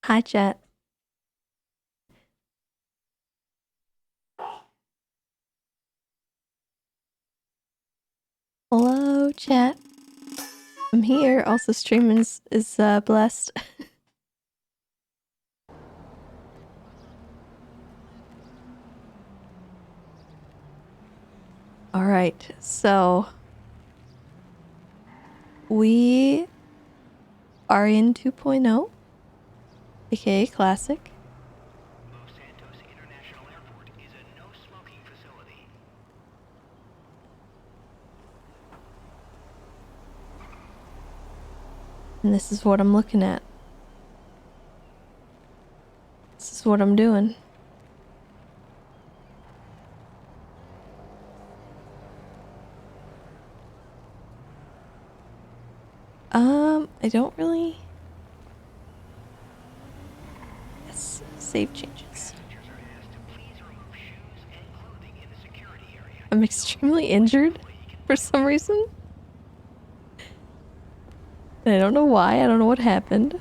Hi, chat. Hello, chat. I'm here. Also, streaming is blessed. All right, so we are in 2.0, aka Classic. And this is what I'm looking at. This is what I'm doing. I don't really... Yes, save changes. I'm extremely injured for some reason. And I don't know why, I don't know what happened.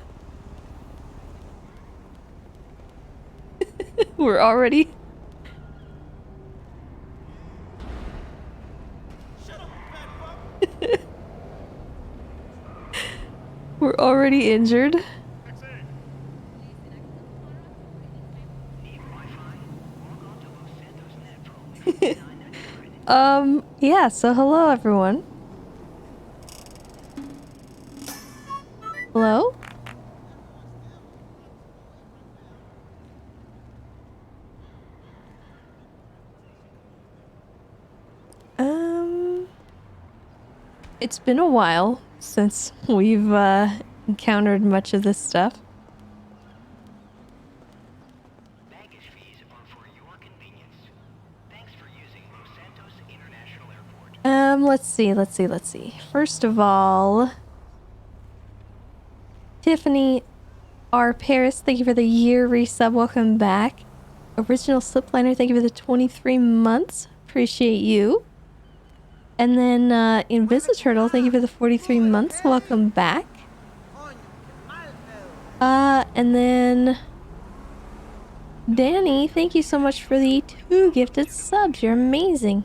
We're already... We're already injured. Yeah, so hello everyone. Hello? It's been a while since we've, encountered much of this stuff. Baggage fees are for your convenience. Thanks for using Los Santos International Airport. Let's see. First of all, Tiffany R. Paris, thank you for the year resub. Welcome back. Original Slipliner, thank you for the 23 months. Appreciate you. And then, Invisiturtle, thank you for the 43 months. Welcome back. And then Danny, thank you so much for the 2 gifted subs. You're amazing.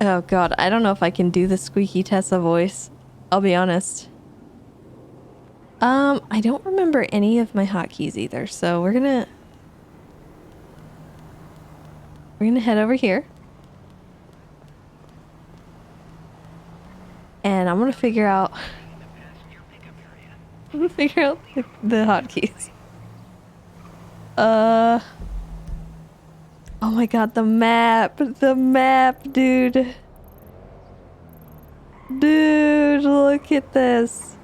Oh god, I don't know if I can do the squeaky Tessa voice. I'll be honest. I don't remember any of my hotkeys either, so we're gonna head over here. And I'm gonna figure out the hotkeys. Oh my god, the map, dude. Dude, look at this.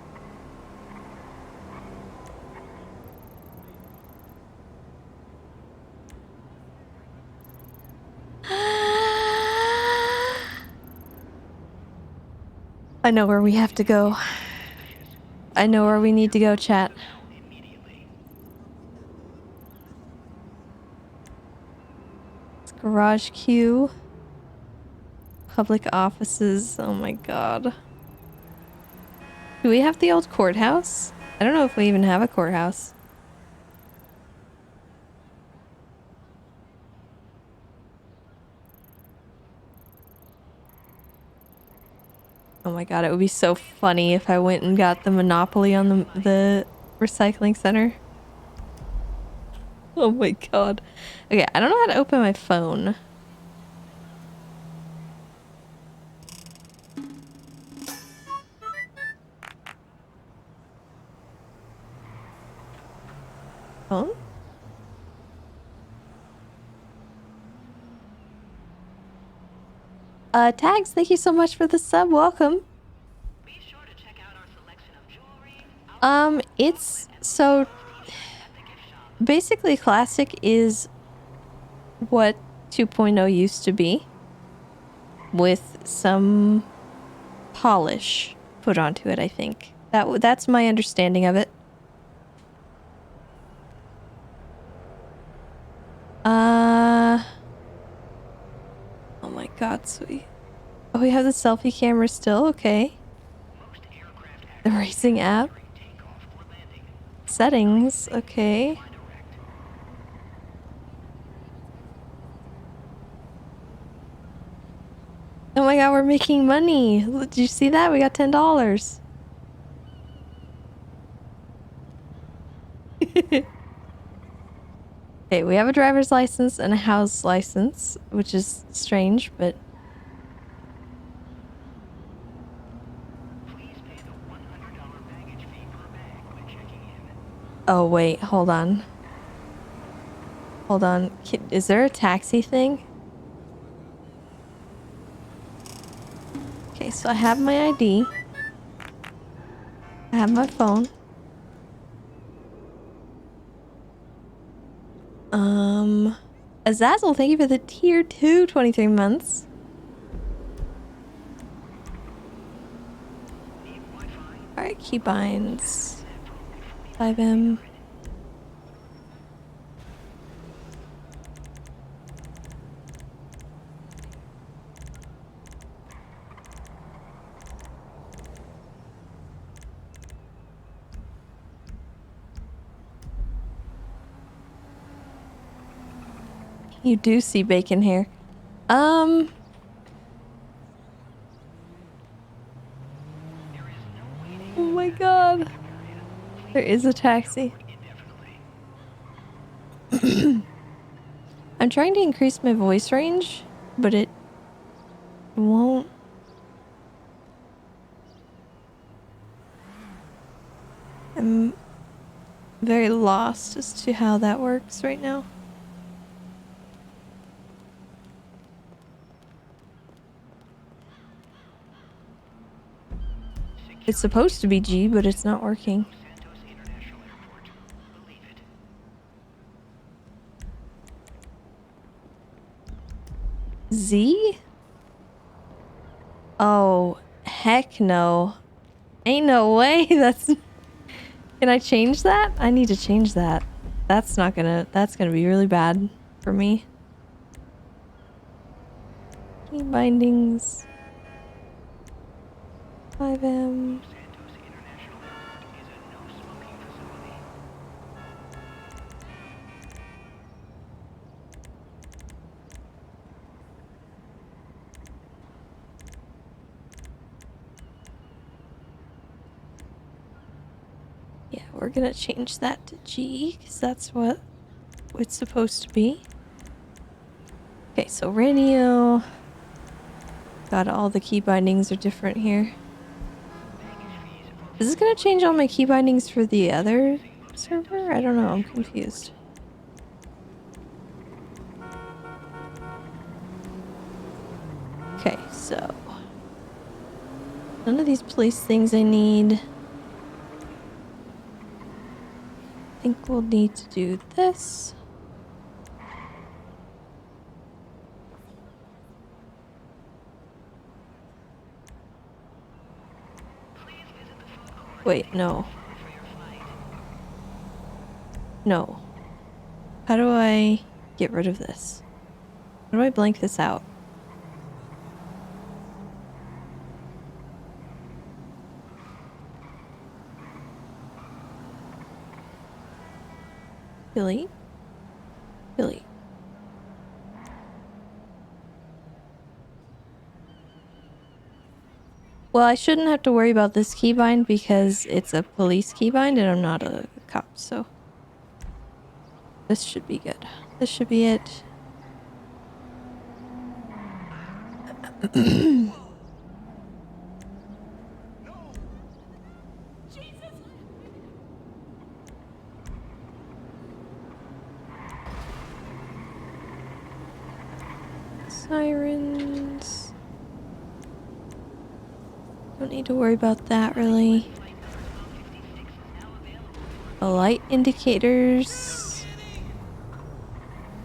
I know where we have to go. I know where we need to go, chat. It's garage queue. Public offices. Oh my god. Do we have the old courthouse? I don't know if we even have a courthouse. Oh my god, it would be so funny if I went and got the monopoly on the recycling center. Oh my god. Okay, I don't know how to open my phone. Phone? Tags, thank you so much for the sub. Welcome. Be sure to check out our selection of jewelry. It's so basically classic is what 2.0 used to be with some polish put onto it, I think. That's my understanding of it. Oh my god, sweet. Oh, we have the selfie camera still? Okay. The racing app. Settings, okay. Oh my god, we're making money. Did you see that? We got $10. Okay, we have a driver's license and a house license, which is strange, but... Oh wait, hold on. Hold on. Is there a taxi thing? Okay, so I have my ID. I have my phone. Azazel, thank you for the tier 2 23 months. Alright, keybinds. 5M. You do see bacon here. Oh my god. There is a taxi. I'm trying to increase my voice range, but it won't. I'm very lost as to how that works right now. It's supposed to be G, but it's not working. Z? Oh, heck no. Ain't no way. That's... Can I change that? I need to change that. That's gonna be really bad for me. Key bindings. 5M. Yeah, we're gonna change that to G, because that's what it's supposed to be. Okay, so radio. God, all the key bindings are different here. Is this gonna change all my key bindings for the other server? I don't know, I'm confused. Okay, so none of these police things I need. I think we'll need to do this. Wait, no. No. How do I get rid of this? How do I blank this out? Billy? Billy. Well, I shouldn't have to worry about this keybind because it's a police keybind and I'm not a cop, so this should be good. This should be it. Sirens. Don't need to worry about that really. The light indicators.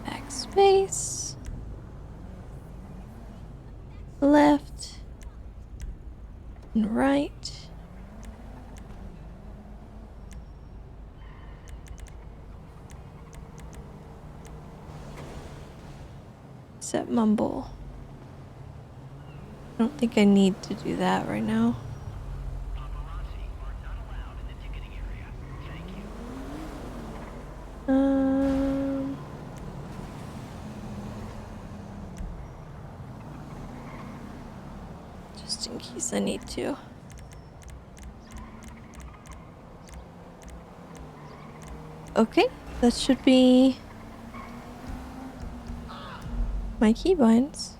Backspace. Left. And right. Set mumble. I don't think I need to do that right now. Just in case I need to. Okay, that should be my keybinds.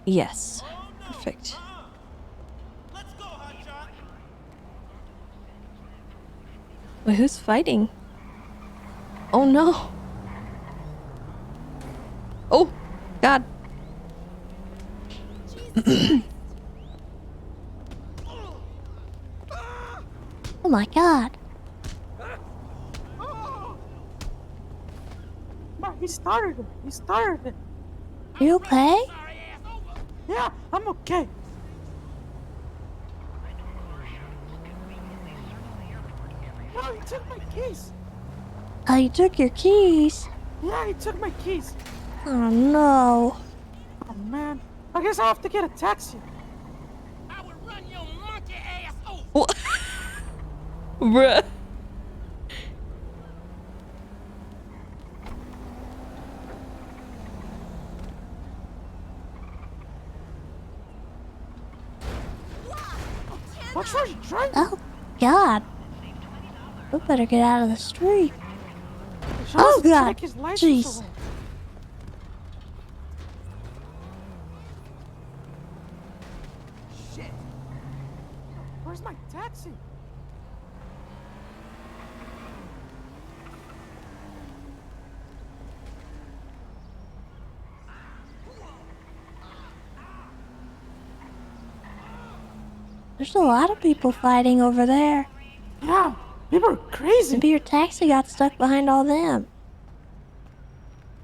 Yes, perfect. Wait, who's fighting? Oh no! Oh, God! Oh my God! He started it. He started it. You okay? Yeah, I'm okay. No, he took my keys. Oh, you took your keys? Yeah, he took my keys. Oh no. Oh man, I guess I have to get a taxi. I would run your monkey ass over. What? Bruh. What's wrong? You driving? Oh, God. We better get out of the street. Oh, to God. take his license Jeez. away. Shit. Where's my taxi? There's a lot of people fighting over there. Yeah, people are crazy. Maybe your taxi got stuck behind all them.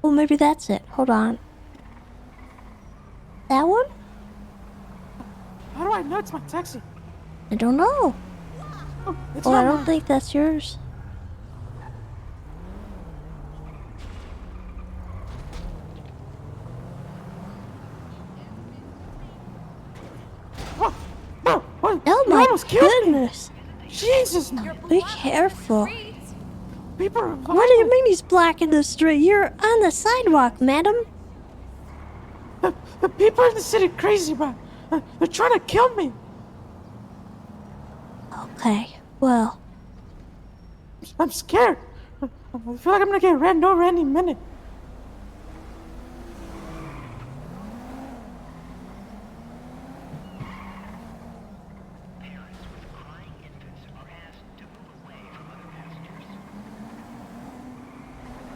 Well, maybe that's it. Hold on. That one? How do I know it's my taxi? I don't know. Oh, it's Well, I not don't mine. think that's yours. What? No, what? Oh You my almost killed me. goodness. Jesus, no. Be careful. People are What do you violent. mean he's blocking the street? You're on the sidewalk, madam. The people in the city are crazy, man. They're trying to kill me. Okay, well, I'm scared. I feel like I'm gonna get ran over any minute. Parents with crying infants are asked to move away from other passengers.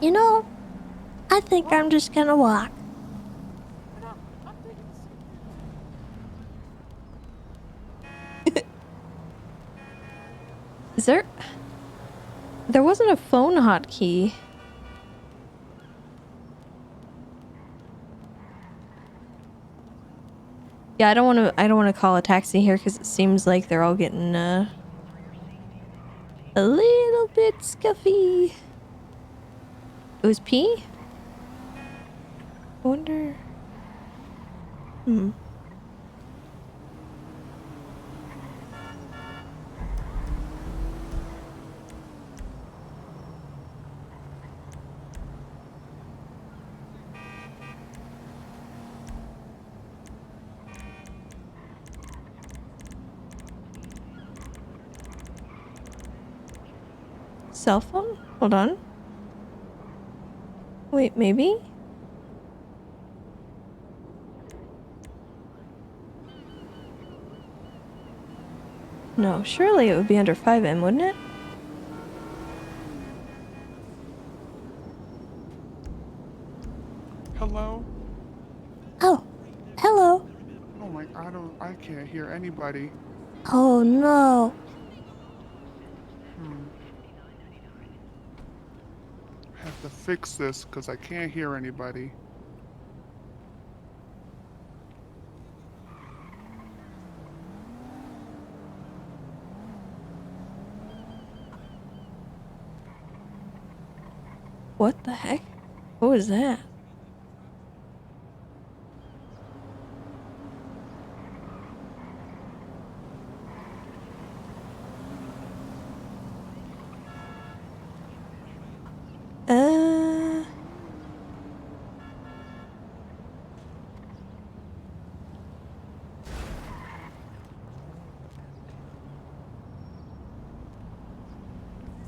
you know, I think I'm just gonna walk. No, I'm taking the seat. Is there... There wasn't a phone hotkey. Yeah, I don't want to call a taxi here because it seems like they're all getting a little bit scuffy. It was P? I wonder. Cell phone? Hold on. Wait, maybe? No, surely it would be under 5M, wouldn't it? Hello? Oh, hello. Oh my, I can't hear anybody. Oh no. I have to fix this because I can't hear anybody. What the heck? What was that? Uh...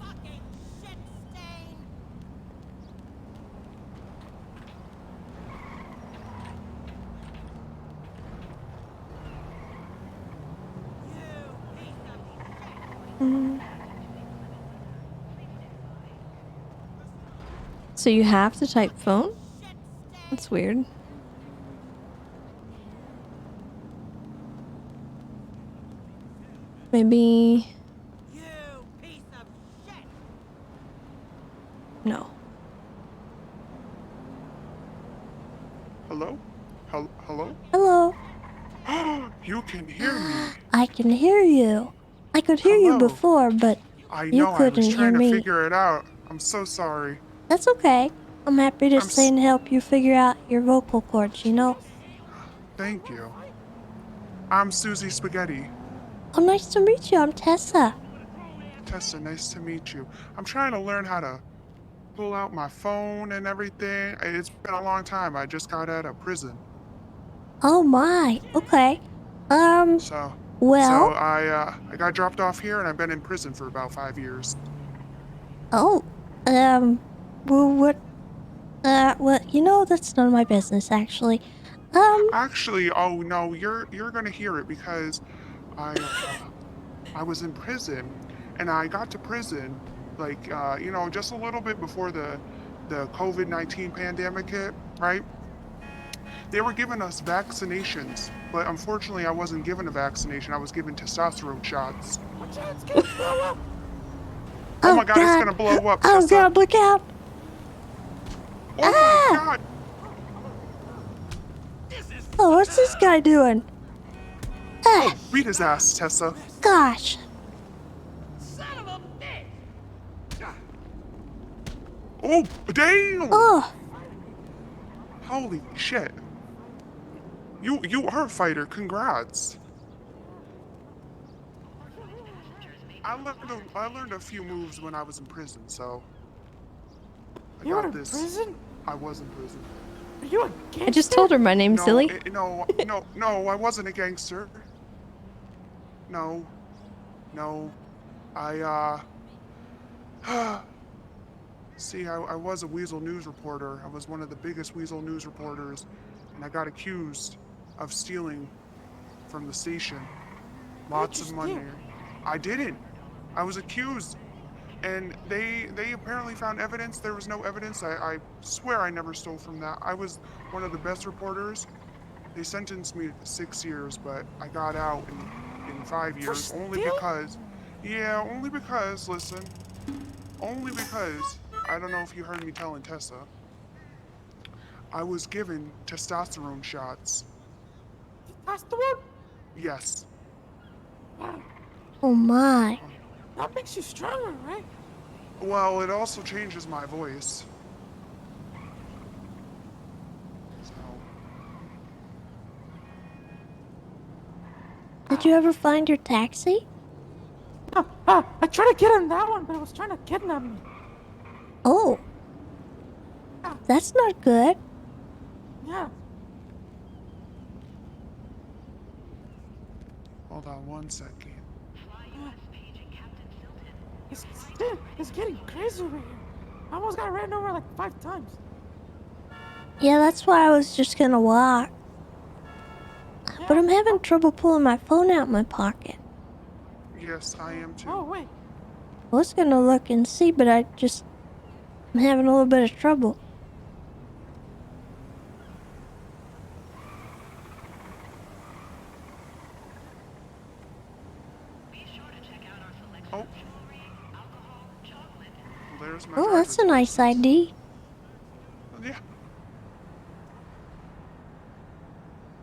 Fucking shit stain. So you have to type phone? That's weird. Maybe... You piece of shit. No. Hello? Hello? Hello? You can hear me. I can hear you. I could hear you Hello. before, but I you know, I couldn't was hear trying to me. figure it out. I'm so sorry. That's okay. I'm happy to I'm sing and help you figure out your vocal cords, you know? Thank you. I'm Susie Spaghetti. Oh, nice to meet you. I'm Tessa. Tessa, nice to meet you. I'm trying to learn how to pull out my phone and everything. It's been a long time. I just got out of prison. Oh my. Okay. So Well... I got dropped off here and I've been in prison for about 5 years. Oh, Well, what? Well, you know, that's none of my business, actually. Actually, oh no, you're gonna hear it because I was in prison, and I got to prison like just a little bit before the COVID-19 pandemic hit, right? They were giving us vaccinations, but unfortunately, I wasn't given a vaccination. I was given testosterone shots. Watch out, it's gonna blow up. Oh Oh, my God, it's God. gonna blow up, Oh, Tessa. God, look out. Oh my God. Oh, what's this guy doing? Oh, beat his ass, Tessa. Gosh. Son of a bitch! Oh, damn! Oh, Holy shit. You are a fighter. Congrats. I learned a few moves when I was in prison, so I You were got in this. prison? I was in prison. Are you a gangster? I just told her my name's No, silly. no, I wasn't a gangster. No, no, I see, I was a Weasel News reporter. I was one of the biggest Weasel News reporters, and I got accused of stealing from the station. Lots of money. I didn't. I was accused, and they apparently found evidence. There was no evidence. I swear I never stole from that. I was one of the best reporters. They sentenced me to 6 years, but I got out in 5 years only because, listen, only because, I don't know if you heard me telling Tessa, I was given testosterone shots. Testosterone? Yes. Wow, Oh, my. that makes you stronger, right? Well, it also changes my voice. So, Did you ever find your taxi? I tried to get on that one, but it was trying to kidnap me. Oh. That's not good. Yeah. hold on one second. It's getting crazy over here. I almost got ran over like 5 times. Yeah, that's why I was just gonna walk. But I'm having trouble pulling my phone out my pocket. Yes, I am too. Oh, wait. I was gonna look and see, but I'm having a little bit of trouble. Oh. Well, there's my Oh, that's a driver's nice license. ID. Yeah.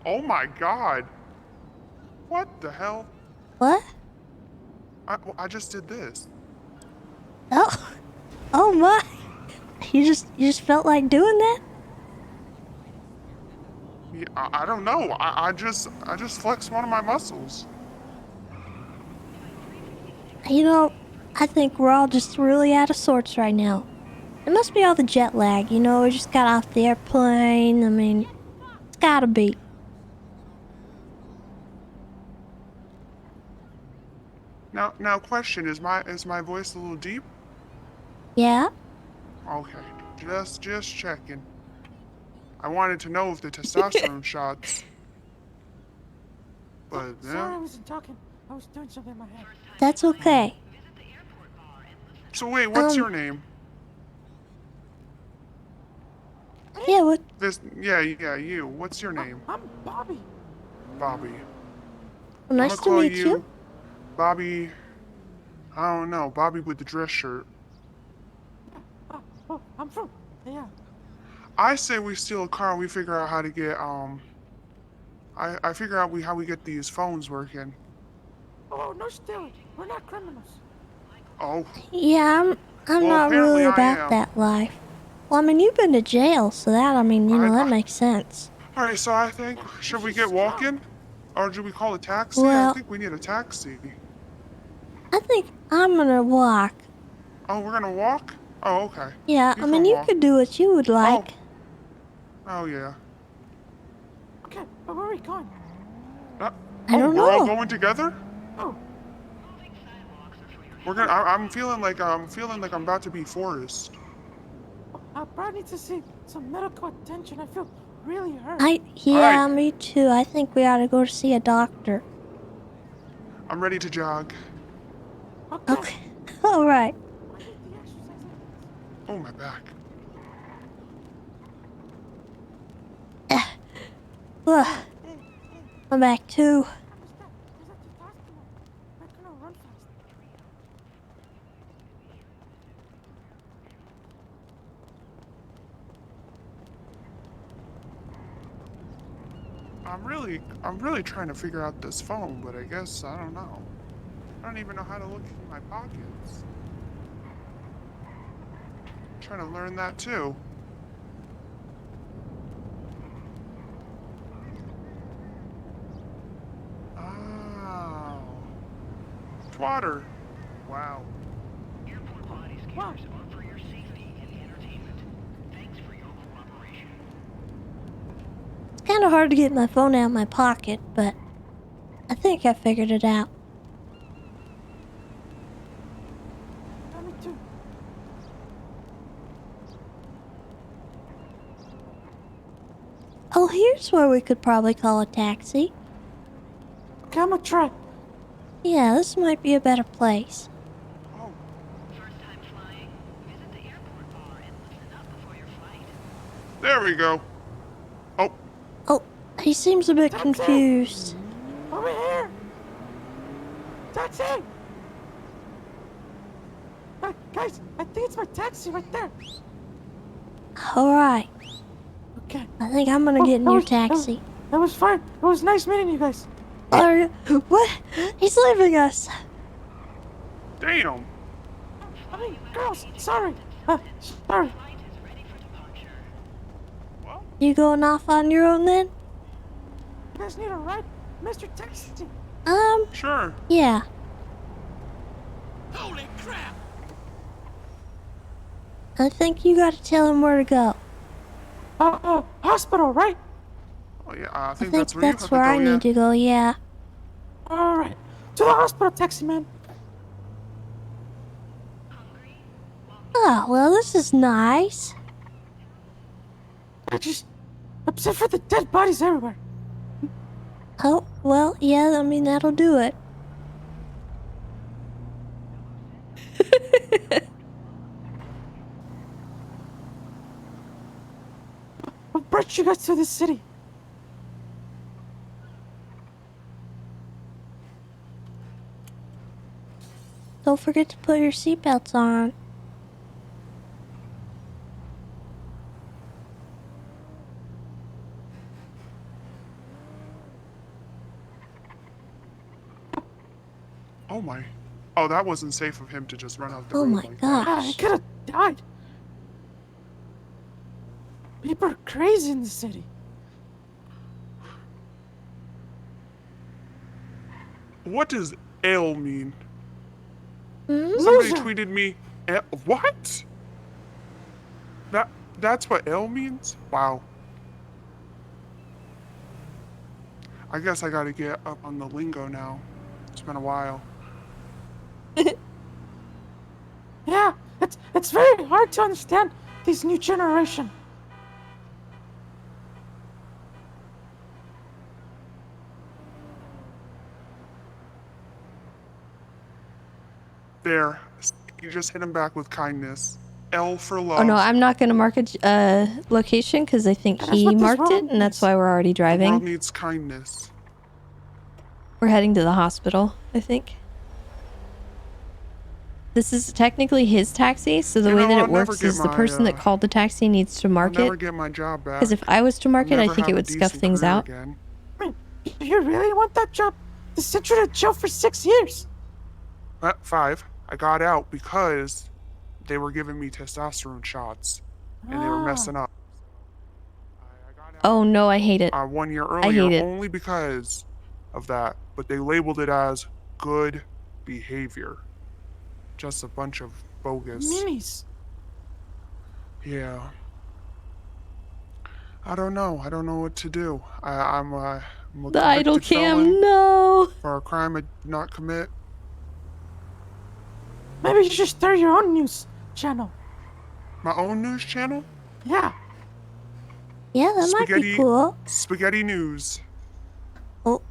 Oh my God. What the hell? What? I just did this. Oh. Oh my. You just felt like doing that? Yeah, I don't know. I just flexed one of my muscles. You know, I think we're all just really out of sorts right now. It must be all the jet lag, you know, we just got off the airplane. I mean, it's gotta be. Now, question: is my voice a little deep? Yeah? Okay, just checking. I wanted to know if the testosterone shots. But Sorry, yeah. I wasn't talking. I was doing something in my head. That's okay. So wait, what's your name? Yeah, what? Yeah, you. What's your name? I'm Bobby. Bobby. Well, nice I'm to gonna call meet you. Bobby. I don't know, Bobby with the dress shirt. Oh, I'm from. Yeah. I say we steal a car and we figure out how to get I figure out how we get these phones working. Oh, no stealing. We're not criminals. Oh. Yeah, I'm Well, not apparently really I about am. that life. Well, I mean, you've been to jail, so that, I mean, you know, that makes sense. Alright, so I think, should we get walking? Or should we call a taxi? Well- I think we need a taxi. I think I'm gonna walk. Oh, we're gonna walk? Oh, okay. Yeah, I mean, can you walk. could do what you would like. Oh, yeah. Okay, but where are we going? I don't we're all know. going together? Oh, I'm feeling like I'm about to be Forrest. I probably need to see some medical attention. I feel really hurt. Yeah, me too. I think we ought to go to see a doctor. I'm ready to jog. Okay. All right. I need the exercise aids. Oh, my back. Ugh. I'm back too. What's that? There's a testosterone. I couldn't run fast. I'm really trying to figure out this phone, but I guess I don't know. I don't even know how to look in my pockets. I'm trying to learn that too. Oh. It's water. Wow. Airport body scanners are for your safety and entertainment. Thanks for your cooperation. It's kind of hard to get my phone out of my pocket, but I think I figured it out. Me too. Oh, here's where we could probably call a taxi. Okay, I'm gonna try. Yeah, this might be a better place. Oh, First time flying? Visit the airport bar and listen up before your flight. there we go. Oh, Oh, he seems a bit Taxi! confused. Over here. Taxi! Guys, I think it's my taxi right there. All right. Okay. I think I'm gonna get in that your was- taxi. That was fine. It was nice meeting you guys. What? He's leaving us. damn. I mean, girls, sorry. Sorry. Flight is ready for departure. Well, You going off on your own then? You guys need a ride? Mr. Taxi. sure. Yeah. Holy crap! I think you gotta tell him where to go. Hospital, right? Oh, yeah, I I think think that's where you have that's to where go, I yeah. need to go, yeah. All right. To the hospital, taxi man. Oh, well, this is nice. I just upset for the dead bodies everywhere. Oh, well, yeah, I mean, that'll do it. What brought you guys to this city? Don't forget to put your seatbelts on. Oh my. Oh, that wasn't safe of him to just run out the Oh road my like that. I gosh. could have died. People are crazy in the city. What does L mean? Hmm? Somebody Loser. tweeted me. What? That's what L means? Wow. I guess I gotta get up on the lingo now. It's been a while. Yeah, it's very hard to understand this new generation. There. You just hit him back with kindness. L for love. Oh, no, I'm not gonna mark a location because I think That's he what this marked it, world and that's needs. why we're already The world driving. needs kindness. We're heading to the hospital, I think. This is technically his taxi, so the You way know, that I'll it never works get is the my, person that called the taxi needs to I'll mark never it. get my job back. Because if I was to mark I'll it, I never think it have a would scuff decent things career out. again. I mean, do you really want that job? They sent you to jail for 6 years. 5. I got out because they were giving me testosterone shots and they were messing up. I got out Oh no, I hate it. 1 year hate earlier it. only because of that, but they labeled it as good behavior. Just a bunch of bogus. Minis. Yeah. I don't know. I don't know what to do. I'm a The idle convicted cam, felon no. for a crime I did not commit. Maybe you should start your own news channel. My own news channel? Yeah. Yeah, that might be cool. Spaghetti News. Oh,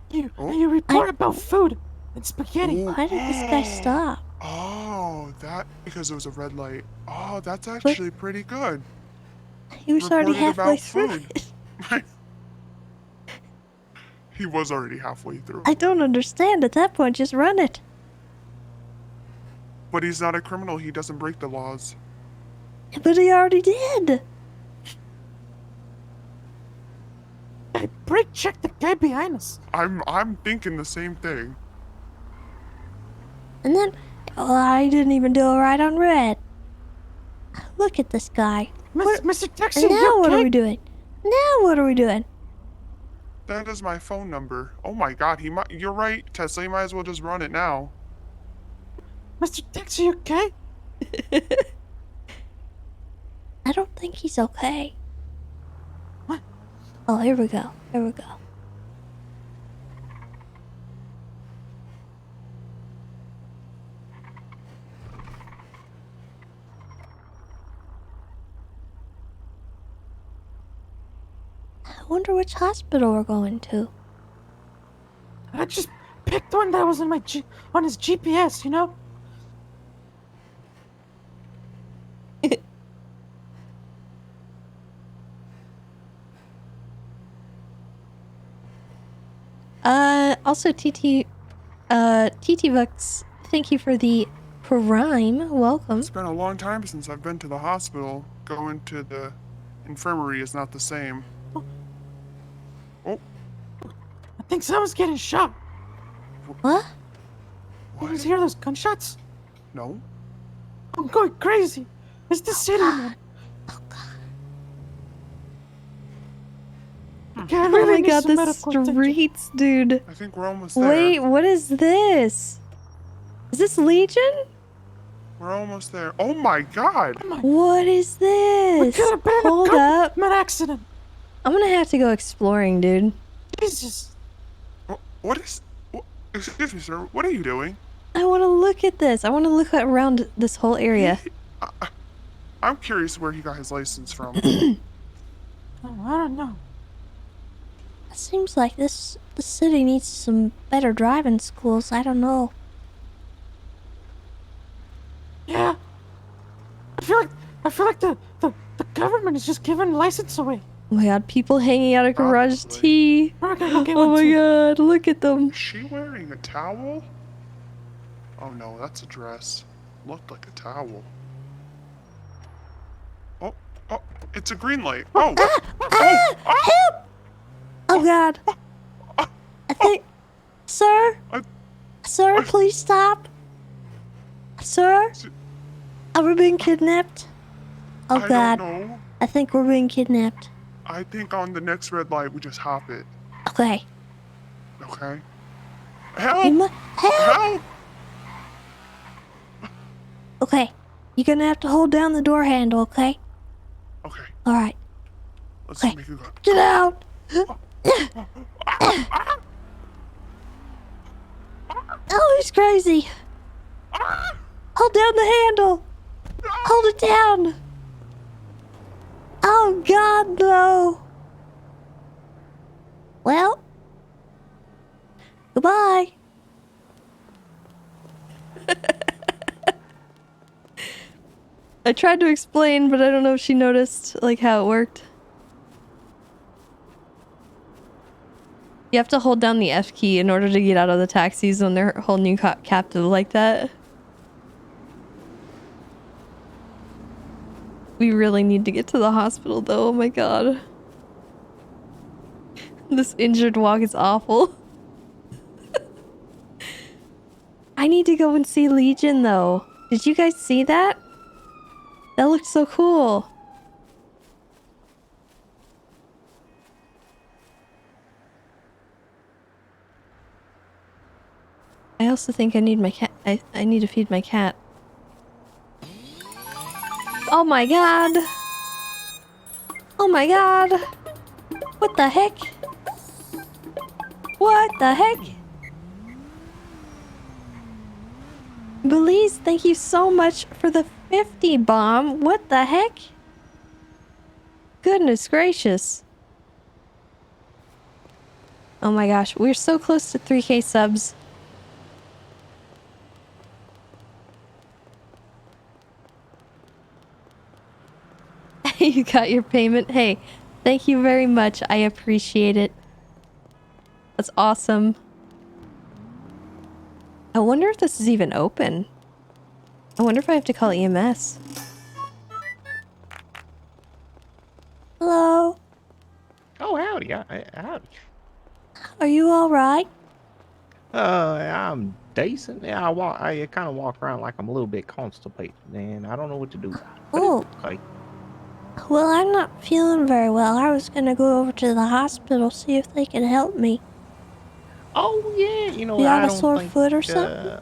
You report about food and spaghetti. Ooh. why did this guy stop? Oh, that because it was a red light. Oh, that's actually pretty good. He was already Reported halfway about through food. it. He was already halfway through. I don't understand. At that point, just run it. But he's not a criminal. He doesn't break the laws. But he already did. Hey, brake check the guy behind us. I'm thinking the same thing. And then, I didn't even do it right on red. Look at this guy. Mr. Taxi, And you now what are okay? we doing? Now what are we doing? That is my phone number. Oh my god, you're right, Tesla, you might as well just run it now. Mr. Taxi, you okay? I don't think he's okay. What? Oh, here we go. Here we go. I wonder which hospital we're going to. I just picked one that was on on his GPS, you know? Also TT Vux, thank you for the prime. Welcome. It's been a long time since I've been to the hospital. Going to the infirmary is not the same. Oh, I think someone's getting shot. What? You what? guys hear those gunshots? No? I'm going crazy. It's the city, man. Oh god. Okay, I Oh really my need god, some the medical attention. streets, dude. I think we're almost there. Wait, what is this? Is this Legion? We're almost there. Oh my god! What is We this? could have been in Hold a up. government accident. I'm gonna have to go exploring, dude. Jesus. What is... Excuse me, sir. What are you doing? I want to look at this. I want to look around this whole area. I'm curious where he got his license from. Oh, I don't know. It seems like the city needs some better driving schools. I don't know. Yeah. I feel like the government is just giving license away. Oh my god, people hanging out at Garage Probably. T. We're gonna go get Oh one my too. god, look at them. Is she wearing a towel? Oh no, that's a dress. Looked like a towel. Oh, it's a green light. Oh! Help! Oh god. I think... Sir? Sir, please stop. Sir? Are we being kidnapped? Oh I god. don't know. I think we're being kidnapped. I think on the next red light we just hop it. Okay. Okay? You Help! help! Help! Okay. You're gonna have to hold down the door handle, okay? Okay, Alright. let's Okay. make it go. Get out! Oh, he's crazy. Hold down the handle. Hold it down. Oh, God, no. Well, goodbye. I tried to explain, but I don't know if she noticed, like, how it worked. You have to hold down the F key in order to get out of the taxis when they're holding you captive like that. We really need to get to the hospital though, oh my god. This injured walk is awful. I need to go and see Legion though. Did you guys see that? That looked so cool. I also think I need my cat. I need to feed my cat. Oh my god! Oh my god! What the heck? What the heck? Belize, thank you so much for the 50 bomb? What the heck? Goodness gracious. Oh my gosh, we're so close to 3K subs. You got your payment? Hey, thank you very much. I appreciate it. That's awesome. I wonder if this is even open. I wonder if I have to call EMS. Hello? Oh, howdy. Howdy. Are you alright? I'm decent. Yeah, I kind of walk around like I'm a little bit constipated, and I don't know what to do about it. But Oh. it's okay. Well, I'm not feeling very well. I was gonna go over to the hospital, see if they can help me. Oh, yeah, You have I a don't sore think, foot or something?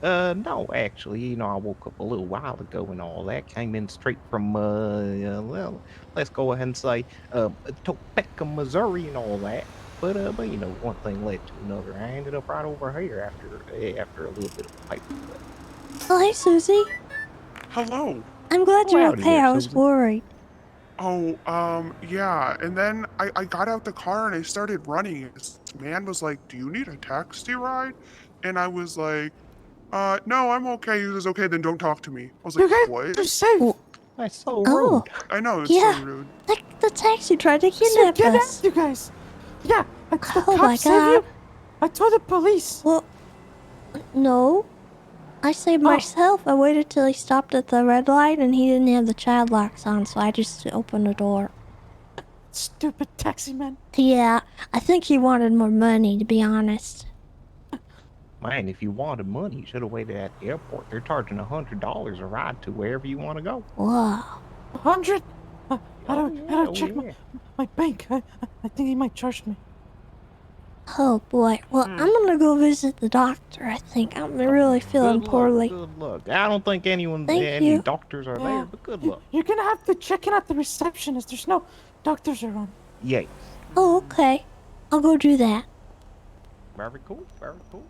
no, actually, I woke up a little while ago and all that. Came in straight from, well, let's go ahead and say, Topeka, Missouri and all that. But, one thing led to another. I ended up right over here after a little bit of paperwork. Oh, hey, Susie. Hello. I'm glad Oh, you're howdy okay. there, I was Susie. worried. Oh, yeah. And then I got out the car and I started running. This man was like, "Do you need a taxi ride?" And I was like, no, I'm okay. He was okay, then don't talk to me. I was like, You guys what? are safe. Oh, That's so oh, rude. I know, it's so yeah. rude. The taxi tried to She kidnap us. kidnapped you guys. Yeah, the Oh my cops saved you. god. I told the police. Well, no. I saved Oh. myself. I waited till he stopped at the red light and he didn't have the child locks on, so I just opened the door. Stupid taxi man. Yeah, I think he wanted more money, to be honest. Man, if you wanted money, you should have waited at the airport. They're charging $100 a ride to wherever you want to go. Whoa. 100. I Oh, don't check yeah. my bank. I think he might charge me. Oh boy. Well, I'm gonna go visit the doctor, I think. I'm really feeling poorly. Good luck. I don't think Thank any you. doctors are there, but good luck. You're gonna have to check in at the receptionist. There's no doctors around. Yes. Oh, okay. I'll go do that. Very cool. Very cool.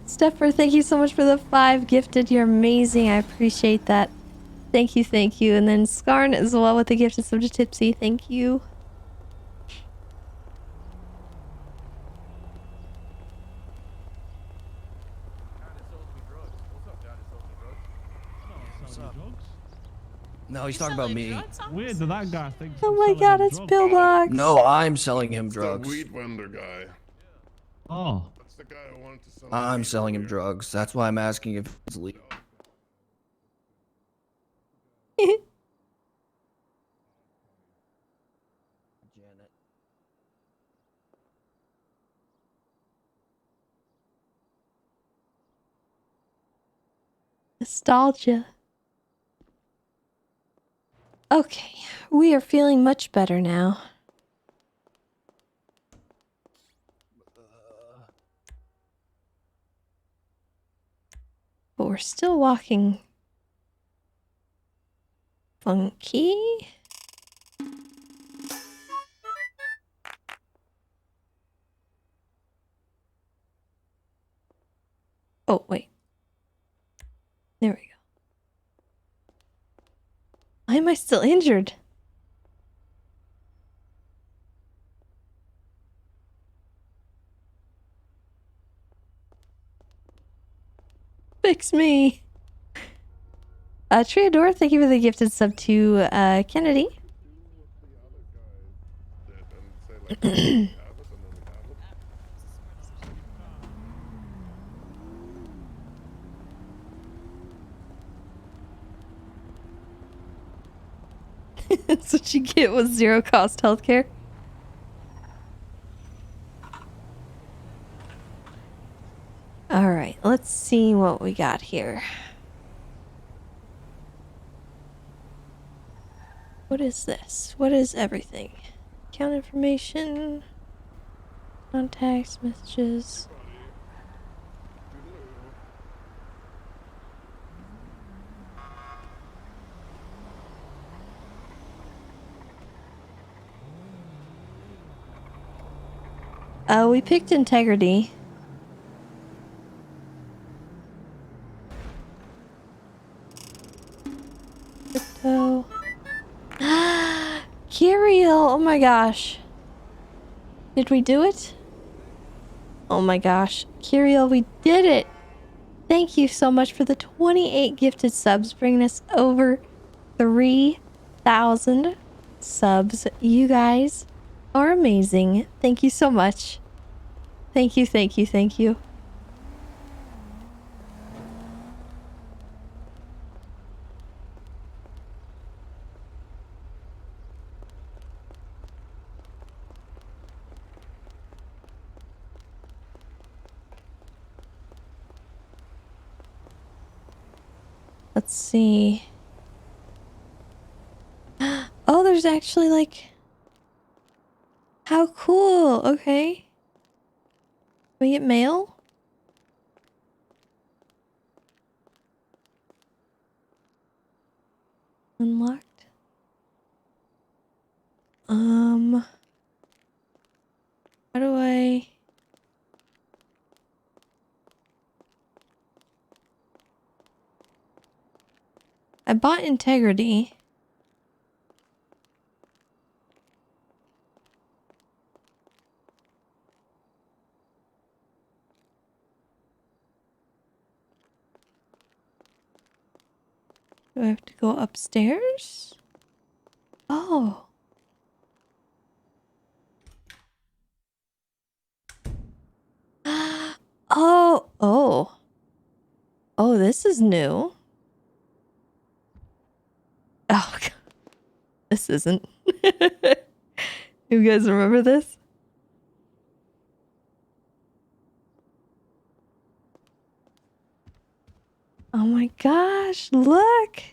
Stepper, thank you so much for the 5 gifted. You're amazing. I appreciate that. Thank you, thank you. And then Skarn as well with the gifted sub to Tipsy. Thank you. No, he's talking about me. Weird that that guy thinks. Oh my god, it's Pillbox. No, I'm selling him It's the drugs. weed vendor guy. Oh. That's the guy I wanted to sell. I'm weed selling him earlier. drugs. That's why I'm asking if it's legal. Janet. Nostalgia. Okay, we are feeling much better now. But we're still walking funky. Oh, wait. There we go. Why am I still injured? Fix me. Triador, thank you for the gifted sub to Kennedy. That's what you get with zero cost healthcare. Alright, let's see what we got here. What is this? What is everything? Account information, contacts, messages. We picked integrity. Crypto. Kiriel! Oh my gosh. Did we do it? Oh my gosh. Kiriel, we did it! Thank you so much for the 28 gifted subs, bringing us over 3,000 subs. You guys are amazing. Thank you so much. Thank you, thank you, thank you. Let's see. Oh, there's actually like... How cool! Okay. Can we get mail? Unlocked. How do I... I bought integrity. Do I have to go upstairs? Oh. Oh, oh. Oh, this is new. Oh, God. This isn't. You guys remember this? Oh my gosh, look.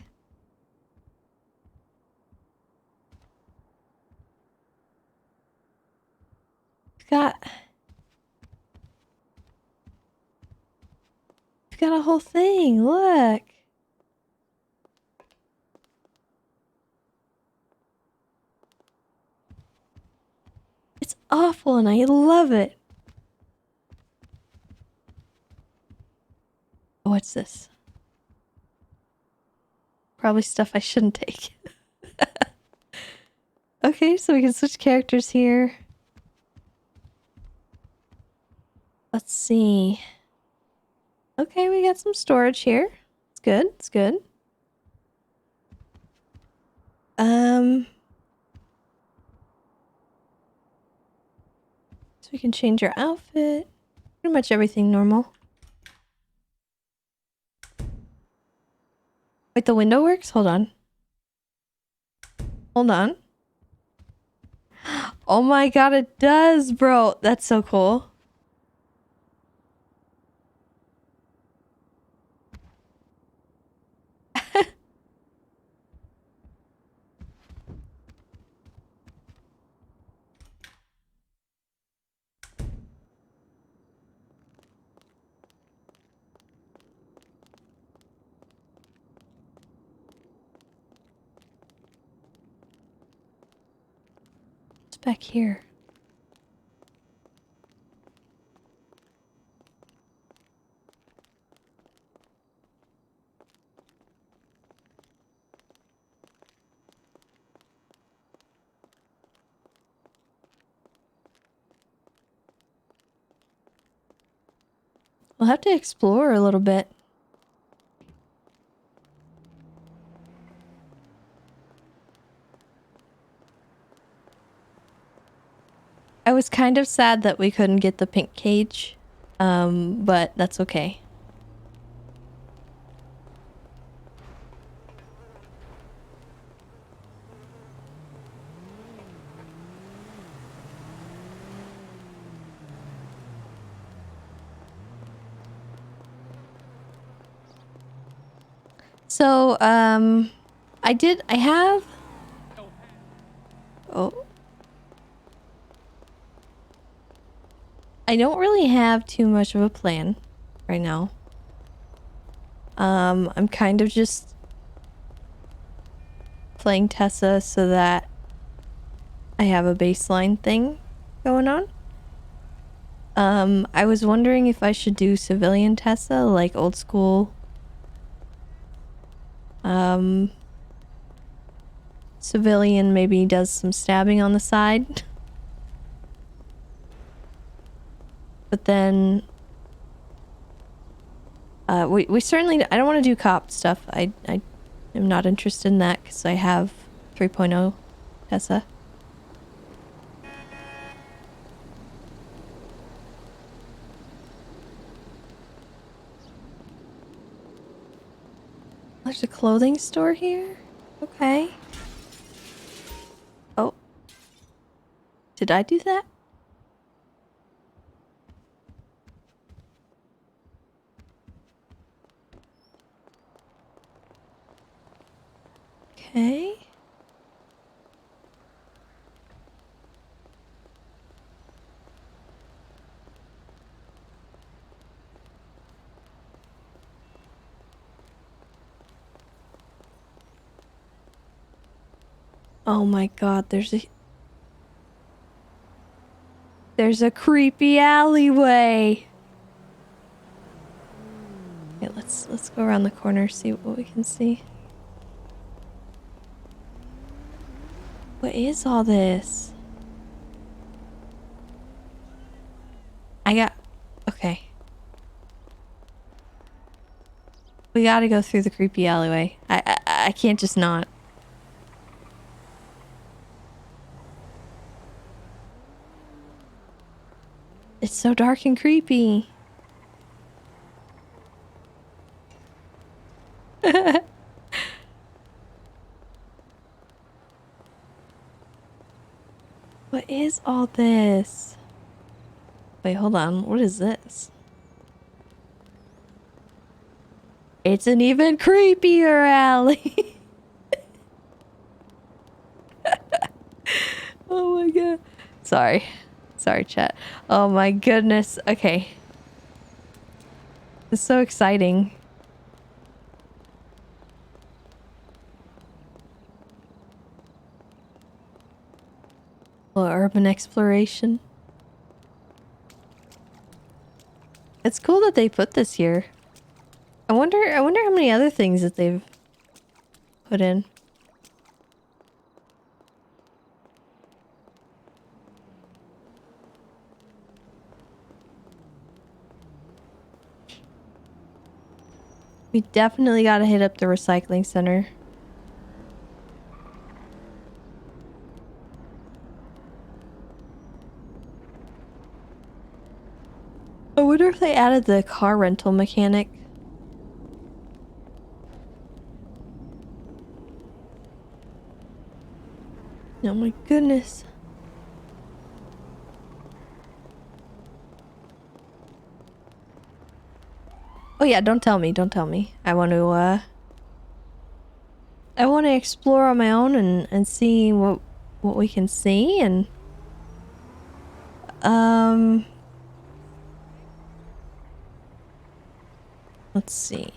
We've got a whole thing. Look. It's awful and I love it. What's this? Probably stuff I shouldn't take. Okay, so we can switch characters here. Let's see. Okay, we got some storage here. It's good. It's good. So we can change our outfit. Pretty much everything normal. Wait, the window works? Hold on. Hold on. Oh my god, it does, bro. That's so cool. What's back here? We'll have to explore a little bit. I was kind of sad that we couldn't get the pink cage, but that's okay. So, I have... Oh. I don't really have too much of a plan right now. I'm kind of just playing Tessa so that I have a baseline thing going on. I was wondering if I should do civilian Tessa, like old school. civilian maybe does some stabbing on the side. But then we certainly, I don't want to do cop stuff. I am not interested in that because I have 3.0 Tessa. There's a clothing store here? Okay. Oh. Did I do that? Okay. Oh my god, there's a creepy alleyway. Okay, let's go around the corner, see what we can see. What is all this? Okay. We gotta go through the creepy alleyway. I can't just not. It's so dark and creepy. What is all this? Wait, hold on. What is this? It's an even creepier alley. Oh my god. Sorry, chat. Oh my goodness. Okay. It's so exciting. Little urban exploration. It's cool that they put this here. I wonder how many other things that they've put in. We definitely gotta hit up the recycling center. I wonder if they added the car rental mechanic. Oh my goodness. Oh yeah, don't tell me. I want to explore on my own and see what we can see and let's see.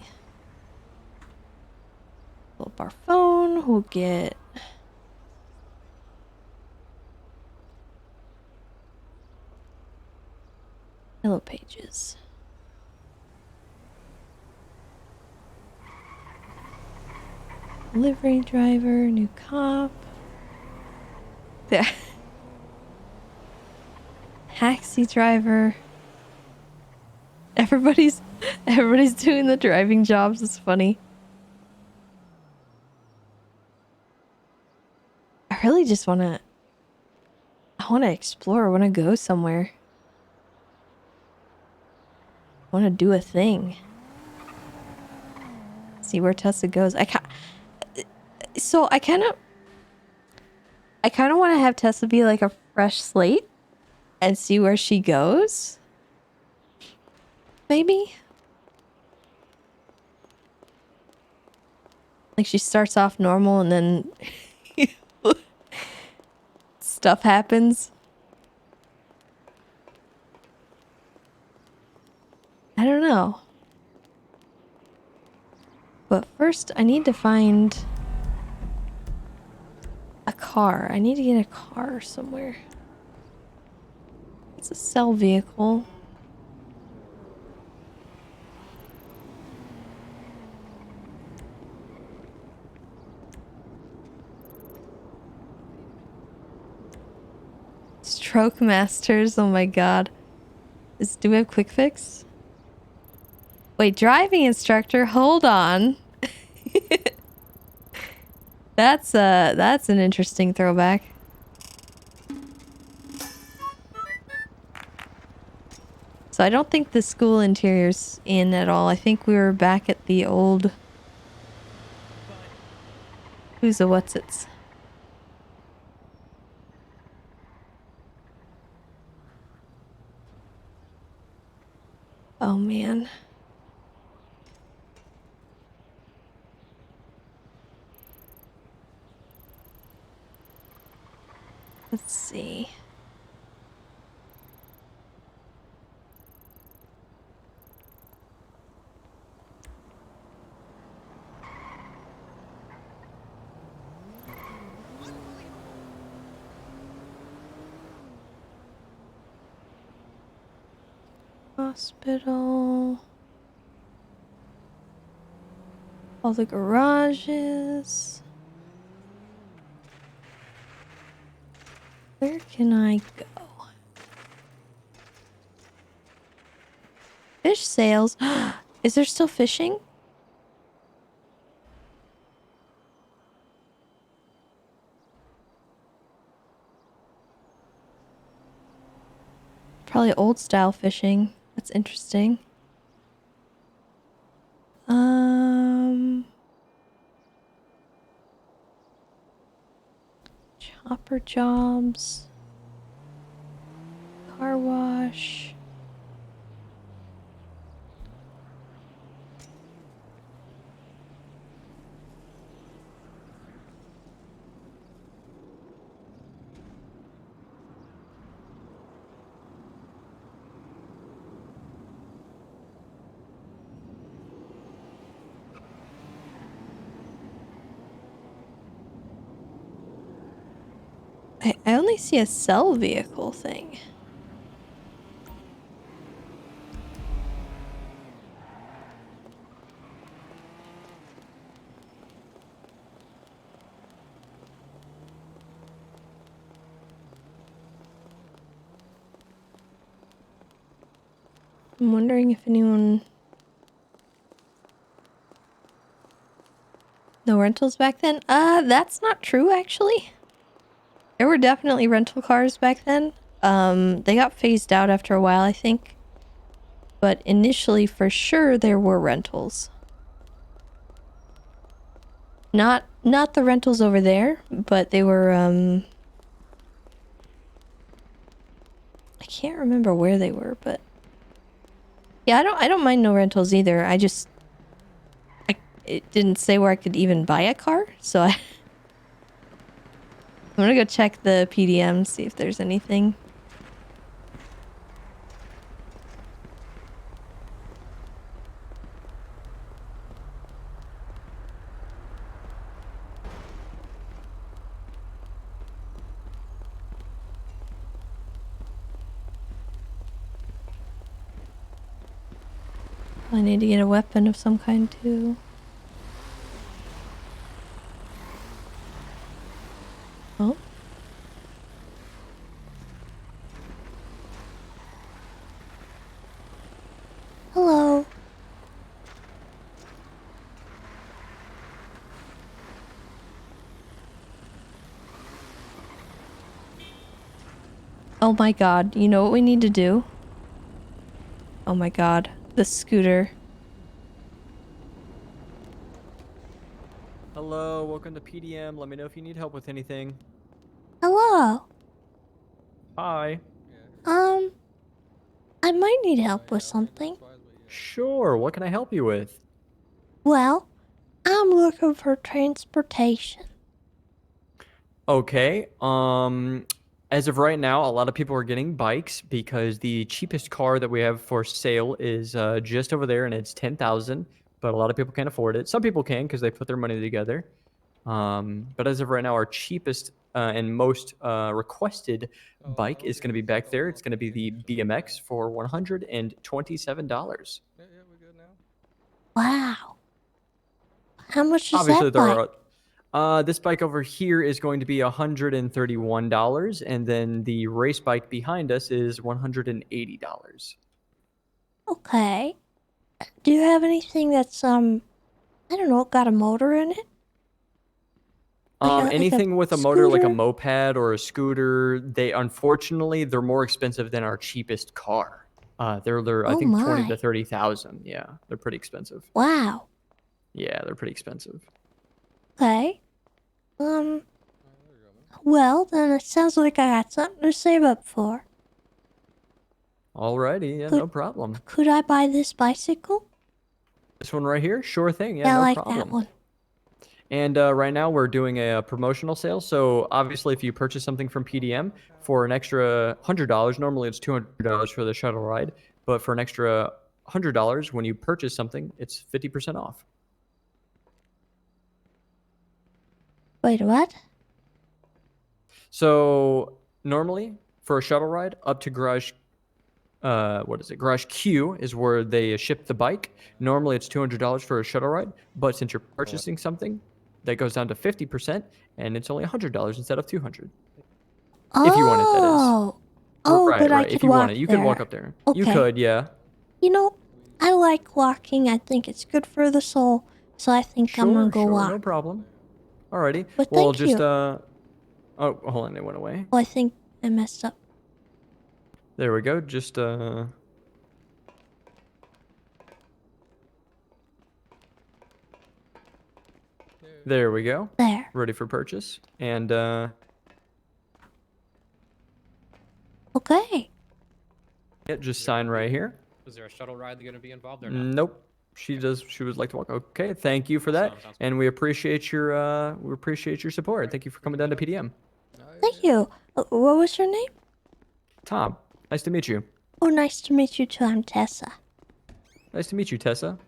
Pull up our phone, we'll get Hello Pages. Delivery driver, new cop. There. Taxi driver. Everybody's doing the driving jobs. It's funny. I really just want to explore. I want to go somewhere. I want to do a thing. See where Tessa goes. I kind of want to have Tessa be like a fresh slate and see where she goes. Maybe. Like she starts off normal and then stuff happens. I don't know. But first I need to find a car. I need to get a car somewhere. It's a sell vehicle. Stroke masters. Oh my god. Do we have quick fix? Wait, driving instructor. Hold on. That's an interesting throwback. So I don't think the school interior's in at all. I think we were back at the old... Who's a what's-its? Oh man. Let's see. Hospital. All the garages. Where can I go? Fish sales. Is there still fishing? Probably old style fishing. That's interesting. Chopper jobs. Car wash. I only see a sell vehicle thing. I'm wondering if anyone... No rentals back then? That's not true, actually. There were definitely rental cars back then. They got phased out after a while, I think. But initially, for sure, there were rentals. Not the rentals over there, but they were, I can't remember where they were, but... Yeah, I don't mind no rentals either. It didn't say where I could even buy a car, so I'm gonna go check the PDM, see if there's anything. I need to get a weapon of some kind too. Oh. Hello. Oh my god, you know what we need to do? Oh my god, the scooter. Hello, welcome to PDM. Let me know if you need help with anything. Hello. Hi. I might need help with something. Sure, what can I help you with? Well, I'm looking for transportation. Okay, as of right now, a lot of people are getting bikes because the cheapest car that we have for sale is just over there and it's 10,000, but a lot of people can't afford it. Some people can because they put their money together. But as of right now, our cheapest and most requested bike is going to be back there. It's going to be the BMX for $127. Wow. How much is Obviously, that bike? This bike over here is going to be $131, and then the race bike behind us is $180. Okay. Do you have anything that's I don't know, got a motor in it? Like a Anything with a motor like a scooter? moped or a scooter, unfortunately they're more expensive than our cheapest car. They're I Oh think 20 to my. 30,000. Yeah, they're pretty expensive. Wow. Yeah, they're pretty expensive. Okay. Well, then it sounds like I got something to save up for. Alrighty, yeah, Could- no problem. Could I buy this bicycle? This one right here, sure thing. Yeah, Yeah, I no like problem. that one. And right now we're doing a promotional sale. So obviously, if you purchase something from PDM for an extra $100, normally it's $200 for the shuttle ride, but for an extra $100 when you purchase something, it's 50% off. Wait, what? So normally for a shuttle ride up to garage, Garage Q is where they ship the bike. Normally it's $200 for a shuttle ride, but since you're purchasing something, that goes down to 50%, and it's only $100 instead of $200. Oh. If you want it, that is. Oh, Right, but I right. could If you walk want it, you there. could walk up there. You Okay. could, yeah. You know, I like walking. I think it's good for the soul. So I think I'm gonna go walk. no problem. Alrighty. But Well, thank just you. oh, hold on, it went away. Oh, I think I messed up. There we go. Just there we go. There. Ready for purchase. And Okay. yeah, just sign right here. Is there a shuttle ride going to be involved or not? Nope. She would like to walk. Okay, thank you for that. Sounds And we appreciate your support. Thank you for coming down to PDM. Thank you. What was your name? Tom, nice to meet you. Oh, nice to meet you too. I'm Tessa. Nice to meet you, Tessa.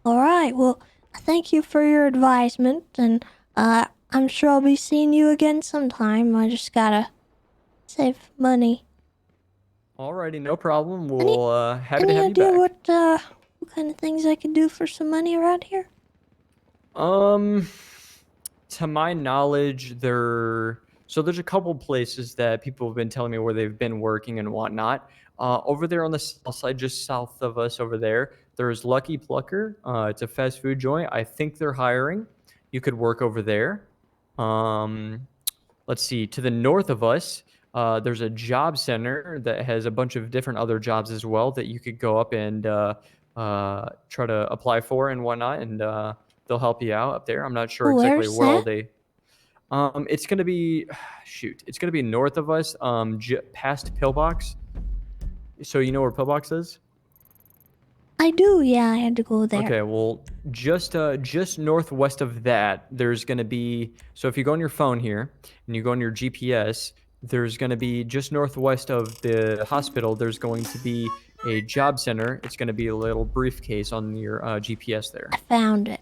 All right. Well, thank you for your advisement, and I'm sure I'll be seeing you again sometime. I just gotta save money. Alrighty, no problem. We'll happy to Any have you idea back. what kind of things I could do for some money around here? To my knowledge, there's a couple places that people have been telling me where they've been working and whatnot. Over there on the south side, just south of us over there, there's Lucky Plucker. It's a fast food joint. I think they're hiring. You could work over there. Let's see. To the north of us, there's a job center that has a bunch of different other jobs as well that you could go up and try to apply for and whatnot, and they'll help you out up there. I'm not sure exactly Where's where all that? they. It's gonna be, it's gonna be north of us, past Pillbox. So you know where Pillbox is? I do. Yeah, I had to go there. Okay, well, just northwest of that, there's gonna be. So if you go on your phone here and you go on your GPS, there's gonna be just northwest of the hospital. There's going to be a job center. It's gonna be a little briefcase on your GPS there. I found it.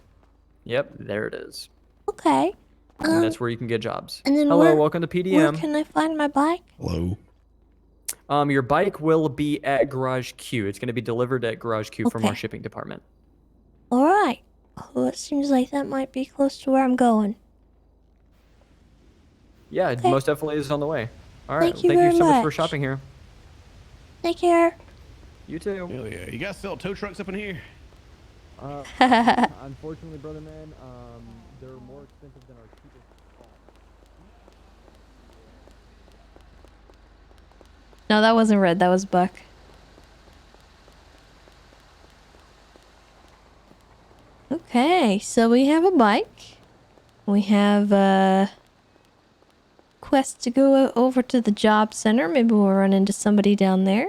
Yep, there it is. Okay. And that's where you can get jobs. And then Hello, welcome to PDM. Where can I find my bike? Hello. Your bike will be at Garage Q. It's going to be delivered at Garage Q from our Okay. shipping department. All right. Well, it seems like that might be close to where I'm going. Yeah, it Okay. most definitely is on the way. All right. Thank you Thank you very so much for much. shopping here. Take care. You too. Hell yeah. You guys sell tow trucks up in here? Unfortunately, brother man, they're more expensive than our cheapest. No, that wasn't Red. That was Buck. Okay, so we have a bike. We have a quest to go over to the job center. Maybe we'll run into somebody down there.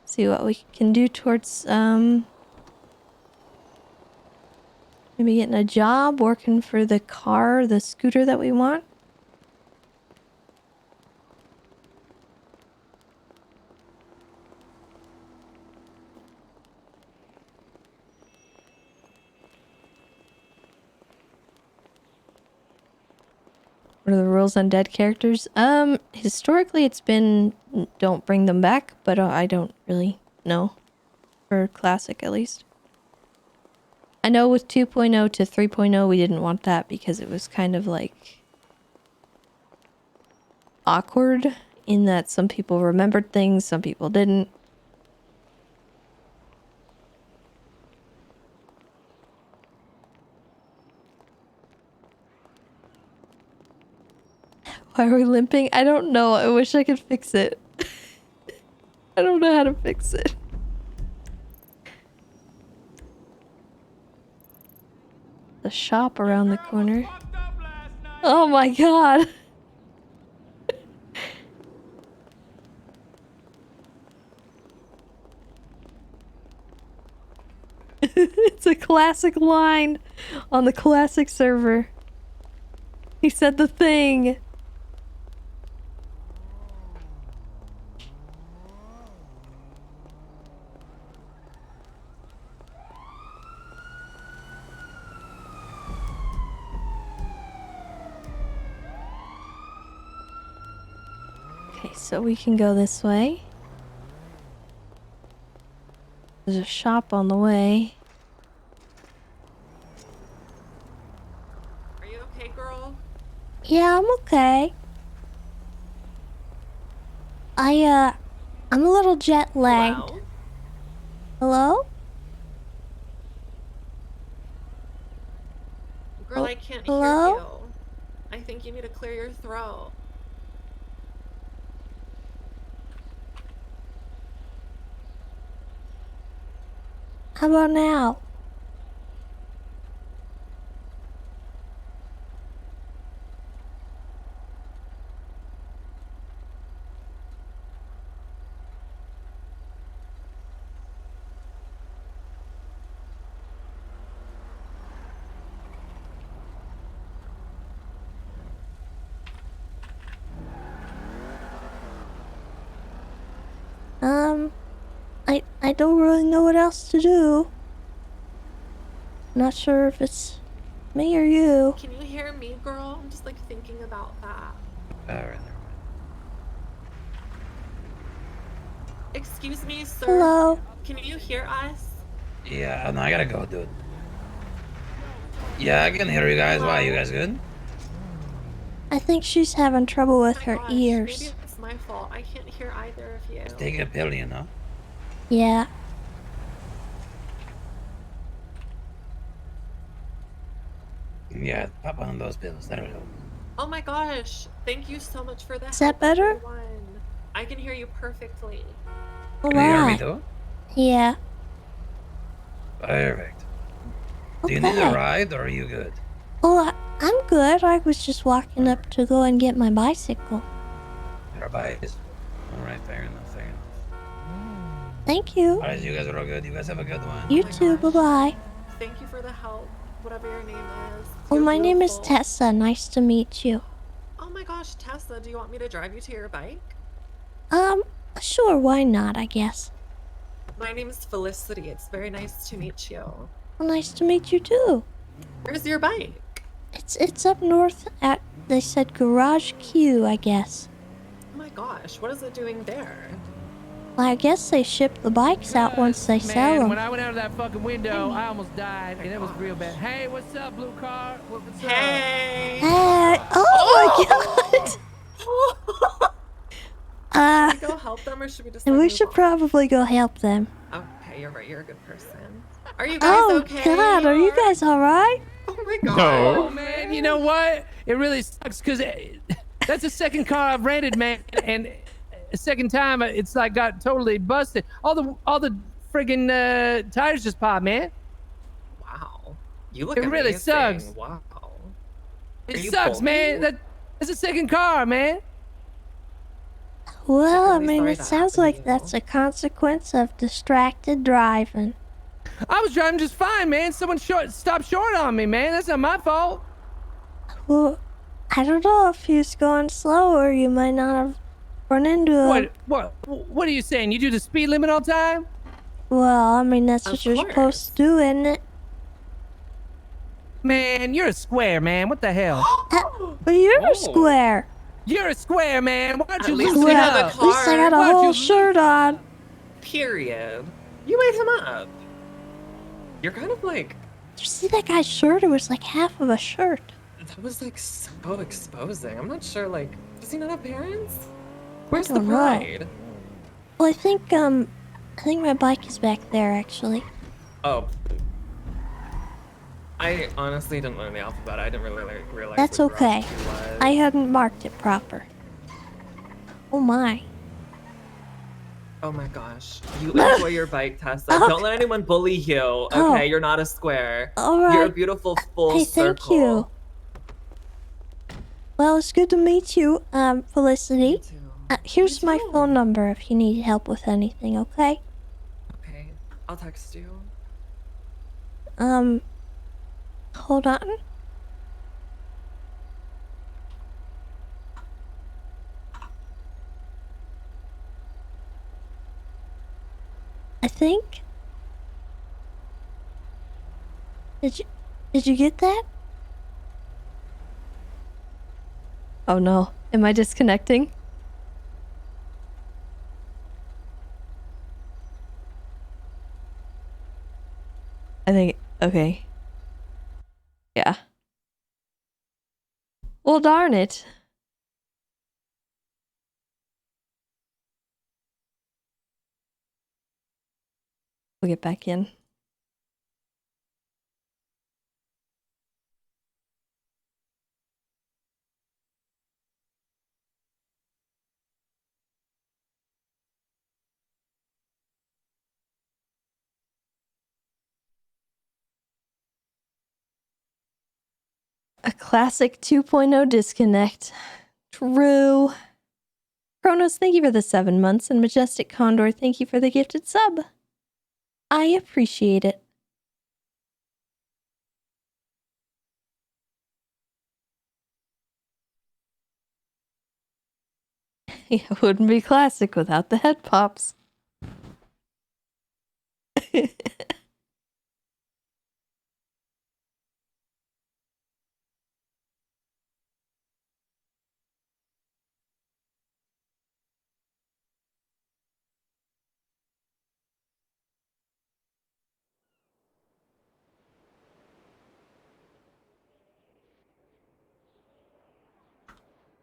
See what we can do towards maybe getting a job, working for the car, the scooter that we want. What are the rules on dead characters? Historically it's been don't bring them back, but I don't really know. For classic at least. I know with 2.0 to 3.0 we didn't want that because it was kind of like awkward in that some people remembered things, some people didn't. Why are we limping? I don't know. I wish I could fix it. I don't know how to fix it. The shop around the corner. Oh my god. It's a classic line on the classic server. He said the thing. Okay, so we can go this way. There's a shop on the way. Are you okay, girl? Yeah, I'm okay. I'm a little jet lagged. Hello? Girl, I can't hello? hear you. I think you need to clear your throat. How about now? I don't really know what else to do. Not sure if it's me or you. Can you hear me, girl? I'm just like thinking about that. Alright, Excuse me, sir. Hello? Can you hear us? yeah, no, I gotta go, dude. Yeah, I can hear you guys. Why, you guys good? I think she's having trouble with her Gosh, ears. maybe it's my fault. I can't hear either of you. Take a pill, you know? Yeah. Yeah, pop on those pills. That'll help. Oh my gosh. Thank you so much for that. Is that better? Everyone. I can hear you perfectly. Can you hear me Alright. too? Yeah. Perfect. Do you Okay. need a ride or are you good? Oh, I'm good. I was just walking up to go and get my bicycle. Your bike is... Alright, fair enough, fair enough. Thank you. Alright, you guys are all good. You guys have a good one. You too. Bye-bye. Thank you for the help, whatever your name is. Oh, You're my name is beautiful. Tessa. Nice to meet you. Oh my gosh, Tessa, do you want me to drive you to your bike? Sure, why not, I guess. My name is Felicity. It's very nice to meet you. Well, nice to meet you too. Where's your bike? It's up north at, they said Garage Q, I guess. Oh my gosh, what is it doing there? Well, I guess they ship the bikes out once they sell Man, them. when I went out of that fucking window, I almost died, and it was real bad. Hey, what's up, blue car? What's Hey! Hey! Oh my god! Should we go help them or should we just we move should on? probably go help them. Okay, you're right. You're a good person. Are you guys Oh okay? god, are you guys alright? Oh my god. Oh, man, you know what? It really sucks, because that's the second car I've rented, man, and the second time it's like got totally busted. All the friggin' tires just popped, man. Wow. You look It really amazing. sucks. Wow. It Are you sucks, man. bulky? That's the second car, man. Well, I really mean, sorry it that sounds happened to like you. that's a consequence of distracted driving. I was driving just fine, man. Someone stopped short on me, man. That's not my fault. Well, I don't know if he was going slower, you might not have run into him. What are you saying? You do the speed limit all the time? Well, I mean, that's Of what you're course. supposed to do, isn't it? Man, you're a square, man. What the hell? But you're a square. You're a square, man. Why don't At you least loosen we it have a up? At least I got a Why don't whole you- shirt on. Period. You made him up. You're kind of like Did you see that guy's shirt? It was like half of a shirt. That was like so exposing. I'm not sure, like, does he not have parents? Where's the don't know. pride? Well, I think my bike is back there, actually. Oh. I honestly didn't learn the alphabet. I didn't really realize That's what okay. Brobe was. I hadn't marked it proper. Oh my. Oh my gosh. You enjoy your bike, Tessa. Don't let anyone bully you, okay? You're not a square. All right. You're a beautiful full circle. Thank you. Well, it's good to meet you, Felicity. Here's my phone number if you need help with anything, okay? Okay. I'll text you. Hold on. I think. Did you get that? Oh no. Am I disconnecting? I think, okay. Yeah. Well, darn it. We'll get back in. A classic 2.0 disconnect. True. Kronos, thank you for the 7 months, and Majestic Condor, thank you for the gifted sub. I appreciate it. It wouldn't be classic without the head pops.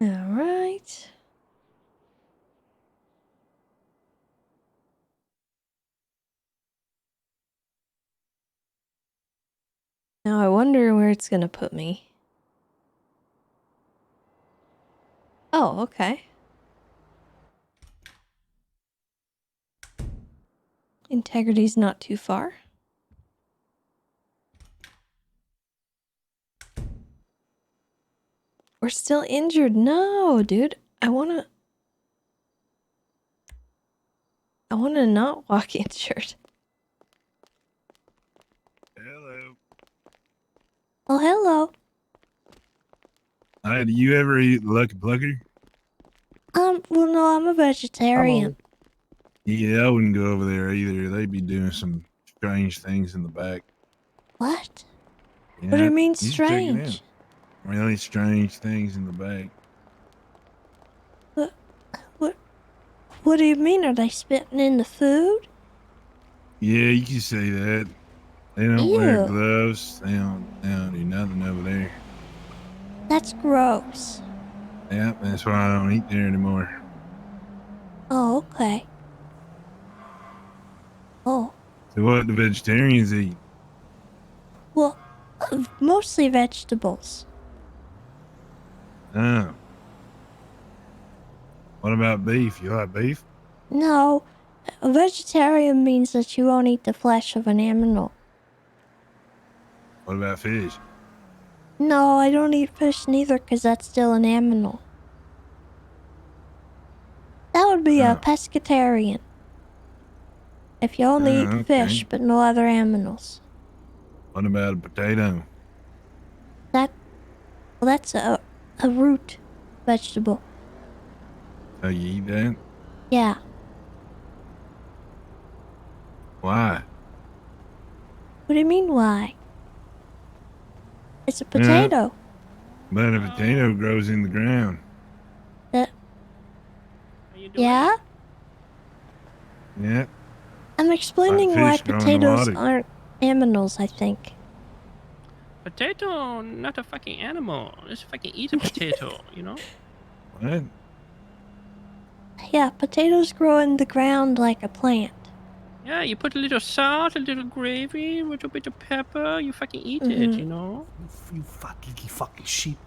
All right. Now I wonder where it's gonna put me. Oh, okay. Integrity's not too far. We're still injured. No, dude. I wanna not walk injured. Hello. Oh, hello. Hi, do you ever eat Lucky Plucker? Well, no, I'm a vegetarian. Yeah, I wouldn't go over there either. They'd be doing some strange things in the back. What? Yeah, What do you mean you should check it out. strange? Really strange things in the back. What do you mean? Are they spitting in the food? Yeah, you can say that. They don't wear Ew. gloves. They don't do nothing over there. That's gross. Yeah, that's why I don't eat there anymore. Oh, okay. Oh, So what do vegetarians eat? well, mostly vegetables. Oh. What about beef? You like beef? No, a vegetarian means that you won't eat the flesh of an animal. What about fish? No, I don't eat fish neither because that's still an animal. That would be a Oh. pescatarian. If you only Oh, eat okay. fish but no other animals. What about a potato? That's a root vegetable. Oh, you eat that? Yeah. Why? What do you mean, why? It's a potato. But a potato grows in the ground. Yeah? Yeah. I'm explaining why fish grow in the potatoes water. aren't aminals, I think. Potato, not a fucking animal. Just fucking eat a potato, you know? What? Yeah, potatoes grow in the ground like a plant. Yeah, you put a little salt, a little gravy, a little bit of pepper, you fucking eat it, Mhm. you know? You fucking sheep.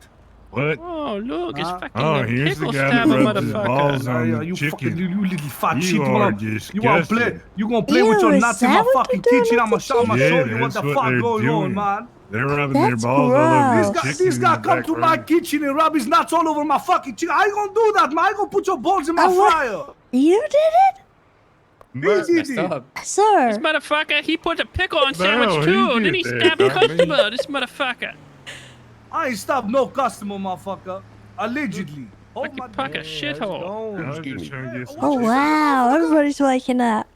What? Oh, look, it's fucking Oh, a here's the pickle guy that stabber, rubs his balls motherfucker. on Yeah, the you chicken. fucking you little fat You sheep. are You wanna play? disgusting. You gonna play with Ew, your is nuts in that my what fucking they're doing kitchen? with I'ma the show Yeah, you what that's the what fuck they're going doing. on, man. They're rubbing their That's balls all over gross. the chicken. This guy in the come to my background. kitchen and rub his nuts all over my fucking chicken. How you gonna do that, man? I gonna put your balls in my Oh, what? fryer. You did it? He But- did Messed it. up. Sir. This motherfucker, he put a pickle on No, sandwich he too. did Then he that, stabbed a not me. customer. This motherfucker. I ain't stopped no customer, motherfucker. Allegedly. Hold Fucking my Pucker shithole. I was just trying to get some Oh, wow. Everybody's waking up.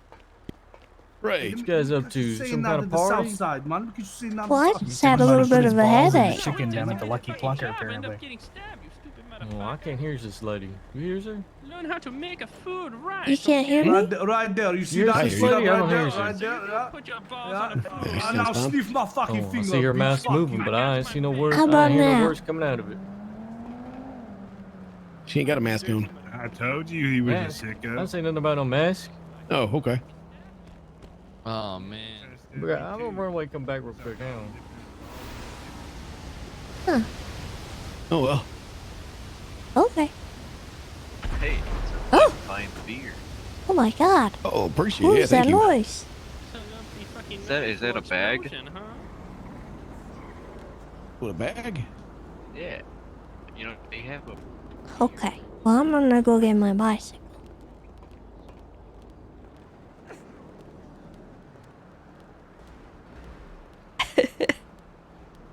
Right. What you guys up to? Some kind of the south party? side, man. Look at you sitting on Well, I the just had a little bit of a headache. Chicken down at the Lucky Plucker, End up apparently. getting stabbed, you stupid Oh, I motherfucker. can't hear this lady. You hear her? Learn how to make a food right. You can't hear okay? me? Right there. You see Here's that? the You see that lady, I don't right hear there? you. Right there. Yeah. Put your balls Yeah. on the food. And now sniff my fucking Oh, I finger. see her you mouth fucking- moving, but I ain't see no words. How I about ain't hear now? no words coming out of it. She ain't got a mask on. I told you he was Yeah. a sicko. I don't say nothing about no mask. Oh, okay. Oh, man. But I'm gonna run away and come back real quick. Hang on. Oh, well. Okay. Hey, Oh. fine beer. Oh my god. Oh, appreciate What it. is that Thank you. noise? Is that a bag? What, a bag? Yeah. You know, they have a. Okay. Well, I'm gonna go get my bicycle.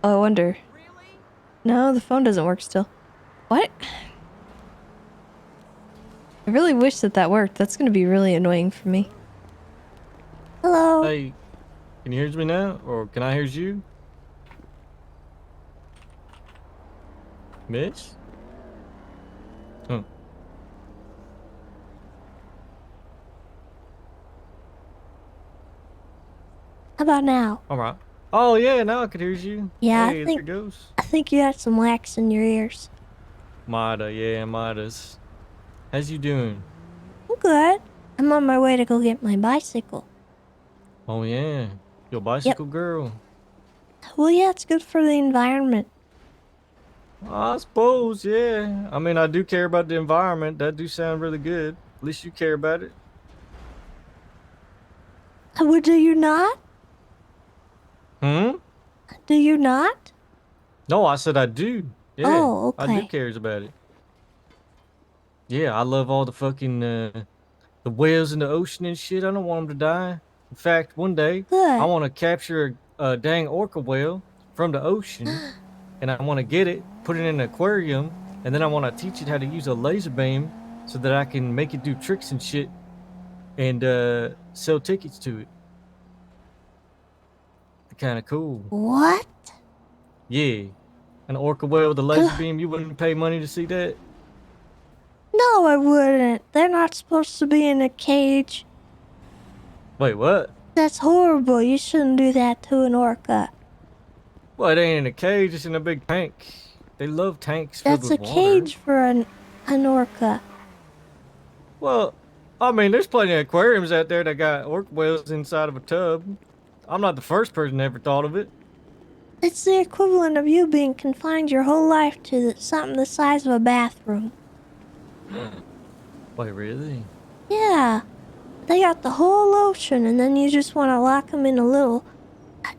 Oh, I wonder. No, the phone doesn't work still. What? I really wish that worked. That's gonna be really annoying for me. Hello. Hey, can you hear me now? Or can I hear you? Mitch? Oh. How about now? Alright. Oh, yeah, now I can hear you. Yeah, hey, I there think it goes. I think you had some wax in your ears. Mida, yeah, Midas. How's you doing? I'm good. I'm on my way to go get my bicycle. Oh, yeah. Your bicycle girl. Well, yeah, it's good for the environment. I suppose, yeah. I mean, I do care about the environment. That do sound really good. At least you care about it. Well, do you not? Hmm? Do you not? No, I said I do. Yeah, Oh, I do okay. cares about it. Yeah, I love all the fucking the whales in the ocean and shit. I don't want them to die. In fact, one day Good. I want to capture a dang orca whale from the ocean, and I want to get it, put it in an aquarium, and then I want to teach it how to use a laser beam so that I can make it do tricks and shit, and sell tickets to it. Kind of cool. What? Yeah, an orca whale with a laser beam. You wouldn't pay money to see that? No, I wouldn't. They're not supposed to be in a cage. Wait, what? That's horrible. You shouldn't do that to an orca. Well, it ain't in a cage. It's in a big tank. They love tanks filled That's a with water. cage for an orca. Well, I mean, there's plenty of aquariums out there that got orca whales inside of a tub. I'm not the first person that ever thought of it. It's the equivalent of you being confined your whole life to something the size of a bathroom. Wait, really? Yeah. They got the whole ocean, and then you just want to lock them in a little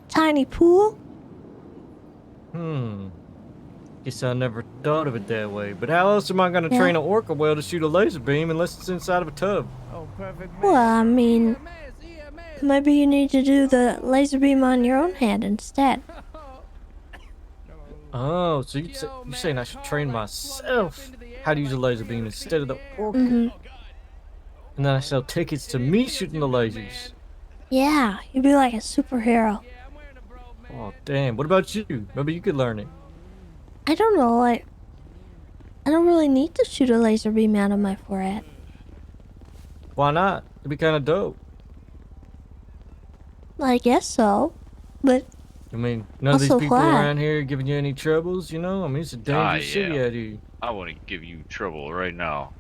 tiny pool? Guess I never thought of it that way. But how else am I going to Yeah. train an orca whale to shoot a laser beam unless it's inside of a tub? Well, I mean, maybe you need to do the laser beam on your own hand instead. Oh, so you're saying I should train myself how to use a laser beam instead of the orca? Mm-hmm. And then I sell tickets to me shooting the lasers. Yeah, you'd be like a superhero. Oh, damn. What about you? Maybe you could learn it. I don't know, I don't really need to shoot a laser beam out of my forehead. Why not? It'd be kind of dope. I guess so, but I mean, none of these Also, people why? around here giving you any troubles, you know? I mean, it's a dangerous city out here. I want to give you trouble right now.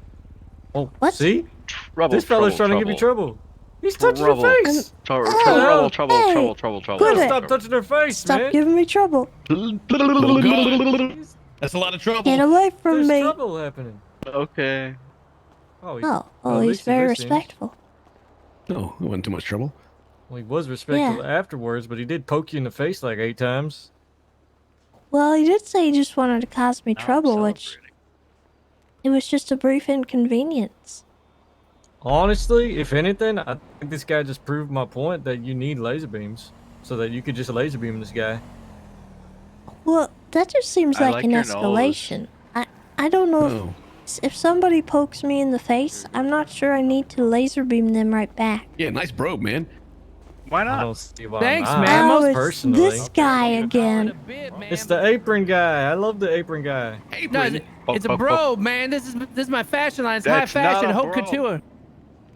Oh, What? see? Trouble. This fella's trying to give you trouble. He's touching her face. Trouble. Hey, Trouble. Trouble. hey, Trouble. Trouble. Trouble. quit Gotta it. stop touching her face, Stop man. giving me trouble. Oh, God. That's a lot of trouble. Get away from There's me. trouble happening. Okay. Oh, Oh, at he's least he very listens. respectful. No, it wasn't too much trouble. Well, he was respectful Yeah. afterwards, but he did poke you in the face like 8 times. Well, he did say he just wanted to cause me trouble, which it was just a brief inconvenience. Honestly, if anything, I think this guy just proved my point that you need laser beams so that you could just laser beam this guy. Well, that just seems I like like an your nose. escalation. I don't know Oh. if somebody pokes me in the face, I'm not sure I need to laser beam them right back. Yeah, nice brobe, man. Why I not? don't see why Thanks, not. man. Oh, most it's personally. this guy again. It's the apron guy. I love the apron guy. No, it's a brobe, man. This is my fashion line. It's That's high fashion, not a haute brobe. couture.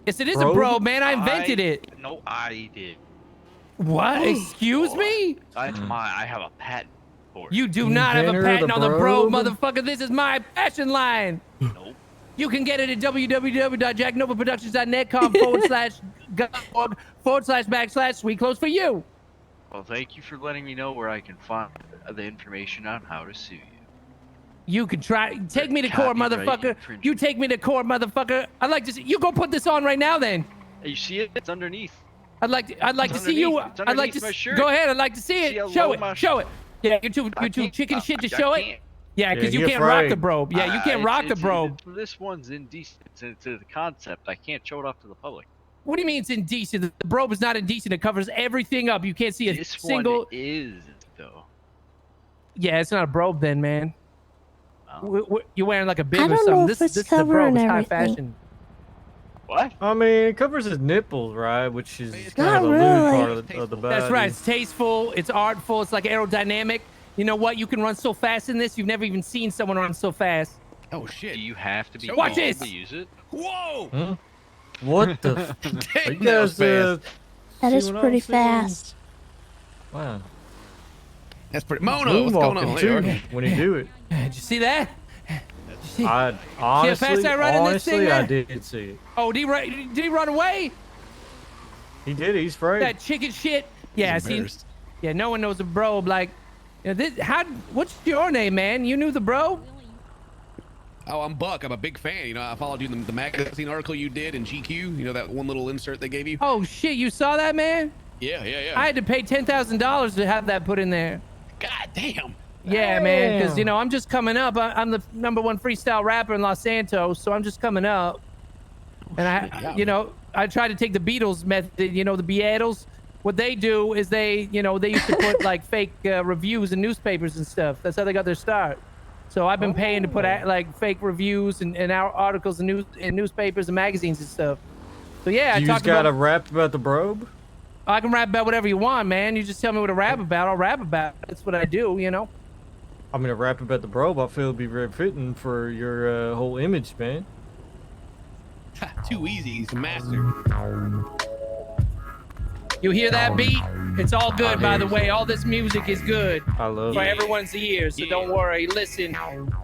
Yes, it is Brobe? a brobe, man. I invented it. No, I did. What? Excuse me? That's my. I have a patent for it. You do not have a Inventor of patent the on the brobe, brobe? motherfucker. This is my fashion line. Nope. You can get it at www.jacknovaproductions.net.com/gov//sweet clothes for you. Well, thank you for letting me know where I can find the information on how to sue you. You can try. Take me to court, Copyright motherfucker. infringement. You take me to court, motherfucker. I'd like to see you go put this on right now, then. You see it? It's underneath. I'd like to It's see you. underneath. It's I'd like to underneath my shirt. go ahead. I'd like to see See how it. Show low it. my Show it. Yeah, you're too can't- chicken shit to I show it. can't. Yeah, because Yeah, you he can't rock the afraid. brobe. Yeah, you can't rock the brobe. This one's indecent. It's the concept. I can't show it off to the public. What do you mean it's indecent? The brobe is not indecent. It covers everything up. You can't see a This single. one is though. Yeah, it's not a brobe then, man. You're wearing like a bib I or don't something. know if This it's is the brobe. covering It's high everything. fashion. What? I mean, it covers his nipples, right? Which is kind Not of the lewd really. part of the body. That's right. It's tasteful. It's artful. It's like aerodynamic. You know what? You can run so fast in this. You've never even seen someone run so fast. Oh shit! Do you have to be Watch able this. to use it? Whoa! Huh? What the? Are you guys, That see is what I'm pretty seeing? fast. Wow. That's pretty. Mona, what's going on? Moonwalking, There you too, are. when you do it. Did you see that? I how fast honestly, I run in this thing I there? did see it. Oh, did he run away? He did. He's afraid. That chicken shit. Yeah, He's see. embarrassed. Yeah, no one knows the brobe. Like, you know, this. How? What's your name, man? You knew the brobe? Oh, I'm Buck. I'm a big fan. You know, I followed you in the magazine article you did in GQ. You know that one little insert they gave you. Oh shit! You saw that, man? Yeah. I had to pay $10,000 to have that put in there. God damn. Yeah, man, because you know I'm just coming up. I'm the #1 freestyle rapper in Los Santos, so I'm just coming up. And you know, I try to take the Beatles method. You know, the Beatles. What they do is they used to put like fake reviews in newspapers and stuff. That's how they got their start. So I've been paying to put like fake reviews and our articles in newspapers and magazines and stuff. So yeah, You I just talked got to about. rap about the brobe? I can rap about whatever you want, man. You just tell me what to rap about. I'll rap about it. That's what I do, you know. I mean, a rap about the brobe, I feel would be very fitting for your whole image, man. Too easy. He's a master. You hear that beat? It's all good, by the way. All this music is good I love for it. everyone's ears, so don't worry. Listen,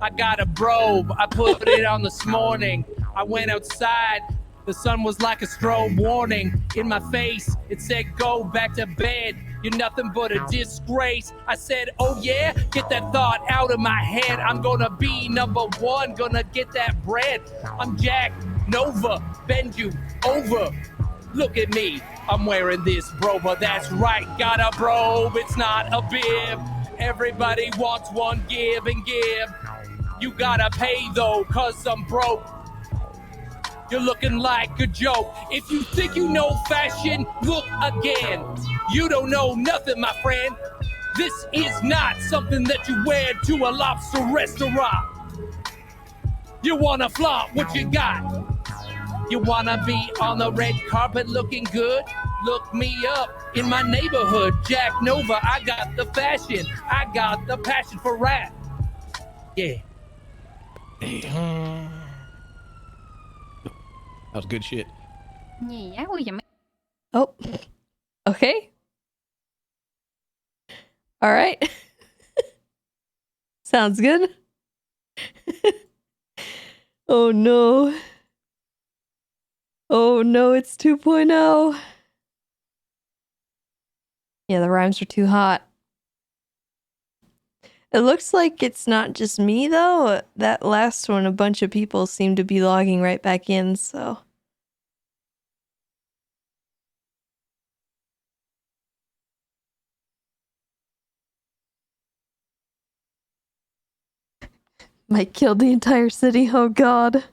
I got a brobe. I put it on this morning. I went outside. The sun was like a strobe warning. In my face, it said, go back to bed. You're nothing but a disgrace. I said, oh yeah? Get that thought out of my head. I'm gonna be #1, gonna get that bread. I'm Jack Nova, bend you over. Look at me, I'm wearing this brobe, that's right, got a brobe, it's not a bib. Everybody wants one, give and give. You gotta pay though, cause I'm broke. You're looking like a joke. If you think you know fashion, look again. You don't know nothing, my friend. This is not something that you wear to a lobster restaurant. You wanna flaunt what you got. You wanna be on the red carpet looking good? Look me up in my neighborhood, Jack Nova. I got the fashion. I got the passion for rap. Yeah. That was good shit. Oh, okay. All right. Sounds good. Oh no. Oh no, it's 2.0. Yeah, the rhymes are too hot. It looks like it's not just me though. That last one, a bunch of people seem to be logging right back in, so. Might kill the entire city, oh god.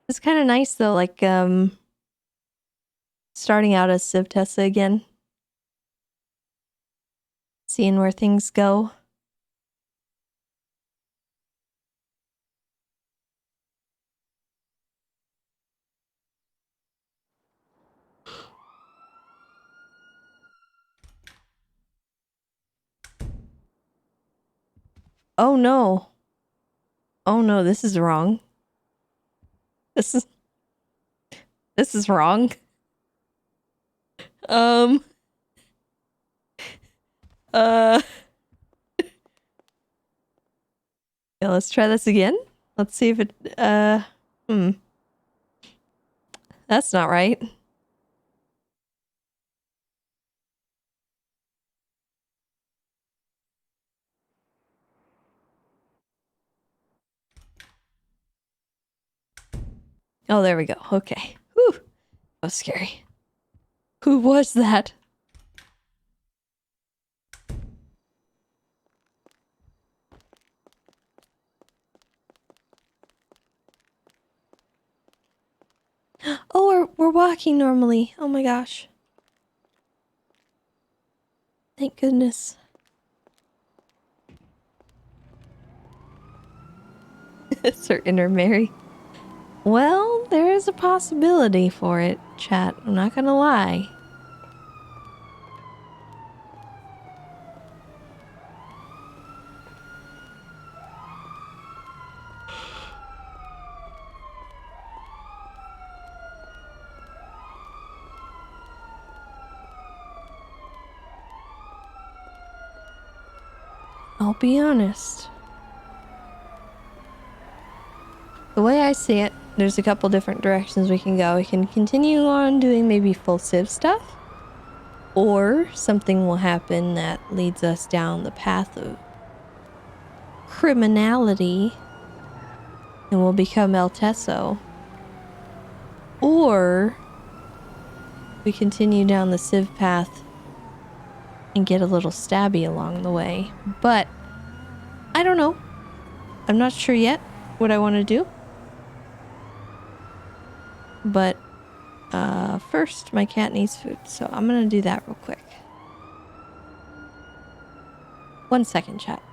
It's kind of nice though, like, starting out as Civ Tessa again. Seeing where things go. Oh no. Oh no, this is wrong. This is wrong. Yeah, let's try this again. Let's see if it, That's not right. Oh, there we go. Okay. Whew. That was scary. Who was that? Oh, we're walking normally. Oh my gosh. Thank goodness. It's her inner Mary. Well, there is a possibility for it, chat. I'm not gonna lie. I'll be honest. The way I see it, there's a couple different directions we can go. We can continue on doing maybe full Civ stuff, or something will happen that leads us down the path of criminality and we'll become El Teso. Or we continue down the Civ path and get a little stabby along the way. But I don't know. I'm not sure yet what I want to do. But first, my cat needs food, so I'm gonna do that real quick. 1 second, chat.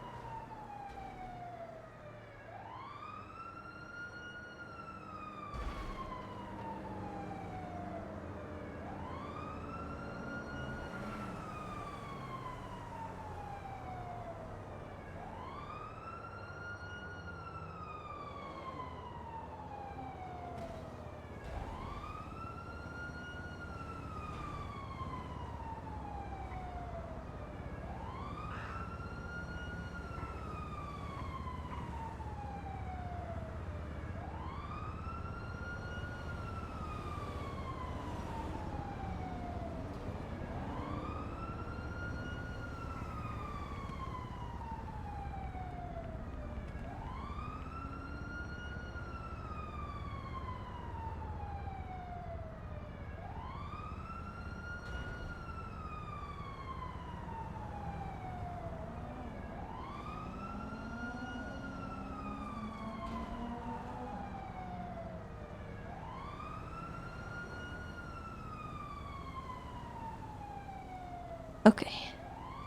Okay.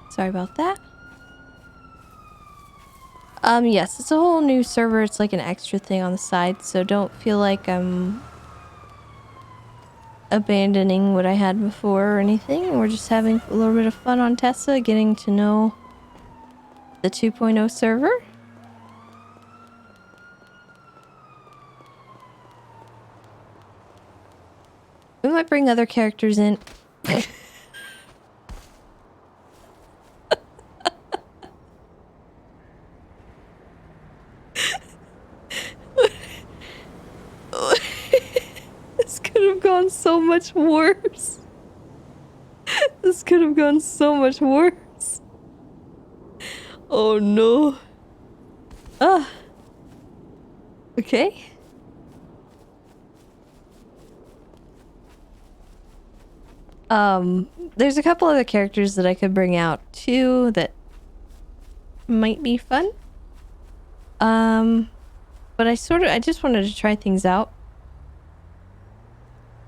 Sorry about that. Yes, it's a whole new server. It's like an extra thing on the side, so don't feel like I'm abandoning what I had before or anything. We're just having a little bit of fun on Tessa, getting to know the 2.0 server. We might bring other characters in. This could have gone so much worse. This could have gone so much worse. Oh no. Ah. Okay. There's a couple other characters that I could bring out too that might be fun. But I just wanted to try things out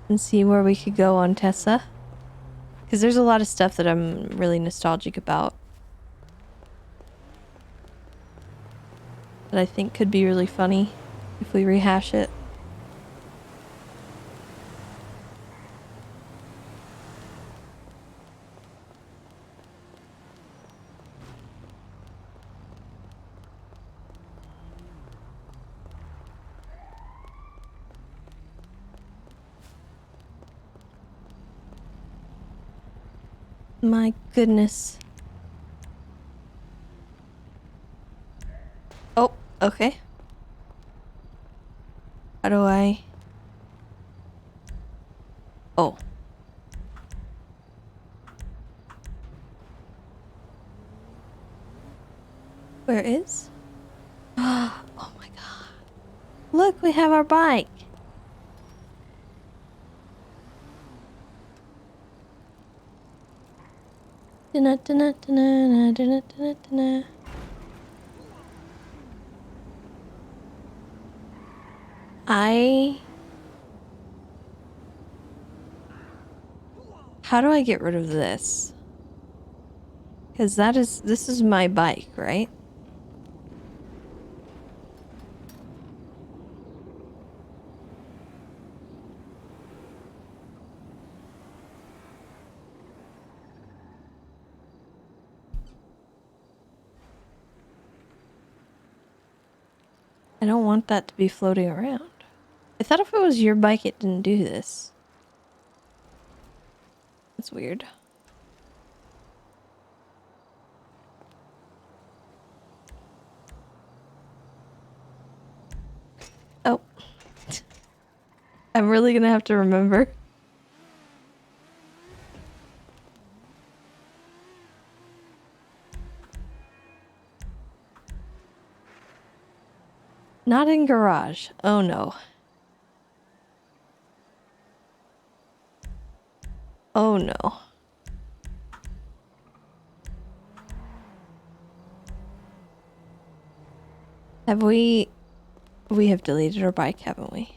and see where we could go on Tessa. Because there's a lot of stuff that I'm really nostalgic about. That I think could be really funny if we rehash it. My goodness. Oh, okay. How do I... Oh. Where is? Oh my god. Look, we have our bike. How do I get rid of this? Because this is my bike, right? I don't want that to be floating around. I thought if it was your bike, it didn't do this. That's weird. Oh. I'm really gonna have to remember. Not in garage. Oh no. Oh no. We have deleted our bike, haven't we?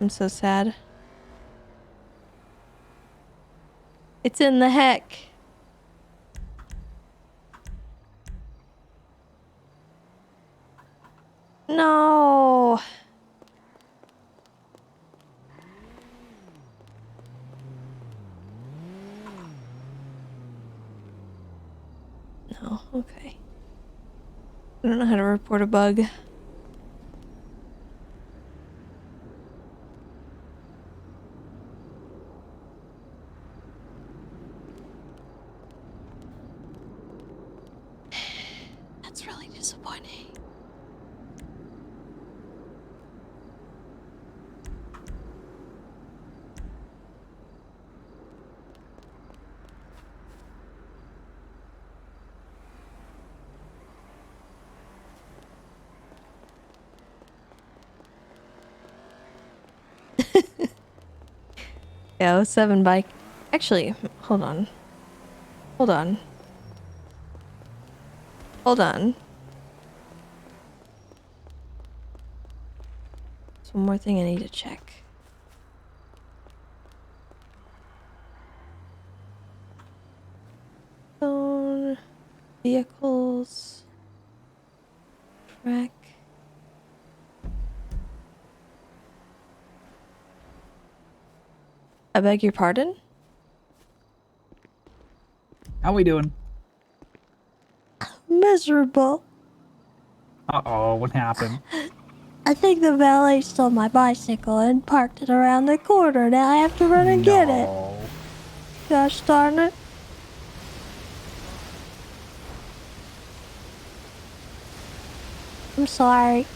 I'm so sad. It's in the heck. No. No, okay. I don't know how to report a bug. That's really disappointing. Yeah, 07 bike. Actually, hold on. Hold on. Hold on. There's one more thing I need to check. Vehicles. Track. I beg your pardon? How we doing? Miserable. Uh-oh, what happened? I think the valet stole my bicycle and parked it around the corner. Now I have to run and get it. Gosh darn it. I'm sorry.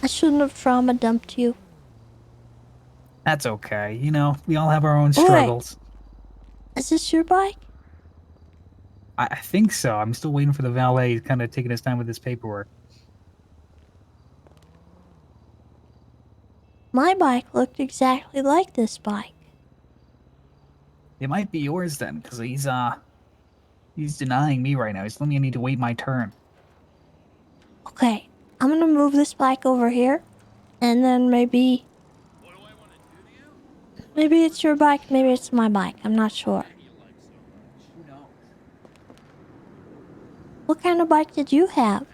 I shouldn't have trauma dumped you. That's okay. You know, we all have our own struggles. Wait. Is this your bike? I think so. I'm still waiting for the valet. He's kind of taking his time with his paperwork. My bike looked exactly like this bike. It might be yours then, because he's denying me right now. He's telling me I need to wait my turn. Okay, I'm gonna move this bike over here, and then maybe it's your bike, maybe it's my bike. I'm not sure. What kind of bike did you have?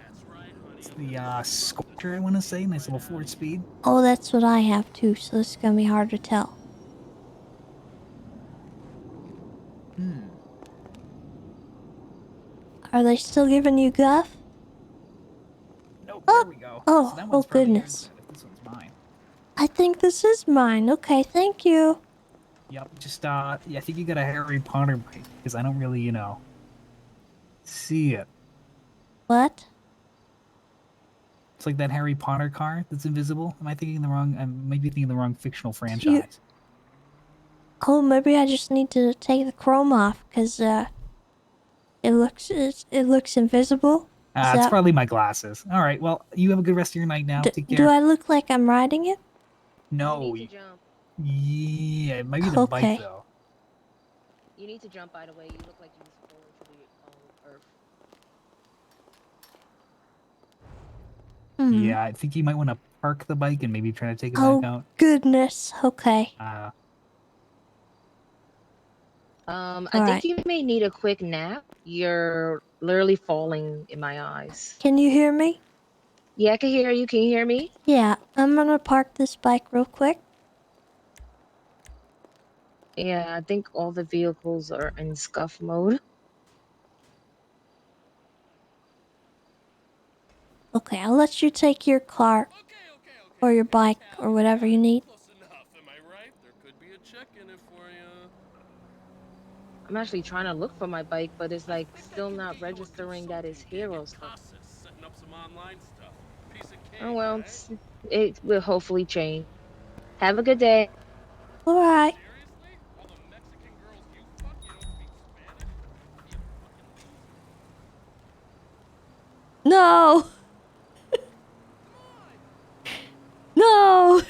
It's the Scorcher, I want to say. Nice little 4-speed. Oh, that's what I have too, so it's gonna be hard to tell. Are they still giving you guff? Nope, there we go. Oh, So that oh one's probably goodness. yours, but this one's mine. I think this is mine. Okay, thank you. Yep, just, yeah, I think you got a Harry Potter bike, because I don't really, you know, see it. What? It's like that Harry Potter car that's invisible. Am I thinking the wrong? I might be thinking the wrong fictional franchise. Oh, maybe I just need to take the chrome off, because, it looks invisible. It's probably my glasses. All right, well, you have a good rest of your night now. Take care. Do I look like I'm riding it? No. Yeah, it might be the bike, though. You need to jump, by the way. You look like you was falling to the earth. Yeah, I think you might want to park the bike and maybe try to take it back out. Oh, goodness. Okay. I think you may need a quick nap. You're literally falling in my eyes. Can you hear me? Yeah, I can hear you. Can you hear me? Yeah, I'm gonna park this bike real quick. Yeah, I think all the vehicles are in scuff mode. Okay, I'll let you take your car or your bike or whatever you need. I'm actually trying to look for my bike, but it's like still not registering that it's hero stuff. Oh well, it will hopefully change. Have a good day. Alright. No! No!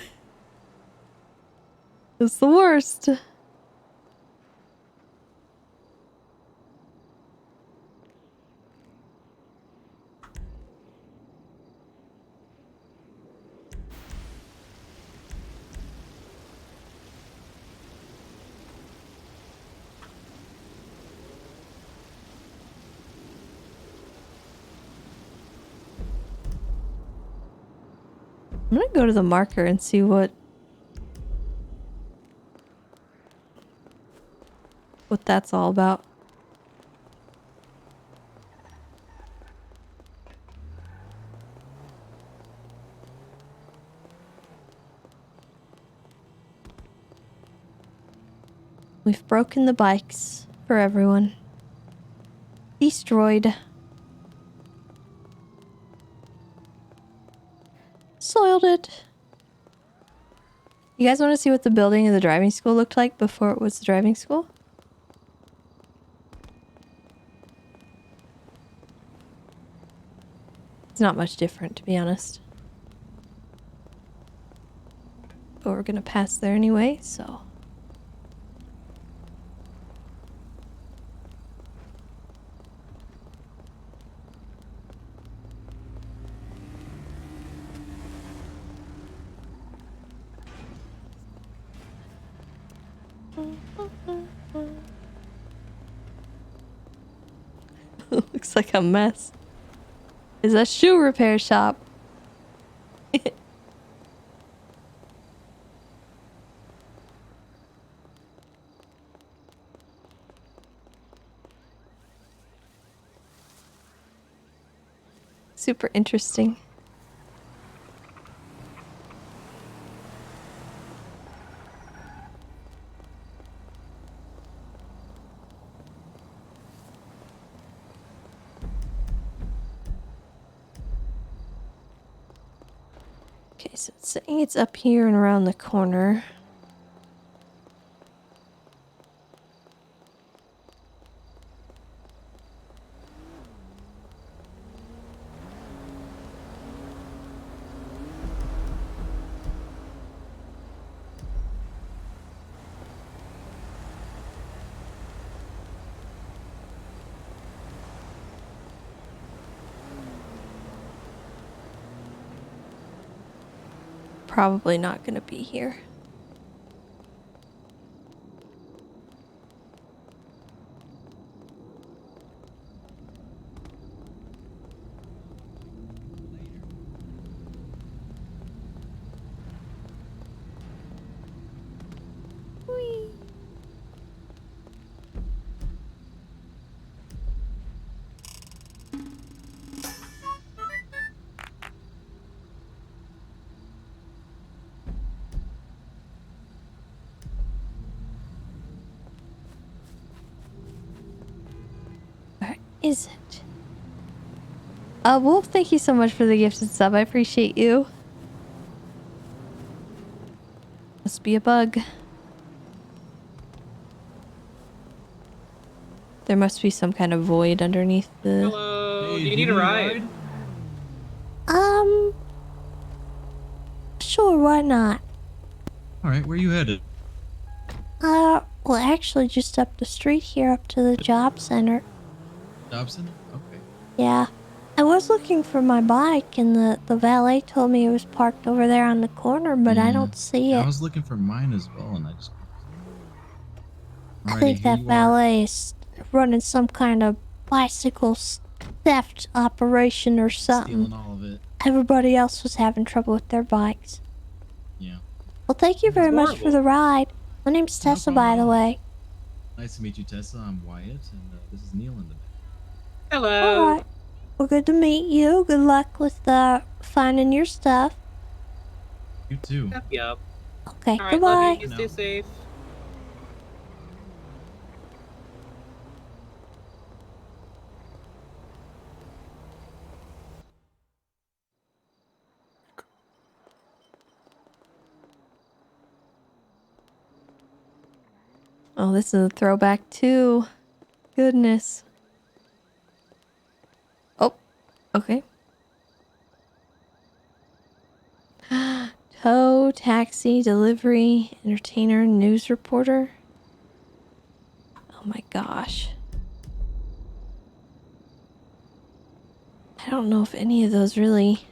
It's the worst. I'm gonna go to the marker and see what that's all about. We've broken the bikes for everyone. Destroyed. Soiled it. You guys want to see what the building of the driving school looked like before it was the driving school? It's not much different, to be honest. But we're gonna pass there anyway, so... Looks like a mess. Is a shoe repair shop. Super interesting. Okay, so it's saying it's up here and around the corner. Probably not gonna be here. Whee. Where is it? Wolf, thank you so much for the gifted sub. I appreciate you. Must be a bug. There must be some kind of void underneath the... Hello, do you need a ride? Sure, why not? Alright, where you headed? Well, actually, just up the street here, up to the job center. Dobson? Okay. Yeah. I was looking for my bike, and the valet told me it was parked over there on the corner, but I don't see it. I was looking for mine as well, and I just... I think that valet is running some kind of bicycle theft operation or something. Stealing all of it. Everybody else was having trouble with their bikes. Yeah. Well, thank you very much for the ride. My name's Tessa, by the way. Nice to meet you, Tessa. I'm Wyatt, and this is Neil in the back. Hello. Alright. Well, good to meet you. Good luck with finding your stuff. You too. Yep. Okay, All right, goodbye. love you. You stay safe. Oh, this is a throwback too. Goodness. Oh, okay. Tow, taxi, delivery, entertainer, news reporter. Oh my gosh. I don't know if any of those really...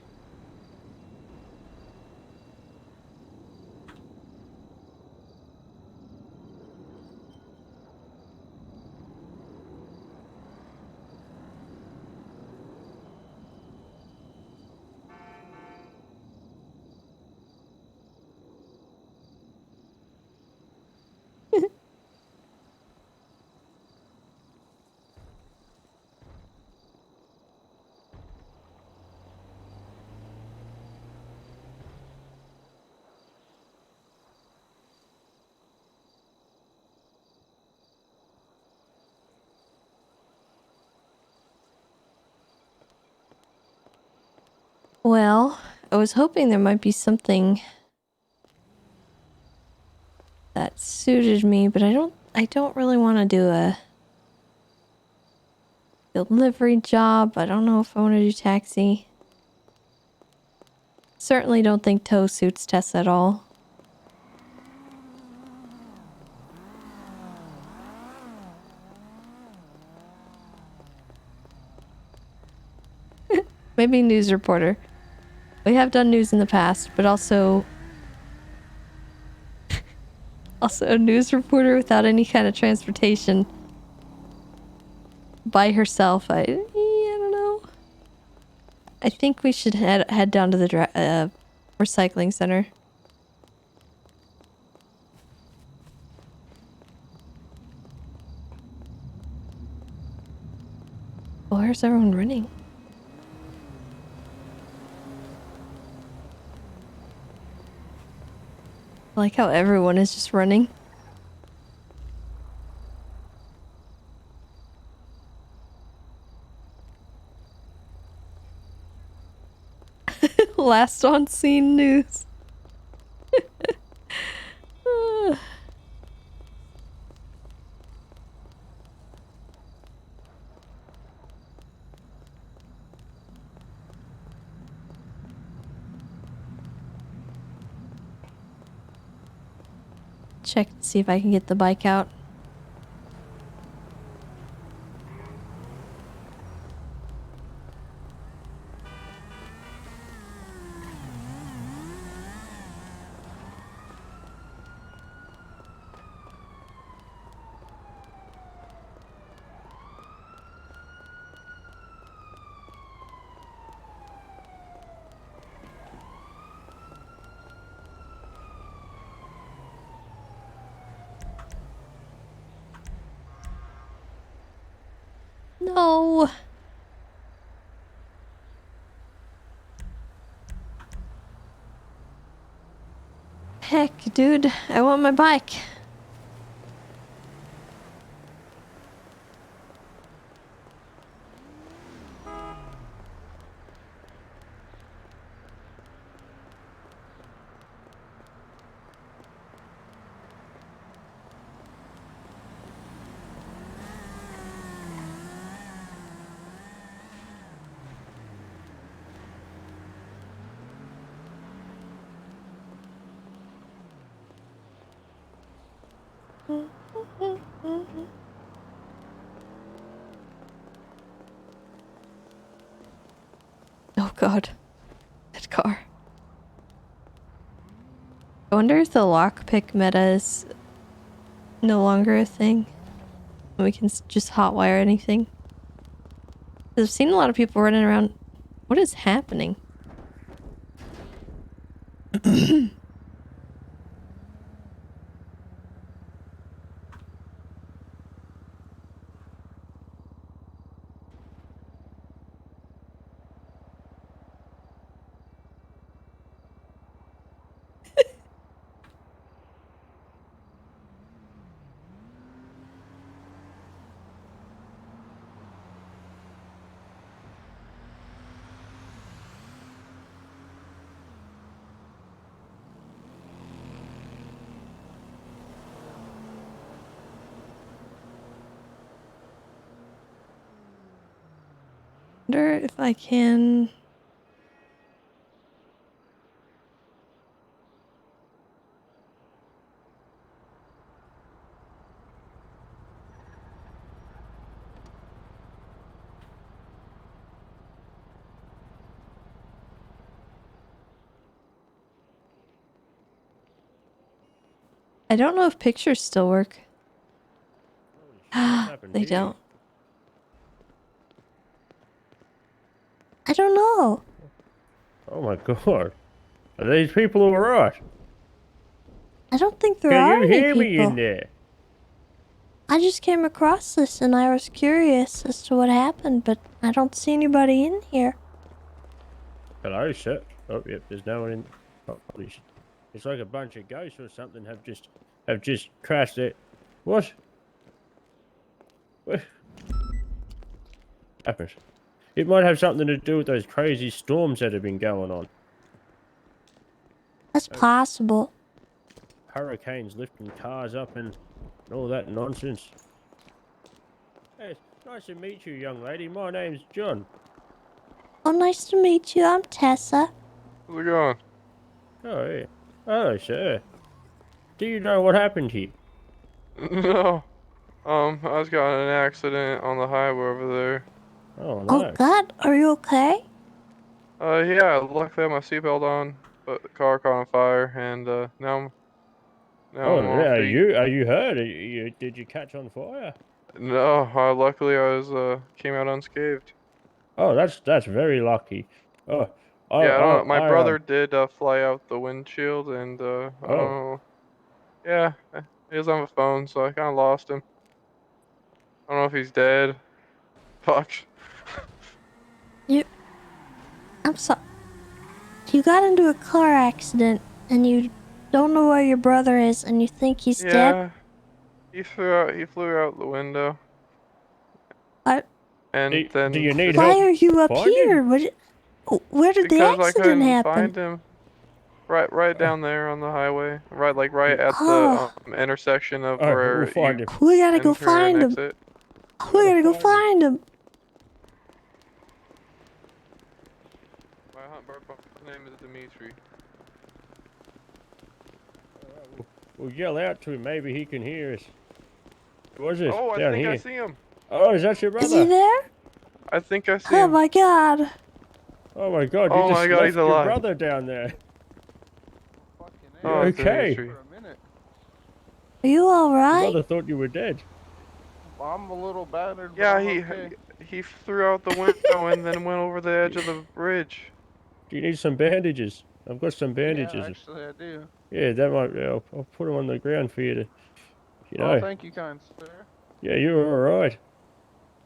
Well, I was hoping there might be something that suited me, but I don't really want to do a delivery job. I don't know if I want to do taxi. Certainly don't think tow suits Tess at all. Maybe news reporter. We have done news in the past, but also a news reporter without any kind of transportation by herself. I think we should head down to the recycling center. Where's everyone running? I like how everyone is just running. Last on scene news. Check to see if I can get the bike out. No. Heck, dude, I want my bike. Oh god. That car. I wonder if the lockpick meta is no longer a thing. We can just hotwire anything. I've seen a lot of people running around. What is happening? Wonder if I can. I don't know if pictures still work. They don't. I don't know. Oh my god. Are these people alright? I don't think there are Can you any hear me people. in there? I just came across this and I was curious as to what happened, but I don't see anybody in here. Hello, sir. Oh, yep, there's no one in. Oh, it's like a bunch of ghosts or something have just crashed it. What? What happened? It might have something to do with those crazy storms that have been going on. That's possible. Hurricanes lifting cars up and all that nonsense. Hey, it's nice to meet you, young lady. My name's John. Oh, nice to meet you. I'm Tessa. How's it going? Oh, yeah. Hello, sir. Do you know what happened here? No. I was got in an accident on the highway over there. Oh, Oh no. god, are you okay? Yeah, luckily I had my seatbelt on, but the car caught on fire, and now Oh, I'm on yeah, feet. are you hurt? Did you catch on fire? No, luckily I was came out unscathed. Oh, that's very lucky. Oh, Yeah, I don't. My I, brother did fly out the windshield, and I don't know. Yeah, he was on the phone, so I kind of lost him. I don't know if he's dead. Fuck. I'm sorry. You got into a car accident and you don't know where your brother is and you think he's dead? Yeah, he flew out the window. What? And then do you need Why help are you up finding? here? Where did the Because I accident couldn't happen? find him. Right down there on the highway. Right at Oh. the intersection of Alright, where we'll find you him. We gotta go enter and find him. exit. We gotta go find him. My name is Dimitri. We'll yell out to him. Maybe he can hear us. What is this? Oh, I down think here? I see him. Oh, is that your brother? Is he there? I think I see Oh him. my god. Oh my god, Oh you my just God, left he's your alive. brother down there. You Oh, okay? Dimitri. Are you Your alright? brother thought you were dead. I'm a little battered. Yeah, but I'm okay. he threw out the window and then went over the edge of the bridge. Do you need some bandages? I've got some Yeah, bandages. actually, I do. Yeah, that might. Yeah, I'll put them on the ground for you to. You know. Oh, thank you, kind sir. Yeah, you're all right.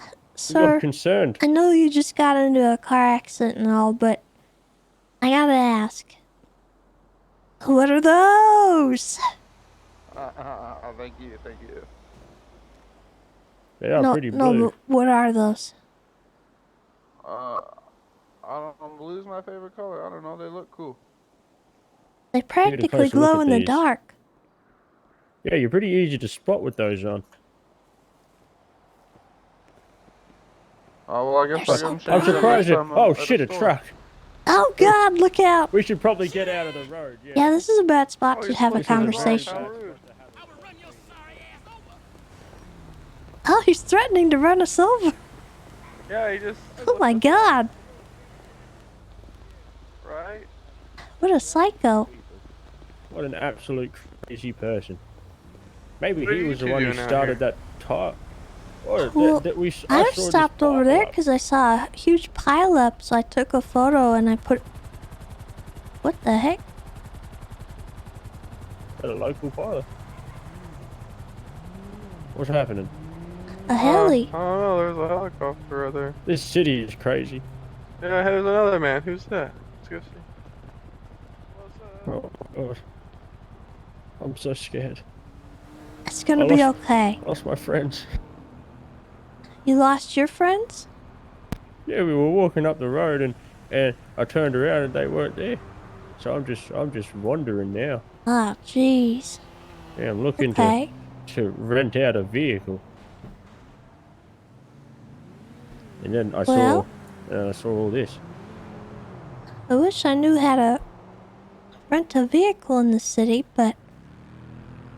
You Sir, look concerned. I know you just got into a car accident and all, but I gotta ask. What are those? Thank you, thank you. They are pretty No, blue. but what are those? I don't blue's my favorite color. I don't know. They look cool. They practically closer look glow at in the these. dark. Yeah, you're pretty easy to spot with those on. Oh well, I guess I'll give them I'm surprised you. Oh shit, a truck. Oh god, look out. We should probably get out of the road. Yeah. Yeah, this is a bad spot to have a This is very conversation. bad. Oh, he's threatening to run us over. Yeah, he just. Oh my god. Right? What a psycho. What an absolute crazy person. Maybe What are he you was the two one who doing out started here? that tire. Or Well, that we. I saw just this stopped over there pile up. because I saw a huge pile up, so I took a photo and I put... What the heck? At a local fire. What's happening? A heli. I don't know, there's a helicopter right there. This city is crazy. Yeah, there's another man. Who's that? Let's go see. Oh god. I'm so scared. It's gonna be okay. Lost my friends. You lost your friends? Yeah, we were walking up the road and I turned around and they weren't there. So I'm just wondering now. Oh, jeez. Yeah, I'm looking Okay. to rent out a vehicle. And then I Well- saw all this. I wish I knew how to rent a vehicle in the city, but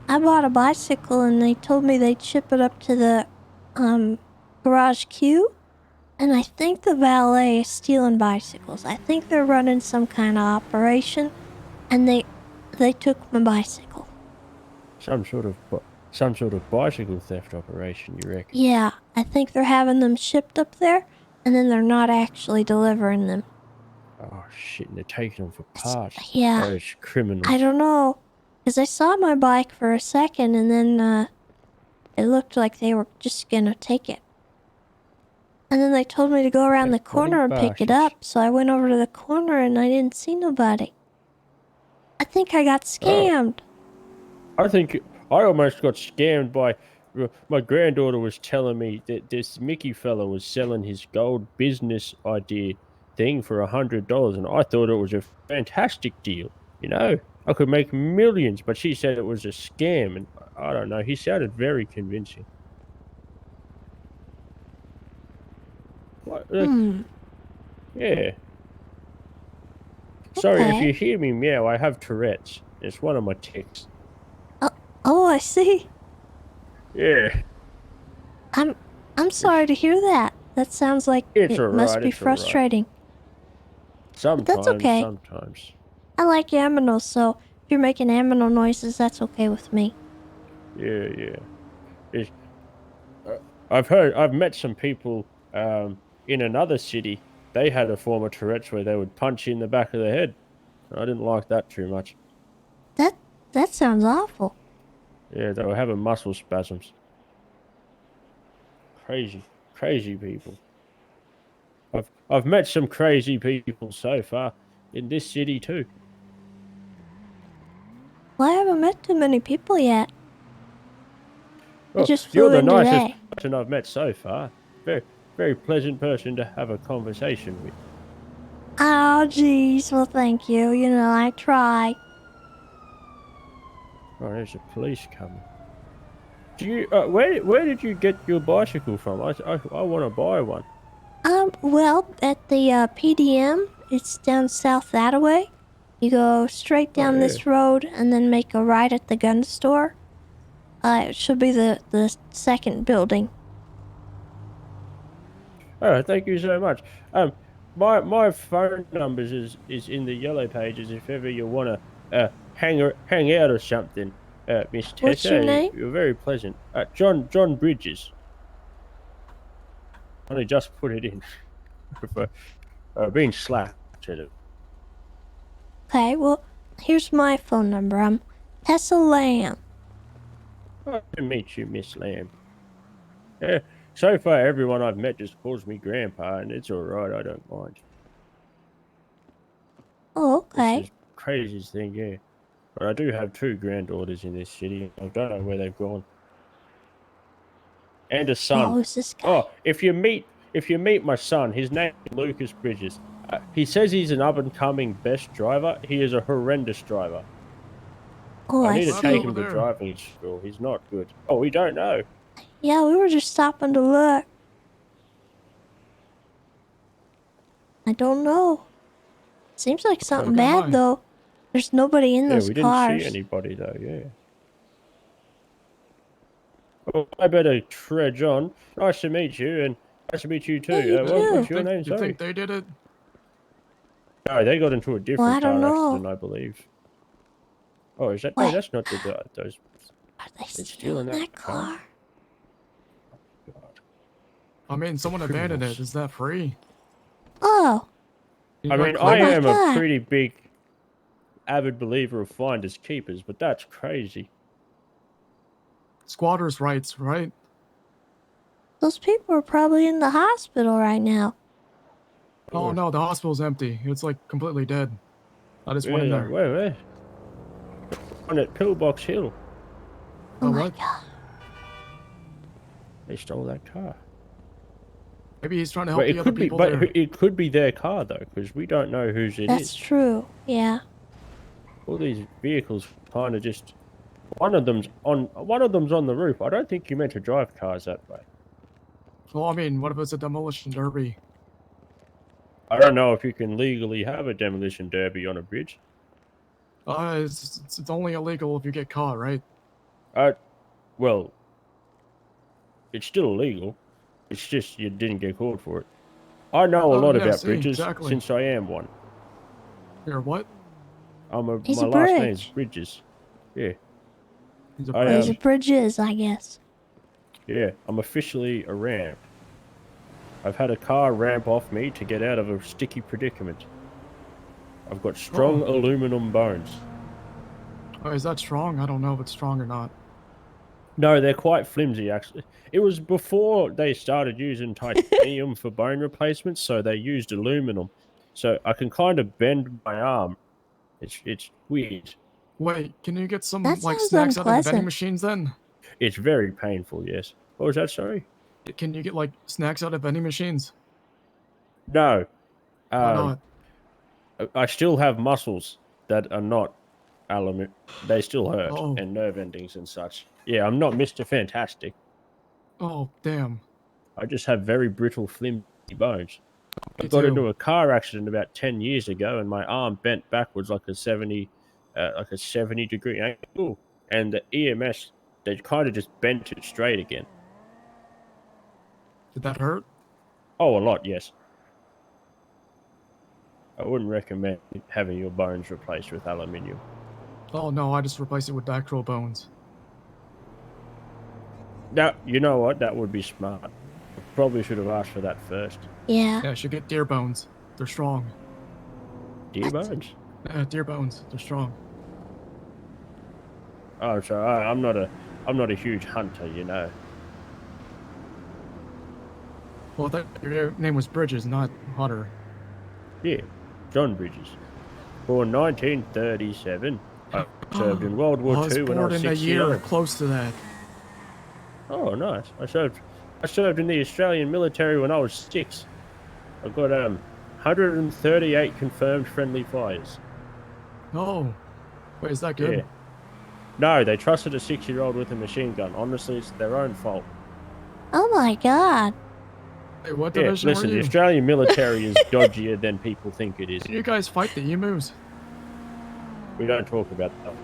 I bought a bicycle and they told me they'd ship it up to the garage queue, and I think the valet is stealing bicycles. I think they're running some kind of operation, and they took my bicycle. Some sort of bicycle theft operation, you reckon? Yeah, I think they're having them shipped up there, and then they're not actually delivering them. Oh shit, and they're taking them for parts. Yeah. Those criminals. I don't know, because I saw my bike for a second, and then it looked like they were just gonna take it. And then they told me to go around the corner and pick it up, so I went over to the corner and I didn't see nobody. I think I got scammed. I think I almost got scammed by. My granddaughter was telling me that this Mickey fella was selling his gold business idea thing for $100, and I thought it was a fantastic deal. You know, I could make millions, but she said it was a scam, and I don't know. He sounded very convincing. What, yeah. Sorry if Okay. you hear me meow. I have Tourette's. It's one of my tics. Oh, I see. Yeah. I'm sorry to hear that. That sounds like It's it must alright, be it's alright. frustrating. Sometimes. okay. Sometimes. I like aminos, so if you're making amino noises, that's okay with me. Yeah, yeah. I've met some people in another city they had a form of Tourette's where they would punch you in the back of the head. I didn't like that too much. That sounds awful. Yeah, they were having muscle spasms. Crazy people. I've met some crazy people so far in this city too. Well, I haven't met too many people yet. I Well, just you're flew the in nicest today. person I've met so far. Very pleasant person to have a conversation with. Oh, geez. Well, thank you. You know, I try. Oh, there's the police coming. Do you? Where did you get your bicycle from? I want to buy one. Well, at the PDM, it's down south that way. You go straight down yeah. this road and then make a right at the gun store. It should be the second building. Oh, thank you so much. My phone numbers is in the yellow pages if ever you want to hang out or something. Miss Tessa, What's your name? you're very pleasant. John Bridges. Only just put it in for being slapped at it. Okay, well, here's my phone number. I'm Tessa Lamb. Nice to meet you, Miss Lamb. Yeah, so far everyone I've met just calls me Grandpa, and it's all right. I don't mind. Oh, okay. It's the craziest thing, yeah. But I do have 2 granddaughters in this city. I don't know where they've gone. And a son. Who's this guy? Oh, if you meet my son, his name is Lucas Bridges. He says he's an up-and-coming best driver. He is a horrendous driver. Oh, I I need to see. take him to driving school. He's not good. Oh, we don't know. Yeah, we were just stopping to look. I don't know. Seems like something bad, though. There's nobody in those we cars. didn't see anybody, though, yeah. Well, I better trudge on. Nice to meet you, and nice to meet you too. Yeah, you too. What's your name, You sorry? think they did it? No, they got into a different I don't car know. accident, I believe. Oh, is that? No, that's not those. Are they They're stealing that car? I mean, someone abandoned it. Is that free? Oh. I mean, Like, I am a God. pretty big avid believer of finders keepers, but that's crazy. Squatters' rights, right? Those people are probably in the hospital right now. Oh no, the hospital's empty. It's like completely dead. I just went in Yeah, there. where? On at Pillbox Hill. Oh, what? God. They stole that car. Maybe he's trying to help But the it other could be, people but there. it could be their car though, because we don't know whose it is. That's true. Yeah. All these vehicles kind of just. One of them's on the roof. I don't think you're meant to drive cars that way. Well, I mean, what if it's a demolition derby? I don't know if you can legally have a demolition derby on a bridge. It's only illegal if you get caught, right? Well, it's still illegal. It's just you didn't get caught for it. I know a lot yeah, about see, bridges exactly. since I am one. You're what? He's my a last bridge. name's Bridges. Yeah. He's a I There's am. a bridges, I guess. Yeah, I'm officially a ramp. I've had a car ramp off me to get out of a sticky predicament. I've got strong aluminum bones. Oh, is that strong? I don't know if it's strong or not. No, they're quite flimsy, actually. It was before they started using titanium for bone replacements, so they used aluminum. So I can kind of bend my arm. It's weird. Wait, can you get some That like sounds snacks out of the vending unpleasant. machines then? It's very painful, yes. What was that, sorry? Can you get like snacks out of vending machines? No. Why not? I still have muscles that are not aluminum. They still hurt, Oh. and nerve endings and such. Yeah, I'm not Mr. Fantastic. Oh, damn. I just have very brittle, flimsy bones. I Me got too. into a car accident about 10 years ago, and my arm bent backwards like a 70 degree angle, and the EMS, they kind of just bent it straight again. Did that hurt? Oh, a lot, yes. I wouldn't recommend having your bones replaced with aluminium. Oh no, I just replaced it with dactyl bones. Now, you know what? That would be smart. Probably should have asked for that first. Yeah. Yeah, you should get deer bones. They're strong. Deer bones? Deer bones. They're strong. Oh, so I'm not a huge hunter, you know. Well, I thought your name was Bridges, not Hunter. Yeah, John Bridges. Born 1937. I served in World War I was II when I born was in a 6 years year old. close to that. Oh, nice. I served in the Australian military when I was 6. I got 138 confirmed friendly fires. Oh, wait, is that good? Yeah. No, they trusted a 6-year-old with a machine gun. Honestly, it's their own fault. Oh my god. Hey, what Yeah, division listen, were the you? Australian military is dodgier than people think it is. Did you guys fight the emus? We don't talk about that.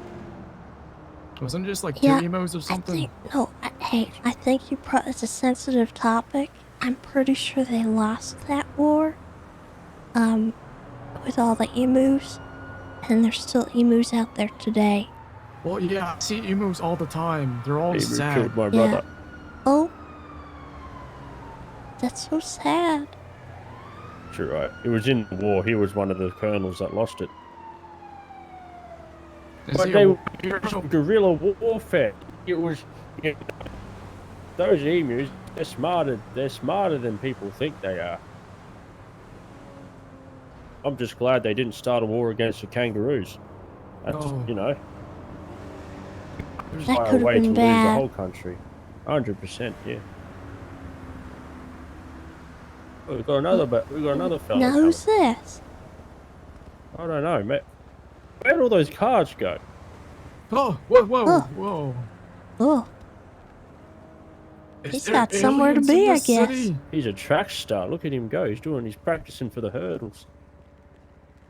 Wasn't it just like Yeah, two emos or something? Hey, I think it's a sensitive topic. I'm pretty sure they lost that war. With all the emus. And there's still emus out there today. Well, yeah, I see emus all the time. They're all Emu sad. killed my brother. Oh. That's so sad. You're right. It was in the war. He was one of the colonels that lost it. But they were guerrilla warfare. It was, you know, those emus. They're smarter. They're smarter than people think they are. I'm just glad they didn't start a war against the kangaroos. That's Oh. you know. That By a could have way to been lose the bad. whole country. 100%. Yeah. Oh, we got another. We got another fella. Now coming. who's this? I don't know, mate. Where'd all those cars go? Oh, whoa. Oh. He's got somewhere to be, I guess. He's a track star. Look at him go. He's practicing for the hurdles.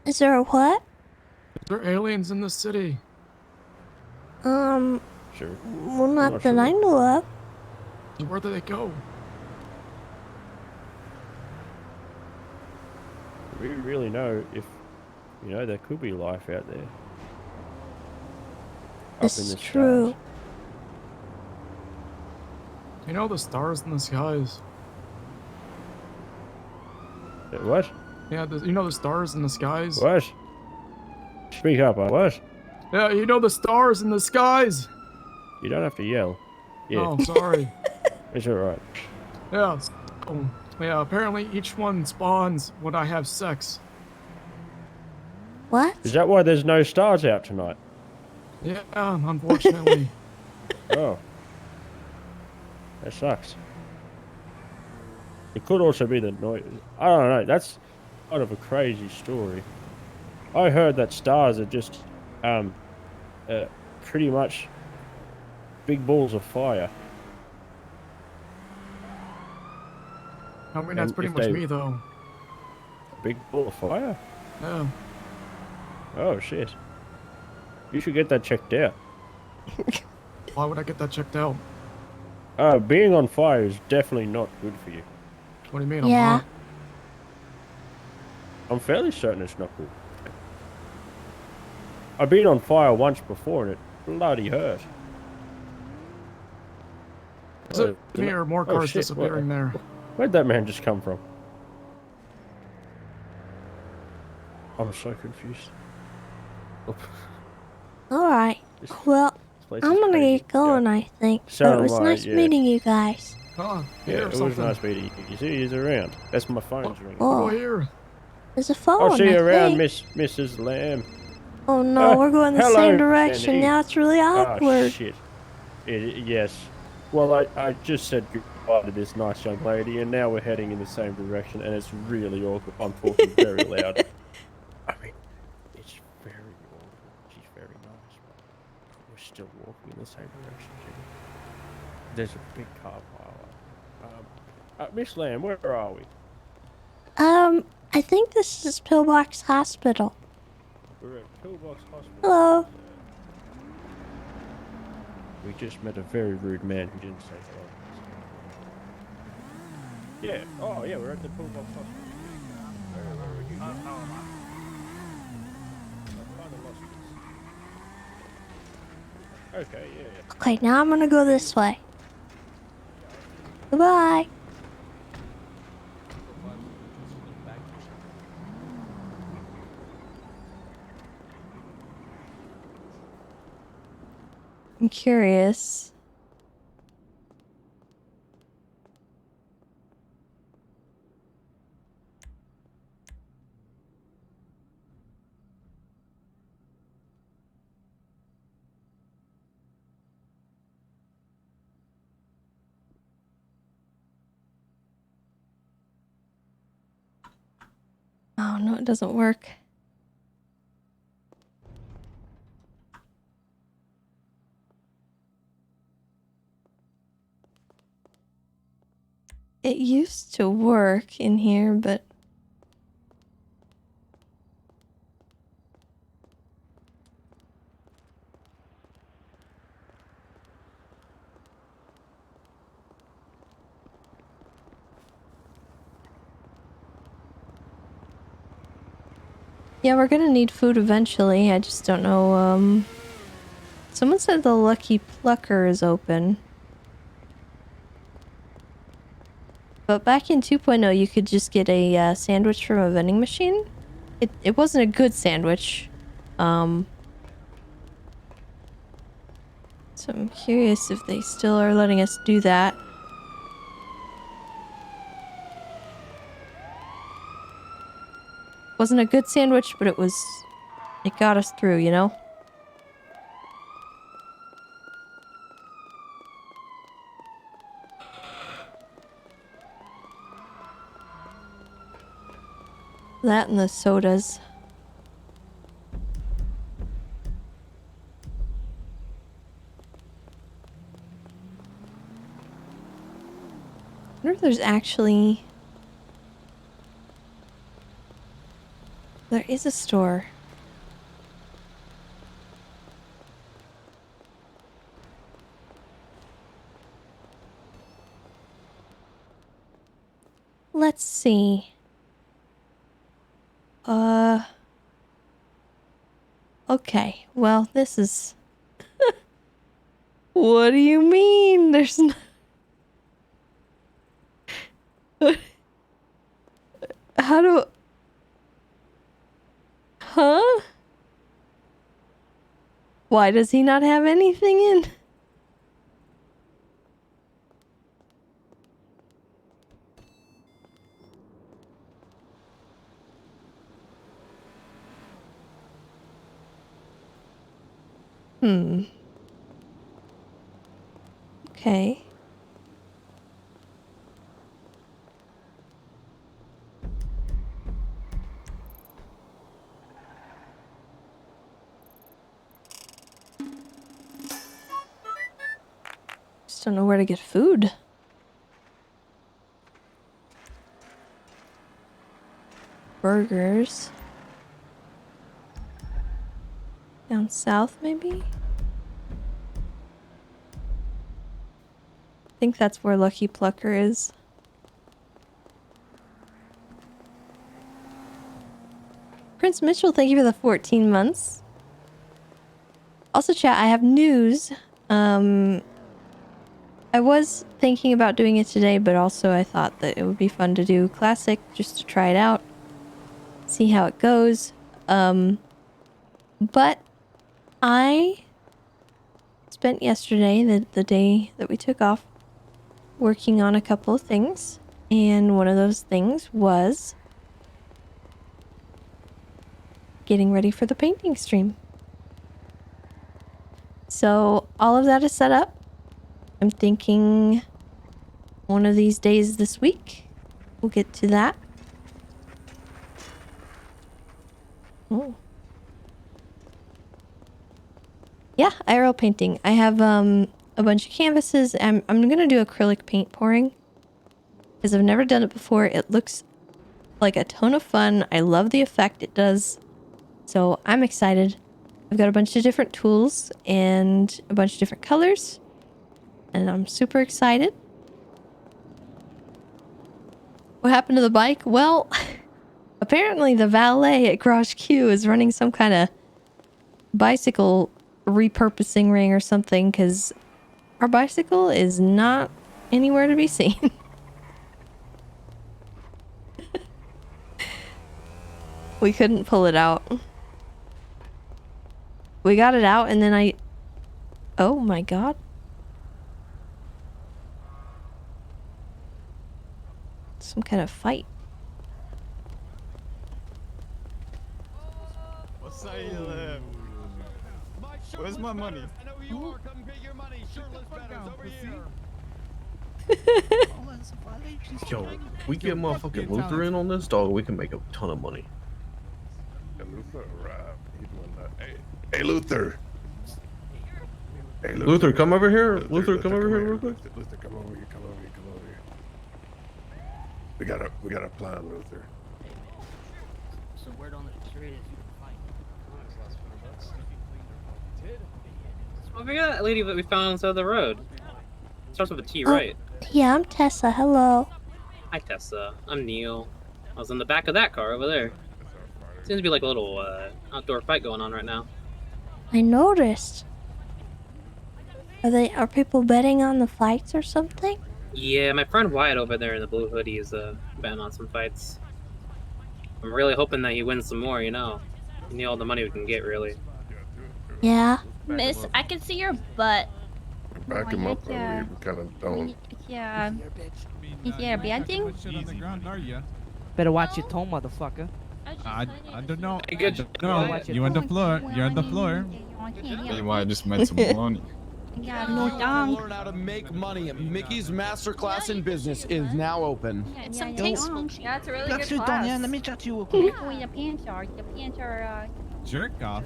Is there a what? There are aliens in the city. Sure. Well, not that I know of. Where do they go? We really know if, you know, there could be life out there. This is true. You know the stars in the skies? What? Yeah, you know the stars in the skies? What? Speak up, what? Yeah, you know the stars in the skies? You don't have to yell. Yeah. Oh, sorry. It's alright. Yeah, yeah, apparently each one spawns when I have sex. What? Is that why there's no stars out tonight? Yeah, unfortunately. Oh. That sucks. It could also be the noise. I don't know. That's kind of a crazy story. I heard that stars are just, pretty much big balls of fire. I mean, that's And pretty if much they- me, though. A big ball of fire? Yeah. Oh, shit. You should get that checked out. Why would I get that checked out? Being on fire is definitely not good for you. What do you mean? Yeah. I'm fairly certain it's not good. I've been on fire once before and it bloody hurt. Is it me or more cars shit, disappearing there? Where'd that man just come from? I'm so confused. Alright. Well, place I'm is gonna crazy. get going, I think. So But it was am I, nice yeah. meeting you guys. Huh, Yeah, it was nice meeting you. You see, he's around. That's my phone's ringing. Oh. here. There's a phone, I'll see you I around, think. Mrs. Lamb. Oh no, we're going the hello, same direction. Jenny. Now it's really Oh, awkward. shit. Yes. Well, I just said goodbye to this nice young lady, and now we're heading in the same direction, and it's really awkward. I'm talking very loud. I mean, it's very awkward. She's very nice, but we're still walking in the same direction, Jenny. There's a big car pile. Miss Lamb, where are we? I think this is Pillbox Hospital. We're at Pillbox Hospital. Hello. We just met a very rude man who didn't say hello. Yeah. Oh, yeah, we're at the Pillbox Hospital. Where are you? I kind of lost this. Okay, yeah. Okay, now I'm gonna go this way. Goodbye. I'm curious. Oh, no, it doesn't work. It used to work in here, but... Yeah, we're gonna need food eventually. I just don't know, Someone said the Lucky Plucker is open. But back in 2.0, you could just get a sandwich from a vending machine. It wasn't a good sandwich. So I'm curious if they still are letting us do that. Wasn't a good sandwich, but it got us through, you know? That and the sodas. I wonder if there's actually... There is a store. Let's see. Okay. Well, this is... What do you mean? There's no... How do... Huh? Why does he not have anything in? Okay. Just don't know where to get food. Burgers. Down south, maybe? I think that's where Lucky Plucker is. Prince Mitchell, thank you for the 14 months. Also, chat, I have news. I was thinking about doing it today, but also I thought that it would be fun to do Classic just to try it out. See how it goes. But I spent yesterday, the day that we took off, working on a couple of things. And one of those things was getting ready for the painting stream. So all of that is set up. I'm thinking one of these days this week we'll get to that. Oh. Yeah, IRL painting. I have a bunch of canvases. I'm gonna do acrylic paint pouring because I've never done it before. It looks like a ton of fun. I love the effect it does. So I'm excited. I've got a bunch of different tools and a bunch of different colors. And I'm super excited. What happened to the bike? Well, apparently the valet at Garage Q is running some kind of bicycle repurposing ring or something because our bicycle is not anywhere to be seen. We couldn't pull it out. We got it out and then Oh my god. Some kind of fight. What's that you live? Where's my money? I know who you are. Come get your money. Shirtless Better's over here. Yo, we get motherfucking Luther in on this, dog, we can make a ton of money. Luther arrived. He doing that. Hey, Luther. Hey, Luther, come over here. Luther, come over here real quick. Luther, come over here. Come over here. Come over here. We got a plan, Luther. So word on the street is you can fight. Well, we got that lady that we found on the side of the road. Starts with a T, Oh, right? Yeah, I'm Tessa. Hello. Hi, Tessa. I'm Neil. I was in the back of that car over there. Seems to be like a little outdoor fight going on right now. I noticed. Are people betting on the fights or something? Yeah, my friend Wyatt over there in the blue hoodie is betting on some fights. I'm really hoping that he wins some more, you know. We need all the money we can get, really. Yeah. Miss, I can see your butt. Back him up, we Yeah. kind of don't. Yeah. Yeah, betting? Better watch your tone, motherfucker. I don't know. Hey, good. No, you on the floor. You're on the floor. Yeah. Why I just made some money. Yeah, no dong. Learn how to make money. Mickey's masterclass in business is now open. It's some tasteful. Yeah, it's a really That's good it, class. Danya. Let me chat to you real quick. Oh, the pants are. The pants are. Jerk off.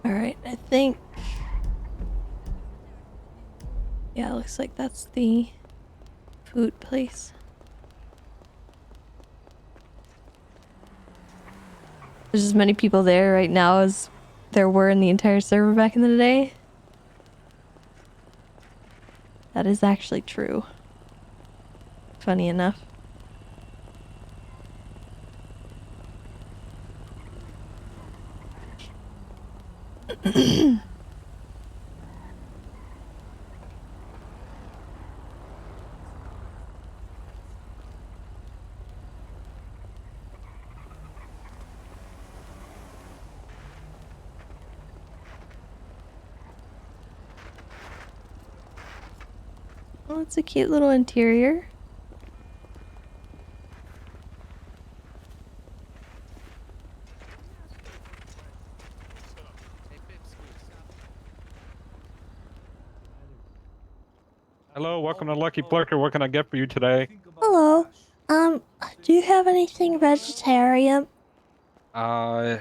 Alright, I think... Yeah, it looks like that's the food place. There's as many people there right now as there were in the entire server back in the day. That is actually true. Funny enough. Oh, it's a cute little interior. Hello, welcome to Lucky Plucker. What can I get for you today? Hello. Do you have anything vegetarian? Hello,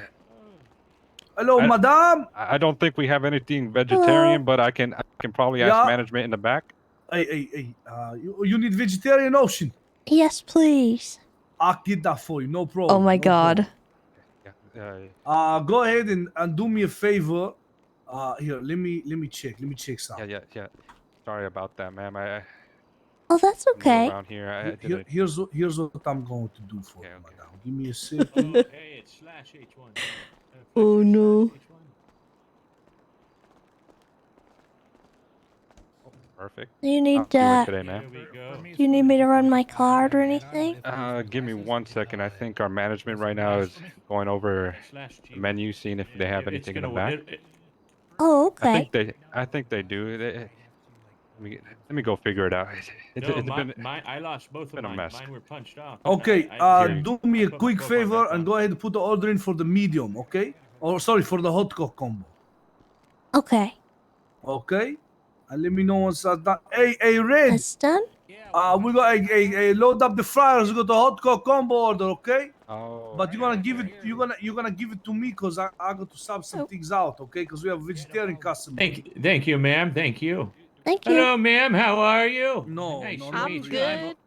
madame. I don't think we have anything vegetarian, but I can probably ask Yeah. management in the back. Hey, you need vegetarian option? Yes, please. I'll get that for you, no problem. Oh my no god. Go ahead and do me a favor. Here, let me check something. Yeah. Sorry about that, ma'am. I Oh, that's I'm new okay. around here. I didn't. Here's what I'm going to do for you, madam. Give me a second. Hey, it's /H1. Oh no. Perfect. Do you need How today, ma'am? do you need me to run my card or anything? Give me 1 second. I think our management right now is going over the menu, seeing if they have anything in the back. Oh, okay. I think they do. Let me go figure it out. It's been I lost both of been a mine. mess. Mine were punched off. Okay, Here. do me a quick favor and go ahead and put the order in for the medium, okay? Or sorry, for the hot cock combo. Okay. Okay? And let me know once that's done. Hey, Red. That's done? We got load up the fryers. We got the hot cock combo order, okay? Oh. But you're gonna give it to me because I got to sub some things out, okay? Because we have vegetarian customers. Thank you, ma'am. Thank you. Thank you. Hello, ma'am. How are you? No, Nice no, to no, meet you. good.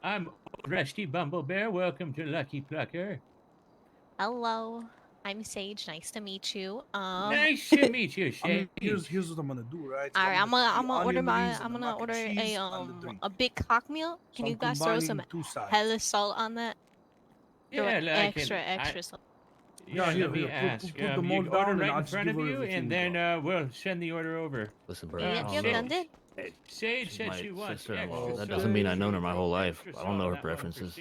I'm Old Rusty Bumblebear. Welcome to Lucky Plucker. Hello. I'm Sage. Nice to meet you. Nice to meet you, I mean, Sage. here's what I'm gonna do, right? All right, I'm gonna order a a big cock meal. Can you guys throw some hella salt on that? Throw Yeah, it like extra salt. Yeah, here, let me here, ask. put the You mold order down and right I'll in just front give of her you, everything and we then we'll send the order over. Listen, bro. Yep, done did. Sage said she wants extra. That doesn't mean I've known her my whole life. I don't know her preferences.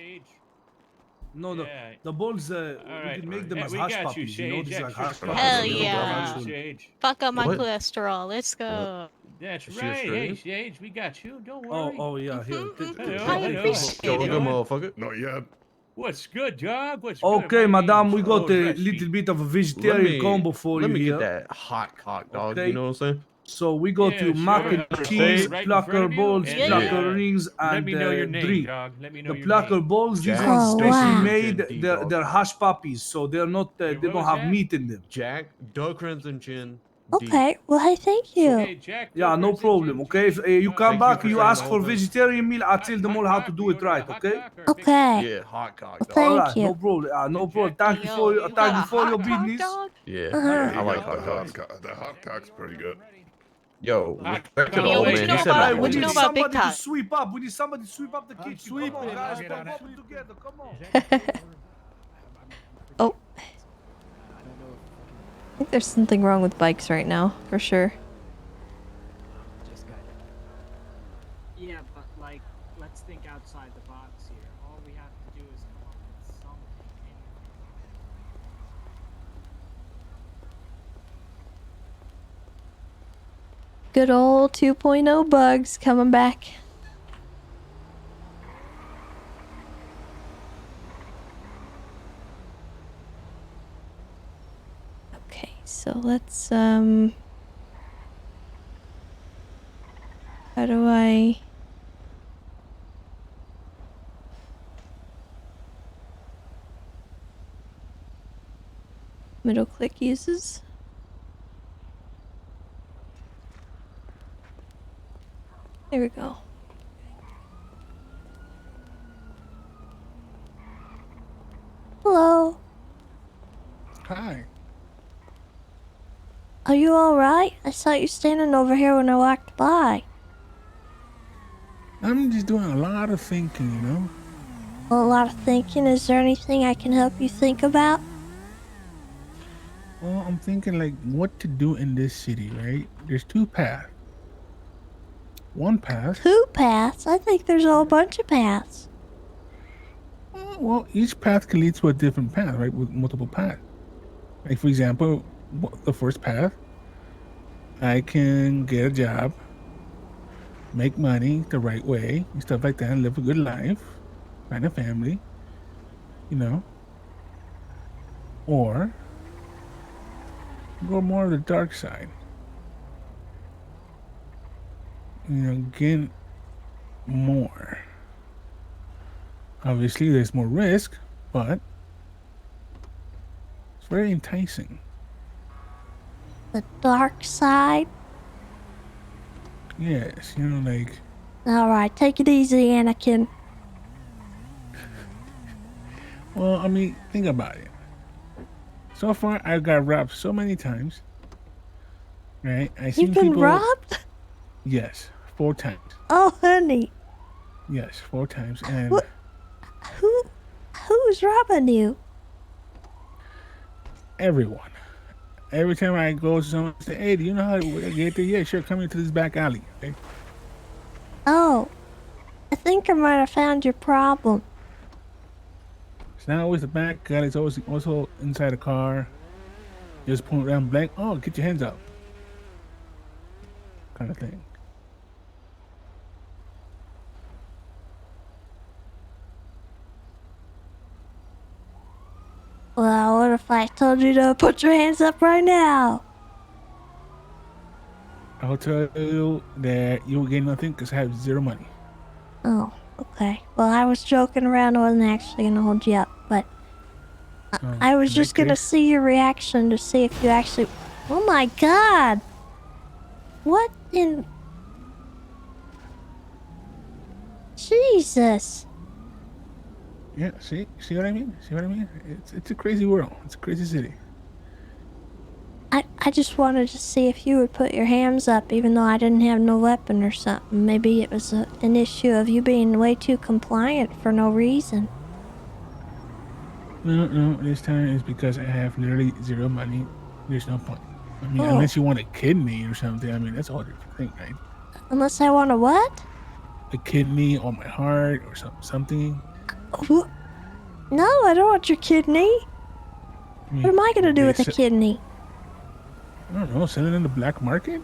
No, the balls, we can make them as we hush got you, puppies. You know, Sage, these like extra hush strong. puppies. Hell They don't have yeah. actual- Fuck up my What? cholesterol. Let's go. That's Is she right. Hey, Australian? Sage, we got you. Don't Oh, worry. oh yeah, here. I appreciate Go, it. go, motherfucker. Not yet. What's good, dog? What's Okay, good? madam, we got Old a recipe. little bit of a vegetarian combo for you Let me here. get that hot cock, dog. Okay. You know what I'm saying? So we got Yeah, you mac sure. and cheese, Right in plucker front of you? balls, Yeah. plucker rings, Let and me know your name, drink. dog. Let me know The your plucker name. balls, these Jack. ones Oh, specially wow. made. D, They're, dog. they're hush puppies, so they're not. They what don't was have that? meat in them. Jack, Doug Crimson Chin. D. Okay. Well, hey, thank you. Hey, Jack. Yeah, no problem. Okay, if you come Thank you back, for you saying ask the for whole thing. vegetarian meal. I tell them all how to do it right. Okay. Okay. Yeah, hot cock, Well, dog. thank All right, you. no problem. No problem. Thank you Yo, for you thank got you a for your hot cock, business. dog? Yeah, Uh-huh. I like hot The cocks. the hot cock's pretty good. Yo, respect to the Yo, old what man. you know He said about- that. We what you need know about big somebody to cock? sweep up. We need somebody to sweep up the kitchen. Come on, guys. Put it together. Come on. Oh. I think there's something wrong with bikes right now, for sure. Yeah, but like, let's think outside the box here. All we have to do is come up with something. Good old 2.0 bugs coming back. Okay, so let's how do I middle click uses? There we go. Hello. Hi. Are you alright? I saw you standing over here when I walked by. I'm just doing a lot of thinking, you know? A lot of thinking. Is there anything I can help you think about? Well, I'm thinking like what to do in this city, right? There's two paths. One path. Two paths? I think there's a whole bunch of paths. Well, each path can lead to a different path, right? With multiple paths. Like for example, the first path, I can get a job, make money the right way, and stuff like that, and live a good life, find a family, you know. Or go more to the dark side. You know, get more. Obviously, there's more risk, but it's very enticing. The dark side? Yes, you know, like, Alright, take it easy, Anakin. well, I mean, think about it. So far, I've got robbed so many times. Right? You've been robbed? Yes, 4 times. Oh, honey. Yes, 4 times. And What? Who's robbing you? everyone. Every time I go to someone, say, hey, do you know how to get there? Yeah, sure, come into this back alley. Okay? Oh. I think I might have found your problem. It's not always the back alley, it's always also inside the car. Just point around blank, oh, get your hands up. Kind of thing. Well, what if I told you to put your hands up right now? I'll tell you that you will gain nothing because I have 0 money. Oh, okay. Well, I was joking around. I wasn't actually gonna hold you up, but I was in just that gonna case- see your reaction to see if you actually. Oh my god! What in? Jesus! Yeah, see what I mean? See what I mean? It's a crazy world. It's a crazy city. I just wanted to see if you would put your hands up, even though I didn't have no weapon or something. Maybe it was an issue of you being way too compliant for no reason. No, this time it's because I have literally 0 money. There's no point. I mean, Oh. unless you want to kid me or something. I mean, that's all different thing, right? Unless I want a what? A kidney or my heart or something. No, I don't want your kidney. What am I gonna do with a kidney? I don't know, sell it in the black market?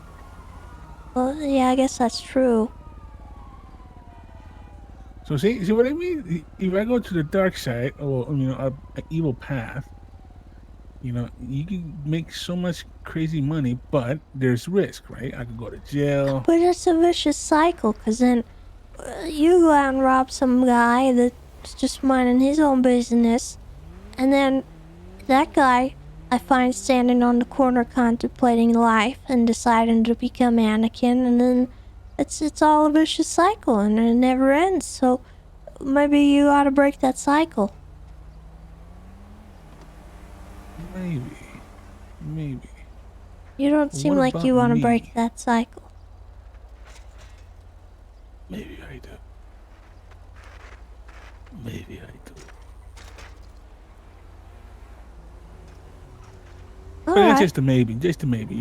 Well, yeah, I guess that's true. So see what I mean? If I go to the dark side, or an evil path, you can make so much crazy money, but there's risk, right? I could go to jail. But it's a vicious cycle, because then you go out and rob some guy that's just minding his own business, and then that guy I find standing on the corner contemplating life and deciding to become Anakin, and then it's all a vicious cycle and it never ends. So maybe you ought to break that cycle. Maybe. You don't seem like you want to break that cycle. Maybe I do. Maybe I do. But it's just a maybe,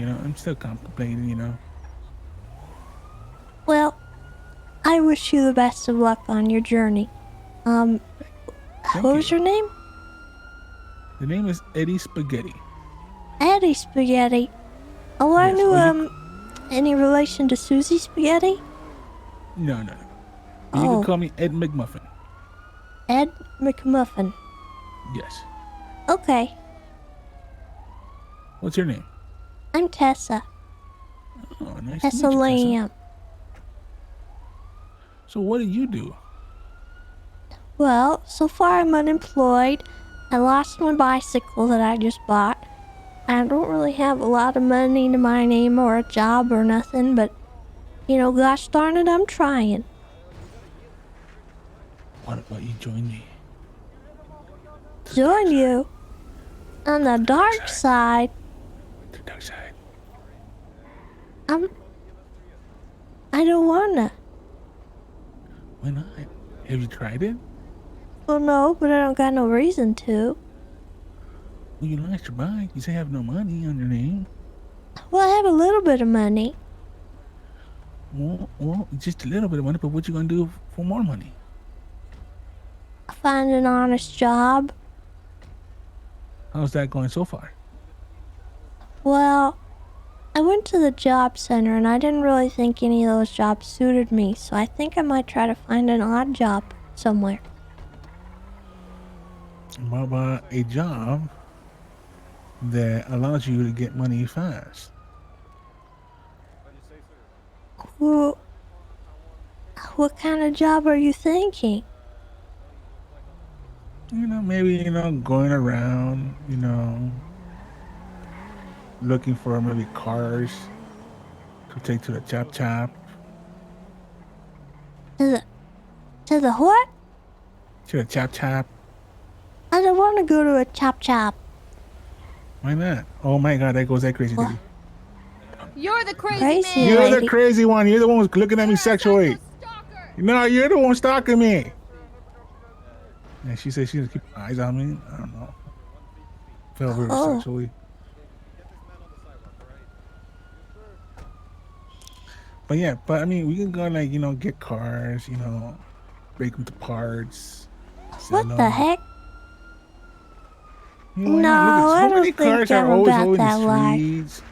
I'm still contemplating, Well, I wish you the best of luck on your journey. What was your name? The name is Eddie Spaghetti. Eddie Spaghetti. Oh, I knew, any relation to Susie Spaghetti? No. You can call me Ed McMuffin. Ed McMuffin. Yes. Okay. What's your name? I'm Tessa. Oh, nice Tessa to meet you, Lamb. So what do you do? Well, so far I'm unemployed. I lost my bicycle that I just bought. I don't really have a lot of money to my name or a job or nothing, but, gosh darn it, I'm trying. What about you join me? Join you? On the dark side? The dark side. I don't wanna. Why not? Have you tried it? Well, no, but I don't got no reason to. Well, you lost your bike. You say you have no money on your name. Well, I have a little bit of money. Well, just a little bit of money, but what you gonna do for more money? Find an honest job. How's that going so far? Well, I went to the job center and I didn't really think any of those jobs suited me, so I think I might try to find an odd job somewhere. What about a job that allows you to get money fast? Well, what kind of job are you thinking? Maybe, going around, looking for maybe cars to take to the chop chop. To the what? To the chop chop. I don't want to go to a chop chop. Why not? Oh my God, there goes that crazy lady. You're the crazy man. You're the crazy one. You're the one who's looking at me sexually. No, you're the one stalking me. And she said she was keeping eyes on me. I don't know. Felt very sexually. But yeah, we can go get cars, break them to parts. What the heck? No, I don't think cars I'm are always about in that the life. streets.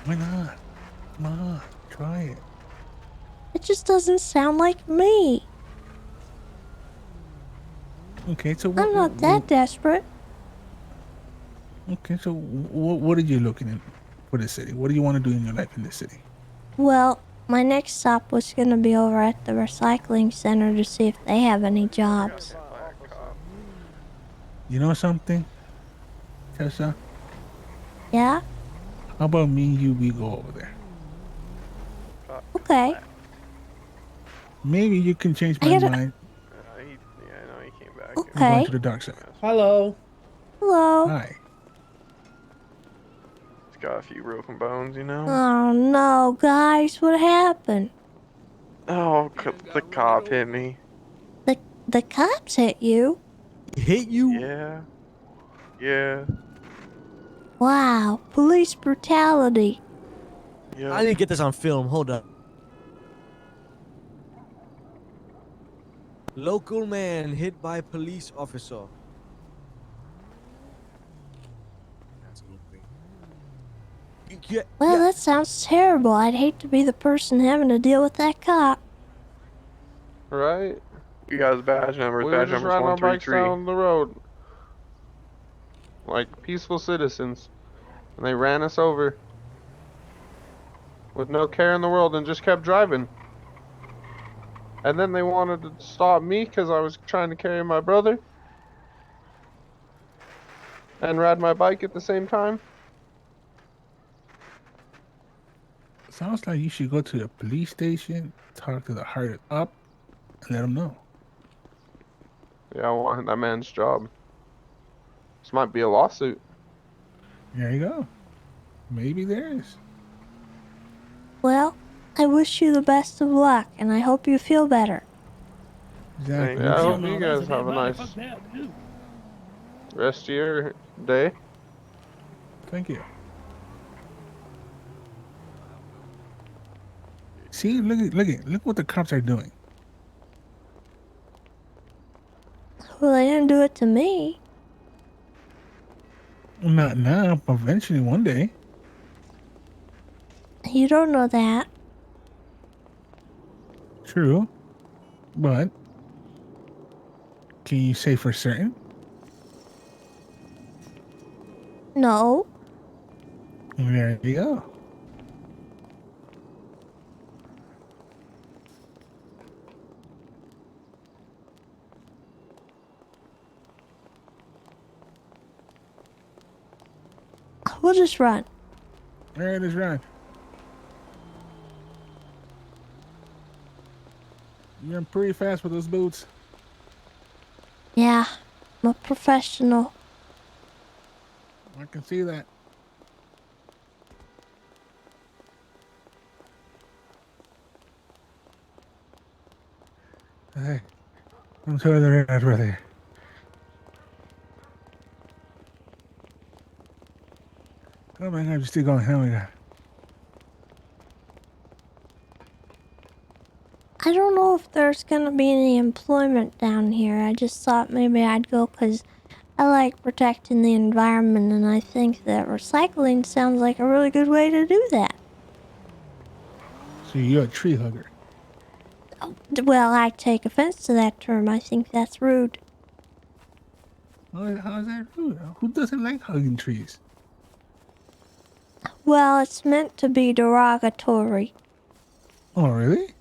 Why not? Come on, try it. It just doesn't sound like me. Okay, so I'm not that desperate. Okay, so what are you looking at for the city? What do you want to do in your life in the city? Well, my next stop was going to be over at the recycling center to see if they have any jobs. You know something, Tessa? Yeah? How about me and you, we go over there? Okay. Maybe you can change my mind. Okay. I'm going to the dark side. Hello. Hello. Hi. It's got a few broken bones, Oh no, guys, what happened? Oh, the cop hit me. The cops hit you? Hit you? Yeah. Wow, police brutality. I need to get this on film. Hold up. Local man hit by police officer. Yeah, Well, that sounds terrible. I'd hate to be the person having to deal with that cop. Right? You guys' badge numbers. We were Badge just number's riding our bikes 133. down the road like peaceful citizens, and they ran us over with no care in the world and just kept driving. And then they wanted to stop me because I was trying to carry my brother and ride my bike at the same time. Sounds like you should go to the police station, talk to the higher up, and let them know. Yeah, I want that man's job. This might be a lawsuit. There you go. Maybe there is. Well, I wish you the best of luck, and I hope you feel better. Exactly. Yeah, I hope you guys have a nice rest of your day. Thank you. See, look what the cops are doing. Well, they didn't do it to me. Not now, but eventually one day. You don't know that. True. But can you say for certain? No. There you go. We'll just run. All right, let's run. You're pretty fast with those boots. Yeah, I'm a professional. I can see that. Hey, I'm sorry they're right there. Oh my God, you're still going. Oh my God. I don't know if there's gonna be any employment down here. I just thought maybe I'd go because I like protecting the environment, and I think that recycling sounds like a really good way to do that. So you're a tree hugger. Well, I take offense to that term. I think that's rude. How is that rude? Who doesn't like hugging trees? Well, it's meant to be derogatory. Oh, really?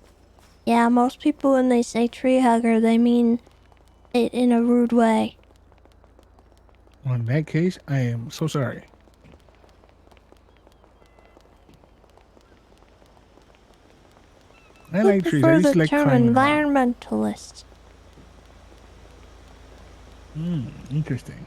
Yeah, most people when they say tree hugger, they mean it in a rude way. Well, in that case, I am so sorry. I like trees. I prefer just the like term climbing around. environmentalist. Interesting.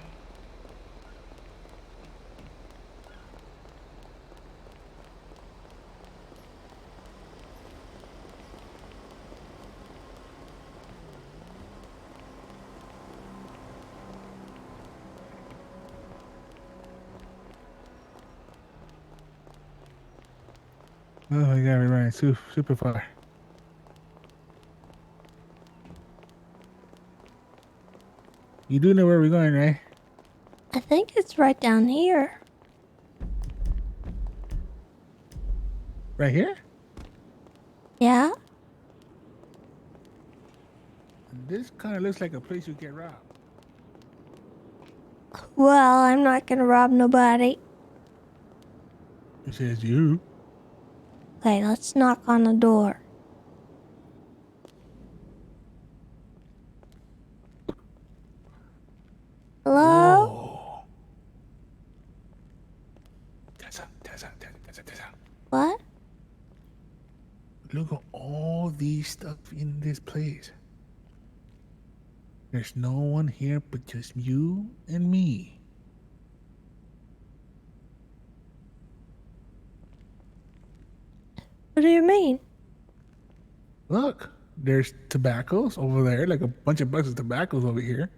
Oh my God, we're running super far. You do know where we're going, right? I think it's right down here. Right here? Yeah? This kind of looks like a place you get robbed. Well, I'm not gonna rob nobody. It says you. Okay, let's knock on the door. Hello? Tessa. What? Look at all these stuff in this place. There's no one here but just you and me. What do you mean? Look, there's tobaccos over there, like a bunch of bucks of tobaccos over here.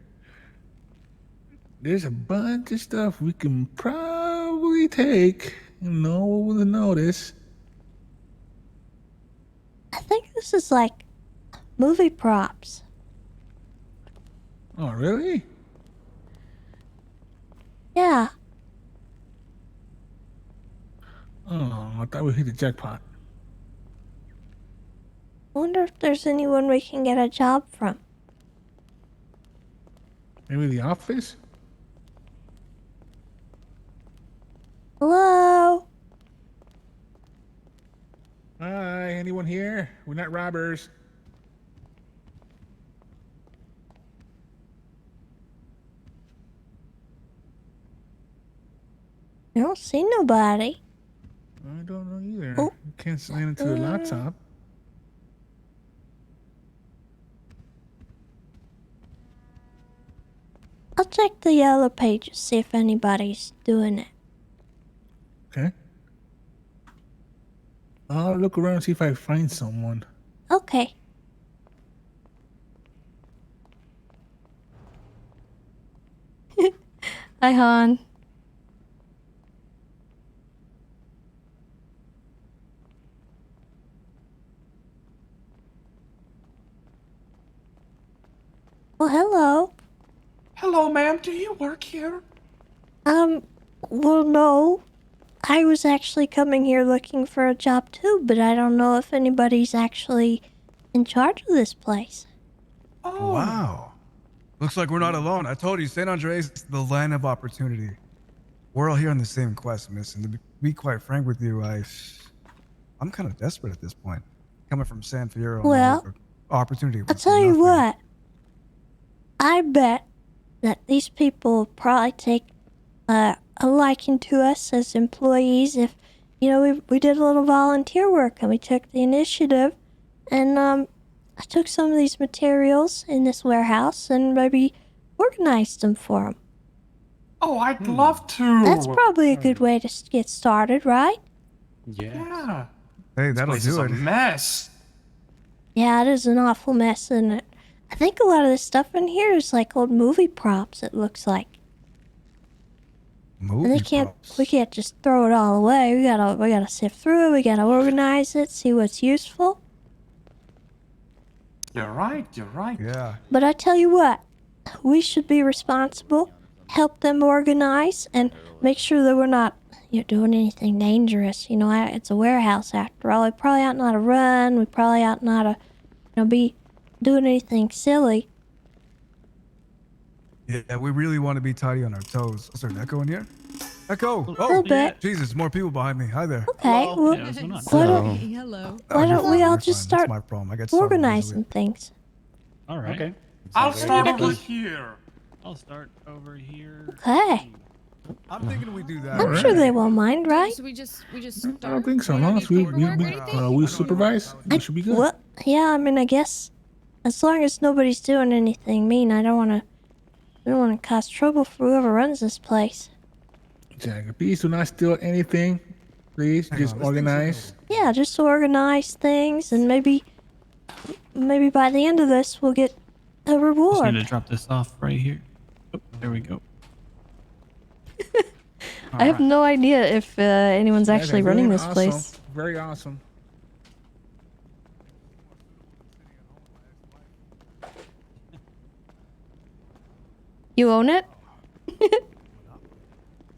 There's a bunch of stuff we can probably take and no one will notice. I think this is like movie props. Oh, really? Yeah. Oh, I thought we hit the jackpot. I wonder if there's anyone we can get a job from. Maybe the office? Hello? Hi, anyone here? We're not robbers. I don't see nobody. I don't know either. Oh. Can't sign into the laptop. I'll check the yellow pages, see if anybody's doing it. Okay. I'll look around and see if I find someone. Okay. Hi, Han. Well, hello. Hello, ma'am. Do you work here? Well, no. I was actually coming here looking for a job too, but I don't know if anybody's actually in charge of this place. Oh. Wow. Looks like we're not alone. I told you, San Andreas is the land of opportunity. We're all here on the same quest, miss, and to be quite frank with you, I'm kind of desperate at this point. Coming from San Fierro, Well, opportunity. I'll tell you what. I bet that these people will probably take a liking to us as employees if, you know, we did a little volunteer work and we took the initiative and I took some of these materials in this warehouse and maybe organized them for them. Oh, I'd love to. That's probably a good way to get started, right? Yeah. Hey, This that'll place is do a it. mess. Yeah, it is an awful mess, isn't it? I think a lot of this stuff in here is like old movie props, it looks like. And we can't just throw it all away. We gotta sift through it, we gotta organize it, see what's useful. You're right. Yeah. But I tell you what, we should be responsible, help them organize, and make sure that we're not doing anything dangerous. You know, it's a warehouse after all. We probably ought not to run. We probably ought not to, be doing anything silly. Yeah, we really want to be tidy on our toes. Is there an Echo in here? Echo! A little bit. Jesus, more people behind me. Hi there. Okay, well, Hello. why don't we all You're just fine. That's start my problem. I get startled organizing things? All right. Okay. I'll start over here. I'll start over here. Okay. I'm thinking we do that. I'm sure they won't mind, right? So we just I don't think so. As long as we supervise, we should be good. Well, yeah, I mean, I guess as long as nobody's doing anything mean, I don't want to cause trouble for whoever runs this place. Jack, please do not steal anything. Please, just organize. Yeah, just organize things, and maybe by the end of this, we'll get a Just reward. need to drop this off right here. Oh, there we go. I have no idea if anyone's Yeah, actually they're running doing this awesome. place. Very awesome. You own it?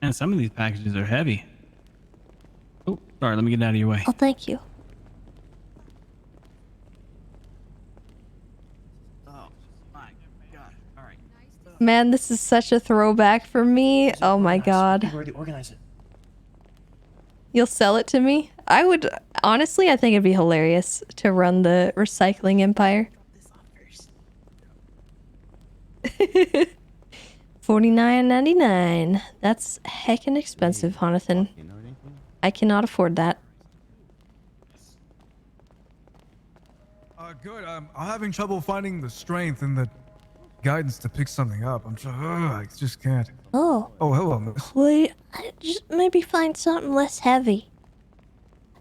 And some of these packages are heavy. Oh, sorry. Let me get out of your way. Oh, thank you. Oh my god! All right. Man, this is such a throwback for me. Oh my god. Already organize it. You'll sell it to me? I would, honestly, I think it'd be hilarious to run the recycling empire. $49.99. That's heckin' expensive, Jonathan. I cannot afford that. Good. I'm having trouble finding the strength and the guidance to pick something up. I just can't. Oh. Oh, hello, miss. Well, just maybe find something less heavy.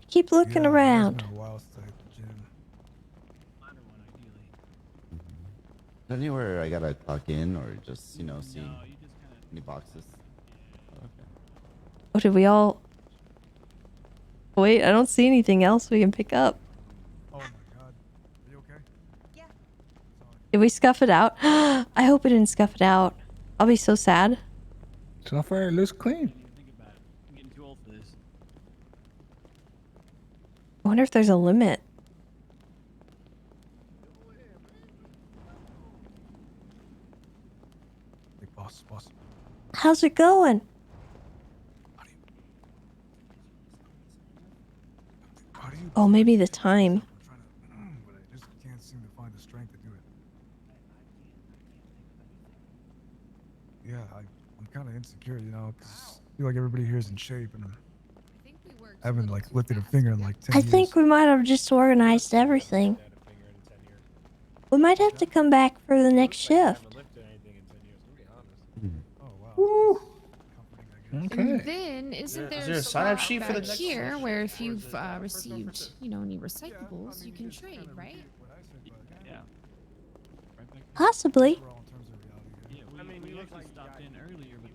Keep looking around. Anywhere I gotta clock in or just, see any boxes? Okay. Oh, did we all... Wait, I don't see anything else we can pick up. Oh my god. Are you okay? Yeah. Did we scuff it out? I hope we didn't scuff it out. I'll be so sad. Software looks clean. I'm getting too old for this. I wonder if there's a limit. Hey, boss. How's it going? Oh, maybe the time. But I just can't seem to find the strength to do it. Yeah, I'm kind of insecure, you know, because I feel like everybody here is in shape, and I haven't like lifted a finger in like 10 I years. think we might have just organized everything. We might have to come back for the next shift. Okay. And then, isn't there a sign-up sheet for the here where if you've received, you know, any recyclables, you can trade, right? Yeah. Possibly. Yeah, we actually stopped in earlier, but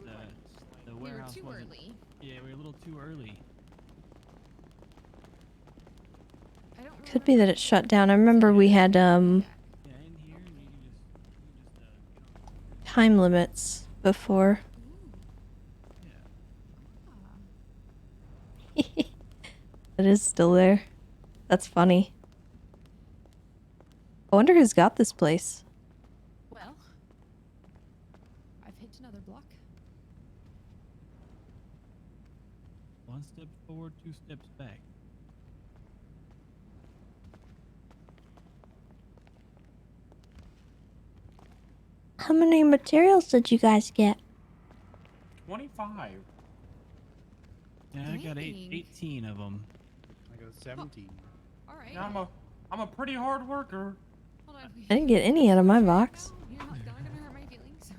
the warehouse too wasn't. early. Yeah, we were a little too early. Could be that it shut down. I remember we had time limits before. It is still there. That's funny. I wonder who's got this place. Well, I've hit another block. One step forward, 2 steps back. How many materials did you guys get? 25. Yeah, I got 18 of them. I got 17. All right. Yeah, I'm a pretty hard worker. Hold on. I didn't get any out of my box. You're not gonna hurt my feelings.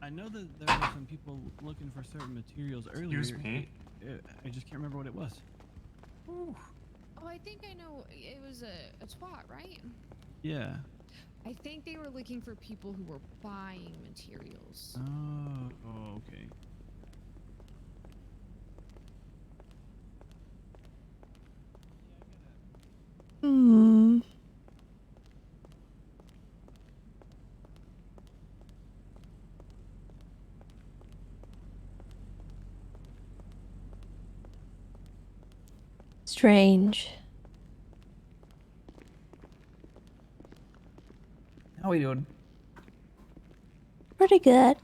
I know that there were some people looking for certain materials earlier. Excuse me? I just can't remember what it was. Oh, I think I know. It was a twat, right? Yeah. I think they were looking for people who were buying materials. Oh, okay. Hmm. Strange. How we doing? Pretty good.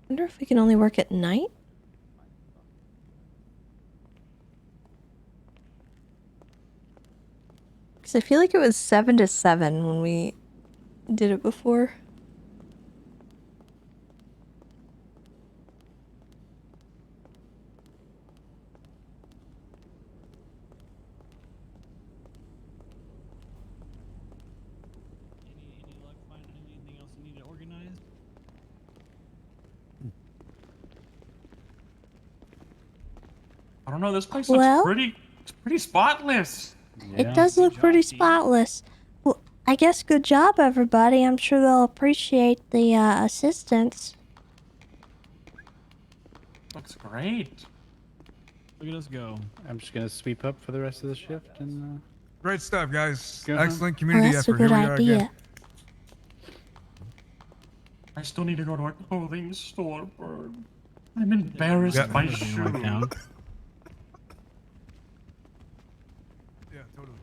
Wonder if we can only work at night? Because I feel like it was 7 to 7 when we did it before. Any luck finding anything else you need to organize? I don't know. This place Well? looks pretty spotless. It does look pretty spotless. Well, I guess good job, everybody. I'm sure they'll appreciate the assistance. Looks great. Look at us go. I'm just gonna sweep up for the rest of the shift and. Great stuff, guys. Go Excellent Oh, community that's a effort. good Here we are idea. again. I still need to go to a clothing store, Bird. I'm embarrassed Yeah. by Everything went down. shoes. Yeah, totally.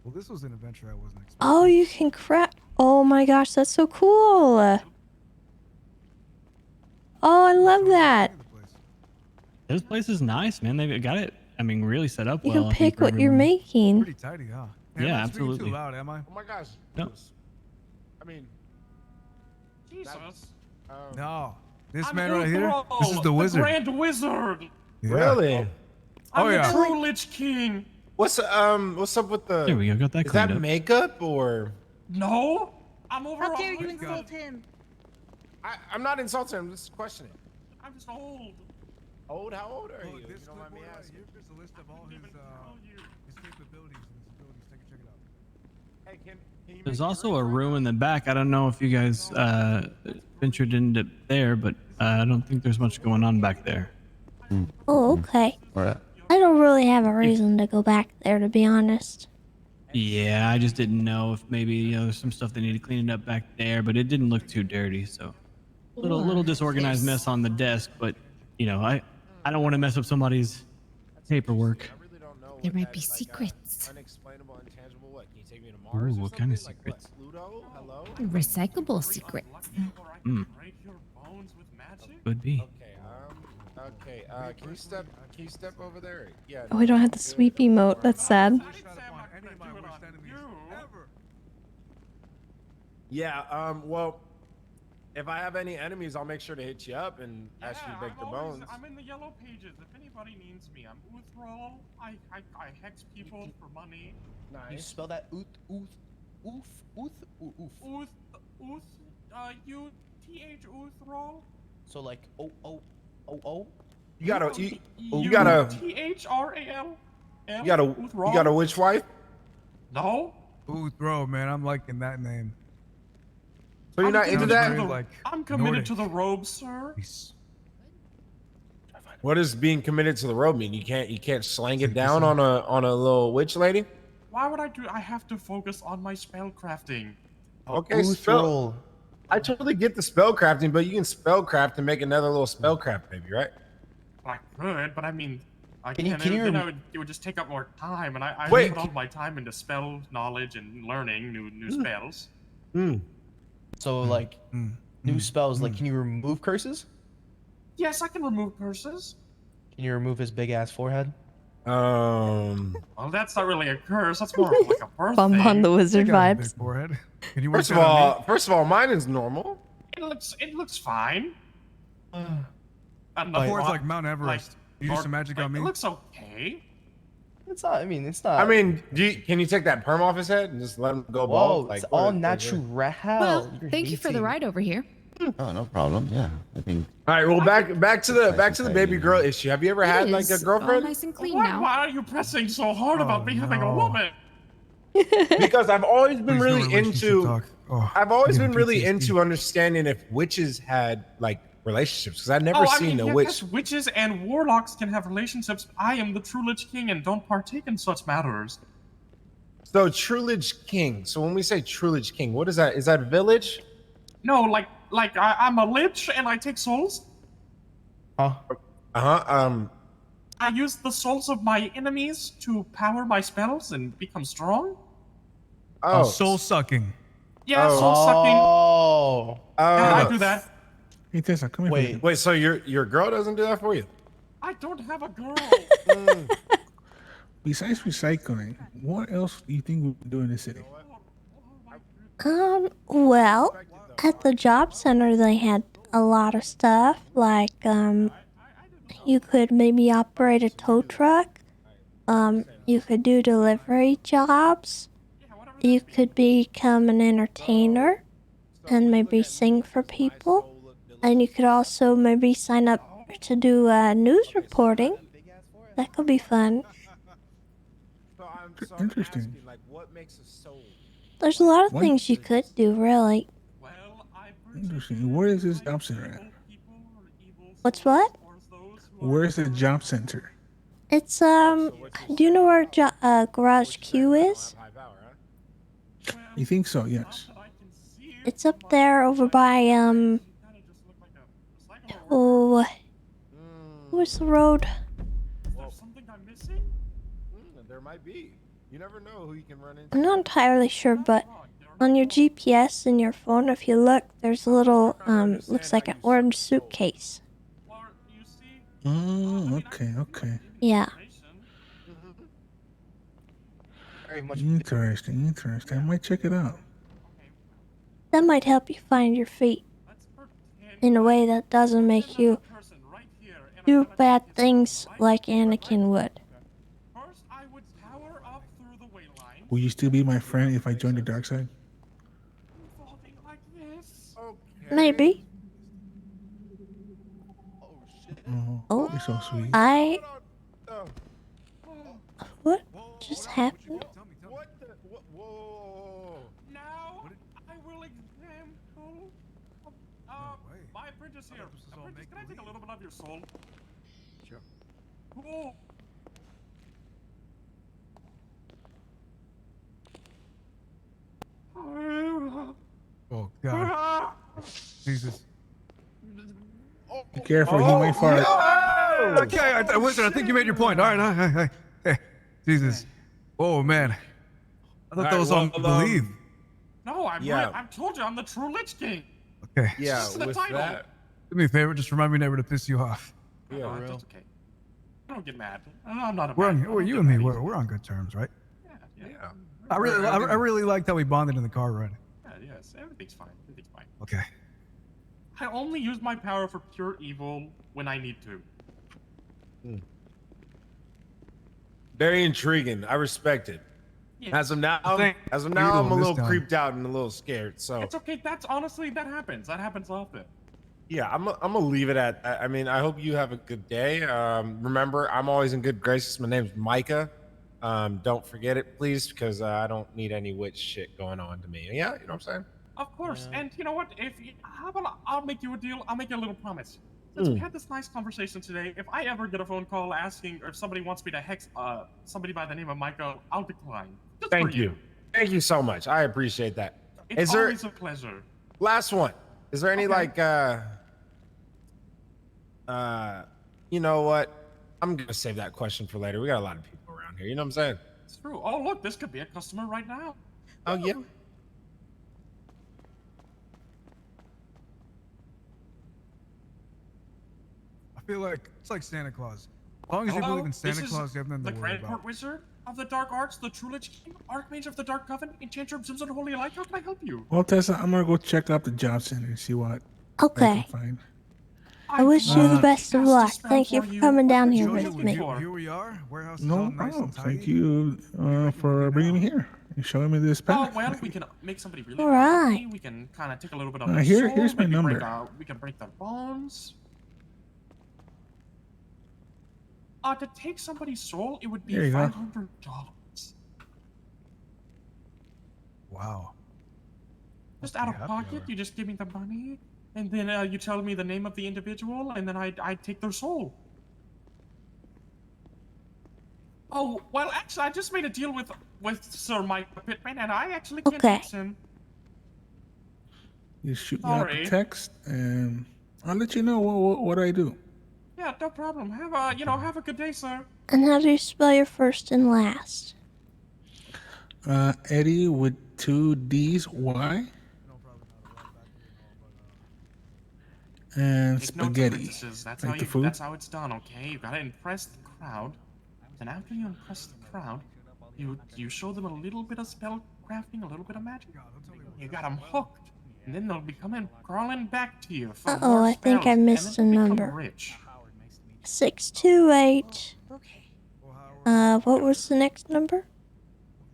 Well, this was an adventure I wasn't expecting. Oh, you can craft. Oh my gosh, that's so cool. Oh, I love that. This place is nice, man. They've got it. I mean, really set up You well. can I think, pick for what you're everyone. making. Pretty tidy, huh? Yeah, Am I speaking absolutely. Too loud, am I? Oh my gosh. No. I mean, Jesus. No. This I'm man right here. Uthro, This is the wizard. Grand Wizard. Yeah. really? I'm Oh, the yeah. true Lich King. What's up with the? There we go. Got that Is that cleaned up. makeup or? No, I'm over. How dare you 100. insult him? I'm not insulting. I'm just questioning. I'm just old. Old? How old are Oh, you? this You don't mind me clipboard right asking. here is a list of all his capabilities and his abilities. Check it out. Hey, can you There's make also a room in the back. I don't know if you guys ventured into there, but I don't think there's much going on back there. Oh, okay. Alright. I don't really have a reason to go back there, to be honest. Yeah, I just didn't know if maybe there's some stuff they need to clean it up back there, but it didn't look too dirty, so little disorganized mess on the desk, but I don't want to mess up somebody's paperwork. There might be secrets. Unexplainable, intangible. What? Can you take me to Ooh, Mars? what kind of secrets? Pluto? Hello? Recyclable secrets. Hmm. Could be. Okay. Can you step over there? Yeah. Oh, we don't have the sweep emote. That's sad. Yeah. Well, if I have any enemies, I'll make sure to hit you up and ask you to break their bones. I'm in the yellow pages. If anybody needs me, I'm Uthrol. I hex people for money. Nice. You spell that Uthrol. So like O. You got a THRAL. you got a witch wife? No. Bro, man, I'm liking that name. So you're not into that? I'm committed to the robe, sir. What does being committed to the robe mean? You can't slang it down on a little witch lady? Why would I have to focus on my spell crafting. Okay, spell. I totally get the spell crafting, but you can spell craft and make another little spell craft, baby, right? I could, but I mean, it would just take up more time, and I put all my time into spell knowledge and learning new spells. So like new spells, like can you remove curses? Yes, I can remove curses. Can you remove his big ass forehead? Well, that's not really a curse. That's more of like a birth Bum thing. on the wizard vibes. Forehead. Can you First of all, mine is normal. It looks fine. Before it's like Mount Everest. You do some magic on me. It looks okay. It's not. I mean, it's not. I mean, can you take that perm off his head and just let him go bald? Whoa, it's all natural. Well, thank you for the ride over here. Oh, no problem. Yeah, I think. All right, well, back to the baby girl issue. Have you ever had like a girlfriend? Nice and clean Why now. are you pressing so hard about me having a woman? Because I've always been Please, no really relationship into. talk. Oh, I've always I'm been getting really PTSD. into understanding if witches had like relationships, because I've never seen a witch. Yes, witches and warlocks can have relationships. I am the true Lich King and don't partake in such matters. So true Lich King. So when we say true Lich King, what is that? Is that village? No, like I'm a Lich and I take souls. I use the souls of my enemies to power my spells and become strong. Oh, soul sucking. Yeah, soul sucking. Oh. I do that. Hey Tessa, come here. Wait. So your girl doesn't do that for you? I don't have a girl. Besides recycling, what else do you think we can do in the city? Well, at the job center they had a lot of stuff, like, you could maybe operate a tow truck, you could do delivery jobs, you could become an entertainer, and maybe sing for people, and you could also maybe sign up to do, news reporting. That could be fun. Interesting. There's a lot of What? things you could do, really. Interesting. Where is this job center at? What's what? Where is the job center? It's, do you know where Garage Q is? You think so? Yes. It's up there over by, oh, where's the road? There might be. You never know who you can run into. I'm not entirely sure, but on your GPS in your phone, if you look, there's a little, looks like an orange suitcase. Oh, okay. Yeah. Interesting. I might check it out. That might help you find your feet in a way that doesn't make you do bad things like Anakin would. Will you still be my friend if I join the dark side? Maybe. Oh, you're so sweet. What just happened? Now I will example. My apprentice here. Apprentice, can I take a little bit of your soul? Sure. Oh God. Jesus. Be careful, he might fart. Okay, listen, I think you made your point. All right, hey, Jesus. Oh man, I thought that was on believe. No, I've told you I'm the true Lich King. Okay. Yeah, Just the with title. that. Do me a favor, just remind me never to piss you off. Yeah, that's okay. Don't get mad. I'm not a We're man. on, you and me, we're on good terms, right? Yeah. I really liked how we bonded in the car ride. Yes, everything's fine. Everything's fine. Okay. I only use my power for pure evil when I need to. Very intriguing. I respect it. Yeah. As of now, I'm a little creeped out and a little scared. So It's okay. That's honestly, that happens. That happens often. yeah, I'm gonna leave it at. I mean, I hope you have a good day. Remember, I'm always in good graces. My name's Micah. Don't forget it, please, because I don't need any witch shit going on to me. Yeah, you know what I'm saying? Of course. And you know what? How about I'll make you a deal. I'll make you a little promise. Since we had this nice conversation today, if I ever get a phone call asking or if somebody wants me to hex somebody by the name of Micah, I'll decline. Just Thank for you. Thank you so much. I appreciate that. It's always a pleasure. Last one? Is there any like you know what? I'm gonna save that question for later. We got a lot of people around here. You know what I'm saying? It's true. Oh look, this could be a customer right now. Oh yeah. I feel like it's like Santa Claus. As long as you believe in Santa Claus, you have nothing to the worry Grand about. Court Wizard of the Dark Arts, the True Lich King, Archmage of the Dark Coven, Enchanter of Zimzon Holy Light. How can I help you? Well, Tessa, I'm gonna go check out the job center and see what Okay. I can find. I wish you the best of luck. Thank you for coming down here with me. Here we are. Warehouse is No all nice problem. and tidy. Thank you for bringing me here and showing me this Oh path. well, we can make somebody really All right. happy. We can kind of take a little bit of their Here's soul, my maybe number. we can break their bones. To take somebody's soul, it would be There you go. $500. Wow. Just out of pocket, you just give me the money, and then you tell me the name of the individual, and then I take their soul. Oh, well, actually, I just made a deal with Sir Mike Pittman, and I actually can't Okay. fix him. You shoot me out Sorry. the text, and I'll let you know what I do. Yeah, no problem. Have a good day, sir. And how do you spell your first and last? Eddie with 2 D's, Y. And Take notes of spaghetti. princesses. That's Like how the food? That's how it's done. Okay, you gotta impress the crowd. Then after you impress the crowd, you show them a little bit of spell crafting, a little bit of magic. You got them hooked, and then they'll be coming crawling back to you. For Uh-oh, more I think I spells, missed and a then they'll become number. Rich. 628. What was the next number?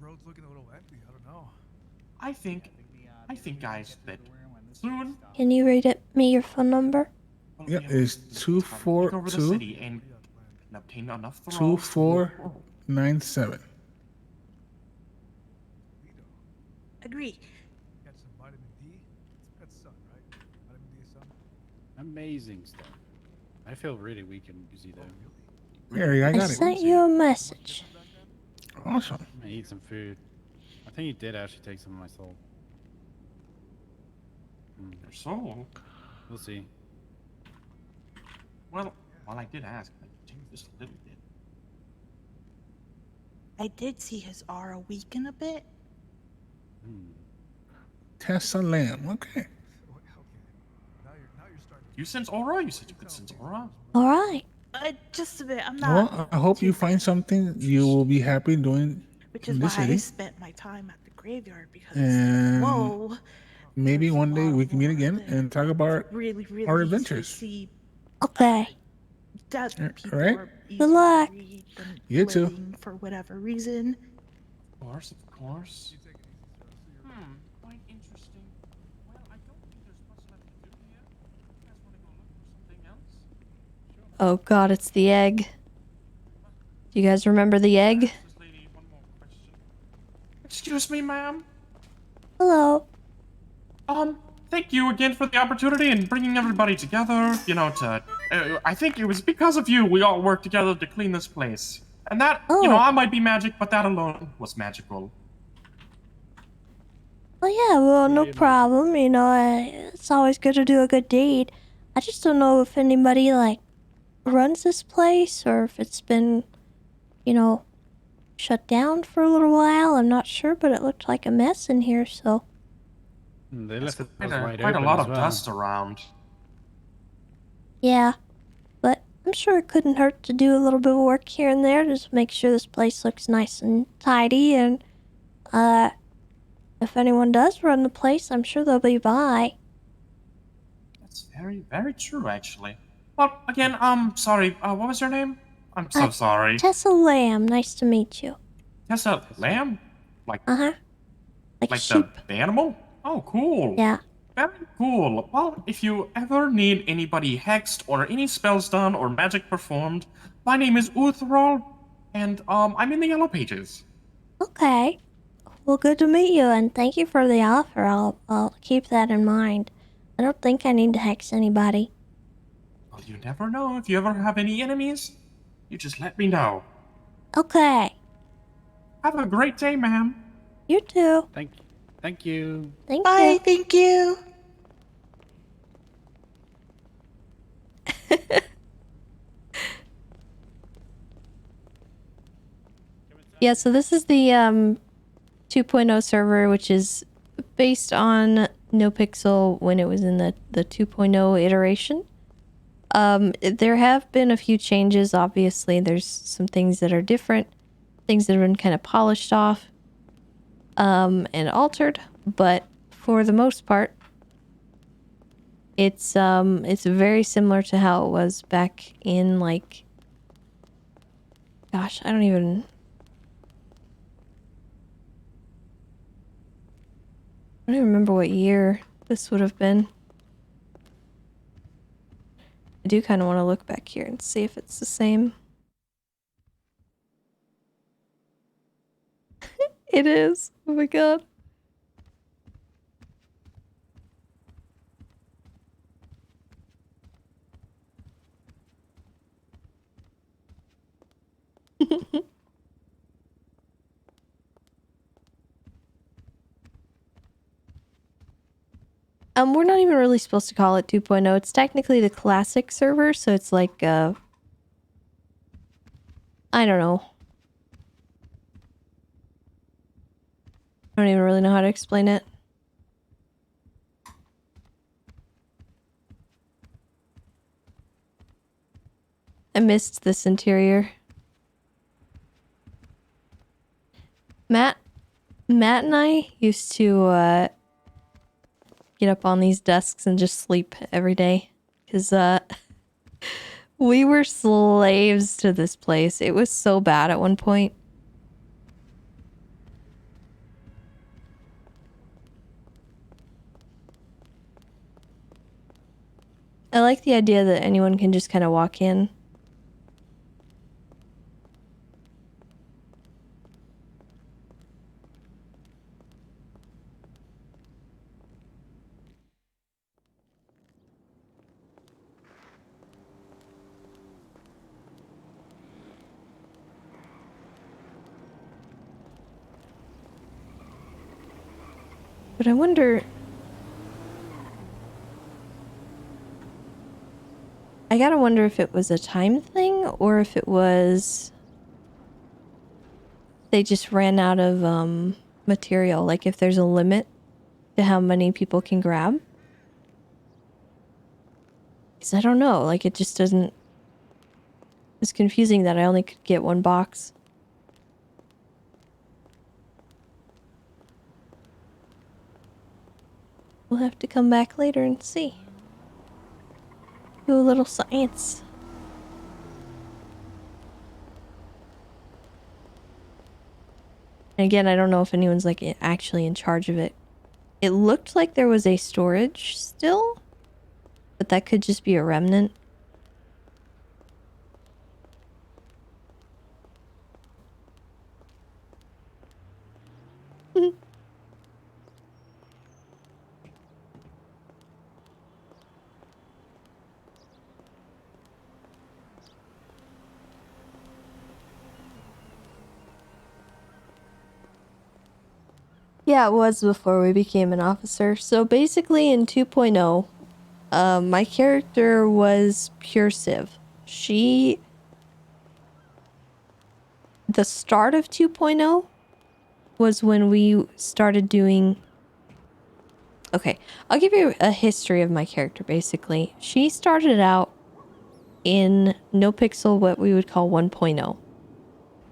Road's looking a little empty. I don't know. I think, guys, that soon Can you read me your phone number? Yeah, it's take over the 242 city and obtain enough thralls. 2497. Agree. Got some vitamin D. That's sun, right? Vitamin D is sun. Amazing stuff. I feel really weak and busy though. Here, I I got it. sent you a message. Awesome. I'm gonna eat some food. I think you did actually take some of my soul. Your soul? We'll see. Well, I did ask. I changed just a little bit. I did see his aura weaken a bit. Tessa Lamb. Okay. You sense aura? You said you could sense aura? All right. Just a bit. I'm not. Well, I hope you find something you will be happy doing Which in is the why I city. spent my time at the graveyard because. And Whoa. maybe one day we can meet again and talk about Really, really our easy to adventures. see Okay. that people Right? are Good luck. easily than You too. living for whatever reason. Of course. Quite interesting. Well, I don't think there's much left to do here. You guys want to go look for something else? Oh god, it's the egg. Do you guys remember the egg? Excuse me, ma'am. Hello. thank you again for the opportunity and bringing everybody together. You know, I think it was because of you we all worked together to clean this place. And that, you know, I might be magic, but that alone was magical. Well, yeah, well, no problem. You know, it's always good to do a good deed. I just don't know if anybody, like, runs this place or if it's been, you know, shut down for a little while. I'm not sure, but it looked like a mess in here, so. They left it Quite wide a open lot as of well. dust around. Yeah, but I'm sure it couldn't hurt to do a little bit of work here and there, just make sure this place looks nice and tidy, and, if anyone does run the place, I'm sure they'll be by. That's very, very true, actually. Well, again, sorry, what was your name? I'm so sorry. Tessa Lamb, nice to meet you. Tessa Lamb? Like, Uh-huh. Like the animal? Oh, cool. Yeah. Very cool. Well, if you ever need anybody hexed or any spells done or magic performed, my name is Uthrol, and, I'm in the Yellow Pages. Okay. Well, good to meet you, and thank you for the offer. I'll keep that in mind. I don't think I need to hex anybody. Well, you never know. If you ever have any enemies, you just let me know. Okay. Have a great day, ma'am. You too. Thank you. Thank Bye, you. thank you. Yeah, so this is the 2.0 server, which is based on NoPixel when it was in the 2.0 iteration. There have been a few changes, obviously. There's some things that are different, things that have been kind of polished off and altered, but for the most part, it's very similar to how it was back in, like, gosh, I don't even remember what year this would have been. I do kind of want to look back here and see if it's the same. It is. Oh my god. We're not even really supposed to call it 2.0. It's technically the classic server, so it's like, I don't know. I don't even really know how to explain it. I missed this interior. Matt and I used to, get up on these desks and just sleep every day. Because, we were slaves to this place. It was so bad at one point. I like the idea that anyone can just kind of walk in. But I wonder... I gotta wonder if it was a time thing or if it was... they just ran out of material. Like if there's a limit to how many people can grab. Because I don't know. Like it just doesn't... It's confusing that I only could get one box. We'll have to come back later and see. Do a little science. And again, I don't know if anyone's like actually in charge of it. It looked like there was a storage still, but that could just be a remnant. Yeah, it was before we became an officer. So basically in 2.0, my character was Pure Civ. The start of 2.0 was when we started doing... Okay, I'll give you a history of my character, basically. She started out in NoPixel, what we would call 1.0,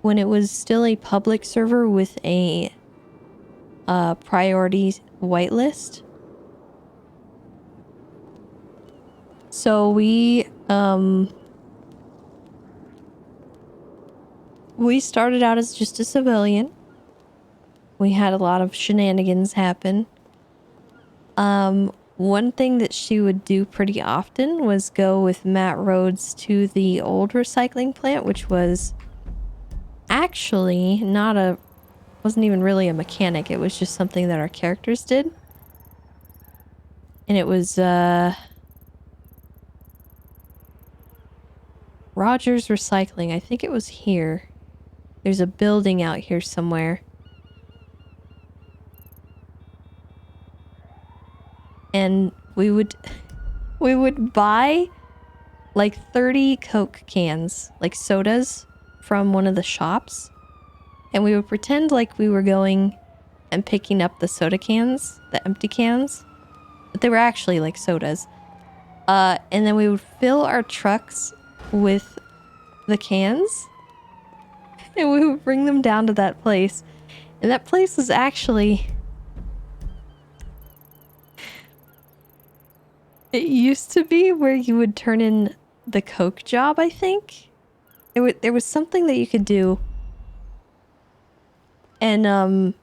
when it was still a public server with a priority whitelist. So we started out as just a civilian. We had a lot of shenanigans happen. One thing that she would do pretty often was go with Matt Rhodes to the old recycling plant, which was actually wasn't even really a mechanic. It was just something that our characters did. And it was, Rogers Recycling. I think it was here. There's a building out here somewhere. And we would buy like 30 Coke cans, like sodas, from one of the shops. And we would pretend like we were going and picking up the soda cans, the empty cans. But they were actually like sodas. And then we would fill our trucks with the cans. And we would bring them down to that place. And that place was actually... It used to be where you would turn in the Coke job, I think. There was something that you could do. And,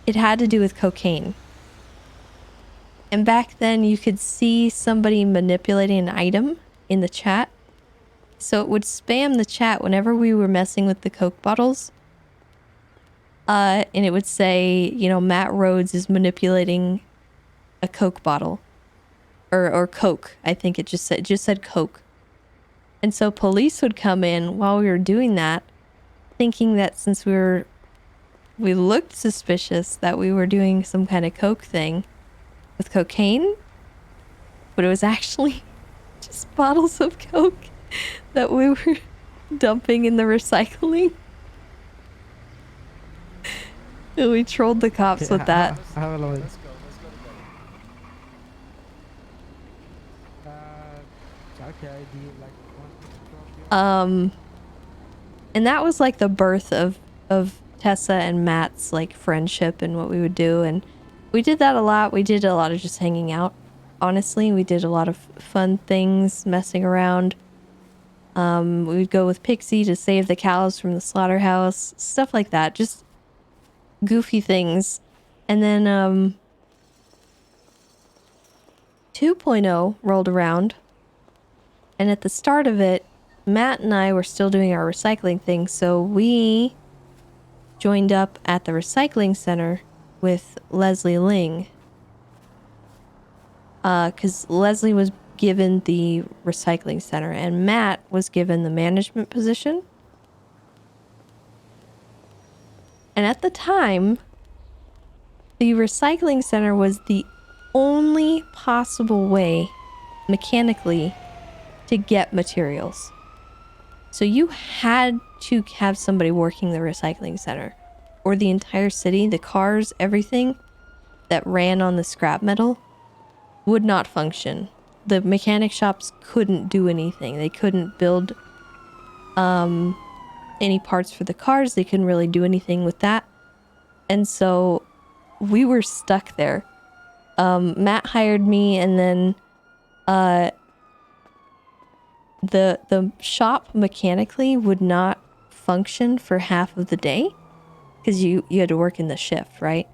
it had to do with cocaine. And back then you could see somebody manipulating an item in the chat. So it would spam the chat whenever we were messing with the Coke bottles. And it would say, you know, Matt Rhodes is manipulating a Coke bottle. Or Coke. I think it just said Coke. And so police would come in while we were doing that, thinking that since we looked suspicious that we were doing some kind of Coke thing with cocaine, but it was actually just bottles of Coke that we were dumping in the recycling. And we trolled the cops with that. And that was like the birth of Tessa and Matt's like friendship and what we would do. And we did that a lot. We did a lot of just hanging out. Honestly, we did a lot of fun things, messing around. We would go with Pixie to save the cows from the slaughterhouse, stuff like that. Just goofy things. And then 2.0 rolled around. And at the start of it, Matt and I were still doing our recycling thing, so we joined up at the recycling center with Leslie Ling. Because Leslie was given the recycling center and Matt was given the management position. And at the time, the recycling center was the only possible way, mechanically, to get materials. So you had to have somebody working the recycling center, or the entire city, the cars, everything that ran on the scrap metal would not function. The mechanic shops couldn't do anything. They couldn't build any parts for the cars. They couldn't really do anything with that. And so we were stuck there. Matt hired me, and then the shop mechanically would not function for half of the day because you had to work in the shift, right?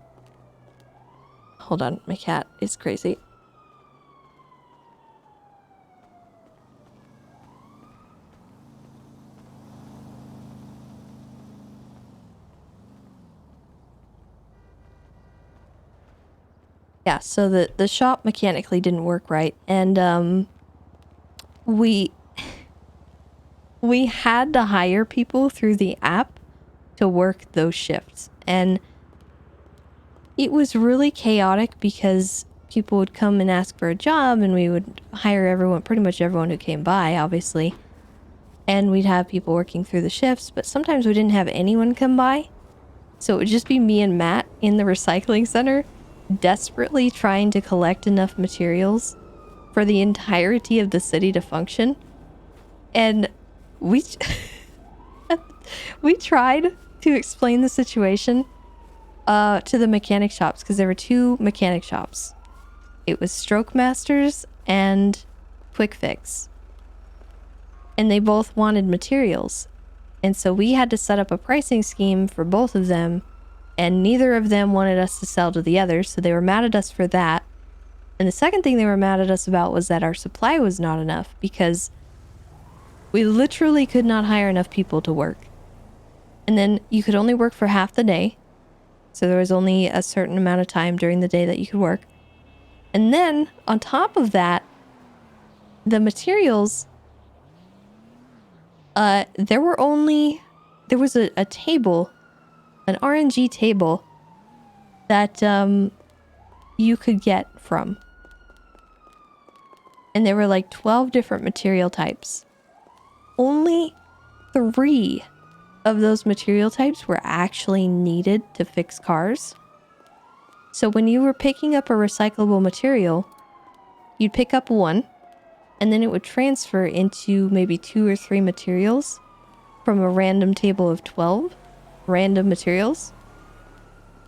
Hold on, my cat is crazy. Yeah, so the shop mechanically didn't work right, and we had to hire people through the app to work those shifts. and it was really chaotic because people would come and ask for a job, and we would hire everyone, pretty much everyone who came by, obviously. And we'd have people working through the shifts, but sometimes we didn't have anyone come by. So it would just be me and Matt in the recycling center, desperately trying to collect enough materials for the entirety of the city to function. And we we tried to explain the situation to the mechanic shops, because there were 2 mechanic shops. It was Stroke Masters and Quick Fix. And they both wanted materials. And so we had to set up a pricing scheme for both of them, and neither of them wanted us to sell to the other, so they were mad at us for that. And the second thing they were mad at us about was that our supply was not enough, because we literally could not hire enough people to work. And then you could only work for half the day, so there was only a certain amount of time during the day that you could work. And then, on top of that, the materials, there was a table, an RNG table, that you could get from. And there were like 12 different material types. Only 3 of those material types were actually needed to fix cars. So when you were picking up a recyclable material, you'd pick up one, and then it would transfer into maybe 2 or 3 materials from a random table of 12 random materials.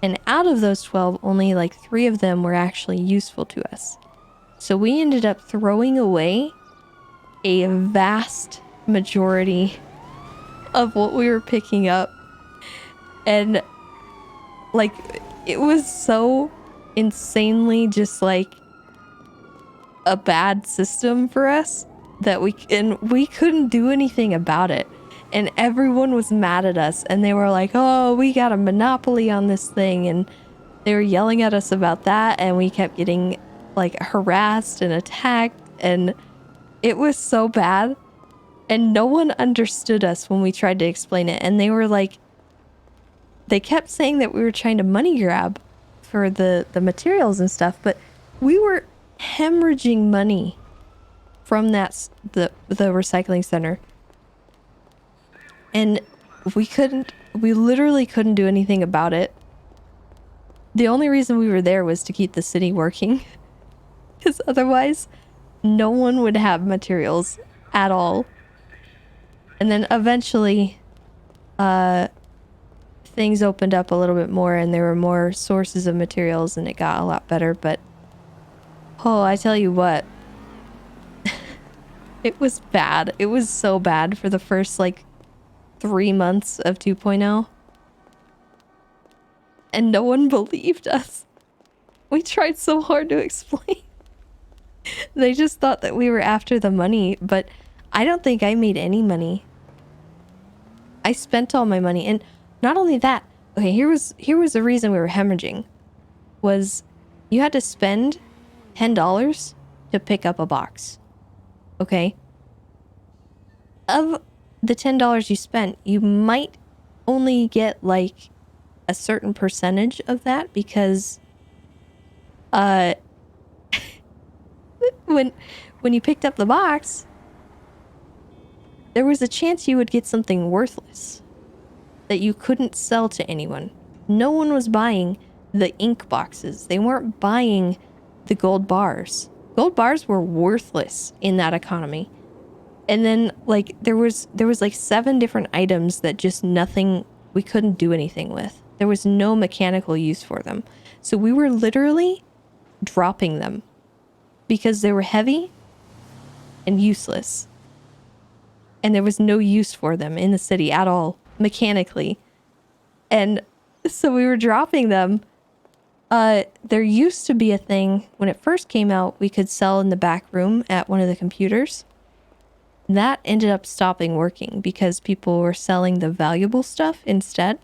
And out of those 12, only like 3 of them were actually useful to us. So we ended up throwing away a vast majority of what we were picking up. And like, it was so insanely just like a bad system for us that we couldn't do anything about it. And everyone was mad at us, and they were like, oh, we got a monopoly on this thing, and they were yelling at us about that, and we kept getting like harassed and attacked, and it was so bad. And no one understood us when we tried to explain it. And they were like, they kept saying that we were trying to money grab for the materials and stuff, but we were hemorrhaging money from the recycling center. And we literally couldn't do anything about it. The only reason we were there was to keep the city working, because otherwise no one would have materials at all. And then eventually things opened up a little bit more, and there were more sources of materials, and it got a lot better. But oh, I tell you what, it was bad. It was so bad for the first like 3 months of 2.0. And no one believed us. We tried so hard to explain. They just thought that we were after the money, but I don't think I made any money. I spent all my money. And not only that, okay, here was the reason we were hemorrhaging. Was you had to spend $10 to pick up a box. Okay? Of the $10 you spent, you might only get like a certain percentage of that, because when you picked up the box, there was a chance you would get something worthless that you couldn't sell to anyone. No one was buying the ink boxes. They weren't buying the gold bars. Gold bars were worthless in that economy. And then like there was like 7 different items that just nothing, we couldn't do anything with. There was no mechanical use for them. So we were literally dropping them because they were heavy and useless. And there was no use for them in the city at all, mechanically. And so we were dropping them. There used to be a thing, when it first came out, we could sell in the back room at one of the computers. That ended up stopping working because people were selling the valuable stuff instead.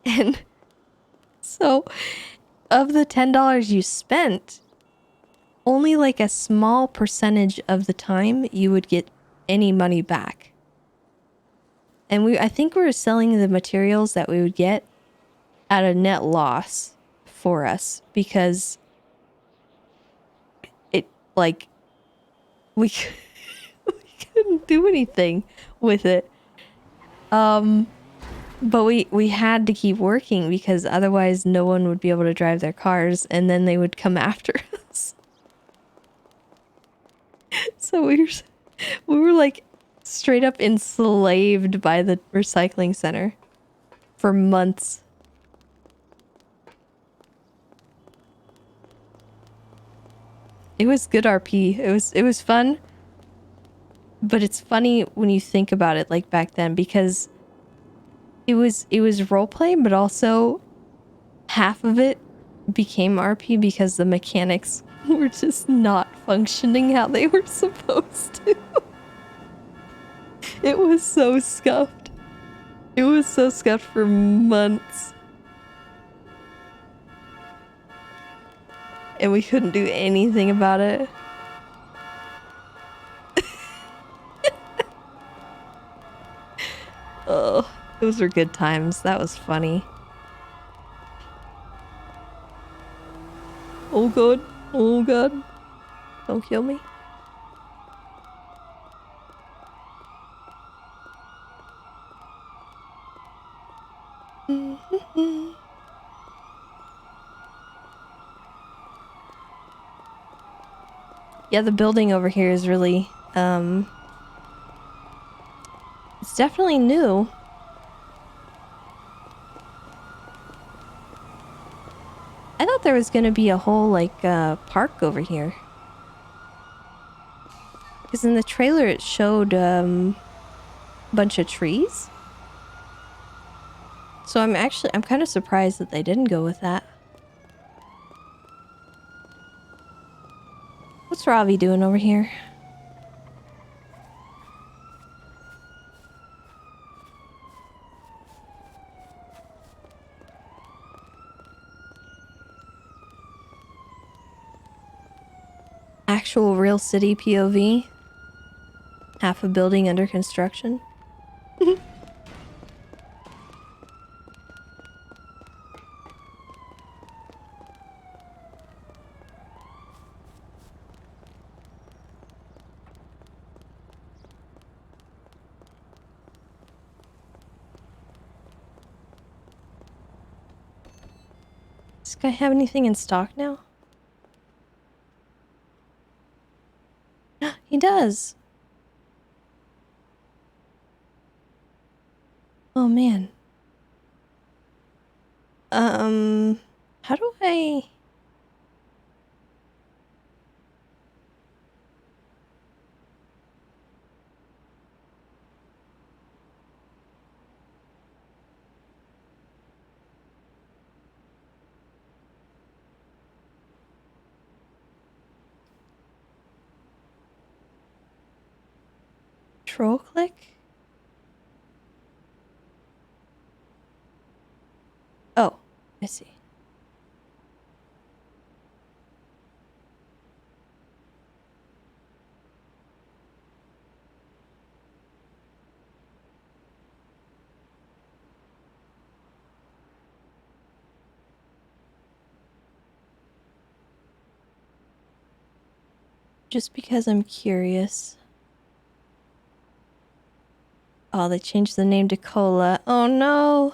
And so, of the $10 you spent, only like a small percentage of the time you would get any money back. And I think we were selling the materials that we would get at a net loss for us because it like we couldn't do anything with it. But we had to keep working because otherwise no one would be able to drive their cars and then they would come after us. So we were like straight up enslaved by the recycling center for months. It was good RP. It was fun. But it's funny when you think about it like back then because it was roleplay, but also half of it became RP because the mechanics were just not functioning how they were supposed to. It was so scuffed. It was so scuffed for months. And we couldn't do anything about it. Oh, those were good times. That was funny. Oh god. Oh god. Don't kill me. Yeah, the building over here is really, it's definitely new. I thought there was gonna be a whole, like, park over here. Because in the trailer it showed, a bunch of trees. So I'm kind of surprised that they didn't go with that. What's Ravi doing over here? Actual real city POV. Half a building under construction. Does this guy have anything in stock now? He does. Oh man. How do I... Control click? Oh, I see. Just because I'm curious. Oh, they changed the name to Cola. Oh no!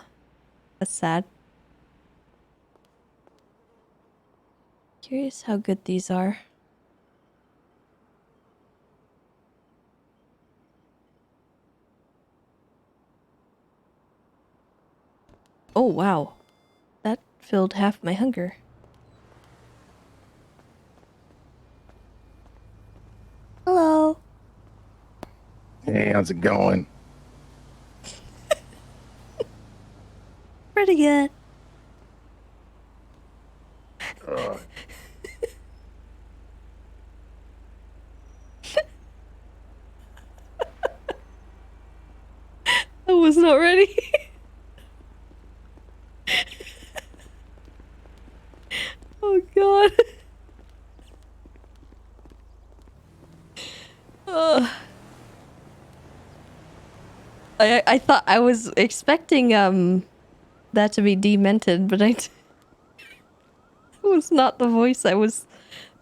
That's sad. Curious how good these are. Oh wow. That filled half my hunger. Hello. Hey, how's it going? Pretty good. I was not ready. Oh god. I thought I was expecting that to be demented, but it was not the voice I was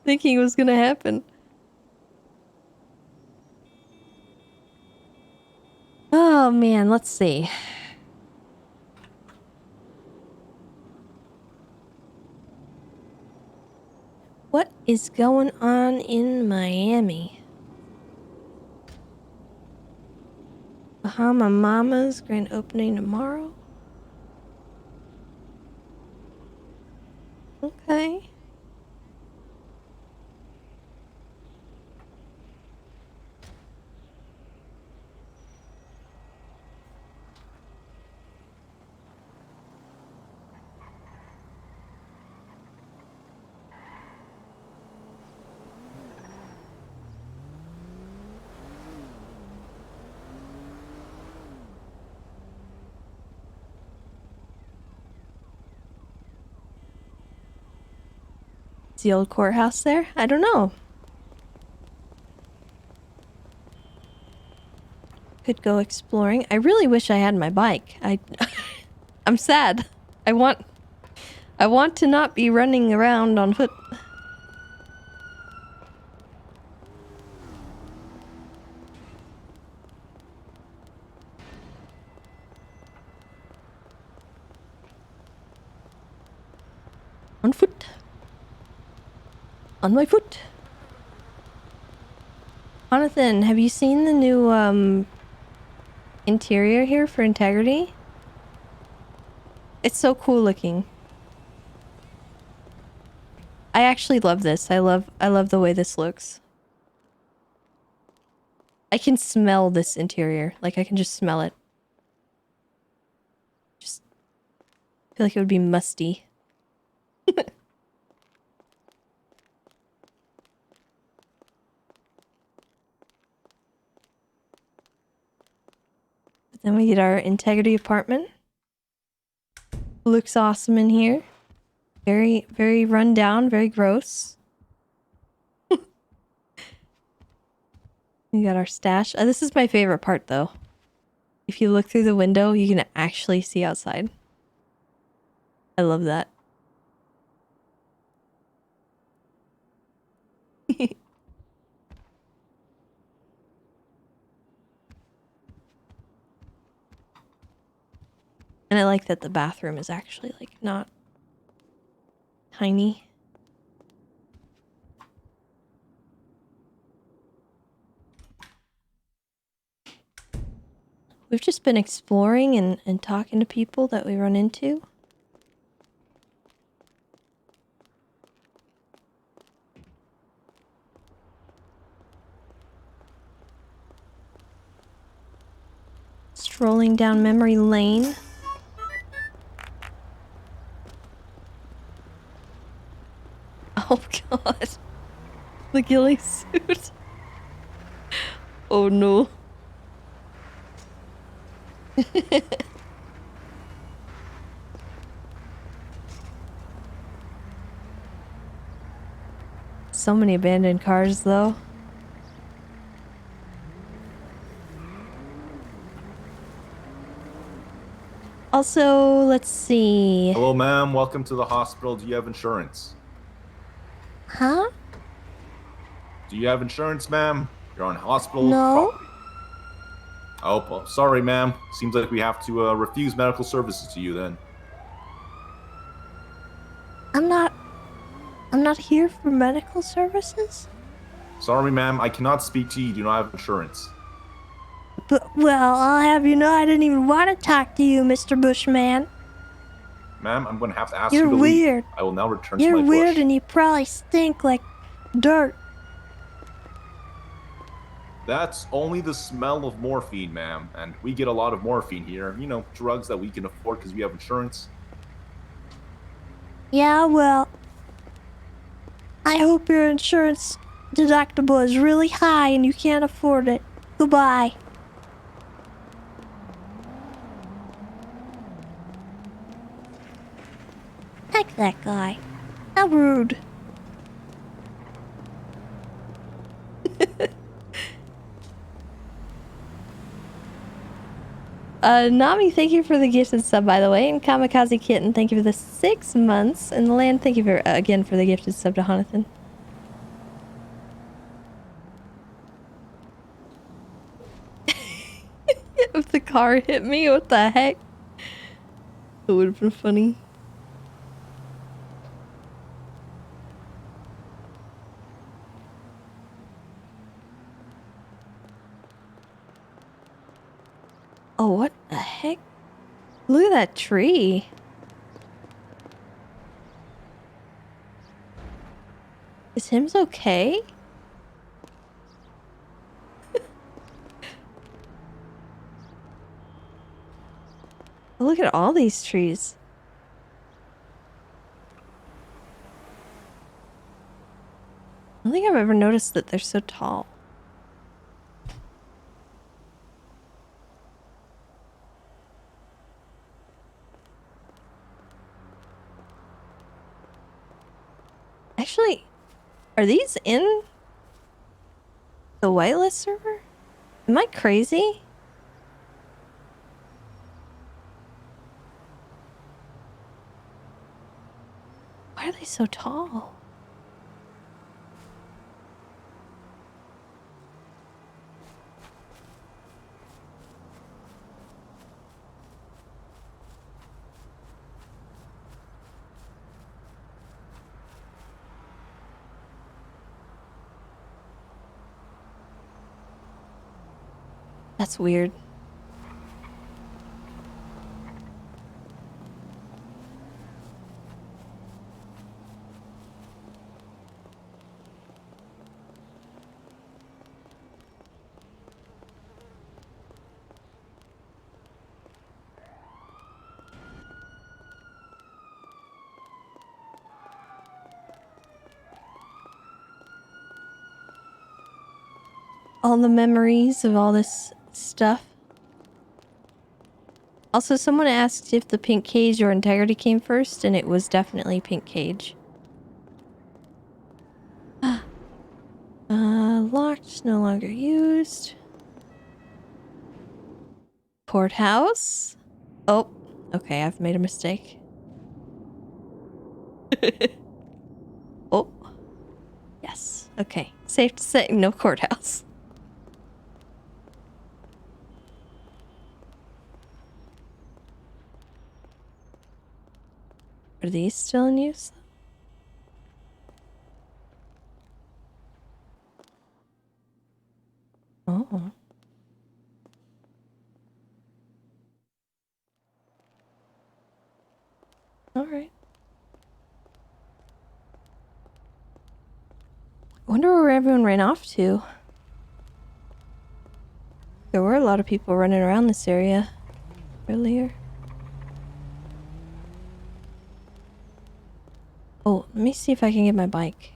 thinking was gonna happen. Oh man, let's see. What is going on in Miami? Bahama Mama's grand opening tomorrow. Okay. Is the old courthouse there? I don't know. Could go exploring. I really wish I had my bike. I'm sad. I want to not be running around on foot. On foot. On my foot. Jonathan, have you seen the new interior here for Integrity? It's so cool looking. I actually love this. I love the way this looks. I can smell this interior. Like I can just smell it. Just feel like it would be musty. Then we get our Integrity apartment. Looks awesome in here. Very, very run down, very gross. We got our stash. This is my favorite part though. If you look through the window, you can actually see outside. I love that. And I like that the bathroom is actually like not tiny. We've just been exploring and talking to people that we run into. Strolling down memory lane. Oh god. The ghillie suit. Oh no. So many abandoned cars though. Also, let's see. Hello, ma'am. Welcome to the hospital. Do you have insurance? Huh? Do you have insurance, ma'am? You're on hospital No. property. Oh, well, sorry, ma'am. Seems like we have to refuse medical services to you then. I'm not here for medical services. Sorry, ma'am. I cannot speak to you. You do not have insurance. But, well, I'll have you know I didn't even want to talk to you, Mr. Bushman. Ma'am, I'm going to have to ask You're you to weird. leave. I will now return You're to my weird bush. and you probably stink like dirt. That's only the smell of morphine, ma'am. And we get a lot of morphine here. You know, drugs that we can afford because we have insurance. Yeah, well, I hope your insurance deductible is really high and you can't afford it. Goodbye. Heck that guy. How rude. Nami, thank you for the gifted sub, by the way. And Kamikaze Kitten, thank you for the 6 months. And the Land, thank you for again for the gifted sub to Jonathan. If the car hit me, what the heck? It would have been funny. Oh, what the heck? Look at that tree. Is Hims okay? Look at all these trees. I don't think I've ever noticed that they're so tall. Actually, are these in the whitelist server? Am I crazy? Why are they so tall? That's weird. All the memories of all this stuff. Also, someone asked if the pink cage or integrity came first, and it was definitely pink cage. Locked, no longer used. Courthouse? Oh, okay, I've made a mistake. Oh. Yes, okay. Safe to say, no courthouse. Are these still in use? Oh. Alright. I wonder where everyone ran off to. There were a lot of people running around this area earlier. Oh, let me see if I can get my bike.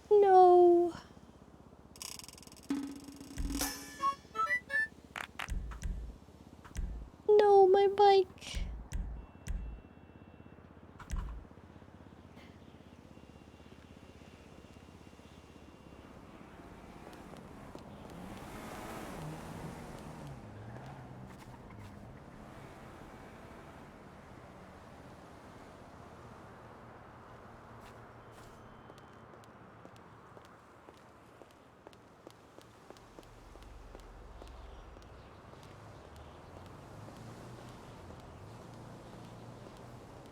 No. No, my bike.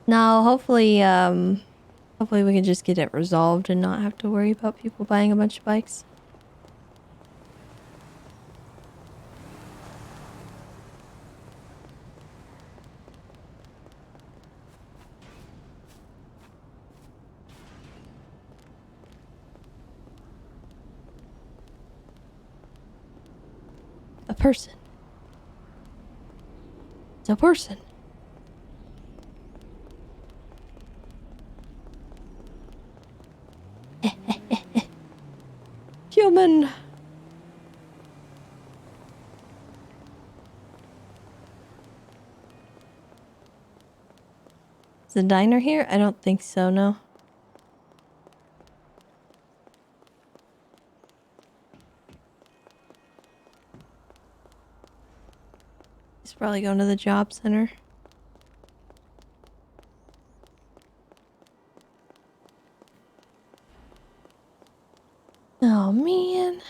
No, hopefully we can just get it resolved and not have to worry about people buying a bunch of bikes. A person. It's a person. Human. Is the diner here? I don't think so, no. He's probably going to the job center. Oh man.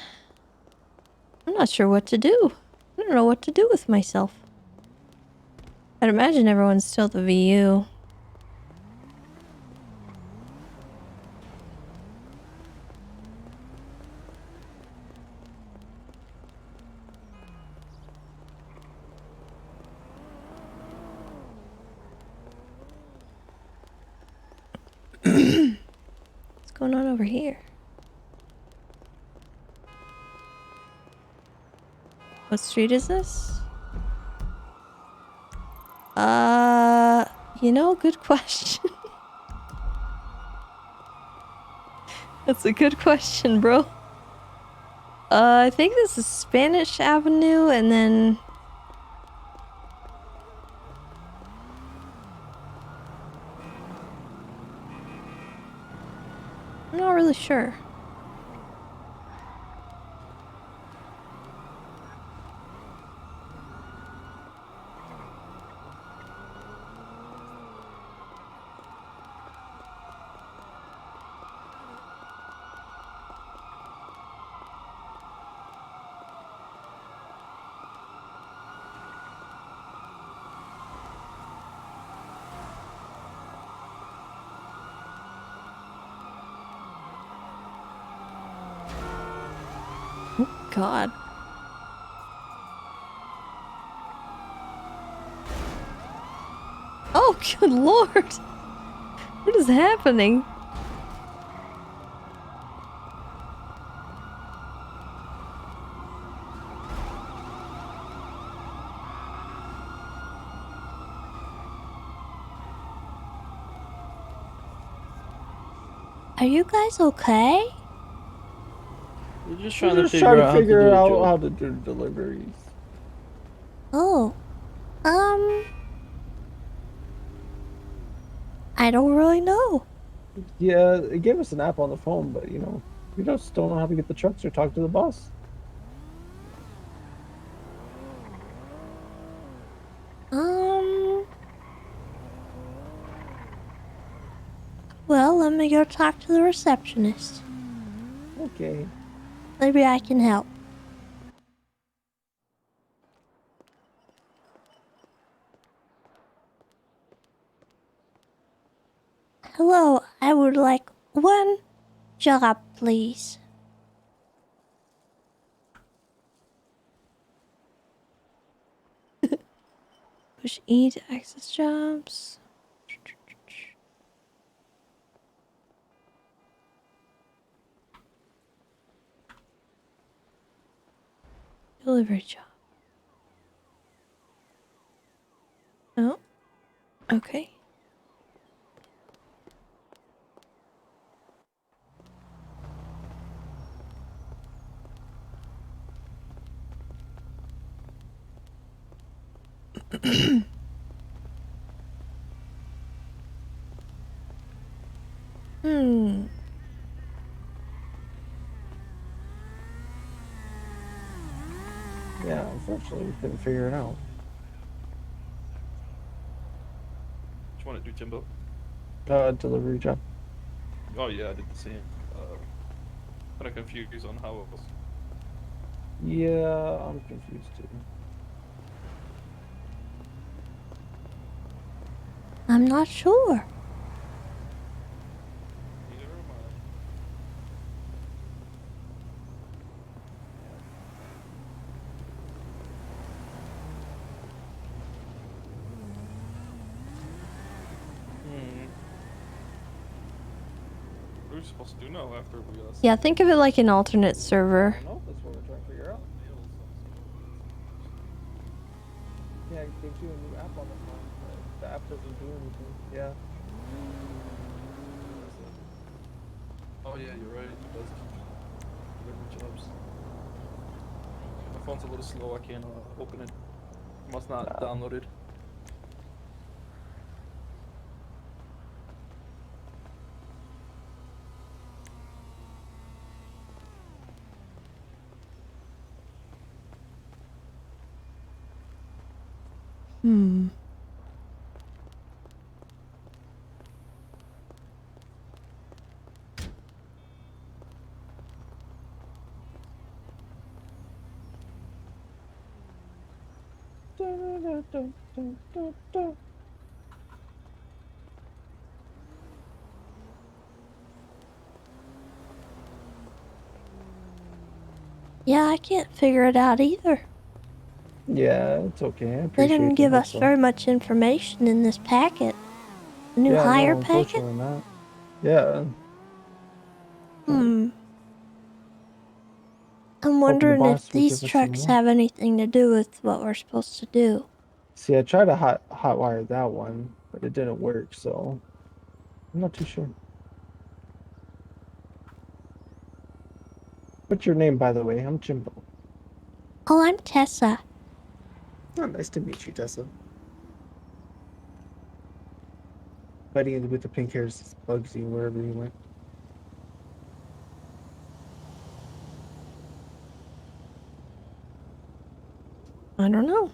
I'm not sure what to do. I don't know what to do with myself. I'd imagine everyone's still at the VU. What's going on over here? What street is this? You know, good question. That's a good question, bro. I think this is Spanish Avenue and then... I'm not really sure. God. Oh, good lord. What is happening? Are you guys okay? We're just We're trying to just figure trying to out figure how to do out it, how Joe. to do deliveries. Oh. I don't really know. Yeah, it gave us an app on the phone, but you know, we just don't know how to get the trucks or talk to the boss. Well, let me go talk to the receptionist. Okay. Maybe I can help. Hello, I would like one job, please. Push E to access jobs. Delivery job. Oh. Okay. Yeah, unfortunately, we couldn't figure it out. What you want to do, Timbo? Delivery job. Oh yeah, I did the same. Kind of confused on how it was. Yeah, I'm confused too. I'm not sure. What are we supposed to do now after we Yeah, think of it like an alternate server. No, that's what we're trying to figure out. Yeah, it gives you a new app on the phone, but the app doesn't do anything. Yeah. Oh yeah, you're right. It does delivery jobs. My phone's a little slow. I can't open it. Must not download it. Hmm. Yeah, I can't figure it out either. Yeah, it's okay. I They appreciate didn't the give help, us though. very much information in this packet. The new Yeah, hire no, packet? unfortunately not. Yeah, Hmm. I'm hoping the wondering if boss will these give us some trucks more. have anything to do with what we're supposed to do. See, I tried to hotwire that one, but it didn't work, so I'm not too sure. What's your name, by the way? I'm Jimbo. Oh, I'm Tessa. Oh, nice to meet you, Tessa. Buddy with the pink hairs bugs you wherever you went. I don't know.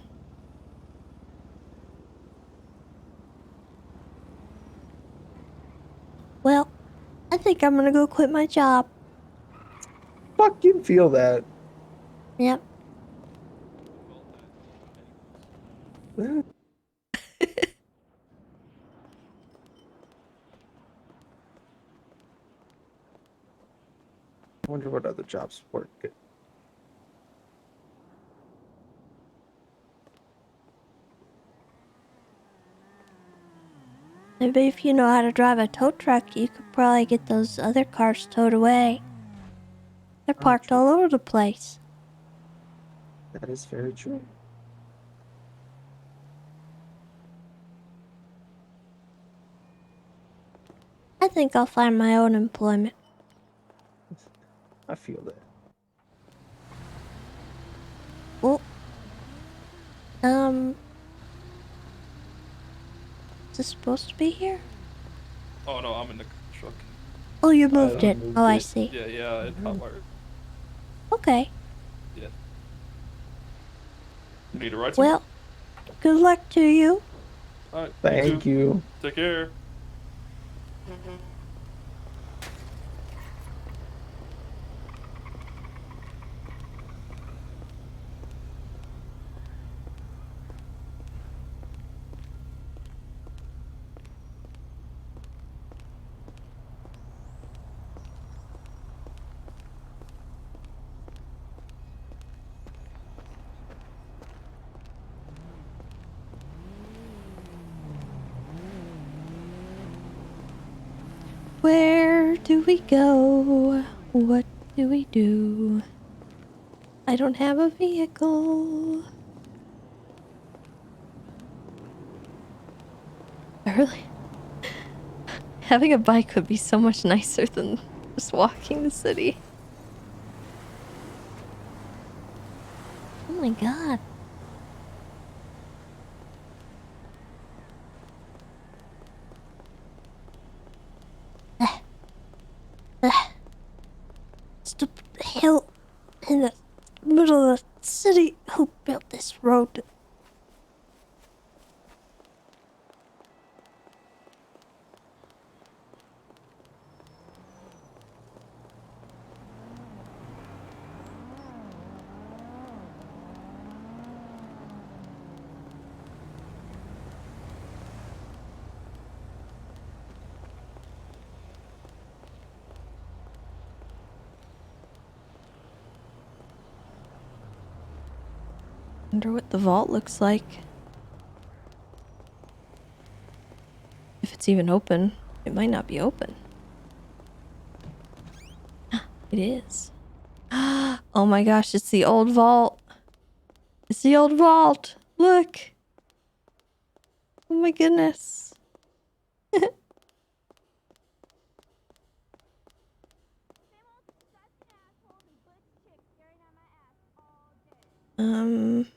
Well, I think I'm gonna go quit my job. Fucking feel that. Yep. I wonder what other jobs work good. Maybe if you know how to drive a tow truck, you could probably get those other cars towed away. They're parked all over the place. That is very true. I think I'll find my own employment. I feel that. Well, is this supposed to be here? Oh no, I'm in the truck. Oh, you moved it. Oh, I see. Yeah, yeah, it hotwired. Okay. Yeah. You need a ride? Well, good luck to you. Alright. Thank you. Take care. Where do we go? What do we do? I don't have a vehicle. I really... Having a bike would be so much nicer than just walking the city. Oh my god. Stupid hill in the middle of the city. Who built this road? Wonder what the vault looks like. If it's even open. It might not be open. It is. Oh my gosh, it's the old vault. It's the old vault. Look. Oh my goodness. Um...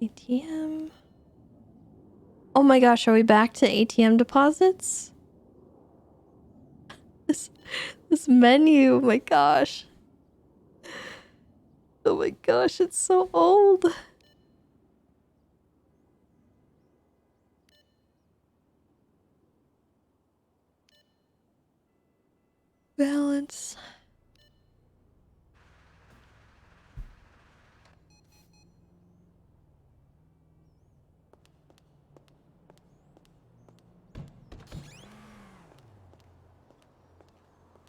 ATM. Oh my gosh, are we back to ATM deposits? This menu, oh my gosh. Oh my gosh, it's so old. Balance.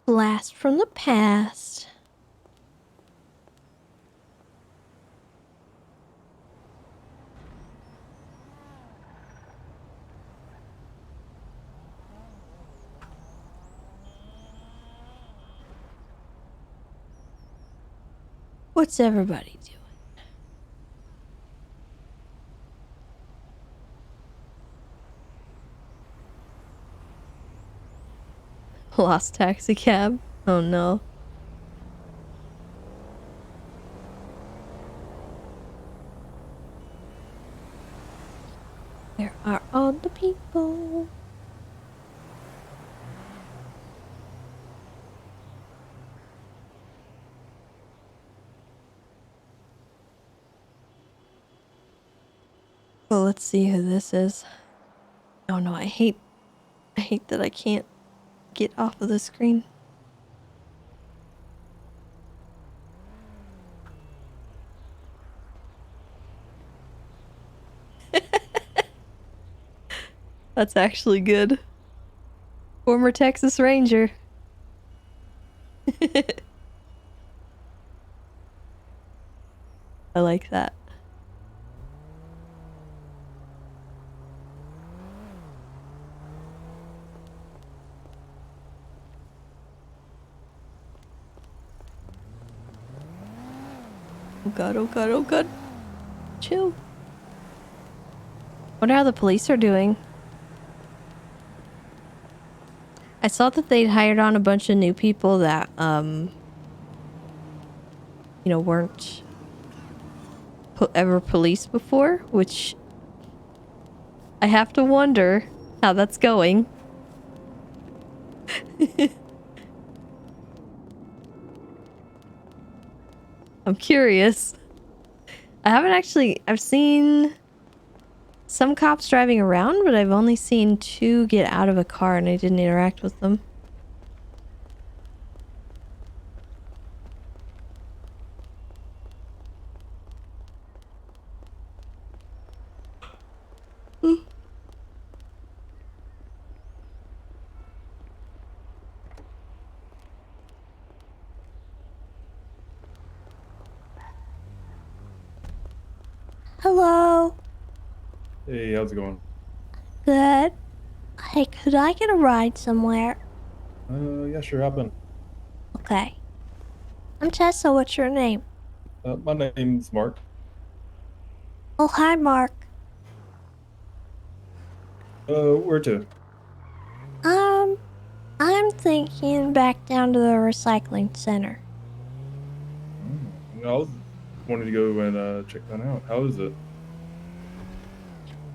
Blast from the past. What's everybody doing? Lost taxi cab. Oh no. Where are all the people? Well, let's see who this is. Oh no, I hate that I can't get off of the screen. That's actually good. Former Texas Ranger. I like that. Oh god, oh god, oh god. Chill. Wonder how the police are doing. I saw that they'd hired on a bunch of new people that, you know, weren't ever police before, which I have to wonder how that's going. I'm curious. I've seen some cops driving around, but I've only seen 2 get out of a car and I didn't interact with them. Hello. Hey, how's it going? Good. Hey, could I get a ride somewhere? Yeah, sure, hop in. Okay. I'm Tessa. What's your name? My name's Mark. Oh, hi, Mark. Where to? I'm thinking back down to the recycling center. I was wanted to go and check that out. How is it?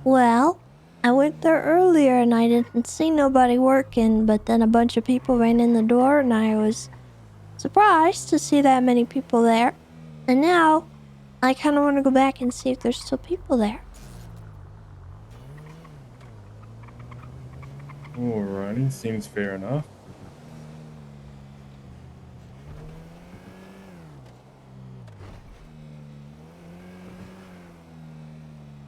Well, I went there earlier and I didn't see nobody working, but then a bunch of people ran in the door and I was surprised to see that many people there. And now, I kind of want to go back and see if there's still people there. Alrighty, seems fair enough.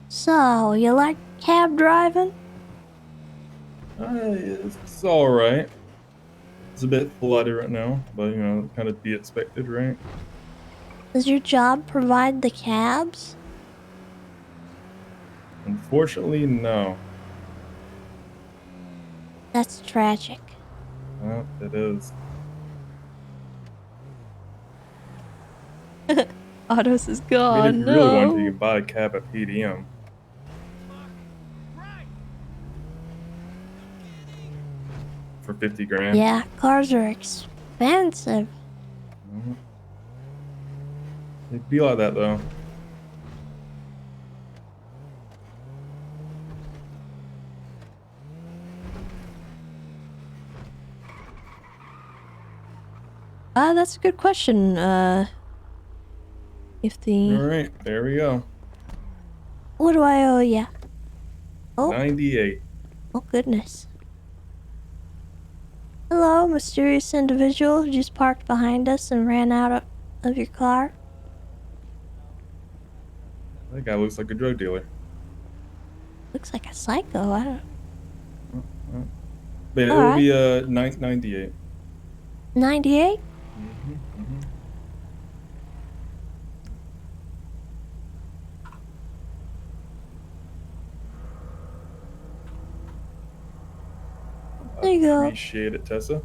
So, you like cab driving? It's alright. It's a bit flooded right now, but you know, kind of be expected, right? Does your job provide the cabs? Unfortunately, no. That's tragic. It is. Autos is I gone. mean, if you really no. wanted to, you can buy a cab at PDM. For 50 grand. Yeah, cars are expensive. It'd be like that though. That's a good question. If the... Alright, there we go. What do I owe ya? Oh. 98. Oh, goodness. Hello, mysterious individual who just parked behind us and ran out of your car. That guy looks like a drug dealer. Looks like a psycho. I don't... But it will be 98. 98? There you go. Appreciate it, Tessa. No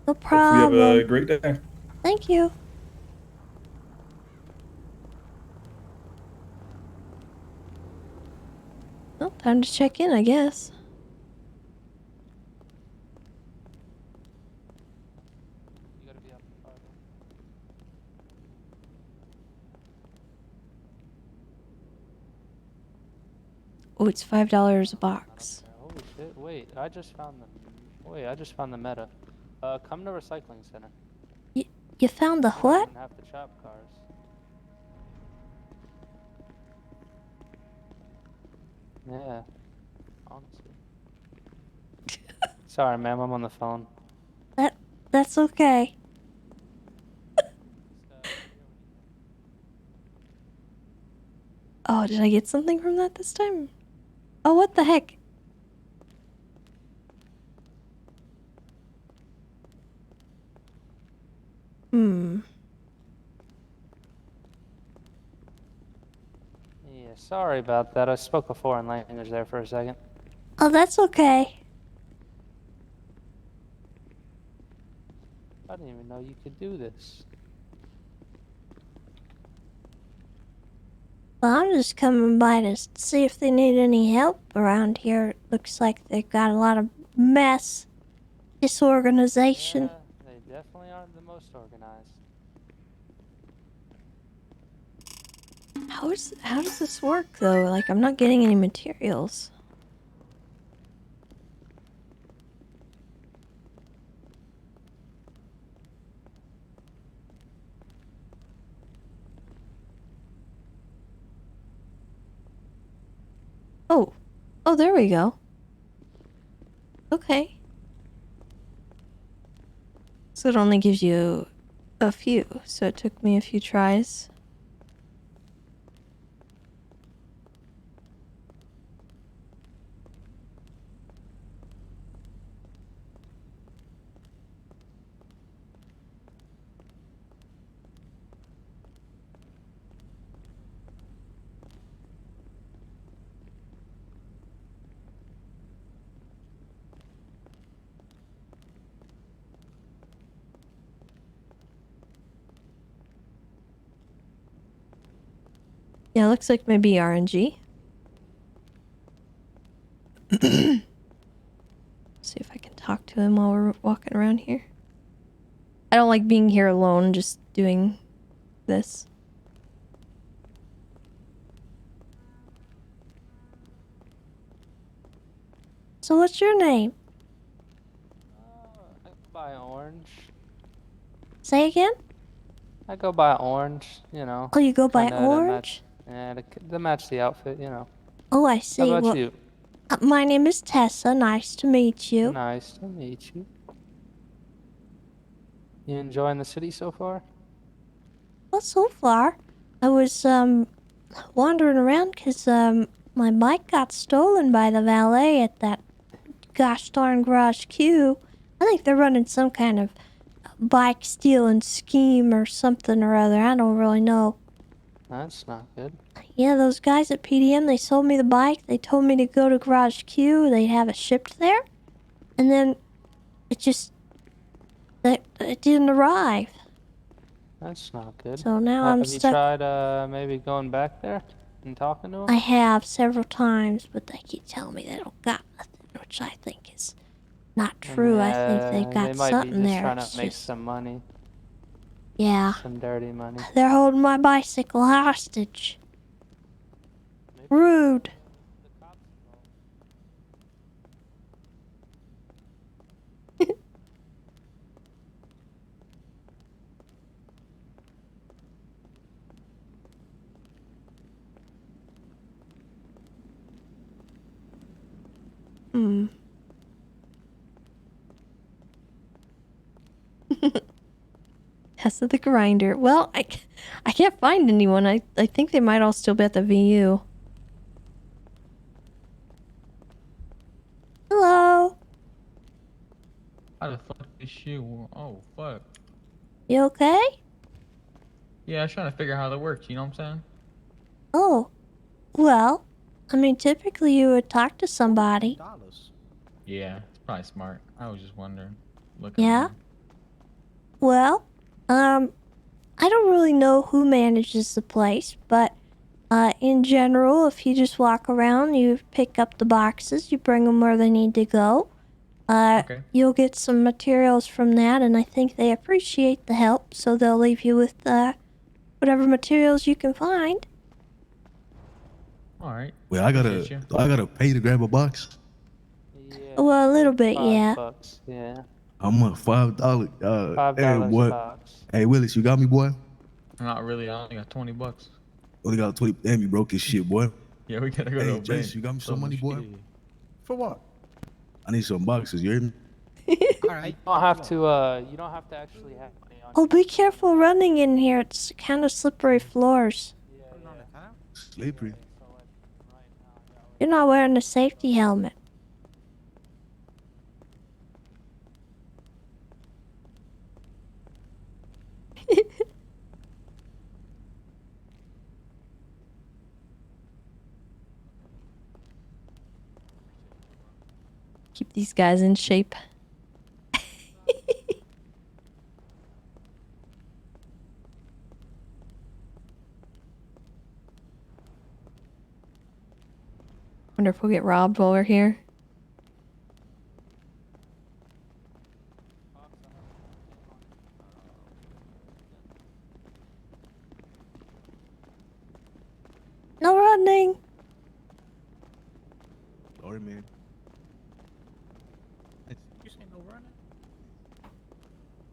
Hopefully problem. you have a great day. Thank you. Well, time to check in, I guess. Oh, it's $5 a box. Holy shit! Wait, I just found the. Wait, I just found the meta. Come to recycling center. You found the what? And have to chop cars. Yeah, honestly. Sorry, ma'am, I'm on the phone. That's okay. Oh, did I get something from that this time? Oh, what the heck? Hmm. Yeah, sorry about that. I spoke a foreign language there for a second. Oh, that's okay. I didn't even know you could do this. Well, I'm just coming by to see if they need any help around here. It looks like they've got a lot of mess, disorganization. Yeah, they definitely aren't the most organized. How does this work though? Like, I'm not getting any materials. Oh, there we go. Okay. So it only gives you a few, so it took me a few tries. Yeah, looks like maybe RNG. See if I can talk to him while we're walking around here. I don't like being here alone, just doing this. So what's your name? I go by Orange. Say again? I go by Orange, you know. Oh, you go by kinda to Orange? to match the outfit, you know. Oh, I see. How about Well, you? my name is Tessa. Nice to meet you. Nice to meet you. You enjoying the city so far? Well, so far, I was wandering around because my bike got stolen by the valet at that gosh darn garage queue. I think they're running some kind of bike stealing scheme or something or other. I don't really know. That's not good. Yeah, those guys at PDM, they sold me the bike. They told me to go to garage queue. They'd have it shipped there. And then it just... it didn't arrive. That's not good. So now I'm Have stuck. you tried maybe going back there and talking to them? I have several times, but they keep telling me they don't got nothing, which I think is not true. I think they've got they might something be just there. trying It's to make just- some money. Yeah. Some dirty money. They're holding my bicycle hostage. Rude. Hmm. Tessa the grinder. Well, I can't find anyone. I think they might all still be at the VU. Hello. How the fuck is she? Oh, fuck. You okay? Yeah, I was trying to figure out how that works, you know what I'm saying? Oh. Well, I mean, typically you would talk to somebody. Yeah, it's probably smart. I was just wondering. Look. Yeah? Well, I don't really know who manages the place, but in general, if you just walk around, you pick up the boxes, you bring them where they need to go. You'll get some materials from that, and I think they appreciate the help, so they'll leave you with whatever materials you can find. All right. Well, I gotta pay to grab a box. Well, a little bit, yeah. $5, yeah. I'm a $5. $5 Hey, a boy. box. Hey, Willis, you got me, boy? Not really. I only got $20. Only got 20. Damn, you broke his shit, boy. Yeah, we gotta go Hey, to a Jace, bank. you got me some money, boy? For what? I need some boxes. You hear me? You don't have to. You don't have to actually have money on. Oh, be careful running in here. It's kind of slippery floors. Slippery. You're not wearing a safety helmet. Keep these guys in shape. Wonder if we'll get robbed while we're here. No running. Sorry, man.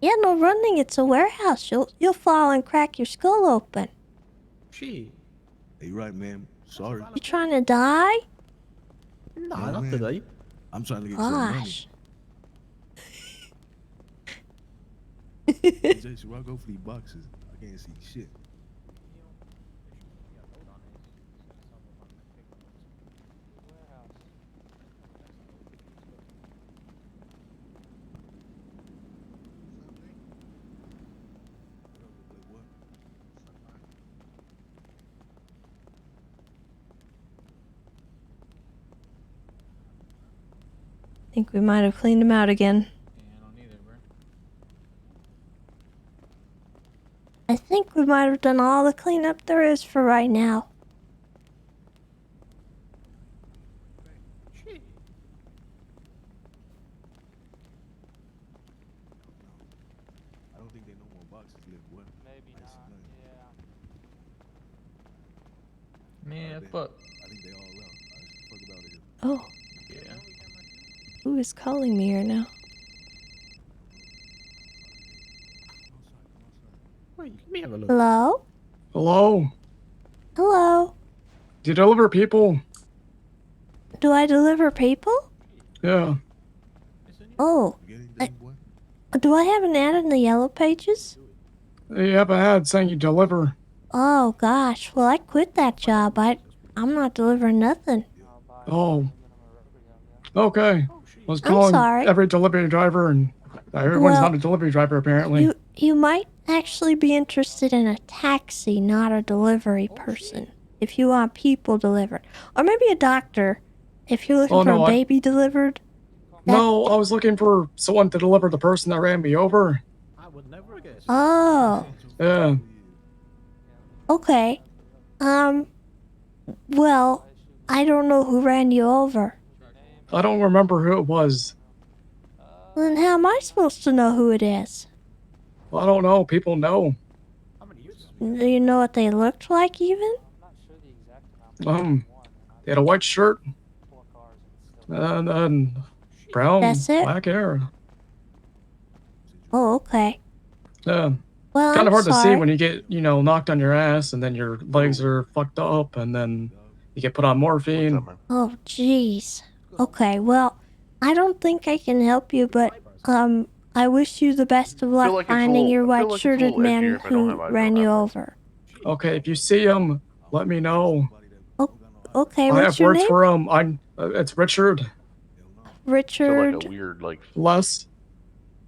Yeah, no running. It's a warehouse. You'll fall and crack your skull open. Shit. Hey, you right, man. Sorry. You trying to die? Nah, not today. I'm trying to get some money. Gosh. Hey, Jason, where I go for these boxes? I can't see shit. Think we might have cleaned him out again. I think we might have done all the cleanup there is for right now. I don't think they know more boxes left, boy. Maybe not, Man, fuck. I think they all left. Fuck about it. Oh. Yeah. Who is calling me here now? Wait, let me have a look. Hello? Hello? Hello? Do you deliver people? Do I deliver people? Yeah. Oh. Do I have an ad in the yellow pages? You have an ad saying you deliver. Oh gosh, well I quit that job. I'm not delivering nothing. Oh. Okay. I was calling sorry. every delivery driver, and everyone's Well, not a delivery driver apparently. You might actually be interested in a taxi, not a delivery person. If you want people delivered. Or maybe a doctor. If you're looking Oh, for no, a baby delivered. No, I was looking for someone to deliver the person that ran me over. Oh. Yeah. Okay. Well, I don't know who ran you over. I don't remember who it was. Then how am I supposed to know who it is? I don't know. People know. Do you know what they looked like even? They had a white shirt and brown, That's it? black hair. Oh, okay. Yeah. Well, Kind of I'm hard to see sorry. when you get, knocked on your ass and then your legs are fucked up and then you get put on morphine. Oh, jeez. Okay, well, I don't think I can help you, but I wish you the best of luck like it's a finding little- your I feel white like it's a little shirted man edgier if I don't who have eyes ran on you that over. Okay, if you see him, let me know. Okay, I what's have your worked name? for him. It's Richard. Richard. Weird, like, Les.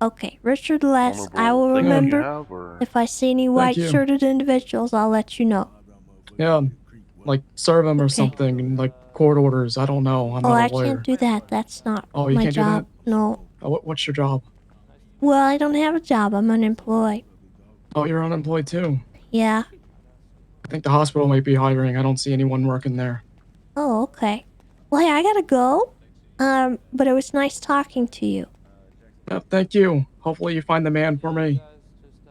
Okay, Richard Les. I vulnerable will thing that you remember. have, or- If I see any Thank white you. shirted individuals, I'll let you know. Yeah, like serve him or Okay. something, like court orders. I don't know. I'm Oh, not I a lawyer. can't do that. That's not Oh, you my can't do job. that? No. What's your job? Well, I don't have a job. I'm unemployed. Oh, you're unemployed too. Yeah. I think the hospital might be hiring. I don't see anyone working there. Oh, okay. Well, hey, I gotta go. But it was nice talking to you. Yeah, thank you. Hopefully you find the man for me.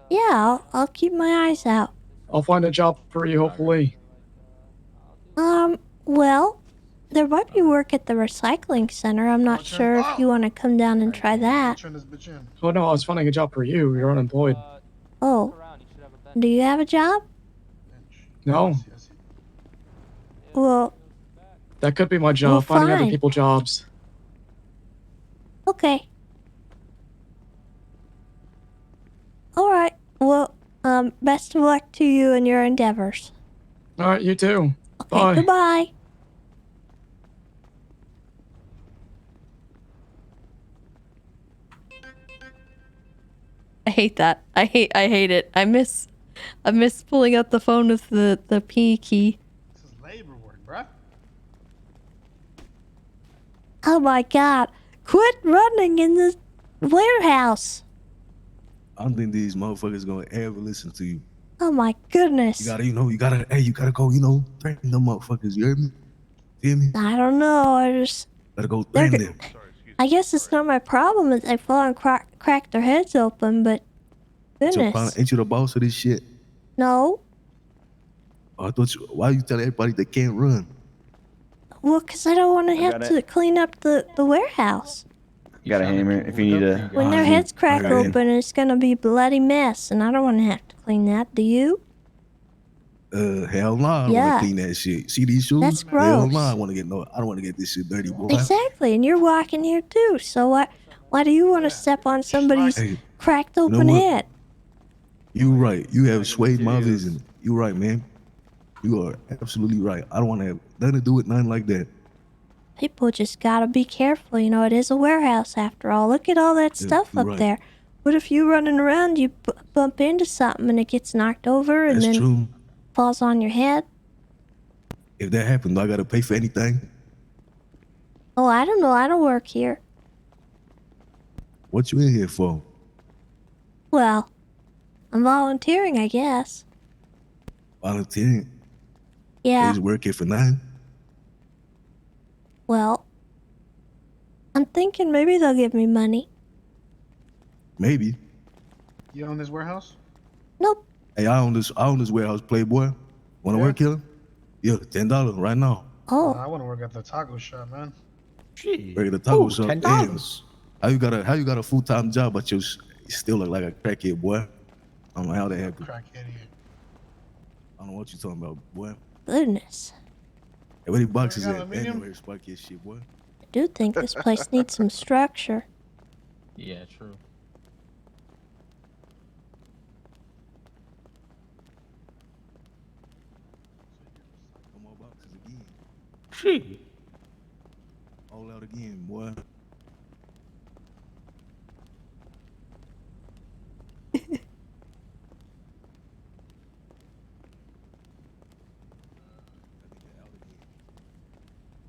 Yeah, I'll keep my eyes out. I'll find a job for you, hopefully. Well, there might be work at the recycling center. I'm not sure if you want to come down and try that. Oh no, I was finding a job for you. You're unemployed. Oh. Do you have a job? No, Well, that could be my job. Well, Finding other fine. people jobs. okay. Alright. Well, best of luck to you and your endeavors. All right, you too. Okay, Bye. goodbye. I hate that. I hate it. I miss pulling out the phone with the P key. Labor work, bruh. Oh my god. Quit running in the warehouse. I don't think these motherfuckers gonna ever listen to you. Oh my goodness. You gotta go, threaten them motherfuckers. You heard me? Feel me? I don't know. I just. Gotta go They're threaten go- them. I guess it's not my problem that they fall and crack their heads open, but It's your goodness. problem. Ain't you the boss of this shit? No. Oh, I thought you. Why you tell everybody they can't run? Well, 'cause I don't want to have got to clean up the warehouse. You got a hammer if you need a. When their heads crack Alright. open, it's gonna be a bloody mess, and I don't want to have to clean that. Do you? Hell no, I don't Yeah. wanna clean that shit. See these shoes? That's Hell gross. no, I don't wanna get this shit dirty, boy. Exactly, and you're walking here too. So why do you want to step on somebody's Hey, cracked know open what? head? You right. You have swayed my vision. You right, man. You are absolutely right. I don't want to have nothing to do with nothing like that. People just gotta be careful. You know, it is a warehouse after all. Look at all that Yeah, stuff you're up right. there. What if you running around, you bump into something and it gets knocked over and That's then true. falls on your head? If that happened, do I gotta pay for anything? Oh, I don't know. I don't work here. What you in here for? Well, I'm volunteering, I guess. Volunteering? Yeah. You just work here for nothing? Well, I'm thinking maybe they'll give me money. Maybe. You own this warehouse? Nope. Hey, I own this warehouse, Playboy. Wanna Yeah. work here? Yeah, $10 right now. Oh. I want to work at the taco shop, man. Work at the taco Ooh, shop. $10. Damn. How you got a full-time job, but you still look like a crackhead, boy? I don't know how that happened. Crackhead here. I don't know what you talking about, boy. Goodness. Hey, where the boxes got at? a Man, medium? you here spark your shit, boy. I do think this place needs some structure. Yeah, true. No more boxes again. Shit. All out again, boy.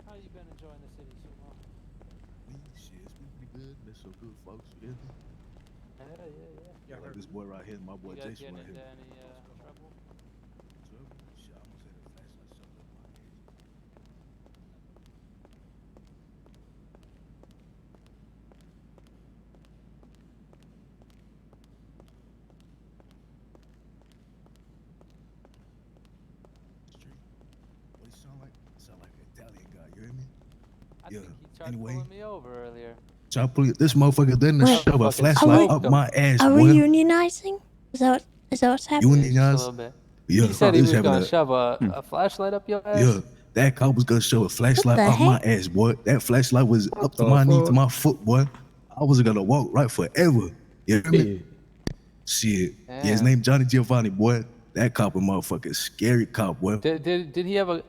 How you been enjoying the city so far? Shit, it's been pretty good. Been so good, folks. You hear me? Yeah. Like this boy right here, my boy You guys Jason getting right into here. any trouble? Shit, I almost had a flashlight shoved up my ass. Street. What he sound like? Sound like an Italian guy. You hear me? I Yeah. think he tried Anyway. pulling me over earlier. Try to pull this motherfucker didn't Wait. shove a Fucking flashlight smoked up him. my ass, Are boy. we unionizing? Is that what's happening? Unionize? Just a little bit. Yeah, He said he this was having gonna a- shove a flashlight up your ass. Yeah, That cop was gonna show a flashlight the off my heck? ass, boy. That flashlight was up to the my knee to fuck? my foot, boy. I was gonna walk right forever. You hear me? Shit. Yeah, his Damn. name Johnny Giovanni, boy. That cop a motherfucking scary cop, boy. Did he have a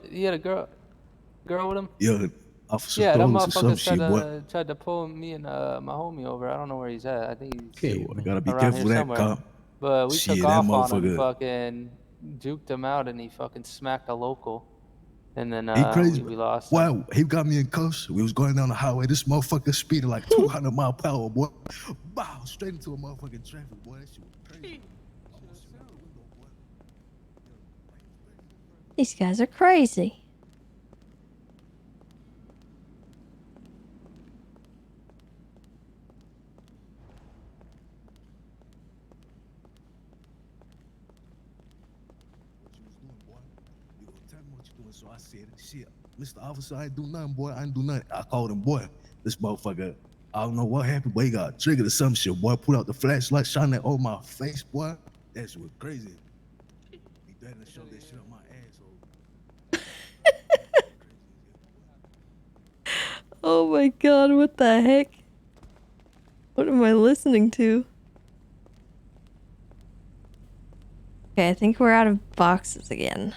girl with him? Yeah, Officer Yeah, that Stollis or some motherfucker shit, boy. tried to pull me and my homie over. I don't know where he's at. I think he's Yeah, boy, gotta be around careful here with that somewhere. cop. But we Shit, took that off on him, motherfucker. fucking juked him out, and he fucking smacked a local. And then He crazy. we lost him. Wow, he got me in cuffs. We was going down the highway. This motherfucker speeding like 200 mile per hour, boy. Bow, straight into a motherfucking traffic, boy. That shit was crazy. These guys are crazy. So I said, shit, Mr. Officer, I ain't do nothing, boy. I ain't do nothing. I called him, boy. This motherfucker, I don't know what happened, but he got triggered or some shit, boy. Put out the flashlight, shining that on my face, boy. That shit was crazy. He threatened to show that shit on my asshole. Oh my god, what the heck? What am I listening to? Okay, I think we're out of boxes again.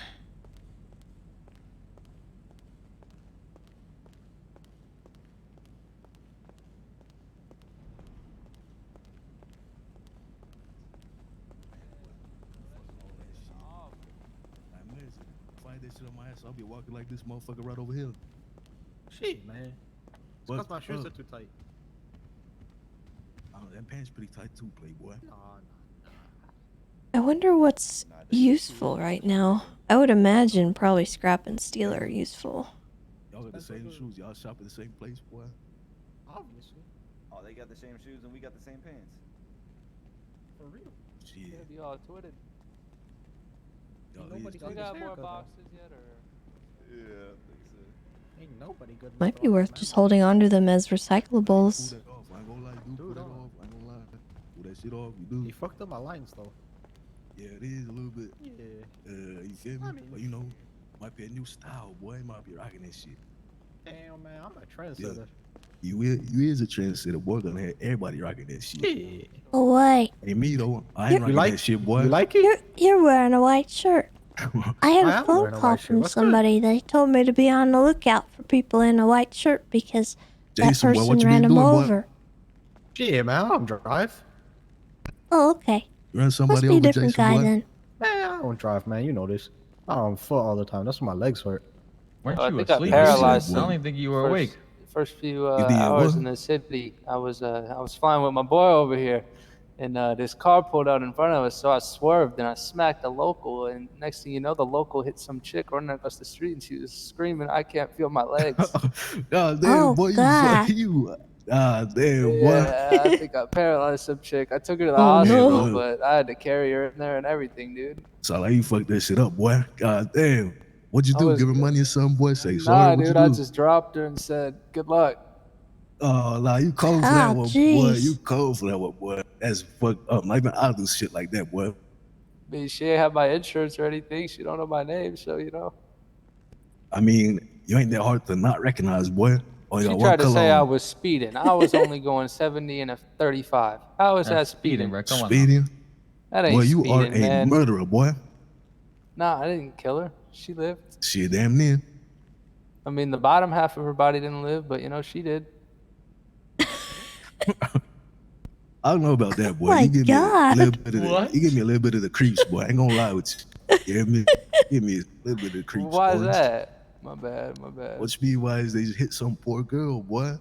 Find that shit on my ass, I'll be walking like this motherfucker right over here. Shit, man. It's What? because my shoes are too tight. Oh, that pants pretty tight too, playboy. I wonder what's useful right now. I would imagine probably scrap and steel are useful. Y'all got the same shoes. Y'all shop at the same place, boy. Obviously. Oh, they got the same shoes and we got the same pants. For real. Shit. Yeah, be all twitted. Y'all Nobody is You got got this more haircut, boxes yet, or? Yeah, I think so. Ain't nobody good. in Might the be store, worth man. just holding on to them as recyclables. I ain't gonna lie, dude. Pull that off. I ain't gonna lie. Pull that shit off. You You do. fucked up my lines though. Yeah, it is a little bit. Yeah. You feel me? But you know, might be a new style, boy. Might be rocking that shit. Damn, man, I'm a trendsetter. You is a trendsetter, boy. Gonna have everybody rocking that shit. Yeah. Oh wait, Hey, me though, I ain't You rocking that shit, boy. You like it? you're wearing a white shirt. I had I a am phone wearing a call white shirt. from What's good? somebody. They told me to be on the lookout for people in a white shirt because that Jason, boy, person what you ran been them doing, boy? over. Yeah, man, I don't drive. Oh, okay. You run Must somebody be a over, different Jason, guy boy? then. Man, I don't drive, man. You know this. I'm on foot all the time. That's why my legs hurt. Weren't Oh, I you think I asleep? paralyzed. I don't even think you were first, awake. First few You did hours what? in the city, I was flying with my boy over here, and this car pulled out in front of us, so I swerved and I smacked a local, and next thing you know, the local hit some chick running across the street, and she was screaming, "I can't feel my legs." God damn, Oh, boy, God. you. God damn, boy. Yeah, I think I paralyzed some chick. I took her to the Oh, hospital, no. but I had to carry her in there and everything, dude. So like you fucked that shit up, boy. God damn. What'd you I do? was- Give her money or something, boy? Say sorry. Nah, What'd dude, you I do? just dropped her and said, "Good luck." Oh, nah, you cold for Oh, that one, boy. jeez. You cold for that one, boy. That's fucked up. Not even I do shit like that, boy. I mean, she ain't have my insurance or anything. She don't know my name, so you know. I mean, you ain't that hard to not recognize, boy. Only She got tried one to color say I on. was speeding. I was only going 70 and a 35. How is that That's speeding? bro. Come on. Speeding? That ain't Boy, you are speeding, a man. murderer, boy. Nah, I didn't kill her. She lived. Shit, damn near. I mean, the bottom half of her body didn't live, but you know, she did. I don't know about that, boy. My You give me a God. little bit of the, What? you give me a little bit of the creeps, boy. I ain't gonna lie with you. You hear me? Give me a little bit of the creeps. Why is boy. that? My bad, my bad. What speed wise they just hit some poor girl, boy.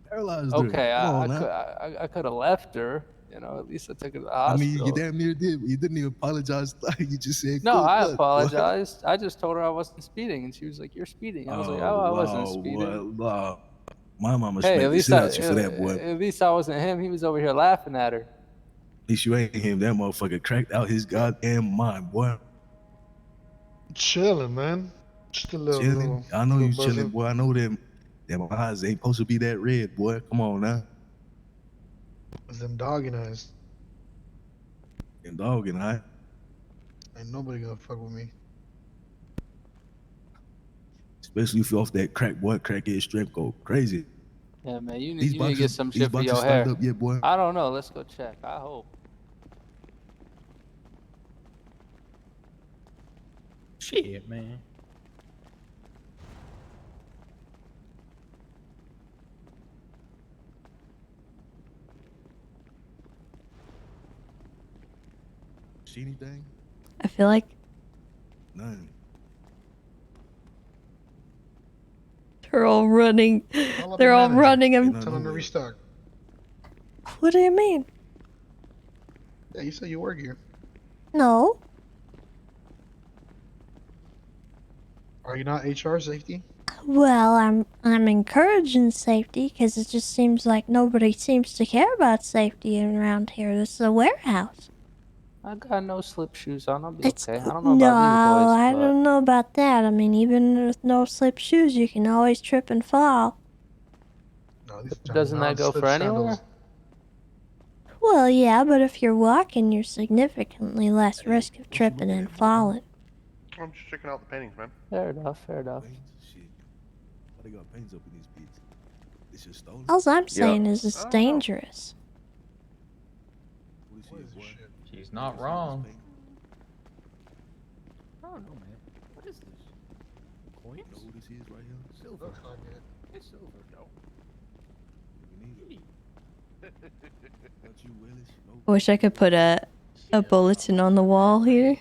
Paralyzed her. Okay, Come I on now. could I could have left her. You know, at least I took her to the I hospital. mean, you damn near did. You didn't even apologize. You just said, No, "Good I luck, boy." apologized. I just told her I wasn't speeding, and she was like, "You're speeding." I was like, "Oh, I wasn't wow, speeding." boy. Wow. My mama Hey, smacked at the least shit out you for that, boy. at least I wasn't him. He was over here laughing at her. At least you ain't him. That motherfucker cracked out his goddamn mind, boy. Chilling, man. Just a little. Chilling. I know you little chilling, buzzing. boy. I know them eyes ain't supposed to be that red, boy. Come on now. Them dogging eyes. And dog and I. Ain't nobody gonna fuck with me. Especially if you're off that crack, boy. Crackhead strength go crazy. Yeah, man, you These need to get boxes- some these shit for boxes your started hair. up yet, boy? I don't know. Let's go check. I hope. Shit, man. See anything? I feel like None. they're all running. Call up They're your all manager. running. And Tell him to restock. what do you mean? Yeah, you said you work here. No. Are you not HR safety? Well, I'm encouraging safety because it just seems like nobody seems to care about safety around here. This is a warehouse. I got no slip shoes on. I'll be It's okay. I don't know no, about you boys, I but don't know about that. I mean, even with no slip shoes, you can always trip and fall. No, these doesn't that go slip for anywhere? sandals. Well, yeah, but if you're walking, you're significantly less risk of tripping and falling. I'm just checking out the paintings, man. Fair enough. Fair enough. Shit. Why they got paints up in these beats? This is stolen. All I'm saying is it's dangerous. She's not wrong. I don't know, man. What is this? Coins? You know who this is right here? Silver. Looks like it. It's silver, though. Not you, Willis. No. I wish I could put a bulletin on the wall here.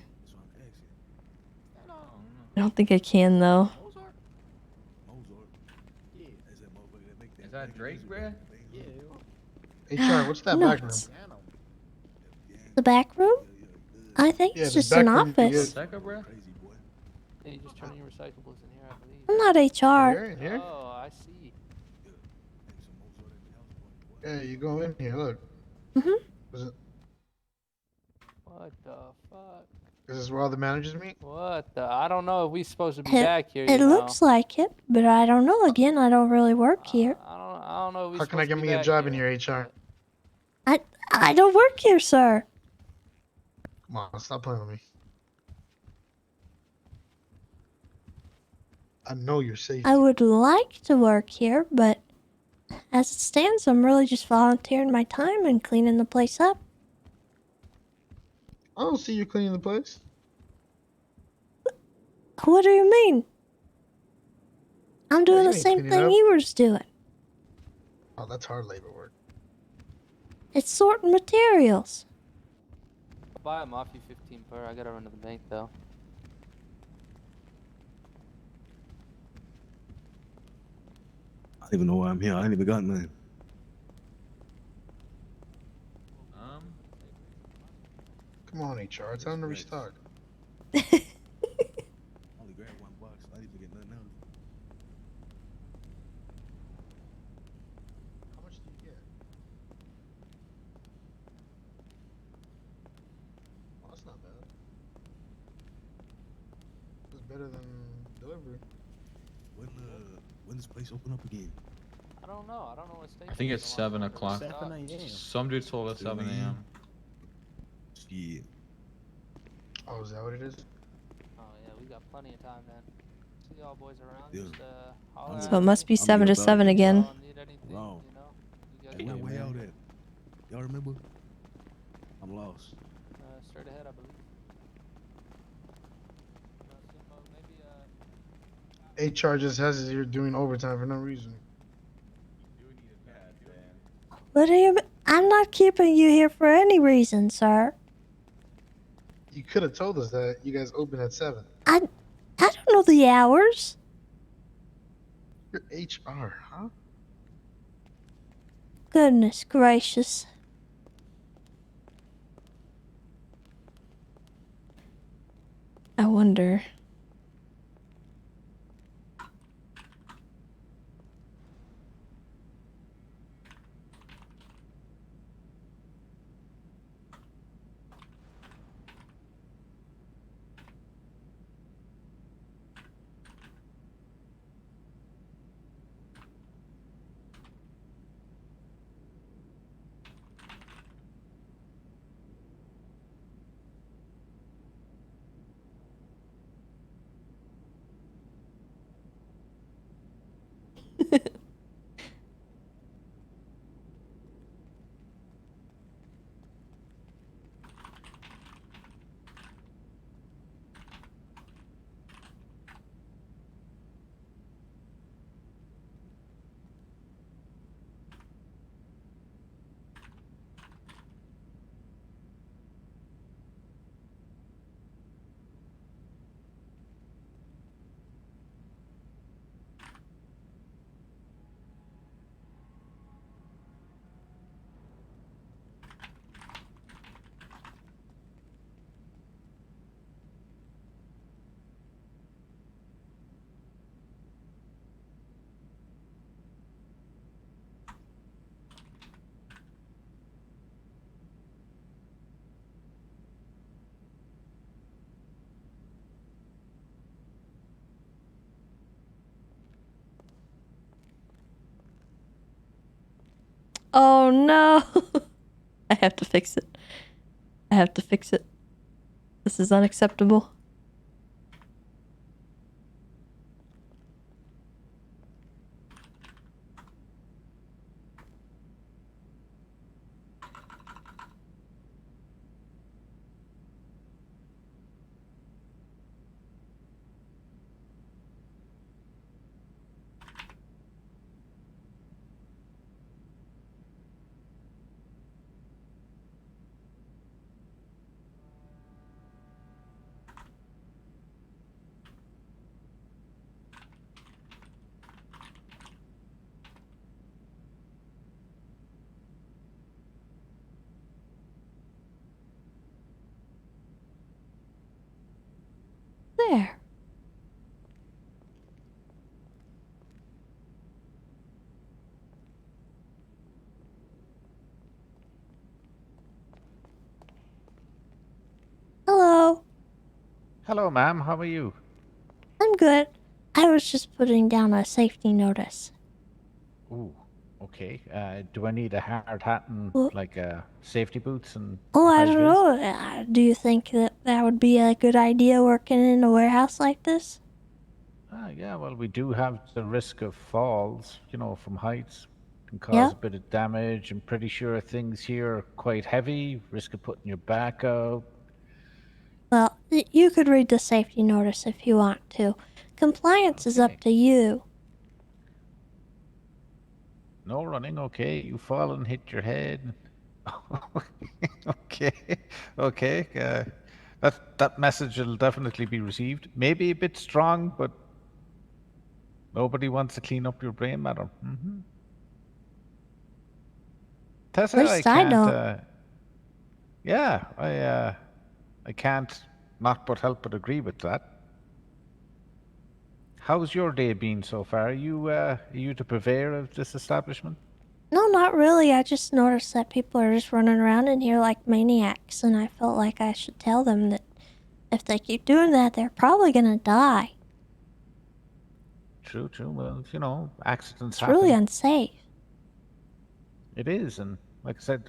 I don't think I can though. Is that Drake, bruh? HR, what's that back room? Nuts. The back room? I think Yeah, it's the just an back room office. Second, bruh? Hey, you just turn your recyclables in here, I believe. I'm not HR. Here, in here? Oh, I see. Yeah, you go in here. Look. Mhm. What the fuck? This is where all the managers meet. What the? I don't know if we supposed to be It, back here. it you looks like it, but I don't know. Again, I don't really work here. I don't know if we How can I supposed get to be me a back job in here, HR? I don't work here, sir. Come on, stop playing with me. I know you're safe. I would like to work here, but as it stands, I'm really just volunteering my time and cleaning the place up. I don't see you cleaning the place. What do you mean? I'm doing you the ain't same cleaning thing up. you were just doing. Oh, that's hard labor work. It's sorting materials. I'll buy them off you 15 per. I gotta run to the bank though. I don't even know why I'm here. I ain't even got nothing. Come on, HR. Tell them to restock. I only grabbed one box. I didn't even get nothing else. How much do you get? Oh, that's not bad. It's better than delivery. When this place open up again? I don't know. I don't know what station. I think it's 7 o'clock. 7 a.m. Some dude told us 7 a.m. Yeah. Oh, is that what it is? Oh yeah, we got plenty of time then. See y'all boys around. Yeah. Just holler So at it must me. be 7 to 7 again. Y'all need anything, Wrong. you know? You guys Hey, got where it. way out at? Y'all remember? I'm lost. Straight ahead, I believe. Maybe HR just has it here doing overtime for no reason. What do you? I'm not keeping you here for any reason, sir. You could have told us that you guys open at 7. I don't know the hours. You're HR, huh? Goodness gracious. I wonder. Oh no! I have to fix it. I have to fix it. This is unacceptable. There. Hello. Hello, ma'am. How are you? I'm good. I was just putting down a safety notice. Ooh, okay. Do I need a hard hat and Well- like safety boots and Oh, I high don't vis? know. Do you think that that would be a good idea working in a warehouse like this? Yeah, well, we do have the risk of falls, you know, from heights. Can cause Yeah. a bit of damage. I'm pretty sure things here are quite heavy. Risk of putting your back out. Well, you could read the safety notice if you want to. Compliance is up to you. No running, okay. You fall and hit your head. Okay, okay. That message will definitely be received. Maybe a bit strong, but nobody wants to clean up your brain matter. Tessa, At I least I can't. don't. Yeah, I can't not but help but agree with that. How's your day been so far? Are you the purveyor of this establishment? No, not really. I just noticed that people are just running around in here like maniacs, and I felt like I should tell them that if they keep doing that, they're probably gonna die. True, true. Well, you know, accidents It's happen. really unsafe. It is, and like I said,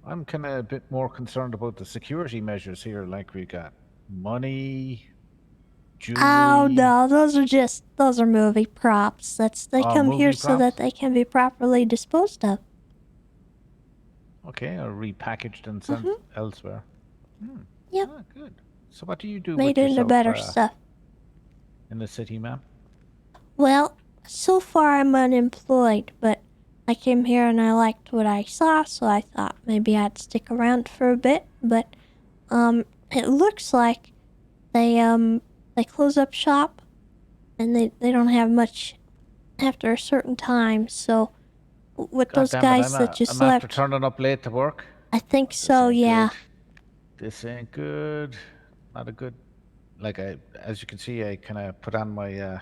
I'm kind of a bit more concerned about the security measures here. Like we got money, jewelry. Oh no, those are movie props. They come here movie so that props? they can be properly disposed of. Okay, or repackaged and sent elsewhere. Yep. Ah, good. So what do you do Made with into yourself better stuff. in the city, ma'am? Well, so far I'm unemployed, but I came here and I liked what I saw, so I thought maybe I'd stick around for a bit, but it looks like they close up shop and they don't have much after a certain time, so with God those damn it, guys that just I'm after left, turning up late to work. I think so, yeah. This ain't good. Not a good. Like as you can see, I kind of put on my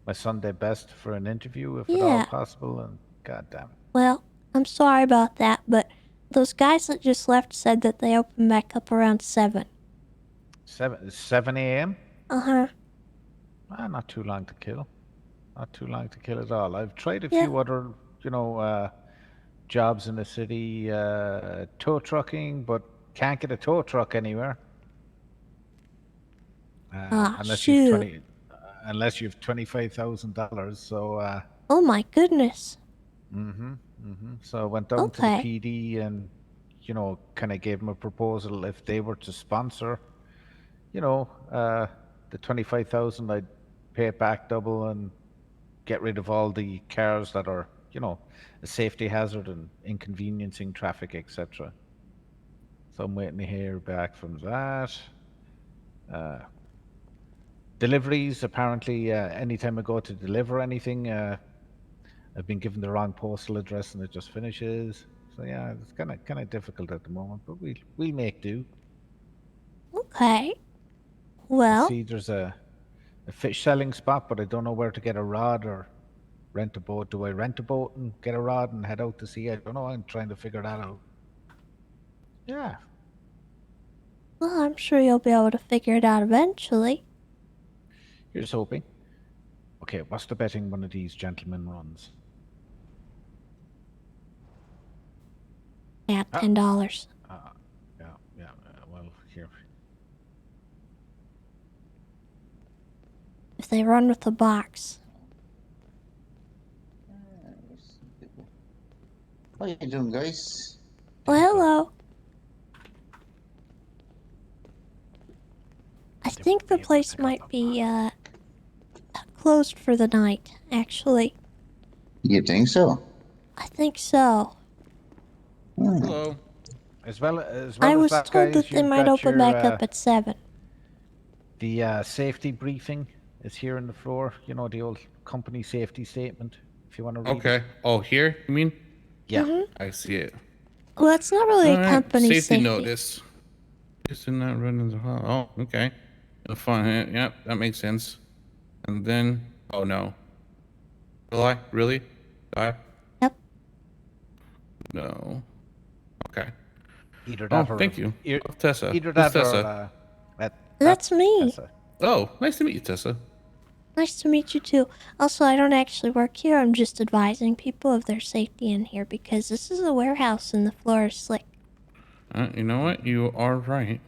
my Sunday best for an interview, if at all Yeah. possible. And God damn it. Well, I'm sorry about that, but those guys that just left said that they open back up around 7. 7 a.m. Uh-huh. Not too long to kill. Not too long to kill at all. I've tried a Yeah. few other, you know, jobs in the city, tow trucking, but can't get a tow truck anywhere. Shoot. Unless you've $25,000. So. Oh my goodness. So I went down to the Okay. PD and, you know, kind of gave them a proposal if they were to sponsor, you know, the 25,000, I'd pay it back double and get rid of all the cars that are, you know, a safety hazard and inconveniencing traffic, etc. So I'm waiting to hear back from that. Deliveries, apparently, anytime I go to deliver anything, I've been given the wrong postal address and it just finishes. So yeah, it's kind of difficult at the moment, but we'll make do. Okay. I Well, see there's a fish selling spot, but I don't know where to get a rod or rent a boat. Do I rent a boat and get a rod and head out to sea? I don't know. I'm trying to figure that out. Yeah. well, I'm sure you'll be able to figure it out eventually. Here's hoping. Okay, what's the betting one of these gentlemen runs? Yeah, $10. Yeah. Well, here. If they run with the box. How you doing, guys? Well, hello. I think the place might be closed for the night, actually. You think so? I think so. Hello. As well I as was that, told guys, that they you've might got open your, back up at 7. The safety briefing is here on the floor. You know, the old company safety statement, if you want to read Okay. it. Oh, here, you mean? Yeah. I see it. Well, it's not really a company safety notice. It's not running the hall. Oh, okay. Fine. Yep, that makes sense. And then, oh no. Really? Yep. No. Okay. Either that or thank you. Tessa. Either Who's that or Tessa? That's me. Tessa. Oh, nice to meet you, Tessa. Nice to meet you too. Also, I don't actually work here. I'm just advising people of their safety in here because this is a warehouse and the floor is slick. You know what? You are right.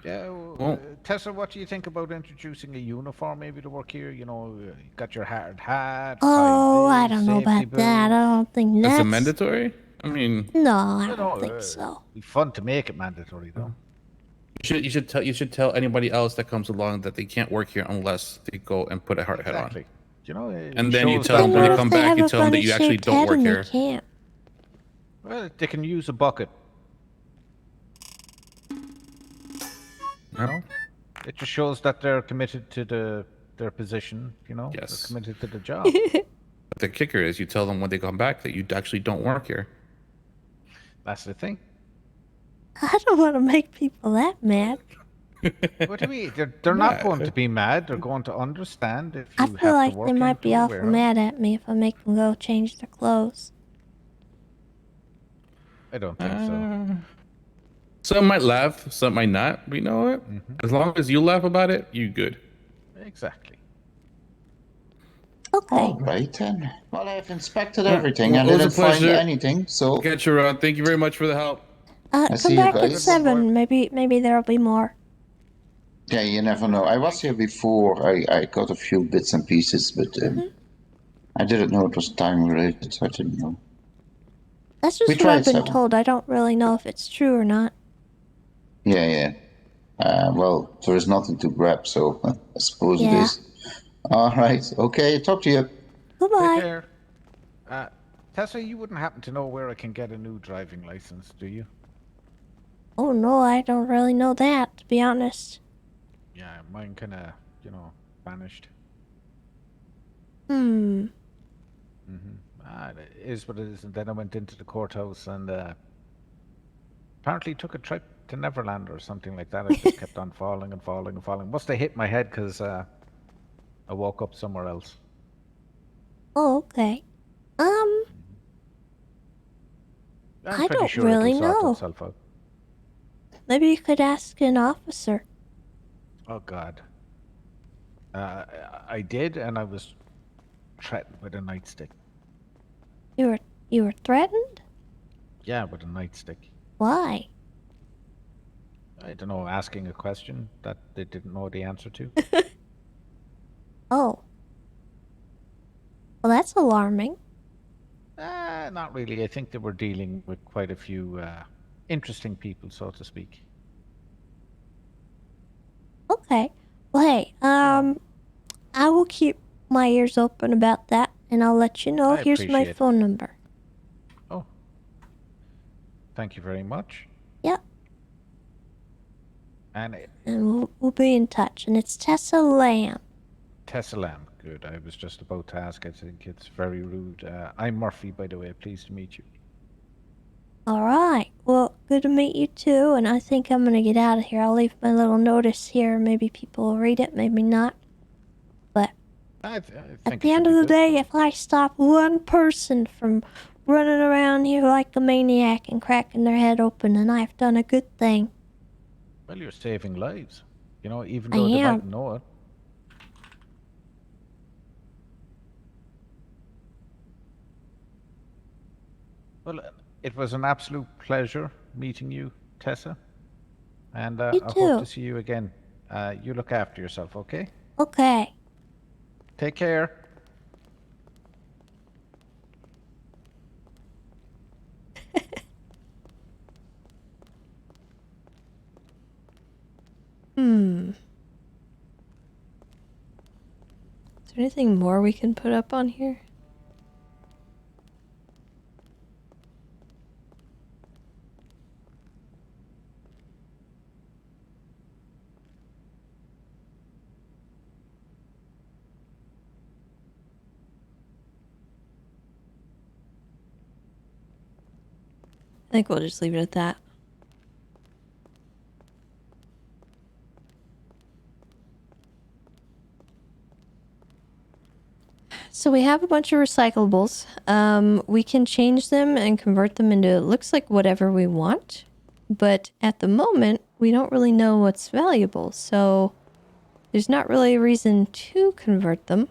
Yeah, Well, Tessa, what do you think about introducing a uniform maybe to work here? You know, you got your hard hat. Oh, high I vis, don't know safety about that. I don't think Is that's... it mandatory? I mean... No, I don't think so. It'd be fun to make it mandatory, though. You should tell anybody else that comes along that they can't work here unless they go and put a hard hat on. Exactly. You know, and then you shows tell them that when they they're- come back, you tell them that you actually don't work here. Can't. Well, they can use a bucket. No? It just shows that they're committed to their position, you know? Yes. They're committed to the job. But the kicker is you tell them when they come back that you actually don't work here. That's the thing. I don't want to make people that mad. What do you mean? They're not going to be mad. They're going to understand if I you feel have like to work they might be into a awful warehouse. mad at me if I make them go change their clothes. I don't think so. Some might laugh, some might not. But you know what? As long as you laugh about it, you good. Exactly. Okay. All right then. Well, I've inspected Well, everything it and was a didn't find pleasure. anything. So Get your thank you very much for the help. I see Come you back at guys. 7. Maybe there'll be more. Yeah, you never know. I was here before. I got a few bits and pieces, but I didn't know it was time related, so I didn't know. That's We just what I've tried been 7. told. I don't really know if it's true or not. Yeah. Well, there is nothing to grab, so I suppose it Yeah. is. All right. Okay. Talk to you. Goodbye. Take care. Tessa, you wouldn't happen to know where I can get a new driving license, do you? Oh no, I don't really know that, to be honest. Yeah, mine kind of, vanished. Hmm. It is what it is. And then I went into the courthouse and apparently took a trip to Neverland or something like that. I just kept on falling and falling and falling. Must have hit my head because I woke up somewhere else. Oh, okay. I'm I pretty don't sure really it'll sort know. itself out. Maybe you could ask an officer. Oh God. I did, and I was threatened with a nightstick. You were threatened? Yeah, with a nightstick. Why? I don't know, asking a question that they didn't know the answer to. Oh. Well, that's alarming. Not really. I think they were dealing with quite a few interesting people, so to speak. Okay. Well, hey, I will keep my ears open about that, and I'll let you know. I Here's my appreciate it. phone number. Oh. Thank you very much. Yep. And And we'll be in touch. And it's Tessa Lamb. Tessa Lamb. Good. I was just about to ask. I think it's very rude. I'm Murphy, by the way. Pleased to meet you. All right. Well, good to meet you too. And I think I'm gonna get out of here. I'll leave my little notice here. Maybe people will read it. Maybe not. But I at the end of the day, if I stop one person from running around here like a maniac and cracking their head open, then I've done a good thing. Well, you're saving lives. You know, even I though they am. might know it. Well, it was an absolute pleasure meeting you, Tessa. And You I hope too. to see you again. You look after yourself, okay? Okay. Take care. Is there anything more we can put up on here? I think we'll just leave it at that. So we have a bunch of recyclables. We can change them and convert them into, it looks like, whatever we want. But at the moment, we don't really know what's valuable. So there's not really a reason to convert them.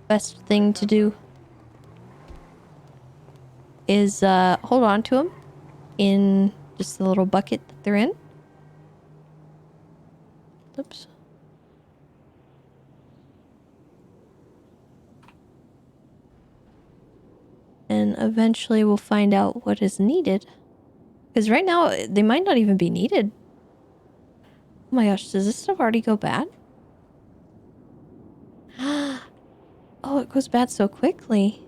Best thing to do is hold on to them in just the little bucket that they're in. Oops. And eventually we'll find out what is needed. Because right now, they might not even be needed. Oh my gosh, does this stuff already go bad? Oh, it goes bad so quickly.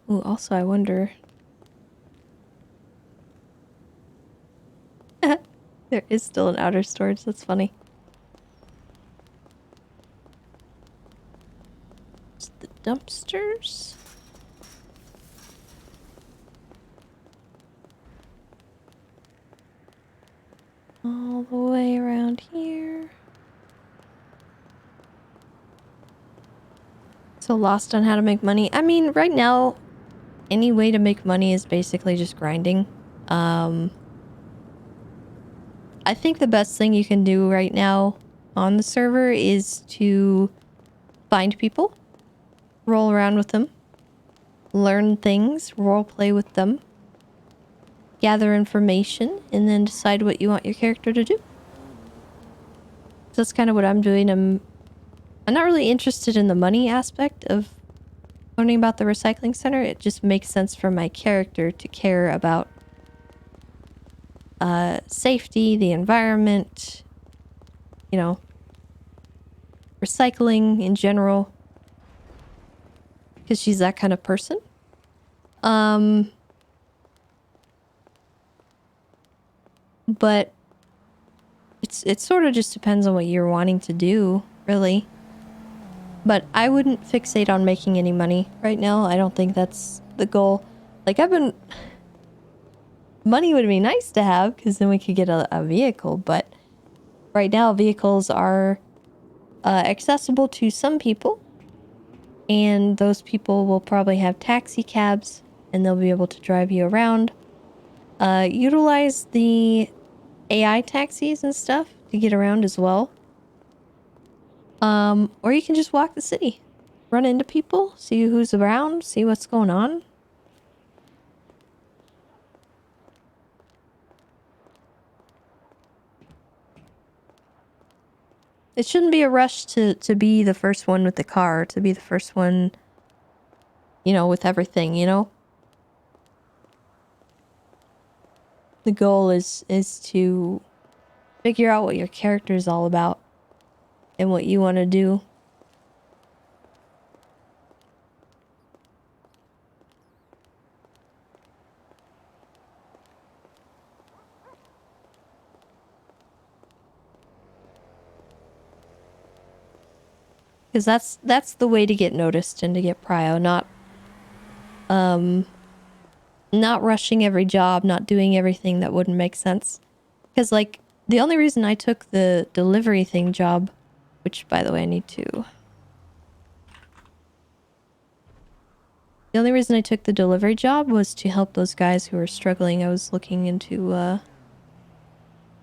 Ooh, also I wonder... There is still an outer storage, that's funny. Just the dumpsters. All the way around here. So lost on how to make money. I mean, right now, any way to make money is basically just grinding. I think the best thing you can do right now on the server is to find people, roll around with them, learn things, role play with them, gather information, and then decide what you want your character to do. So that's kind of what I'm doing. I'm not really interested in the money aspect of learning about the recycling center. It just makes sense for my character to care about safety, the environment, you know, recycling in general, because she's that kind of person. But it sort of just depends on what you're wanting to do, really. But I wouldn't fixate on making any money right now. I don't think that's the goal. Like, money would be nice to have, because then we could get a vehicle, but right now vehicles are accessible to some people, and those people will probably have taxi cabs, and they'll be able to drive you around. Utilize the AI taxis and stuff to get around as well. Or you can just walk the city, run into people, see who's around, see what's going on. It shouldn't be a rush to be the first one with the car, to be the first one, you know, with everything, you know? The goal is to figure out what your character is all about and what you want to do. Because that's the way to get noticed and to get prio, not rushing every job, not doing everything that wouldn't make sense. Because, like, the only reason I took the delivery thing job, which, by the way, I need to... The only reason I took the delivery job was to help those guys who were struggling. I was looking into,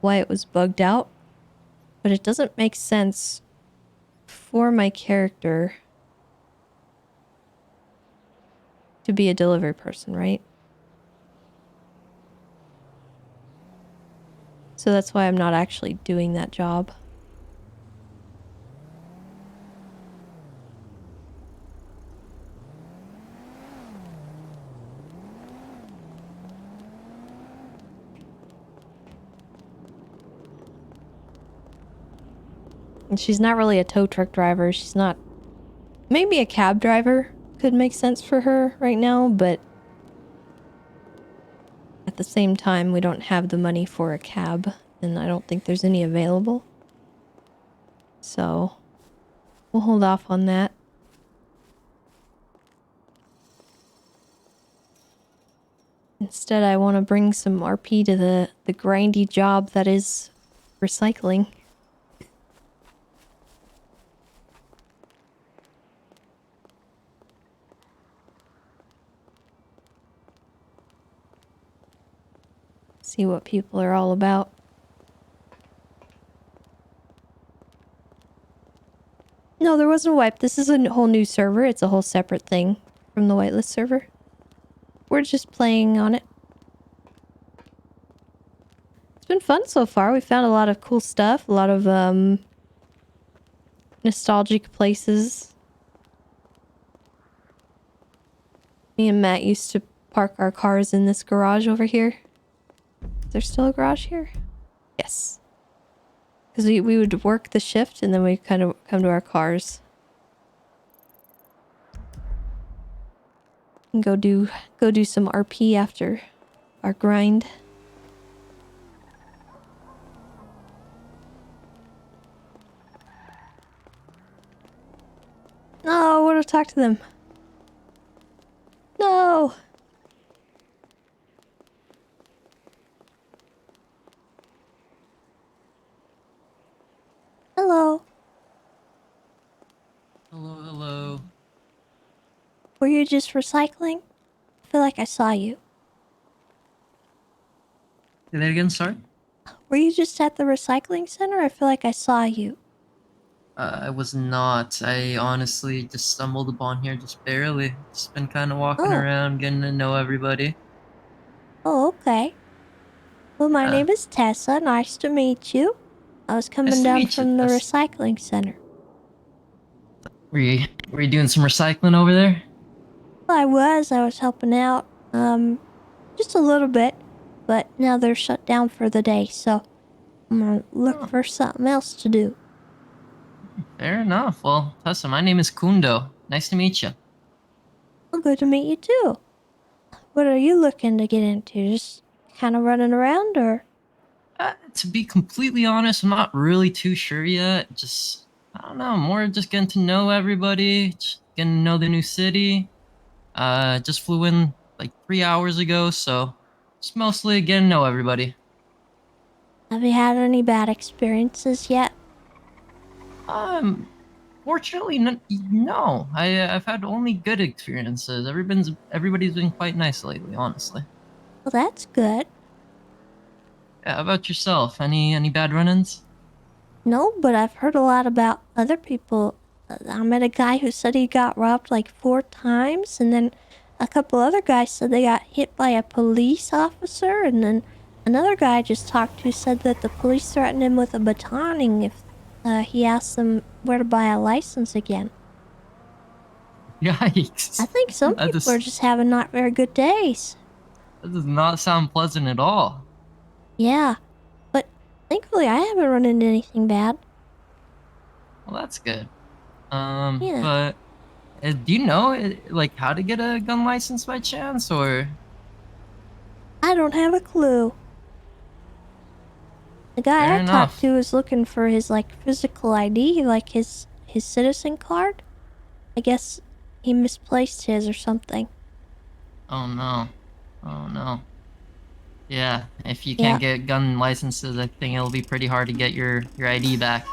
why it was bugged out, but it doesn't make sense for my character to be a delivery person, right? So that's why I'm not actually doing that job. And she's not really a tow truck driver. She's not... Maybe a cab driver could make sense for her right now, but at the same time, we don't have the money for a cab, and I don't think there's any available. So, we'll hold off on that. Instead, I want to bring some RP to the grindy job that is recycling. See what people are all about. No, there wasn't a wipe. This is a whole new server. It's a whole separate thing from the whitelist server. We're just playing on it. It's been fun so far. We found a lot of cool stuff. A lot of nostalgic places. Me and Matt used to park our cars in this garage over here. Is there still a garage here? Yes. Because we would work the shift and then we kind of come to our cars. And go do some RP after our grind. No, I want to talk to them. No. Hello. Hello, hello. Were you just recycling? I feel like I saw you. Say that again, sorry? Were you just at the recycling center? I feel like I saw you. I was not. I honestly just stumbled upon here just barely. Just been kind of walking around, getting to know everybody. Oh, okay. Well, my name is Tessa. Nice to meet you. I was coming Nice to down meet you, from the Tessa. recycling center. Were you doing some recycling over there? Well, I was helping out. Just a little bit. But now they're shut down for the day, so I'm gonna look for something else to do. Fair enough. Well, Tessa, my name is Kundo. Nice to meet you. Well, good to meet you too. What are you looking to get into? Just kind of running around, or? To be completely honest, I'm not really too sure yet. Just, I don't know, more just getting to know everybody, just getting to know the new city. Just flew in like 3 hours ago, so just mostly getting to know everybody. Have you had any bad experiences yet? Fortunately, no. I've had only good experiences. Everybody's been quite nice lately, honestly. Well, that's good. Yeah, how about yourself? Any bad run-ins? No, but I've heard a lot about other people. I met a guy who said he got robbed like 4 times, and then a couple other guys said they got hit by a police officer, and then another guy I just talked to said that the police threatened him with a batoning if he asked them where to buy a license again. Yikes. I think some people are just having not very good days. That does not sound pleasant at all. Yeah, but thankfully I haven't run into anything bad. Well, that's good. Yeah. But do you know, like, how to get a gun license by chance, or? I don't have a clue. The guy Fair I enough. talked to was looking for his, like, physical ID, like his citizen card. I guess he misplaced his or something. Oh no. Oh no. Yeah, if you can't get gun licenses, I think it'll be pretty hard to get your ID back.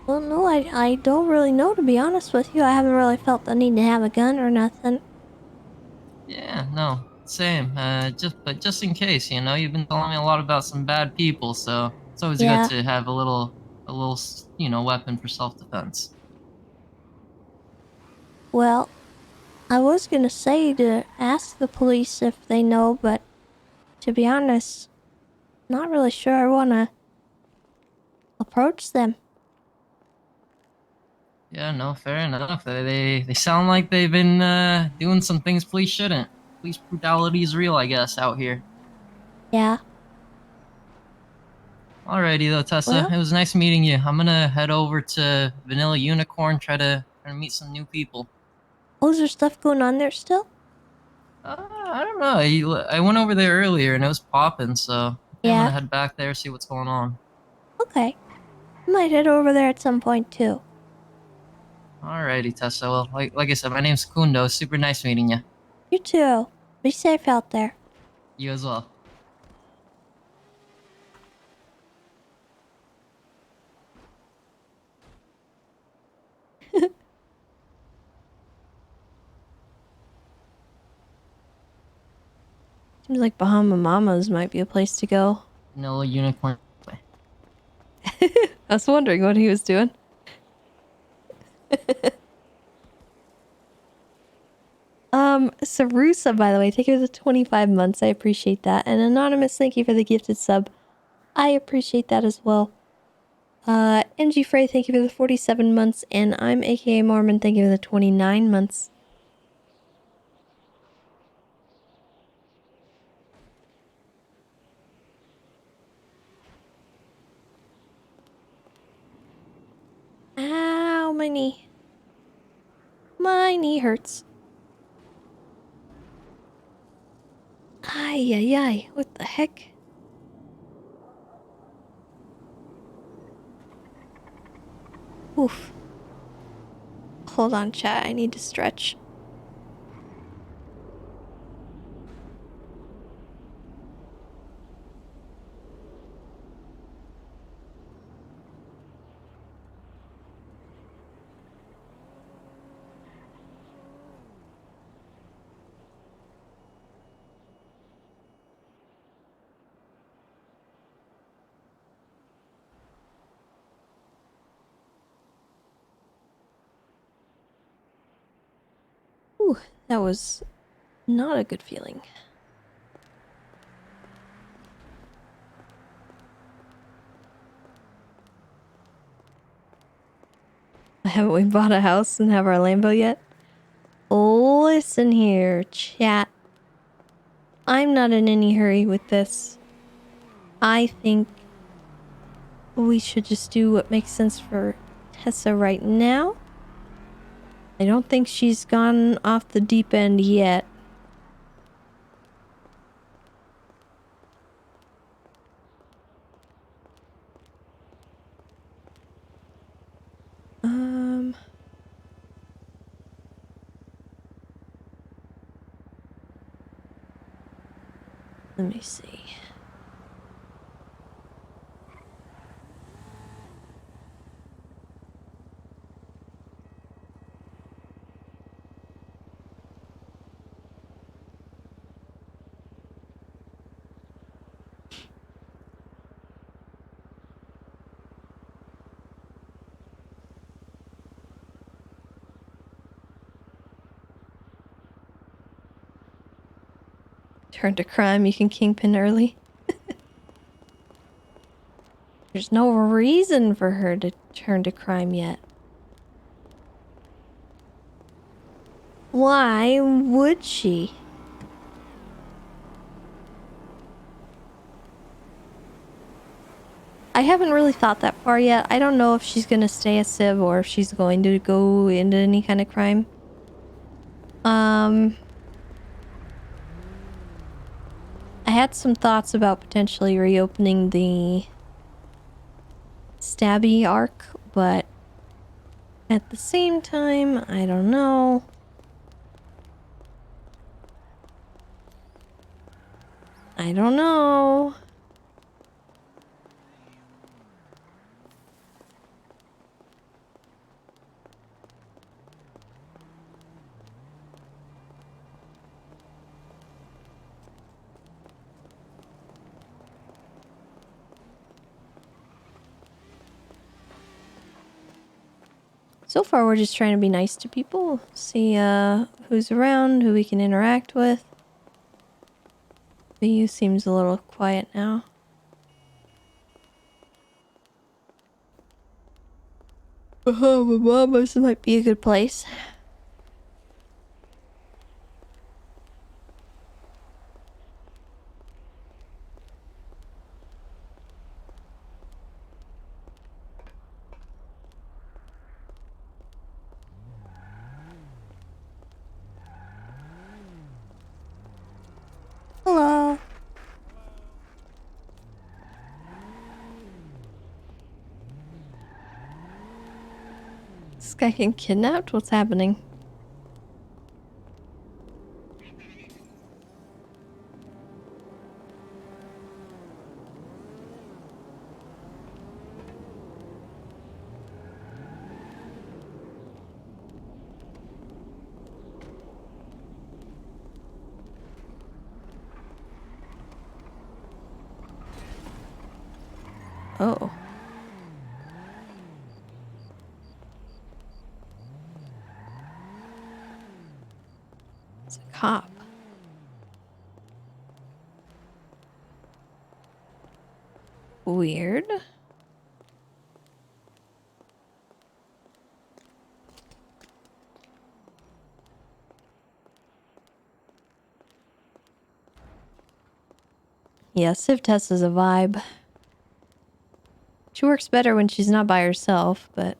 Well, no, I don't really know, to be honest with you. I haven't really felt the need to have a gun or nothing. Yeah, no. Same. Just in case, you know, you've been telling me a lot about some bad people, so it's always Yeah. good to have you know, weapon for self-defense. Well, I was gonna say to ask the police if they know, but to be honest, not really sure I wanna approach them. Yeah, no, fair enough. They sound like they've been doing some things police shouldn't. Police brutality is real, I guess, out here. Yeah. Alrighty though, Tessa. Well? It was nice meeting you. I'm gonna head over to Vanilla Unicorn, try to meet some new people. Oh, is there stuff going on there still? I don't know. I went over there earlier and it was popping, so I think I'm Yeah. gonna head back there, see what's going on. Okay. Might head over there at some point too. Alrighty, Tessa. Well, like I said, my name's Kundo. Super nice meeting you. You too. Be safe out there. You as well. Seems like Bahama Mamas might be a place to go. Vanilla Unicorn. I was wondering what he was doing. Sarusa, by the way, thank you for the 25 months. I appreciate that. And Anonymous, thank you for the gifted sub. I appreciate that as well. NG Frey, thank you for the 47 months. And I'm AKA Mormon, thank you for the 29 months. Ow, my knee. My knee hurts. Ay, ay, ay. What the heck? Oof. Hold on, chat. I need to stretch. Ooh, that was not a good feeling. Haven't we bought a house and have our Lambo yet? Listen here, chat. I'm not in any hurry with this. I think we should just do what makes sense for Tessa right now. I don't think she's gone off the deep end yet. Let me see. Turn to crime, you can kingpin early. There's no reason for her to turn to crime yet. Why would she? I haven't really thought that far yet. I don't know if she's gonna stay a civ or if she's going to go into any kind of crime. I had some thoughts about potentially reopening the Stabby arc, but at the same time, I don't know. I don't know. So far, we're just trying to be nice to people. See who's around, who we can interact with. VU seems a little quiet now. This might be a good place. Hello. This guy getting kidnapped? What's happening? Oh. It's a cop. Weird. Yeah, Civ Tess is a vibe. She works better when she's not by herself, but...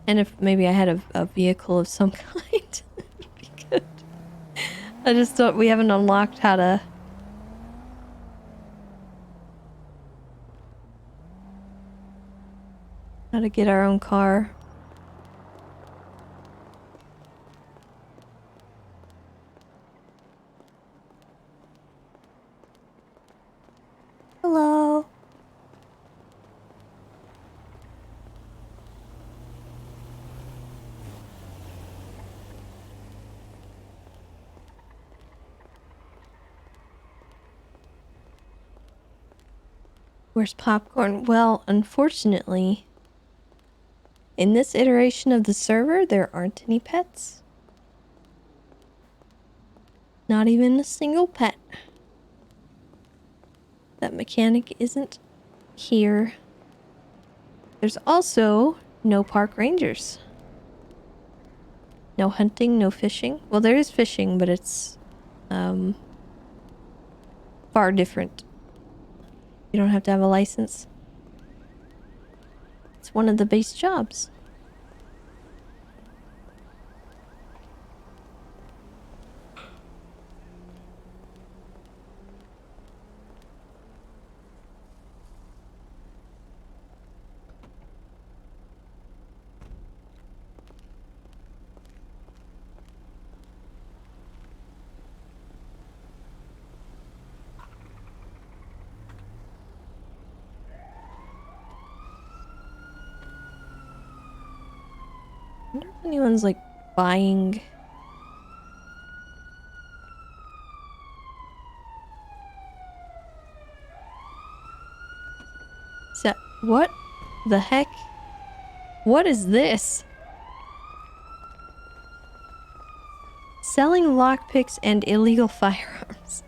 And if maybe I had a vehicle of some kind, it'd be good. I just don't... We haven't unlocked how to... How to get our own car. Hello. Where's popcorn? Well, unfortunately, in this iteration of the server, there aren't any pets. Not even a single pet. That mechanic isn't here. There's also no park rangers. No hunting, no fishing. Well, there is fishing, but it's far different. You don't have to have a license. It's one of the base jobs. I wonder if anyone's like buying. Is that what the heck? What is this? Selling lockpicks and illegal firearms.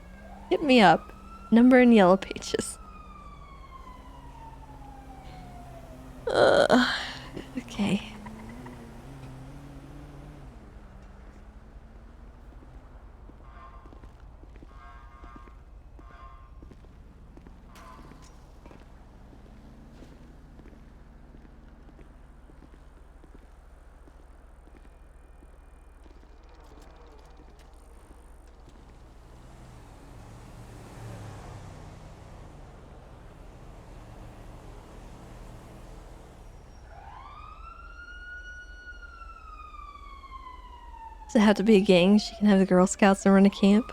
Hit me up. Number in yellow pages. Okay. Does it have to be a gang? She can have the Girl Scouts and run a camp.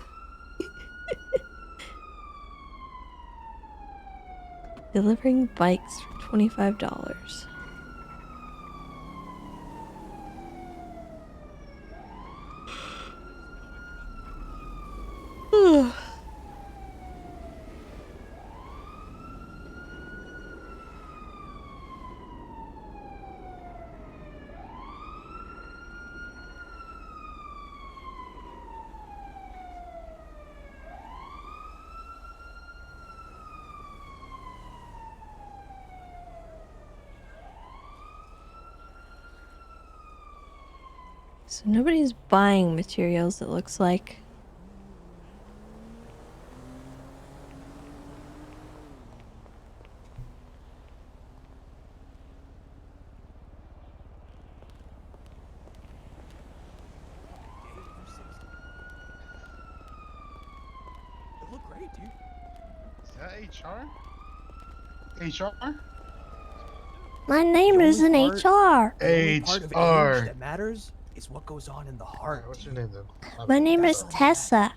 Delivering bikes for $25. So nobody's buying materials, it looks like. It looked great, dude. Is that HR? HR? My name isn't HR. The only part of HR. age that matters is what goes on in the heart. What's your name then? My name is Tessa.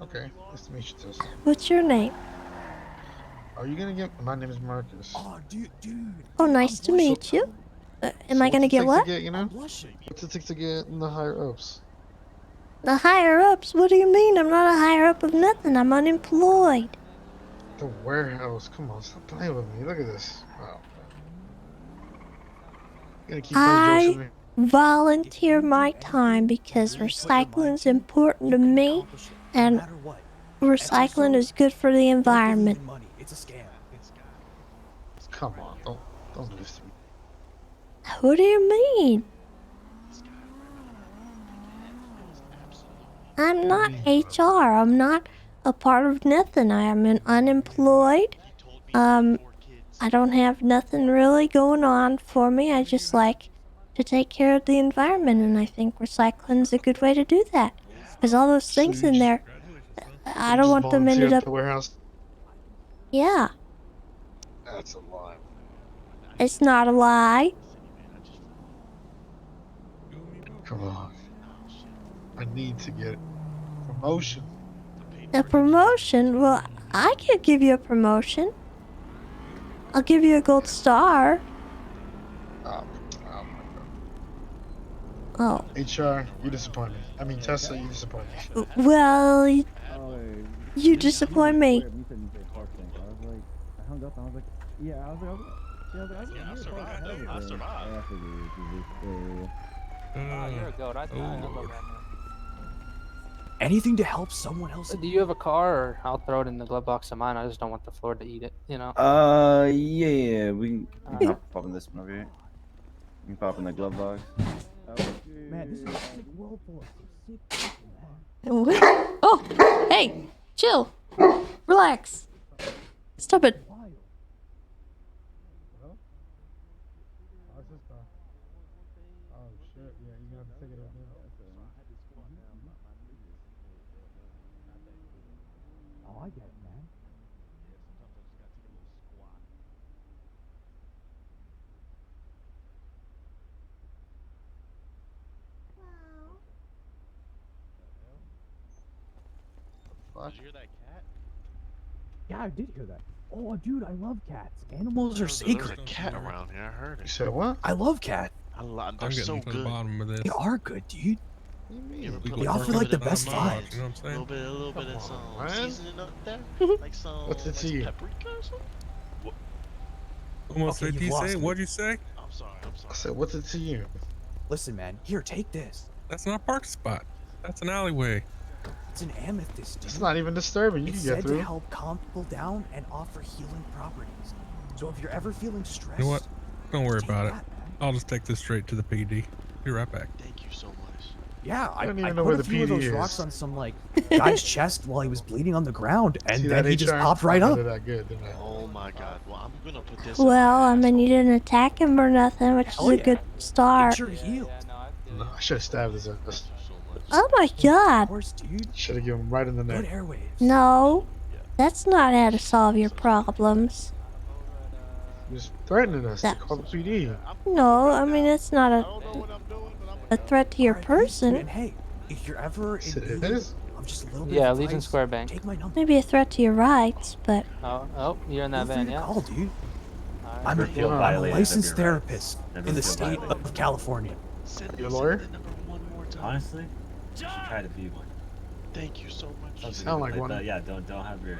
Okay, nice to meet you, Tessa. What's your name? Are you gonna get? My name is Marcus. Oh, dude. Oh, nice to meet you. Am I gonna get what? What's it take to get in the higher ups? The higher ups? What do you mean? I'm not a higher up of nothing. I'm unemployed. The warehouse. Come on, stop playing with me. Look at this. Wow. You gonna keep playing jokes with me? Volunteer my time because recycling is important to me, and recycling is good for the environment. It's a scam. Come on, don't do this to me. What do you mean? I'm not HR. I'm not a part of nothing. I am unemployed. I don't have nothing really going on for me. I just like to take care of the environment, and I think recycling's a good way to do that. Because all those things in there, I don't want them ended up. The warehouse. Yeah, That's a lie. it's not a lie. Come on. I need to get promotion. A promotion? Well, I could give you a promotion. I'll give you a gold star. Oh. HR, you disappoint me. I mean, Tessa, you disappoint me. Well, you disappoint me. You're a goat. I love that, man. Anything to help someone else. Do you have a car, or I'll throw it in the glove box of mine? I just don't want the floor to eat it, you know? Yeah, we can pop in this one over here. You can pop in the glove box. Man, this is like whirlpool. Oh, hey, chill, relax. Stop it. Oh shit, yeah, you're gonna have to take it over. Oh, I get it, man. Did you hear that cat? Yeah, I did hear that. Oh, dude, I love cats. Animals are sacred. There's a cat around here. I heard it. You said what? I love cats. They're so good. They are good, dude. You ever They offer like the best vibes. You know what I'm saying? A little bit of some seasoning up there, like some What's it to you? paprika or something. Almost okay, you say? What'd you say? I'm sorry. I said, what's it to you? Listen, man. Here, take this. That's not a park spot. That's an alleyway. It's an amethyst, dude. It's not even disturbing. You It's can get said through. to help calm people down and offer healing properties. So if you're ever feeling stressed, You know what? Don't worry take about it. that, man. I'll just take this straight to the PD. Be right back. Thank you so much. Yeah, I don't even I know put where a the few of PD those is. rocks on some like guy's chest while he was bleeding on the ground, and See then that he just HR? popped right I up. did that good, didn't I? Oh my god. Well, I'm gonna put this. Well, I mean, you didn't attack him or nothing, which is Hell a yeah. good start. Nature healed. No, I should have stabbed his ass. Oh my god. Of course, dude. Should have given him right in the Good neck. airwaves. No, that's not how to solve your problems. He was threatening us to That- call the PD. No, I mean, it's not a threat to your And person. hey, if you're ever in Said it need is? of just a little bit Yeah, of Legion advice, Square Bank. take my number. Maybe a threat to your rights, but Oh, you're in that Feel free van, to yeah? call, dude. Alright. I'm feel a violated licensed of your rights. therapist Never in the feel state violated. of California. You a lawyer? Honestly, you should try to be one. Thank you so much. That sound like one. Yeah, don't have your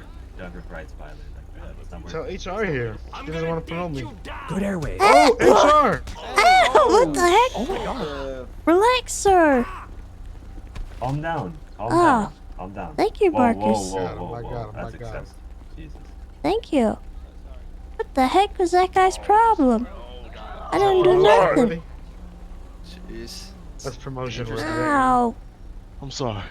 rights violated like that. It's not Tell worth it. HR here. She doesn't want to promote me. Good airwaves. Oh, HR! oh, what the heck? Oh my god. Relax, sir. Calm down. Calm Oh. down. Calm down. Thank you, Whoa, Marcus. Whoa, God, whoa, oh my whoa, God, oh That's my God. excessive. Jesus. Thank you. What the heck was that guy's problem? I didn't do Oh, nothing. buddy. Jeez. That's promotion work. Ow. I'm sorry.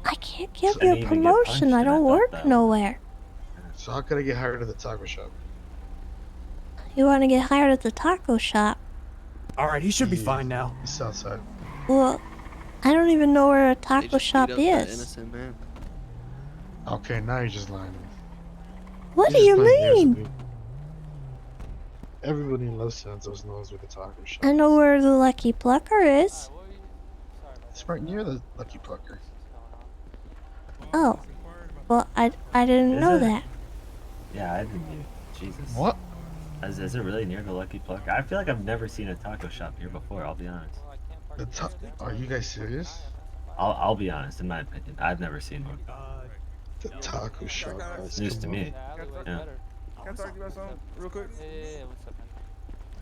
I can't give I you a didn't even get promotion. punched, I and I don't thought work that nowhere. So how could I get hired at the taco shop? You want to get hired at the taco shop? Alright, he should be fine now. Southside. Well, I don't even know where a They taco just shop beat up that is. innocent man. Okay, now you're just lying to me. What do You're you just playing games with mean? me. Everybody in Los Santos knows where the taco shop I know where the Lucky Plucker is. It's right near the Lucky Plucker. Oh. Well, I didn't Is know it? that. Yeah, I didn't even. Jesus. What? Is it really near the Lucky Plucker? I feel like I've never seen a taco shop here before. I'll be honest. Are you guys serious? I'll be honest. In my opinion, I've never seen one. The taco shop. Guys, It's news to come on. me. Yeah. Can I talk to you about something real quick?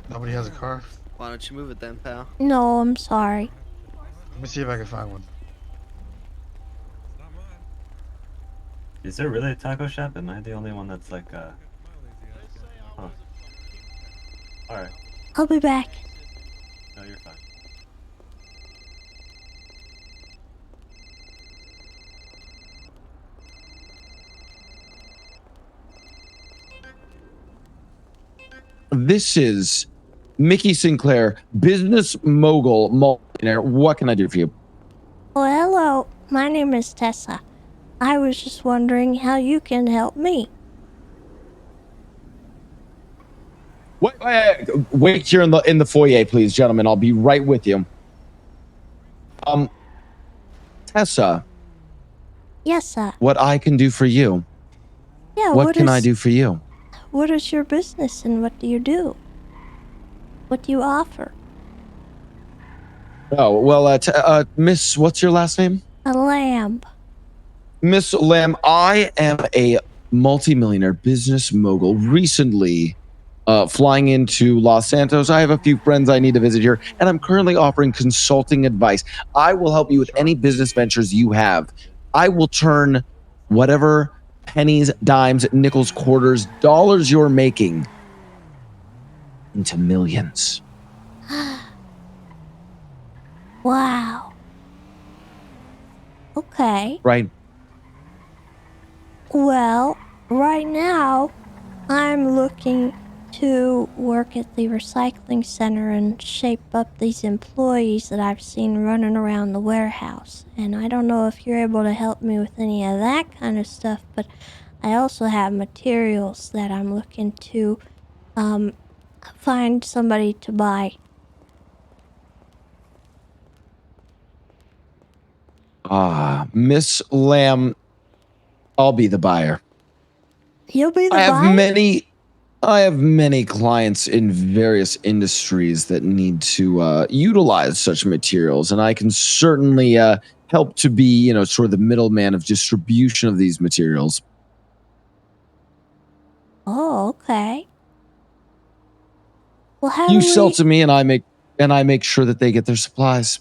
Nobody has a car? Why don't you move it then, pal? No, I'm sorry. Let me see if I can find one. Is there really a taco shop? Am I the only one that's like Huh. Alright. I'll be back. No, you're fine. This is Mickey Sinclair, business mogul, millionaire. What can I do for you? Well, hello. My name is Tessa. I was just wondering how you can help me. Wait here in the foyer, please, gentlemen. I'll be right with you. Tessa, Yes, sir. what I can do for you? Yeah, What can I do for you? What is your business and what do you do? What do you offer? Oh, well, Miss, what's your last name? A lamb. Miss Lamb, I am a multimillionaire business mogul. Recently, flying into Los Santos. I have a few friends I need to visit here, and I'm currently offering consulting advice. I will help you with any business ventures you have. I will turn whatever pennies, dimes, nickels, quarters, dollars you're making into millions. Wow. Okay. Right. Well, right now, I'm looking to work at the recycling center and shape up these employees that I've seen running around the warehouse. And I don't know if you're able to help me with any of that kind of stuff, but I also have materials that I'm looking to find somebody to buy. Miss Lamb, I'll be the buyer. You'll be the I have buyer? I have many clients in various industries that need to utilize such materials, and I can certainly help to be, sort of the middleman of distribution of these materials. Oh, okay. Well, how You do sell we... to me, and I make sure that they get their supplies.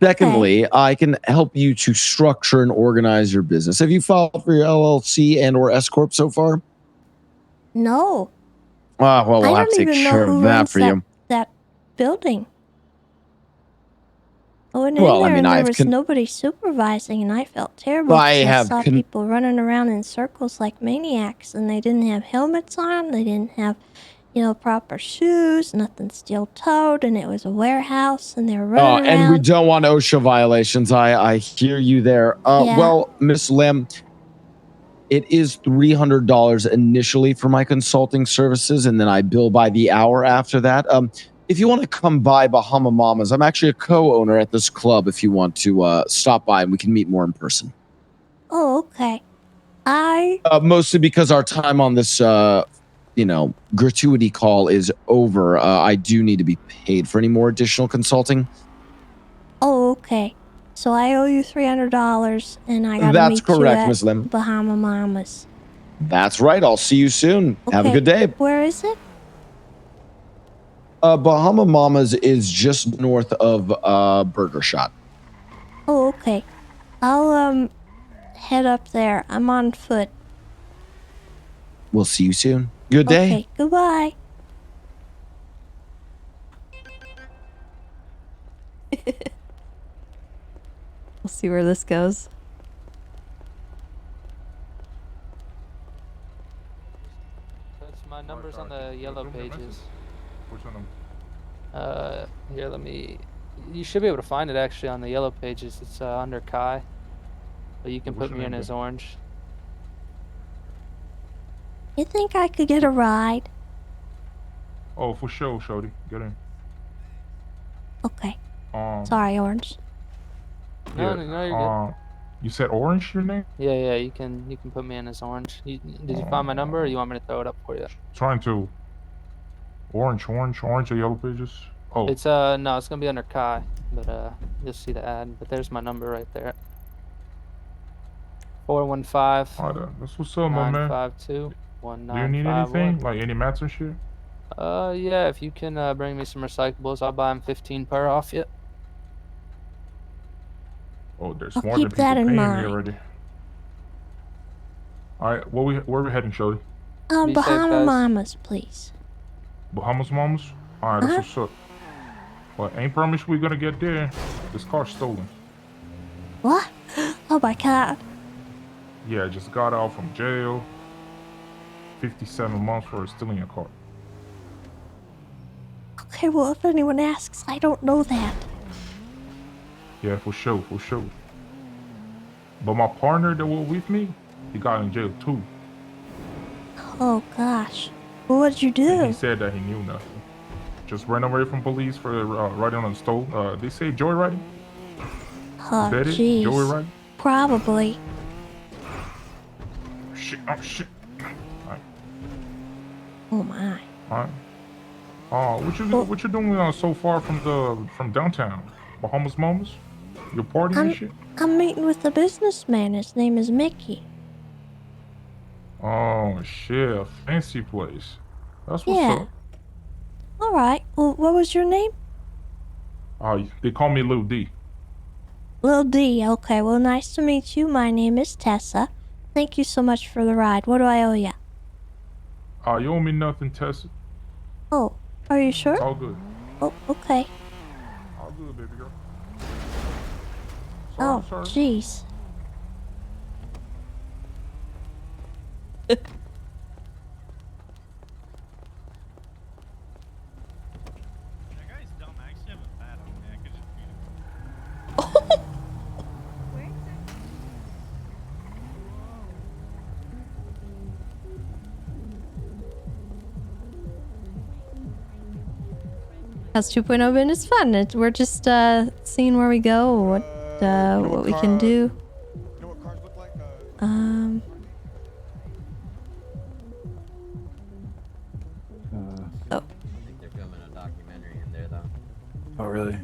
Secondly, I can help you to structure and organize your business. Have you filed for your LLC and or S corp so far? No. Well, we'll I have to don't take even know care who of that runs for you. that building. I went Well, in there I mean, and there I've was nobody supervising, and I felt terrible I because I have saw people running around in circles like maniacs, and they didn't have helmets on, they didn't have, proper shoes, nothing steel-toed, and it was a warehouse, and they were running around. And we don't want OSHA violations. I hear you there. Yeah. Well, Miss Lim, it is $300 initially for my consulting services, and then I bill by the hour after that. If you want to come by Bahama Mamas, I'm actually a co-owner at this club. If you want to stop by, and we can meet more in person. Oh, okay. Mostly because our time on this, gratuity call is over. I do need to be paid for any more additional consulting. Oh, okay. So I owe you $300, and I gotta That's meet correct, you Miss Lim. at Bahama Mamas. That's right. I'll see you soon. Have a Okay. good day. Where is it? Bahama Mamas is just north of Burger Shot. Oh, okay. I'll head up there. I'm on foot. We'll see you soon. Good day. Okay, goodbye. We'll see where this goes. That's my numbers on the yellow pages. Which one? Here, let me. You should be able to find it actually on the yellow pages. It's under Kai, but you can What's put your me in name, as then? orange. You think I could get a ride? Oh, for sure, Shorty. Get in. Okay. Um. Sorry, Orange. No, Yeah. no, you're good. You said orange, your name? Yeah, you can put me in as orange. Did you find my number, or you want me to throw it up for you? Trying to. Orange, or yellow pages. Oh. It's no, it's gonna be under Kai, but you'll see the ad. But there's my number right there. 415. Alright, that's what's up, my man. 952 Do you need anything? Like any mats and shit? Yeah, if you can bring me some recyclables, I'll buy them 15 per off you. Oh, there's I'll more than keep people that in paying me mind. already. Alright, where we heading, Shorty? Bahama Mamas, please. Bahamas Mamas? Alright, that's what's up. But ain't promised we gonna get there. This car's stolen. What? Oh my god. Yeah, I just got out from jail. 57 months for stealing a car. Okay, well, if anyone asks, I don't know that. Yeah, for sure. But my partner that was with me, he got in jail too. Oh gosh. Well, what'd you do? And he said that he knew nothing. Just ran away from police for riding on the stove. They say joyriding? Oh, Is that it? jeez. Joyriding? Probably. Shit, Alright. Oh my. Alright. What you doing so far from downtown? Bahamas Mamas? You partying and shit? I'm meeting with a businessman. His name is Mickey. Oh shit, a fancy place. That's what's Yeah. up. Alright. Well, what was your name? They call me Lil D. Lil D. Okay, well, nice to meet you. My name is Tessa. Thank you so much for the ride. What do I owe ya? You owe me nothing, Tessa. Oh, are you sure? It's all good. Oh, okay. All good, baby girl. Oh, sorry. jeez. How's 2.0 been? It's fun. We're just seeing where we go, what we can do. I think they're filming a documentary in there, though. Oh, really?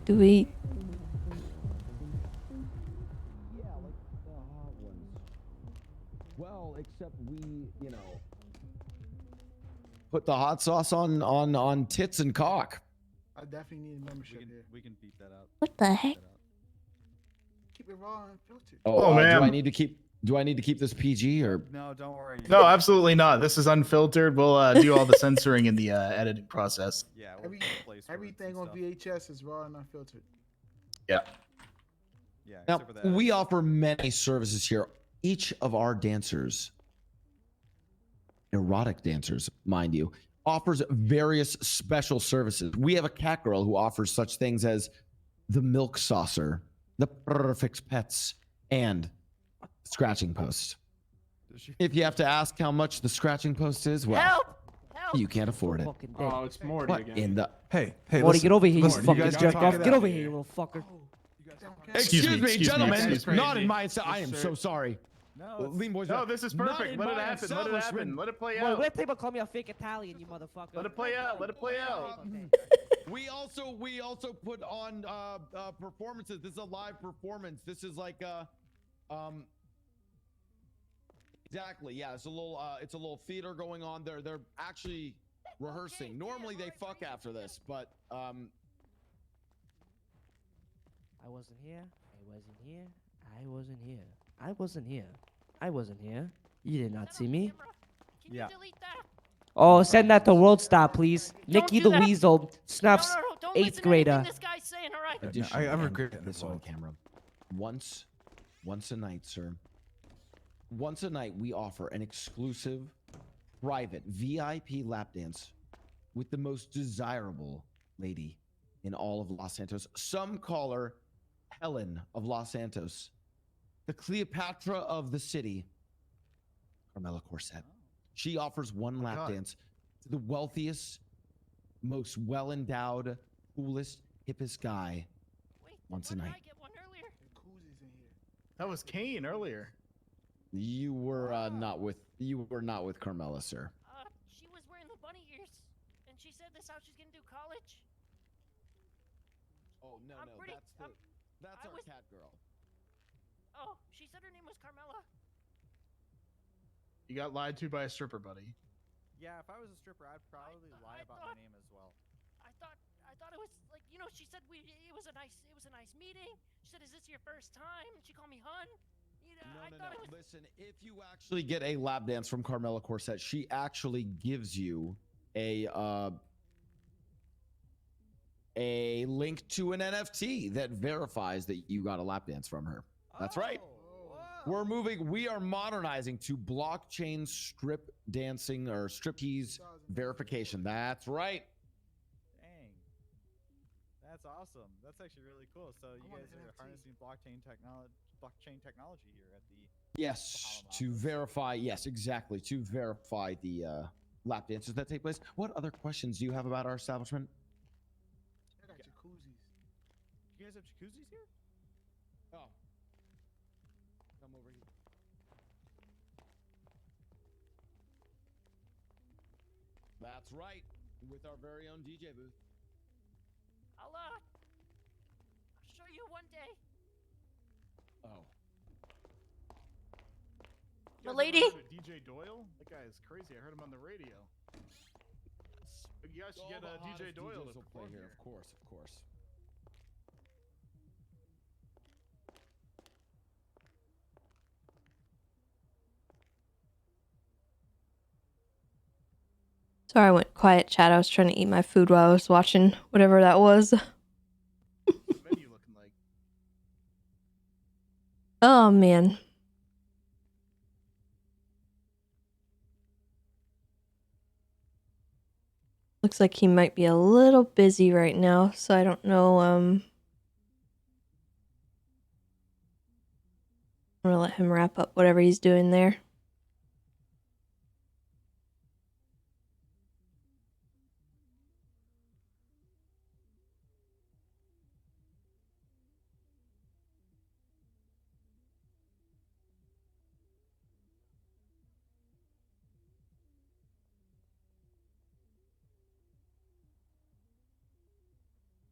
Do we? Well, except we, put the hot sauce on tits and cock. I definitely need a membership here. We can beat that out. What the heck? Keep it raw and filtered. Oh, man. Do I need to keep this PG or? No, don't worry. No, absolutely not. This is unfiltered. We'll do all the censoring in the editing process. Yeah. Everything on VHS is raw and unfiltered. Yeah. Yeah. Now, we offer many services here. Each of our dancers, erotic dancers, mind you, offers various special services. We have a cat girl who offers such things as the milk saucer, the perfect pets, and scratching post. If you have to ask how much the scratching post is, well, you can't afford it. Oh, it's Morty What again. in the? Hey, Morty, listen, get over here, you listen, fucking guys jerk talk off. it Get out. over here, you little fucker. Excuse me, gentlemen. excuse me. Not in my. I am so sorry. No, Lean boys. no, this is Not perfect. in Let it my happen. Let it happen. establishment. Let it play Boy, out. let people call me a fake Italian, you motherfucker. Let it play out. Let it play out. We also put on performances. This is a live performance. This is like exactly, yeah. It's a little theater going on there. They're actually rehearsing. Normally they fuck after this, but I wasn't here. I wasn't here. I wasn't here. I wasn't here. I wasn't here. You did not see me. Yeah. Oh, send that to World Star, please. Nikki the Weasel snuffs 8th grader. This guy's saying, all right. Additionally, I and regret get that this on involved. camera. Once a night, sir. Once a night, we offer an exclusive, private, VIP lap dance with the most desirable lady in all of Los Santos. Some call her Helen of Los Santos, the Cleopatra of the city, Carmela Corset. She offers one lap dance to the wealthiest, most well-endowed, coolest, hippest guy once a night. That was Kane earlier. You were not with Carmela, sir. She was wearing the bunny ears, and she said this how she's gonna do college. Oh no, that's our cat girl. Oh, she said her name was Carmela. You got lied to by a stripper, buddy. Yeah, if I was a stripper, I'd probably lie about my name as well. I thought it was like, you know, she said it was a nice meeting. She said, "Is this your first time?" And she called me hun. You know, I thought it was. Listen, if you actually get a lap dance from Carmela Corset, she actually gives you a link to an NFT that verifies that you got a lap dance from her. That's right. We are modernizing to blockchain strip dancing or striptease verification. That's right. Dang. That's awesome. That's actually really cool. So you guys are harnessing blockchain technology here at the Yes, to verify. Yes, exactly. To verify the lap dances that take place. What other questions do you have about our establishment? I got jacuzzis. You guys have jacuzzis here? Oh. Come over here. That's right. With our very own DJ booth. I'll show you one day. Oh. The lady? DJ Doyle? That guy is crazy. I heard him on the radio. You guys should get DJ Doyle to play perform here. Of course, of course. Sorry, I went quiet chat. I was trying to eat my food while I was watching whatever that was. Menu looking like. Oh, man. Looks like he might be a little busy right now, so I don't know, I'm gonna let him wrap up whatever he's doing there.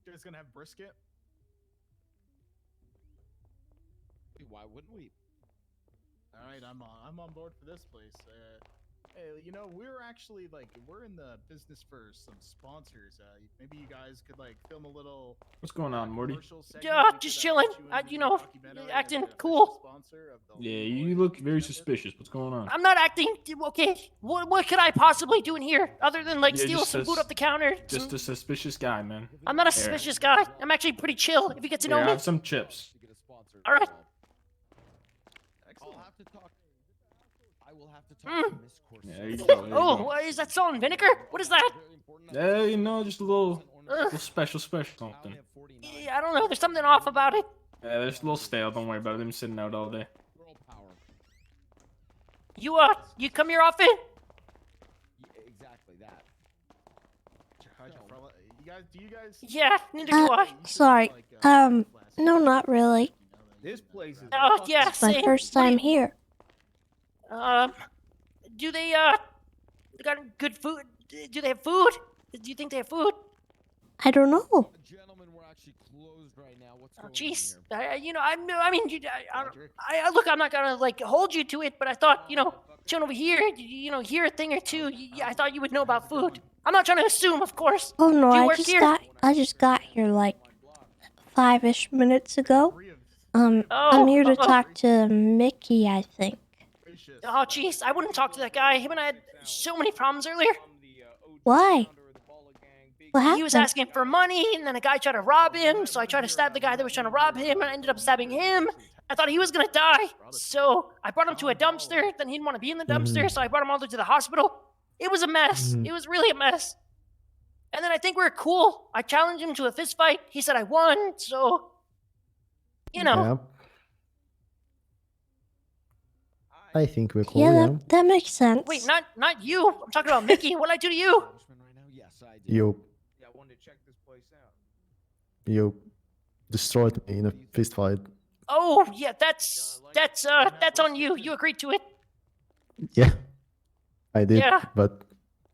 You guys gonna have brisket? Why wouldn't we? All right, I'm on board for this place. Hey, you know, we're actually we're in the business for some sponsors. Maybe you guys could film a little. What's going on, Morty? Just chilling. You know, acting cool. Yeah, you look very suspicious. What's going on? I'm not acting okay. What could I possibly do in here other than steal just some food off the counter? Just a suspicious guy, man. I'm not a Here. suspicious guy. I'm actually pretty chill. If you get to know Here, me. have some chips. All right. I will have to talk to Miss Corset. Yeah, there you go. There you Oh, go. is that salt and vinegar? What is that? Yeah, you know, just a little special something. I don't know. There's something off about it. Yeah, there's a little stale. Don't worry about it. They've been sitting out all day. You come here often? Exactly that. Do you guys? Yeah, neither do I. Sorry. No, not really. This place is. Oh, yeah, It's my same. first time here. Do they got good food? Do they have food? Do you think they have food? I don't know. Gentlemen, we're actually closed right now. What's Oh, going jeez. on here? Look, I'm not gonna hold you to it, but I thought, chilling over here, hear a thing or two. I thought you would know about food. I'm not trying to assume, of course. Oh no, Do you I work just here? got here 5-ish minutes ago. I'm here to talk to Mickey, I think. Oh, jeez, I wouldn't talk to that guy. Him and I had so many problems earlier. Why? What He was happened? asking for money, and then a guy tried to rob him, so I tried to stab the guy that was trying to rob him, and I ended up stabbing him. I thought he was gonna die, so I brought him to a dumpster. Then he didn't want to be in the dumpster, so I brought him all the way to the hospital. It was a mess. It was really a mess. And then I think we're cool. I challenged him to a fist fight. He said I won, so you know. I think we're cool, Yeah, yeah. that makes sense. Wait, not you. I'm talking about Mickey. What'd I do to you? You destroyed me in a fist fight. Oh yeah, that's on you. You agreed to it. Yeah, I did. Yeah. But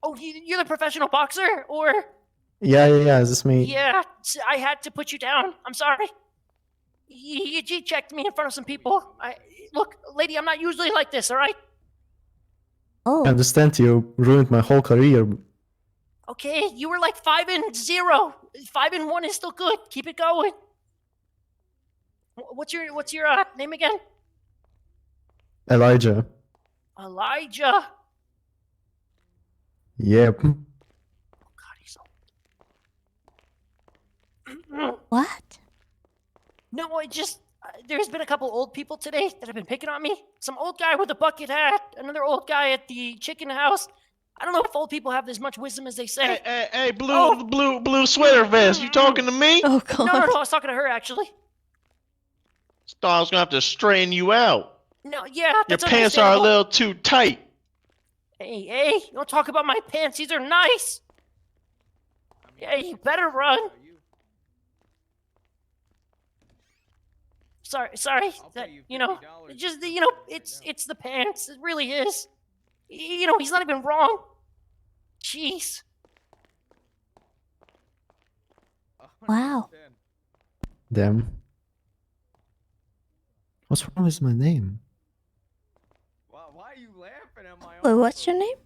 Oh, you're the professional boxer, or? yeah, that's me. Yeah, I had to put you down. I'm sorry. You G-checked me in front of some people. Look, lady, I'm not usually like this, all right? Oh. I understand you ruined my whole career. Okay, you were like 5-0. 5-1 is still good. Keep it going. What's your name again? Elijah. Elijah. Yep. What? No, I just there's been a couple old people today that have been picking on me. Some old guy with a bucket hat, another old guy at the chicken house. I don't know if old people have as much wisdom as they say. Hey, blue sweater vest. You talking to me? Oh God. No, I was talking to her actually. Thought I was gonna have to straighten you out. No, yeah, Your that's pants are a understandable. little too tight. Hey, don't talk about my pants. These are nice. Yeah, you better run. Sorry. That it's the pants. It really is. He's not even wrong. Jeez. Wow. Damn. What's wrong with my name? Why are you laughing at my Wait, what's your name?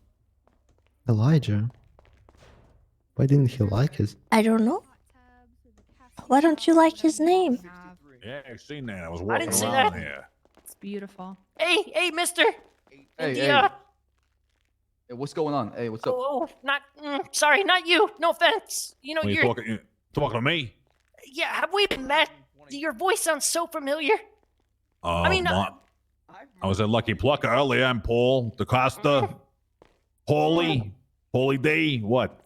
Elijah. Why didn't he like his? I don't know. Why don't you like his name? Yeah, I've seen that. I was I walking didn't say around that. here. It's beautiful. Hey, mister. Hey, India. Hey, what's going on? Hey, what's up? Sorry, not you. No offense. When you're... you talking to me? Yeah, have we been met? Your voice sounds so familiar. I mean, I was at Lucky Plucker earlier. I'm Paul DaCosta. Paulie D. What?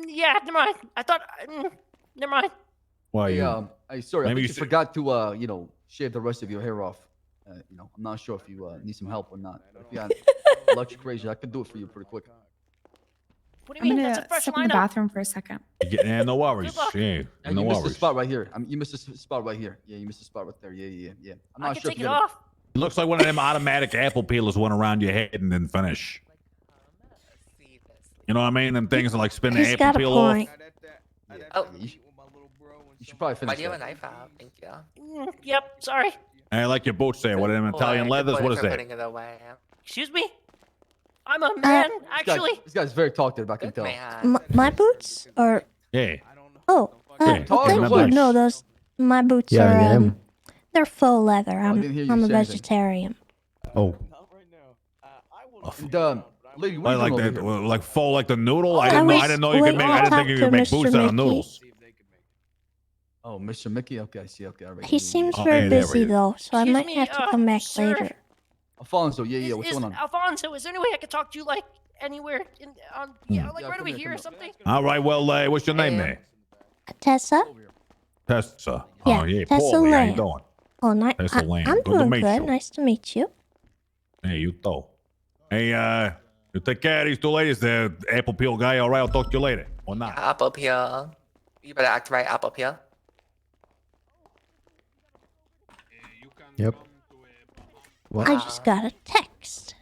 Yeah, never mind. I thought... never mind. Why Hey, you? Hey, sorry, I Maybe think you you forgot to, shave the rest of your hair off. I'm not sure if you need some help or not. But if you got electric razor, I could do it for you pretty quick. What do I'm you mean? gonna That's a fresh step in the lineup. bathroom for a second. Yeah, no worries. luck. Yeah, Yeah, no you missed the worries. spot right here. You missed the spot right here. Yeah, you missed the spot right there. Yeah. I'm I not can sure take if it you got off. It looks like one of them automatic apple peelers went around your head and then finish. You know what I mean? Them things that like spin the He's apple got a peel point. off. Oh, you should probably finish Why do you have that. a knife out? Thank you. Yep, sorry. I like your boots there. What are them Italian Good leathers? boy What is for that? putting it away. Excuse me? I'm a man, This actually. guy's very talkative, I can tell. My boots? Or Yeah. oh, Yeah, thank my you. boots. No, those my boots Yeah, are I am. they're faux leather. I didn't hear you I'm a say anything. vegetarian. Oh. And lady, what I are you like doing that, over here? like faux, like the noodle. I I was didn't know you could waiting make. to I didn't talk think you to could make Mr. boots out of Mickey. noodles. Oh, Mr. Mickey? Okay, I see. Okay, all right. He seems Oh, very hey, there busy we go. though, so I Excuse might me, have to come back sir. later. Alfonso, yeah, what's going on? Alfonso, is there any way I could talk to you, like, anywhere? Like Yeah, right come over here, here come or here. something? All right. Well, what's your name there? Tessa? Tessa. Yeah, Oh yeah, Tessa Paulie. How you Lamb. doing? Oh, Tessa Lamb. I'm Good to doing meet good. you. Nice to meet you. Hey, you too. Hey, you take care of these two ladies. The apple peel guy. All right. I'll talk to you later. Or not. Apple peel. You better act right, apple peel. Yep. What? I just got a text.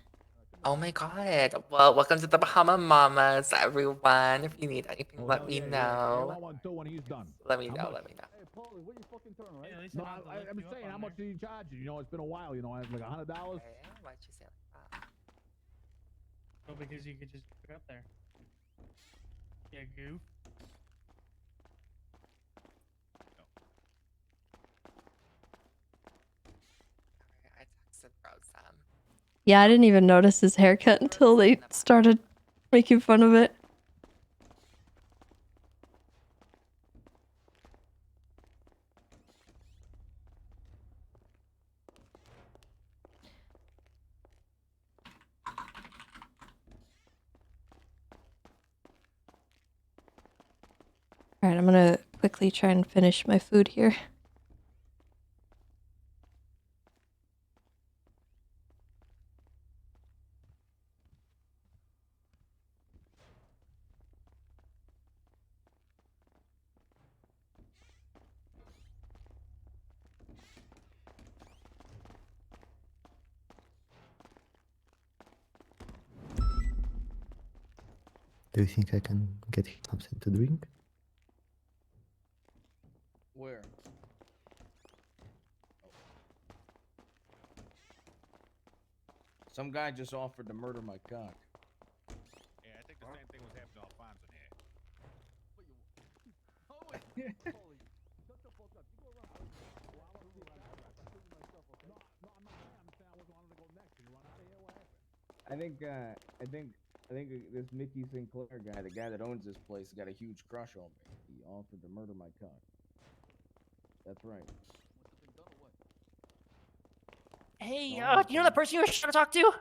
Oh my god. Well, welcome to the Bahama Mamas, everyone. If you need anything, let me know. Let me know. No, I'm saying, how much did he charge you? You know, it's been a while. You know, like $100. Why'd you say that? Oh, because you could just put it up there. Yeah, goof. I texted Brobe. Yeah, I didn't even notice his haircut until they started making fun of it. Alright, I'm gonna quickly try and finish my food here. Do you think I can get something to drink? Where? Some guy just offered to murder my cock. Yeah, I think the same thing was happening to Alfonso here. I think this Mickey Sinclair guy, the guy that owns this place, got a huge crush on me. He offered to murder my cock. That's right. Hey, do you know the person you were trying to talk to? Where'd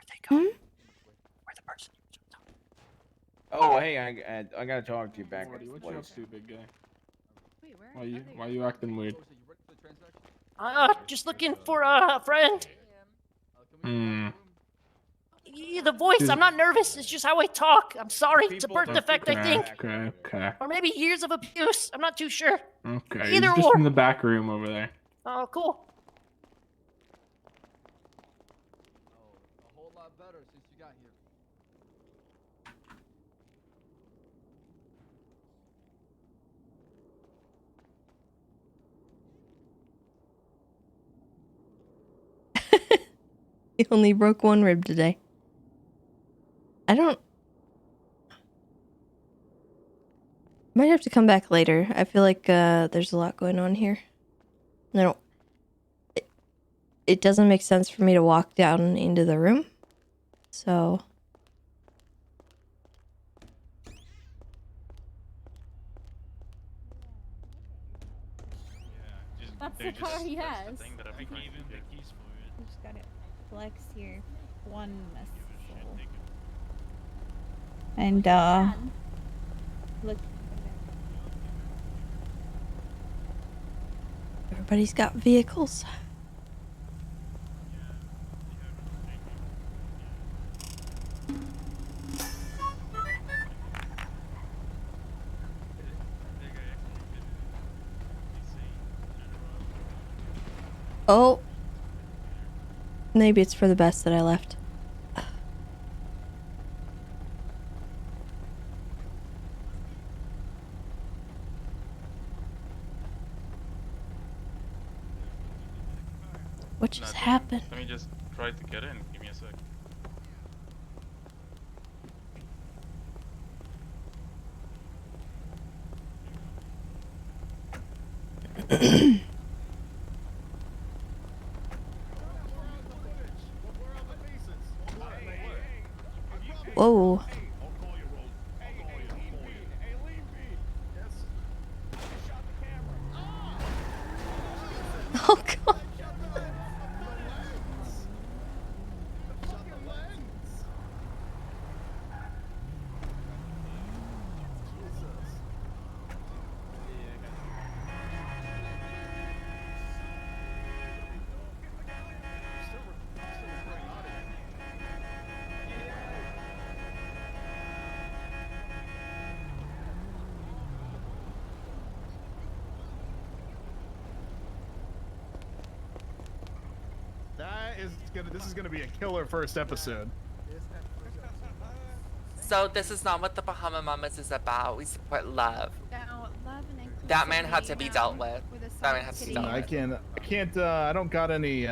they go? Where'd the person you were trying to talk to? Oh, hey, I gotta talk to you back at the What you up place. to, big guy? Why you acting weird? Just looking for a friend. The voice, I'm not nervous. It's just how I talk. I'm sorry. It's a birth defect, I think. Okay. Or maybe years of abuse. I'm not too sure. Okay. Either He's just or. in the back room over there. Oh, cool. A whole lot better since you got here. He only broke one rib today. I don't... Might have to come back later. I feel like there's a lot going on here. And I don't... It doesn't make sense for me to walk down into the room. So... That's the car he has. You just gotta flex your one muscle. And look. Everybody's got vehicles. Oh. Maybe it's for the best that I left. What just happened? Let me just try to get in. Give me a sec. Whoa. Oh god. This is gonna be a killer first episode. So this is not what the Bahama Mamas is about. We support love. No, love and That man had to be dealt with. That man has to be dealt I with. can't. I don't got any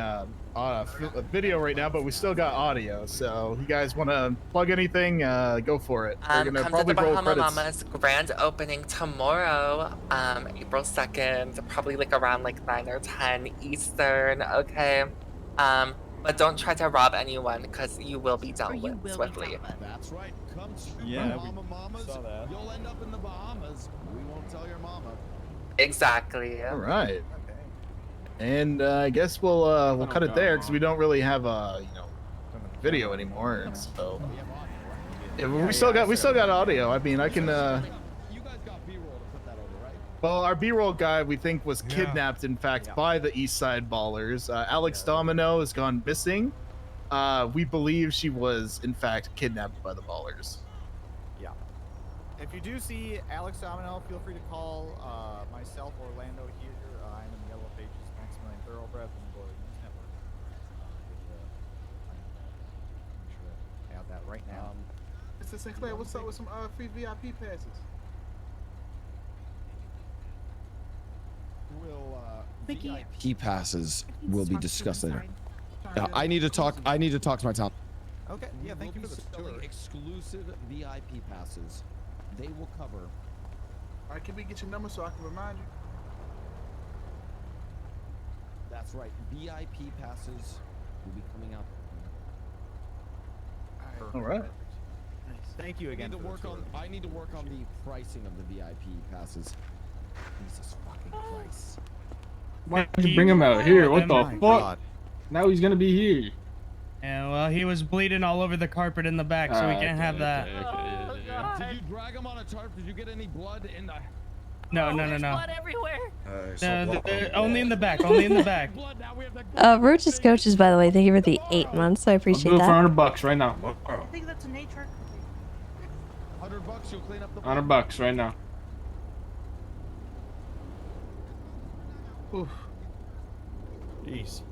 video right now, but we still got audio. So you guys want to plug anything? Go for it. We're gonna Come to probably the roll Bahama credits. Mamas grand opening tomorrow, April 2nd, probably like around like 9 or 10 Eastern, okay? But don't try to rob anyone because you will be dealt with swiftly. That's right. Come to Yeah, Bahama Mamas. saw that. You'll end up in the Bahamas. We won't tell your mama. Exactly. All right. And I guess we'll cut it there because we don't really have video anymore. And so yeah, but we still got audio. I mean, I can Well, our B-roll guy we think was kidnapped, in fact, by the East Side Ballers. Alex Domino has gone missing. We believe she was, in fact, kidnapped by the Ballers. Yeah. If you do see Alex Domino, feel free to call myself, Orlando here. I'm in the Yellow Pages, Maximilian Thoroughbred, and Board News Network. Make sure to add that right now. Mr. Sinclair, what's up with some free VIP passes? VIP passes will be discussed later. I need to talk. I need to talk to my town. Okay. Yeah. Thank you for the selling exclusive VIP passes. They will cover. All right, can we get your number so I can remind you? That's right. VIP passes will be coming out. All right. Thank you again. I need to work on the pricing of the VIP passes. Jesus fucking Christ. Why'd you bring him out here? What the fuck? God. Now he's gonna be here. Yeah, well, he was bleeding all over the carpet in the back, so we can't have that. Did you drag him on a tarp? Did you get any blood in the... No. Blood everywhere. Only in the back. Only in the back. Roach's coaches, by the way, thank you for the 8 months. I appreciate I'll do it that. for $100 right now. I think that's a nature. $100, you'll clean up the... $100 right now. Oof. Jeez.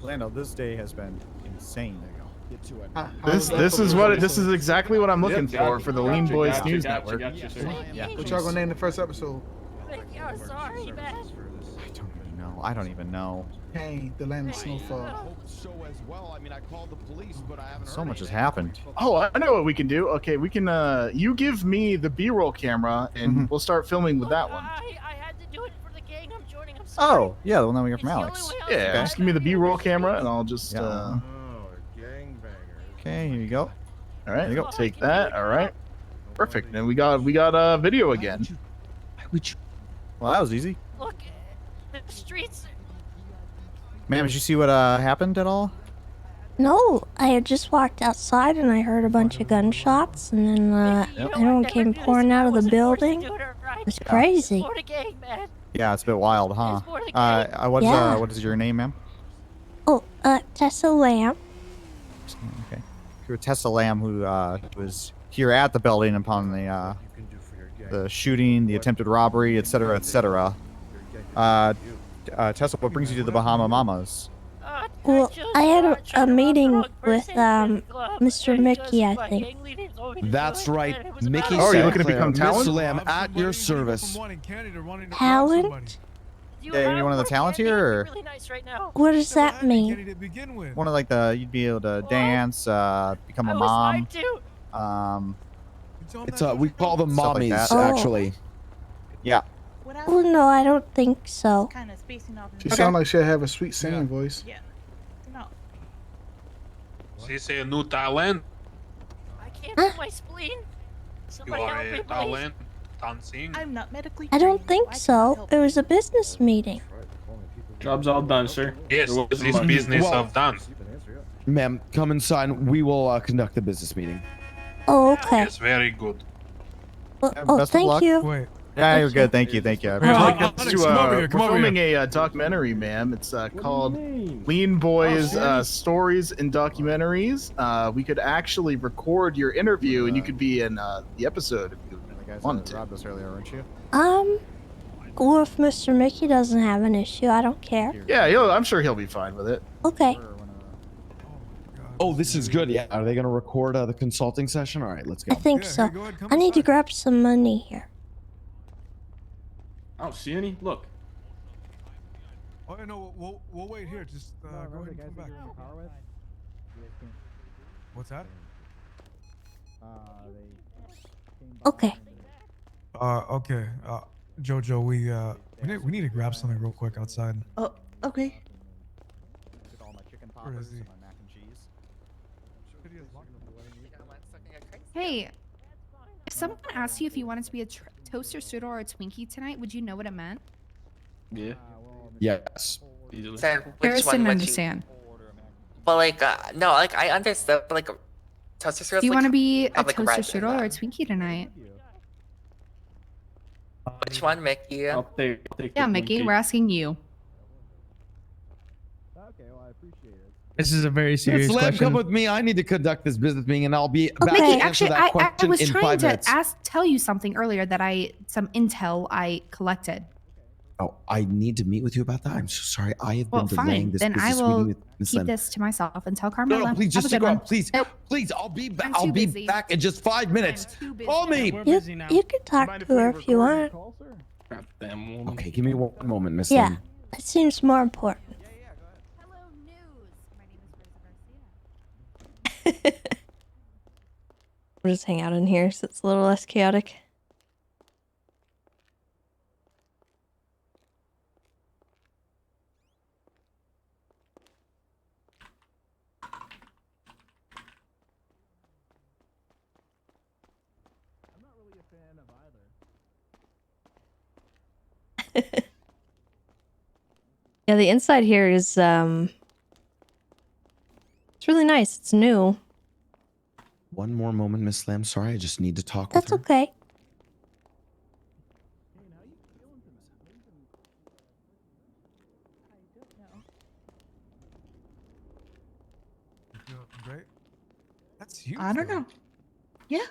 Orlando, this day has been insane. Get to it. This is exactly what I'm looking for the Lean Boys News Network. Yeah. What y'all gonna name the first episode? I'm sorry, man. I don't even know. Hey, the land of snowfall. So as well. I mean, I called the police, but I haven't So heard much has anything. happened. Oh, I know what we can do. Okay, we can. You give me the B-roll camera, and we'll start filming with that one. I had to do it for the gang I'm joining. I'm sorry. Oh, yeah, the one that we got from Alex. Yeah, just give me the B-roll camera, and I'll just. Okay, here you go. All right, you go. Take that. All right, perfect. And we got video again. Well, that was easy. Look, the streets. Ma'am, did you see what happened at all? No, I had just walked outside and I heard a bunch of gunshots, and then everyone came pouring out of the building. It was crazy. For the gang, man. Yeah, it's a bit wild, huh? Yeah. What is your name, ma'am? Oh, Tessa Lamb. Okay. You're Tessa Lamb, who was here at the building upon the shooting, the attempted robbery, etc., etc. Tessa, what brings you to the Bahama Mamas? Well, I had a meeting with Mr. Mickey, I think. That's right. Mickey Oh, are you looking to Sinclair, become talent? Miss Lamb, at your service. Talent? Yeah, you're one of the talents here, or What does that mean? one of like you'd be able to dance, become a mom. It's we call them Stuff like mommies, that. Oh. actually. Yeah. Oh, no, I don't think so. Kind of spacing off. She sound like she'll have a sweet singing voice. Yeah. No. She say a new talent. I can't feel my spleen. You Somebody are help me, a please. talent dancing. I'm not medically I don't trained, think so. It was a business meeting. Job's all done, sir. Yes, There wasn't this much. business Well- of done. Ma'am, come inside. We will conduct the business meeting. Oh, okay. Yes, very good. Well, Yeah, oh, best of thank luck. you. Yeah, you're good. Thank you. Thank you. I We're appreciate it. we're filming a documentary, ma'am. It's called Lean Boys Stories and Documentaries. We could actually record your interview, and you could be in the episode if you wanted to. Robbed us earlier, weren't you? Well, if Mr. Mickey doesn't have an issue, I don't care. Yeah, I'm sure he'll be fine with it. Okay. Oh, this is good. Yeah. Are they going to record the consulting session? All right, let's go. I think so. I need to grab some money here. I don't see any. Look. Oh, no, we'll wait here. Just go ahead and come back. What's that? Okay. Okay. Jojo, we need to grab something real quick outside. Oh, okay. Where is he? Hey, if someone asked you if you wanted to be a toaster strudel or a Twinkie tonight, would you know what it meant? Yeah. Yes. So, Harris which one didn't would you? understand. Well, like, no, like I understood, but like, toaster strudels. Do you like, want to be a have, like, toaster red in strudel or them. a Twinkie tonight? Which one, Mickey? I'll take Yeah, the Mickey, Twinkie. we're asking you. Okay, well, I appreciate it. This is a very serious Miss Lamb, question. come with me. I need to conduct this business meeting, and I'll be back Mickey, to answer actually, that I question was in trying 5 to minutes. tell you something earlier that some intel I collected. Oh, I need to meet with you about that. I'm so sorry. I have Well, been delaying fine. this Then I business meeting will with Miss keep Lamb. this to myself and tell Carmela. No, please just Have a stick good around. one. Please, Nope. please. I'll be back. I'm I'll too be busy. back in just 5 minutes. too busy. Call me. We're You, now. you can talk to her if you want. Goddamn woman. Okay, give me one moment, Miss Yeah, Lamb. it seems more important. Hello, news. My name is Rosa Garcia. We'll just hang out in here so it's a little less chaotic. I'm not really a fan of either. Yeah, the inside here is it's really nice. It's new. One more moment, Miss Lamb. Sorry, I just need to talk with That's her. okay. You feel great? That's huge. I don't though. know. Yeah. Look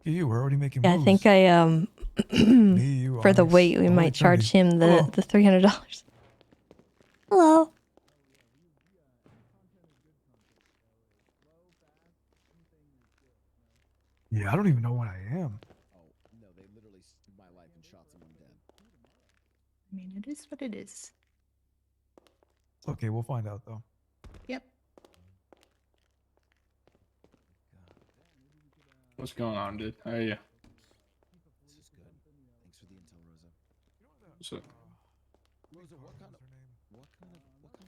at you. We're already making Yeah, I moves. think I Me, you, for the Onyx, weight we the whole might charge eternity. him the $300. Hello. Yeah, I don't even know what I am. Oh, no, they literally saved my life and shot someone dead. I mean, it is what it is. It's okay. We'll find out though. Yep. What's going on, dude? How are you? This is good. Thanks for the intel, Rosa. So, Rosa, what kind of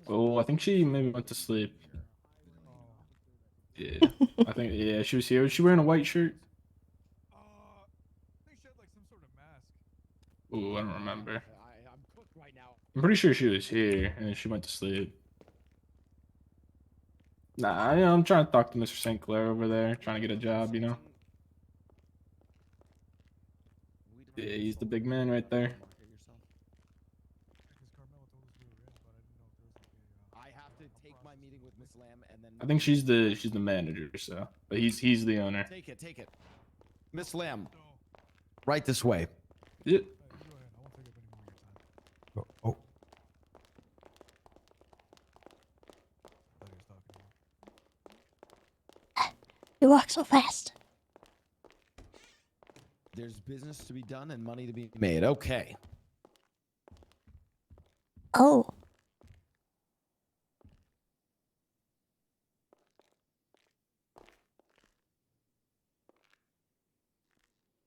oh, I think she maybe went to sleep. Yeah, I think she was here. Was she wearing a white shirt? I think she had like some sort of mask. Ooh, I don't remember. I'm pretty sure she was here and then she went to sleep. Nah, I'm trying to talk to Mr. Sinclair over there, trying to get a job, you know? Yeah, he's the big man right there. I have to take my meeting with Miss Lamb and then I think she's the manager, so but he's the owner. take it. Miss Lamb, right this way. Yeah. Oh. You walk so fast. There's business to be done and money to be made. Okay. Oh.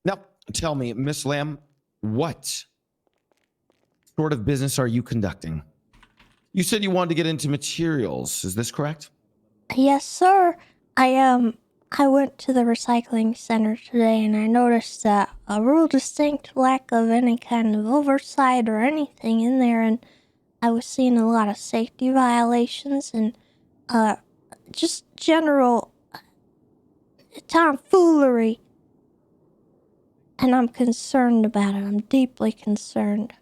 Now, tell me, Miss Lamb, what sort of business are you conducting? You said you wanted to get into materials. Is this correct? Yes, sir. I went to the recycling center today and I noticed a real distinct lack of any kind of oversight or anything in there, and I was seeing a lot of safety violations and just general tomfoolery. And I'm concerned about it. I'm deeply concerned.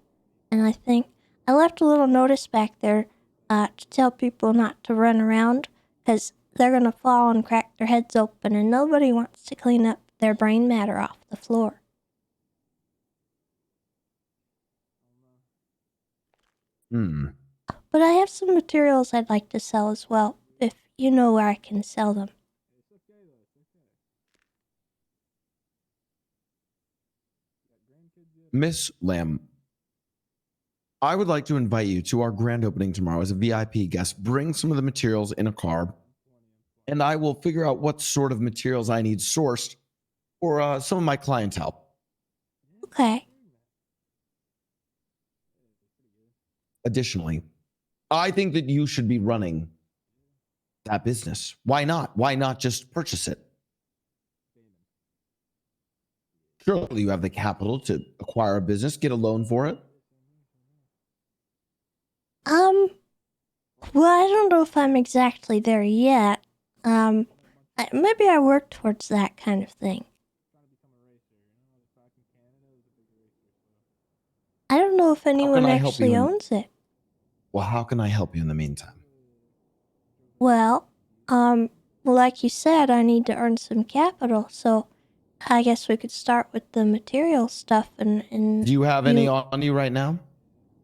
And I think I left a little notice back there to tell people not to run around, because they're going to fall and crack their heads open, and nobody wants to clean up their brain matter off the floor. But I have some materials I'd like to sell as well, if you know where I can sell them. Miss Lamb, I would like to invite you to our grand opening tomorrow as a VIP guest. Bring some of the materials in a car, and I will figure out what sort of materials I need sourced for some of my clientele. Okay. Additionally, I think that you should be running that business. Why not? Why not just purchase it? Surely you have the capital to acquire a business, get a loan for it. Well, I don't know if I'm exactly there yet. Maybe I work towards that kind of thing. I don't know if anyone I help actually you in- owns it. Well, how can I help you in the meantime? Well, like you said, I need to earn some capital, so I guess we could start with the material stuff and Do you have any on you right now?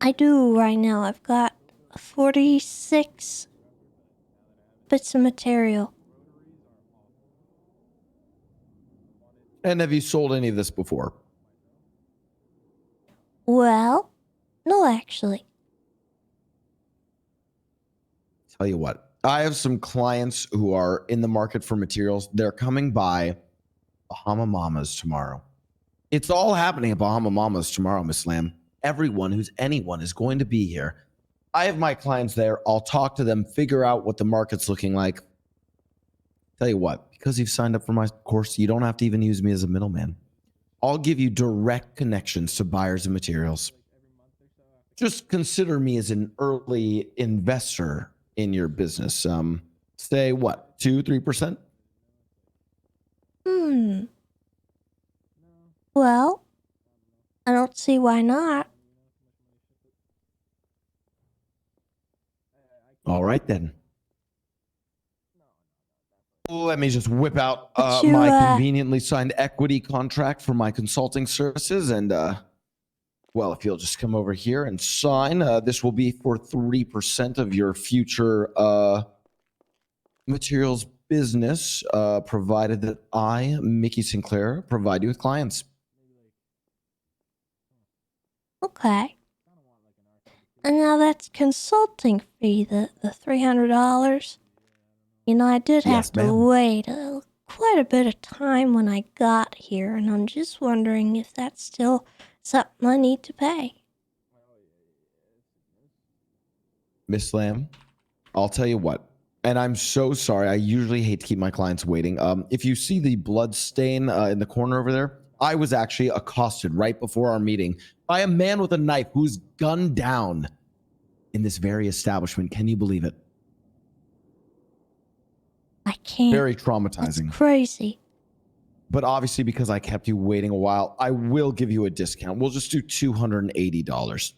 I do right now. I've got 46 bits of material. And have you sold any of this before? Well, no, actually. Tell you what, I have some clients who are in the market for materials. They're coming by Bahama Mamas tomorrow. It's all happening at Bahama Mamas tomorrow, Miss Lamb. Everyone who's anyone is going to be here. I have my clients there. I'll talk to them, figure out what the market's looking like. Tell you what, because you've signed up for my course, you don't have to even use me as a middleman. I'll give you direct connections to buyers and materials. Just consider me as an early investor in your business. Say what, 2-3%? Well, I don't see why not. All right then. Let me just whip out you, my conveniently signed equity contract for my consulting services. And, well, if you'll just come over here and sign, this will be for 3% of your future materials business, provided that I, Mickey Sinclair, provide you with clients. Okay. And now that's consulting fee, the $300. You know, I did have to wait quite a bit of time when I got here, and I'm just wondering if that's still something I need to pay. Miss Lamb, I'll tell you what, and I'm so sorry. I usually hate to keep my clients waiting. If you see the blood stain in the corner over there, I was actually accosted right before our meeting by a man with a knife who's gunned down in this very establishment. Can you believe it? I can't. Very traumatizing. It's crazy. But obviously, because I kept you waiting a while, I will give you a discount. We'll just do $280.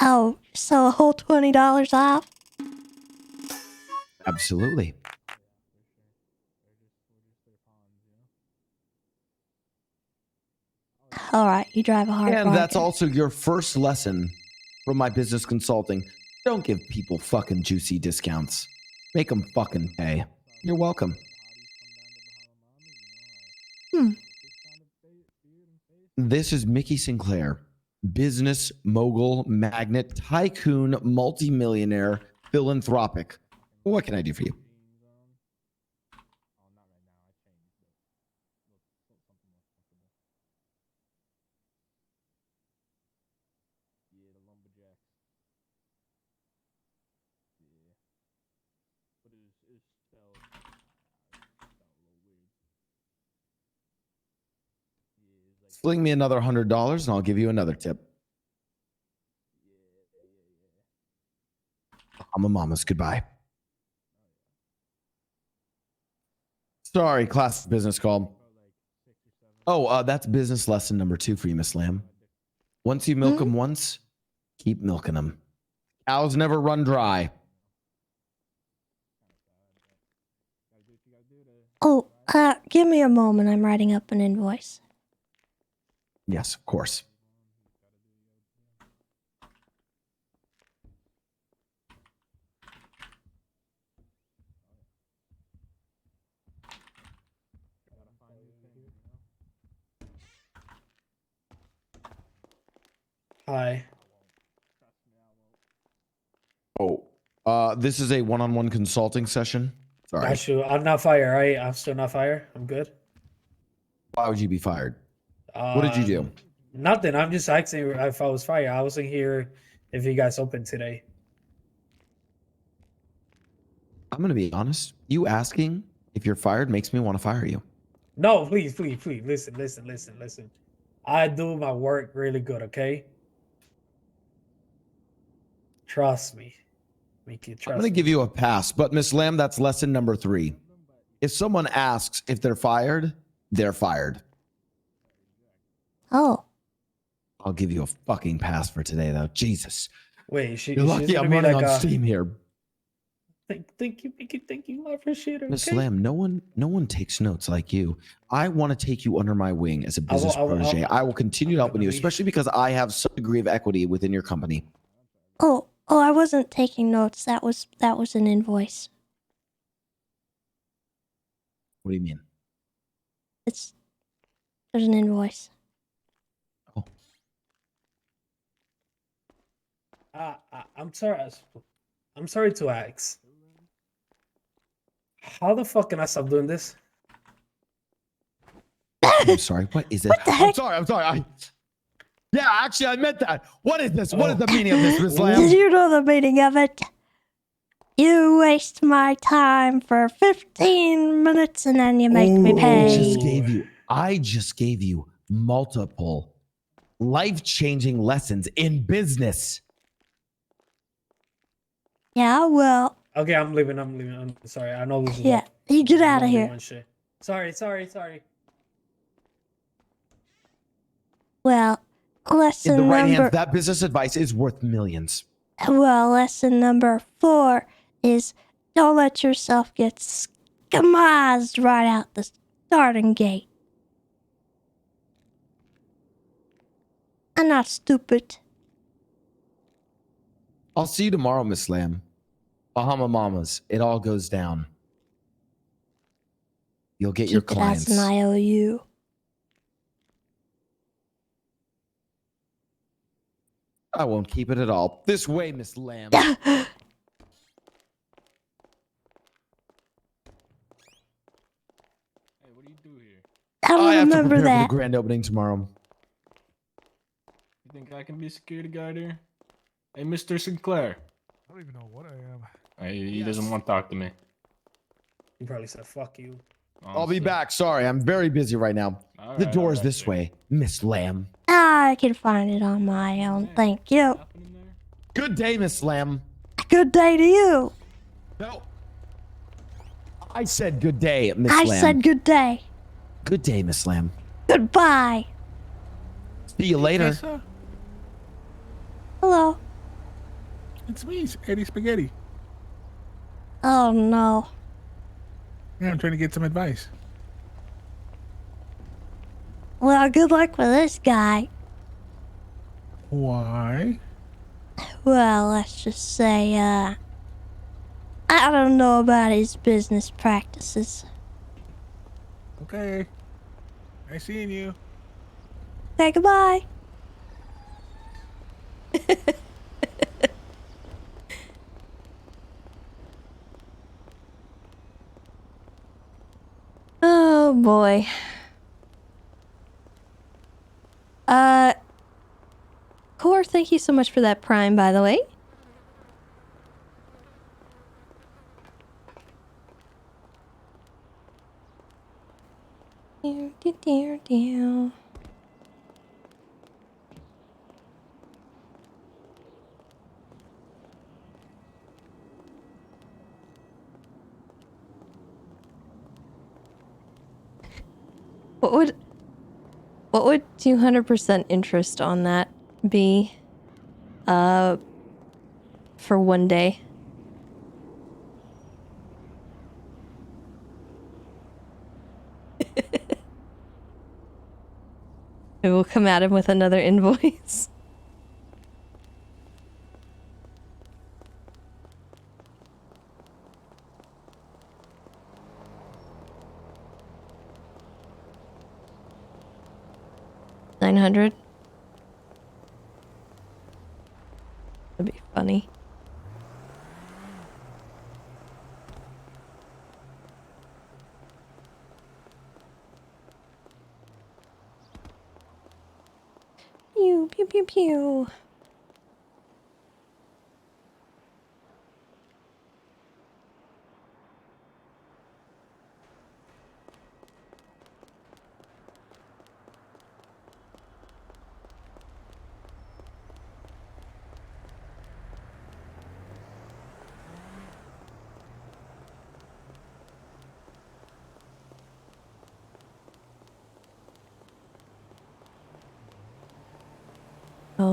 Oh, so a whole $20 off? Absolutely. All right, you drive a hard And bargain. that's also your first lesson from my business consulting. Don't give people fucking juicy discounts. Make them fucking pay. You're welcome. This is Mickey Sinclair, business mogul, magnate, tycoon, multimillionaire, philanthropic. What can I do for you? Sling me another $100 and I'll give you another tip. I'm a mama's. Goodbye. Sorry, class business call. Oh, that's business lesson number 2 for you, Miss Lamb. Once you milk them once, keep milking them. Cows never run dry. Oh, give me a moment. I'm writing up an invoice. Yes, of course. Hi. Oh, this is a one-on-one consulting session. Sorry. Got you. I'm not fired, right? I'm still not fired. I'm good. Why would you be fired? What did you do? Nothing. I'm just asking if I was fired. I wasn't here if you guys open today. I'm going to be honest. You asking if you're fired makes me want to fire you. No, please. Listen. I do my work really good, okay? Trust me. Make you trust I'm going to give you a pass, but Miss Lamb, that's lesson number 3. If someone asks if they're fired, they're fired. Oh. I'll give you a fucking pass for today, though. Jesus. Wait, You're lucky gonna I'm be running like on Steam here. Thank you. I appreciate it. Miss Okay? Lamb, no one takes notes like you. I want to take you under my wing as a business protege. I will continue helping you, especially because I have some degree of equity within your company. Oh, I wasn't taking notes. That was an invoice. What do you mean? There's an invoice. I'm sorry. I'm sorry to ask. How the fuck can I stop doing this? I'm sorry. What is it? What the heck? I'm sorry. Yeah, actually, I meant that. What is this? What is the meaning of this, Miss Lamb? Did you know the meaning of it? You waste my time for 15 minutes and then you make me pay. I just gave you multiple life-changing lessons in business. Yeah, well. Okay, I'm leaving. I'm sorry. I know this is Yeah, you get out of here. Sorry. Well, lesson In the right number. hands, that business advice is worth millions. Well, lesson number 4 is don't let yourself get skamazed right out the starting gate. I'm not stupid. I'll see you tomorrow, Miss Lamb. Bahama Mamas, it all goes down. You'll get your Keep it clients. as an IOU. I won't keep it at all. This way, Miss Lamb. Hey, what do you do here? I have to remember prepare that. for the grand opening tomorrow. You think I can be a security guard here? Hey, Mr. Sinclair. I don't even know what I am. He doesn't want to talk to me. He probably said, "Fuck you." I'll be back. Sorry, I'm very busy right now. The door's this way, Miss Lamb. I can find it on my own. Thank you. Good day, Miss Lamb. Good day to you. No. I said good day, Miss I Lamb. said good day. Good day, Miss Lamb. Goodbye. See you later. Tessa? Hello. It's me, Eddie Spaghetti. Oh no. Yeah, I'm trying to get some advice. Well, good luck with this guy. Why? Well, let's just say, I don't know about his business practices. Okay. Nice seeing you. Okay, goodbye. Oh boy. Core, thank you so much for that prime, by the way. Dear. What would 200% interest on that be? For one day. Maybe we'll come at him with another invoice. $900. That'd be funny. Pew, pew, pew, pew.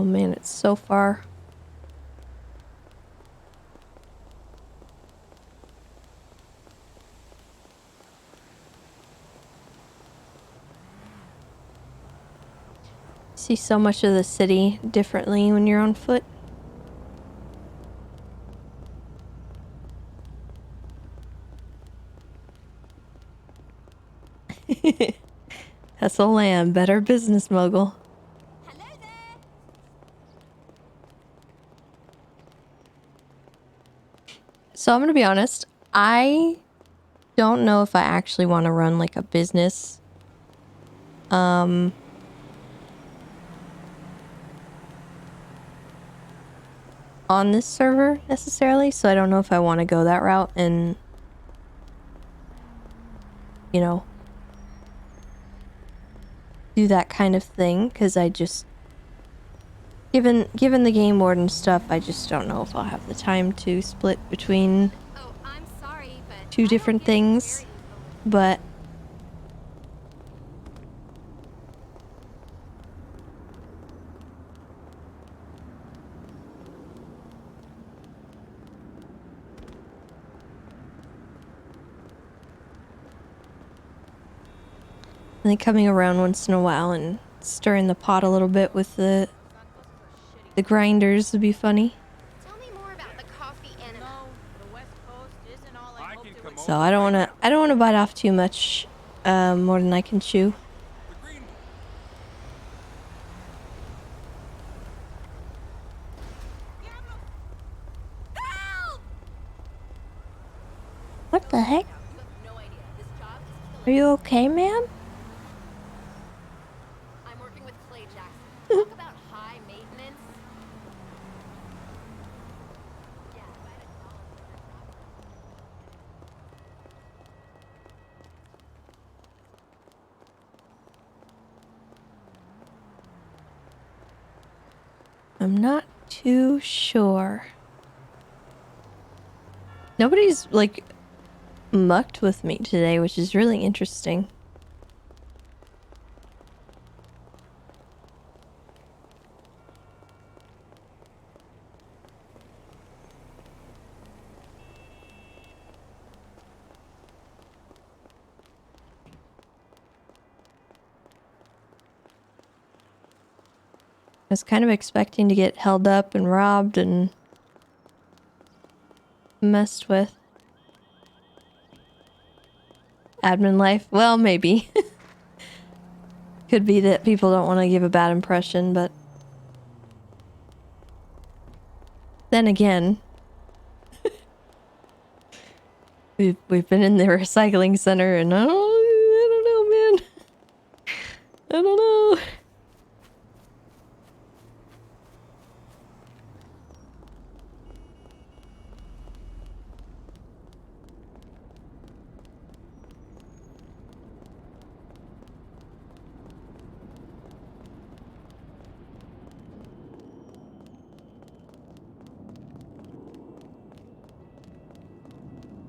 Oh man, it's so far. See so much of the city differently when you're on foot. Tessa Lamb, better business mogul. So I'm gonna be honest, I don't know if I actually want to run like a business. On this server necessarily, so I don't know if I want to go that route and, you know, do that kind of thing, because I just, given the game board and stuff, I just don't know if I'll have the time to split between two different things, but I think coming around once in a while and stirring the pot a little bit with the grinders would be funny. So I don't wanna bite off too much more than I can chew. What the heck? Are you okay, ma'am? I'm not too sure. Nobody's like mucked with me today, which is really interesting. I was kind of expecting to get held up and robbed and messed with. Admin life? Well, maybe. Could be that people don't want to give a bad impression, but then again, we've been in the recycling center and I don't know, man. I don't know.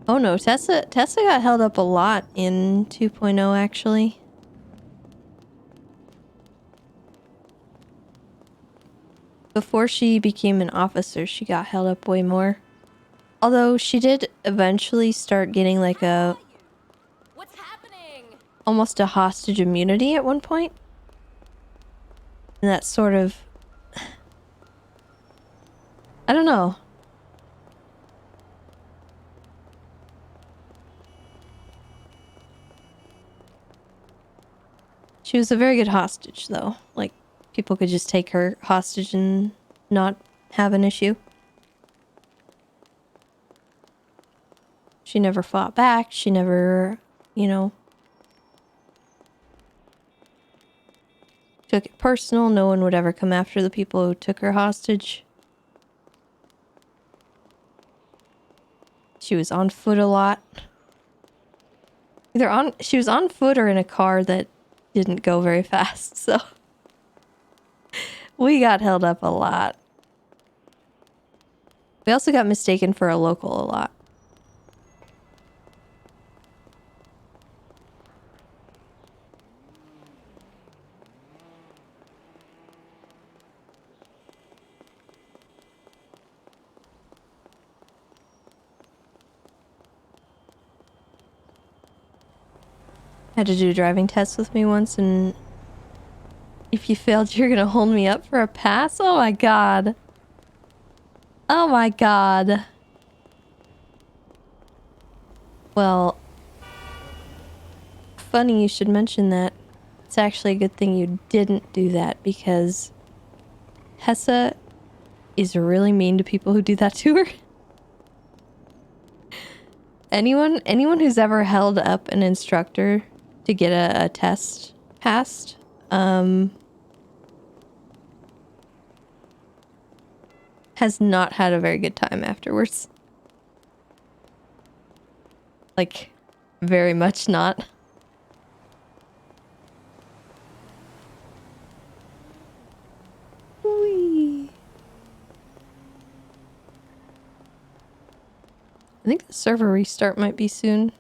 Oh no, Tessa got held up a lot in 2.0 actually. Before she became an officer, she got held up way more. Although she did eventually start getting like almost a hostage immunity at one point. And that sort of, I don't know. She was a very good hostage though. Like, people could just take her hostage and not have an issue. She never fought back. She never, you know, took it personal. No one would ever come after the people who took her hostage. She was on foot a lot. She was on foot or in a car that didn't go very fast, so we got held up a lot. We also got mistaken for a local a lot. Had to do a driving test with me once, and if you failed, you're gonna hold me up for a pass? Oh my god. Oh my god. Well, funny you should mention that. It's actually a good thing you didn't do that, because Tessa is really mean to people who do that to her. Anyone who's ever held up an instructor to get a test passed, has not had a very good time afterwards. Like, very much not. Whee. I think the server restart might be soon.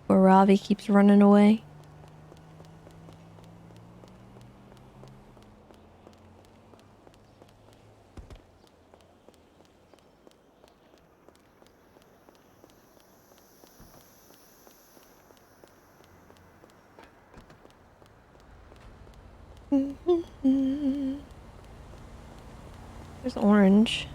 Where Ravi keeps running away. There's orange.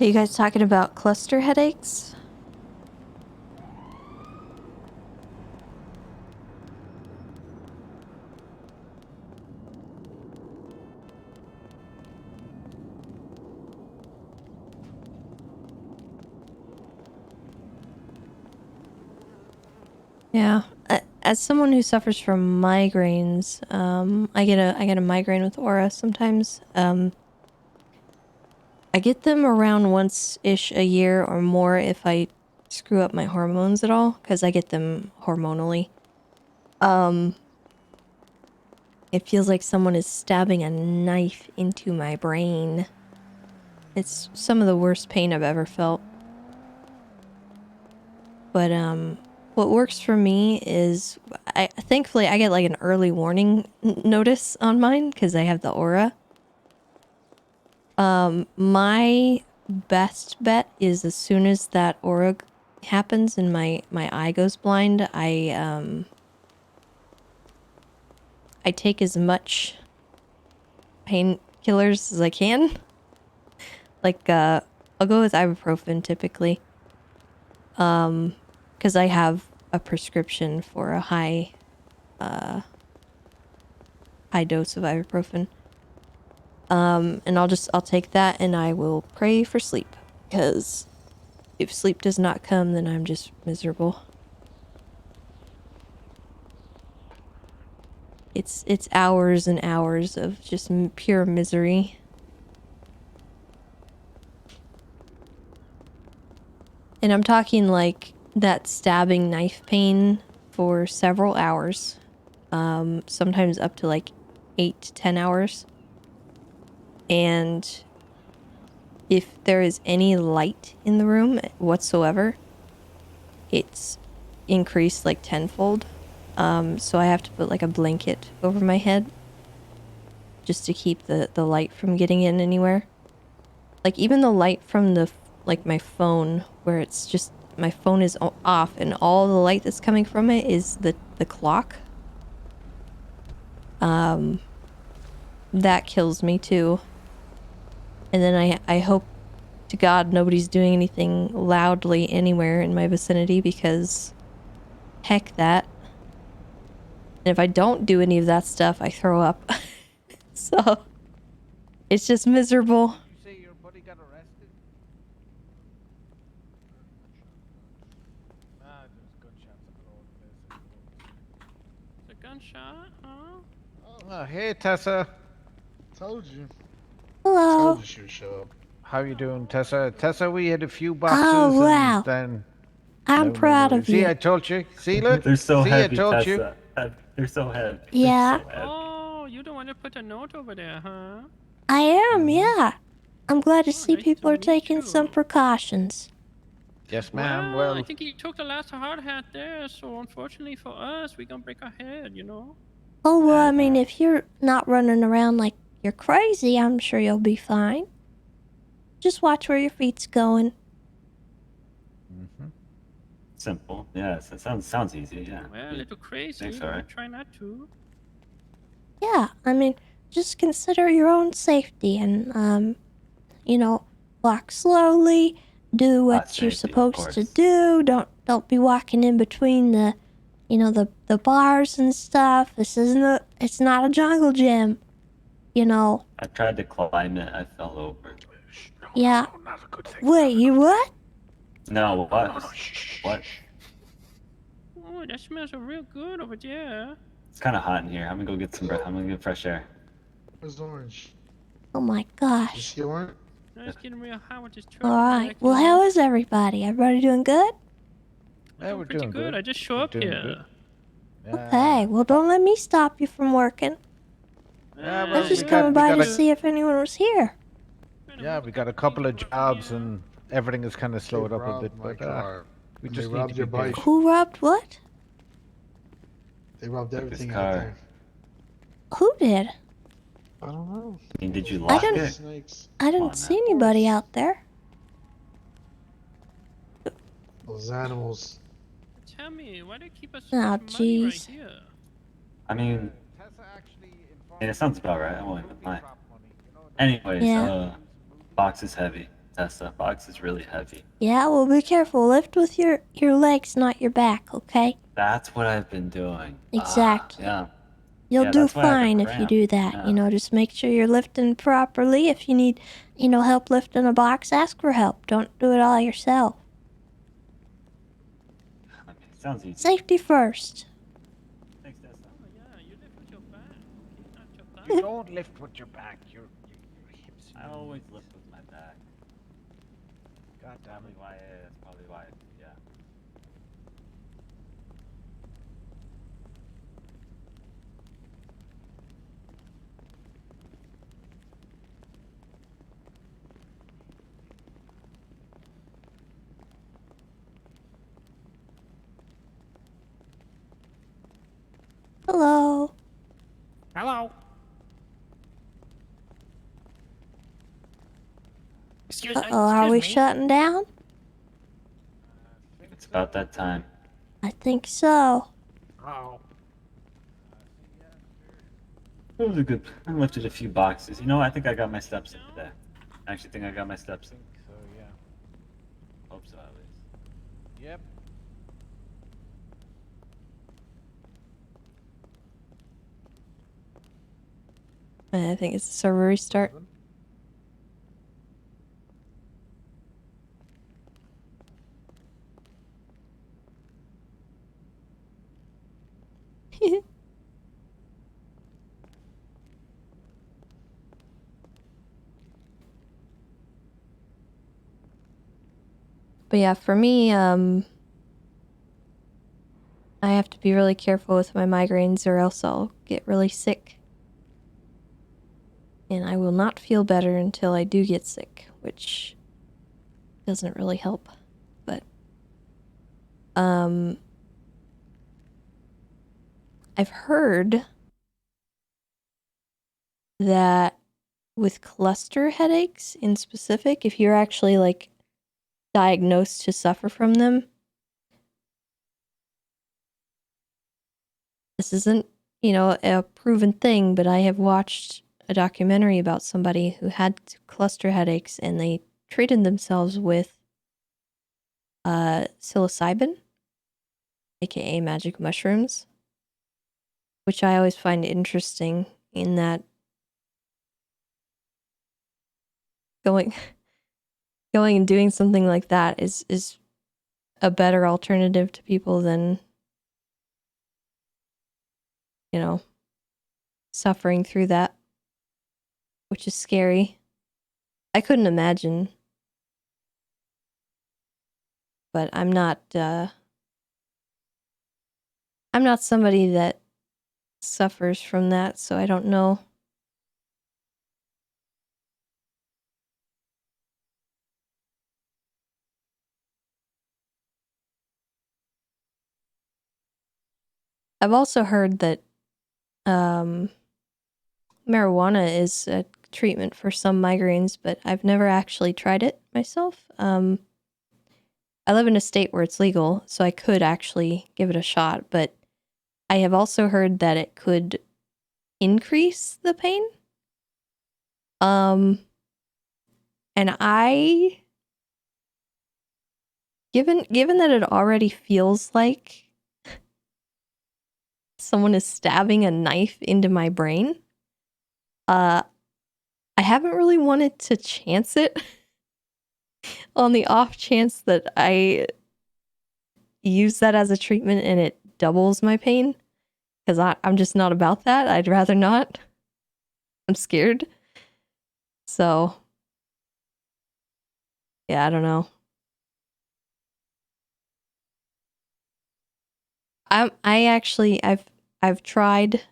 Are you guys talking about cluster headaches? Yeah. As someone who suffers from migraines, I get a migraine with aura sometimes. I get them around once-ish a year or more if I screw up my hormones at all, because I get them hormonally. It feels like someone is stabbing a knife into my brain. It's some of the worst pain I've ever felt. But, what works for me is, thankfully I get like an early warning notice on mine, because I have the aura. My best bet is as soon as that aura happens and my eye goes blind, I take as much painkillers as I can. Like, I'll go with ibuprofen typically. Because I have a prescription for a high dose of ibuprofen. And I'll take that and I will pray for sleep. Because if sleep does not come, then I'm just miserable. It's hours and hours of just pure misery. And I'm talking like that stabbing knife pain for several hours. Sometimes up to like 8 to 10 hours. And if there is any light in the room whatsoever, it's increased like tenfold. So I have to put like a blanket over my head just to keep the light from getting in anywhere. Like even the light from like my phone, where it's just my phone is off and all the light that's coming from it is the clock. That kills me too. And then I hope to God nobody's doing anything loudly anywhere in my vicinity, because heck that. And if I don't do any of that stuff, I throw up. So it's just miserable. You say your buddy got arrested? Ah, there's gunshots all over the place. The gunshot, huh? Oh, hey, Tessa. Told you. Hello. How you doing, Tessa? Tessa, we had a few boxes. Oh, wow. And then I'm proud of See, you. I told you. See, look. They're so See, heavy, I told you. Tessa. They're so heavy. Yeah. They're so heavy. Oh, you don't want to put a note over there, huh? I am, yeah. I'm glad to see people are taking some precautions. Yes, ma'am. Well, I Well, think he took the last hard hat there, so unfortunately for us, we gonna break our head, you know? Oh, well, I mean, if you're not running around like you're crazy, I'm sure you'll be fine. Just watch where your feet's going. Simple. Yeah, it sounds easy. Yeah. Well, a little crazy, Thanks, but we alright. try not to. Yeah, I mean, just consider your own safety and, you know, walk slowly, do what you're supposed to do. Don't be walking in between the, you know, the bars and stuff. It's not a jungle gym, you know. I tried to climb it. I fell over. Yeah. Wait, you what? No, what? What? Oh, that smells real good over there. It's kind of hot in here. I'm gonna go get some breath. I'm gonna get fresh air. Where's orange? Oh my gosh. You orange? No, it's getting real hot with this truck. Alright, well, how is everybody? Everybody doing good? yeah, we're Pretty doing good. I just show up doing here. good. Okay, well, don't let me stop you from working. Yeah, I well, was just we coming got by to a- see if anyone was here. Yeah, we got a couple of jobs and everything is kind of slowed up a bit, but we They just need robbed to your be bike. patient. Who robbed what? They robbed everything car. out there. Who did? I don't know. I mean, did you lock didn't- it? Snakes. I didn't see anybody out there. Those animals. Tell me, why do you keep us Oh, money right jeez. here? I mean, yeah, it sounds about right. I won't even lie. Anyways, Yeah. box is heavy. Tessa, box is really heavy. Yeah, well, be careful. Lift with your legs, not your back, okay? That's what I've been doing. Exactly. Yeah. You'll Yeah, do that's why I have a fine if you cramp. do that. Yeah. You know, just make sure you're lifting properly. If you need, you know, help lifting a box, ask for help. Don't do it all yourself. Sounds easy. Safety first. Thanks, Tessa. You don't lift with your back. Your hips. I always lift with my back. God damn Probably it. why. That's probably why. Yeah. Hello. Hello. Excuse Uh-oh, are we shutting down? It's about that time. I think so. Oh. It was a good. I lifted a few boxes. You know, I think I got my steps in today. I actually think I got my steps in. So yeah. Hope so, at least. Yep. I think it's a server restart. But yeah, for me, I have to be really careful with my migraines or else I'll get really sick. And I will not feel better until I do get sick, which doesn't really help. But I've heard that with cluster headaches in specific, if you're actually like diagnosed to suffer from them, this isn't, you know, a proven thing, but I have watched a documentary about somebody who had cluster headaches and they treated themselves with psilocybin, aka magic mushrooms, which I always find interesting in that going and doing something like that is a better alternative to people than, you know, suffering through that, which is scary. I couldn't imagine. But I'm not somebody that suffers from that, so I don't know. I've also heard that marijuana is a treatment for some migraines, but I've never actually tried it myself. I live in a state where it's legal, so I could actually give it a shot, but I have also heard that it could increase the pain. And given that it already feels like someone is stabbing a knife into my brain, I haven't really wanted to chance it on the off chance that I use that as a treatment and it doubles my pain, because I'm just not about that. I'd rather not. I'm scared. So, yeah, I don't know. I've tried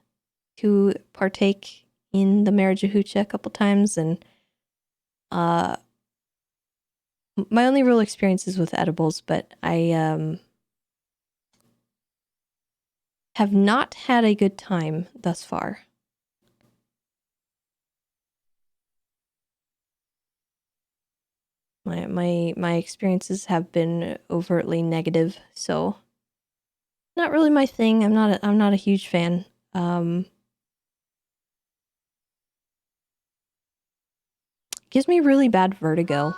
to partake in the marijuana a couple times, and my only real experience is with edibles, but I have not had a good time thus far. My experiences have been overtly negative, so not really my thing. I'm not a huge fan. Gives me really bad vertigo,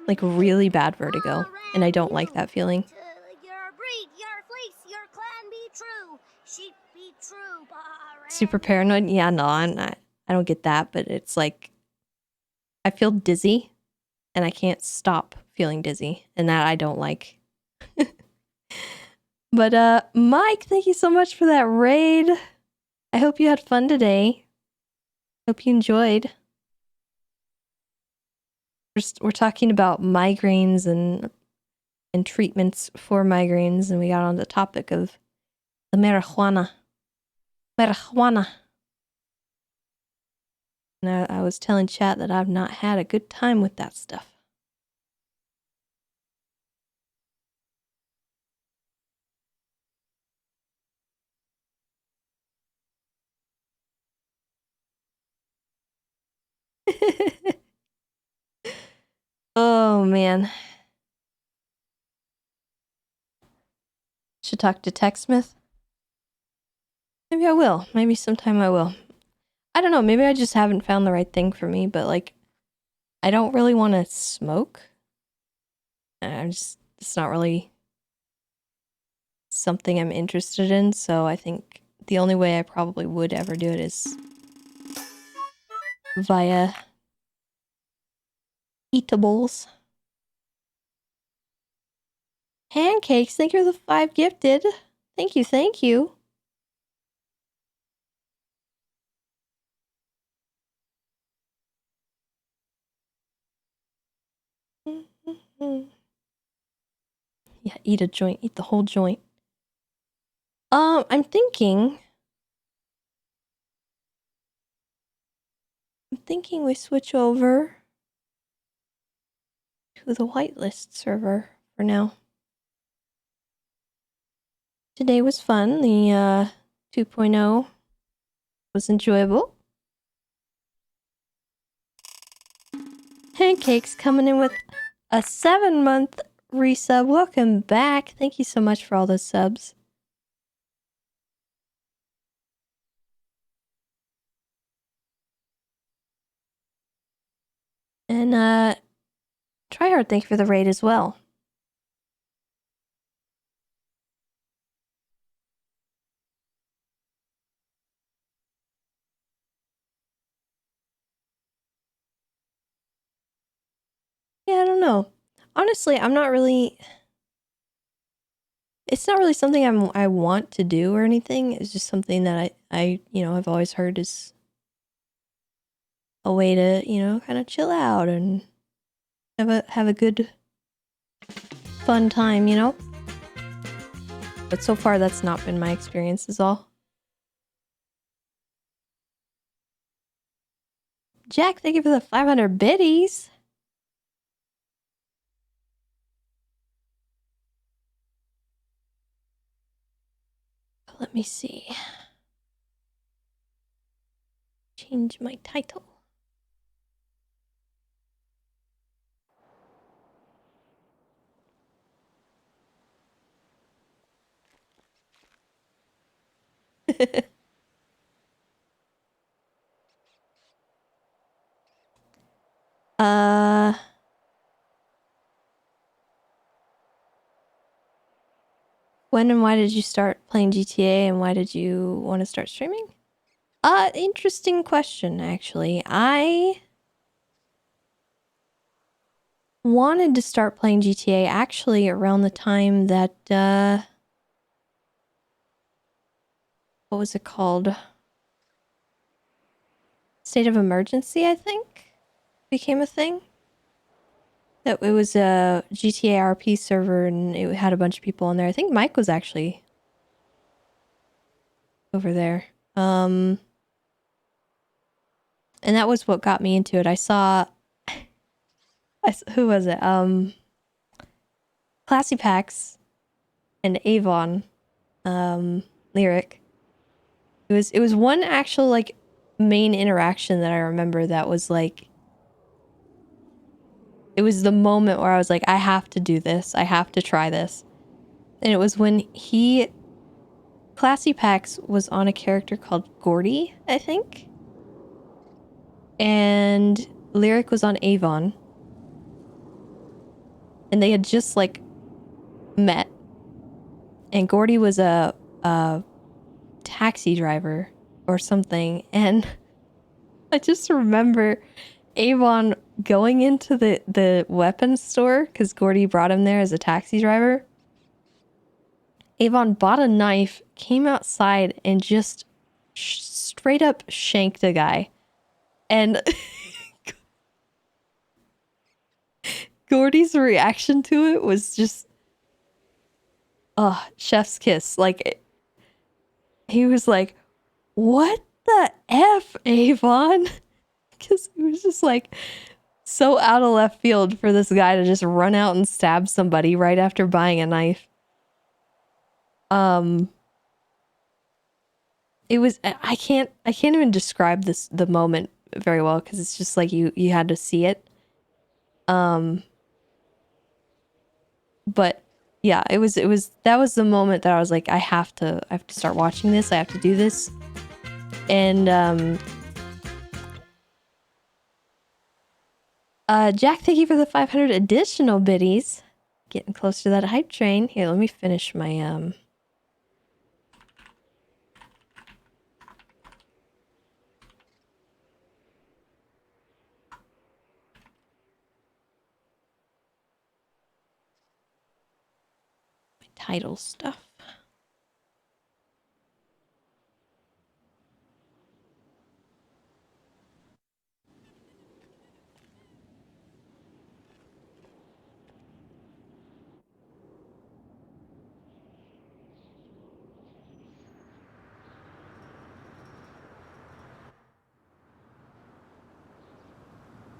like really bad vertigo, and I don't like that feeling. Super paranoid? Yeah, no, I'm not. I don't get that, but it's like I feel dizzy, and I can't stop feeling dizzy, and that I don't like. But Mike, thank you so much for that raid. I hope you had fun today. Hope you enjoyed. We're talking about migraines and treatments for migraines, and we got on the topic of the marijuana. And I was telling chat that I've not had a good time with that stuff. Oh man. Should talk to TechSmith. Maybe I will. Maybe sometime I will. I don't know. Maybe I just haven't found the right thing for me, but like, I don't really want to smoke. It's not really something I'm interested in, so I think the only way I probably would ever do it is via eatables. Pancakes, thank you for the 5 gifted. Thank you, thank you. Yeah, eat a joint, eat the whole joint. I'm thinking we switch over to the whitelist server for now. Today was fun. The 2.0 was enjoyable. Pancakes coming in with a 7-month resub. Welcome back. Thank you so much for all those subs. And Tryhard, thank you for the raid as well. Yeah, I don't know. Honestly, I'm not really... It's not really something I want to do or anything. It's just something that I I've always heard is a way to, you know, kind of chill out and have a good fun time, you know? But so far that's not been my experience is all. Jack, thank you for the 500 biddies. Let me see. Change my title. When and why did you start playing GTA and why did you want to start streaming? Interesting question, actually. I wanted to start playing GTA actually around the time that, what was it called? State of Emergency, I think, became a thing. That it was a GTA RP server and it had a bunch of people on there. I think Mike was actually over there. And that was what got me into it. I saw, who was it? Classy Pax and Avon, Lyric. It was one actual like main interaction that I remember that was like, it was the moment where I was like, I have to do this. I have to try this. And it was when Classy Pax was on a character called Gordy, I think. And Lyric was on Avon. And they had just like met. And Gordy was a taxi driver or something. And I just remember Avon going into the weapons store because Gordy brought him there as a taxi driver. Avon bought a knife, came outside, and just straight up shanked a guy. And Gordy's reaction to it was just, chef's kiss. Like, he was like, what the F, Avon? Because it was just like so out of left field for this guy to just run out and stab somebody right after buying a knife. It was, I can't even describe the moment very well because it's just like you had to see it. But yeah, that was the moment that I was like, I have to start watching this. I have to do this. And Jack, thank you for the 500 additional biddies. Getting close to that hype train. Here, let me finish my title stuff.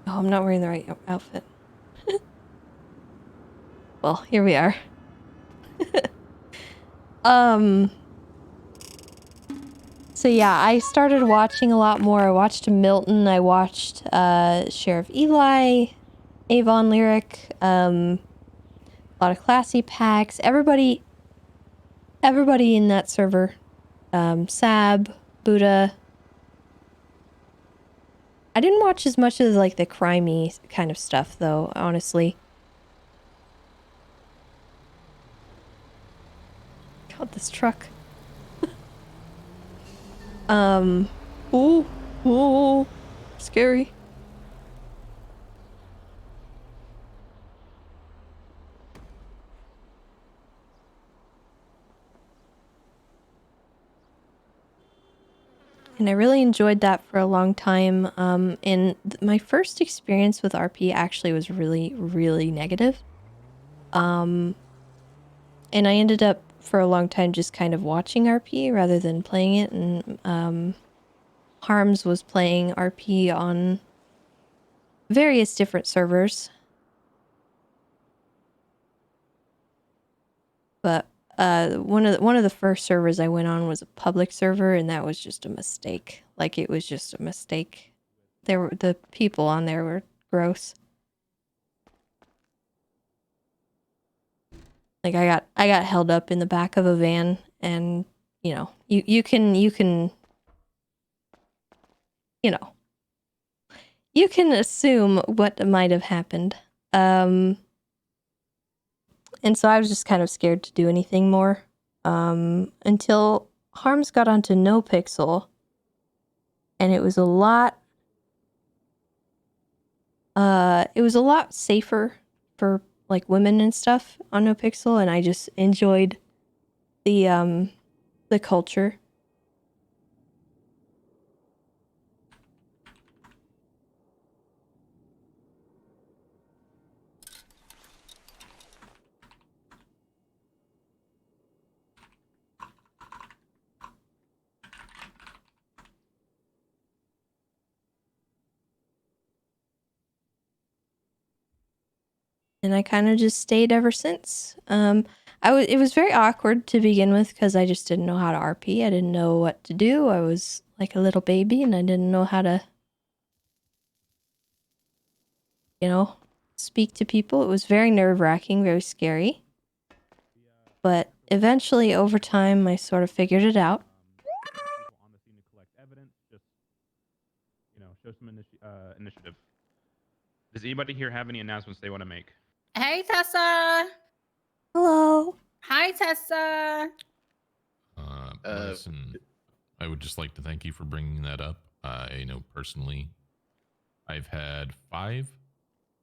Oh, I'm not wearing the right outfit. Well, here we are. So yeah, I started watching a lot more. I watched Milton, I watched Sheriff Eli, Avon Lyric, a lot of Classy Packs, everybody in that server. Sab, Buddha. I didn't watch as much as like the crimey kind of stuff though, honestly. God, this truck. Ooh, scary. And I really enjoyed that for a long time. My first experience with RP actually was really, really negative. And I ended up for a long time just kind of watching RP rather than playing it. And Harms was playing RP on various different servers. But one of the first servers I went on was a public server, and that was just a mistake. Like, it was just a mistake. The people on there were gross. Like, I got held up in the back of a van, and you can assume what might have happened. And so I was just kind of scared to do anything more until Harms got onto NoPixel, and it was a lot safer for like women and stuff on NoPixel, and I just enjoyed the culture. And I kind of just stayed ever since. It was very awkward to begin with because I just didn't know how to RP. I didn't know what to do. I was like a little baby and I didn't know how to, speak to people. It was very nerve-wracking, very scary. But eventually, over time, I sort of figured it out. Show some initiative. Does anybody here have any announcements they want to make? Hey, Tessa. Hello. Hi, Tessa. Listen, I would just like to thank you for bringing that up. I know personally, I've had 5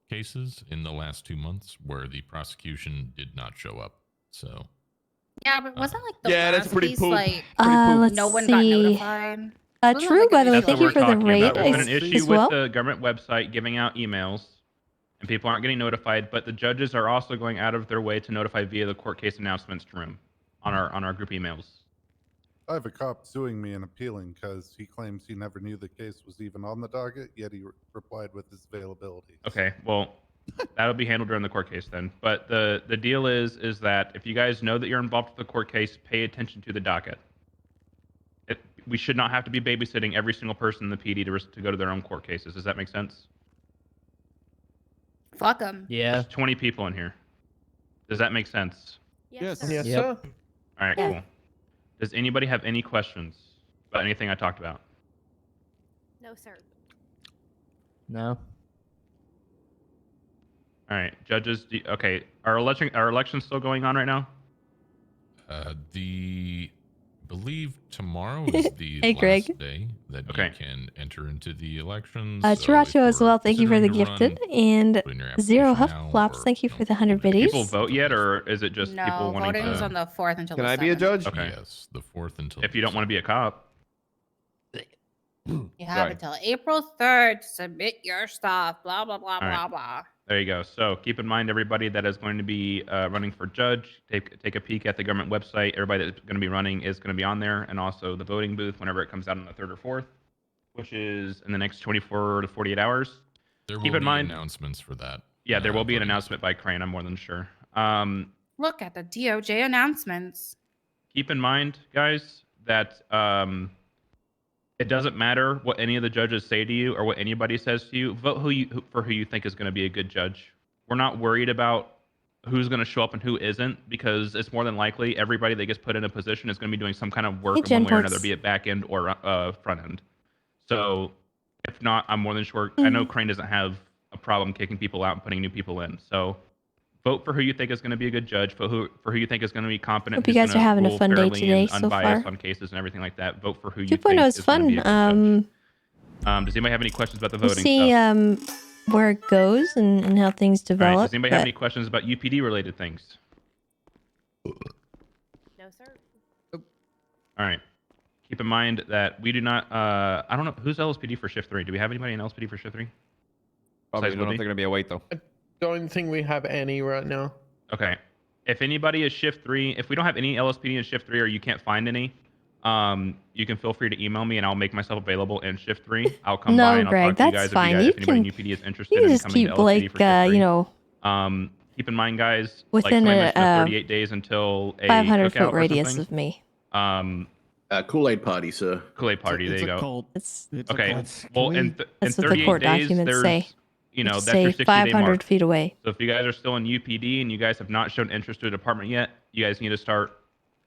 cases in the last 2 months where the prosecution did not show up. So. Yeah, but wasn't like the Yeah, last that's pretty case, poop. like Let's no one got see. notified? True, by the way, That's thank what you we're for the talking raid about. There's been an as issue well. with the government website giving out emails, and people aren't getting notified. But the judges are also going out of their way to notify via the court case announcements room on our group emails. I have a cop suing me and appealing because he claims he never knew the case was even on the docket, yet he replied with his availability. Okay, well, that'll be handled during the court case then. But the deal is that if you guys know that you're involved with the court case, pay attention to the docket. We should not have to be babysitting every single person in the PD to go to their own court cases. Does that make sense? Fuck them. Yeah. There's 20 people in here. Does that make sense? Yes, sir. yes, sir. All right, cool. Does anybody have any questions about anything I talked about? No, sir. No. All right, judges. Okay, our election still going on right now? I believe tomorrow is the Hey, Greg. last day that you can enter into the elections. Chiracho as well, thank you for the gifted. And Zero Huff Flops, thank you for the 100 Did biddies. people vote yet, or is it just No, people wanting voting to? was on the 4th until Can the I be a 7th. judge? Okay. Yes, the 4th until. If you don't want to be a cop. You have Right. until April 3rd to submit your stuff. Blah blah blah All right. blah blah. There you go. So keep in mind, everybody that is going to be running for judge, take a peek at the government website. Everybody that's going to be running is going to be on there, and also the voting booth whenever it comes out on the 3rd or 4th, which is in the next 24 to 48 hours. There will keep in be mind announcements for that. Yeah, there will be an announcement by Crane. I'm more than sure. Look at the DOJ announcements. Keep in mind, guys, that it doesn't matter what any of the judges say to you or what anybody says to you. Vote for who you think is going to be a good judge. We're not worried about who's going to show up and who isn't, because it's more than likely everybody that gets put in a position is going to be doing some kind of work in one way or another, be it back end or front end. So if not, I'm more than sure. I know Crane doesn't have a problem kicking people out and putting new people in. So vote for who you think is going to be a good judge. Vote for who you think is going to be competent. Hope you guys are having a fun day today so unbiased far. on cases and everything like that. Vote for who you 2.0 think is is going to be a fun. good judge. Does anybody have any questions about the We'll voting see stuff? where it goes and how things All right, develop. does anybody have but- any questions about UPD related things? No, sir. All right. keep in mind that we do not. I don't know who's LSPD for shift 3. Do we have anybody in LSPD for shift 3? Probably Besides don't know if Libby? they're gonna be awake though. Don't think we have any right now. Okay. If anybody is shift 3, if we don't have any LSPD in shift 3 or you can't find any, you can feel free to email me and I'll make myself available in shift 3. I'll come No, by and I'll Greg, talk to you that's guys fine. if You anybody in can- UPD is interested You can in just coming keep to LSPD for shift 3. Keep in mind, guys, Within like a, somebody mentioned, 38 days until a 500 cookout foot or radius something. of me. Kool-Aid party, sir. Kool-Aid party. There you go. It's Okay. Well, in That's what the 38 court days, documents there's, say. you know, Just that's your say 60-day 500 mark. feet away. So if you guys are still in UPD and you guys have not shown interest to a department yet, you guys need to start,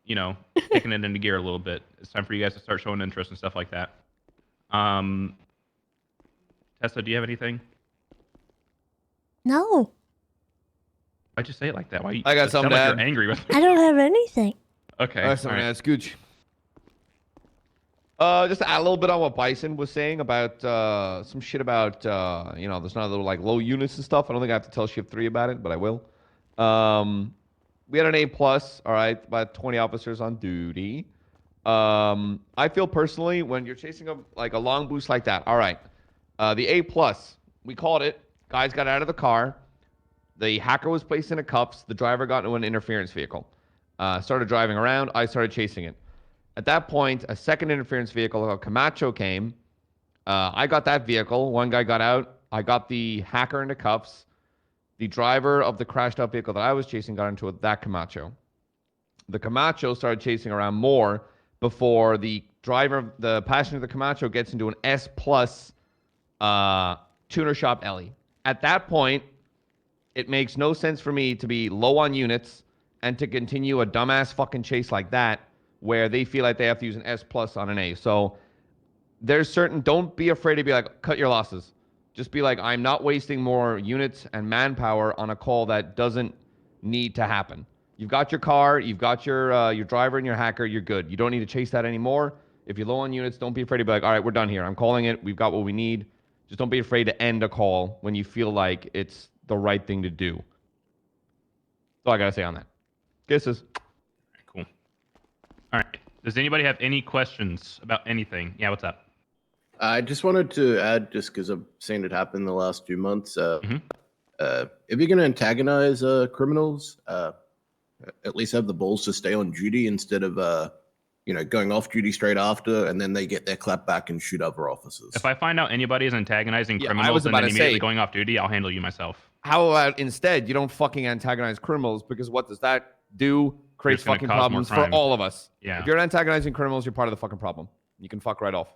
you know, kicking it into gear a little bit. It's time for you guys to start showing interest and stuff like that. Tessa, do you have anything? No, Why'd you say it like that? Why you? I got it sounded something like to you're add. angry with me. I don't have anything. Okay. I have something to add, Scooch. Just to add a little bit on what Bison was saying about some shit about you know, there's not a little like low units and stuff. I don't think I have to tell Shift 3 about it, but I will. We had an A+, all right, about 20 officers on duty. I feel personally when you're chasing a long boost like that, all right, the A+, we called it. Guys got out of the car. The hacker was placed in cuffs. The driver got into an interference vehicle. Started driving around. I started chasing it. At that point, a second interference vehicle, a Camacho, came. I got that vehicle. One guy got out. I got the hacker into cuffs. The driver of the crashed out vehicle that I was chasing got into that Camacho. The Camacho started chasing around more before the passenger of the Camacho gets into an S+ tuner shop Ellie. At that point, it makes no sense for me to be low on units and to continue a dumbass fucking chase like that where they feel like they have to use an S+ on an A. So there's don't be afraid to be like, cut your losses. Just be like, I'm not wasting more units and manpower on a call that doesn't need to happen. You've got your car, you've got your driver and your hacker, you're good. You don't need to chase that anymore. If you're low on units, don't be afraid to be like, all right, we're done here. I'm calling it. We've got what we need. Just don't be afraid to end a call when you feel like it's the right thing to do. That's all I got to say on that. Kisses. Cool. All right. Does anybody have any questions about anything? Yeah, what's up? I just wanted to add, just because I've seen it happen the last few months, if you're going to antagonize criminals, at least have the balls to stay on duty instead of, going off duty straight after, and then they get their clap back and shoot other officers. If I find out anybody is antagonizing I criminals was and about then to immediately say- going off duty, I'll handle you myself. How about instead, you don't fucking antagonize criminals, because what does that do? Creates just gonna fucking cause more problems for crimes. all of us. Yeah. If you're antagonizing criminals, you're part of the fucking problem. You can fuck right off.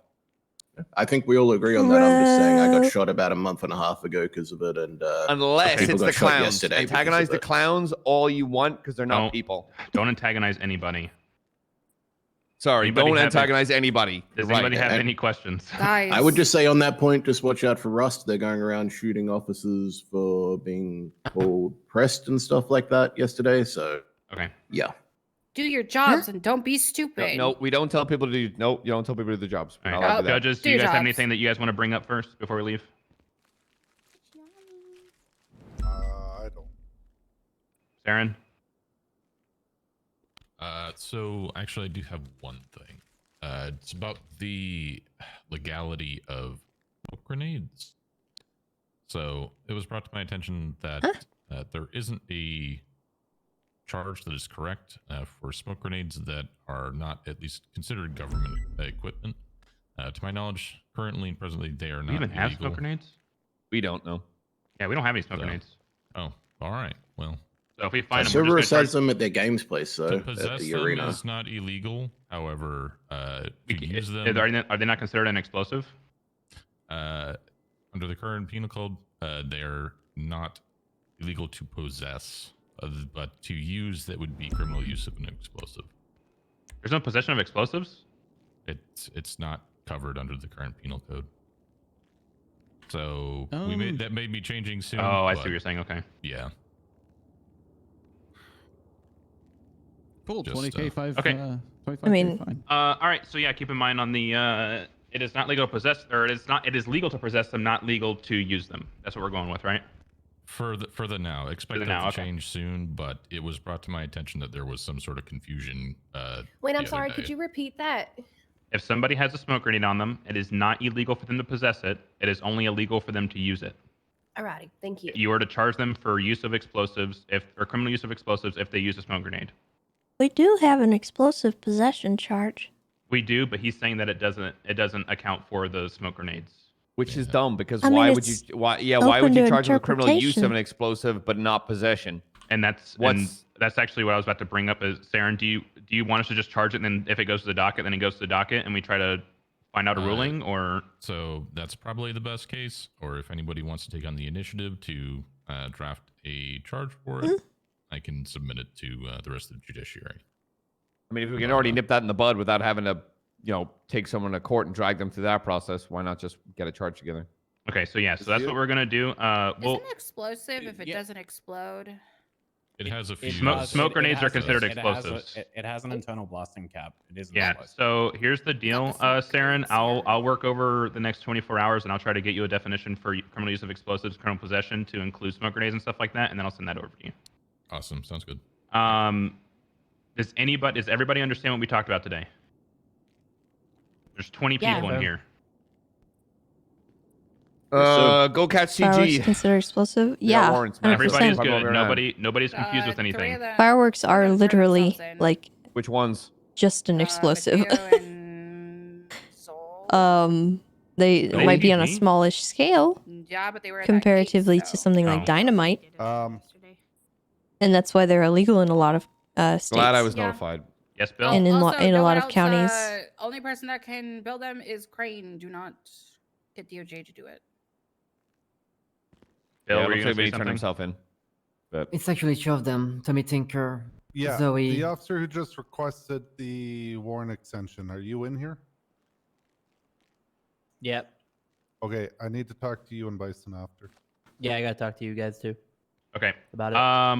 I think we all agree on that. I'm just saying I got shot about a month and a half ago because of it, and Unless people it's got the shot clowns. yesterday because Antagonize of the it. clowns all you want, because they're not people. Don't antagonize anybody. Sorry, Anybody don't have antagonize anybody. Does You're right. anybody have any questions? I would just say on that point, just watch out for Rust. They're going around shooting officers for being called pressed and stuff like that yesterday. So okay, yeah. Do your jobs and don't be stupid. No, we don't tell people to do. No, you don't tell people to do their jobs. We're All not allowed right. to do that. Judges, do Do you your guys have jobs. anything that you guys want to bring up first before we leave? I don't. Saren? So actually, I do have one thing. It's about the legality of smoke grenades. So it was brought to my attention that there isn't a charge that is correct for smoke grenades that are not at least considered government equipment. To my knowledge, currently and presently, they are Do not we even have illegal. smoke grenades? We don't know. Yeah, we don't have any smoke So- grenades. Oh, all right. Well, So if we find them, Cerberus we're just gonna has them at their games place, to so at possess the them arena. is not illegal. However, to use them are they not considered an explosive? under the current penal code, they're not illegal to possess, but to use that would be criminal use of an explosive. There's no possession of explosives? It's not covered under the current penal code. So that may be changing soon. Oh, I see but what you're saying. Okay. Yeah. Cool. Just, 20k, 5. okay. 25K, I mean- fine. All right. So yeah, keep in mind on the it is not legal to possess, or it is not. It is legal to possess them, not legal to use them. That's what we're going with, right? For the now, expect the that now, to okay. change soon. But it was brought to my attention that there was some sort of confusion. Wait, I'm the sorry. other Could day. you repeat that? If somebody has a smoke grenade on them, it is not illegal for them to possess it. It is only illegal for them to use it. Alrighty, thank you. You are to charge them for use of explosives, or criminal use of explosives, if they use a smoke grenade. We do have an explosive possession charge. We do, but he's saying that it doesn't account for the smoke grenades. Which is dumb because I mean, why would it's you? Why would you open to charge them with criminal use of interpretation. an explosive but not possession? And that's actually what I was about to bring up. Is Saren, do you want us to just charge it, and then if it goes to the docket, then it goes to the docket, and we try to find out a ruling, or? So that's probably the best case. Or if anybody wants to take on the initiative to draft a charge for it, I can submit it to the rest of the judiciary. I mean, if we can already nip that in the bud without having to, take someone to court and drag them through that process, why not just get a charge together? Okay, so yeah, so that's what we're gonna do. Is an explosive if it doesn't explode? It has a few. Smoke grenades are considered explosives. It has an internal blasting cap. It is. Yeah. So here's the deal, Saren. I'll work over the next 24 hours, and I'll try to get you a definition for criminal use of explosives, criminal possession, to include smoke grenades and stuff like that, and then I'll send that over to you. Awesome. Sounds good. Does everybody understand what we talked about today? There's 20 people in here. Go catch Fireworks CG. considered explosive? Yeah, warrants, 100%. Everybody's good. Nobody's confused with anything. Fireworks are literally like Which ones? just an explosive. They might be on a smallish scale Yeah, but they were comparatively to something like dynamite, and that's why they're illegal in a lot of states. Glad I was notified. Yes, Bill. And in Also, in a no lot one of else, counties. Only person that can build them is Crane. Do not get DOJ to do it. Bill, Yeah, were you looks like gonna he say turned something? himself in. But It's actually two of them, Tommy Tinker, Yeah, Zoe. the officer who just requested the warrant extension. Are you in here? Yep. Okay, I need to talk to you and Bison after. Yeah, I gotta talk to you guys too. Okay. About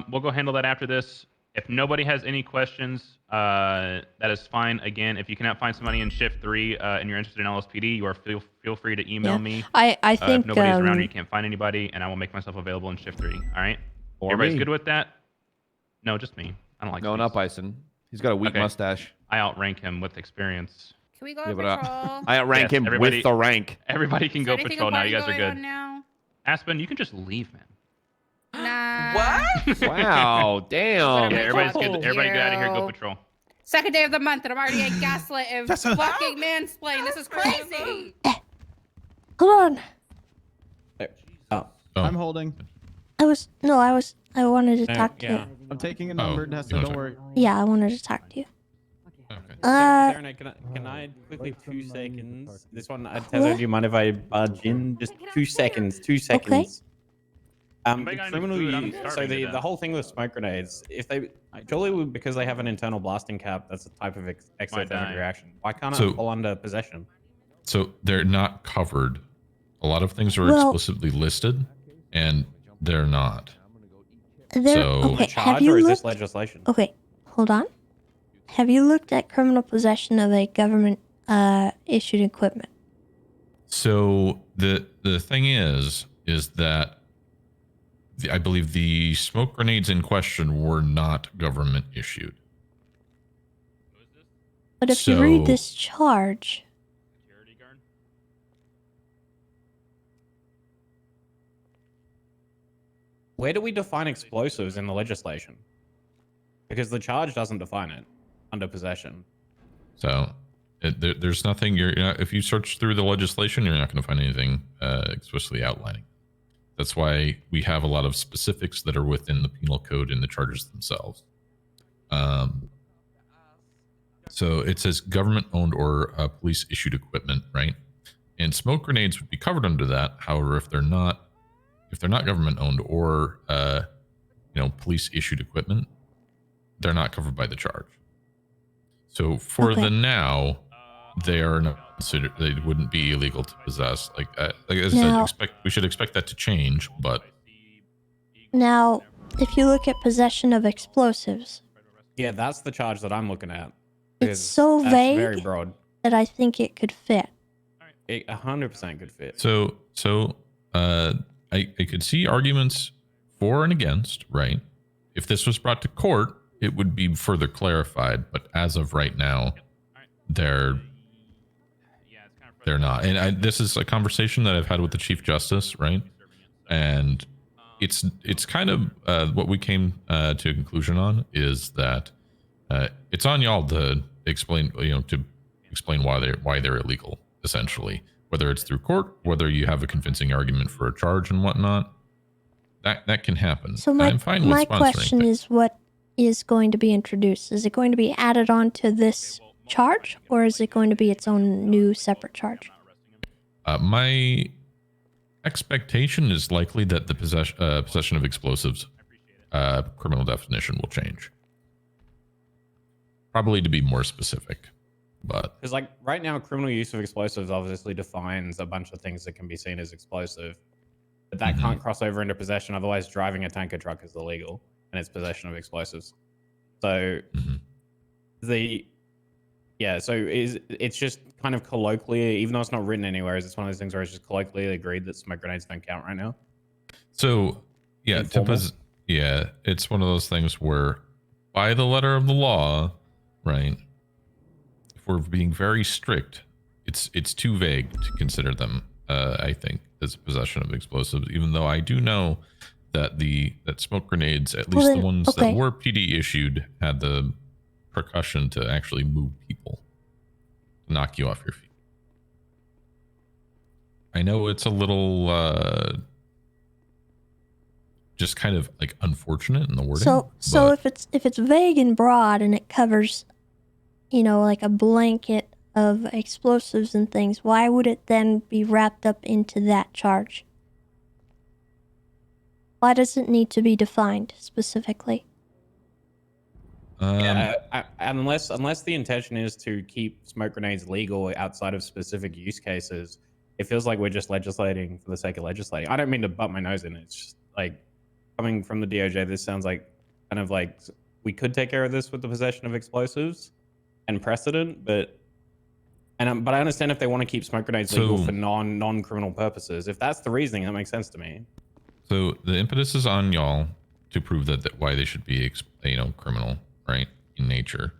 it. We'll go handle that after this. If nobody has any questions, that is fine. Again, if you cannot find somebody in shift 3 and you're interested in LSPD, you are feel free to email me. I think if nobody's around or you can't find anybody, and I will make myself available in shift 3. All right. Or Everybody's me. good with that? No, just me. I don't like. No, these. not Bison. He's got a weak Okay. mustache. I outrank him with experience. Can we go Yeah, on but patrol? I outrank him with the rank. Everybody can Is go there anything patrol now. You important guys are going good. on now? Aspen, you can just leave, man. Nah. What? Wow, damn. Yeah, everybody's good. Thank Everybody get out of here. Go you. patrol. Second day of the month, and I'm already getting gaslit and fucking mansplained. This is crazy. Hold on. Oh, I'm holding. I wanted to talk to you. I'm taking a number, Nessa. Don't worry. Yeah, I wanted to talk to you. Darren, can I quickly 2 seconds? This one, Tessa, do you mind if I budge in? Just 2 seconds. 2 seconds. Anybody got any Criminal food? I'm use. So starving to the death. whole thing with smoke grenades, if they surely because they have an internal blasting cap, that's a type of exothermic reaction. Why can't So- it fall under possession? So they're not covered. A lot of things are Well- explicitly listed, and they're not. There, So- okay, Charge, have you or is looked? this legislation? Okay, hold on. Have you looked at criminal possession of a government issued equipment? So the thing is that I believe the smoke grenades in question were not government issued. But if you read So- this charge, Where do we define explosives in the legislation? Because the charge doesn't define it under possession. So there's nothing. If you search through the legislation, you're not going to find anything explicitly outlining. That's why we have a lot of specifics that are within the penal code and the charges themselves. So it says government-owned or police-issued equipment, right? And smoke grenades would be covered under that. However, if they're not government-owned or police-issued equipment, they're not covered by the charge. So for the now, they are not considered. They wouldn't be illegal to possess. Like I Now- said, we should expect that to change. But now, if you look at possession of explosives, Yeah, that's the charge that I'm looking at. it's because so that's vague very broad. that I think it could fit. It 100% could fit. so I could see arguments for and against. Right? If this was brought to court, it would be further clarified. But as of right now, they're they're not. And this is a conversation that I've had with the Chief Justice, right? And it's kind of what we came to a conclusion on is that it's on y'all to explain, to explain why they're illegal, essentially. Whether it's through court, whether you have a convincing argument for a charge and whatnot, that can happen. So I'm fine with my sponsoring question things. is, what is going to be introduced? Is it going to be added on to this charge, or is it going to be its own new separate charge? My expectation is likely that the possession of explosives criminal definition will change. Probably to be more specific, but Because like right now, criminal use of explosives obviously defines a bunch of things that can be seen as explosive, but that can't cross over into possession. Otherwise, driving a tanker truck is illegal, and it's possession of explosives. So it's just kind of colloquially, even though it's not written anywhere, it's one of those things where it's just colloquially agreed that smoke grenades don't count right now. So yeah, it's one of those things where by the letter of the law, right? If we're being very strict, it's too vague to consider them, I think, as possession of explosives, even though I do know that that smoke grenades, at least the ones that were PD issued, had the percussion to actually move people, to knock you off your feet. I know it's a little just kind of like unfortunate in the wording. So if it's vague and broad and it covers, like a blanket of explosives and things, why would it then be wrapped up into that charge? Why does it need to be defined specifically? Unless the intention is to keep smoke grenades legal outside of specific use cases, it feels like we're just legislating for the sake of legislating. I don't mean to butt my nose in. It's just like, coming from the DOJ, this sounds like kind of like we could take care of this with the possession of explosives and precedent, but I understand if they want to keep smoke grenades legal for non-criminal purposes. If that's the reasoning, that makes sense to me. So the impetus is on y'all to prove that why they should be, criminal, right, in nature.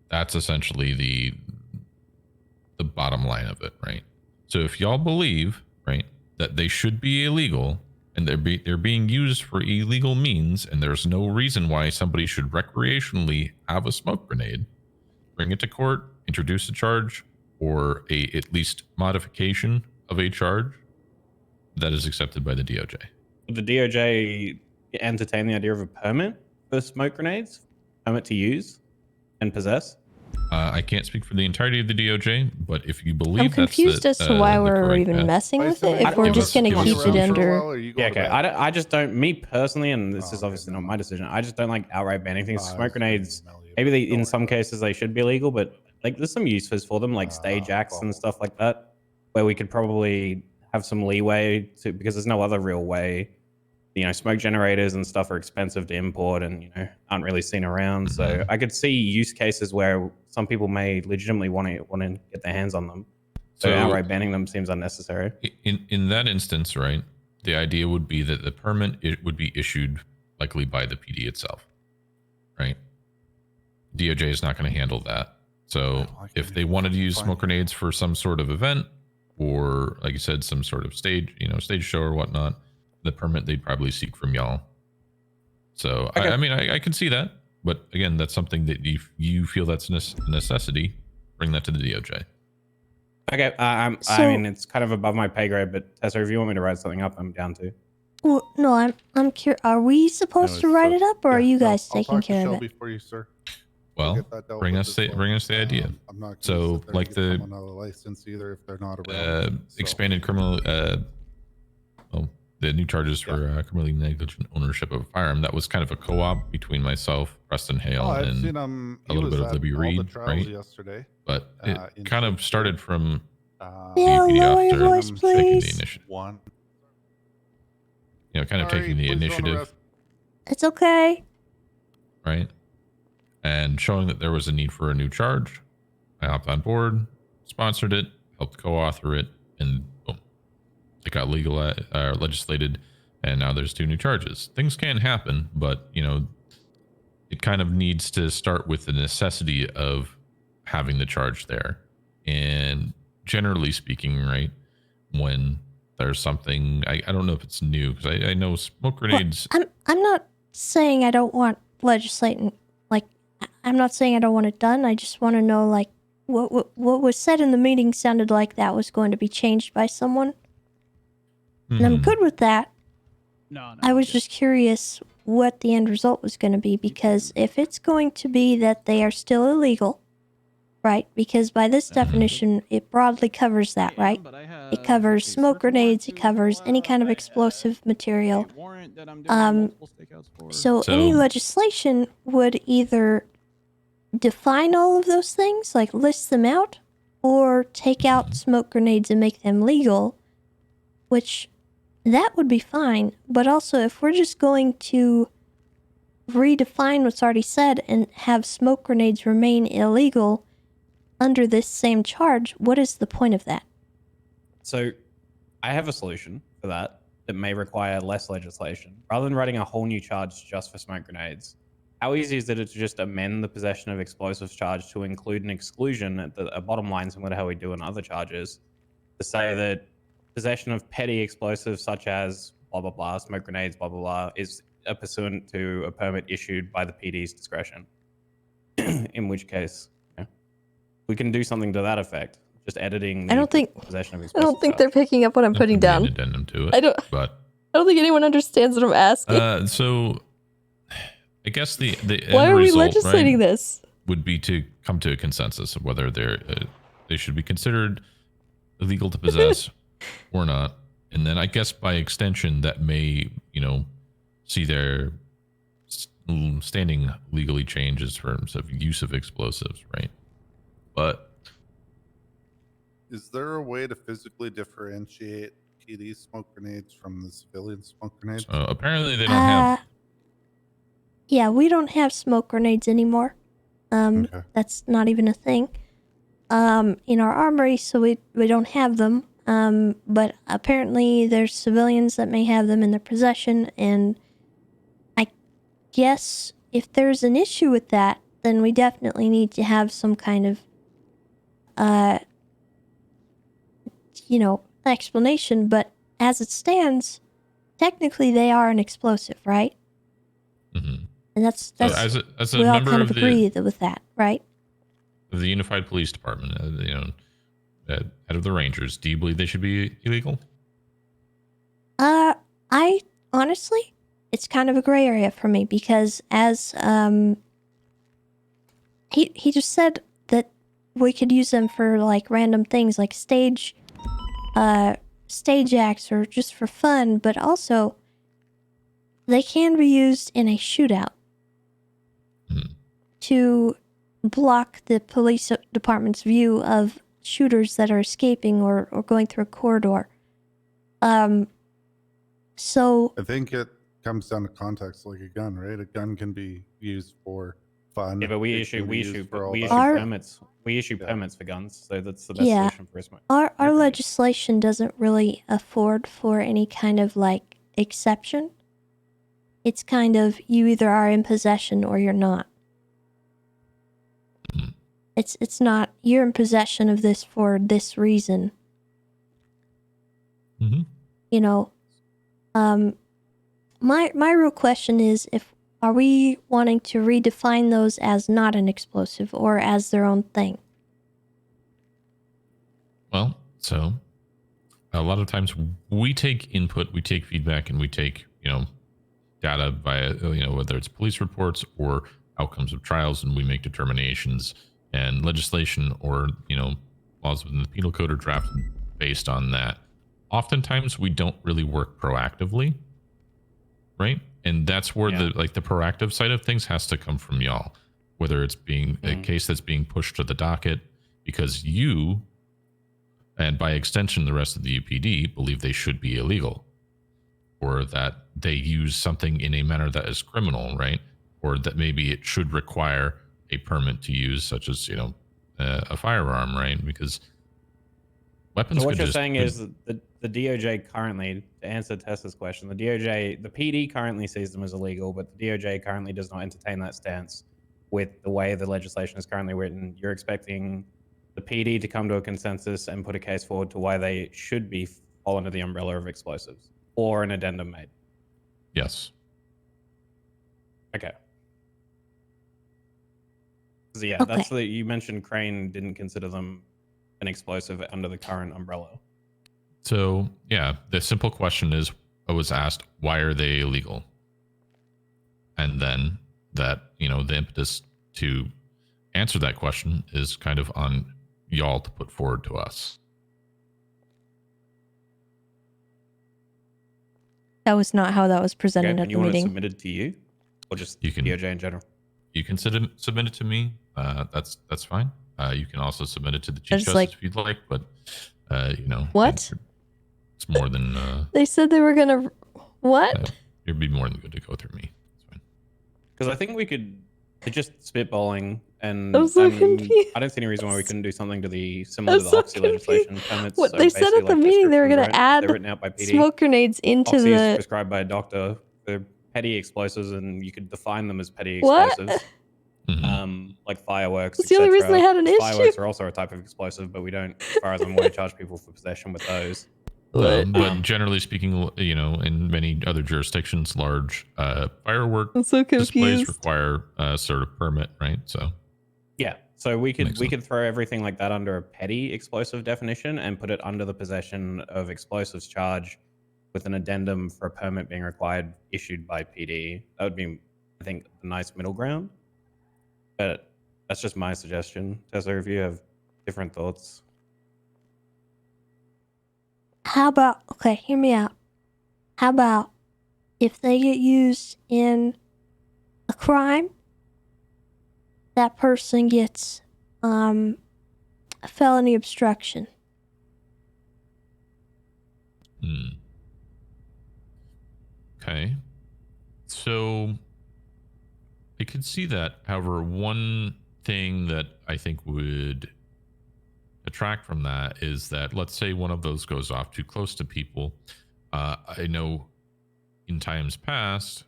That's essentially the bottom line of it, right? So if y'all believe, right, that they should be illegal and they're being used for illegal means, and there's no reason why somebody should recreationally have a smoke grenade, bring it to court, introduce a charge, or at least modification of a charge that is accepted by the DOJ. Would the DOJ entertain the idea of a permit for smoke grenades? Permit to use and possess? I can't speak for the entirety of the DOJ, but if you believe I'm confused as to why we're even messing with it. If we're just going to keep it under. Yeah, okay. I just don't. Me personally, and this is obviously not my decision. I just don't like outright banning things. Smoke grenades. Maybe in some cases they should be illegal, but like there's some uses for them, like stage acts and stuff like that, where we could probably have some leeway because there's no other real way. Smoke generators and stuff are expensive to import and, aren't really seen around. So I could see use cases where some people may legitimately want to get their hands on them. So outright banning them seems unnecessary. In that instance, right, the idea would be that the permit would be issued likely by the PD itself, right? DOJ is not going to handle that. So if they wanted to use smoke grenades for some sort of event or, like you said, some sort of stage show or whatnot, the permit they'd probably seek from y'all. So okay. I can see that, but again, that's something that you feel that's a necessity. Bring that to the DOJ. Okay, I mean it's kind of above my pay grade, but Tessa, if you want me to write something up, I'm down to. Well, no, I'm curious. Are we supposed to write it up, or are you guys taking care of it? For you, sir. Well, bring us the idea. I'm not so like the license either if they're not around. Expanded criminal. The new charges for criminally negligent ownership of a firearm. That was kind of a co-op between myself, Preston Hale, and a little bit of Libby Reed, right? Yesterday. But it kind of started from lower your voice, please. The initiative. Kind of taking the initiative. It's okay. Right? And showing that there was a need for a new charge. I hopped on board, sponsored it, helped co-author it, and boom. It got legislated, and now there's 2 new charges. Things can happen, but, it kind of needs to start with the necessity of having the charge there. And generally speaking, right, when there's something, I don't know if it's new, because I know smoke grenades. I'm not saying I don't want legislating. Like, I'm not saying I don't want it done. I just want to know, like, what was said in the meeting sounded like that was going to be changed by someone. And I'm good with that. No, I was just curious what the end result was going to be, because if it's going to be that they are still illegal, right? Because by this definition, it broadly covers that, right? It covers smoke grenades, it covers any kind of explosive material. So any legislation would either define all of those things, like list them out, or take out smoke grenades and make them legal, which that would be fine. But also, if we're just going to redefine what's already said and have smoke grenades remain illegal under this same charge, what is the point of that? So I have a solution for that may require less legislation. Rather than writing a whole new charge just for smoke grenades, how easy is it to just amend the possession of explosives charge to include an exclusion at the bottom line, similar to how we do in other charges, to say that possession of petty explosives such as blah, blah, blah, smoke grenades, blah, blah, blah, is pursuant to a permit issued by the PD's discretion. In which case, we can do something to that effect. Just editing the possession of explosives. I don't think they're picking up what I'm putting down. An addendum to it, I don't think anyone understands what I'm asking. So I guess the Why end are we result, legislating right, this? would be to come to a consensus of whether they should be considered illegal to possess or not. And then I guess by extension that may, see their standing legally change in terms of use of explosives, right? But is there a way to physically differentiate PD smoke grenades from the civilian smoke grenades? Apparently they don't have. Yeah, we don't have smoke grenades anymore. That's not even a thing. In our armory, so we don't have them. But apparently there's civilians that may have them in their possession, and I guess if there's an issue with that, then we definitely need to have some kind of explanation. But as it stands, technically they are an explosive, right? Mm-hmm. And that's so as a we all member kind of of agree with that, right? The Unified Police Department, head of the Rangers, do you believe they should be illegal? I honestly, it's kind of a gray area for me, because as he just said that we could use them for like random things like stage acts or just for fun, but also they can be used in a shootout to block the police department's view of shooters that are escaping or going through a corridor. So I think it comes down to context, like a gun, right? A gun can be used for fun. Yeah, but we It issue can be used for all that. permits. We issue permits for guns, so that's the best solution for us. Our legislation doesn't really afford for any kind of like exception. It's kind of, you either are in possession or you're not. It's not, you're in possession of this for this reason. My real question is, are we wanting to redefine those as not an explosive or as their own thing? Well, so a lot of times we take input, we take feedback, and we take, data via, whether it's police reports or outcomes of trials, and we make determinations, and legislation or, laws within the penal code are drafted based on that. Oftentimes we don't really work proactively, right? And that's where the proactive side of things has to come from y'all, whether it's being a case that's being pushed to the docket because you, and by extension the rest of the UPD, believe they should be illegal, or that they use something in a manner that is criminal, right? Or that maybe it should require a permit to use, such as, a firearm, right? Because weapons. So what you're saying is that the DOJ currently, to answer Tessa's question, the PD currently sees them as illegal, but the DOJ currently does not entertain that stance with the way the legislation is currently written. You're expecting the PD to come to a consensus and put a case forward to why they should be fall under the umbrella of explosives, or an addendum made. Yes. Okay. So yeah, that's the you mentioned Crane didn't consider them an explosive under the current umbrella. So yeah, the simple question is, I was asked, why are they illegal? And then that, the impetus to answer that question is kind of on y'all to put forward to us. That was not how that was presented at the You want it meeting. submitted to you, or just You can, DOJ in general? You can submit it to me. That's fine. You can also submit it to the Chief Justice if you'd like, but What? It's more than They said they were gonna. What? It'd be more than good to go through me. Because I think we could just spitballing, and I'm so confused. I don't see any reason why we couldn't do something to the similar to the Oxy legislation. Permits What are they said at basically the like meeting, they were gonna prescriptions, right? add They're written out by PD. smoke grenades into Oxy is the. prescribed by a doctor. They're petty explosives, and you could define them as petty What? explosives. Like fireworks. That's the only reason I had an Fireworks issue. are also a type of explosive, but we don't, as far as I'm aware, charge people for possession with those. But generally speaking, in many other jurisdictions, large firework I'm so displays confused. require a sort of permit, right? So Yeah, so we could throw everything like that under a petty explosive definition and put it under the possession of explosives charge with an addendum for a permit being required issued by PD. That would be, I think, a nice middle ground. But that's just my suggestion. Tessa, if you have different thoughts. How about, okay, hear me out. How about if they get used in a crime, that person gets a felony obstruction? Okay. So I could see that. However, one thing that I think would detract from that is that, let's say one of those goes off too close to people. I know in times past,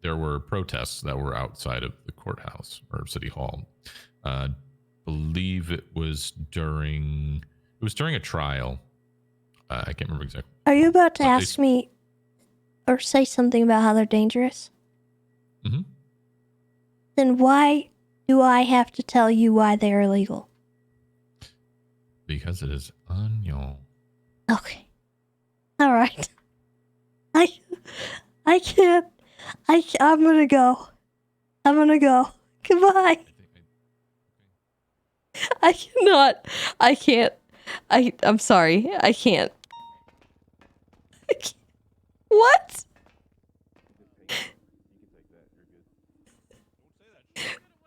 there were protests that were outside of the courthouse or city hall. Believe it was during a trial. I can't remember exactly. Are you about to ask me or say something about how they're dangerous? Mm-hmm. Then why do I have to tell you why they're illegal? Because it is on y'all. Okay. All right. I can't. I'm gonna go. I'm gonna go. Goodbye. I cannot. I can't. I'm sorry. I can't. What?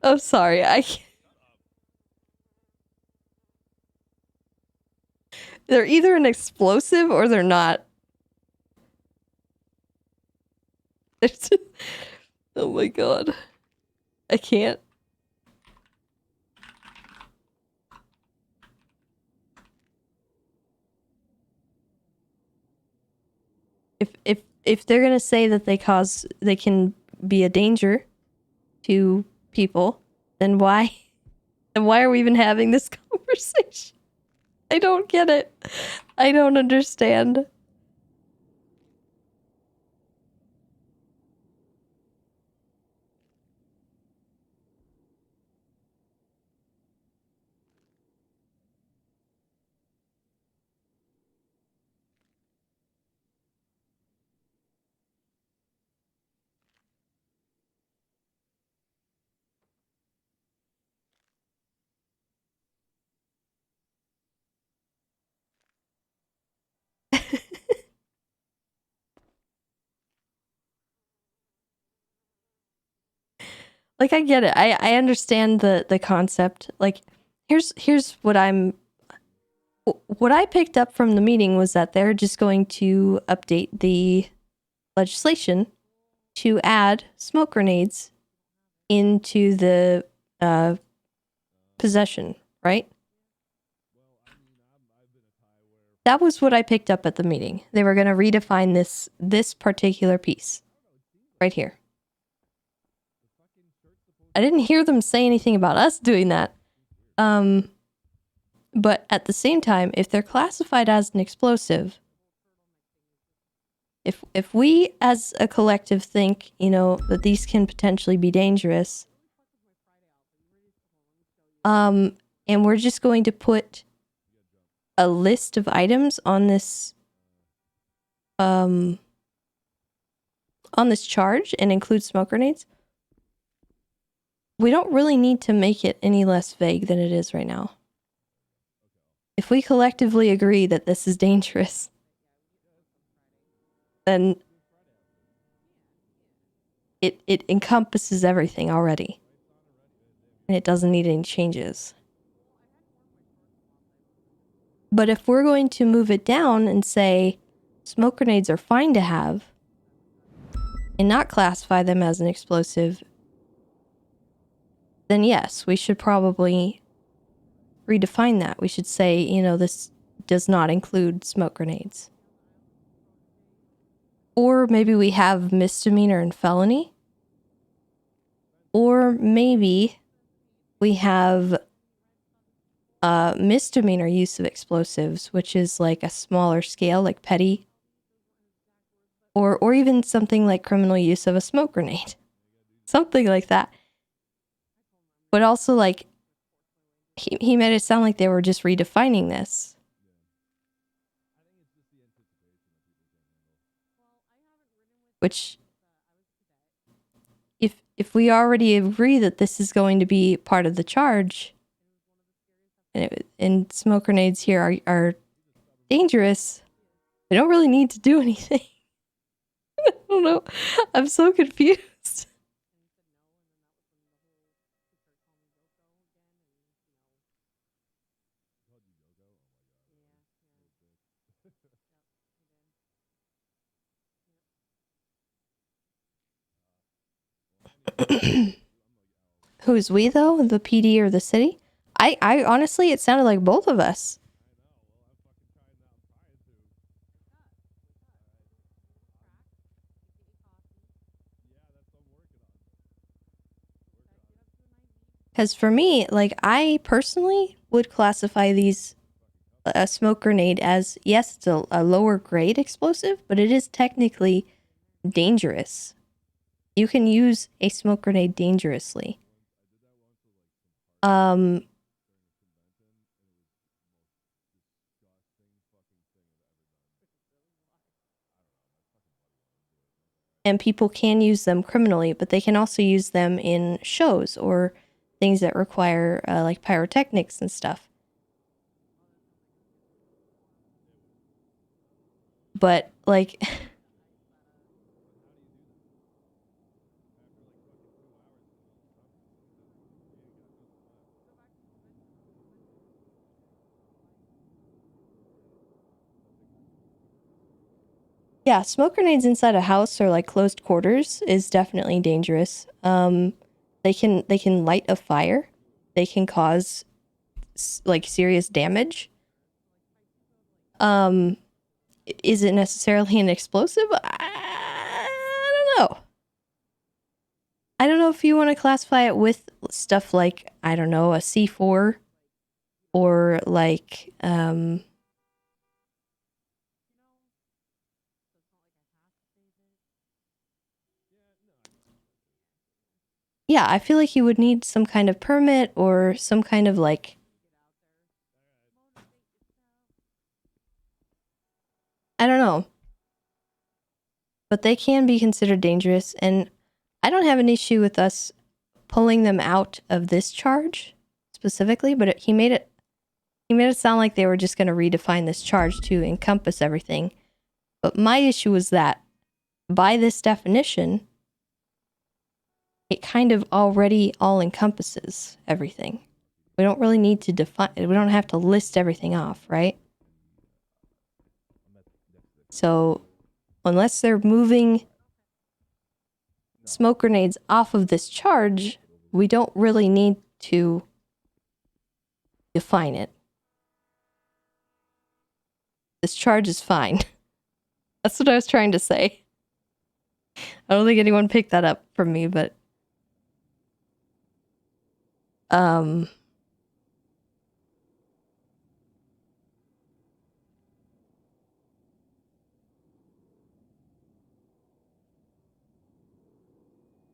I'm sorry. I can't. They're either an explosive or they're not. Oh my god. I can't. If they're gonna say that they can be a danger to people, then why are we even having this conversation? I don't get it. I don't understand. Like, I get it. I understand the concept. Like, here's what I picked up from the meeting was that they're just going to update the legislation to add smoke grenades into the possession, right? That was what I picked up at the meeting. They were going to redefine this particular piece right here. I didn't hear them say anything about us doing that. But at the same time, if they're classified as an explosive, if we as a collective think, that these can potentially be dangerous, and we're just going to put a list of items on this charge and include smoke grenades, we don't really need to make it any less vague than it is right now. If we collectively agree that this is dangerous, then it encompasses everything already. And it doesn't need any changes. But if we're going to move it down and say smoke grenades are fine to have and not classify them as an explosive, then yes, we should probably redefine that. We should say, this does not include smoke grenades. Or maybe we have misdemeanor and felony. Or maybe we have misdemeanor use of explosives, which is like a smaller scale, like petty. Or even something like criminal use of a smoke grenade. Something like that. But also, like, he made it sound like they were just redefining this. Which, if we already agree that this is going to be part of the charge, and smoke grenades here are dangerous, they don't really need to do anything. I don't know. I'm so confused. Who's we, though? The PD or the city? I honestly, it sounded like both of us. Because for me, like, I personally would classify these, a smoke grenade as, yes, it's a lower grade explosive, but it is technically dangerous. You can use a smoke grenade dangerously. And people can use them criminally, but they can also use them in shows or things that require like pyrotechnics and stuff. But like yeah, smoke grenades inside a house or like closed quarters is definitely dangerous. They can light a fire. They can cause like serious damage. Is it necessarily an explosive? I don't know. I don't know if you want to classify it with stuff like, I don't know, a C4 or like yeah, I feel like you would need some kind of permit or some kind of like, I don't know. But they can be considered dangerous, and I don't have an issue with us pulling them out of this charge specifically, but he made it sound like they were just going to redefine this charge to encompass everything. But my issue was that by this definition, it kind of already all encompasses everything. We don't really need to define, we don't have to list everything off, right? So unless they're moving smoke grenades off of this charge, we don't really need to define it. This charge is fine. That's what I was trying to say. I don't think anyone picked that up from me, but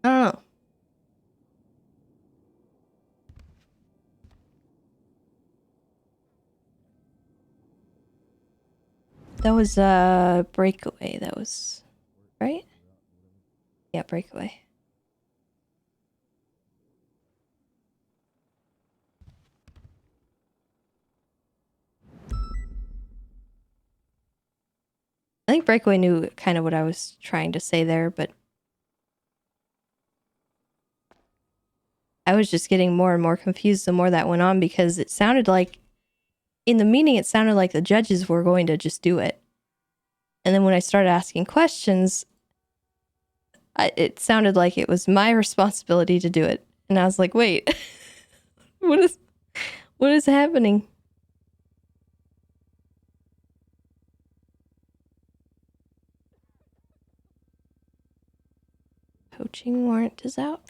I don't know. That was breakaway. That was right? Yeah, breakaway. I think breakaway knew kind of what I was trying to say there, but I was just getting more and more confused the more that went on, because it sounded like in the meeting it sounded like the judges were going to just do it. And then when I started asking questions, it sounded like it was my responsibility to do it. And I was like, wait, what is happening? Poaching warrant is out.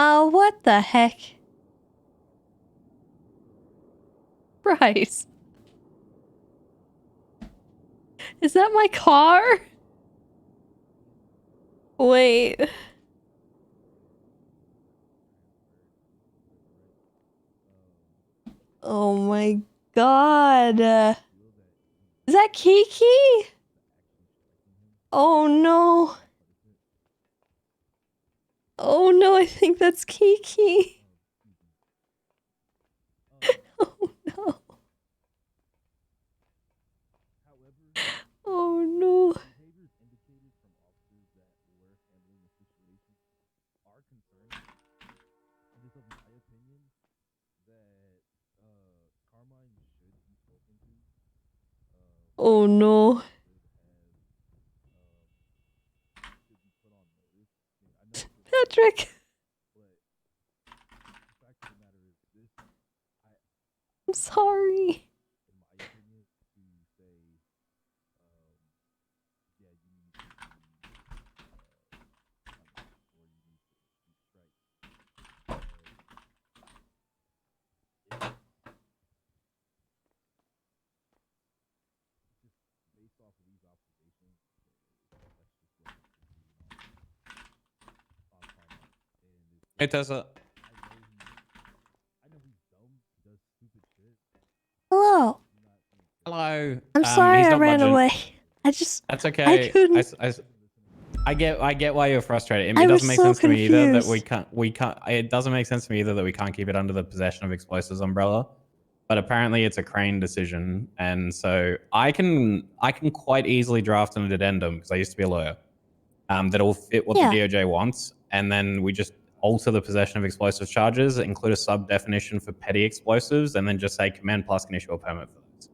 Oh, what the heck? Bryce. Is that my car? Wait. Oh my god. Is that Kiki? Oh no. Oh no, I think that's Kiki. Oh no. Oh no. Oh no. Patrick. I'm sorry. Hey, Tessa. Hello. Hello. I'm sorry He's I not ran budging. away. That's okay. I couldn't. I get why you're frustrated. I It was doesn't make so sense to me either that confused. we can't. It doesn't make sense to me either that we can't keep it under the possession of explosives umbrella. But apparently it's a Crane decision, and so I can quite easily draft an addendum because I used to be a lawyer. That'll fit what the DOJ wants, and then we just alter the possession of explosives charges, include a sub definition for petty explosives, and then just say Command Plus can issue a permit for those.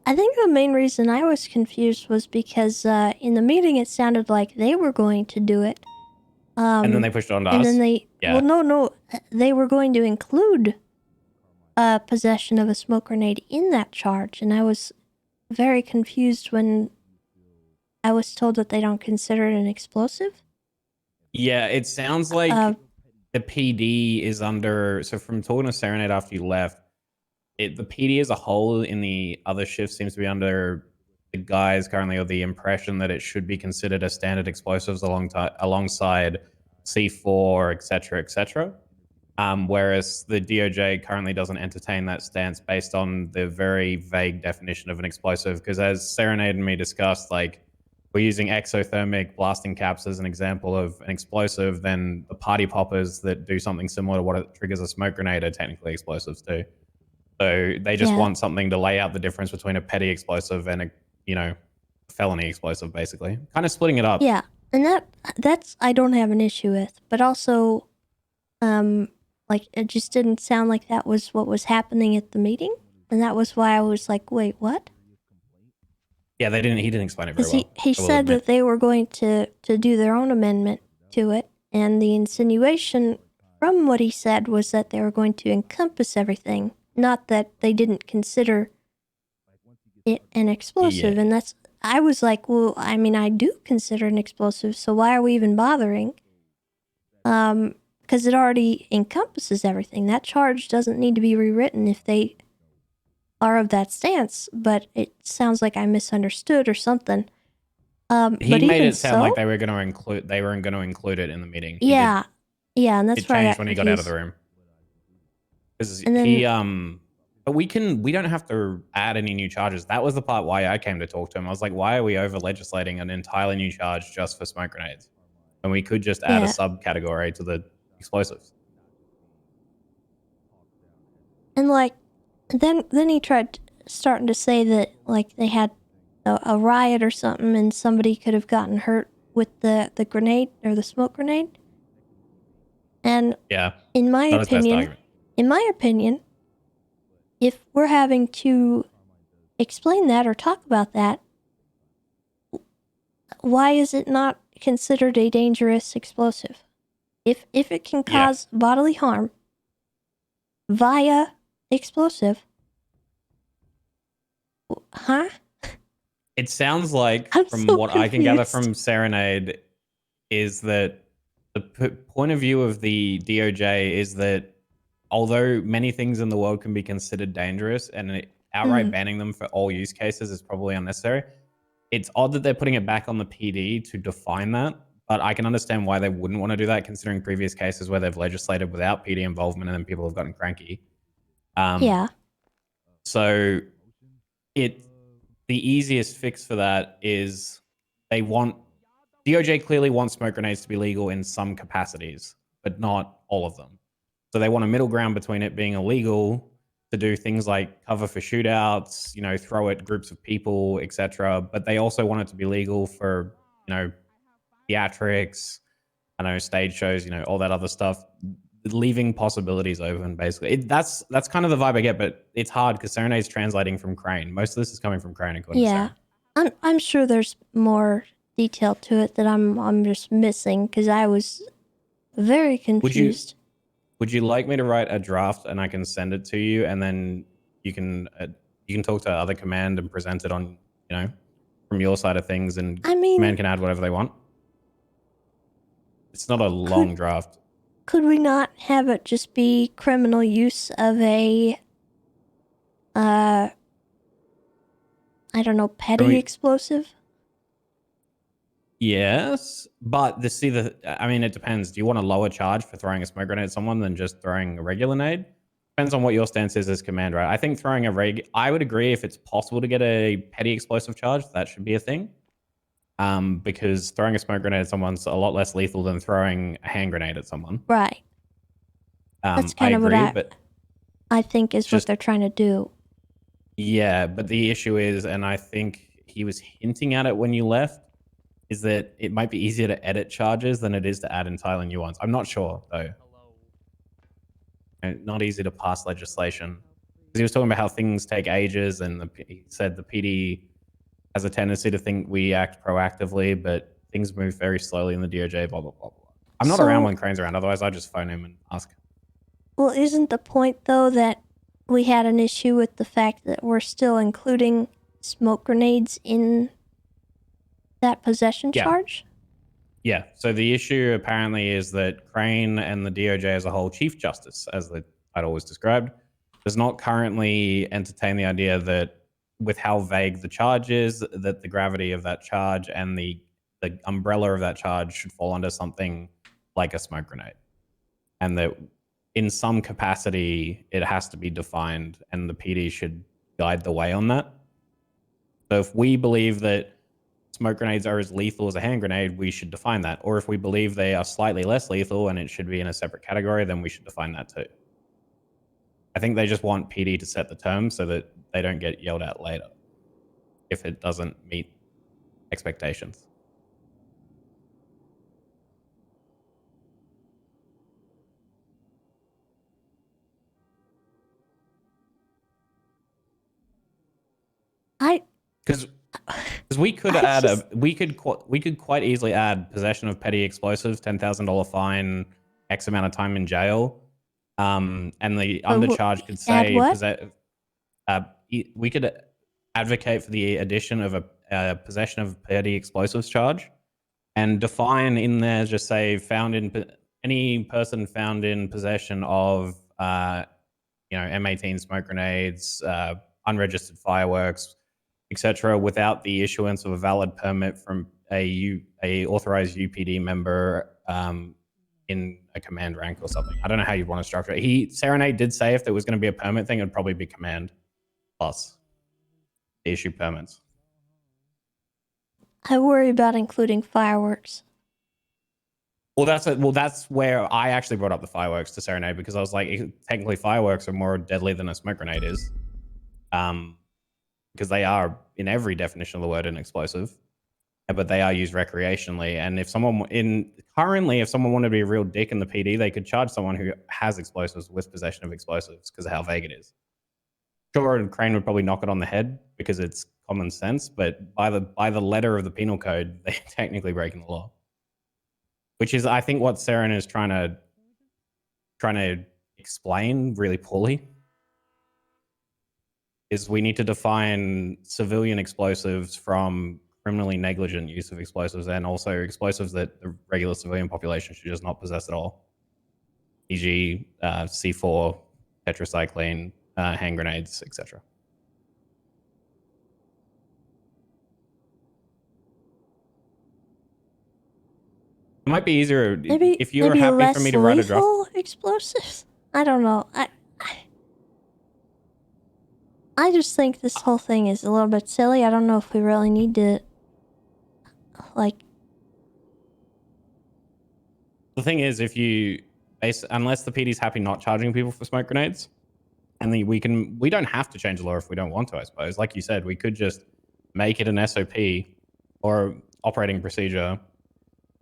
I think the main reason I was confused was because in the meeting it sounded like they were going to do it. And then they pushed it on to and us? then they Yeah. well no, they were going to include possession of a smoke grenade in that charge, and I was very confused when I was told that they don't consider it an explosive. Yeah, it sounds like the PD is under. So from talking to Serenade after you left, the PD as a whole in the other shift seems to be under the guise currently, or the impression that it should be considered as standard explosives alongside C4, etc., etc. Whereas the DOJ currently doesn't entertain that stance based on the very vague definition of an explosive. Because as Serenade and me discussed, like we're using exothermic blasting caps as an example of an explosive, then the party poppers that do something similar to what it triggers a smoke grenade are technically explosives too. So they just want something to lay out the difference between a petty explosive and a, felony explosive, basically. Kind of splitting it up. Yeah, and that's I don't have an issue with, but also, like it just didn't sound like that was what was happening at the meeting, and that was why I was like, wait, what? Yeah, he didn't explain it very Because well. he said that they were going to do their own amendment to it, and the insinuation from what he said was that they were going to encompass everything, not that they didn't consider it an explosive. Yeah. And I was like, well, I mean, I do consider it an explosive, so why are we even bothering? Because it already encompasses everything. That charge doesn't need to be rewritten if they are of that stance, but it sounds like I misunderstood or something. He but made even it sound like so- they weren't going to include it in the meeting. Yeah, and that's it why I changed got when he got out of confused. the room. Because And then- but we don't have to add any new charges. That was the part why I came to talk to him. I was like, why are we over legislating an entirely new charge just for smoke grenades? And we could just add a Yeah. subcategory to the explosives. And like, then he tried starting to say that like they had a riot or something, and somebody could have gotten hurt with the grenade or the smoke grenade. And Yeah. in my not his best opinion, argument. if we're having to explain that or talk about that, why is it not considered a dangerous explosive? If it can cause bodily harm via explosive, huh? It sounds like, I'm from so what I can gather confused. from Serenade, is that the point of view of the DOJ is that although many things in the world can be considered dangerous, and outright banning them for all use cases is probably unnecessary, it's odd that they're putting it back on the PD to define that. But I can understand why they wouldn't want to do that, considering previous cases where they've legislated without PD involvement and then people have gotten cranky. Yeah. So the easiest fix for that is DOJ clearly wants smoke grenades to be legal in some capacities, but not all of them. So they want a middle ground between it being illegal to do things like cover for shootouts, throw at groups of people, etc. But they also want it to be legal for, theatrics, stage shows, all that other stuff, leaving possibilities open, basically. That's kind of the vibe I get, but it's hard because Serenade's translating from Crane. Most of this is coming from Crane, according to Yeah, Sarah. I'm sure there's more detail to it that I'm just missing because I was very confused. Would you like me to write a draft and I can send it to you, and then you can talk to other command and present it on, from your side of things, and command can add whatever they want? It's not a long draft. Could we not have it just be criminal use of a, I don't know, petty explosive? Yes, but it depends. Do you want a lower charge for throwing a smoke grenade at someone than just throwing a regular nade? Depends on what your stance is as command, right? I think throwing I would agree if it's possible to get a petty explosive charge, that should be a thing. Because throwing a smoke grenade at someone's a lot less lethal than throwing a hand grenade at someone. Right. That's kind of what I think is what they're trying to do. Yeah, but the issue is, and I think he was hinting at it when you left, is that it might be easier to edit charges than it is to add entirely new ones. I'm not sure, though. Not easy to pass legislation. Because he was talking about how things take ages, and he said the PD has a tendency to think we act proactively, but things move very slowly in the DOJ, blah, blah, blah, blah. I'm not around when Crane's around, otherwise I'd just phone him and ask. Well, isn't the point, though, that we had an issue with the fact that we're still including smoke grenades in that possession charge? Yeah, so the issue apparently is that Crane and the DOJ as a whole, Chief Justice, as the title was described, does not currently entertain the idea that with how vague the charge is, that the gravity of that charge and the umbrella of that charge should fall under something like a smoke grenade. And that in some capacity, it has to be defined, and the PD should guide the way on that. So if we believe that smoke grenades are as lethal as a hand grenade, we should define that. Or if we believe they are slightly less lethal and it should be in a separate category, then we should define that too. I think they just want PD to set the terms so that they don't get yelled at later if it doesn't meet expectations. Because we could we could quite easily add possession of petty explosives, $10,000 fine, X amount of time in jail, and the undercharge could say we could advocate for the addition of a possession of petty explosives charge, and define in there, just say any person found in possession of M18 smoke grenades, unregistered fireworks, etc., without the issuance of a valid permit from a authorized UPD member in a command rank or something. I don't know how you'd want to structure it. Serenade did say if there was going to be a permit thing, it'd probably be command plus the issue permits. I worry about including fireworks. Well, that's where I actually brought up the fireworks to Serenade, because I was like, technically fireworks are more deadly than a smoke grenade is. Because they are, in every definition of the word, an explosive, but they are used recreationally. And if someone wanted to be a real dick in the PD, they could charge someone who has explosives with possession of explosives because of how vague it is. Sure, Crane would probably knock it on the head because it's common sense, but by the letter of the penal code, they're technically breaking the law. Which is, I think, what Seren is trying to explain really poorly. Is we need to define civilian explosives from criminally negligent use of explosives, and also explosives that the regular civilian population should just not possess at all. E.g. C4, tetracycline, hand grenades, etc. It might be easier if you're happy for me to write a draft. Explosives? I don't know. I just think this whole thing is a little bit silly. I don't know if we really need to, like... The thing is, unless the PD's happy not charging people for smoke grenades, and we don't have to change the law if we don't want to, I suppose. Like you said, we could just make it an SOP or operating procedure,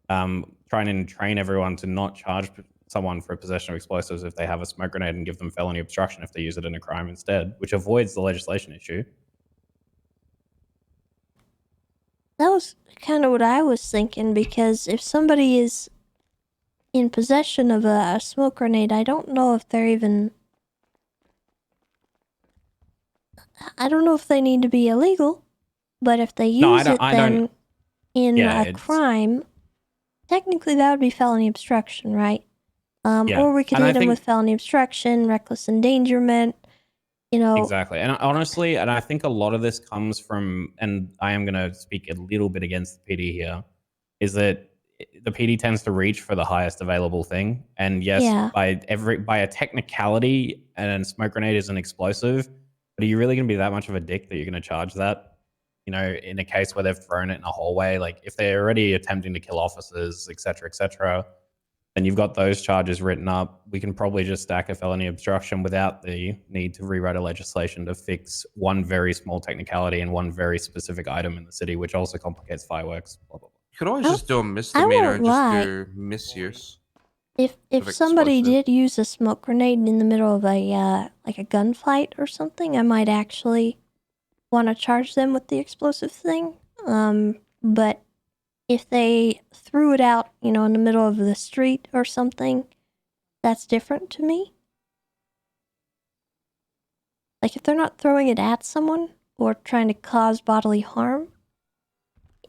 trying and train everyone to not charge someone for possession of explosives if they have a smoke grenade, and give them felony obstruction if they use it in a crime instead, which avoids the legislation issue. That was kind of what I was thinking, because if somebody is in possession of a smoke grenade, I don't know if they're even... I don't know if they need to be illegal, but if they use it then in a crime, technically that would be felony obstruction, right? Or we could hit them with felony obstruction, reckless endangerment, Exactly. And honestly, I think a lot of this comes from, and I am going to speak a little bit against the PD here, is that the PD tends to reach for the highest available thing. And yes, by a technicality, and smoke grenade is an explosive, but are you really going to be that much of a dick that you're going to charge that? In a case where they've thrown it in a hallway, like if they're already attempting to kill officers, etc., then you've got those charges written up. We can probably just stack a felony obstruction without the need to rewrite a legislation to fix one very small technicality and one very specific item in the city, which also complicates fireworks. Blah, blah, blah. You could always just do a misdemeanor and just do misuse. If somebody did use a smoke grenade in the middle of a like a gunfight or something, I might actually want to charge them with the explosive thing. But if they threw it out, in the middle of the street or something, that's different to me. Like if they're not throwing it at someone or trying to cause bodily harm,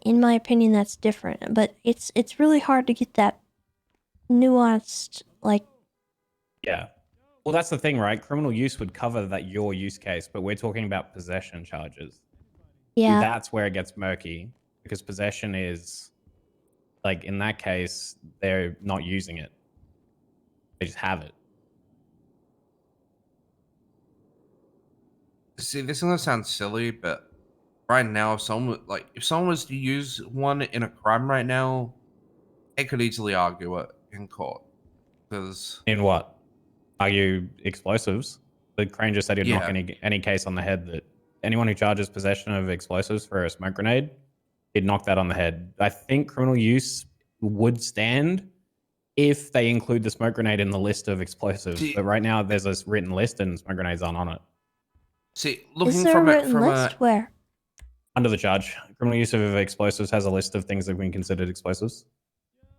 in my opinion, that's different. But it's really hard to get that nuanced, like... Yeah. Well, that's the thing, right? Criminal use would cover your use case, but we're talking about possession charges. Yeah. That's where it gets murky, because possession is, like, in that case, they're not using it. They just have it. See, this is gonna sound silly, but right now, if someone was to use one in a crime right now, they could easily argue it in court. Because In what? Argue explosives? The Crane just said he'd knock Yeah. any case on the head that anyone who charges possession of explosives for a smoke grenade, he'd knock that on the head. I think criminal use would stand if they include the smoke grenade in the list of explosives. But right now, there's this written list and smoke grenades aren't on it. See, Is there a written list? Where? Under the charge, criminal use of explosives has a list of things that have been considered explosives.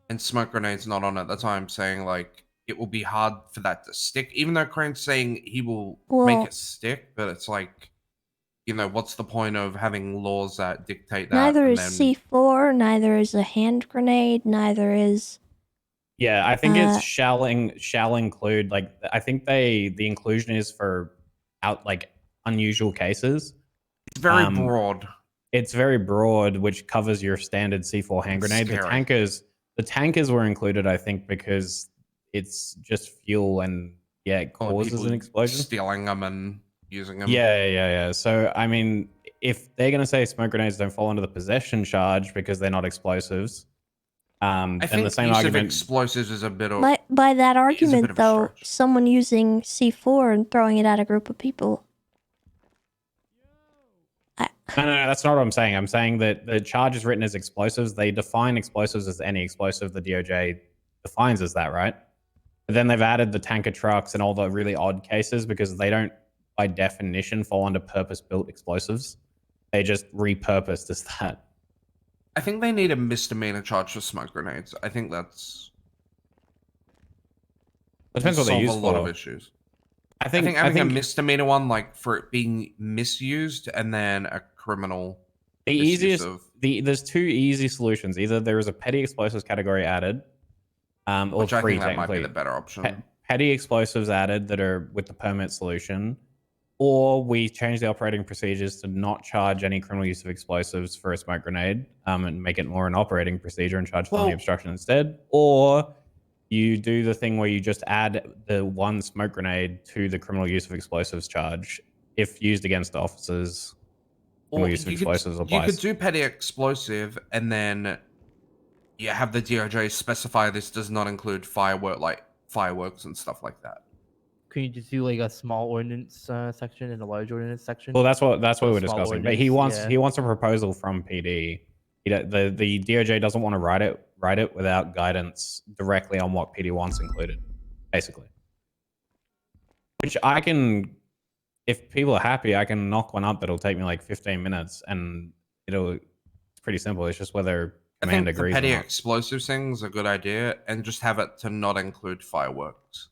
and smoke grenades not on it. That's why I'm saying like it will be hard for that to stick. Even though Crane's saying he will make it stick, but it's like, you know, what's the point of having laws that dictate that? Neither and is then- C4, neither is a hand grenade, neither is... Yeah, I think it's shall include, like, I think the inclusion is for unusual cases. It's very broad. It's very broad, which covers your standard C4 hand It's grenade. scary. The tankers were included, I think, because it's just fuel and it causes people an explosion. stealing them and using them. Yeah. So, I mean, if they're going to say smoke grenades don't fall under the possession charge because they're not explosives, I then think the same use argument. of explosives is a bit of By that bit argument, of a though, someone using C4 and throwing it at a group of people... No, that's not what I'm saying. I'm saying that the charge is written as explosives. They define explosives as any explosive the DOJ defines as that, right? But then they've added the tanker trucks and all the really odd cases because they don't, by definition, fall under purpose-built explosives. They just repurposed as that. I think they need a misdemeanor charge for smoke grenades. I think that's Depends what they solve use a lot for. of issues. I think having a misdemeanor one, like for it being misused, and then a criminal. The misuse easiest, of, there's two easy solutions. Either there is a petty explosives category added, or which I three think that might be technically. the better option. Petty explosives added that are with the permit solution, or we change the operating procedures to not charge any criminal use of explosives for a smoke grenade, and make it more an operating procedure and charge felony obstruction instead, or you do the thing where you just add the one smoke grenade to the criminal use of explosives charge if used against officers. Criminal use of explosives you applies. could do petty explosive, and then you have the DOJ specify this does not include fireworks and stuff like that. Can you just do like a small ordinance section and a large ordinance section? Well, that's what So we're small discussing. But ordinance, he wants a proposal from PD. The DOJ doesn't want to write it without guidance directly on what PD wants included, basically. Which I can, if people are happy, I can knock one up that'll take me like 15 minutes, and it's pretty simple. It's just whether I command think the agrees or petty not. explosive thing is a good idea, and just have it to not include fireworks.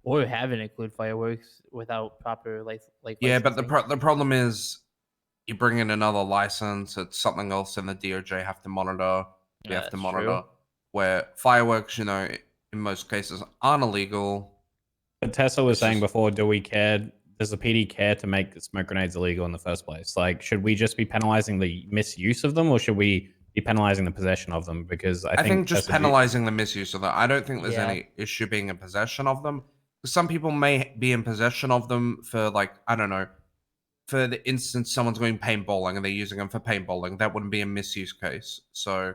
Or have it include fireworks without proper Yeah, but the licensing. the problem is, you bring in another license, it's something else, and the DOJ have to monitor. We have to that's monitor. true. Where fireworks, you know, in most cases aren't illegal. But Tessa was saying before, do we care? Does the PD care to make smoke grenades illegal in the first place? Like, should we just be penalizing the misuse of them, or should we be penalizing the possession of them? Because I think just Tessa, penalizing the misuse of them. I don't think there's Yeah. any issue being in possession of them. Some people may be in possession of them for, like, I don't know, for the instance someone's going paintballing and they're using them for paintballing. That wouldn't be a misuse case. So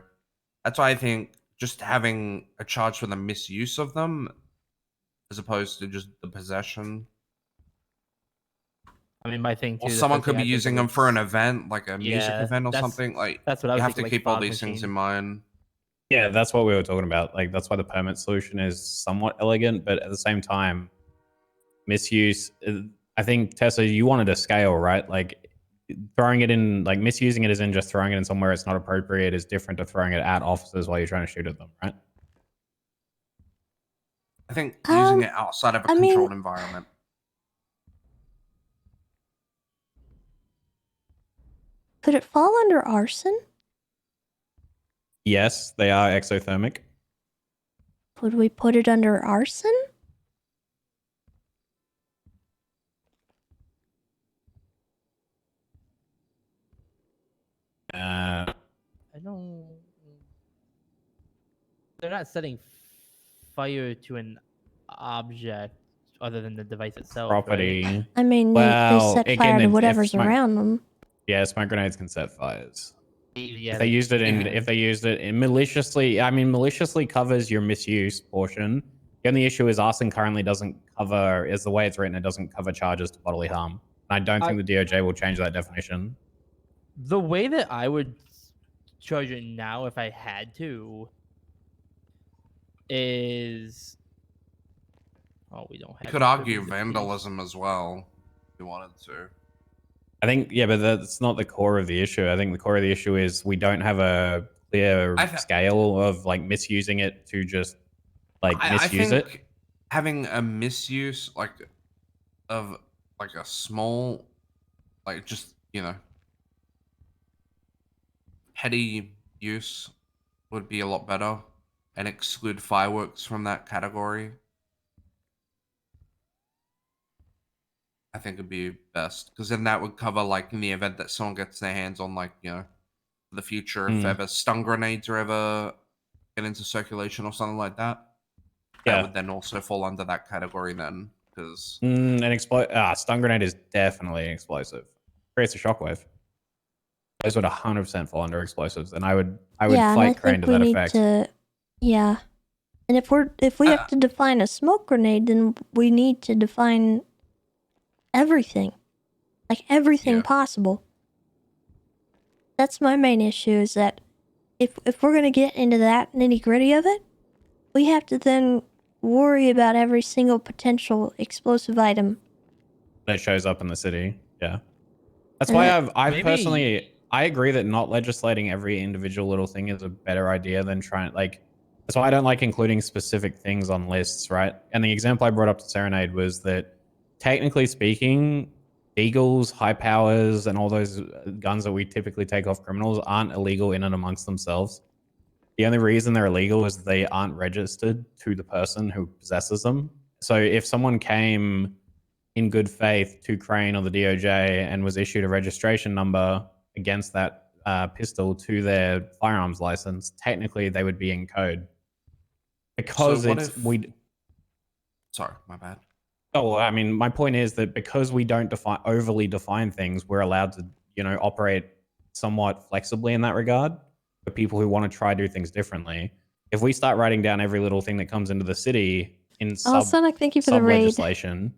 that's why I think just having a charge for the misuse of them as opposed to just the possession. I mean, my thing too. Or the someone first could thing be I think using of them for is- an event, like a music Yeah, event or that's- something. Like, that's what I was you have to thinking, like keep all fog these things in machine. mind. yeah, that's what we were talking about. Like, that's why the permit solution is somewhat elegant, but at the same time, misuse. I think Tessa, you wanted a scale, right? Like, throwing it in, like misusing it, as in just throwing it in somewhere it's not appropriate, is different to throwing it at officers while you're trying to shoot at them, right? I think using it outside of a controlled environment. Could it fall under arson? Yes, they are exothermic. Would we put it under arson? I don't. They're not setting fire to an object, other than the device itself. Property. Right? I mean, they set fire to whatever's around them. Yeah, smoke grenades can set fires. Yeah, If they used it in maliciously, I mean, maliciously covers your misuse portion. The only issue is arson currently doesn't cover, is the way it's written, it doesn't cover charges to bodily harm. And I don't think the DOJ will change that definition. The way that I would charge it now, if I had to, is we don't have. You could argue vandalism as well, if you wanted to. I think, yeah, but that's not the core of the issue. I think the core of the issue is we don't have a clear scale of like misusing it to just like misuse I think it. having a misuse of a small, just petty use would be a lot better, and exclude fireworks from that category. I think it'd be best, because then that would cover in the event that someone gets their hands on the future, if ever stun grenades are ever get into circulation or something like that. That would then also fall under that category then, because stun grenade is definitely explosive. Creates a shockwave. Those would 100% fall under explosives, and I would fight Crane to that effect. And if we have to define a smoke grenade, then we need to define everything, everything possible. That's my main issue, is that if we're gonna get into that nitty gritty of it, we have to then worry about every single potential explosive item that shows up in the city. Yeah, that's why I've personally, I agree that not legislating every individual little thing is a better idea than trying that's why I don't like including specific things on lists, right? And the example I brought up to Serenade was that technically speaking, Eagles, high powers, and all those guns that we typically take off criminals aren't illegal in and amongst themselves. The only reason they're illegal is they aren't registered to the person who possesses them. So if someone came in good faith to Crane or the DOJ and was issued a registration number against that pistol to their firearms license, technically they would be in code. Because Sorry, my bad. Oh, I mean, my point is that because we don't overly define things, we're allowed to, operate somewhat flexibly in that regard for people who want to try do things differently. If we start writing down every little thing that comes into the city in Sonic, thank you for the raid. legislation,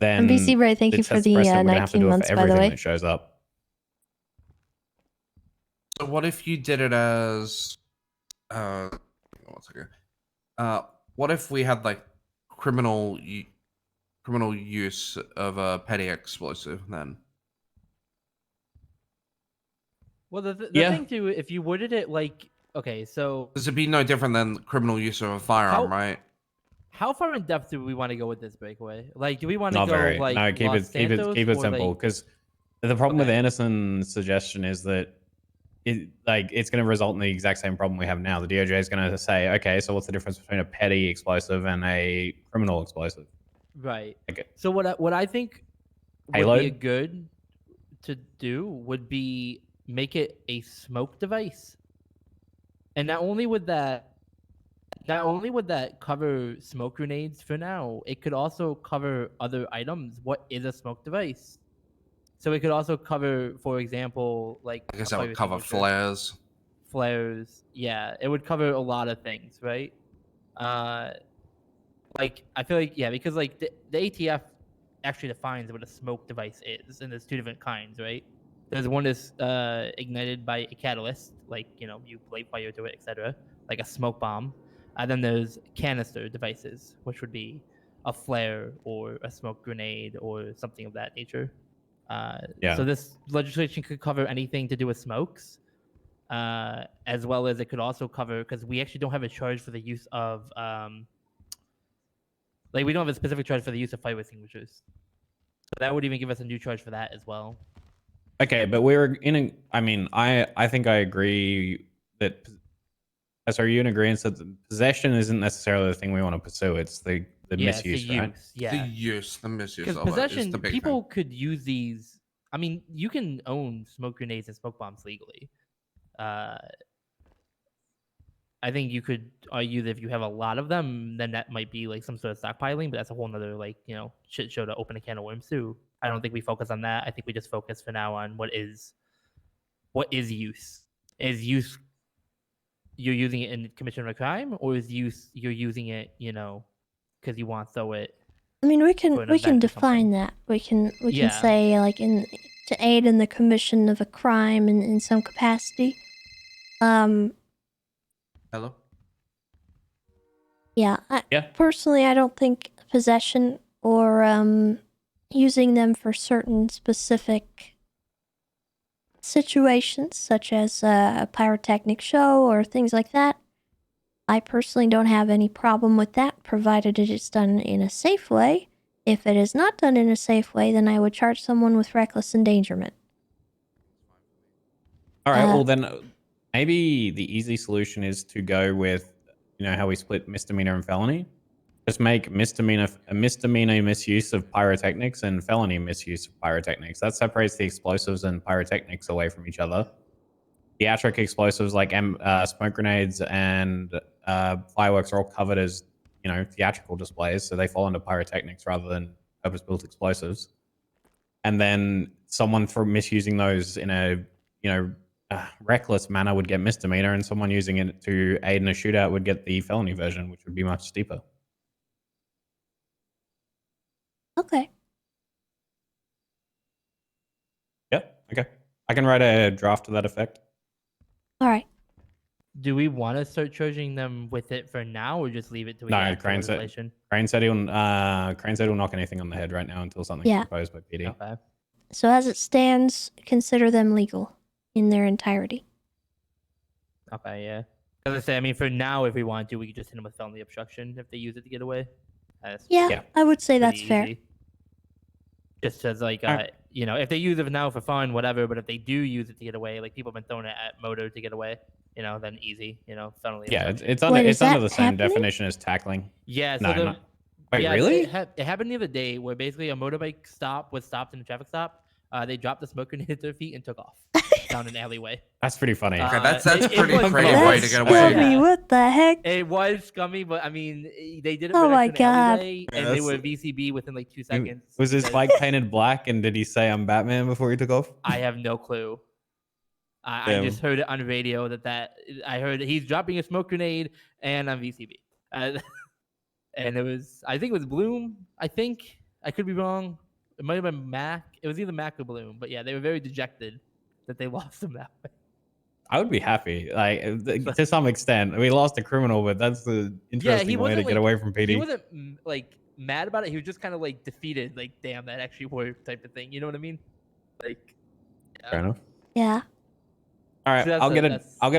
then And BC Ray, thank you for the 19 months, by the way. That shows up. So what if you did it as one second. What if we had criminal use of a petty explosive then? Well, the thing too, if you worded it okay, so Does it be no different than criminal use of a firearm, right? how far in depth do we want to go with this breakaway? Do we want to Not go very. No, keep Los Santos, it or, simple. Because the problem with Anderson's suggestion is that it's going to result in the exact same problem we have now. The DOJ is going to say, okay, so what's the difference between a petty explosive and a criminal explosive? Right. Okay. So what I think would be good to do would be make it a smoke device, and not only would that cover smoke grenades for now, it could also cover other items. What is a smoke device? So it could also cover, for example, I guess that would cover flares. Flares, yeah, it would cover a lot of things, right? I feel because the ATF actually defines what a smoke device is, and there's two different kinds, right? There's one that's ignited by a catalyst, you light fire to it, etc., like a smoke bomb. And then there's canister devices, which would be a flare or a smoke grenade or something of that nature. So this legislation could cover anything to do with smokes, as well as it could also cover, because we actually don't have a charge for the use of, we don't have a specific charge for the use of fire extinguishers. So that would even give us a new charge for that as well. Okay, but we're I think I agree that. So are you in agreement that the possession isn't necessarily the thing we want to pursue? It's the misuse, right? The misuse. Because possession, people could use these. I mean, you can own smoke grenades and smoke bombs legally. I think you could argue that if you have a lot of them, then that might be like some sort of stockpiling, but that's a whole nother like, shit show to open a can of worms too. I don't think we focus on that. I think we just focus for now on what is use. Is use you're using it in commission of a crime, or is use you're using it, because you want to throw it. I mean, we can for an event or define that. We can Yeah. say like to aid in the commission of a crime in some capacity. Hello. Yeah. Personally, I don't think possession or using them for certain specific situations, such as a pyrotechnic show or things like that. I personally don't have any problem with that, provided it is done in a safe way. If it is not done in a safe way, then I would charge someone with reckless endangerment. All right, well then maybe the easy solution is to go with, how we split misdemeanor and felony. Just make misdemeanor misuse of pyrotechnics and felony misuse of pyrotechnics. That separates the explosives and pyrotechnics away from each other. Theatric explosives like smoke grenades and fireworks are all covered as, theatrical displays, so they fall into pyrotechnics rather than purpose-built explosives. And then someone for misusing those in a, reckless manner would get misdemeanor, and someone using it to aid in a shootout would get the felony version, which would be much steeper. Okay. Yeah, okay. I can write a draft to that effect. All right. Do we want to start charging them with it for now, or just leave it to No, Crane said he'll knock anything on the head right now until something's proposed by PD. Okay. So as it stands, consider them legal in their entirety. Okay, yeah. As I say, I mean, for now, if we want to, we could just hit them with felony obstruction if they use it to get away. Yeah, I would say that's pretty fair. easy. Just as like, if they use it now for fun, whatever, but if they do use it to get away, like people have been throwing it at motor to get away, then easy, felony. Yeah, obstruction. it's under the same definition as tackling. Yeah. So No, wait, yeah, really? It happened the other day where basically a motorbike was stopped in a traffic stop. They dropped the smoke grenade at their feet and took off down an alleyway. That's pretty funny. Okay, that's pretty was creative way to get away. Scummy, what the heck? It was scummy, but I mean, they did it. Oh right my next to an God. alleyway, and they were VCB within like 2 seconds. Was his bike painted black, and did he say "I'm Batman" before he took off? I have no clue. I just heard it on the radio that I heard he's dropping a smoke grenade and on VCB, and it was, I think it was Bloom. I think I could be wrong. It might have been Mac. It was either Mac or Bloom, but yeah, they were very dejected that they lost him that way. I would be happy, like to some extent. We lost a criminal, but that's the interesting way to get away from PD. He wasn't like mad about it. He was just kind of like defeated. Like, damn, that actually worked, type of thing. You know what I mean? Like, Fair enough. Yeah. All right, So I'll get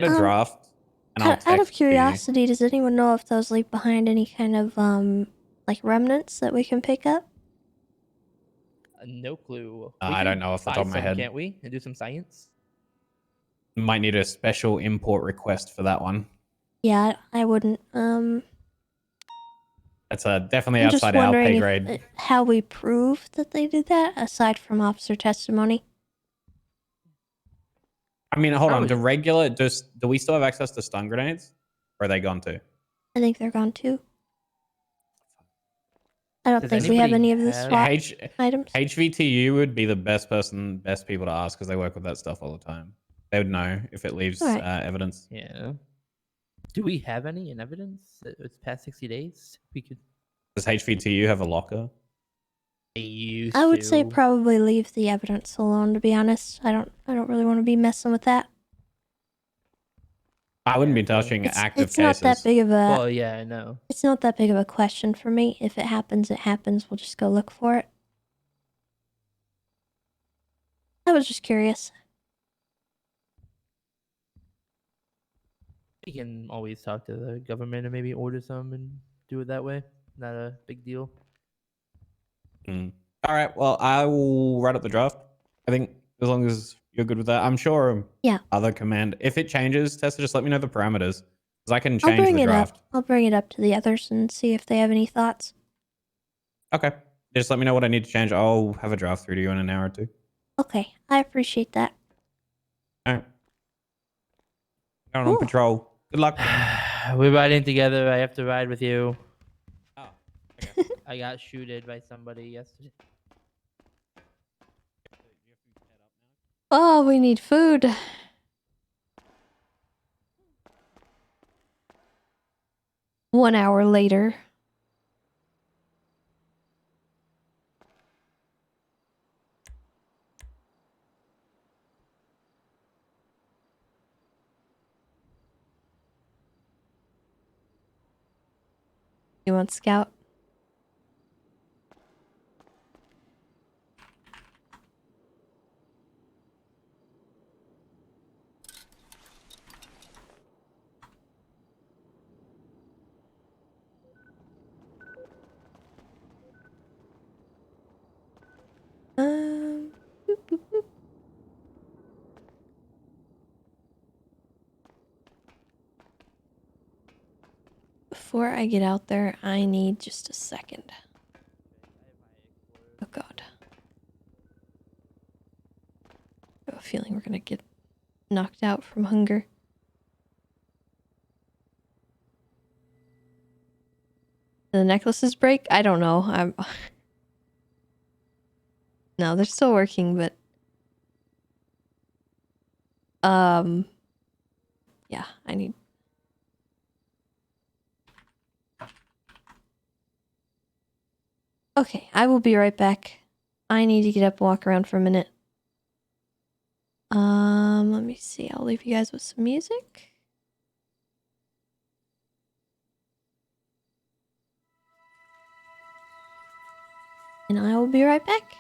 a draft. And I'll Out of text curiosity, does anyone know if those leave behind any kind of like remnants that we can pick up? no clue. I don't know off the top of my head. Can't we? And do some science? Might need a special import request for that one. Yeah, I wouldn't. That's definitely I'm just outside our pay wondering grade. how we prove that they did that, aside from officer testimony. I mean, hold on. Do we still have access to stun grenades? Or are they gone too? I think they're gone too. I don't think we have any of the SWAT items. HVTU would be the best people to ask because they work with that stuff all the time. They would know if it leaves evidence. Yeah. Do we have any in evidence? It's past 60 days. We could. Does HVTU have a locker? I would say probably leave the evidence alone. To be honest, I don't really want to be messing with that. I wouldn't be touching active it's cases. Not that big of a. Well, yeah, I know. It's not that big of a question for me. If it happens, it happens. We'll just go look for it. I was just curious. We can always talk to the government and maybe order some and do it that way. Not a big deal. All right. Well, I will write up the draft. I think as long as you're good with that, I'm sure. Yeah. Other command. If it changes, Tessa, just let me know the parameters because I can change the draft. I'll bring it up to the others and see if they have any thoughts. Okay. Just let me know what I need to change. I'll have a draft through to you in an hour or two. Okay, I appreciate that. All right. Going on patrol. Good luck. We're riding together. I have to ride with you. Oh, I got shooted by somebody yesterday. Oh, we need food. One hour later. You want Scout? Um, Before I get out there, I need just a second. Oh god. I have a feeling we're gonna get knocked out from hunger. The necklaces break? I don't know. I'm No, they're still working, but yeah, I need Okay, I will be right back. I need to get up and walk around for a minute. Let me see. I'll leave you guys with some music. And I will be right back.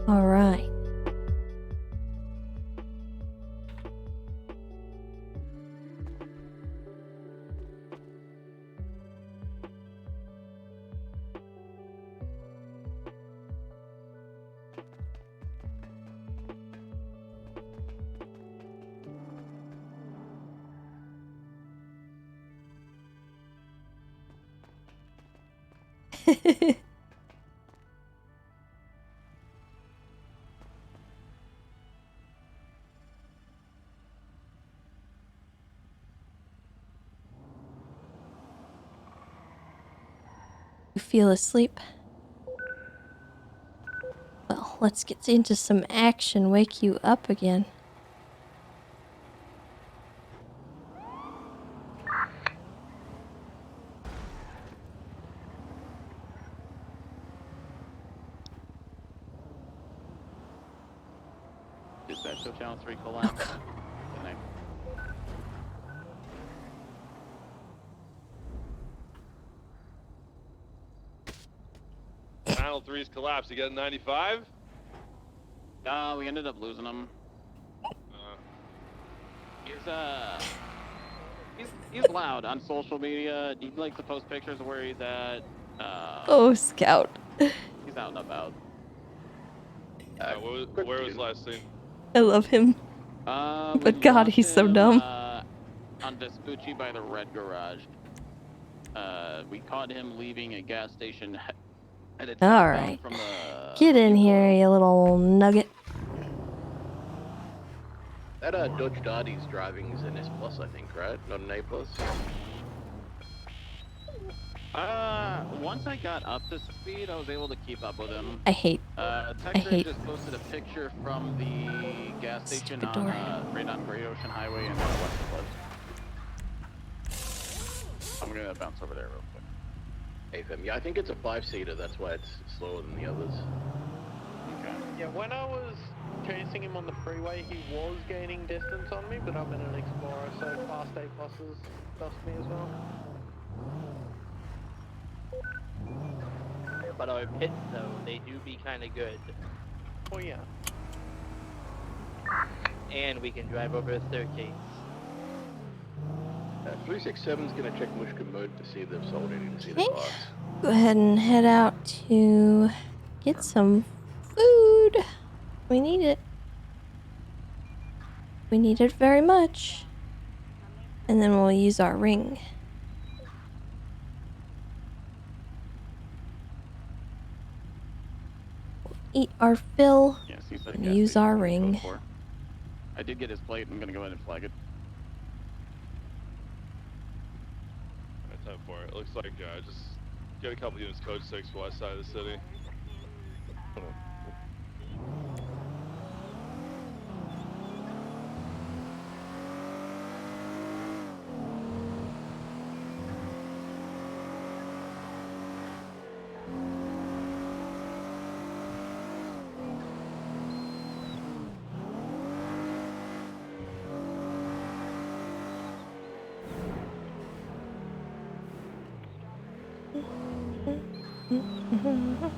All right. You feel asleep? Well, let's get into some action. Wake you up again. Dispatch to channel 3 collapse. Connect. Channel 3's collapsed. You got 95? We ended up losing him. He's loud on social media. He likes to post pictures of where he's at. Oh, Scout. He's out and about. Where was last seen? I love him. But God, he's so dumb. On Vespucci by the Red Garage. We caught him leaving a gas station. All right. Get in here, you little nugget. That Dodge Darty's driving is an S plus, I think, right? Not an A plus. Once I got up to speed, I was able to keep up with him. I hate Just posted a picture from the gas station on right on Great Ocean Highway in West Cliff. I'm gonna bounce over there real quick. AFM. Yeah, I think it's a 5-seater. That's why it's slower than the others. Okay. Yeah, when I was chasing him on the freeway, he was gaining distance on me, but I'm in an Explorer, so fast A pluses dust me as well. But our pits, though, they do be kind of good. Oh yeah. And we can drive over a staircase. 367's gonna check Mushka mode to see if they've sold any to see the parts. Go ahead and head out to get some food. We need it. We need it very much. And then we'll use our ring. Eat our fill and use our ring. I did get his plate. I'm gonna go ahead and flag it. Alright, time for it. Looks like just get a couple units code 6 west side of the city.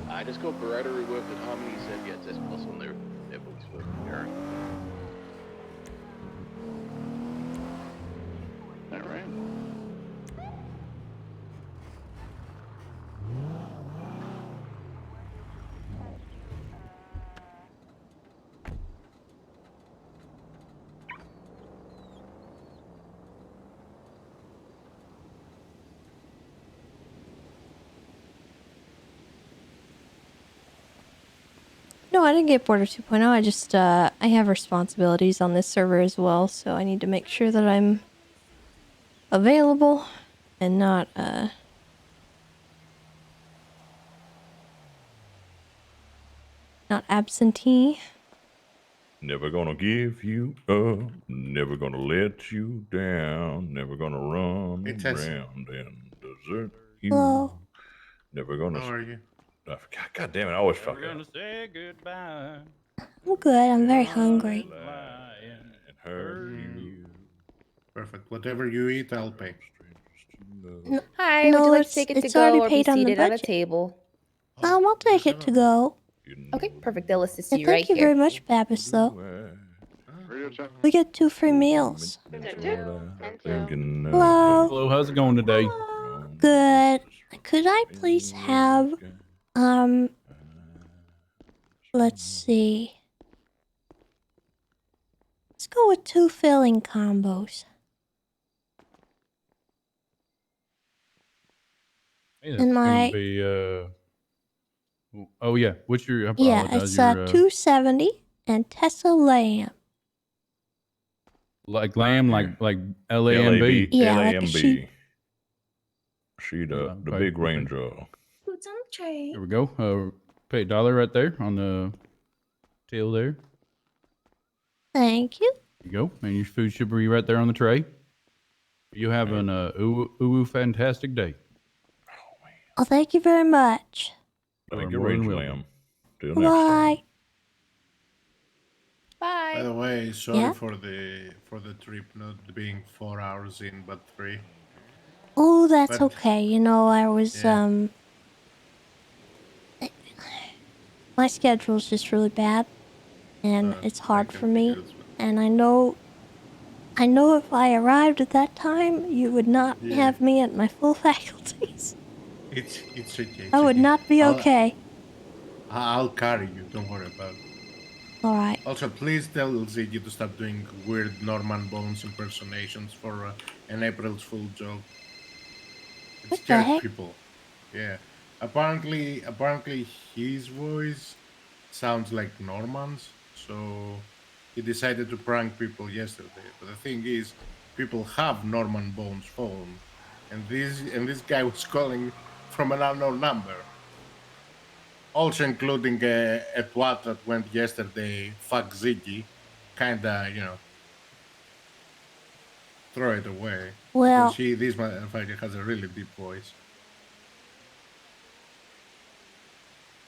I just got Beretta reworked at Harmony said gets S plus on their books for comparing. Alright. No, I didn't get Border 2.0. I just, I have responsibilities on this server as well, so I need to make sure that I'm available and not, not absentee. Never gonna give you up, never gonna let you down, never gonna run Hey, Tessa. around and desert you. Hello. Never gonna. How are you? I forgot. God damn it! I always fuck We're up. gonna say goodbye. I'm good. I'm very hungry. And hurt you. Perfect. Whatever you eat, I'll pay. Hi, No, would you like it's- to take it it's to go already or be paid on the seated at a budget. table? I'll take it to go. Okay, perfect. They'll assist Yeah, you right thank you here. very much, Babis, though. We get 2 free meals. Hello. Hello, how's it going today? Good. Could I please have, let's see. Let's go with 2 filling combos. Hey, that's And gonna my, be oh yeah, what's your? I yeah, apologize. it's Your 270 and Tessa Lamb. like lamb, like LAMB. Yeah, like a LAMB. sheep. She the Okay, big okay. ranger. Who's on the tray? There we go. Pay $1 right there on the tail there. Thank you. There you go. And your food should be right there on the tray. You having a fantastic day. Oh, thank you very much. Thank You you, are more than Rachel welcome. Lamb. Till next time. Bye. Bye. By the way, sorry Yeah? for the trip not being 4 hours in, but 3. Oh, that's But- okay. You know, I was, Yeah. my schedule's just really bad. And it's hard I for can me. figure it. And I know if I arrived at that time, you would not Yeah. have me at my full faculties. It's okay. I would not be I'll- okay. I'll carry you. Don't worry about it. Alright. Also, please tell Ziggy to stop doing weird Norman Bones impersonations for an April's Fool joke. It What the scares heck? people. Yeah. Apparently, his voice sounds like Norman's, so he decided to prank people yesterday. But the thing is, people have Norman Bones' phone, and this guy was calling from an unknown number. Also including a twat that went yesterday, fuck Ziggy, kinda, throw it away. Well- Because this motherfucker has a really deep voice.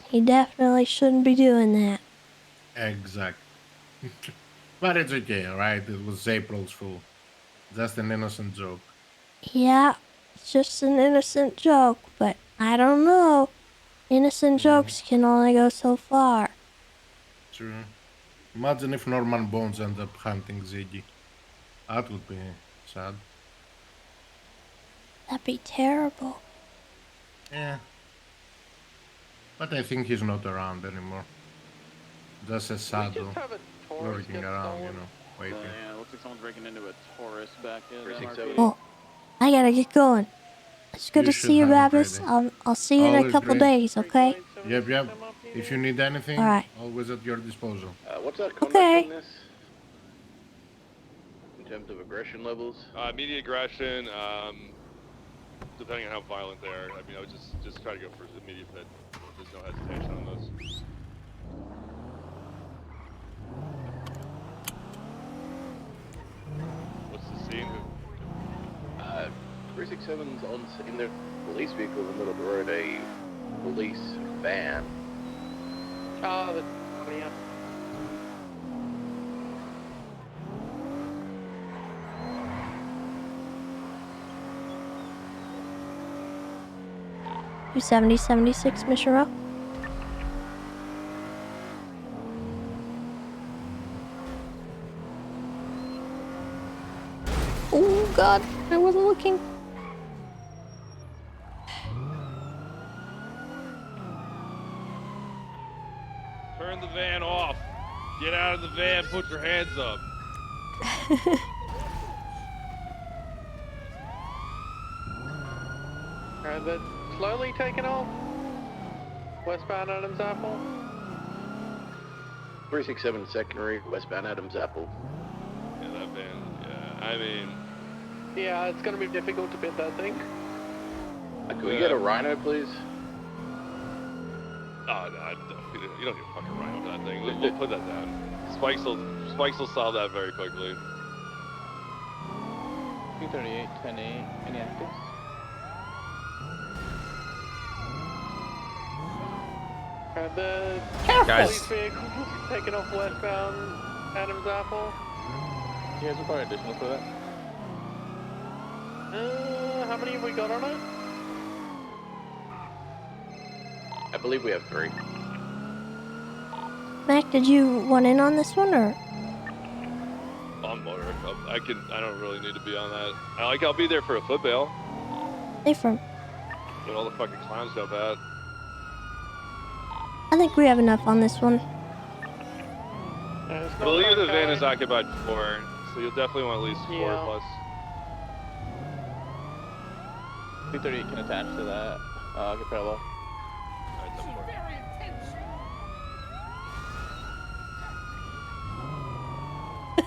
He definitely shouldn't be doing that. Exactly. But it's okay, alright? It was April's Fool. Just an innocent joke. Yeah, it's just an innocent joke, but I don't know. Innocent jokes can only go so far. True. Imagine if Norman Bones ends up hunting Ziggy. That would be sad. That'd be terrible. Yeah. But I think he's not around anymore. Just a shadow have a Taurus lurking get around, stolen? waiting. Yeah, looks like someone's breaking into a Taurus back in. Oh, I gotta get going. It's good You to should see you, have a Babis. great day. I'll see you in a Always couple great. days, okay? Yep. If you need anything, Alright. always at your disposal. What's our conduct Okay. on this? In terms of aggression levels? Immediate aggression, depending on how violent they are. I mean, I would just try to go for immediate hit. There's no hesitation on those. What's the scene? 367's on in their police vehicle in the middle of the road, a police van. Oh, the yeah. You 7076, Mission Row? Oh god, I wasn't looking. Turn the van off. Get out of the van. Put your hands up. Alright, they're slowly taking off. Westbound Adams Apple. 367 secondary, westbound Adams Apple. Yeah, that van. Yeah, I mean. Yeah, it's gonna be difficult to bid that thing. Can we get a rhino, please? Oh no, you don't get a fucking rhino for that thing. We'll put that down. Spikes will solve that very quickly. 238, 10-8, any actives? The Guys. police vehicle taking off westbound Adams Apple. You guys require additional for that? How many have we got on it? I believe we have 3. Mac, did you want in on this one or? On motor. I don't really need to be on that. I'll be there for a foot bail. Hey, from. Get all the fucking clowns jump out. I think we have enough on this one. I believe the van is occupied 4, so you'll definitely want at least 4 Yeah. plus. 230 can attach to that Capella.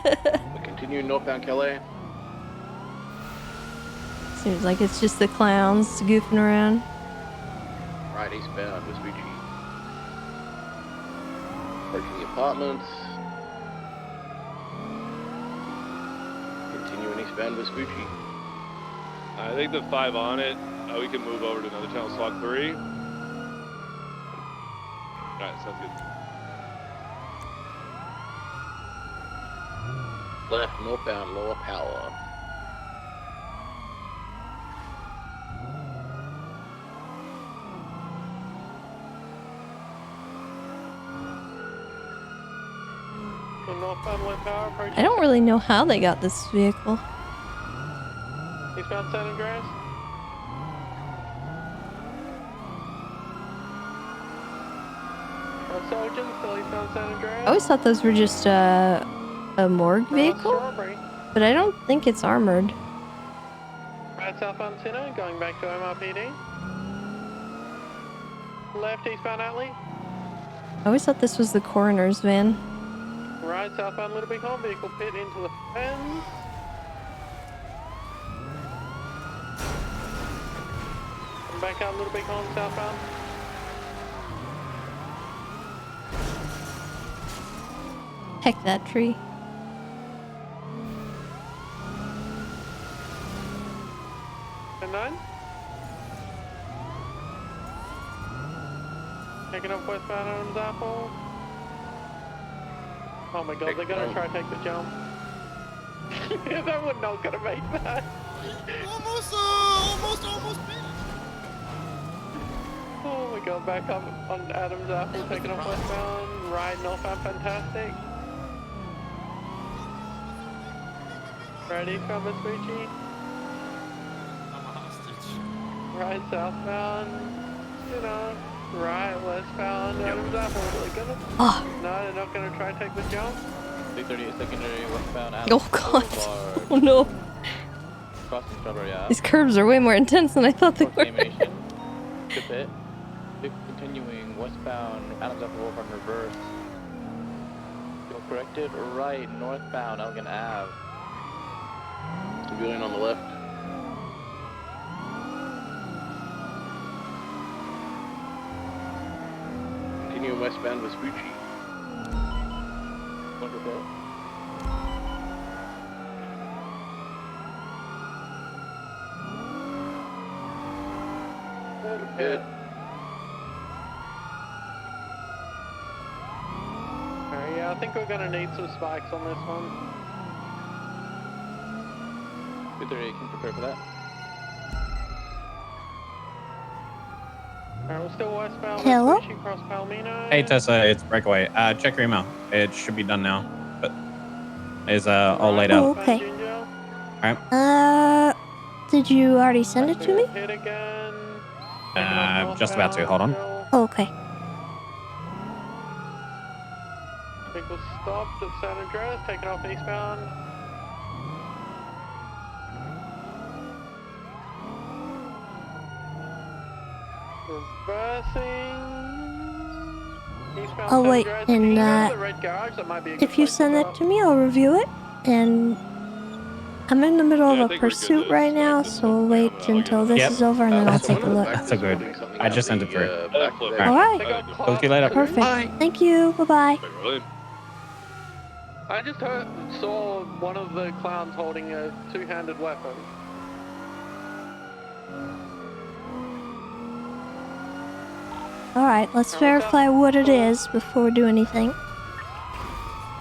We continue northbound Calais. Seems like it's just the clowns goofing around. Right eastbound Vespucci. Approaching the apartments. Continuing eastbound Vespucci. I think the 5 on it, we can move over to another channel, slot 3. Alright, sounds good. Left northbound lower power. Northbound low power approaching. I don't really know how they got this vehicle. Eastbound San Andreas. Sergeant, still eastbound San Andreas. I always thought those were just a morgue vehicle, Strawberry. but I don't think it's armored. Right southbound Sinner, going back to MRPD. Left eastbound Atlee. I always thought this was the coroner's van. Right southbound Little Beacon, vehicle pit into the fence. And back out Little Beacon southbound. Heck, that tree. And 9. Taking up westbound Adams Apple. Oh my god, they're gonna try to take the jump. Yeah, they were not gonna make that. Almost made it. Oh my god, back up on Adams Apple, taking off westbound, right northbound, fantastic. Right eastbound Vespucci. I'm a hostage. Right southbound, right westbound, Adams Apple. They're gonna. Oh. No, they're not gonna try and take the jump. 338 secondary westbound. Oh god. Oh no. Crossing Strawberry Ave. These curves are way more intense than I thought they were. Good bit. Continuing westbound Adams Apple from reverse. Go corrected right northbound Elgin Ave. Civilian on the left. Continuing westbound Vespucci. Wonderful. Good. Alright, yeah, I think we're gonna need some spikes on this one. 238 can prepare for that. Alright, we're still westbound. Hello? Vespucci across Palomino. Hey Tessa, it's Breakaway. Check your email. It should be done now. But it's all laid Oh, out. okay. Alright. Did you already send it to me? Hit again. Just about to. Hold on. Oh, okay. Vehicle stopped at San Andreas, taking off eastbound. Reversing. Eastbound Oh San wait, Andreas. and Can you go to the red garage? That might be a good if you place to send that stop. to me, I'll review it. And I'm in the middle of a pursuit right now, so we'll wait until this Yep. is over and then I'll take a look. That's a good. I just sent it through. All right. Talk to you later. Perfect. Thank you. Bye bye. I just saw one of the clowns holding a two-handed weapon. All right, let's verify what it is before we do anything.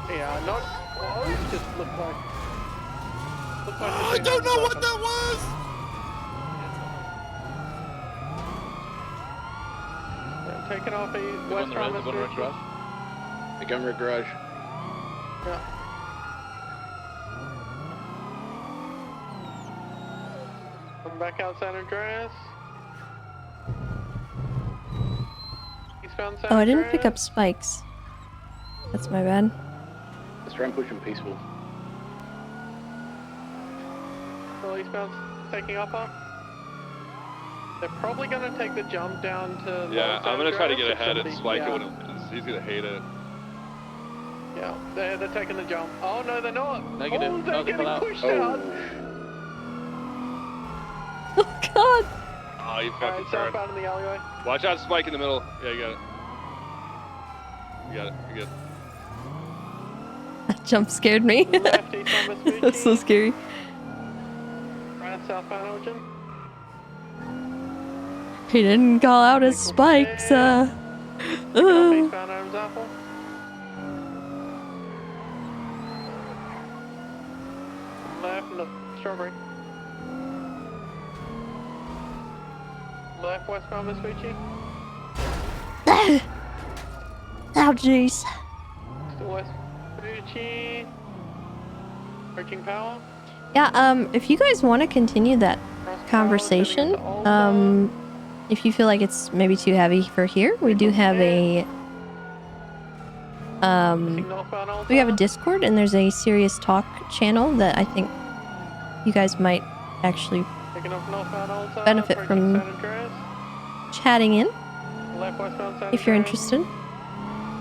Yeah, not close, just look like. I don't know what that was. Taking off One west on the red, one on the red Vespucci. cross. Montgomery Garage. Yeah. Come back out San Andreas. Eastbound San Oh, I didn't pick up Andreas. spikes. That's my bad. Let's try and push them peaceful. Still eastbound taking upper. They're probably going to take the jump down to. Yeah, I'm gonna try to get ahead and spike it yeah. when he's gonna hate it. Yeah, they're taking the jump. Oh no, they're not. Negative. Oh, they're No, they getting fell out. pushed out. Oh God! Oh, you Alright, fucking turd. southbound in the alleyway. Watch out, spike in the middle. Yeah, you got it. You got it. You're good. That jump scared me. Left eastbound Vespucci. That's so scary. Right southbound Elgin. He didn't call out his spikes. Eastbound Adams Apple. Left in the strawberry. Left westbound Vespucci. Oh, jeez. Still West Vespucci. Breaking power. Yeah. If you guys want to continue that conversation, if you feel like it's maybe too heavy for here, we do have a we have a Discord, and there's a serious talk channel that I think you guys might actually Taking off northbound Alta. benefit from San Andreas. chatting in Left westbound San if you're Andreas. interested.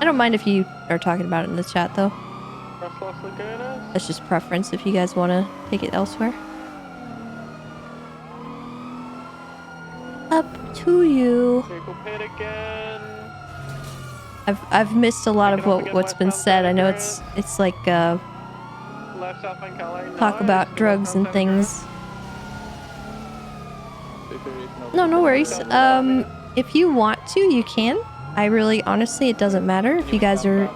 I don't mind if you are talking about it in the chat though. Cross Los Lagunas. That's just preference if you guys want to take it elsewhere. Up to you. Vehicle pit again. I've missed a lot of what's been said. I know it's like Left southbound Calais. talk about drugs and things. No worries. If you want to, you can. I really, honestly, it doesn't matter. If you guys are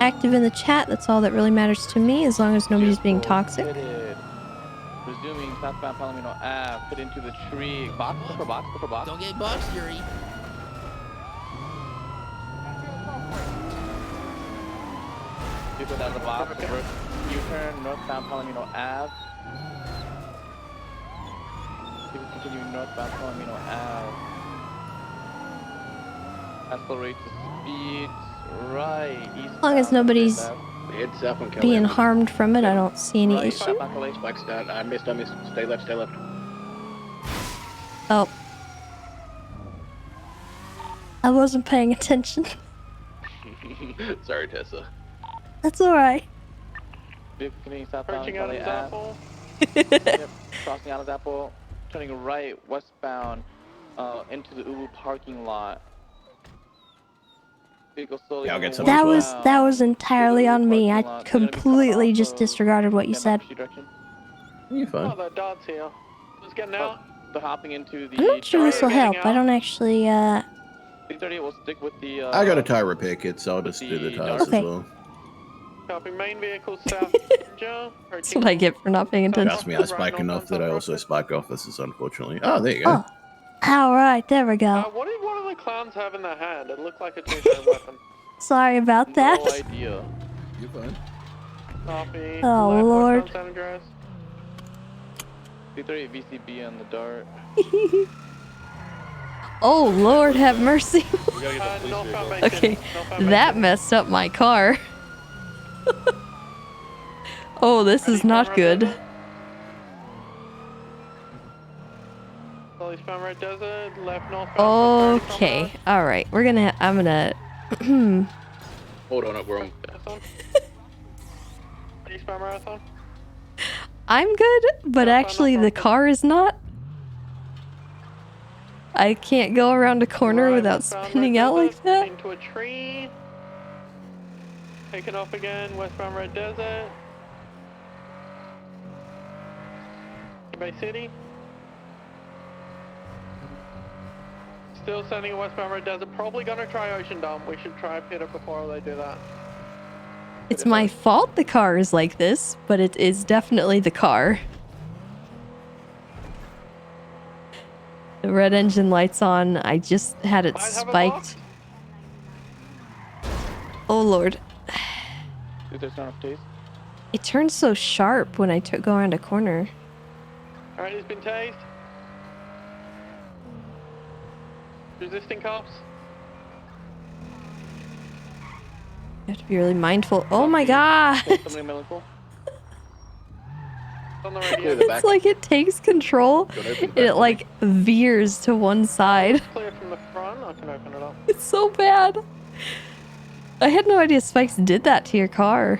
active in the chat, that's all that really matters to me, as long as nobody's being toxic. Resuming southbound Palomino Ave. Fit into the tree. Box, go for box, go for box. Don't get boxed, Yuri. You put out of the box. U-turn northbound Palomino Ave. Keep continuing northbound Palomino Ave. Accelerate to speed right. As long as nobody's Head south on Calais. being harmed from it, I don't see any issue. Spike's down. I missed. Stay left, stay left. Oh. I wasn't paying attention. Sorry, Tessa. That's alright. Continuing southbound Approaching Calais Adams Ave. Apple. Yep, crossing Adams Apple. Turning right westbound into the Ubu parking lot. Vehicle slowly Yeah, I'll get moving some That westbound. was entirely on me. I completely just disregarded what you said. You're fine. Oh, the dots here. Just getting out. They're hopping into the. I'm not sure this will help. I don't actually, 330 will stick with the. I got a tire repair kit, so I'll just do the tires Okay. as well. Copy main vehicle south. Joe. That's what I get for not paying attention. Trust me, I spike enough that I also spike officers, unfortunately. Oh, there you go. alright, there we go. What did one of the clowns have in their hand? It looked like a two-handed weapon. Sorry about that. No idea. You're fine. Copy. Oh, Left Lord. westbound San Andreas. 330 VCB on the dart. Oh Lord, have mercy. We gotta get the police vehicle. Okay, that messed up my car. Oh, this is not good. Eastbound Red Desert. Left northbound. Okay, all right. I'm gonna. Hold on up, we're on. Eastbound Marathon. I'm good, but actually the car is not. I can't go around a corner without spinning out like that. Into a tree. Taking off again. Westbound Red Desert. Bay City. Still sending a westbound Red Desert. Probably gonna try Ocean Dump. We should try Peter before they do that. It's my fault the car is like this, but it is definitely the car. The red engine light's on. I just had it spiked. Oh lord. Dude, there's not enough days. It turns so sharp when I go around a corner. Alright, he's been tased. Resisting cops. You have to be really mindful. Oh my god! Somebody medical. On the radio. It's like it takes control and it like veers to one side. Clear from the front. I can open it up. It's so bad. I had no idea spikes did that to your car.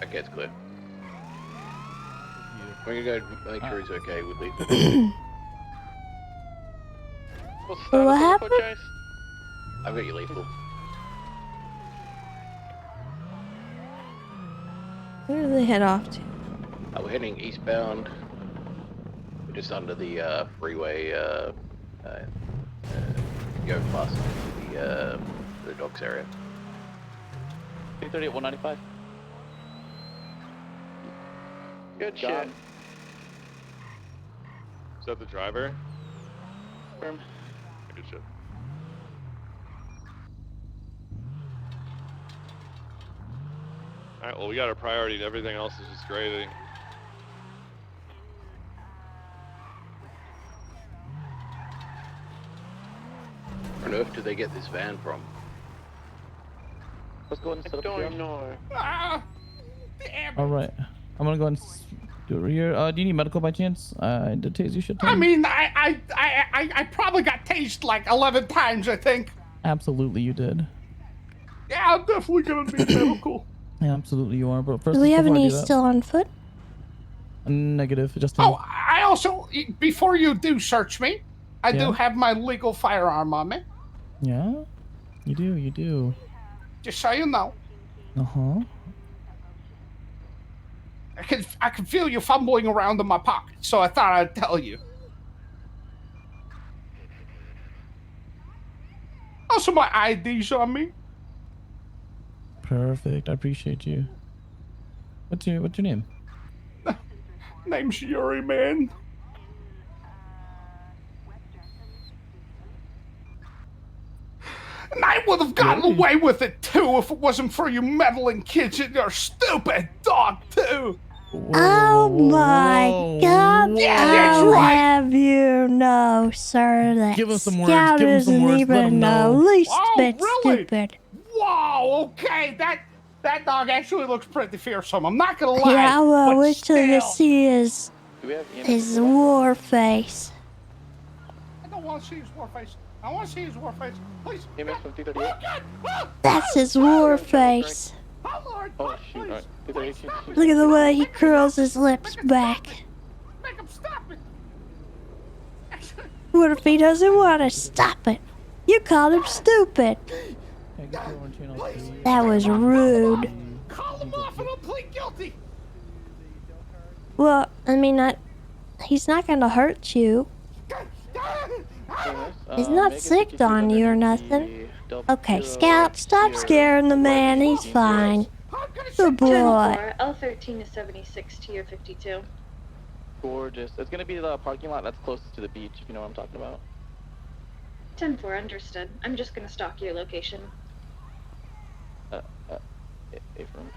Okay, it's clear. We're gonna go make sure he's okay with lethal. What happened? I've got you lethal. Where do they head off to? We're heading eastbound. We're just under the freeway. Go past the docks area. 230 at 195. Good shit. Is that the driver? Firm. Good shit. Alright, well, we got our priority and everything else is just gravy. Where on earth did they get this van from? Let's go and set up here. I don't know. All right, I'm gonna go and do it here. Do you need medical by chance? I did tase you shit. I mean, I probably got tased like 11 times, I think. Absolutely, you did. Yeah, I'm definitely gonna need medical. Yeah, absolutely, you are. But first, Do we have before I any do that- still on foot? Negative. Just Oh, I also, before you do search me, I do Yeah? have my legal firearm on me. Yeah, you do. You do. Just so you know. Uh-huh. I can feel you fumbling around in my pocket, so I thought I'd tell you. Also, my ID's on me. Perfect. I appreciate you. What's your name? Name's Yuri, man. And I would have gotten away with it too if it wasn't for you meddling kids and your stupid dog too. Oh my God! Yeah, that's I'll right. have you know, sir, that Give us some words, Scout give 'em some isn't words, let even 'em the know. least Oh, bit really? stupid. Wow, okay, that dog actually looks pretty fearsome. I'm not gonna lie. Yeah, well, but wait till you still. see his war face. I don't want to see his war face. I want to see his war face. Please. EMS from 238. That's his war face. Oh, Lord. Oh, shoot. Alright. 238. Look at the way he curls his lips back. Make him stop it. What if he doesn't want to stop it? You called him stupid. That was rude. Call him off and I'll plead guilty. Well, I mean, he's not gonna hurt you. He's not sick on you or nothing. Okay, Scout, stop scaring the man. He's fine. Good boy. L13 to 76 to your 52. Gorgeous. It's gonna be the parking lot that's closest to the beach, if you know what I'm talking about. 10-4, understood. I'm just gonna stalk your location. Affirm.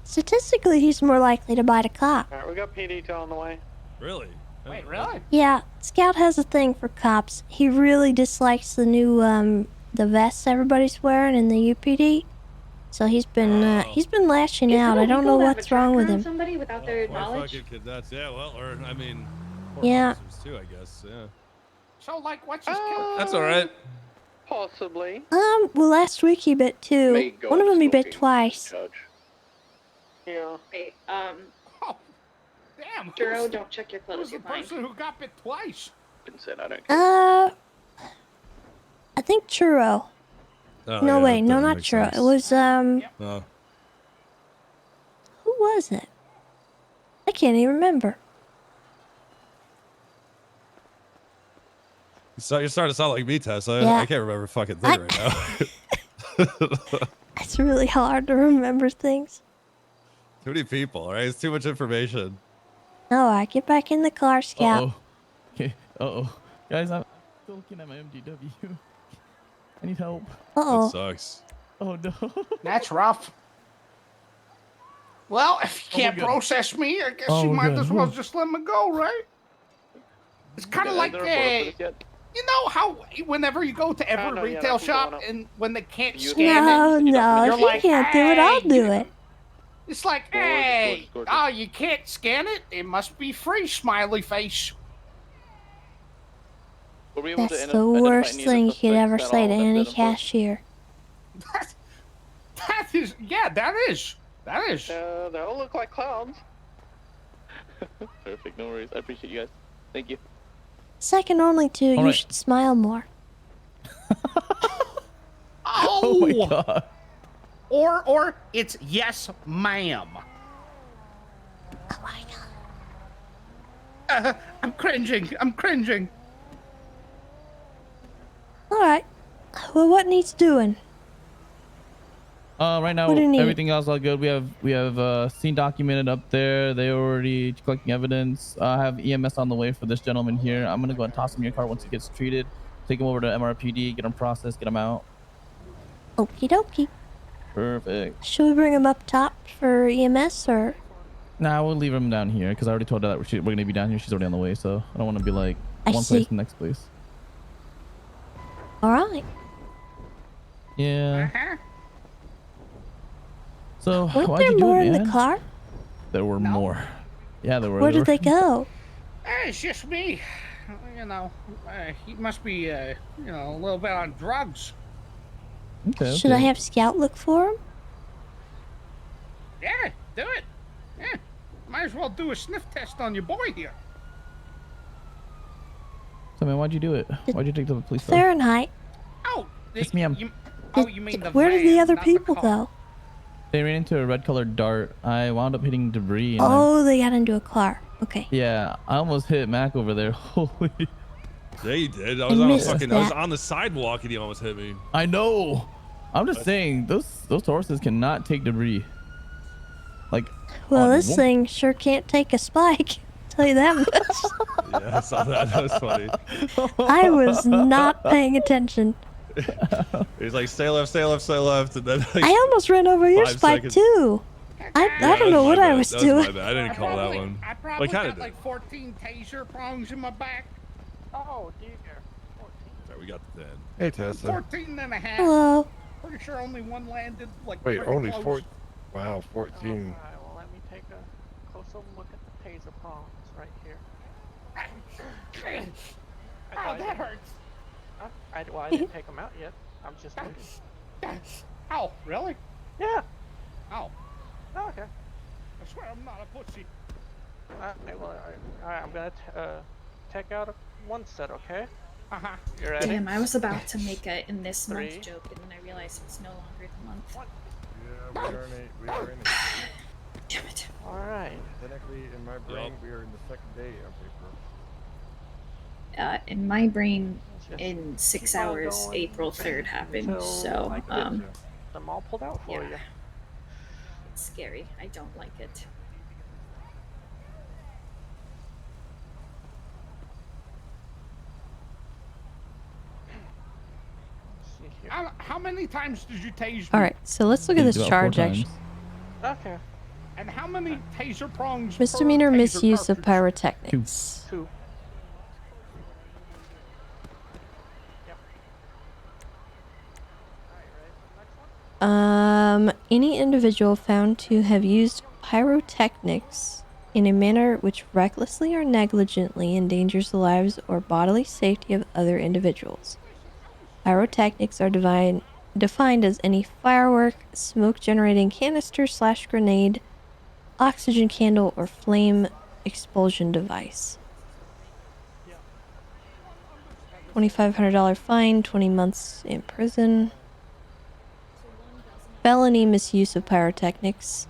Statistically, he's more likely to bite a cop. Alright, we got PD tail on the way. Really? Wait, really? Yeah, Scout has a thing for cops. He really dislikes the new the vests everybody's wearing in the UPD. So he's been lashing out. I don't know what's wrong with him. Somebody without their Or knowledge. fucking kid, that's well, or I mean, Yeah. officers too, I guess. Yeah. So, like, what's his kill? That's all right. Possibly. Well, last week he bit two. One of them he bit twice. Yeah. Wait, Damn. Duro, don't check your clothes. Who's the You're fine. person who got bit twice? I think Churro. Oh, No, yeah, wait, that no, does not make Churro. sense. It was, Oh. who was it? I can't even remember. So you're starting to sound like me, Tessa. Yeah. I can't remember a fucking thing right now. It's really hard to remember things. Too many people, right? It's too much information. Alright, get back in the car, Scout. Okay. Guys, I'm still looking at my MDW. I need help. Uh-oh. That sucks. Oh no. That's rough. Well, if you Oh, we're can't good. process me, I guess Oh, you we're might good. as well Whew. just let me go, right? It's kind of like, you know how whenever you go to every retail shop and when they can't scan No, it, no. you're If you like, can't do it, I'll "Hey, do it. it's like, hey, oh, you can't scan it? It must be free, smiley face. That's the worst thing you could ever say to any cashier. That is, yeah, that is. They all look like clowns. Perfect, no worries. I appreciate you guys. Thank you. Second only to you right. should smile more. Oh my god. Or it's yes, ma'am. Oh my god. I'm cringing. Alright. Well, what needs doing? Right now What do you need? everything else all good. We have scene documented up there. They already collecting evidence. I have EMS on the way for this gentleman here. I'm gonna go and toss him in your car once he gets treated. Take him over to MRPD, get him processed, get him out. Okie dokie. Perfect. Should we bring him up top for EMS or? Nah, we'll leave him down here because I already told her that we're gonna be down here. She's already on the way, so I don't want to be like I one see. place and next place. Alright. Yeah. So Weren't why'd there you do more it, in man? the car? There were more. Yeah, there were. Where there did they go? It's just me. You know, he must be, you know, a little bit on drugs. Okay. Should I have Scout look for him? Yeah, do it. Yeah, might as well do a sniff test on your boy here. So man, why'd you do it? Why'd you take the police car? Fahrenheit. Oh, Yes, ma'am. you mean the Where did the van, other not people car. go? They ran into a red colored dart. I wound up hitting debris. And Oh, they got into a car. Okay. yeah, I almost hit Mac over there. Holy. Yeah, you did. I I was on a missed fucking. I was that. on the sidewalk and he almost hit me. I know. I'm just saying those horses cannot take debris. Like. Well, on this one- thing sure can't take a spike. Tell you that much. Yeah, I saw that. That was funny. I was not paying attention. He's like, stay left, stay left, stay left, and then like, I almost ran over your 5 spike seconds. too. I Yeah, don't know that what I my was bad. That doing. my bad. I didn't call that one. I probably kind got of like 14 taser prongs in my back. Oh dear. Right, we got the 10. Hey, Tessa. 14 and a half. Hello. Pretty sure only one landed. Like Wait, pretty only close. 4. Wow, 14. Alright, well let me take a closer look at the taser prongs right here. Oh, that hurts. I didn't take them out yet. I'm just looking. Oh, really? Yeah. Oh, Oh, okay. I swear I'm not a pussy. Alright, well, alright, I'm gonna take out one set, okay? Uh-huh. You ready? Damn, I was about to make a in this 3. month joke, and then I realized it's no longer the month. Yeah, we are in it. Damn it. Alright. Technically, in my brain, we are in the second day of April. In my brain, Just in 6 keep on hours, going April 3rd happened, until so, I get them all pulled out for yeah. you. It's scary. I don't like it. See here. How many times did you tase me? Alright, so let's look at this About 4 charge times. actually. Okay. And how many taser prongs? Misdemeanor per taser misuse of cartridge? pyrotechnics. 2. Any individual found to have used pyrotechnics in a manner which recklessly or negligently endangers the lives or bodily safety of other individuals. Pyrotechnics are defined as any firework, smoke-generating canister / grenade, oxygen candle, or flame expulsion device. $2,500 fine, 20 months in prison. Felony misuse of pyrotechnics.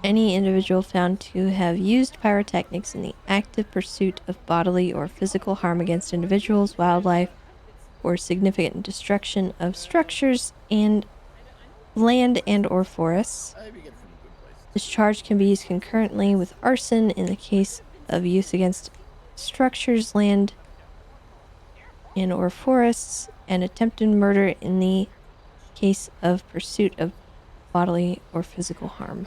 Any individual found to have used pyrotechnics in the active pursuit of bodily or physical harm against individuals, wildlife, or significant destruction of structures and land and or forests. This charge can be used concurrently with arson in the case of use against structures, land and or forests, and attempted murder in the case of pursuit of bodily or physical harm.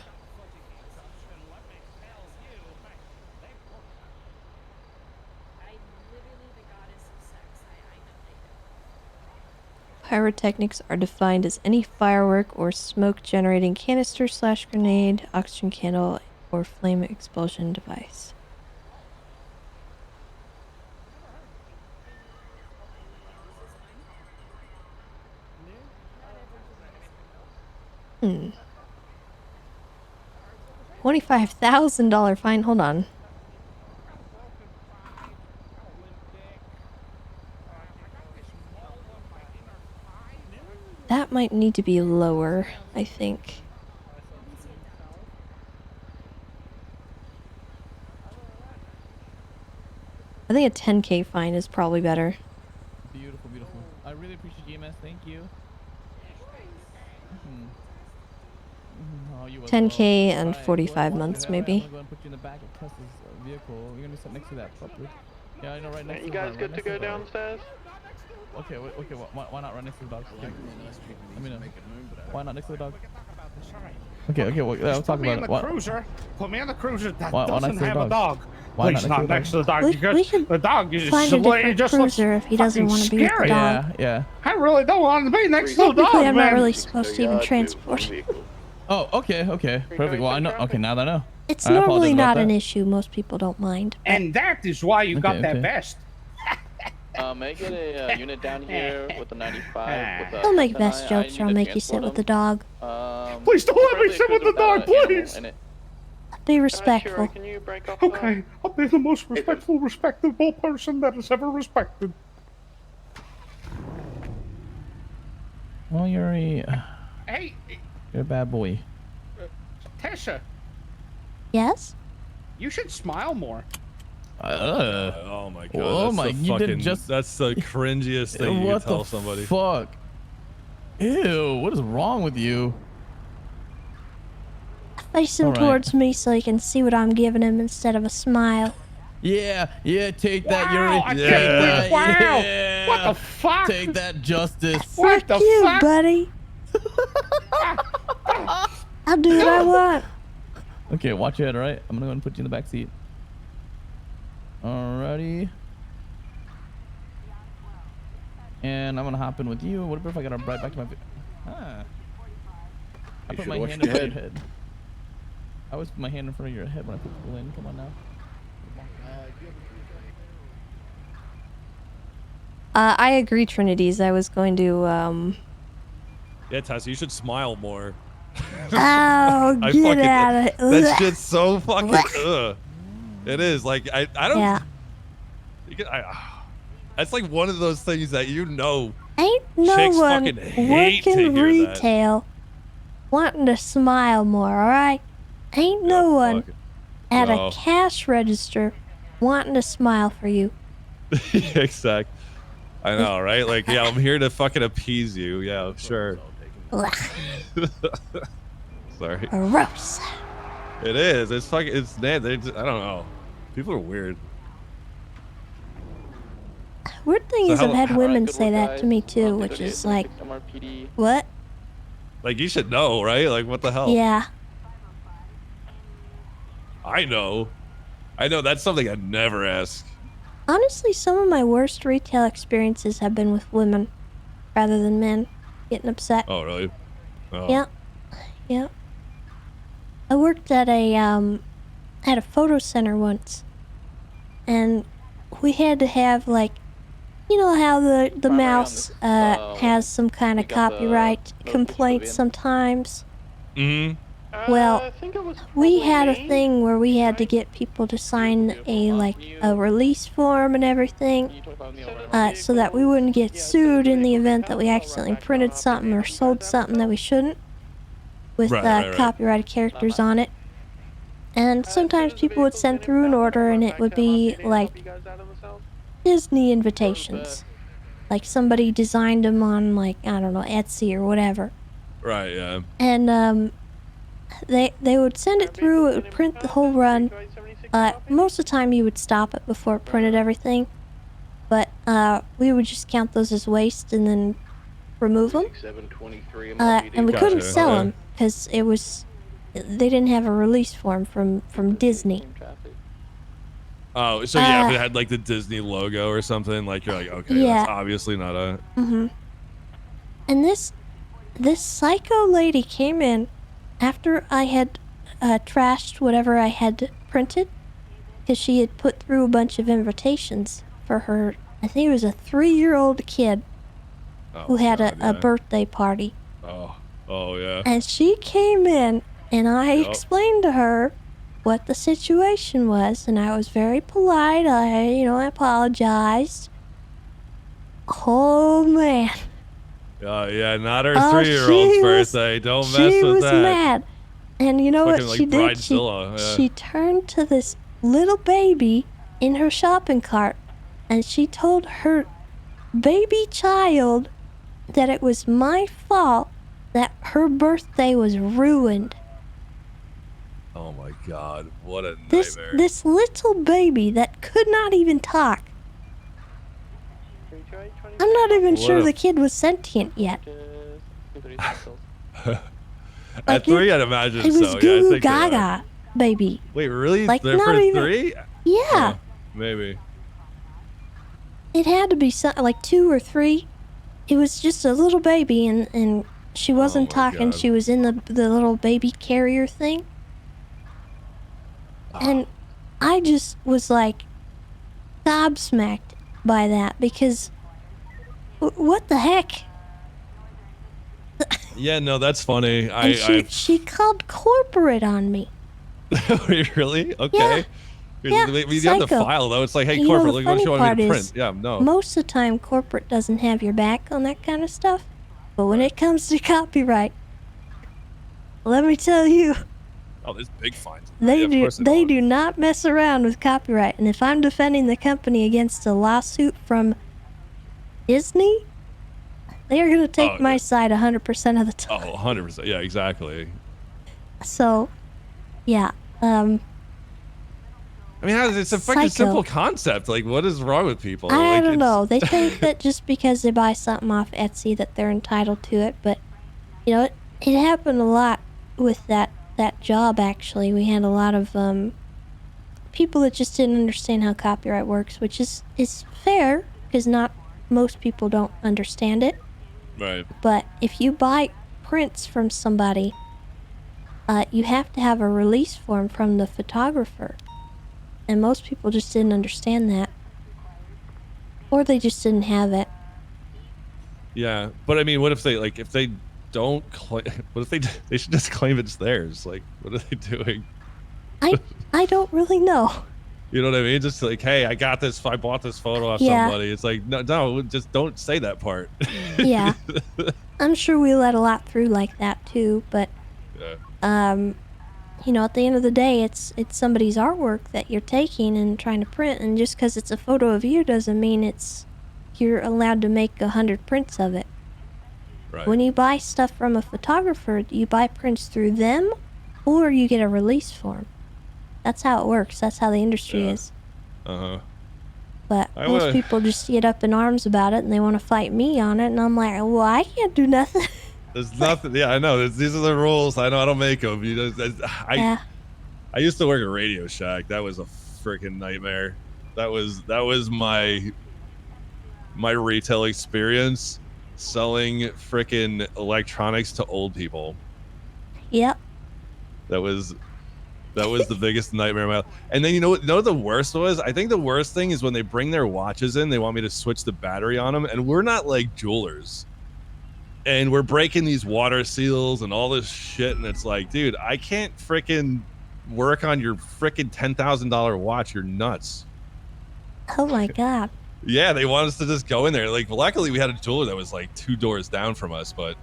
Pyrotechnics are defined as any firework or smoke-generating canister / grenade, oxygen candle, or flame expulsion device. $25,000 fine. Hold on. That might need to be lower, I think. I think a 10K fine is probably better. Beautiful, beautiful. I really appreciate GMS. Thank you. Oh, you as 10K well. and Alright, 45 go months, ahead. maybe. I'm gonna go and put you in the back of Tessa's vehicle. You're gonna sit next to that puppy. Yeah, I know, right next to You the guys dog, good right to next go the dog. downstairs? Okay, okay, why not right next to the dog? Let me know. Why not next to the dog? Okay, well, Just I'll talk put me about in it. the cruiser. Put me in the cruiser that Why doesn't next to the have a dog? dog. Why Please, not not next to the dog We because could the dog is find a different just looks cruiser if he doesn't fucking want to be with the scary. dog. Yeah. I really don't want to be next to the Technically, dog, I'm man. not really supposed to even transport it. Oh, okay, perfect. Well, I know. Okay, now that I know. It's I apologize normally about not that. an issue. Most people don't mind. But And that is why you got that okay. vest. May I get a unit down here with the 95? With I'll make Tessa vest and I jokes need or I'll to make you sit transport with the dog. Please don't let me sit with the dog, please. Be respectful. Okay, I'll be the most respectful, respectable person that is ever respected. Well, you're Hey, a bad boy. Tessa, Yes? you should smile more. Oh my god. Oh that's my! the You fucking, did just. That's the cringiest thing you What can tell the somebody. fuck? Ew! What is wrong with you? Face him All right. towards me so he can see what I'm giving him instead of a smile. Yeah, take that, Wow, Yuri. I Take can't that. believe- wow. Yeah. What the fuck? Take that, justice. What the Fuck you, fuck? buddy. I'll do what I want. Okay, watch your head, all right? I'm gonna go and put you in the back seat. Alrighty. And I'm gonna hop in with you. What if I got right back to my... Ah. I put my hand in front of your head. I always put my hand in front of your head when I put people in. Come on now. I agree, Trinities. I was going to, Yeah, Tessa, you should smile more. Oh, get out of it. That shit's so fucking ugh. It is like I don't. Yeah. You can, that's like one of those things that Ain't no chicks one fucking hate to working hear retail wanting to smile more, alright? Ain't no one at No. a cash register wanting to smile for you. that. Exact. I know, right? Like, yeah, I'm here to fucking appease you. Yeah, sure. Sorry. Gross. It is. It's fucking. It's. I don't know. People are weird. Weird thing So is, how- I've had how- women say that to me too, which is like, what? Like, you should know, right? Like, what the hell? Yeah. I know. That's something I'd never ask. Honestly, some of my worst retail experiences have been with women rather than men getting upset. Oh, really? Oh. Yeah. Yeah. I worked at a photo center once, and we had to have, like, you know how the mouse has some kind of copyright complaints sometimes? Mm-hmm. Well, we had a thing where we had to get people to sign a release form and everything, so that we wouldn't get sued in the event that we accidentally printed something or sold something that we shouldn't, with Right. copyrighted characters on it. And sometimes people would send through an order and it would be like Disney invitations. Like somebody designed them on, like, I don't know, Etsy or whatever. Right. Yeah. And they would send it through, it would print the whole run. Most of the time you would stop it before it printed everything. but we would just count those as waste and then remove them. 723 And we couldn't Gotcha. sell Okay. them because it was they didn't have a release form from Disney. Oh, so yeah, if Uh, it had like the Disney logo or something, like you're like, okay, Yeah. that's obviously not a. Mm-hmm. And this psycho lady came in after I had trashed whatever I had printed, because she had put through a bunch of invitations for her. I think it was a 3-year-old kid who had a yeah. birthday party. Oh yeah. And she came in, and I Yup. explained to her what the situation was, and I was very polite. I apologized. Oh man. Yeah, not her Oh, 3-year-old's she was- birthday. Don't She mess with was that. mad. And you know Fucking what like she did? Bridezilla, yeah. She turned to this little baby in her shopping cart, and she told her baby child that it was my fault that her birthday was ruined. Oh my god, what a This nightmare. this little baby that could not even talk. I'm not even What sure a- the kid was sentient yet. At Like, 3, I'd imagine It was so. Yeah, I Goo think you're right. Gaga, baby. Wait, really? Like, They're not for even- 3? Yeah. Maybe. It had to be like 2 or 3. It was just a little baby, and she wasn't talking. God. She was in the little baby carrier thing. And I just was like gobsmacked by that because what the heck? Yeah, no, that's funny. And she called corporate on me. Really? Okay. Yeah. Yeah, You have the psycho. file though. It's like, hey, You know, corporate, the look what funny you want me part to is, print. Yeah, no. Most of the time, corporate doesn't have your back on that kind of stuff. But when it comes to copyright, let me tell you, Oh, there's big fines. they Yeah, of do course they do not mess around with copyright. And if I'm defending the company against a lawsuit from Disney, they are going to take my side 100% of the time. Oh, 100%. Yeah, exactly. So, yeah. I mean, it's a fucking Psycho. simple concept. Like, what is wrong with people? I Like, don't it's- know. They think that just because they buy something off Etsy that they're entitled to it, but you know, it happened a lot with that job. Actually, we had a lot of people that just didn't understand how copyright works, which is fair because not most people don't understand it. Right. But if you buy prints from somebody, you have to have a release form from the photographer. And most people just didn't understand that. Or they just didn't have it. Yeah, but I mean, what if they don't claim? What if they should just claim it's theirs? Like, what are they doing? I don't really know. You know what I mean? Just like, hey, I got this. I bought this photo off Yeah. somebody. It's like, no, just don't say that part. Yeah. I'm sure we let a lot through like that too, but Yeah. you know, at the end of the day, it's somebody's artwork that you're taking and trying to print, and just because it's a photo of you doesn't mean you're allowed to make 100 prints of it. Right. When you buy stuff from a photographer, you buy prints through them, or you get a release form. That's how it works. That's how the industry is. Uh-huh. But I most would- people just get up in arms about it, and they want to fight me on it, and I'm like, well, I can't do nothing. There's nothing. Yeah, I know. These are the rules. I know. I don't make them. You know, Yeah. I used to work at Radio Shack. That was a freaking nightmare. That was my retail experience, selling freaking electronics to old people. Yep. That was the biggest nightmare of my life. And then you know what the worst was? I think the worst thing is when they bring their watches in, they want me to switch the battery on them, and we're not like jewelers. And we're breaking these water seals and all this shit, and it's like, dude, I can't freaking work on your freaking $10,000 watch. You're nuts. Oh my god. Yeah, they want us to just go in there. Like, luckily we had a jeweler that was like 2 doors down from us, but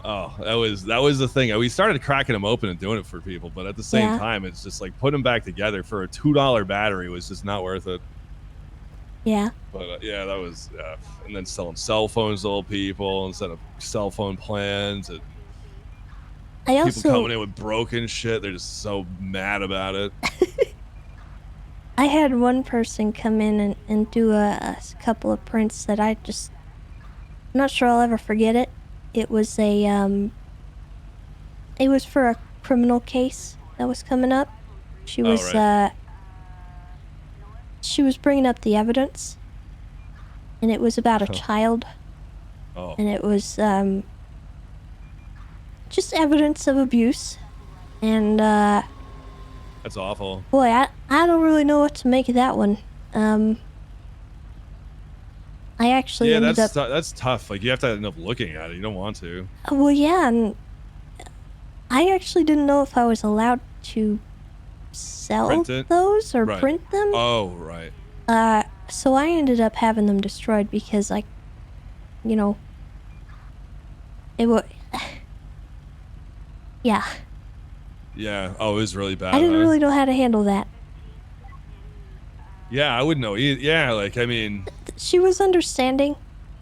oh, that was the thing. We started cracking them open and doing it for people, but at the same Yeah. time, it's just like putting them back together for a $2 battery was just not worth it. Yeah. But yeah, that was, and then selling cell phones to old people instead of cell phone plans. And I people also coming in with broken shit. They're just so mad about it. I had one person come in and do a couple of prints that I'm not sure I'll ever forget it. It was it was for a criminal case that was coming up. She was she was bringing up the evidence, and it was about a child. Oh. And it was just evidence of abuse, and That's awful. boy, I don't really know what to make of that one. I actually Yeah, ended that's up. that's tough. Like you have to end up looking at it. You don't want to. Well, yeah, and I actually didn't know if I was allowed to sell Print it? those or Right. print them. Oh, right. So I ended up having them destroyed because it was. Yeah, Yeah. Oh, it was really bad. I didn't huh? really know how to handle that. Yeah, I wouldn't know. Yeah, like I mean, She was understanding,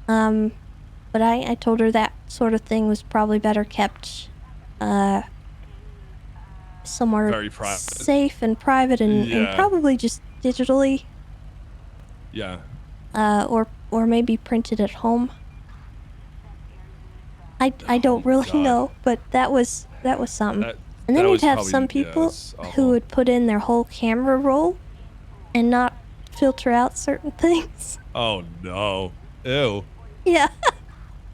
but I told her that sort of thing was probably better kept somewhere Very private. safe and private and Yeah. probably just digitally yeah. or maybe printed at home. I don't really God. know, but that was something. That- and then that you'd was have probably- some yeah, people that's awful. who would put in their whole camera roll and not filter out certain things. Oh no. Ew. Yeah.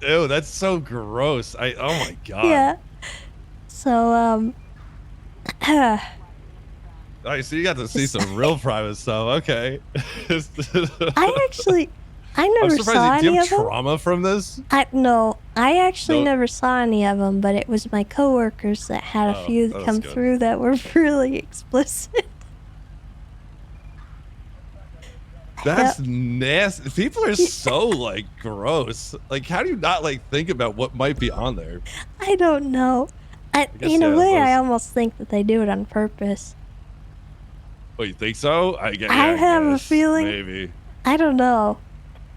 Ew. That's so gross. Oh my god. Yeah. So Oh, so you got to see some real private stuff. Okay. I I'm never saw surprised. Do any you of have them. trauma from this? No, I actually No. never saw any of them, but it was my coworkers that had a Oh, few that that's come good. through that were really explicit. That's nasty. People are so like gross. Like, how do you not like think about what might be on there? I don't know. guess, In a yeah, way, I those- almost think that they do it on purpose. Oh, you think so? I guess. I have a feeling. Maybe. I don't know.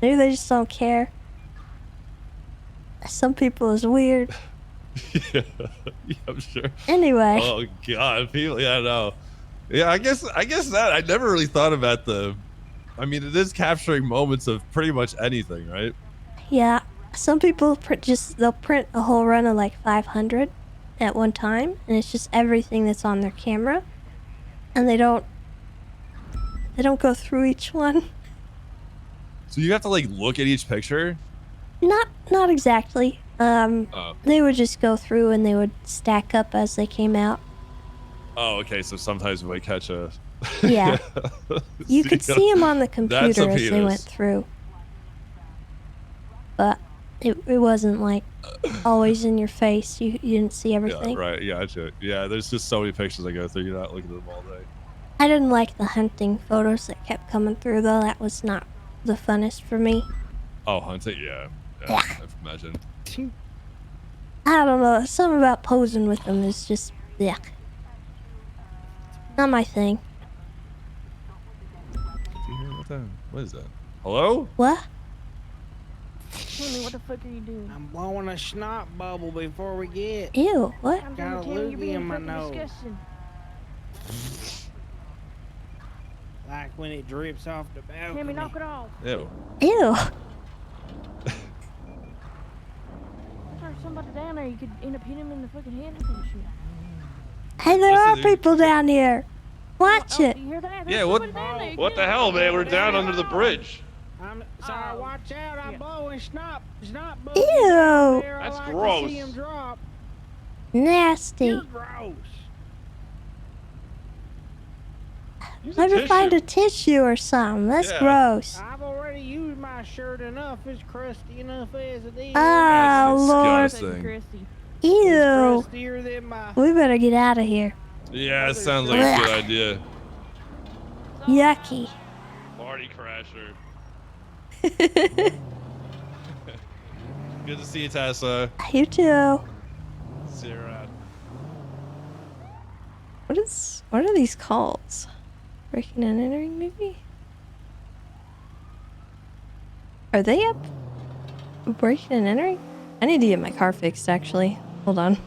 Maybe they just don't care. Some people is weird. Yeah, I'm sure. Anyway. Oh god, people. Yeah, no. Yeah, I guess that I never really thought about the. I mean, it is capturing moments of pretty much anything, right? Yeah, some people they'll print a whole run of like 500 at one time, and it's just everything that's on their camera, and they don't go through each one. So you have to like look at each picture. Not exactly. Oh. They would just go through and they would stack up as they came out. Oh, okay. So sometimes we might catch a. Yeah. You could see them on the That's computer a as they penis. went through. But it wasn't like always in your face. You didn't see everything. Yeah, right. Yeah, gotcha. Yeah, there's just so many pictures I go through. You're not looking at them all day. I didn't like the hunting photos that kept coming through though. That was not the funnest for me. Oh, hunting. Yeah. I imagine. I don't know. Something about posing with them is just yuck. Not my thing. What is that? Hello? What? Tell me, what the fuck are you doing? I'm blowing a snot bubble before we get. Ew, what? I'm Got a Tammy, you're loogie being in my fucking nose. disgusting. Like when it drips off the balcony. Tammy, knock it off. Ew. Ew. There's somebody down there. You could end up hitting him in the fucking head with that shit. Hey, there are people down here. Watch it. You hear that? Yeah, There's what? somebody down there. What the hell, man? We're down under the bridge. I'm sorry, watch out! I'm blowing snot bubbles. Ew. down there. I That's like to gross. see 'em drop. Nasty. You're gross. Maybe find a tissue or something. That's Yeah. gross. I've already used my shirt enough. It's crusty enough as it is. Oh, Lord. disgusting. Ew. Crustier than my. We better get out of here. Yeah, it sounds like a good idea. Yucky. Party crasher. Good to see you, Tessa. You too. See you around. What are these calls? Breaking and entering, maybe? Are they up? Breaking and entering? I need to get my car fixed, actually. Hold on.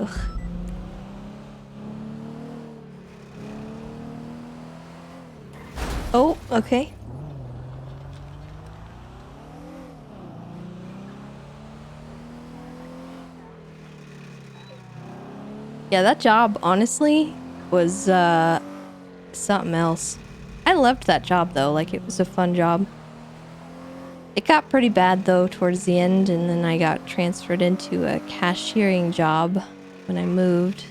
Ugh. Oh, okay. Yeah, that job, honestly, was, something else. I loved that job, though. Like, it was a fun job. It got pretty bad, though, towards the end, and then I got transferred into a cashiering job when I moved,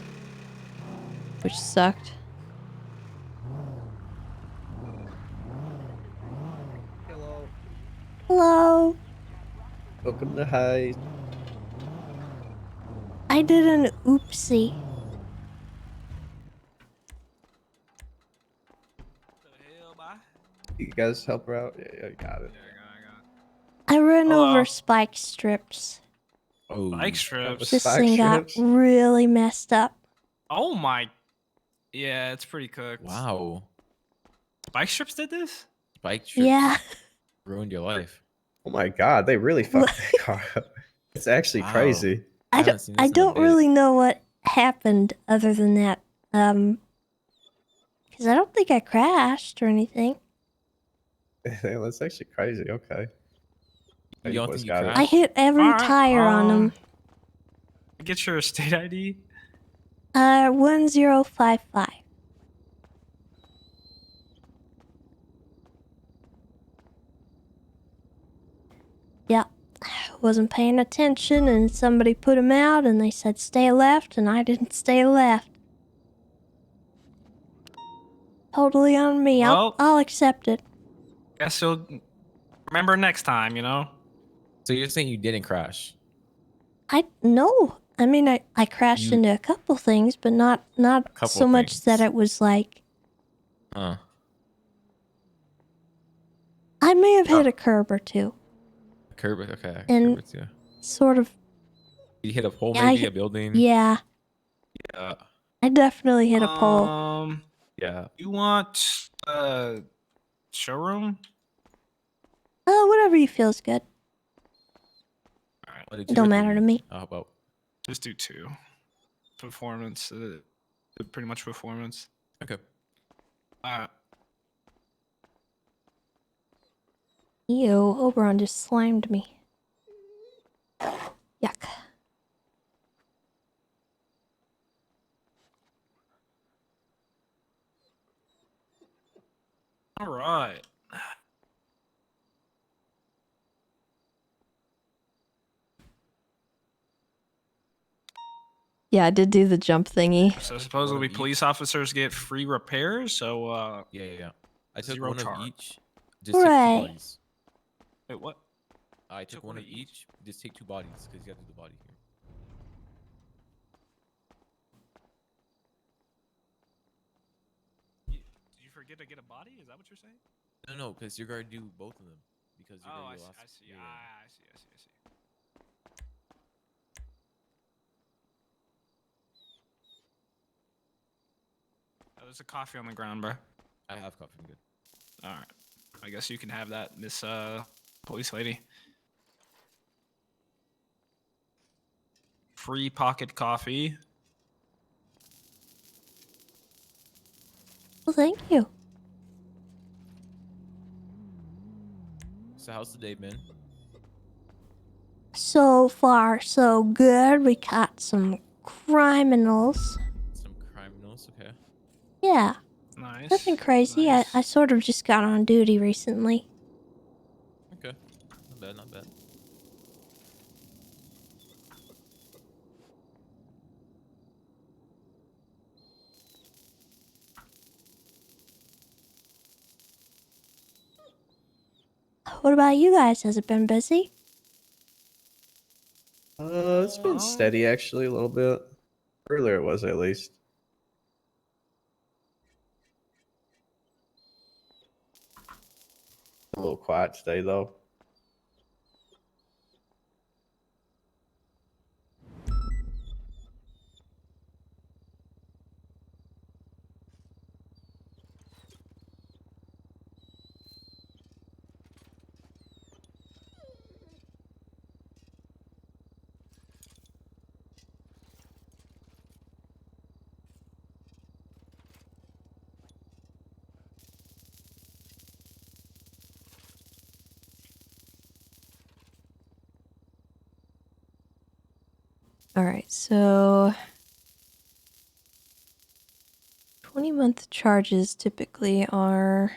which sucked. Hello. Welcome to High. I did an oopsie. You guys help her out? Yeah, you got it. I ran Hello. over spike strips. Oh, Spike strips. This thing got really messed up. Oh my. Yeah, it's pretty cooked. Wow. Spike strips did this? Spike strips Yeah. ruined your life. Oh my god, they really fucked that car up. It's actually Wow. crazy. I don't really know what happened other than that. Because I don't think I crashed or anything. That's actually crazy. Okay. You don't think you got I hit every Alright, tire on them. Get your state ID. 1055. Yep. Wasn't paying attention and somebody put him out and they said stay left and I didn't stay left. Totally on me. Well- I'll accept it. Guess you'll remember next time, you know? So you're saying you didn't crash? No. I mean, I crashed into a couple things, but not couple so much that it was like Huh. I may have hit a curb or two. Curb, okay. And Curb, yeah. sort of. You hit a pole, Yeah, I maybe hit- a building. Yeah, Yeah. I definitely hit a pole. Yeah. You want showroom? Whatever you feels good. What did It don't you matter to me. How about? Just do 2. Performance. Pretty much performance. Okay. Alright. Ew, Oberon just slimed me. Yuck. Alright. Yeah, I did do the jump thingy. So supposedly police officers get free repairs, so Yeah. I took zero one charge. of each. Just take 2 Hooray. bodies. Wait, what? I took one of each. Just take 2 bodies because you have to do the body here. Did you forget to get a body? Is that what you're saying? No, because you're gonna do both of them because you're Oh, gonna I be see. the last. I see. Yeah. I see. Oh, there's a coffee on the ground, bro. I have coffee. I'm good. All right. I guess you can have that, Miss Police Lady. Free pocket coffee. Well, thank you. So how's the day been? So far, so good. We caught some criminals. Some criminals, okay. Yeah. Nice. Nothing crazy. I sort of just got on duty recently. Okay. Not bad, not bad. What about you guys? Has it been busy? It's been steady actually a little bit. Earlier it was at least. A little quiet today though. All right, so 20-month charges typically are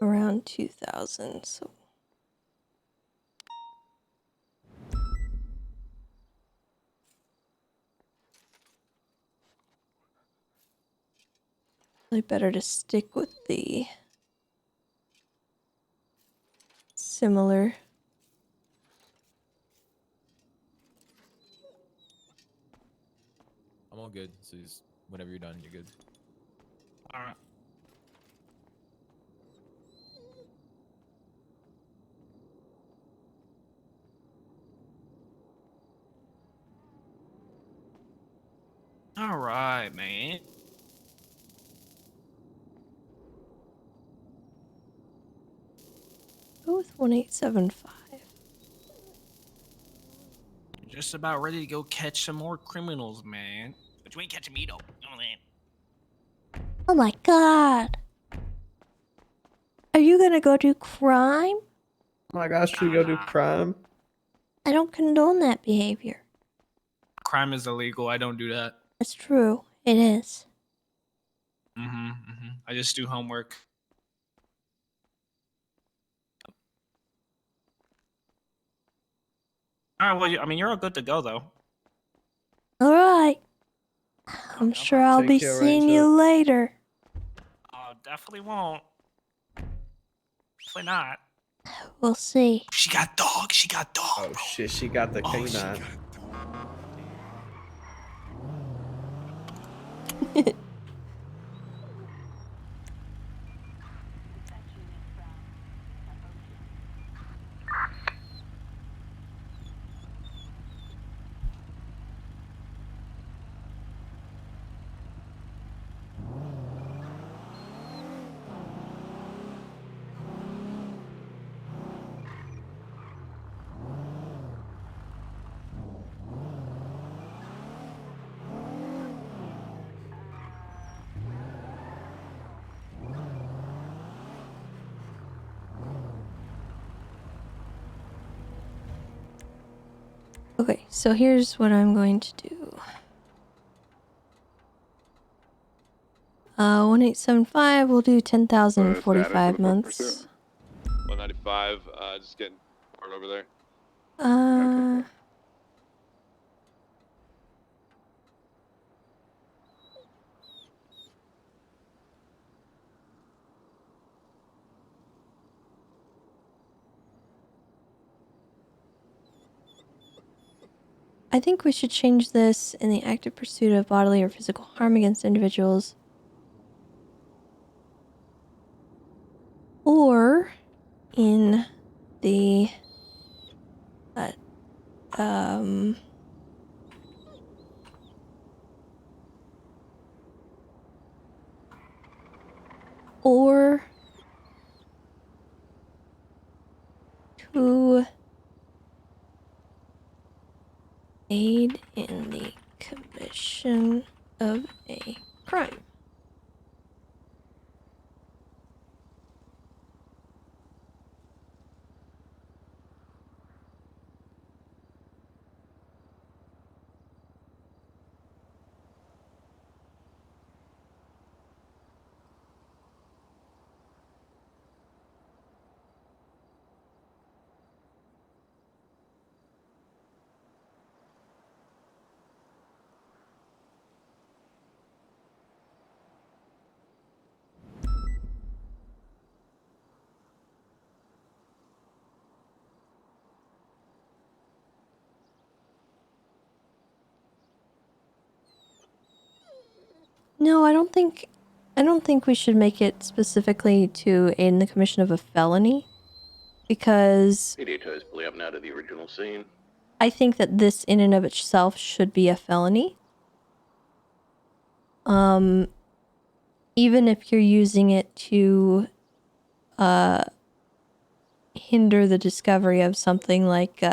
around 2,000. So really better to stick with the similar. I'm all good. So just whenever you're done, you're good. All right. All right, man. Go with 1875. Just about ready to go catch some more criminals, man. But you ain't catching me, though. You know what I mean? Oh my god. Are you gonna go do crime? Oh my gosh, should we go do crime? I don't condone that behavior. Crime is illegal. I don't do that. That's true. It is. I just do homework. All right, well, I mean, you're all good to go, though. Alright. I'm sure I'll be seeing you later. Oh, definitely won't. Definitely not. We'll see. She got dog. She got dog. Oh shit, she got the canine. Okay, so here's what I'm going to do. 1875, we'll do 10,045 months. 195, just getting part over there. I think we should change this in the active pursuit of bodily or physical harm against individuals. Or in the or to aid in the commission of a crime. No, I don't think we should make it specifically to aid in the commission of a felony, because PD ties play up now to the original scene. I think that this in and of itself should be a felony. Even if you're using it to hinder the discovery of something like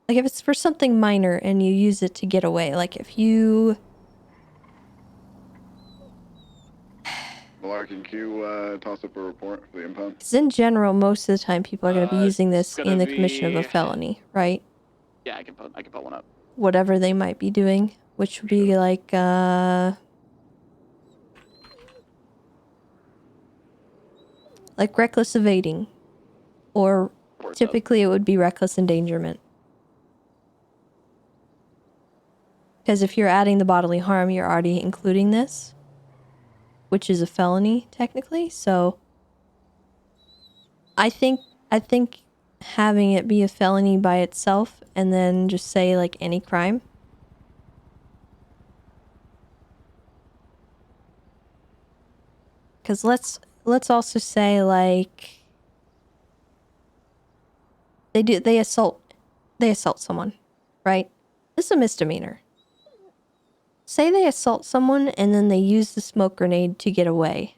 Like if it's for something minor and you use it to get away, like if you... Malarkey, can you toss up a report for the impound? Because in general, most of the time people are going to be using this gonna in the commission of a be- felony, right? Yeah, I can put one up. Whatever they might be doing, which would be like, reckless evading. Or typically it would be reckless endangerment. Because if you're adding the bodily harm, you're already including this, which is a felony technically. So I think having it be a felony by itself and then just say like any crime. Because let's also say like they assault someone, right? This is a misdemeanor. Say they assault someone and then they use the smoke grenade to get away.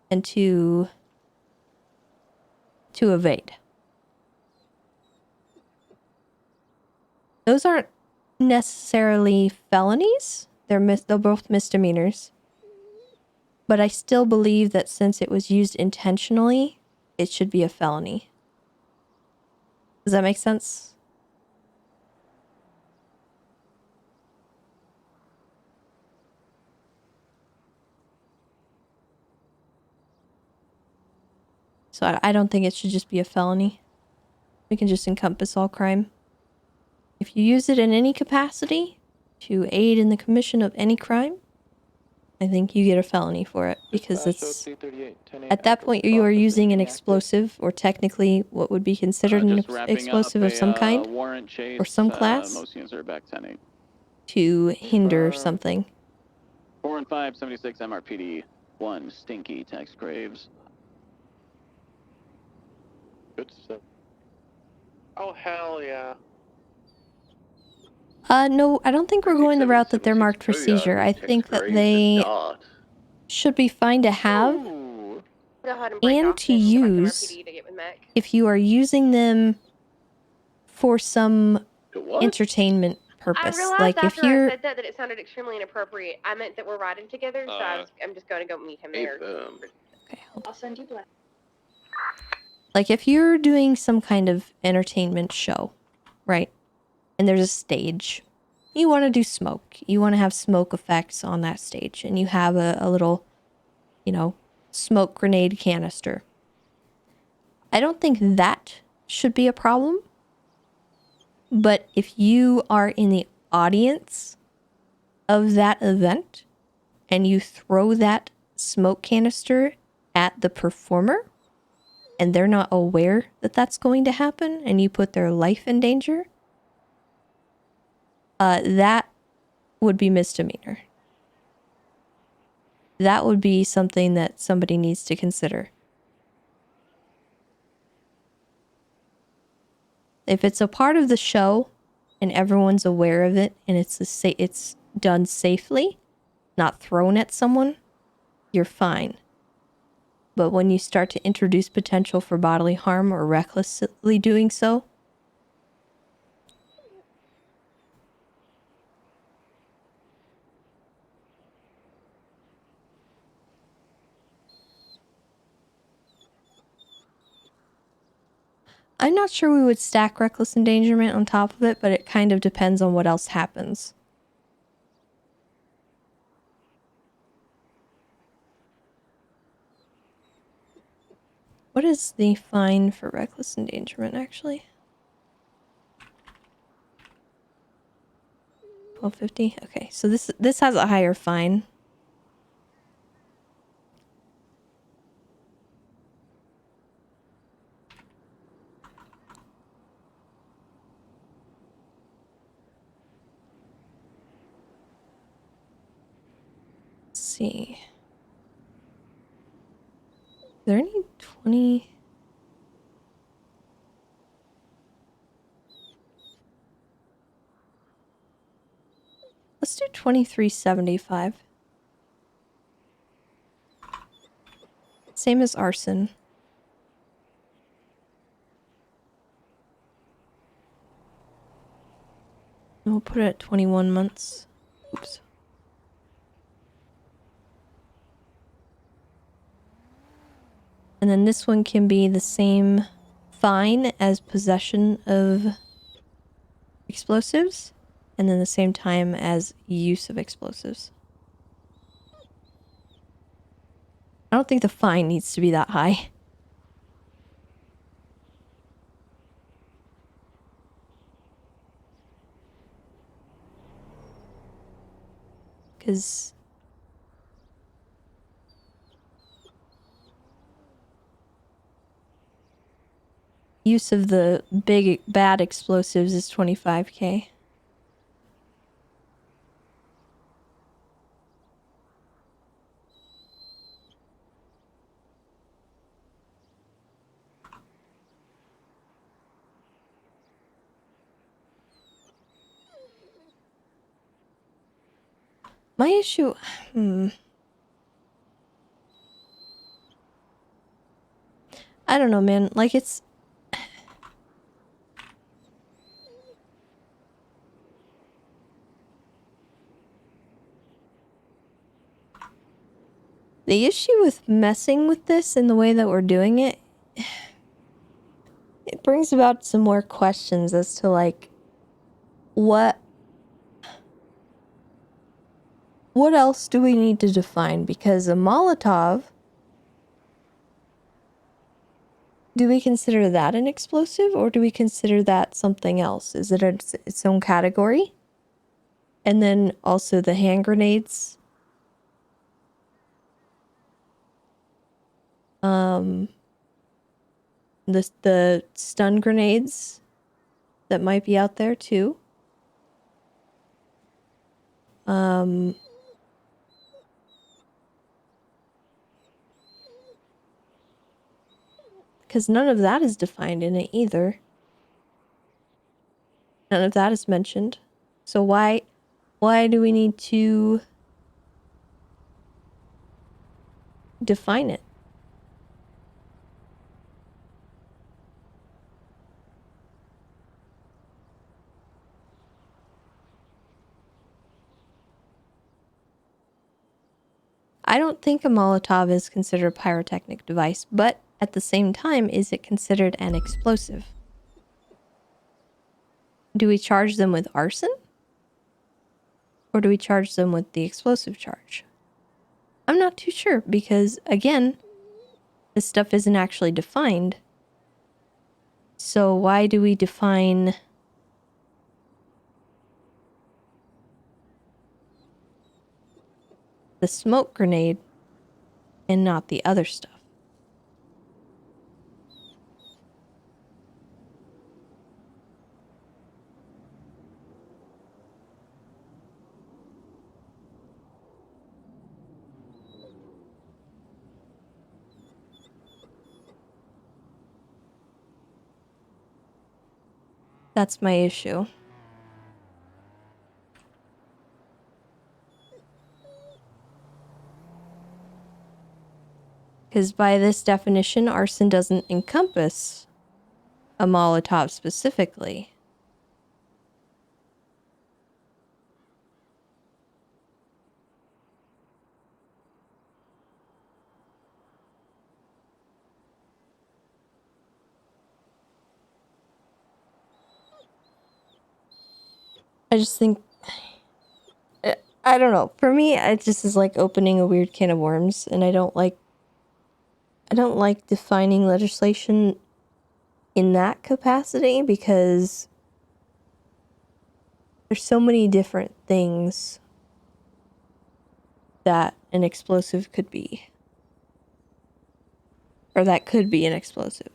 And to evade. Those aren't necessarily felonies. They're both misdemeanors. But I still believe that since it was used intentionally, it should be a felony. Does that make sense? So I don't think it should just be a felony. We can just encompass all crime. If you use it in any capacity to aid in the commission of any crime, I think you get a felony for it because it's at that point you are using an explosive or technically what would be considered an explosive of some kind warrant chase, or some class most units are back 10-8. to hinder something. 4 and 5, 76 MRPD. 1 Stinky Tex Graves. Good stuff. Oh, hell yeah. No, I don't think we're going the route that they're marked for seizure. I think that they should be fine to have and to use if you are using them for some entertainment purpose. I realized Like if after you're I said that it sounded extremely inappropriate. I meant that we're riding together, so I'm just going to go meet him there. Okay, I'll send you black. like if you're doing some kind of entertainment show, right? And there's a stage. You want to do smoke. You want to have smoke effects on that stage. And you have a little, smoke grenade canister. I don't think that should be a problem. But if you are in the audience of that event and you throw that smoke canister at the performer and they're not aware that that's going to happen and you put their life in danger, that would be misdemeanor. That would be something that somebody needs to consider. If it's a part of the show and everyone's aware of it and it's done safely, not thrown at someone, you're fine. But when you start to introduce potential for bodily harm or recklessly doing so, I'm not sure we would stack reckless endangerment on top of it, but it kind of depends on what else happens. What is the fine for reckless endangerment, actually? $12.50? Okay, so this has a higher fine. Let's see. Is there any 20? Let's do 23.75. Same as arson. we'll put it at 21 months. Oops. And then this one can be the same fine as possession of explosives, and then the same time as use of explosives. I don't think the fine needs to be that high. Because use of the big bad explosives is 25k. My issue, I don't know, man. Like, it's... The issue with messing with this in the way that we're doing it, it brings about some more questions as to, like, what else do we need to define? Because a Molotov, do we consider that an explosive, or do we consider that something else? Is it its own category? And then also the hand grenades. The stun grenades that might be out there too. Because none of that is defined in it either. None of that is mentioned. So why do we need to define it? I don't think a Molotov is considered a pyrotechnic device, but at the same time, is it considered an explosive? Do we charge them with arson? Or do we charge them with the explosive charge? I'm not too sure because, again, this stuff isn't actually defined. So why do we define the smoke grenade and not the other stuff? That's my issue. Because by this definition, arson doesn't encompass a Molotov specifically. I just think, I don't know. For me, it just is like opening a weird can of worms, and I don't like defining legislation in that capacity because there's so many different things that an explosive could be. Or that could be an explosive.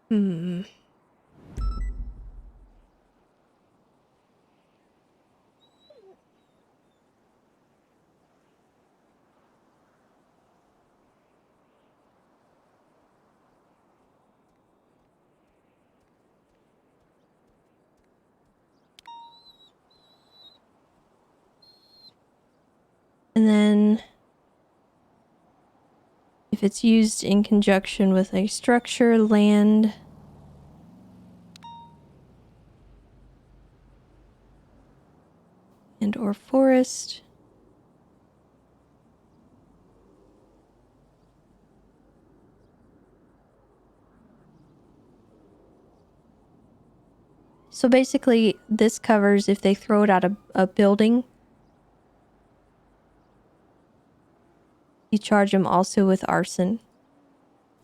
Hmm. And then if it's used in conjunction with a structure, land, and or forest. So basically, this covers if they throw it at a building. You charge them also with arson.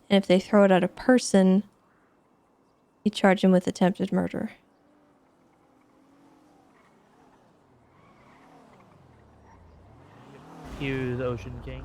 And if they throw it at a person, you charge them with attempted murder. Here's Ocean King.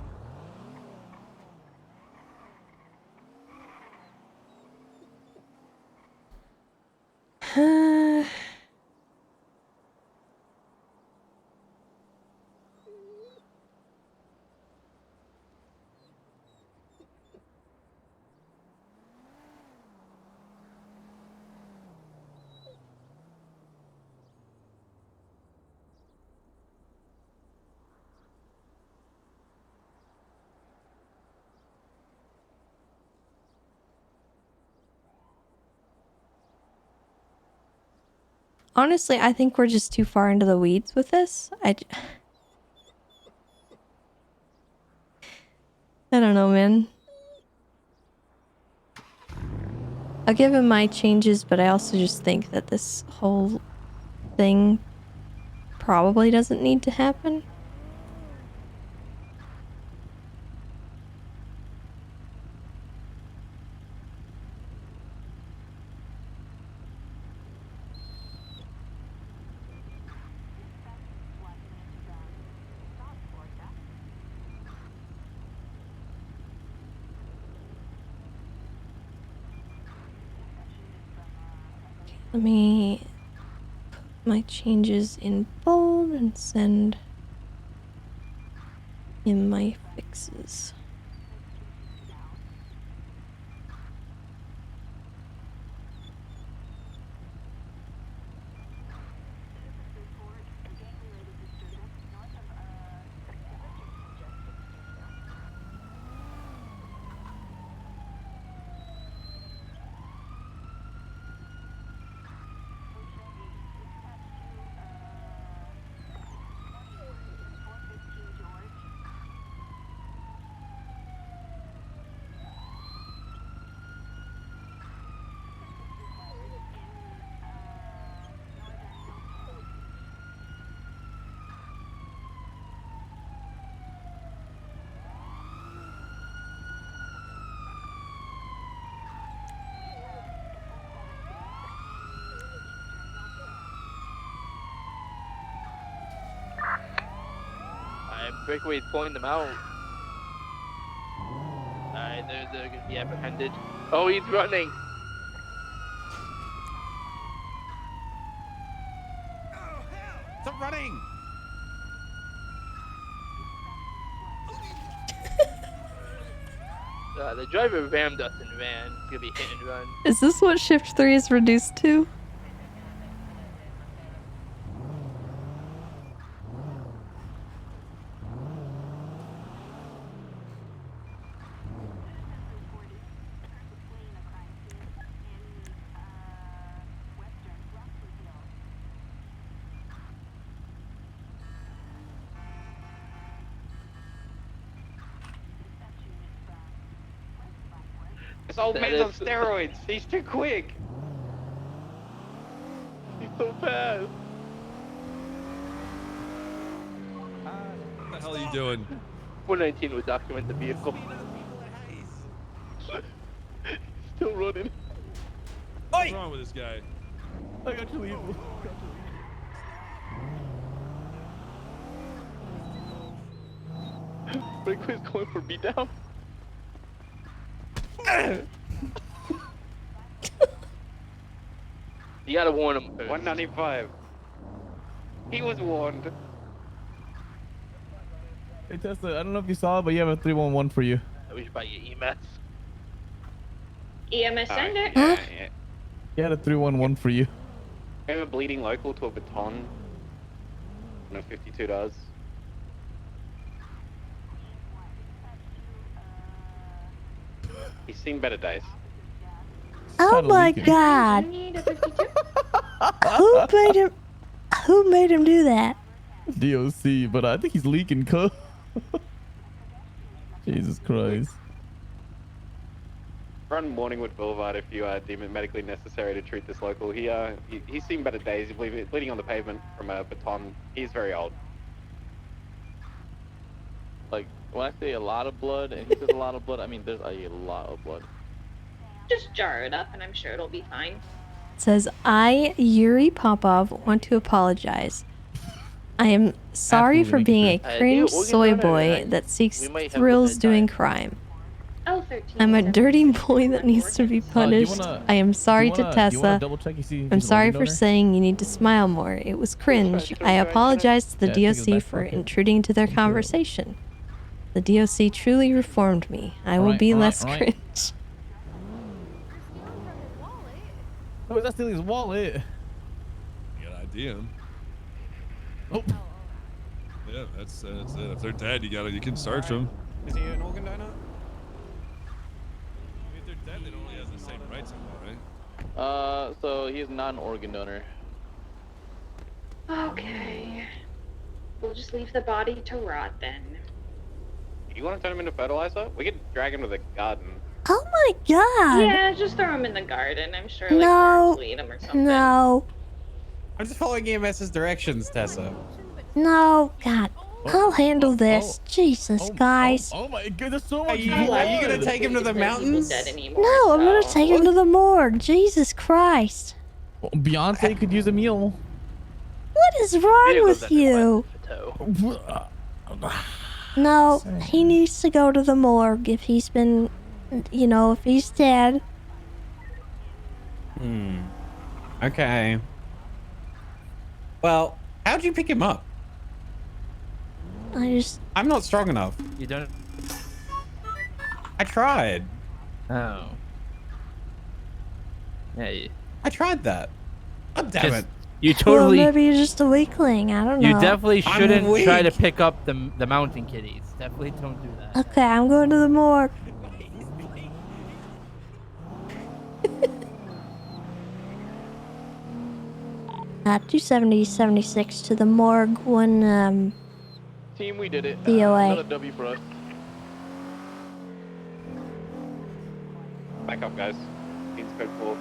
Honestly, I think we're just too far into the weeds with this. I don't know, man. I'll give him my changes, but I also just think that this whole thing probably doesn't need to happen. Let me put my changes in bold and send in my fixes. Breakaway's pulling them out. Alright, they're gonna be apprehended. Oh, he's running! Stop running! The driver rammed us and ran. It's gonna be hit and run. Is this what shift 3 is reduced to? This old man's on steroids. He's too quick. He's so fast. What the hell are you doing? 419 would document the vehicle. Still running. What's wrong with this guy? I got to leave. Breakaway's going for beatdown. You gotta warn him first. 195. He was warned. Hey Tessa, I don't know if you saw it, but you have a 311 for you. I wish by your EMS. EMS sender. Yeah. He had a 311 for you. We have a bleeding local to a baton. No, 52 does. He's seen better days. Oh my god. Who made him? Who made him do that? DOC, but I think he's leaking code. Jesus Christ. Run Morningwood Boulevard if you deem it medically necessary to treat this local. He's seen better days. He's bleeding on the pavement from a baton. He's very old. Like, when I say a lot of blood, and he says a lot of blood, I mean there's a lot of blood. Just jar it up and I'm sure it'll be fine. It says, I, Yuri Popov, want to apologize. I am sorry for being a cringe soy boy that seeks thrills doing crime. Oh, 13. I'm a dirty boy that needs to be punished. I am sorry to Tessa. I'm sorry for saying you need to smile more. It was cringe. I apologize to the DOC for intruding into their conversation. The DOC truly reformed me. I will be less cringe. Oh, that's stealing his wallet. You gotta ID him. Oh. Yeah, that's it. If they're dead, you can search them. Is he an organ donor? If they're dead, they don't really have the same rights anymore, right? So he's not an organ donor. Okay. We'll just leave the body to rot then. You want to turn him into fertilizer? We could drag him to the garden. Oh my god. Yeah, just throw him in the garden. I'm sure like No. worms will eat him or something. No. I'm just following EMS's directions, Tessa. No. God. I'll handle this. Jesus, guys. Oh my goodness, so Are much you blood. gonna take him to the mountains? No, I'm gonna take him to the morgue. Jesus Christ. Well, Beyonce could use a meal. What is wrong with you? No, he needs to go to the morgue if he's been, if he's dead. Okay. Well, how'd you pick him up? I'm not strong enough. You don't. I tried. Oh. Yeah. I tried that. God damn it. You totally. Well, maybe you're just a weakling. I don't know. You definitely I'm shouldn't try to weak. pick up the mountain kitties. Definitely don't do that. Okay, I'm going to the morgue. 270-76 to the morgue. One Team, we did it. DOA. Another W for us. Back up, guys. Team's code 4.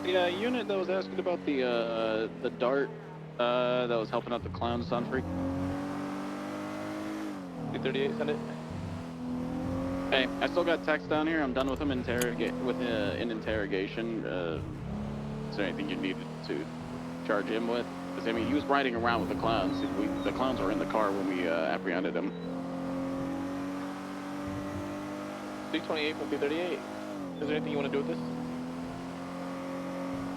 The unit that was asking about the dart that was helping out the clowns on freak. 238, send it. Hey, I still got text down here. I'm done with him in interrogation. Is there anything you needed to charge him with? Because I mean, he was riding around with the clowns. The clowns were in the car when we apprehended him. 628 from 238. Is there anything you want to do with this?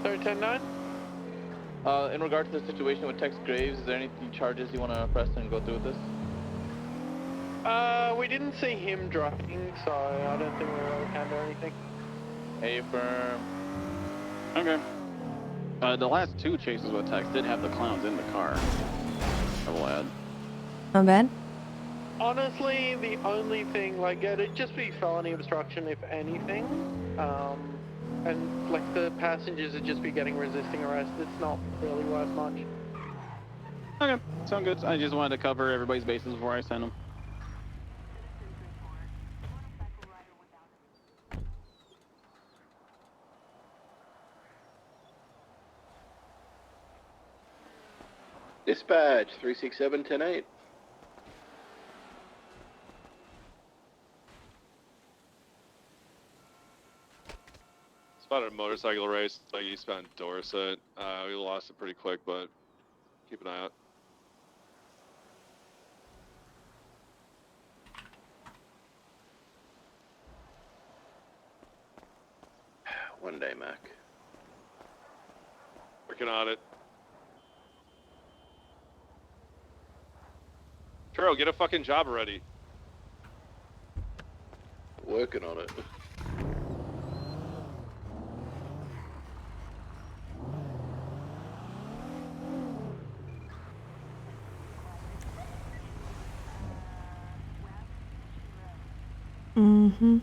310-9? In regard to the situation with Tex Graves, is there any charges you want to press and go through with this? We didn't see him driving, so I don't think we really can do anything. Affirm. Okay. The last two chases with Tex did have the clowns in the car. I will add. Not bad. Honestly, the only thing, like, it'd just be felony obstruction, if anything. And, like, the passengers would just be getting resisting arrest. It's not really worth much. Okay, sound good. I just wanted to cover everybody's bases before I send them. Dispatch 367-10-8. Spotted a motorcycle race like eastbound Dorset. We lost it pretty quick, but keep an eye out. One day, Mac. Working on it. Turo, get a fucking job already. Working on it. Mm-hmm.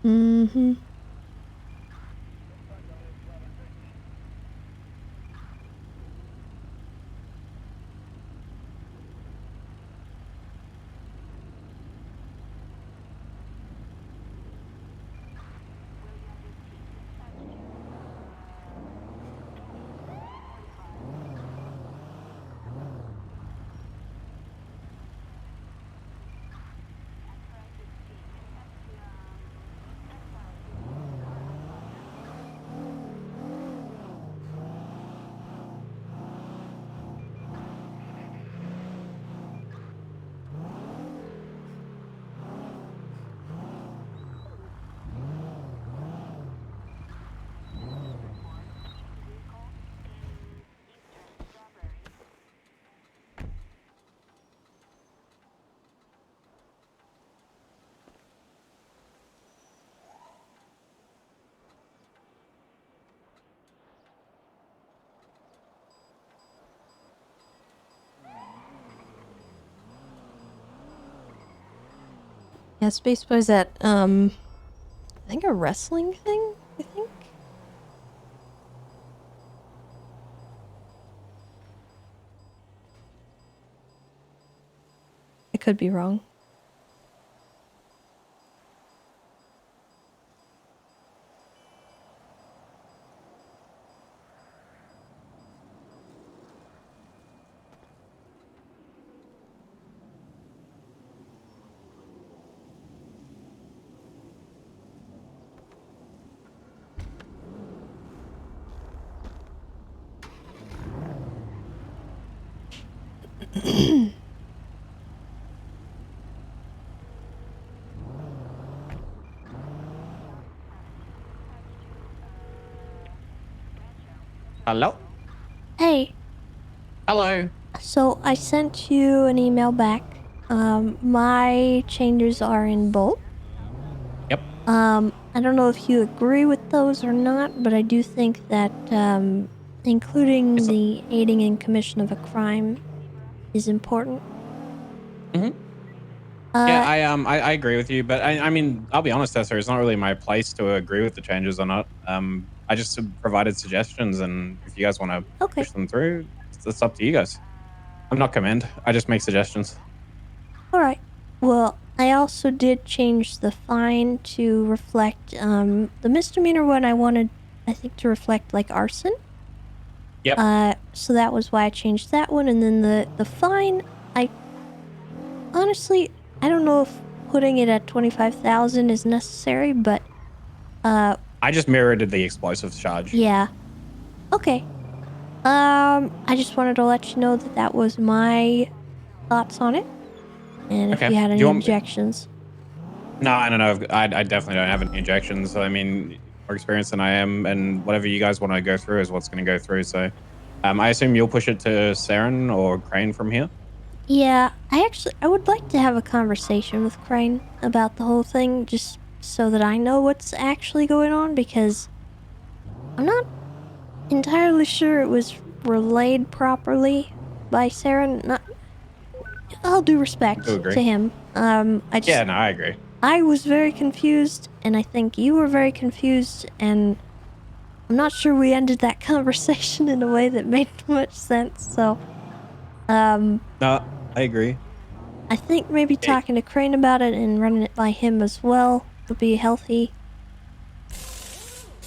Mm-hmm. Yeah, Space Boy's at, I think a wrestling thing, I think? I could be wrong. Hello? Hey. Hello. So I sent you an email back. My changes are in bold. Yep. I don't know if you agree with those or not, but I do think that, including the aiding and commission of a crime is important. Mm-hmm. Yeah, I agree with you, but I mean, I'll be honest, Tessa, it's not really my place to agree with the changes or not. I just provided suggestions, and if you guys want to push them through, it's up to you guys. I'm not command. I just make suggestions. Alright. Well, I also did change the fine to reflect, the misdemeanor one I wanted, I think, to reflect, like, arson. Yep. So that was why I changed that one, and then the fine, honestly, I don't know if putting it at 25,000 is necessary, but, I just mirrored the explosives charge. yeah. Okay. I just wanted to let you know that that was my thoughts on it. And if Okay. you had Do any you want me- objections. No, I don't know. I definitely don't have any injections. I mean, more experienced than I am, and whatever you guys want to go through is what's going to go through. So, I assume you'll push it to Saren or Crane from here. Yeah, I would like to have a conversation with Crane about the whole thing, just so that I know what's actually going on, because I'm not entirely sure it was relayed properly by Saren. Not, all due respect Do agree. to him. Yeah, no, I agree. I was very confused, and I think you were very confused, and I'm not sure we ended that conversation in a way that made much sense, so, No, I agree. I think maybe talking to Crane about it and running it by him as well would be healthy.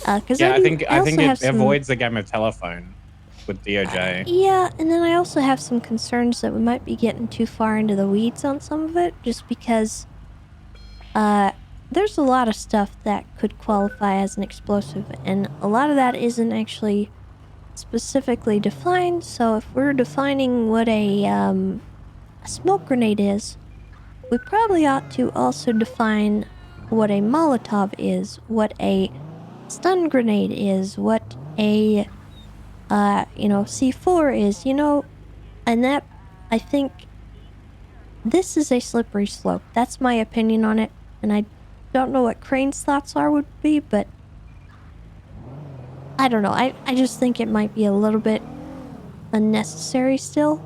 Cause Yeah, I think have it some, avoids the game of telephone with DOJ. yeah, and then I also have some concerns that we might be getting too far into the weeds on some of it, just because, there's a lot of stuff that could qualify as an explosive, and a lot of that isn't actually specifically defined, so if we're defining what a smoke grenade is, we probably ought to also define what a Molotov is, what a stun grenade is, what a, C4 is, and that, I think, this is a slippery slope. That's my opinion on it, and I don't know what Crane's thoughts would be, but I don't know. I just think it might be a little bit unnecessary still,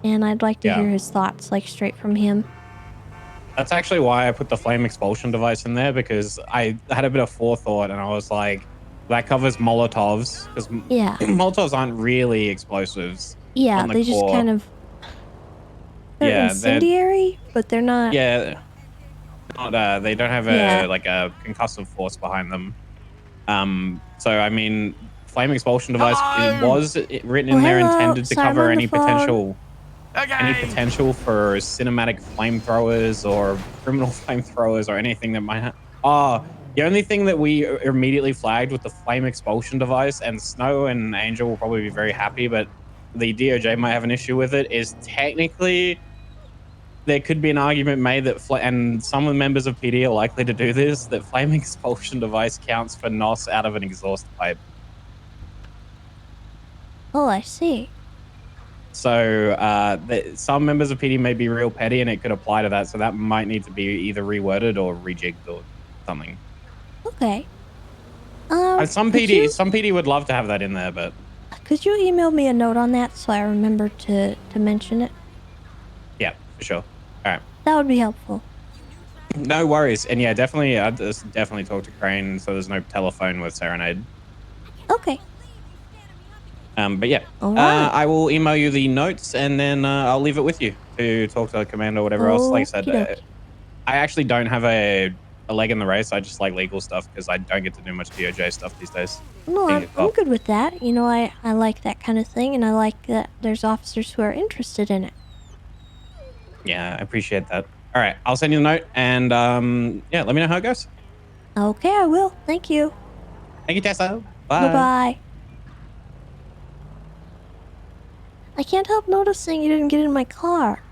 and I'd like to hear his thoughts, like, straight from him. That's actually why I put the flame expulsion device in there, because I had a bit of forethought and I was like, that covers Molotovs, because Molotovs aren't really explosives. Yeah, on the they just core. kind of... They're incendiary, but they're not... Yeah. Not, they don't have a concussive force behind them. So, I mean, flame expulsion device was written in there intended to cover any potential... Any potential for cinematic flamethrowers or criminal flamethrowers or anything that might the only thing that we immediately flagged with the flame expulsion device, and Snow and Angel will probably be very happy, but the DOJ might have an issue with it, is technically there could be an argument made that, and some of the members of PD are likely to do this, that flame expulsion device counts for NOS out of an exhaust pipe. Oh, I see. So some members of PD may be real petty and it could apply to that. So that might need to be either reworded or rejigged or something. Okay. Some PD would love to have that in there, but... Could you email me a note on that so I remember to mention it? Yeah, for sure. All right. That would be helpful. No worries. And yeah, definitely, I'd definitely talk to Crane so there's no telephone with Serenade. Okay. But yeah, All right. I will email you the notes and then I'll leave it with you to talk to the commander or whatever else. Like I said, I actually don't have a leg in the race. I just like legal stuff because I don't get to do much DOJ stuff these days. No, I'm good with that. I like that kind of thing, and I like that there's officers who are interested in it. Yeah, I appreciate that. All right, I'll send you the note and yeah, let me know how it goes. Okay, I will. Thank you. Thank you, Tessa. Bye. Bye-bye. I can't help noticing you didn't get in my car.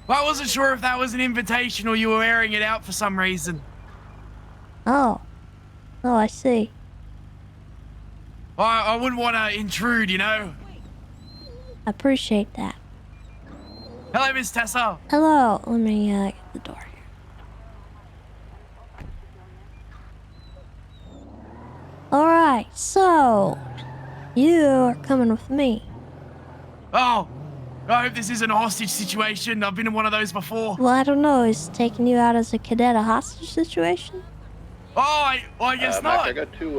Well, I wasn't sure if that was an invitation or you were airing it out for some reason. Oh, I see. I wouldn't want to intrude, I appreciate that. Hello, Miss Tessa. Hello. Let me get the door here. Alright, so you are coming with me. Oh, I hope this isn't a hostage situation. I've been in one of those before. Well, I don't know. Is taking you out as a cadet a hostage situation? Oh, I guess Mac, not. I got two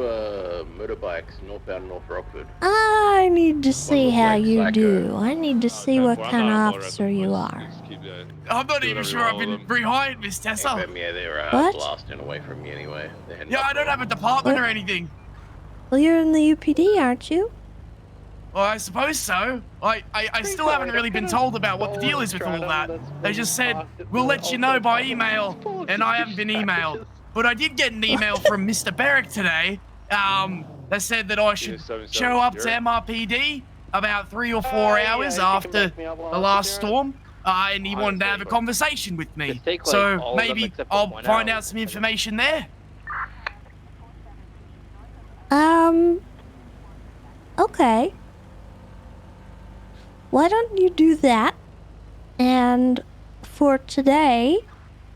motorbikes northbound North Rockford. I need to see how you Psycho. do. I need to see what kind of officer you are. I'm not even sure I've been rehired, Miss Tessa. Yeah, they're What? blasting away from me anyway. Yeah, I don't have a department or anything. Well, you're in the UPD, aren't you? Well, I suppose so. I still haven't really been told about what the deal is with all that. They just said, we'll let you know by email, and I haven't been emailed. But I did get an email from Mr. Barrick today that said that I should show up to MRPD about 3 or 4 hours after the last storm, and he wanted to have a conversation with me. So maybe I'll find out some information there. Okay. Why don't you do that? And for today,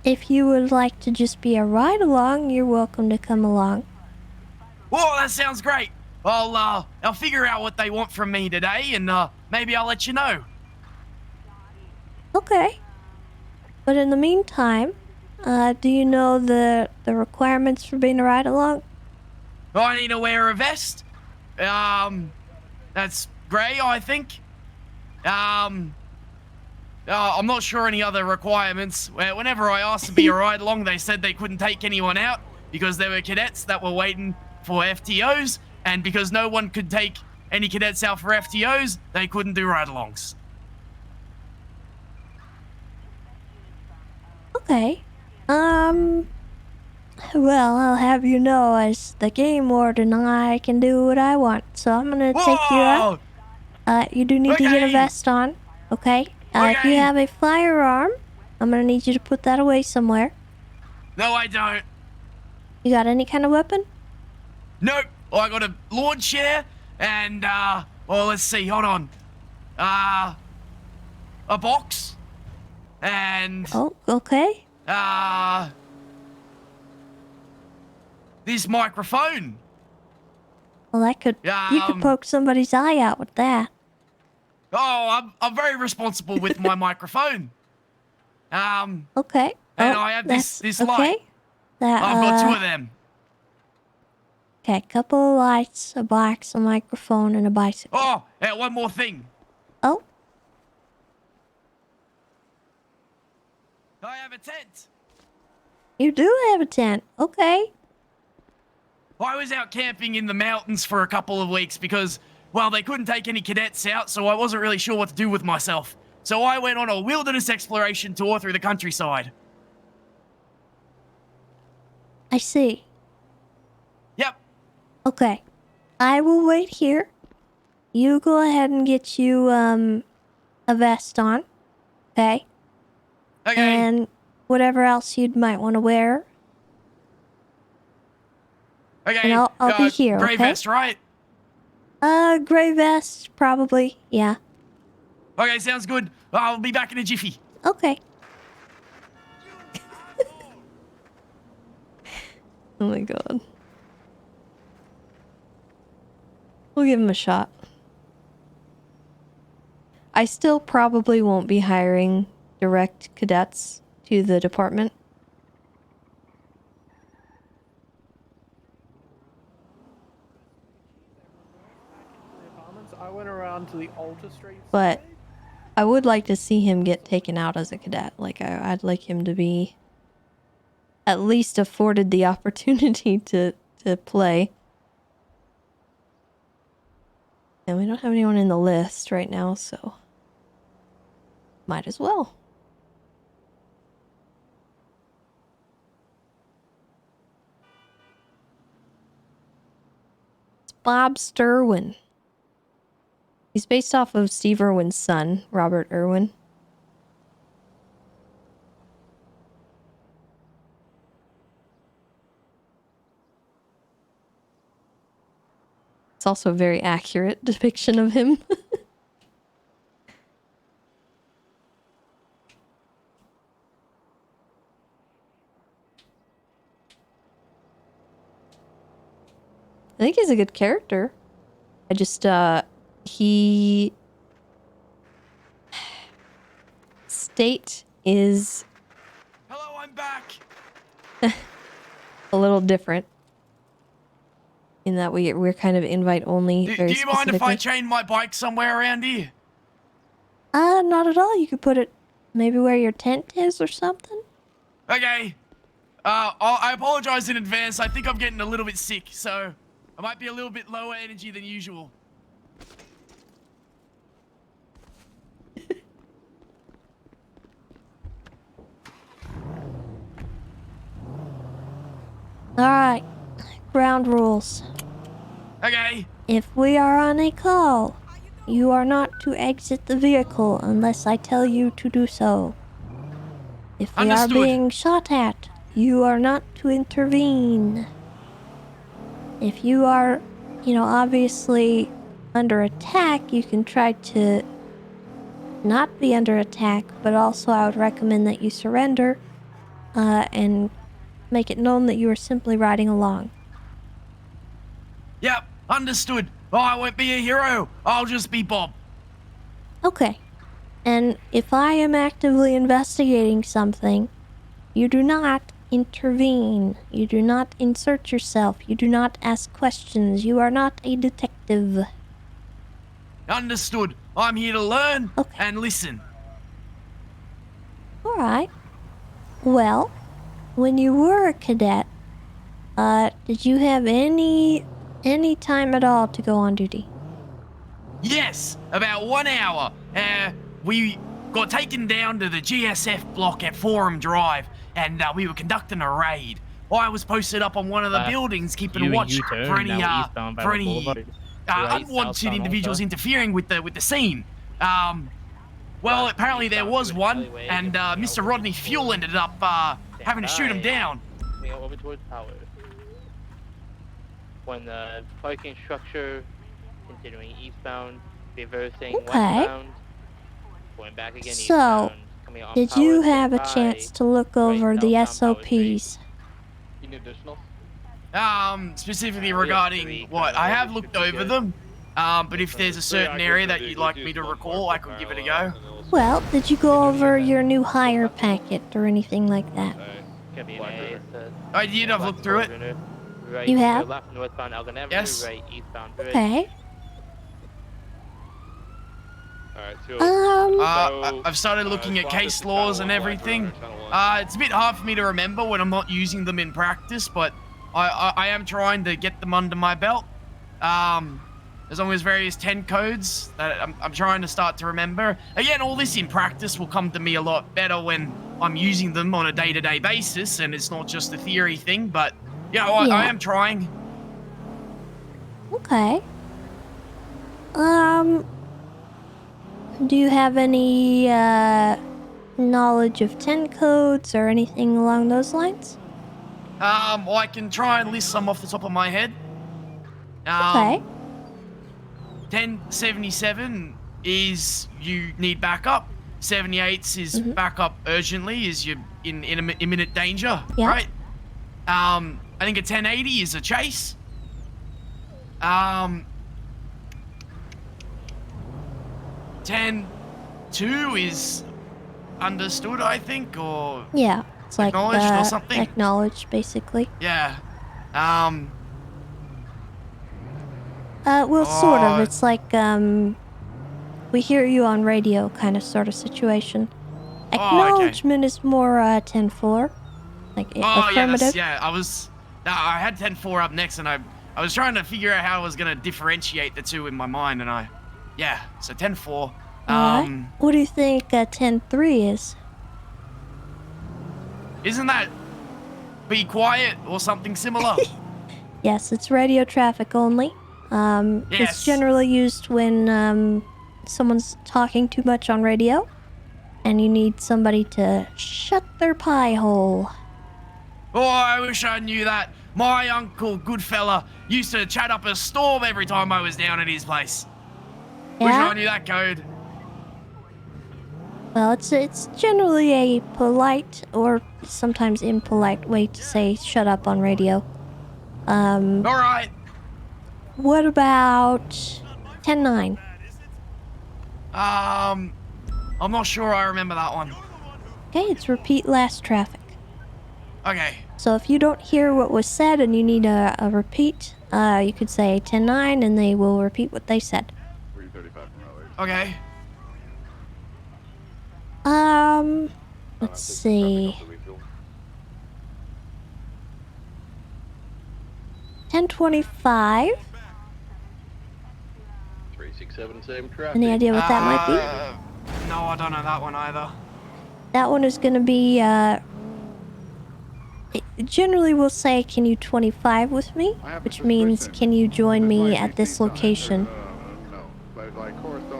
if you would like to just be a ride-along, you're welcome to come along. Whoa, that sounds great. I'll figure out what they want from me today, and maybe I'll let you know. Okay. But in the meantime, do you know the requirements for being a ride-along? I need to wear a vest. That's grey, I think. I'm not sure any other requirements. Whenever I asked to be a ride-along, they said they couldn't take anyone out because there were cadets that were waiting for FTOs, and because no one could take any cadets out for FTOs, they couldn't do ride-alongs. Okay. Well, I'll have you know, as the game warden, I can do what I want. So I'm gonna take you out. You do need to get a vest on, okay? If you have a firearm, I'm gonna need you to put that away somewhere. No, I don't. You got any kind of weapon? Nope. I got a lawn chair and, well, let's see. Hold on. A box. And... Oh, okay. This microphone. Well, that could... you could poke somebody's eye out with that. Oh, I'm very responsible with my microphone. Okay. And I have this light. That, I've got two of them. Okay, couple of lights, a box, a microphone, and a bicycle. Oh, yeah, one more thing. Oh. I have a tent. You do have a tent. Okay. I was out camping in the mountains for a couple of weeks because, well, they couldn't take any cadets out, so I wasn't really sure what to do with myself. So I went on a wilderness exploration tour through the countryside. I see. Yep. Okay. I will wait here. You go ahead and get you, a vest on. Okay? Okay. And whatever else you might want to wear. Okay. And I'll be here, Gray okay? vest, right? Gray vest, probably. Yeah. Okay, sounds good. I'll be back in a jiffy. Okay. Oh my god. We'll give him a shot. I still probably won't be hiring direct cadets to the department. I went around to the Alta Street. But I would like to see him get taken out as a cadet. Like, I'd like him to be at least afforded the opportunity to play. And we don't have anyone in the list right now, so might as well. It's Bob Sturwin. He's based off of Steve Irwin's son, Robert Irwin. It's also a very accurate depiction of him. I think he's a good character. I just, he... State is... Hello, I'm back! a little different. In that we're kind of invite only. Do you mind if I chain my bike somewhere around here? Not at all. You could put it maybe where your tent is or something. Okay. I apologize in advance. I think I'm getting a little bit sick, so I might be a little bit lower energy than usual. Alright. Ground rules. Okay. If we are on a call, you are not to exit the vehicle unless I tell you to do so. If we Understood. are being shot at, you are not to intervene. If you are, obviously under attack, you can try to not be under attack, but also I would recommend that you surrender and make it known that you are simply riding along. Yep, understood. I won't be a hero. I'll just be Bob. Okay. And if I am actively investigating something, you do not intervene. You do not insert yourself. You do not ask questions. You are not a detective. Understood. I'm here to learn and listen. Alright. Well, when you were a cadet, did you have any time at all to go on duty? Yes, about 1 hour. We got taken down to the GSF block at Forum Drive, and we were conducting a raid. I was posted up on one of the buildings, keeping watch for any unwanted individuals interfering with the scene. Well, apparently there was one, and Mr. Rodney Fuel ended up having to shoot him down. when the parking structure, continuing eastbound, reversing Okay. westbound, going back again So, eastbound, coming on did power you have a standby, chance to look over the SOPs? You need additionals? Specifically we have regarding 3 what? I currently, have we looked should be over good. them. But if there's a certain area that you'd like me to recall, I could give it a go. Well, did you go over your new hire packet or anything like that? Could be an A, so I did, I've looked through it. right, You have? left northbound Elgin Avenue, Yes. right eastbound bridge. Okay. Alright, so I've started looking at case laws and everything. It's a bit hard for me to remember when I'm not using them in practice, but I am trying to get them under my belt. As long as various 10 codes that I'm trying to start to remember. Again, all this in practice will come to me a lot better when I'm using them on a day-to-day basis, and it's not just a theory thing, but, you know, I am trying. Okay. Do you have any, knowledge of 10 codes or anything along those lines? Well, I can try and list some off the top of my head. Okay. 1077 is you need backup. 78 is backup urgently, is you're in imminent danger, right? I think a 1080 is a chase. 10-2 is understood, I think, or Yeah, it's like, acknowledged or something. acknowledged, basically. Yeah. Well, sort of. It's like, we hear you on radio kind of sort of situation. Acknowledgement is more, 10-4. Like, affirmative. Yeah, I had 10-4 up next, and I was trying to figure out how I was going to differentiate the two in my mind, and so 10-4. What do you think 10-3 is? Isn't that be quiet or something similar? Yes, it's radio traffic only. It's generally used when someone's talking too much on radio and you need somebody to shut their pie hole. Oh, I wish I knew that. My uncle, good fella, used to chat up a storm every time I was down at his place. Wish I knew that code. Well, it's generally a polite or sometimes impolite way to say shut up on radio. Alright. What about 10-9? I'm not sure I remember that one. Okay, it's repeat last traffic. Okay. So if you don't hear what was said and you need a repeat, you could say 10-9 and they will repeat what they said. Okay. Let's see. 1025. 3677 traffic. Any idea what that might be? No, I don't know that one either. That one is going to be, generally we'll say, can you 25 with me? Which means, can you join me at this location?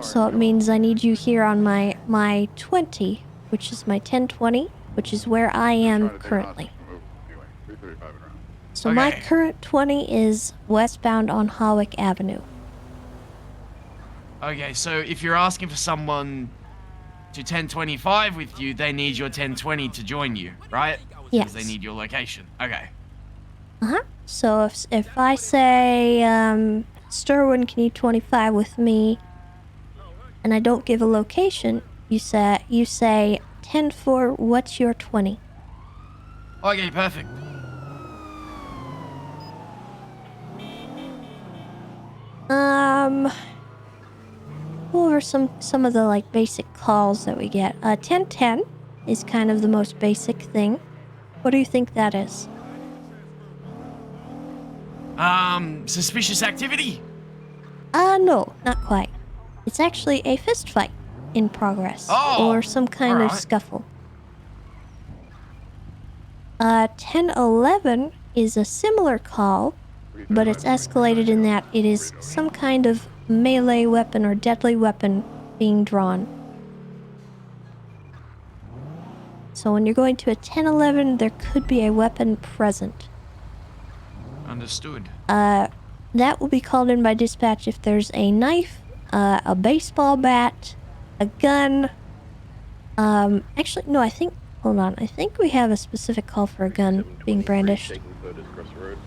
So it means I need you here on my 20, which is my 1020, which is where I am currently. So my current 20 is westbound on Hawick Avenue. Okay, so if you're asking for someone to 1025 with you, they need your 1020 to join you, right? Yes. Because they need your location. Okay. So if I say, Sterwin, can you 25 with me? And I don't give a location, you say 10-4, what's your 20? Okay, perfect. Go over some of the like basic calls that we get. 1010 is kind of the most basic thing. What do you think that is? Suspicious activity? No, not quite. It's actually a fist fight in progress. Or some kind of scuffle. 1011 is a similar call, but it's escalated in that it is some kind of melee weapon or deadly weapon being drawn. So when you're going to a 1011, there could be a weapon present. Understood. That will be called in by dispatch if there's a knife, a baseball bat, a gun. Actually, no, I think... Hold on. I think we have a specific call for a gun being brandished. Taking photos across the road.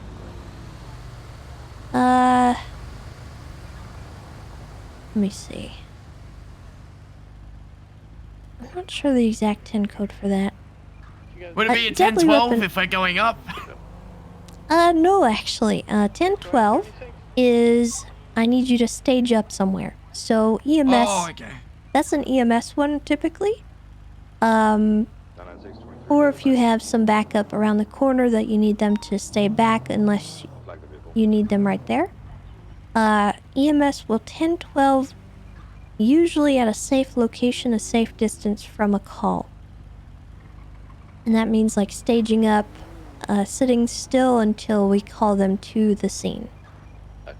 Let me see. I'm not sure the exact 10 code for that. Would it be a deadly 10-12 weapon- if we're going up? No, actually. 1012 is I need you to stage up somewhere. So EMS... Oh, okay. That's an EMS one, typically. Or if you have some backup around the corner that you need them to stay back unless you need them right there. EMS will 1012 usually at a safe location, a safe distance from a call. And that means like staging up, sitting still until we call them to the scene.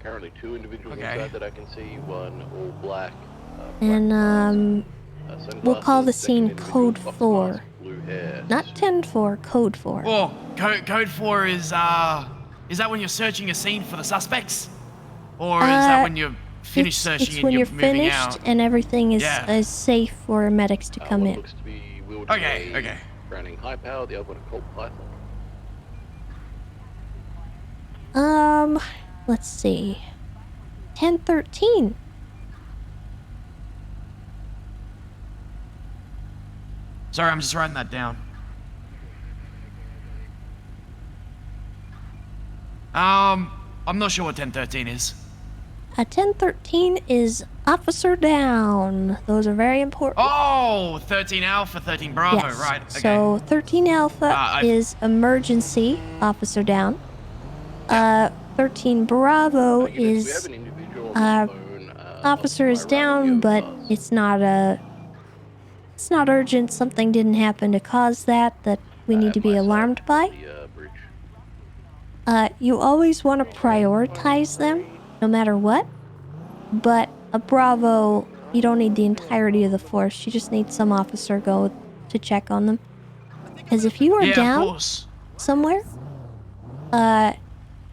Currently 2 individuals inside that I can see. One all black. And we'll call the scene Code 4. Blue hair. Not 10-4, Code 4. Oh, code 4 is that when you're searching a scene for the suspects? Or is that when you're finished searching it's and when you're you're moving finished out? and everything is, Yeah. is safe for medics to come in. Looks to be wielding Okay, a okay. Browning high power, the other one a Colt Python. Let's see. 1013. Sorry, I'm just writing that down. I'm not sure what 1013 is. 1013 is officer down. Those are very important. Oh, 13 Alpha, 13 Bravo, yes. right. Okay. So 13 Alpha is emergency officer down. 13 Bravo is officer is down, but it's not urgent. Something didn't happen to cause that we need to be alarmed by. You always want to prioritize them, no matter what. But a Bravo, you don't need the entirety of the force. You just need some officer go to check on them. Because if you are down somewhere,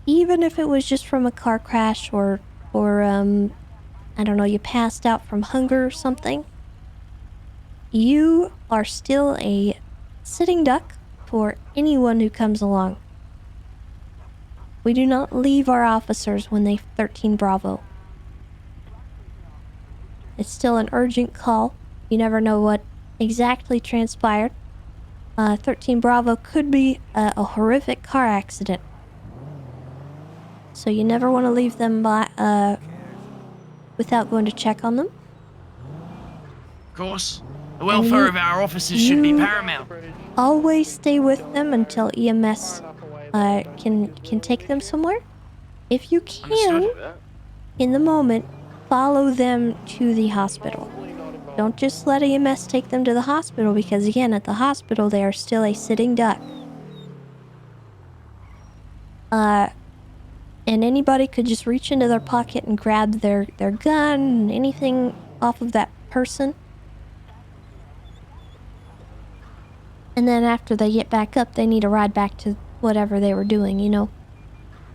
even if it was just from a car crash or I don't know, you passed out from hunger or something, you are still a sitting duck for anyone who comes along. We do not leave our officers when they 13 Bravo. It's still an urgent call. You never know what exactly transpired. 13 Bravo could be a horrific car accident. So you never want to leave them by, without going to check on them. Of course. The welfare of our officers should be paramount. Always stay with them until EMS can take them somewhere. If you can, in the moment, follow them to the hospital. Don't just let EMS take them to the hospital because, again, at the hospital they are still a sitting duck. And anybody could just reach into their pocket and grab their gun, anything off of that person. And then after they get back up, they need to ride back to whatever they were doing, you know?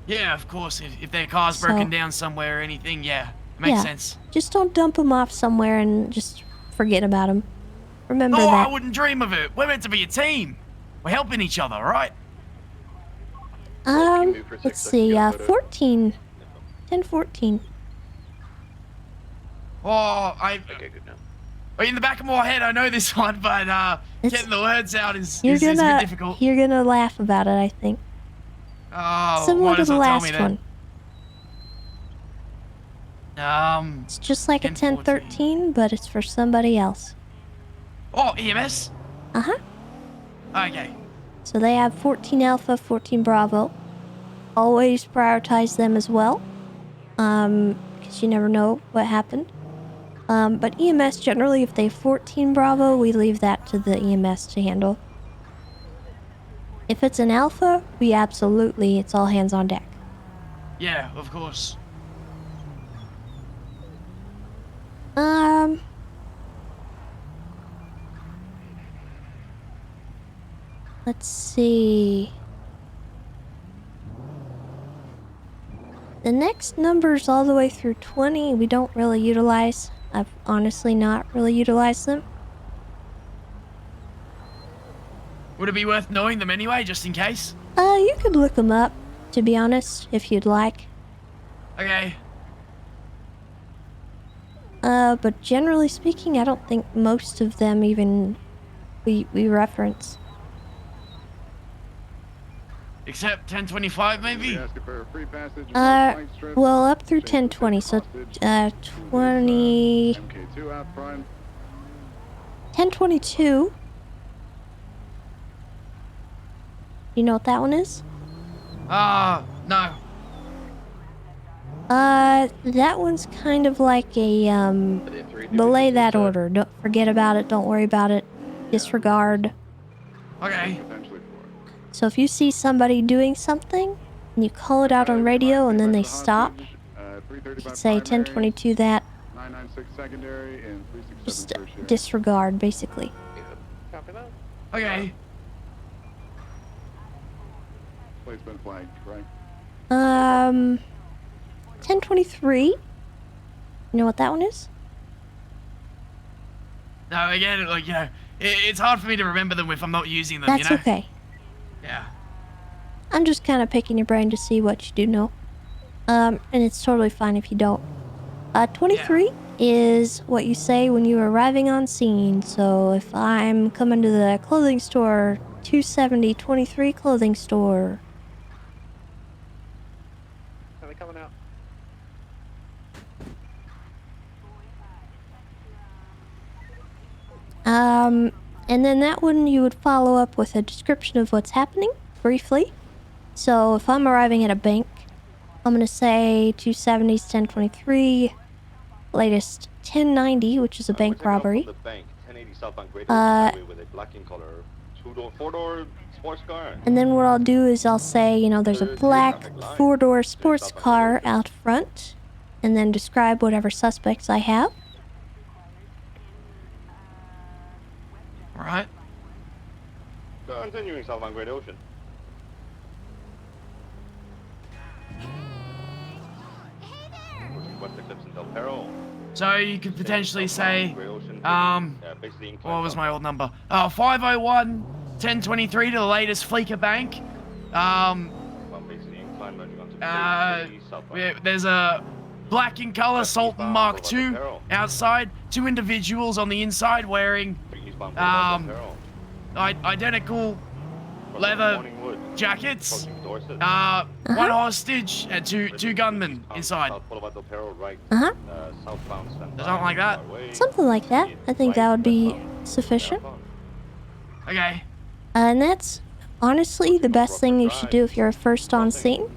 Yeah, of course. If their car's broken down somewhere or anything, yeah. Makes sense. Just don't dump them off somewhere and just forget about them. Remember that. that. I wouldn't dream of it. We're meant to be a team. We're helping each other, right? Let's see, 14. 10-14. Oh, in the back of my head, I know this one, but getting the words out is a bit difficult. You're gonna laugh about it, I think. Oh, similar to the last one. It's just like a 10-13, but it's for somebody else. Oh, EMS? Uh-huh. Okay. So they have 14 Alpha, 14 Bravo. Always prioritize them as well. Because you never know what happened. But EMS, generally, if they have 14 Bravo, we leave that to the EMS to handle. If it's an Alpha, it's all hands on deck. Yeah, of course. Let's see. The next numbers all the way through 20 we don't really utilize. I've honestly not really utilized them. Would it be worth knowing them anyway, just in case? You could look them up, to be honest, if you'd like. Okay. But generally speaking, I don't think most of them even we reference. Except 1025, maybe? Well, up through 1020, so, 20... 1022. You know what that one is? No. That one's kind of like a, belay that order. Don't forget about it, don't worry about it, disregard. Okay. So if you see somebody doing something, and you call it out on radio and then they stop, you can say 1022 that. 996 secondary and 367 Just tertiary. disregard, basically. Okay. Plate's been flagged, right? 1023. You know what that one is? No, again, like, you know, it's hard for me to remember them if I'm not using them, That's you know? okay. Yeah. I'm just kind of picking your brain to see what you do know. And it's totally fine if you don't. 23 is what you say when you're arriving on scene. So if I'm coming to the clothing store, 270 23 clothing store. Are they coming out? And then that one you would follow up with a description of what's happening, briefly. So if I'm arriving at a bank, I'm gonna say 270's 1023, latest 1090, which is a bank robbery. And then what I'll do is I'll say, you know, there's a black 4-door sports car out front, and then describe whatever suspects I have. Right. Continuing south on Great Ocean. West Eclipse and Del Perro. So you could potentially say, what was my old number? 501 1023 to the latest Fleeca Bank. There's a black in color Sultan Mark II outside. 2 individuals on the inside wearing identical leather jackets. 1 hostage and two gunmen inside. Something like that. Something like that. I think that would be sufficient. Okay. And that's honestly the best thing you should do if you're first on scene.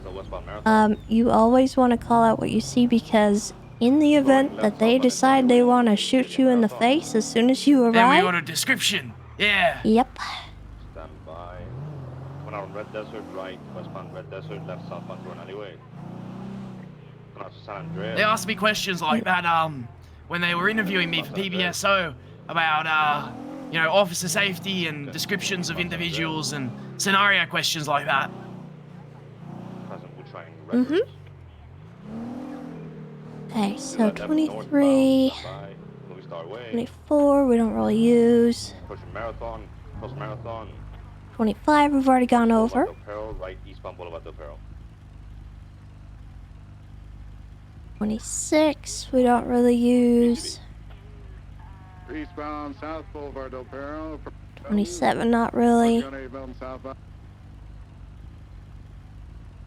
You always want to call out what you see, because in the event that they decide they want to shoot you in the face as soon as you arrive... Then we want a description. Yeah. Yep. Stand by. Coming out on Red Desert, right, westbound Red Desert, left southbound through an alleyway. Coming out to San Andreas. They asked me questions like that when they were interviewing me for PBSO about you know, officer safety and descriptions of individuals and scenario questions like that. Okay, so 23, 24 we don't really use. 25 we've already gone over. 26 we don't really use. Eastbound South Boulevard Del Perro. 27 not really.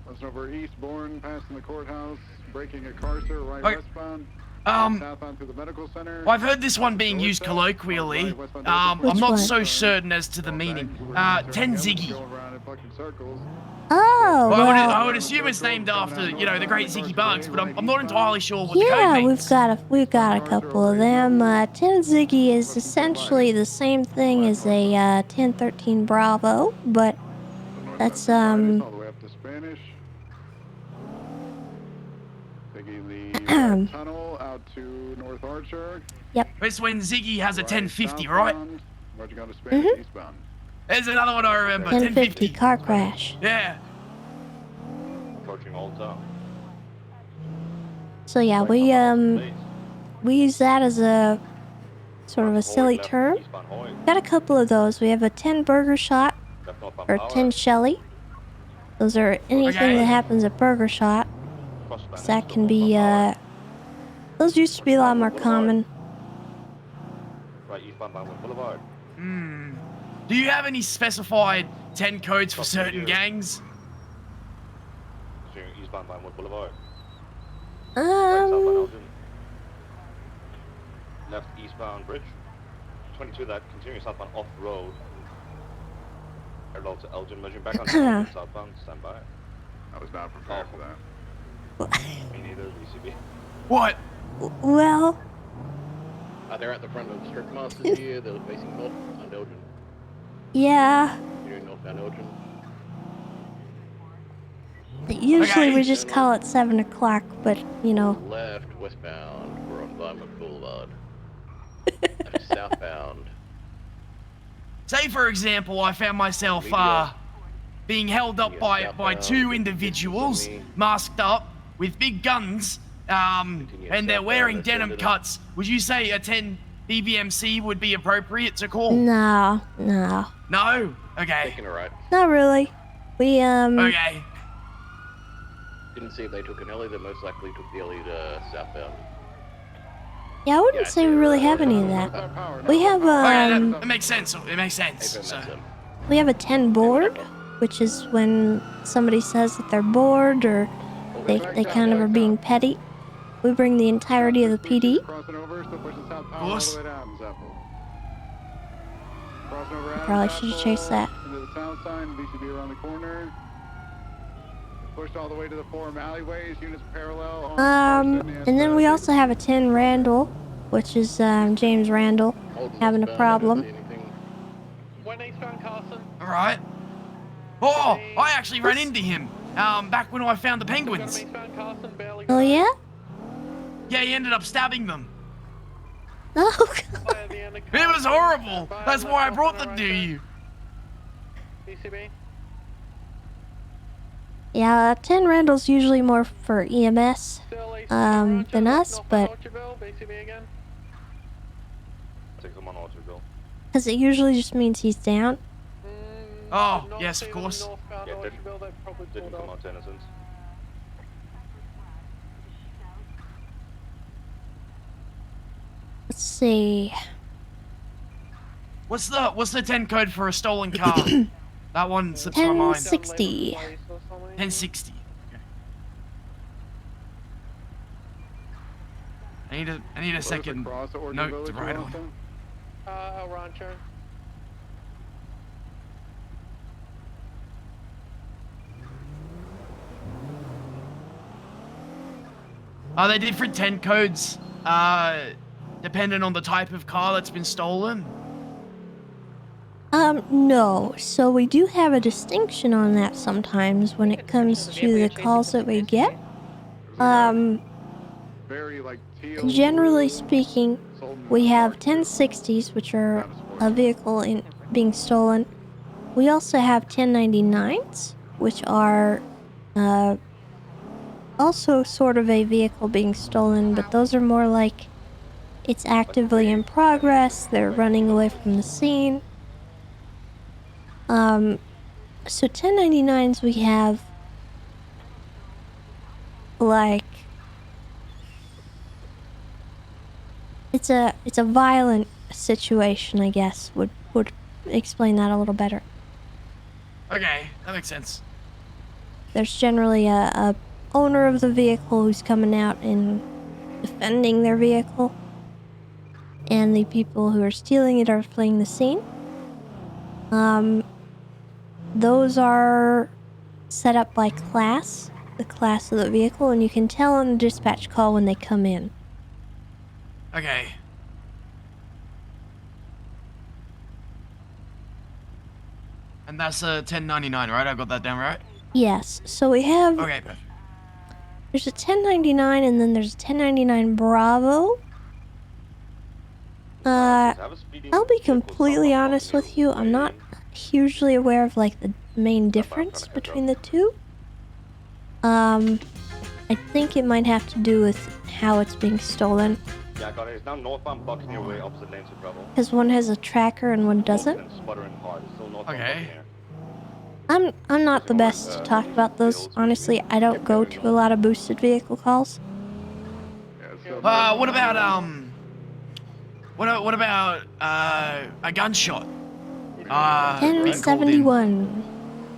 Let's over Eastbourne, passing the courthouse, breaking a car, sir, right westbound. Southbound to the medical center. I've heard this one being used colloquially. I'm not so certain as to the meaning. 10 Ziggy. Oh, well, well, I would assume it's named after, you know, the great Ziggy Bugs, but I'm not entirely sure what the code yeah, means. we've got a couple of them. 10 Ziggy is essentially the same thing as a 1013 Bravo, but that's tunnel out to North Archer. Yep. It's when Ziggy has a 1050, right? Eastbound. There's another one I remember. 1050 car crash. Yeah. Approaching Alta. So yeah, we use that as a sort of a silly term. Got a couple of those. We have a 10 burger shot or 10 Shelly. Those are anything that happens at burger shot. So that can be those used to be a lot more common. Right, eastbound Vinewood Boulevard. Do you have any specified 10 codes for certain gangs? Steering eastbound Vinewood Boulevard. Right, southbound Elgin. Left eastbound Bridge. 22 that, continuing southbound off the road. Parallel to Elgin, measuring back on southbound, stand by. I was not prepared for that. Me neither, BCB. What? Well... they're at the front of the strip masters here. They're facing north on Elgin. Yeah. You're in northbound Elgin. Usually we just call it 7 o'clock, but, you know... Left, westbound. We're on Vinewood Boulevard. Southbound. Say, for example, I found myself being held up by two individuals masked up with big guns, and they're wearing denim cuts. Would you say a 10 BBMC would be appropriate to call? No. No? Okay. Taking a right. Not really. We, Okay. Didn't see if they took an alley. They most likely took the alley to southbound. Yeah, I wouldn't say we really have any of that. We have, it makes sense. It makes sense. So. We have a 10 board, which is when somebody says that they're bored or they kind of are being petty. We bring the entirety of the PD. Probably should have chased that. Into the south side, BCB around the corner. Pushed all the way to the forum alleyways, units parallel. And then we also have a 10 Randall, which is James Randall having a problem. Alright. Oh, I actually ran into him back when I found the penguins. Oh yeah? Yeah, he ended up stabbing them. Oh, it was horrible. That's why I brought them to you. Yeah, 10 Randall's usually more for EMS than us, but because it usually just means he's down. Oh, yes, of course. Yeah, didn't come out to innocence. Let's see. What's the 10 code for a stolen car? That one slips my mind. 1060. 1060. Okay. I need a second note to write on. El Rancho. Are there different 10 codes, depending on the type of car that's been stolen? No. So we do have a distinction on that sometimes when it comes to the calls that we get. Generally speaking, we have 1060s, which are a vehicle being stolen. We also have 1099s, which are also sort of a vehicle being stolen, but those are more like it's actively in progress, they're running away from the scene. So 1099s we have like it's a violent situation, I guess, would explain that a little better. Okay, that makes sense. There's generally a owner of the vehicle who's coming out and defending their vehicle, and the people who are stealing it are fleeing the scene. Those are set up by class, the class of the vehicle, and you can tell on the dispatch call when they come in. Okay. And that's a 1099, right? I got that down right? Yes, so we have... Okay, perfect. There's a 1099 and then there's a 1099 Bravo. I'll be completely honest with you, I'm not hugely aware of like the main difference between the two. And I think it might have to do with how it's being stolen. Yeah, I got it. It's now northbound Buccaneer Way, opposite lanes of travel. Because one has a tracker and one doesn't. And sputtering hard. It's still northbound Okay. I'm not the best to talk about those. Honestly, I don't go to a lot of boosted vehicle calls. What about what about a gunshot? 1071.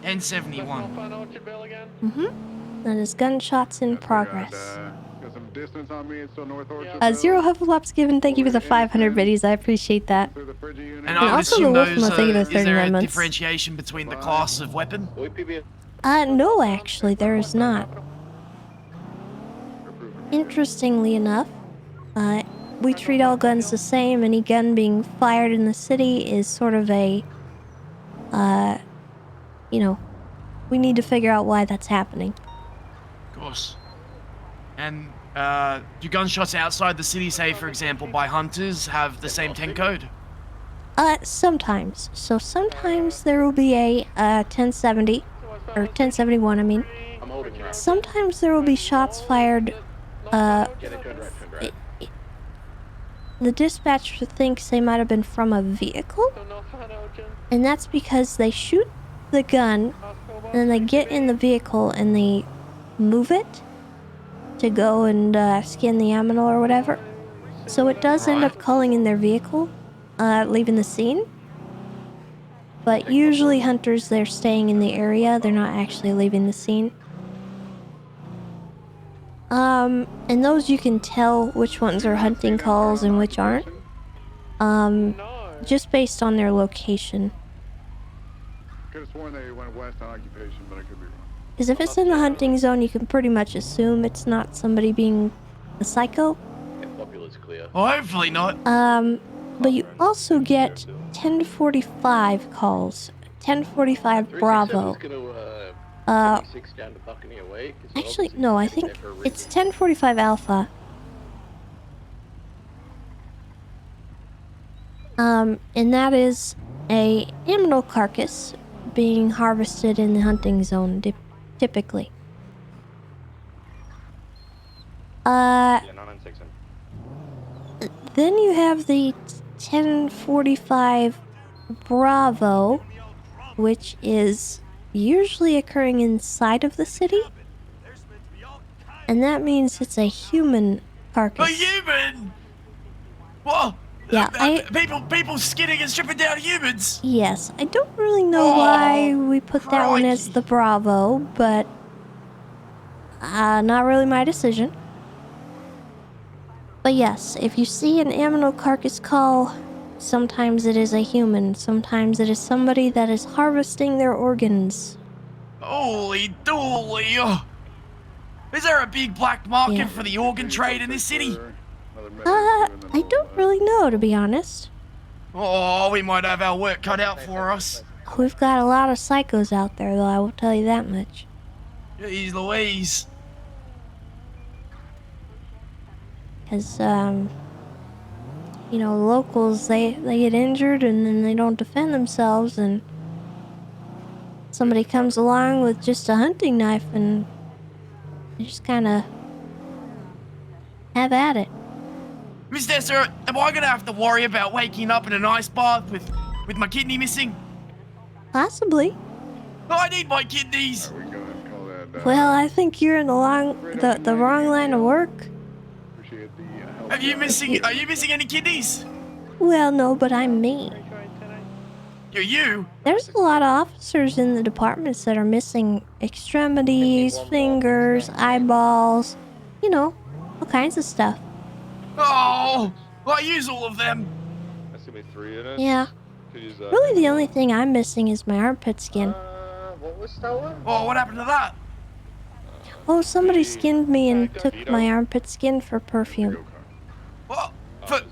1071. Mm-hmm. That is gunshots in progress. Got some distance on me. It's still North Orchard. Zero Hufflepuff's given. Thank you for the 500 biddies. I appreciate that. And I would also assume the those Wolfman, thank you for the is there 39 a months. differentiation between the class of weapon? No, actually, there is not. Interestingly enough, we treat all guns the same. Any gun being fired in the city is sort of a, you know, we need to figure out why that's happening. Of course. And do gunshots outside the city, say for example by hunters, have the same 10 code? Sometimes. So sometimes there will be a 1070, or 1071, I mean. Sometimes there will be shots fired, the dispatcher thinks they might have been from a vehicle, and that's because they shoot the gun, and then they get in the vehicle and they move it to go and scan the ammo or whatever. So it does end up calling in their vehicle, leaving the scene. But usually hunters, they're staying in the area, they're not actually leaving the scene. And those you can tell which ones are hunting calls and which aren't. Just based on their location. Could have sworn they went west on occupation, but I could be wrong. Because if it's in the hunting zone, you can pretty much assume it's not somebody being a psycho. Well, hopefully not. But you also get 1045 calls. 1045 Bravo. Actually, no, I think it's 1045 Alpha. And that is a animal carcass being harvested in the hunting zone, typically. Then you have the 1045 Bravo, which is usually occurring inside of the city. And that means it's a human carcass. A human? What? Yeah, people skinning and stripping down humans? Yes, I don't really know why we put that one as the Bravo, but not really my decision. But yes, if you see an animal carcass call, sometimes it is a human, sometimes it is somebody that is harvesting their organs. Holy dooly! Is there a big black market for the organ trade in this city? I don't really know, to be honest. Oh, we might have our work cut out for us. We've got a lot of psychos out there, though, I will tell you that much. Jeez Louise. Because, you know, locals, they get injured and then they don't defend themselves, and somebody comes along with just a hunting knife and they just kind of have at it. Miss Tessa, am I gonna have to worry about waking up in an ice bath with my kidney missing? Possibly. Oh, I need my kidneys. Well, I think you're in the wrong line of work. Are you missing any kidneys? Well, no, but I'm me. You're you? There's a lot of officers in the departments that are missing extremities, fingers, eyeballs, you know, all kinds of stuff. Oh, I use all of them. That's gonna be 3 units. Yeah. Really, the only thing I'm missing is my armpit skin. What was that one? Oh, what happened to that? Oh, somebody skinned me and took my armpit skin for perfume. What? For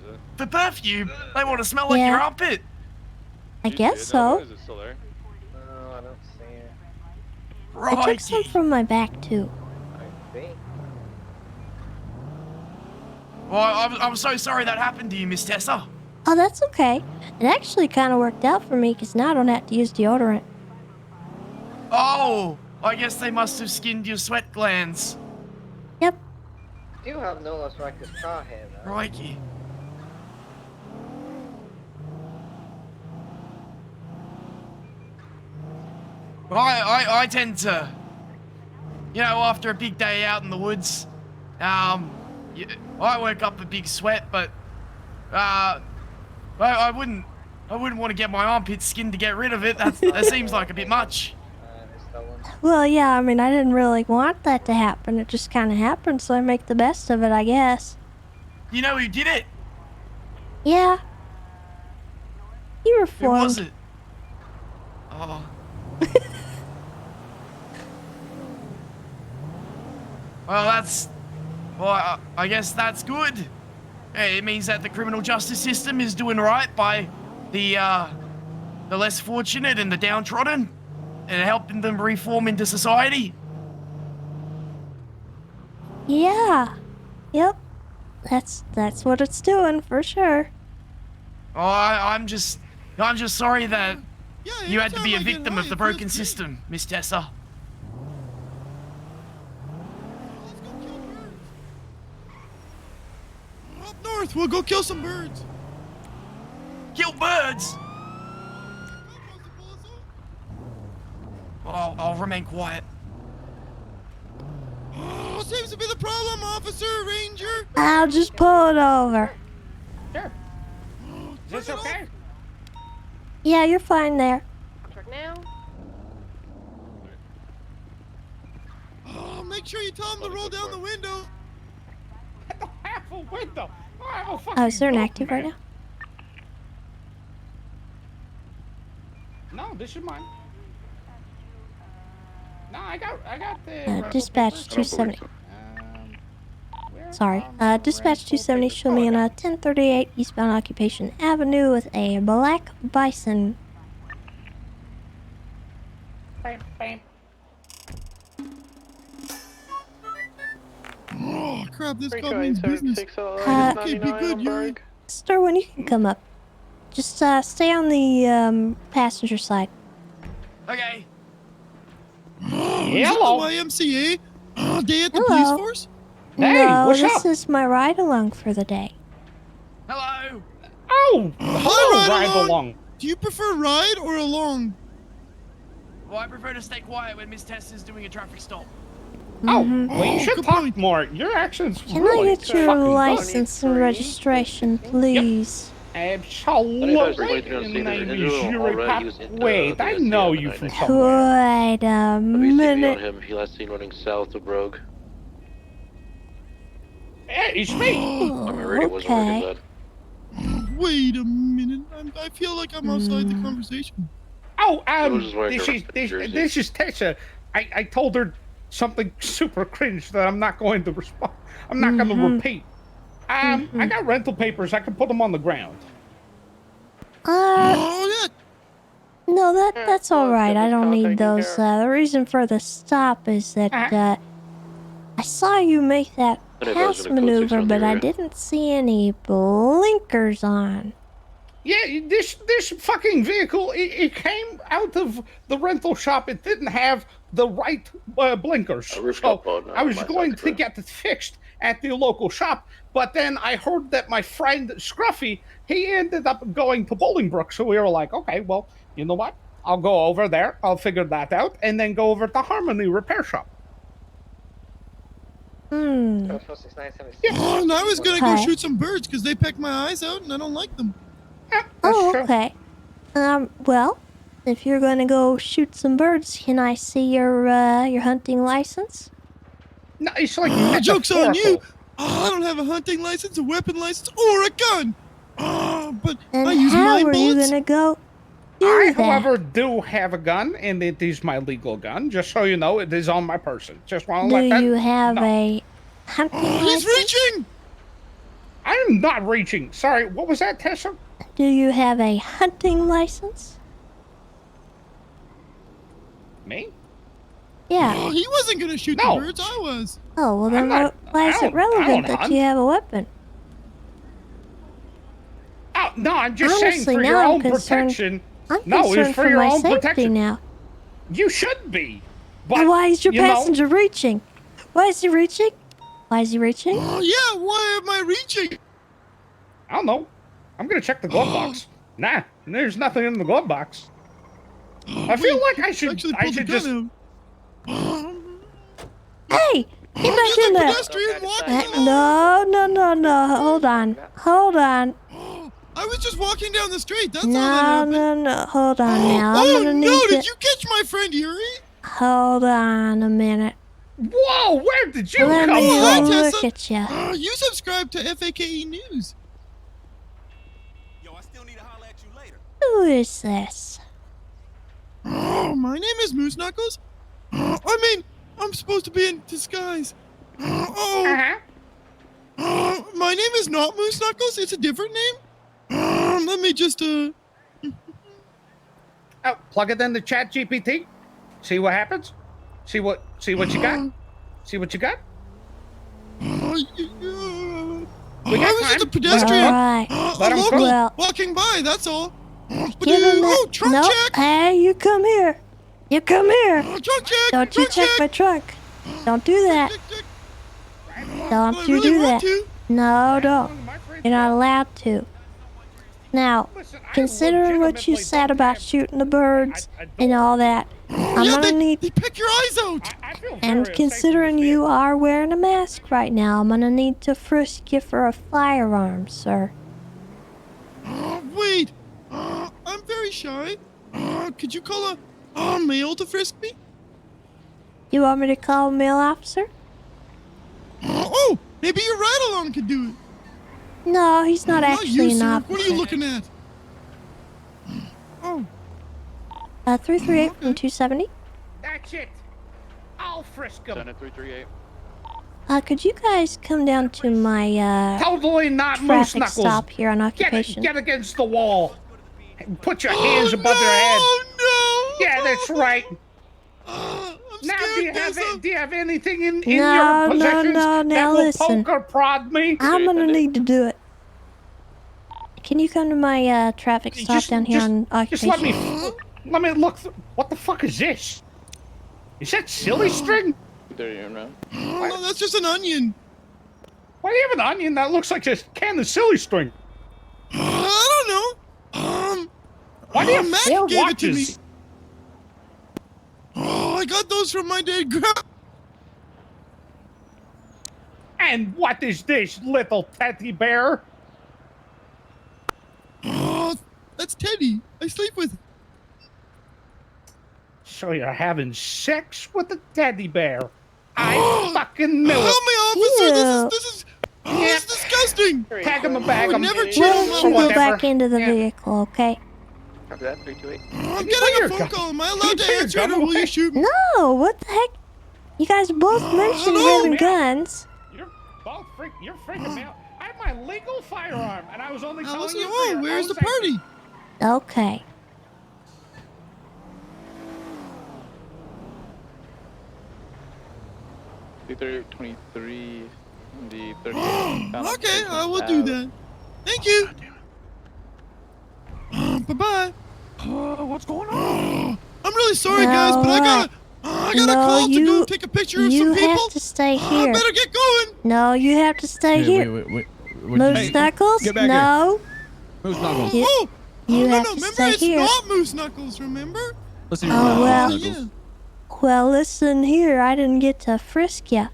perfume? They want to smell like your armpit. I guess so. Is it still there? No, I don't see it. I took some from my back, too. Well, I'm so sorry that happened to you, Miss Tessa. Oh, that's okay. It actually kind of worked out for me because now I don't have to use deodorant. Oh, I guess they must have skinned your sweat glands. do have no less reckless car here, though. Crikey. I tend to, after a big day out in the woods, I work up a big sweat, but I wouldn't want to get my armpit skinned to get rid of it. That seems like a bit much. Well, yeah, I mean, I didn't really want that to happen. It just kind of happened, so I make the best of it, I guess. You know who did it? Yeah. You were Who formed. was it? Oh. Well, I guess that's good. Hey, it means that the criminal justice system is doing right by the less fortunate and the downtrodden, and helping them reform into society. Yeah. Yep. That's what it's doing for sure. Oh, I'm just sorry that you had to be a victim of the broken system, Miss Tessa. Up north, we'll go kill some birds. Kill birds? I'll remain quiet. Oh, seems to be the problem, Officer Ranger. I'll just pull it over. Sure. Is this okay? Yeah, you're fine there. Truck now. Oh, make sure you tell him to roll down the window. I don't have a window. Oh, is there an active right now? No, this is mine. No, I got the Dispatch 270. Sorry. Dispatch 270 show me on 1038 eastbound Occupation Avenue with a black bison. Bam, bam. Oh, crap, this call 328, means business. 76, Okay, be good, Yuri. Starwin, you can come up. Just stay on the passenger side. Okay. Oh, is that the YMCA? Oh, day at the Hello. police force? No, what's this up? is my ride along for the day. Hello. Oh, Hi, ride along. along. Do you prefer ride or along? Well, I prefer to stay quiet when Miss Tess is doing a traffic stop. Oh, Mhm. well, you should talk more. Your accent's Can really I get your fucking good. license and registration, please? Absolutely. In the Yuri Pop. Wait, I know you from somewhere. Wait a minute. him. He last seen running south of Brobe. Hey, it's me. My radio wasn't working, bud. Wait a minute. I feel like I'm outside the conversation. Oh, was just wearing this is Tessa. I told her something super cringe that I'm not going to respond. I'm not going to repeat. I got rental papers. I can put them on the ground. Oh, No, that's all right. I don't need those. The reason for the stop is that I saw you make that pass maneuver, but I didn't see any blinkers on. Yeah, this fucking vehicle, it came out of the rental shop. It didn't have the right blinkers. So I was going to get it fixed at the local shop, but then I heard that my friend Scruffy, he ended up going to Bolingbrook. So we were like, okay, well, you know what? I'll go over there. I'll figure that out, and then go over to Harmony Repair Shop. Oh, and I was gonna go shoot some birds because they peck my eyes out and I don't like them. Oh, okay. Well, if you're gonna go shoot some birds, can I see your hunting license? No, it's like joke's on you. Oh, I don't have a hunting license, a weapon license, or a gun. Oh, but And I use how mine are you bullets. gonna go I, that? however, do have a gun, and it is my legal gun. Just so you know, it is on my person. Just want to Do let that. you have a hunting He's license? reaching. I am not reaching. Sorry, what was that, Tessa? Do you have a hunting license? Me? Yeah. Oh, he wasn't gonna shoot No. the birds. I was. Oh, well then not- why is I it don't relevant that hunt. you have a weapon? Oh, no, I'm just Honestly, saying for now your I'm own concerned- protection. I'm No, concerned it's for for your my own safety protection. now. You should be. But And why is your you know- passenger reaching? Why is he reaching? Why is he reaching? Oh, yeah, why am I reaching? I don't know. I'm gonna check the glove box. Nah, there's nothing in the glove box. I feel like I should just... Hey! Get back in there! No. Hold on. I was just walking down the street. That's all No. Hold on now. Oh, I'm gonna need no, to... did you catch my friend Yuri? Hold on a minute. Whoa, where did you Let come me from? look at you. You subscribe to FAKE News. Who is this? Oh, my name is Moose Knuckles. I mean, I'm supposed to be in disguise. My name is not Moose Knuckles. It's a different name. Let me just Oh, plug it into Chat GPT. See what happens. See what you got. See what you got. I was just a pedestrian. Alright. A local Well, walking by. That's all. give him Oh, that. trunk Nope. check. Hey, you come here. Trunk check. Don't you check my trunk. Don't do that. Don't you do that. No, don't. You're not allowed to. Now, considering what you said about shooting the birds and all that, I'm gonna need... They pick your eyes out. And considering you are wearing a mask right now, I'm gonna need to frisk you for a firearm, sir. Wait. I'm very shy. Could you call a male to frisk me? You want me to call a male officer? Oh, maybe your ride-along could do it. No, he's not Not actually you, an sir. officer. What are you looking at? Oh. 338 from 270. That's it. I'll frisk him. 338. Could you guys come down to my Totally not Moose traffic Knuckles. stop here on occupation? Get against the wall. Put your hands above your head. Oh no! Yeah, that's right. Now, do you have anything in your No, possessions now that will listen. poke or prod me? I'm gonna need to do it. Can you come to my traffic stop down here on Just occupation? let me look. What the fuck is this? Is that silly string? There you go. No, that's just an onion. Why do you have an onion that looks like a can of silly string? I don't know. Why do you have Mac 4 gave it to me. watches? Oh, I got those from my dead grandma. And what is this, little teddy bear? Oh, that's Teddy. I sleep with. So you're having sex with a teddy bear? I fucking knew it. Help me, officer. This is it's disgusting. Tag him and bag him. Never Why don't you go whatever. back into the vehicle, okay? Copy that, 328. I'm getting a phone call. Am I allowed to answer it, or will you shoot me? No, what the heck? You guys both mentioned having guns. You're freaking me out. I have my legal firearm, and I was only telling Allison, you. oh, where's the party? Okay. The 23, the 38. Okay, I will do that. Thank you. Bye-bye. What's going on? I'm really sorry, guys, but I got a call to go take a picture of some people. You have to stay here. I better get going. No, you have to stay here. Wait. Moose Knuckles? get back No. Moose Knuckles. You have to remember, stay it's here. not Moose Knuckles, remember? Listen, Oh, well. Yeah. Well, listen here. I didn't get to frisk you.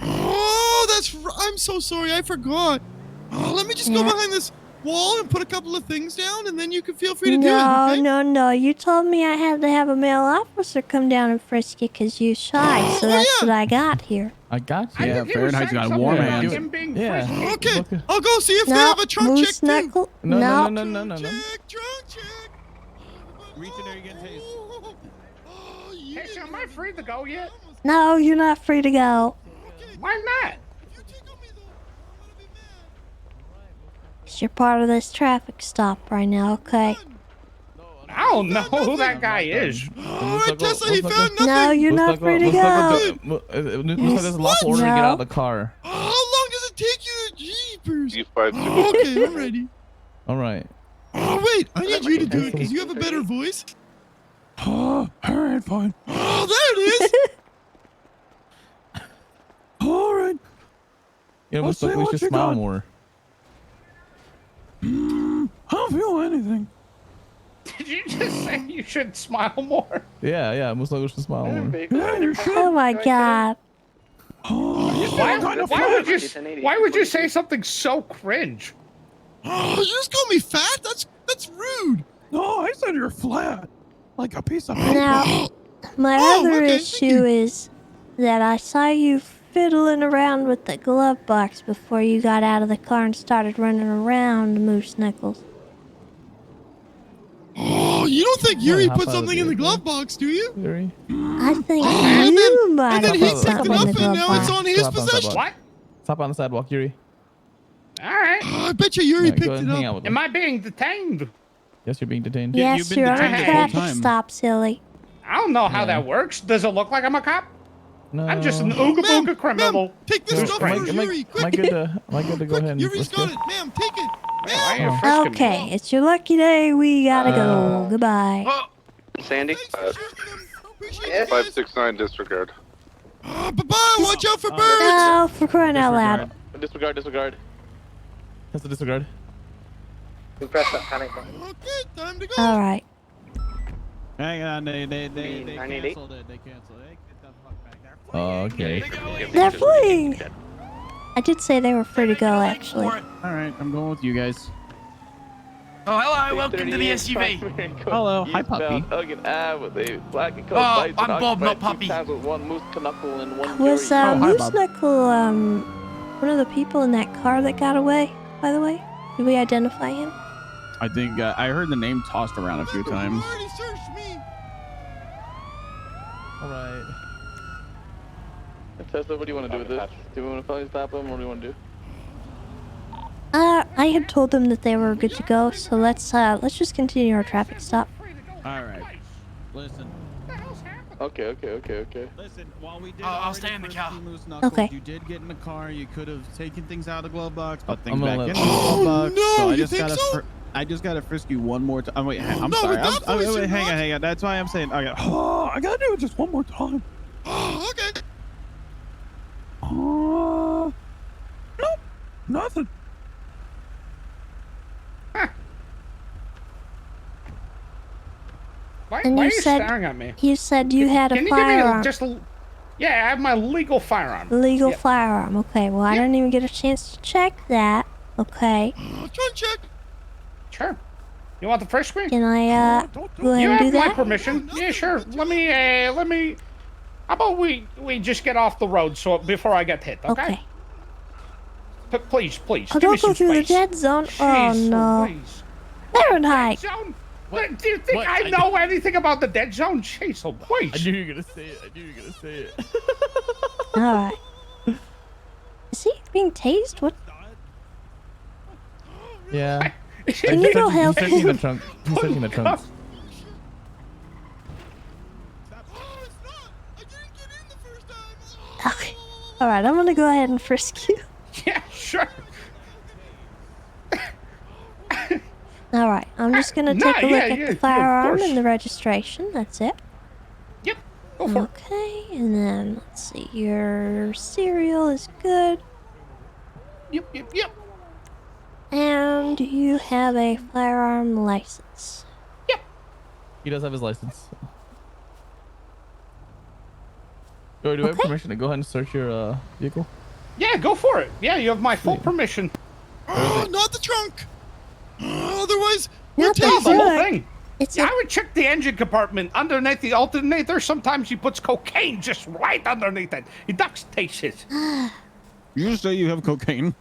Oh, I'm so sorry. I forgot. Let me just go behind this wall and put a couple of things down, and then you can feel free to do it, okay? No. You told me I had to have a male officer come down and frisk you because you're shy, so that's what I got here. I got you. Yeah, Fahrenheit's got warm hands. Yeah. Okay, I'll go see if they have a trunk check, Moose Knuckle. too. No. Trunk check. Reach in there, you get tased. Hey, so am I free to go yet? No, you're not free to go. Why not? Because you're part of this traffic stop right now, okay? I don't know who that guy is. All right, Tessa, he found nothing. No, you're not free to go. Looks like lawful order to get out of the car. How long does it take you to Jeepers? You Okay, I'm ready. All right. Oh, wait, I need you to do it because you have a better voice. Oh, all right, fine. Oh, there it is. You know, Let's most likely see we what should you smile got. more. I don't feel anything. Did you just say you should smile more? Yeah, most likely we should smile more. Yeah, you should. Oh my god. Why would you say something so cringe? Oh, you just call me fat? That's rude. No, I said you're flat. Like a piece of paper. Now, my other issue is that I saw you fiddling around with the glove box before you got out of the car and started running around, Moose Knuckles. Oh, you don't think Yuri put something in the glove box, do you? Yuri? I think you might have put picked something it in up the and glove now box. it's on his possession. What? Stop on the sidewalk, Yuri. Alright. I bet you Yuri Alright, go picked ahead it and hang out up. with him. Am I being detained? Yes, you're being detained. Yes, you're on a traffic stop, silly. I don't know how that works. Does it look like I'm a cop? No. I'm just an ooga booga criminal. Take this stuff Am I- for am I- Yuri, Am I quick. good to go ahead and Yuri's risk got it? it. Ma'am, take it. Okay, it's your lucky day. We gotta go. Goodbye. Sandy? 569 disregard. Bye-bye. Watch out for birds. No, for crying out loud. Disregard. That's a disregard. We press that panic button. Okay, time to go. Alright. Hang on, they 988? canceled it. They canceled it. Get the fuck back there. Oh, okay. They're fleeing! I did say they were free to go, actually. Alright, I'm going with you guys. Oh, hello, welcome to the SUV. Hello, hi puppy. Oh, I'm Bob, not Puppy. Was Moose Knuckle, one of the people in that car that got away, by the way? Did we identify him? I think I heard the name tossed around a few times. Alright. Tessa, what do you want to do with this? Do we want to finally stop them, or what do you want to do? I had told them that they were good to go, so let's just continue our traffic stop. Alright. Listen. Okay. Listen, while we did I'll stay in the car. Okay. You did get in the car. You could have taken things out of the glove box, put things I'm back gonna in the let- glove box. no, so you think so? I just gotta frisk you one more time. Wait, I'm No, sorry. with that voice, wait, you're not. hang on. That's why I'm saying. I gotta do it just one more time. Oh, okay. Nope, nothing. Why And are you you said staring at me? you said you had a Can you give me firearm. yeah, I have my legal firearm. Legal Yeah. firearm. Okay, well I didn't even get a chance to check that. Okay. Trunk check. Sure. You want the first screen? Can I go ahead You and do have my that? permission. Yeah, sure. Let me. How about we just get off the road before I get hit? Okay. Please. Oh, give me don't go some through the space. dead zone. Oh Jeez no. Louise. Fahrenheit. Zone? Do you think I know anything about the dead zone? Jeez Louise. I knew you were gonna say it. Alright. Is he being tased? What? Yeah. Can you go help He's searching the him? trunk. He's searching the trunk. Okay. Alright, I'm gonna go ahead and frisk you. Yeah, sure. Alright, I'm just gonna No, take a look yeah, at yeah, the of firearm course. and the registration. That's it. Yep. Go for it. Okay, and then let's see. Your serial is good. Yep. And you have a firearm license. He does have his license. Do I have permission to go ahead and search your vehicle? Yeah, go for it. Yeah, you have my full permission. Oh, not the trunk. Otherwise, Not Yeah, the the whole trunk. thing. It's I would check the engine compartment underneath the alternator. Sometimes he puts cocaine just right underneath it. He ducks takes it. You say you have cocaine.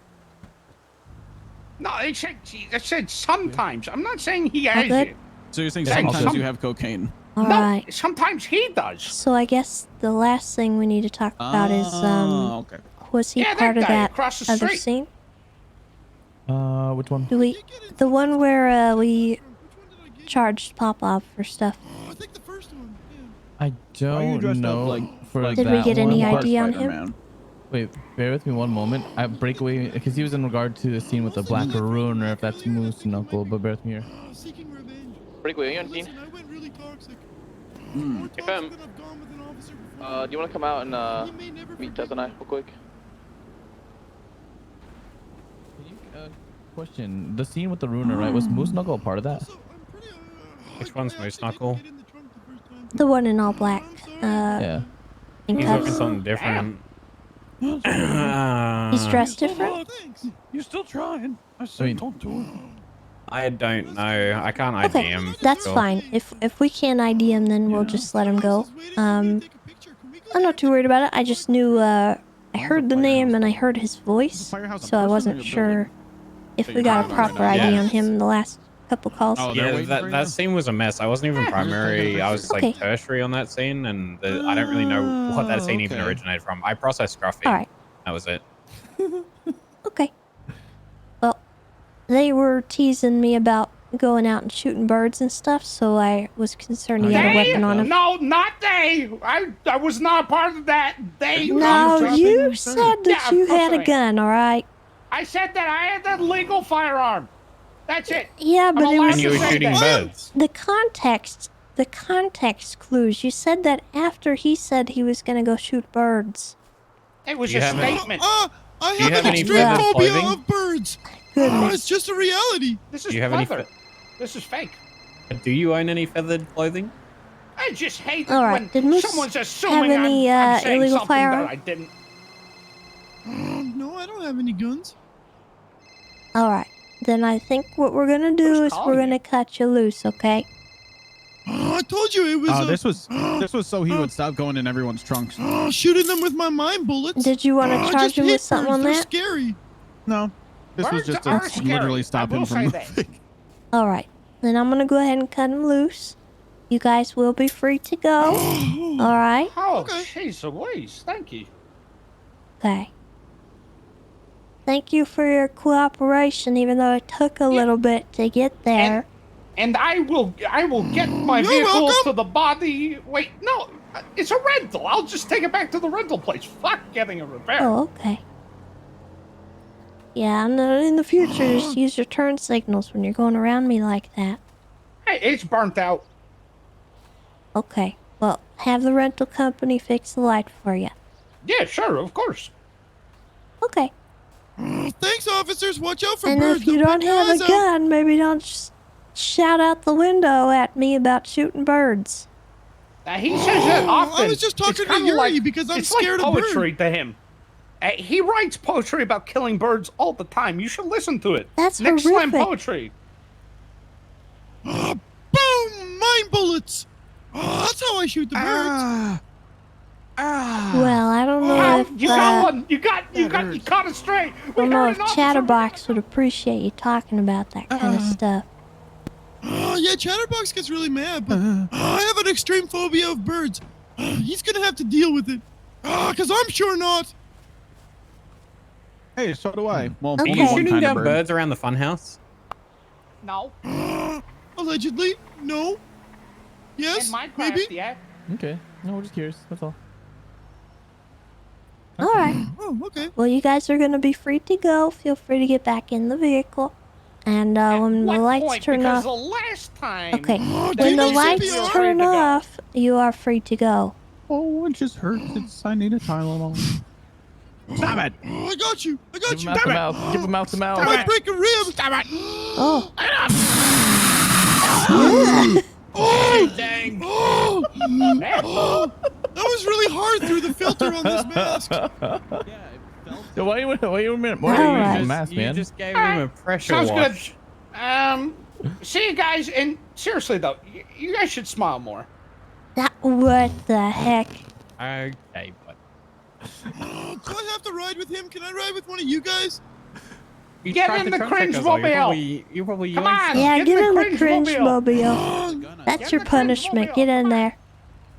No, I said sometimes. I'm not saying he has good? it. So you're saying Yeah, sometimes some- you have cocaine. Alright. No, sometimes he does. So I guess the last thing we need to talk about is okay. was he Yeah, that part of guy that across the other street. scene? Which one? Do we the one where we charged Popov for stuff? I don't dressed up know. like- for like Did we that get any one. ID on him? Spider-Man. Wait, bear with me one moment. I breakaway because he was in regard to the scene with the black maroon, or if that's Moose Knuckle. But bear with me here. Breakaway, are you on scene? FM. Do you want to come out and meet Tess and I real quick? Question: the scene with the ruiner, right? Was Moose Knuckle a part of that? Which one's Moose Knuckle? The one in all black. Yeah. In He's cuffs. looking something different. He's dressed different. You're still trying. Don't do it. I don't know. I can't ID Okay, him. that's so- fine. If we can't ID him, then we'll just let him go. I'm not too worried about it. I just knew I heard the name and I heard his voice, so I wasn't sure if we got a proper ID on him in the last couple calls. Yeah, that scene was a mess. I wasn't even primary. I was Okay. like tertiary on that scene, and I don't really know what that scene even originated from. I processed Scruffy. All right. That was it. Okay. Well, they were teasing me about going out and shooting birds and stuff, so I was concerned he had a weapon on him. No, not they. I was not a part of that. They. No, you said that you had a gun, all right? I said that I had the legal firearm. That's it. Yeah, but it was And you were shooting birds. the context clues. You said that after he said he was gonna go shoot birds. It was Do you a have any- statement. I Do you have have an any extreme feathered phobia clothing? of birds. Goodness. It's just a reality. This Do is you have any leather. This is fake. Do you own any feathered clothing? I just hate All it right, when did Moose someone's have assuming any, I'm saying illegal something firearm? that I didn't. No, I don't have any guns. All right, then I think what we're gonna do is calling we're gonna cut you loose, okay? I told you it was. This was so he would stop going in everyone's trunks. Shooting them with my mine bullets. Did you want to I charge just him with hate something on birds. that? They're scary. No, this was Birds just are to scary. literally stop I will him from say that. moving. All right, then I'm gonna go ahead and cut him loose. You guys will be free to go. All right. Oh, jeez Louise. Thank you. Okay. Thank you for your cooperation, even though it took a little bit to get there. And I will get my You're vehicle welcome. to the body. Wait, no, it's a rental. I'll just take it back to the rental place. Fuck getting a repair. Oh, okay. Yeah, and in the future, just use your turn signals when you're going around me like that. Hey, it's burnt out. Okay. Well, have the rental company fix the light for you. Yeah, sure, of course. Okay. Thanks, officers. Watch out for And birds. if you They'll don't pick your have a eyes out. gun, maybe don't just shout out the window at me about shooting birds. He says that often. I was just talking It's to kinda Yuri like, because I'm it's scared like of birds. poetry to him. He writes poetry about killing birds all the time. You should listen to it. That's Nick Slam horrific. poetry. Boom! Mine bullets. That's how I shoot the birds. Well, I don't know if You got one. You caught it straight. I don't know if Chatterbox would appreciate you talking about that kind of stuff. Yeah, Chatterbox gets really mad, but I have an extreme phobia of birds. He's gonna have to deal with it. Cause I'm sure not. Hey, so do I. Well, Are Okay. you one shooting kind of down bird. birds around the funhouse? No. Allegedly, no. Yes, In Minecraft, maybe. yeah. Okay. No, we're just curious. That's all. All right. Oh, okay. Well, you guys are going to be free to go. Feel free to get back in the vehicle. And when the What lights point? turn Because off... the last time. Okay. Oh, When the Jamie, lights CPR. turn off, you are free to go. Oh, it just hurts. I need a Tylenol. Stop it! Oh, I got you. I got Give you. him mouth to mouth. Give him mouth to I mouth. might break a rib. Stop it. Oh. Oh, Dang. oh, oh, that was really hard through the filter on this mask. So why you using Alright. a mask, You man? just gave him a pressure Sounds wash. good. See you guys, and seriously though, you guys should smile more. What the heck? Okay, but Do I have to ride with him? Can I ride with one of you guys? you Get tried in to the trunk check cringe us, though. mobile. You're probably Come yoink on. Yeah, Get get in in the the cringe cringe mobile. mobile. That's Get your in the cringe punishment. mobile. Get in there.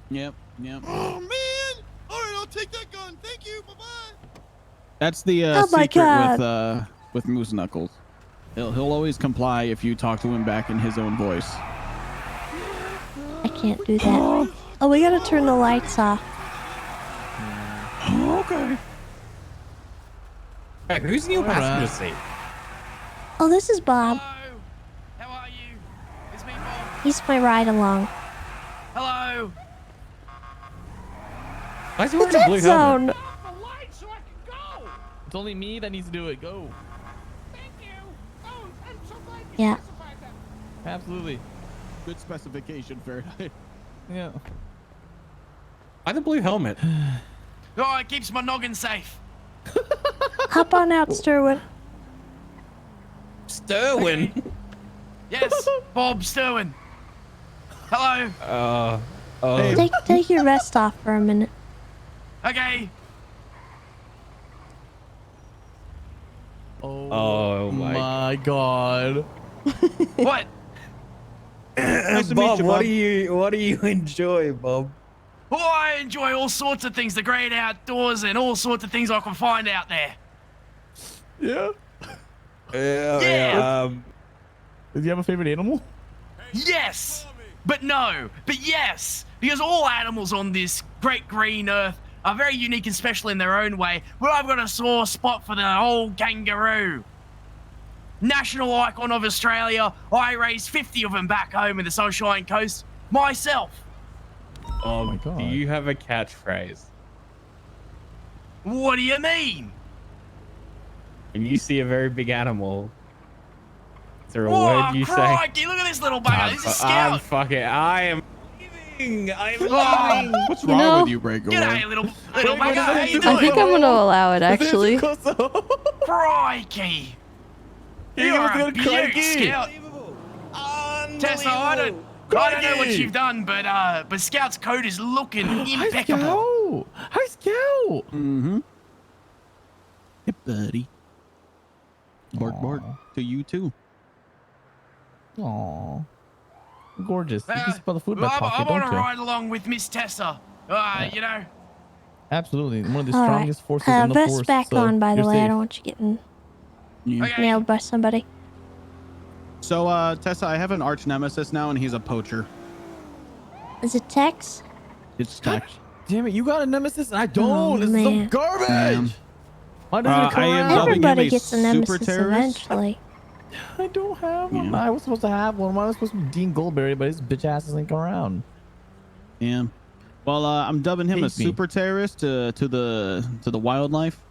Yep. Oh man! All right, I'll take that gun. Thank you. Bye bye. That's the Oh my secret God. with Moose Knuckles. He'll always comply if you talk to him back in his own voice. I can't do that. Oh, we gotta turn the lights off. Okay. Hey, who's in your passenger seat? Oh, this is Bob. Hello. How are you? It's me, Bob. He's my ride along. Hello. Why is he The wearing a blue dead helmet? zone. The light so I can go. It's only me that needs to do it. Go. Thank you. Yeah. Absolutely. Good specification, Faraday. Yeah. Why the blue helmet? Oh, it keeps my noggin safe. Hop on out, Sterwin. Sterwin? Yes, Bob Sterwin. Hello. Take your vest off for a minute. Okay. Oh my god. What? Bob, what do you enjoy, Bob? Oh, I enjoy all sorts of things, the great outdoors and all sorts of things I can find out there. Yeah. Yeah. Does he have a favorite animal? Yes, but no, but yes, because all animals on this great green earth are very unique and special in their own way, but I've got a sore spot for the old kangaroo. National icon of Australia, I raised 50 of them back home in the Sunshine Coast myself. Oh my god. Do you have a catchphrase? What do you mean? When you see a very big animal, is there a Oh, word you crikey, say? look at this little bugger. This is Scout. I am leaving. What's wrong with you, Breaker? G'day, little bugger. How you I think doing? I'm gonna allow it, actually. Crikey. You're a beaut, Scout. Tessa, I don't know what you've done, but Scout's coat is looking impeccable. Hi, Scout. Mm-hmm. Hey, buddy. Bark, bark. To you, too. Aww. Gorgeous. You can smell the food in my pocket, I want don't to you? ride along with Miss Tessa. You know. Absolutely. One of the All right. strongest forces in the Vest force. back so on, by the you're way. I safe. don't want you getting Yeah. nailed by somebody. So, Tessa, I have an arch nemesis now, and he's a poacher. Is it Tex? It's Tex. Damn it, you got a nemesis and I don't. Oh, this is man. some garbage. Why doesn't it come I am around? dubbing him Everybody gets a super nemesis terrorist. eventually. I don't have one. Yeah. I was supposed to have one. I was supposed to be Dean Goldberry, but his bitch ass doesn't come around. Yeah. Well, I'm dubbing him a Hate me. super terrorist to the wildlife.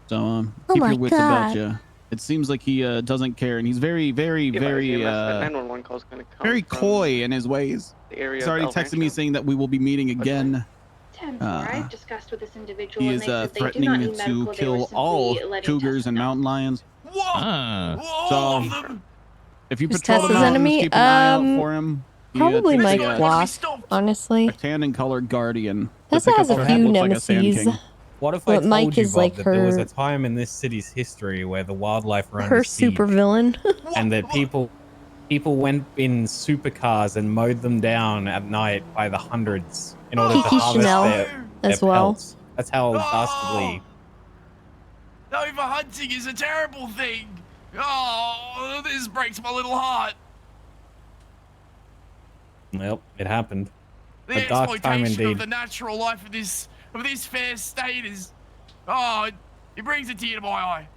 So Oh keep my your wits about God. you. It seems like he doesn't care, and he's very, very, very, 911 call's gonna come very from coy in his ways. the area He's already of El texted me Rancho. saying that we will be meeting again. 10-4, I've discussed with this individual He and is they said they do not threatening need medical, to they were kill simply all letting cougars Tessa and know. mountain lions. All of them. If you Who's patrol the Tessa's mountains, enemy? keep an eye out for him. He, Probably takes Mike a, Wasp, honestly. a tan and colored guardian. Tessa that has a picks up few looks like a Sand nemeses. King. What if But I told Mike you, is Bob, like that there was her- a time in this city's history where the wildlife were Her under siege, super villain. and that people went in supercars and mowed them down at night by the hundreds in order to Kiki harvest Chanel their as well. pelts. That's how dastardly. Overhunting is a terrible thing. Oh, this breaks my little heart. Well, it happened. The A dark time exploitation indeed. of the natural life of this fair state is, oh, it brings a tear to my eye.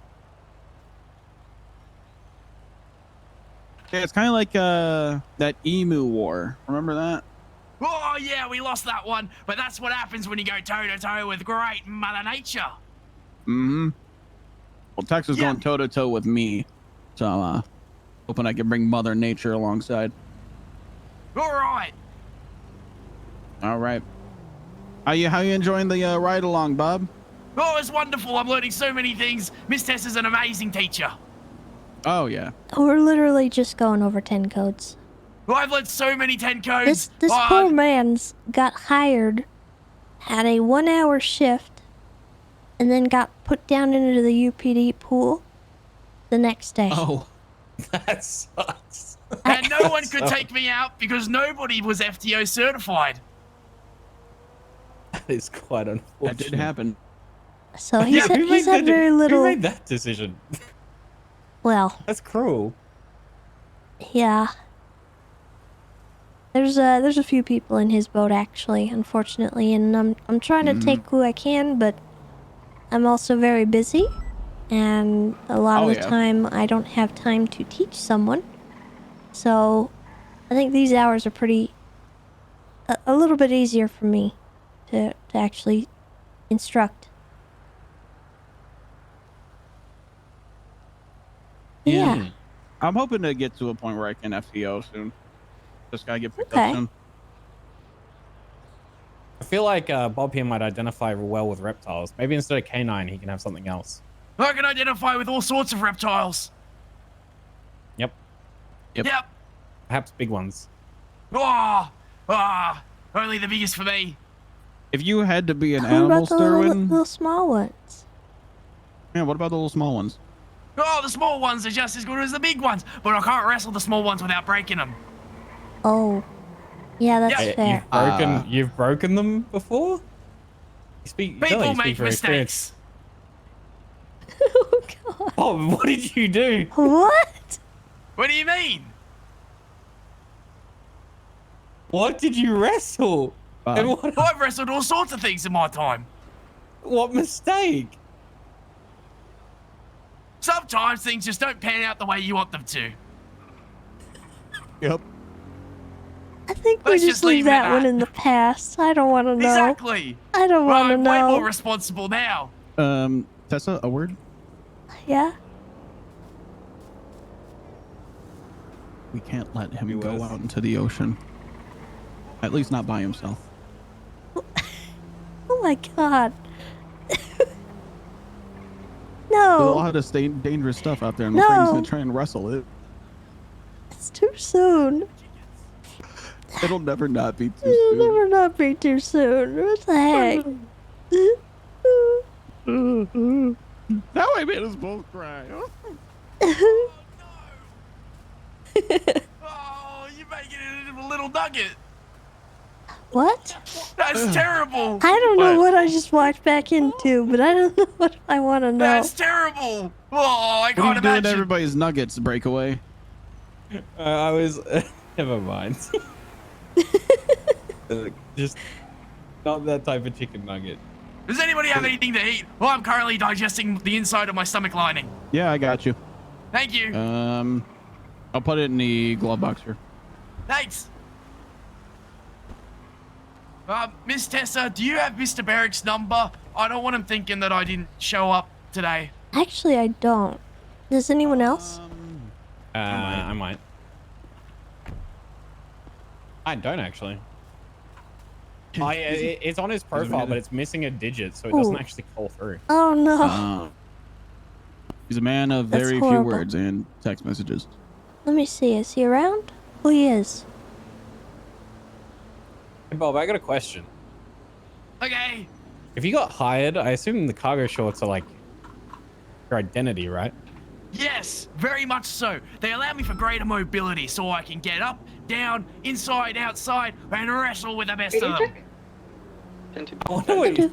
Yeah, it's kind of like that emu war. Remember that? Oh yeah, we lost that one, but that's what happens when you go toe to toe with great Mother Nature. Mm-hmm. Well, Tex is going toe to toe with me, so hoping I can bring Mother Nature alongside. All right. All right. How you enjoying the ride along, Bob? Oh, it's wonderful. I'm learning so many things. Miss Tessa's an amazing teacher. Oh yeah. We're literally just going over 10 codes. Oh, I've learned so many 10 codes. This poor man's got hired, had a 1-hour shift, and then got put down into the UPD pool the next day. Oh, that sucks. And no one could take me out because nobody was FTO certified. That is quite unfortunate. That did happen. So he's had very little. Who made that decision? Well, That's cruel. yeah. There's a few people in his boat actually, unfortunately, and I'm trying to take who I can, but I'm also very busy, and a lot of the time I don't have time to teach someone. So I think these hours are a little bit easier for me to actually instruct. Yeah. I'm hoping to get to a point where I can FTO soon. Just gotta get picked Okay. up soon. I feel like Bob here might identify well with reptiles. Maybe instead of canine, he can have something else. I can identify with all sorts of reptiles. Yep. Yep. Perhaps big ones. Only the biggest for me. If you had to be an What animal, about the little Sterwin. small ones? Yeah, what about the little small ones? Oh, the small ones are just as good as the big ones, but I can't wrestle the small ones without breaking them. Oh. Yeah, that's fair. You've broken them before? People make mistakes. Oh, God. Oh, what did you do? What? What do you mean? What did you wrestle? And what, I've wrestled all sorts of things in my time. what mistake? Sometimes things just don't pan out the way you want them to. Yep. I think we Let's just just leave leave it at that one that. in the past. I don't want to know. Exactly. I don't want to I'm way know. more responsible now. Tessa, a word? Yeah? We can't let him go out into the ocean. At least not by himself. Oh my God. There's a No. lot of dangerous stuff out there. I'm No. afraid he's gonna try and wrestle it. It's too soon. It'll never not be too It'll soon. never not be too soon. What the heck? Now I made us both cry. Oh, you're making it into a little nugget. What? That's terrible. I don't know what I just walked back into, but I don't know what I want to know. That's terrible. Oh, I What are can't you doing imagine. to everybody's nuggets, breakaway? I was... never mind. Just not that type of chicken nugget. Does anybody have anything to eat? Well, I'm currently digesting the inside of my stomach lining. Yeah, I got you. Thank you. I'll put it in the glove box here. Thanks. Miss Tessa, do you have Mr. Barrick's number? I don't want him thinking that I didn't show up today. Actually, I don't. Does anyone else? I might. I don't actually. It's on his profile, but it's missing a digit, so it doesn't Ooh. actually call through. Oh no. He's a man of That's very horrible. few words and text messages. Let me see. Is he around? Oh, he is. Hey, Bob, I got a question. Okay. If you got hired, I assume the cargo shorts are like your identity, right? Yes, very much so. They allow me for greater mobility so I can get up, down, inside, outside, and wrestle with the best of them. I wonder what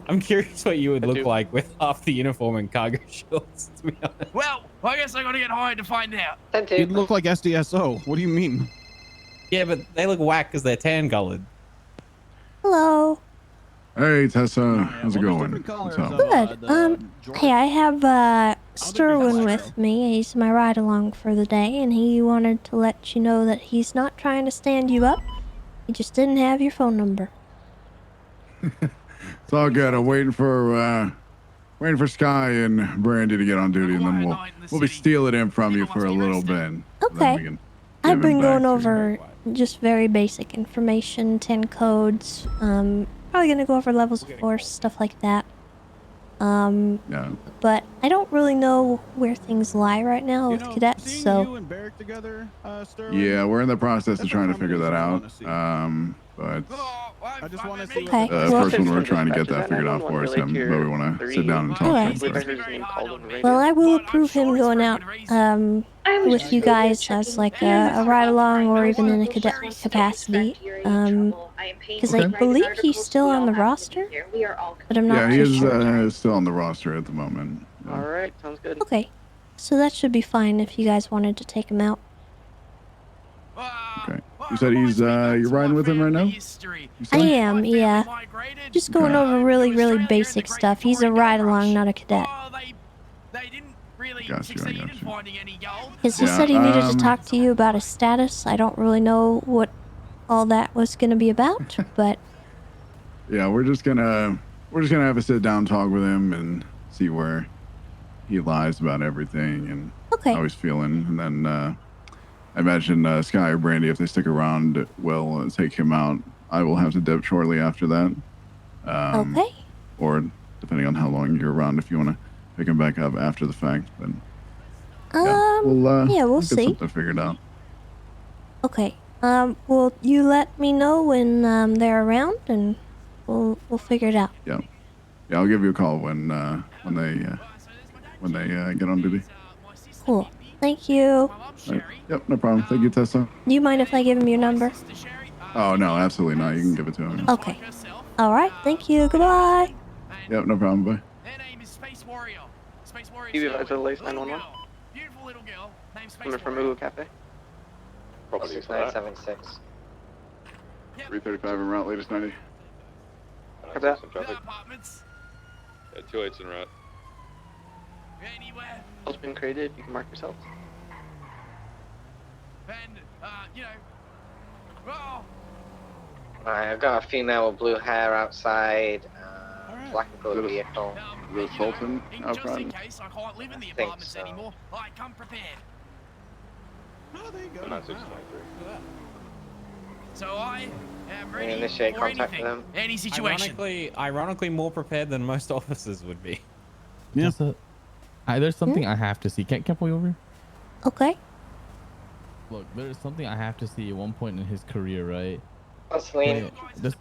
I'm curious what you would look like with half the uniform and cargo shorts, to be honest. Well, I guess I gotta get hired to find out. You'd look like SDSO. What do you mean? Yeah, but they look whack because they're tan colored. Hello. Hey, Tessa. How's it going? What's up? Good. Hey, I have Sterwin with me. He's my ride along for the day, and he wanted to let you know that he's not trying to stand you up. He just didn't have your phone number. It's all good. I'm waiting for Sky and Brandy to get on duty, and then we'll be stealing him from you for a little bit. Then we Okay. can I've give been him going back to you. over just very basic information, 10 codes. Probably gonna go over levels of force, stuff like that. Yeah. But I don't really know where things lie right now with cadets, so Yeah, we're in the process of trying to figure that out. But I just want to see. Okay. first one we're trying to get that figured out for us, but we want to sit down and talk. Alright. first. Well, I will approve him going out with you guys as like a ride along or even in a cadet capacity. Because I believe he's still on the roster, but I'm not Yeah, he too is sure. still on the roster at the moment. All right, sounds good. Okay, so that should be fine if you guys wanted to take him out. Okay. You said he's you're riding with him right now? I am, yeah. Just going over really basic stuff. He's a ride along, not a cadet. Gotcha, I gotcha. Because he said he needed to talk to you about his status. I don't really know what all that was going to be about, but Yeah, we're just gonna have a sit down talk with him and see where he lies about everything, and Okay. how he's feeling, and then I imagine Sky or Brandy, if they stick around, will take him out. I will have to dip shortly after that. Okay. Or depending on how long you're around, if you want to pick him back up after the fact, then we'll get see. something figured out. Okay. Will you let me know when they're around, and we'll figure it out. Yeah, I'll give you a call when they get on duty. Cool. Thank you. Right. Yep, no problem. Thank you, Tessa. Do you mind if I give him your number? Oh no, absolutely not. You can give it to him. Okay. All right. Thank you. Goodbye. Yep, no problem. Bye. You guys are Lace 911? Coming from Uhu Cafe? Probably 6976. 335 en route, latest 90. Copy that. Yeah, 2-8's en route. Call's been created. You can mark yourself. Alright, I've got a female with blue hair outside, black and gold vehicle. The Sultan out front. I think so. So I am ready initiate for contact anything. with them. Any situation. Ironically more prepared than most officers would be. Yeah. There's something I have to see. Can pull you over? Okay. Look, there's something I have to see at one point in his career, right? Celine.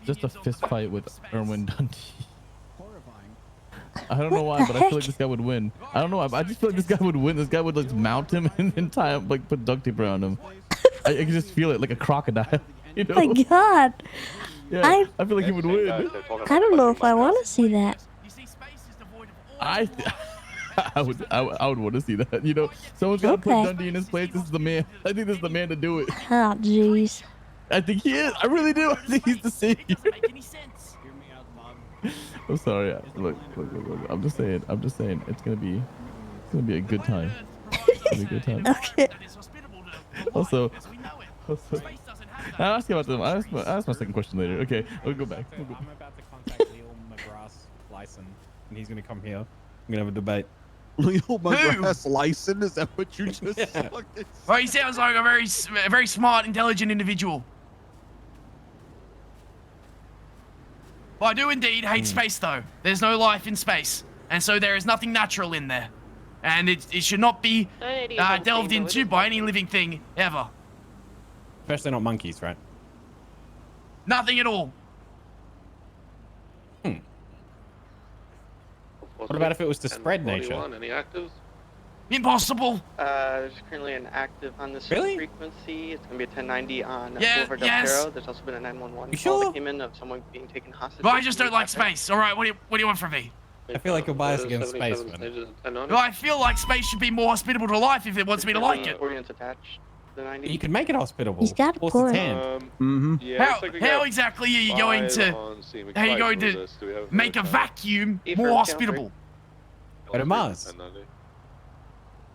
Just a fist fight with Erwin Dundee. I don't know why, but I feel like this guy would win. I don't know. I just feel like this guy would win. This guy would like mount him and then tie him, like put duct tape around him. I can just feel it like a crocodile. You know? Oh my God. Yeah, I feel like he would win. I don't know if I want to see that. I would want to see that. You know, someone's got to put Dundee in his place. This is the man. I think this is the man to do it. Oh, jeez. I think he is. I really do. I think he's the savior. I'm sorry. Look. I'm just saying. It's gonna be a good time. It's gonna be a good time. Okay. Also, I'll ask you about them. I'll ask my second question later. Okay, we'll go back. I'm about to contact Leo McGrath Lyson, and he's gonna come here. I'm gonna have a debate. Leo McGrath Lyson? Is that what you just said? Well, he sounds like a very smart, intelligent individual. Well, I do indeed hate space, though. There's no life in space, and so there is nothing natural in there. And it should not be delved into by any living thing, ever. Especially not monkeys, right? Nothing at all. What about if it was to spread nature? Any actives? Impossible. There's currently an active on this frequency. It's going to be a 1090 on Boulevard Del yes. Cerro. There's also been a 911 You call sure? that came in of someone being taken hostage. Well, I just don't like space. All right, what do you want from me? I feel like you're biased against space, man. Well, I feel like space should be more hospitable to life if it wants me to like it. Ordinance attached. The 90. You can make it hospitable. He's got a What's point. the tan? How exactly are you going to make a vacuum more hospitable? Go to Mars.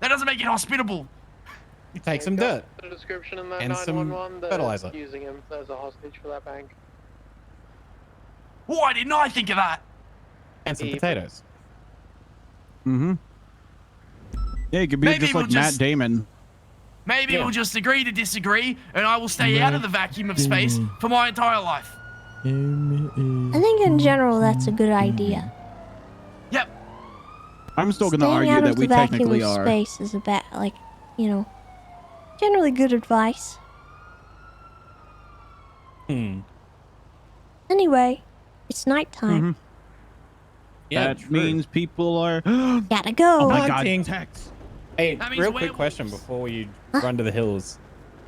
That doesn't make it hospitable. You take some dirt. The description in that And some 911 that fertilizer. using him as a hostage for that bank. Why didn't I think of that? And some potatoes. Mm-hmm. Yeah, it could be Maybe just we'll like Matt just- Damon. Maybe we'll just agree to disagree, and I will stay out of the vacuum of space for my entire life. I think in general that's a good idea. Yep. I'm still going to Staying argue out that of we the vacuum technically of are. space is generally good advice. Anyway, it's nighttime. That means people are. Gotta go. Oh my God, Hunting. text. Hey, That means real quick werewolves. question before you run to the hills.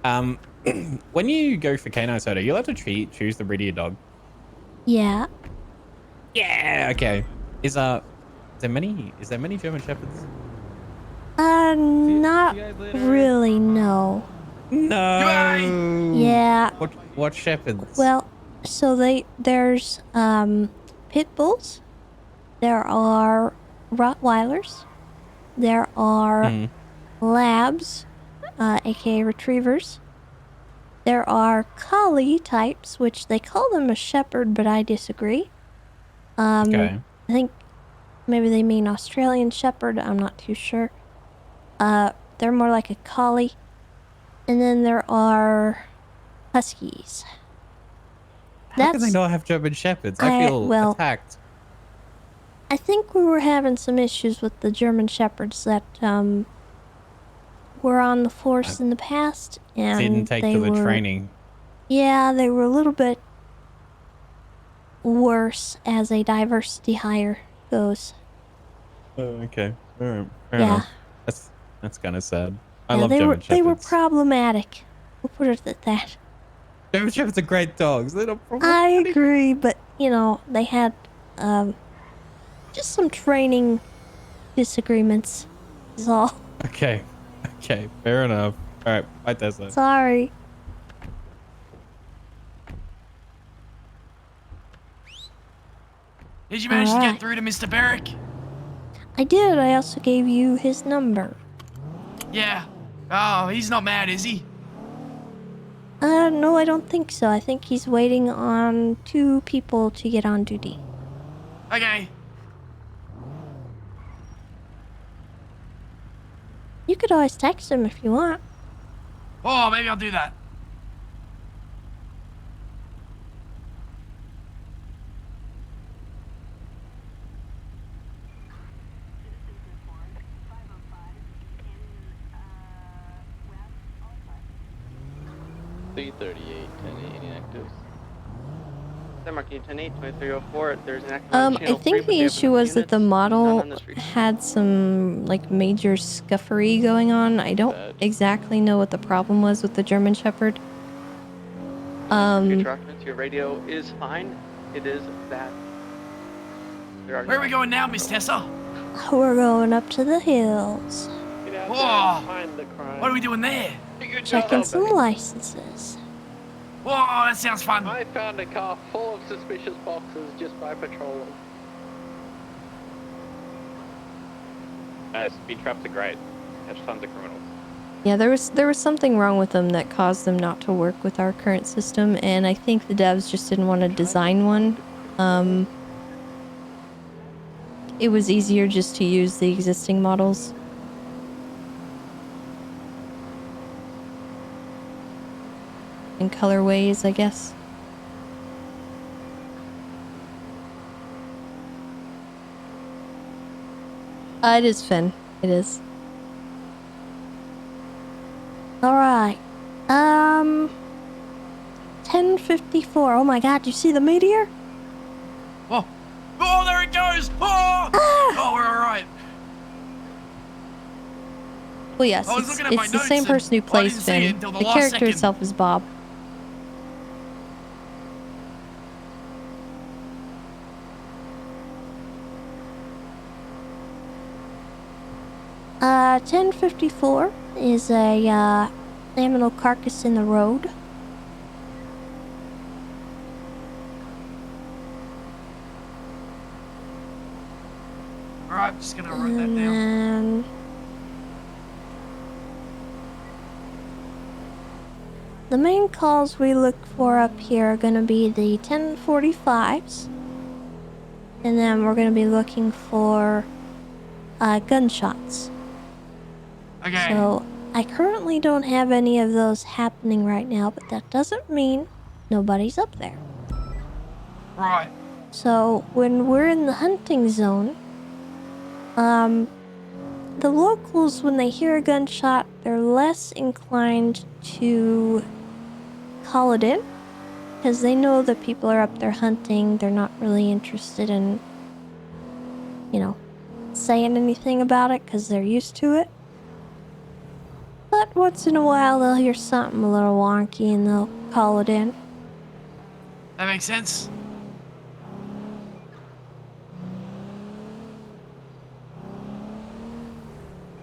When you go for canine soda, you're allowed to choose the breed of your dog. Yeah. Yeah. Okay. Is there many German Shepherds? Not really, no. No. Yeah. What Shepherds? Well, so there's pit bulls, there are Rottweilers, there are labs, aka retrievers. There are collie types, which they call them a shepherd, but I disagree. Okay. I think maybe they mean Australian shepherd. I'm not too sure. they're more like a collie. And then there are huskies. How can they not have German Shepherds? I feel attacked. I think we were having some issues with the German Shepherds that were on the force in the past, and didn't take they to the were, training. Yeah, they were a little bit worse as a diversity hire goes. Oh, okay. All right. Fair Yeah. enough. That's kind of sad. I Yeah, love they German were they were Shepherds. problematic. We'll put it at that. German Shepherds are great dogs. They're not I agree, but you know they had just some training disagreements. Is all. Okay. Okay. Fair enough. All right. Bye, Tessa. Sorry. Did you manage to Alright. get through to Mr. Barrick? I did. I also gave you his number. Yeah. Oh, he's not mad, is he? No, I don't think so. I think he's waiting on 2 people to get on duty. Okay. You could always text him if you want. Oh, maybe I'll do that. Inactives. San Marquis 10-8, 2304. There's an active I think the issue was that the model had some like major scuffery going on. I don't exactly know what the problem was with the German Shepherd. Future documents, your radio is fine. It is that. Where are we going now, Miss Tessa? We're going up to the hills. Whoa! What are we doing there? Checking some licenses. Whoa, that sounds fun. I found a car full of suspicious boxes just by patrolling. Speed traps are great. Catch tons of criminals. Yeah, there was something wrong with them that caused them not to work with our current system, and I think the devs just didn't want to design one. It was easier just to use the existing models. And colorways, I guess. It is Finn. It is. Alright. 10:54. Oh my god, you see the meteor? Whoa. Oh, there it goes! Oh! Oh, we're alright. Well, yes, I was looking at my it's the notes same and person who I plays didn't see it Finn. until The the last character second. itself is Bob. Uh, 10:54 is a animal carcass in the road. Alright, I'm just gonna write that And down. then the main calls we look for up here are going to be the 1045s. And then we're going to be looking for gunshots. Okay. So I currently don't have any of those happening right now, but that doesn't mean nobody's up there. Right. So when we're in the hunting zone, the locals, when they hear a gunshot, they're less inclined to call it in because they know that people are up there hunting. They're not really interested in, you know, saying anything about it because they're used to it. But once in a while, they'll hear something a little wonky and they'll call it in. That makes sense.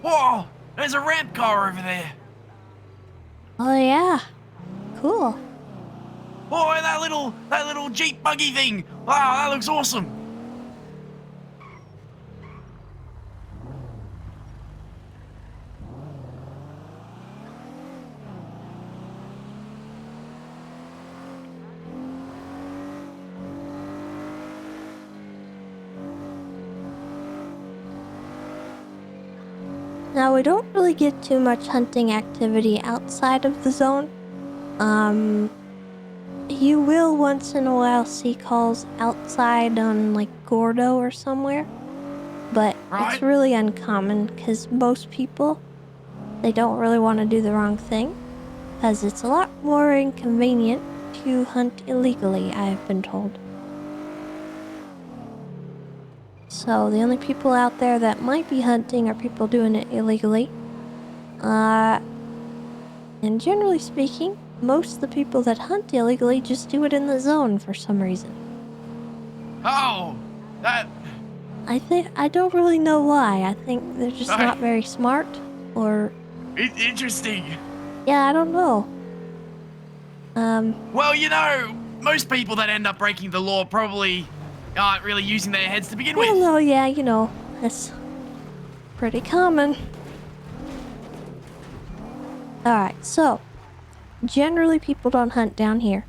Whoa! There's a ramp car over there. Oh yeah, cool. Oh, and that little Jeep buggy thing. Wow, that looks awesome. Now, we don't really get too much hunting activity outside of the zone. You will once in a while see calls outside on like Gordo or somewhere, but it's really uncommon because most people, they don't really want to do the wrong thing because it's a lot more inconvenient to hunt illegally, I have been told. So the only people out there that might be hunting are people doing it illegally. And generally speaking, most of the people that hunt illegally just do it in the zone for some reason. Oh, that... I don't really know why. I think they're just not very smart, or... Interesting. Yeah, I don't know. Well, you know, most people that end up breaking the law probably aren't really using their heads to begin with. Well, no, yeah, you know, that's pretty common. Alright, so... Generally, people don't hunt down here,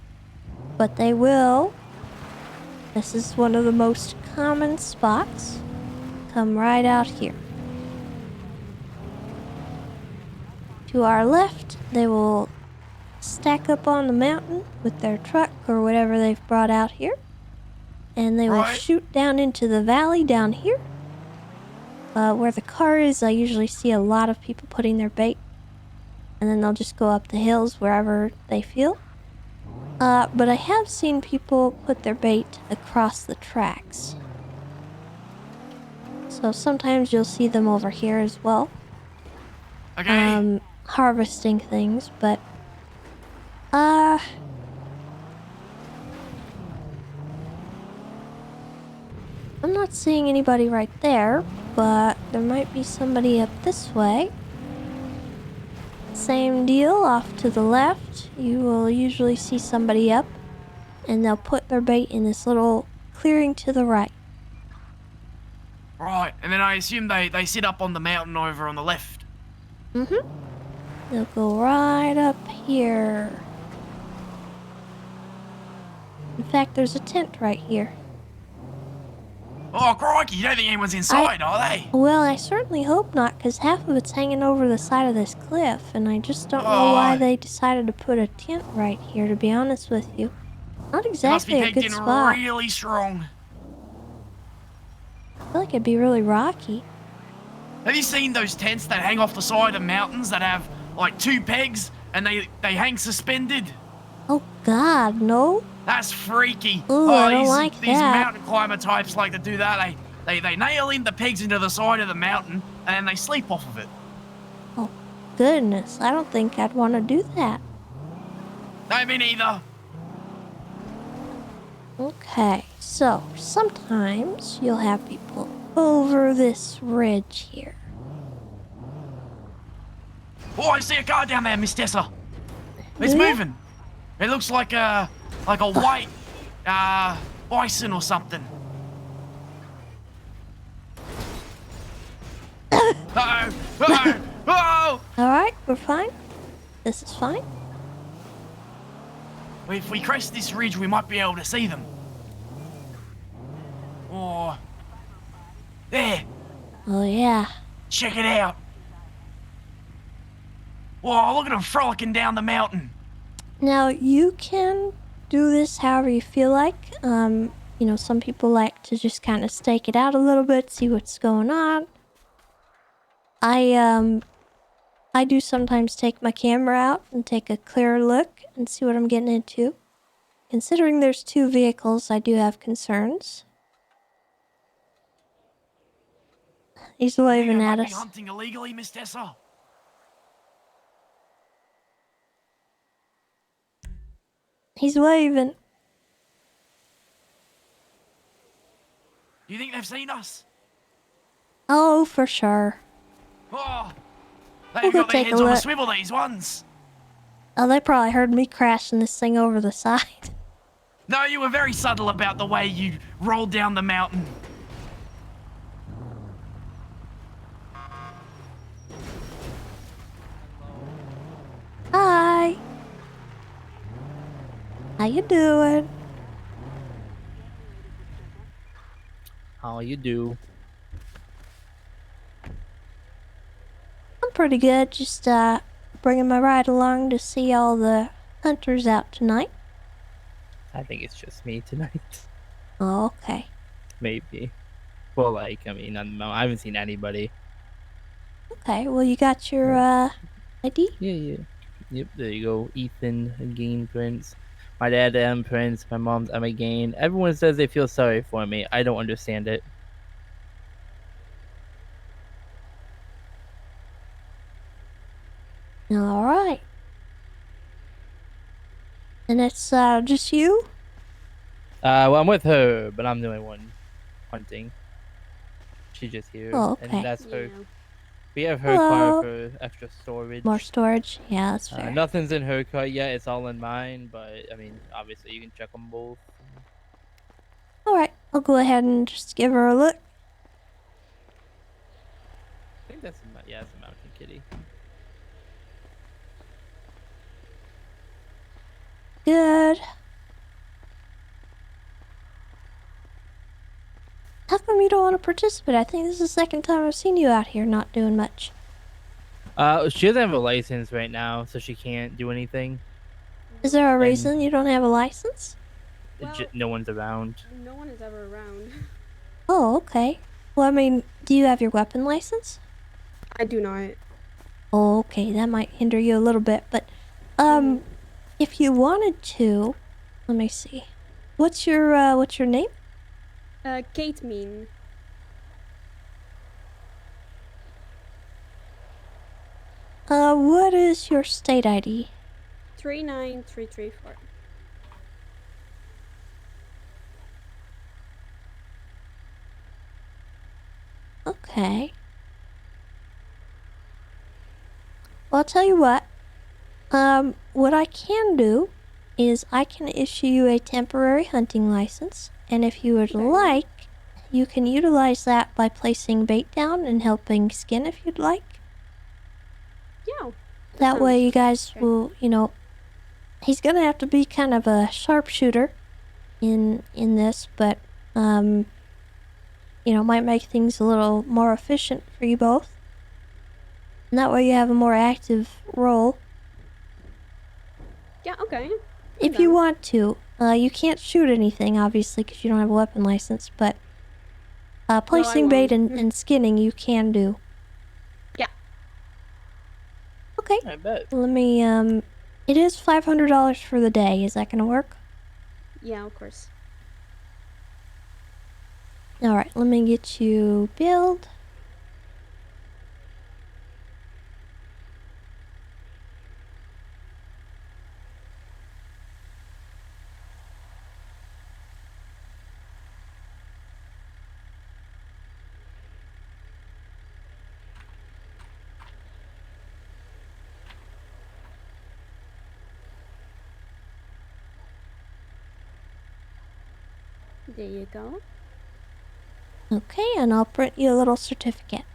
but they will. This is one of the most common spots. Come right out here. To our left, they will stack up on the mountain with their truck or whatever they've brought out here, and they will shoot down into the valley down here. Where the car is, I usually see a lot of people putting their bait. And then they'll just go up the hills wherever they feel. But I have seen people put their bait across the tracks. So sometimes you'll see them over here as well. Okay. Harvesting things, but... I'm not seeing anybody right there, but there might be somebody up this way. Same deal, off to the left, you will usually see somebody up, and they'll put their bait in this little clearing to the right. Right, and then I assume they sit up on the mountain over on the left. Mm-hmm. They'll go right up here. In fact, there's a tent right here. Oh, crikey, you don't think anyone's inside, are they? Well, I certainly hope not, because half of it's hanging over the side of this cliff, and I just don't know why they decided to put a tent right here, to be honest with you. Not exactly a good spot. Really strong. I feel like it'd be really rocky. Have you seen those tents that hang off the side of mountains that have, like, 2 pegs, and they hang suspended? Oh, God, no. That's freaky. Ooh, I don't like these that. mountain climber types like to do that. They nail in the pegs into the side of the mountain and they sleep off of it. Oh, goodness. I don't think I'd want to do that. No, me neither. Okay, so sometimes you'll have people over this ridge here. Oh, I see a car down there, Miss Tessa. It's moving. It looks like a white bison or something. Uh-oh! Uh-oh! Uh-oh! Alright, we're fine. This is fine. If we crest this ridge, we might be able to see them. Oh. There. Oh, yeah. Check it out. Whoa, look at them frolicking down the mountain. Now, you can do this however you feel like. You know, some people like to just kind of stake it out a little bit, see what's going on. I do sometimes take my camera out and take a clearer look and see what I'm getting into. Considering there's 2 vehicles, I do have concerns. He's waving at us. Hunting illegally, Miss Tessa. He's waving. Do you think they've seen us? Oh, for sure. Oh, We'll they've go got their take a heads on a look. swivel, these ones. Oh, they probably heard me crashing this thing over the side. No, you were very subtle about the way you rolled down the mountain. Hi. How you doing? How you do? pretty good. Just bringing my ride along to see all the hunters out tonight. I think it's just me tonight. Oh, okay. Maybe. Well, like, I mean, I haven't seen anybody. Okay, well, you got your ID? Yeah. Yep, there you go. Ethan, again, Prince. My dad, Prince. My mom's Emma Gain. Everyone says they feel sorry for me. I don't understand it. All right. And it's just you? Well, I'm with her, but I'm the only one hunting. She's just here. Oh, okay. And that's her. We have her car for extra storage. More storage? Yeah, that's fair. Nothing's in her car yet. It's all in mine, but, I mean, obviously you can check them both. Alright, I'll go ahead and just give her a look. I think that's that's a mountain kitty. Good. How come you don't want to participate? I think this is the second time I've seen you out here not doing much. She doesn't have a license right now, so she can't do anything. Is there a reason you don't have a license? No one's around. No one is ever around. Oh, okay. Well, I mean, do you have your weapon license? I do not. Oh, okay, that might hinder you a little bit, but, if you wanted to, let me see. What's your name? Kate Mean. What is your state ID? 39334. Okay. Well, I'll tell you what. What I can do is I can issue you a temporary hunting license, and if you would like, you can utilize that by placing bait down and helping skin if you'd like. Yeah. That way you guys will, he's gonna have to be kind of a sharpshooter in this, but, might make things a little more efficient for you both. And that way you have a more active role. Yeah, okay. If you want to. You can't shoot anything, obviously, because you don't have a weapon license, but placing bait and skinning you can do. Yeah. Okay. I bet. Let me, it is $500 for the day. Is that going to work? Yeah, of course. Alright, let me get you billed. There you go. Okay, and I'll print you a little certificate.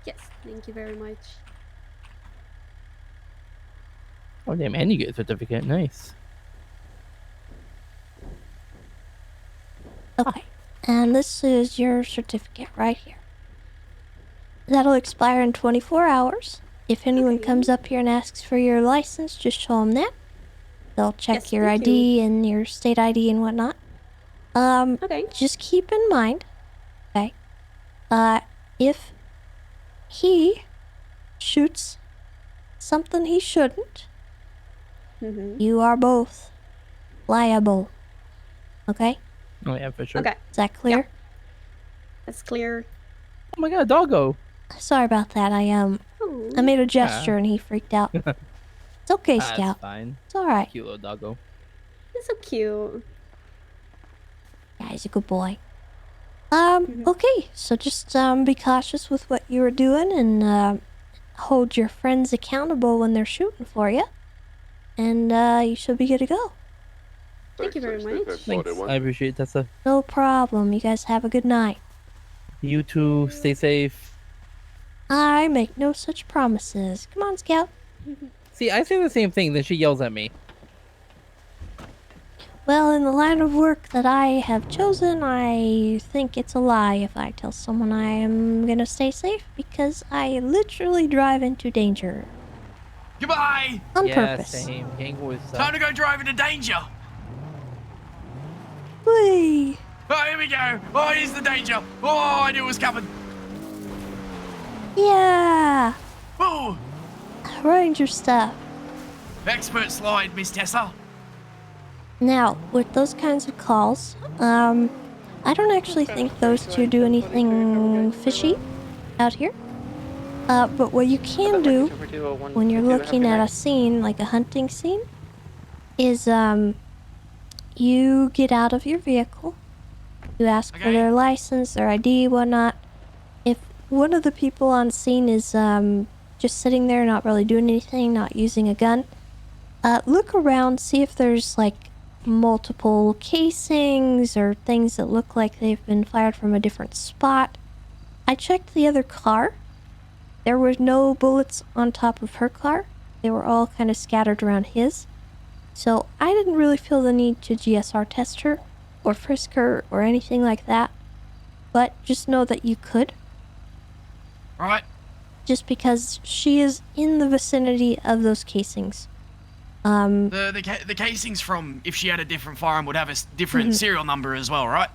Yes, thank you very much. Oh, damn, and you get a certificate. Nice. Okay, and this is your certificate right here. That'll expire in 24 hours. If anyone comes up here and asks for your license, just show them that. They'll check your ID and your state ID and whatnot. Just keep in mind, okay, if he shoots something he shouldn't, you are both liable. Okay? Oh, yeah, for sure. Okay. Is that clear? Yeah. That's clear. Oh my god, doggo. Sorry about that. I made a gesture and he freaked out. It's okay, Scout. That's fine. It's alright. Cute little doggo. He's so cute. Yeah, he's a good boy. Okay, so just be cautious with what you were doing and hold your friends accountable when they're shooting for you. And you should be good to go. Thank you very much. Thanks. I appreciate it, Tessa. No problem. You guys have a good night. You too. Stay safe. I make no such promises. Come on, Scout. See, I say the same thing, then she yells at me. Well, in the line of work that I have chosen, I think it's a lie if I tell someone I am gonna stay safe because I literally drive into danger. Goodbye! On Yeah, purpose. same. Gang wars Time suck. to go drive into danger! Whee! Oh, here we go! Oh, here's the danger! Oh, I knew it was coming! Yeah! Oh! Ranger stuff. Expert slide, Miss Tessa. Now, with those kinds of calls, I don't actually think those two do anything fishy out here. But what you can do when you're looking at a scene, like a hunting scene, is, you get out of your vehicle, you ask for their license, their ID, whatnot. If one of the people on scene is, just sitting there, not really doing anything, not using a gun, look around, see if there's, like, multiple casings or things that look like they've been fired from a different spot. I checked the other car. There were no bullets on top of her car. They were all kind of scattered around his. So I didn't really feel the need to GSR test her or frisk her or anything like that. But just know that you could. Right. Just because she is in the vicinity of those casings. The casings from if she had a different firearm would have a different serial number as well, right?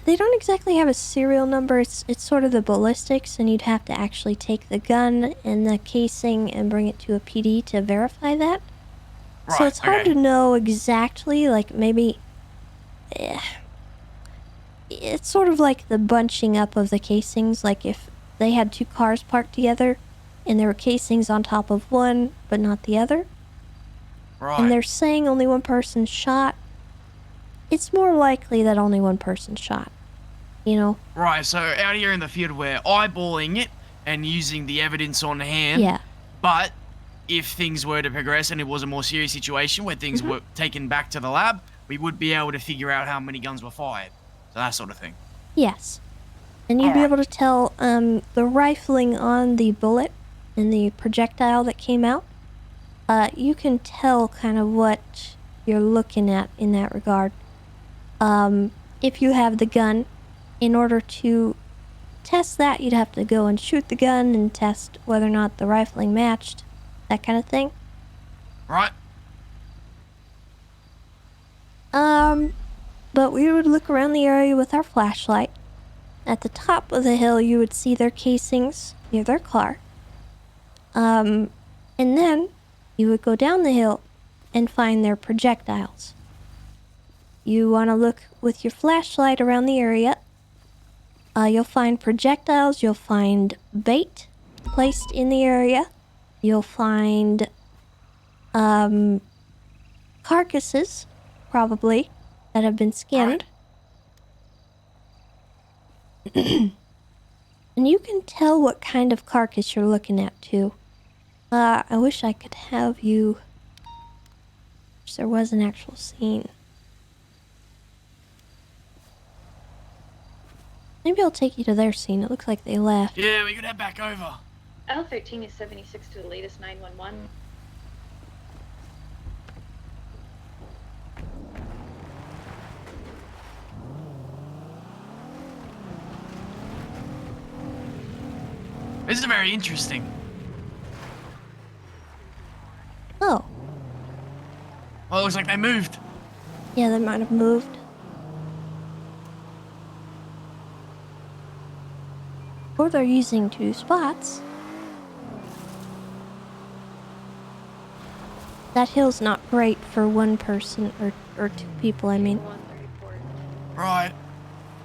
They don't exactly have a serial number. It's sort of the ballistics, and you'd have to actually take the gun and the casing and bring it to a PD to verify that. Right, So it's hard to know exactly, like maybe... it's sort of like the bunching up of the casings, like if they had two cars parked together and there were casings on top of one but not the other. Right. And they're saying only one person shot. It's more likely that only one person shot. You know? Right, so out here in the field we're eyeballing it and using the evidence on hand. Yeah. But if things were to progress and it was a more serious situation where things were taken back to the lab, we would be able to figure out how many guns were fired. So that sort of thing. Yes. And you'd be able to tell the rifling on the bullet and the projectile that came out. You can tell kind of what you're looking at in that regard. If you have the gun, in order to test that, you'd have to go and shoot the gun and test whether or not the rifling matched, that kind of thing. Right. But we would look around the area with our flashlight. At the top of the hill, you would see their casings near their car. And then you would go down the hill and find their projectiles. You want to look with your flashlight around the area. You'll find projectiles, you'll find bait placed in the area. You'll find carcasses, probably, that have been skinned. And you can tell what kind of carcass you're looking at, too. I wish I could have you... Wish there was an actual scene. Maybe I'll take you to their scene. It looks like they left. Yeah, we could head back over. L13 is 76 to the latest 911. This is very interesting. Oh. Well, it looks like they moved. Yeah, they might have moved. Or they're using two spots. That hill's not great for one person, or two people, I mean. Right.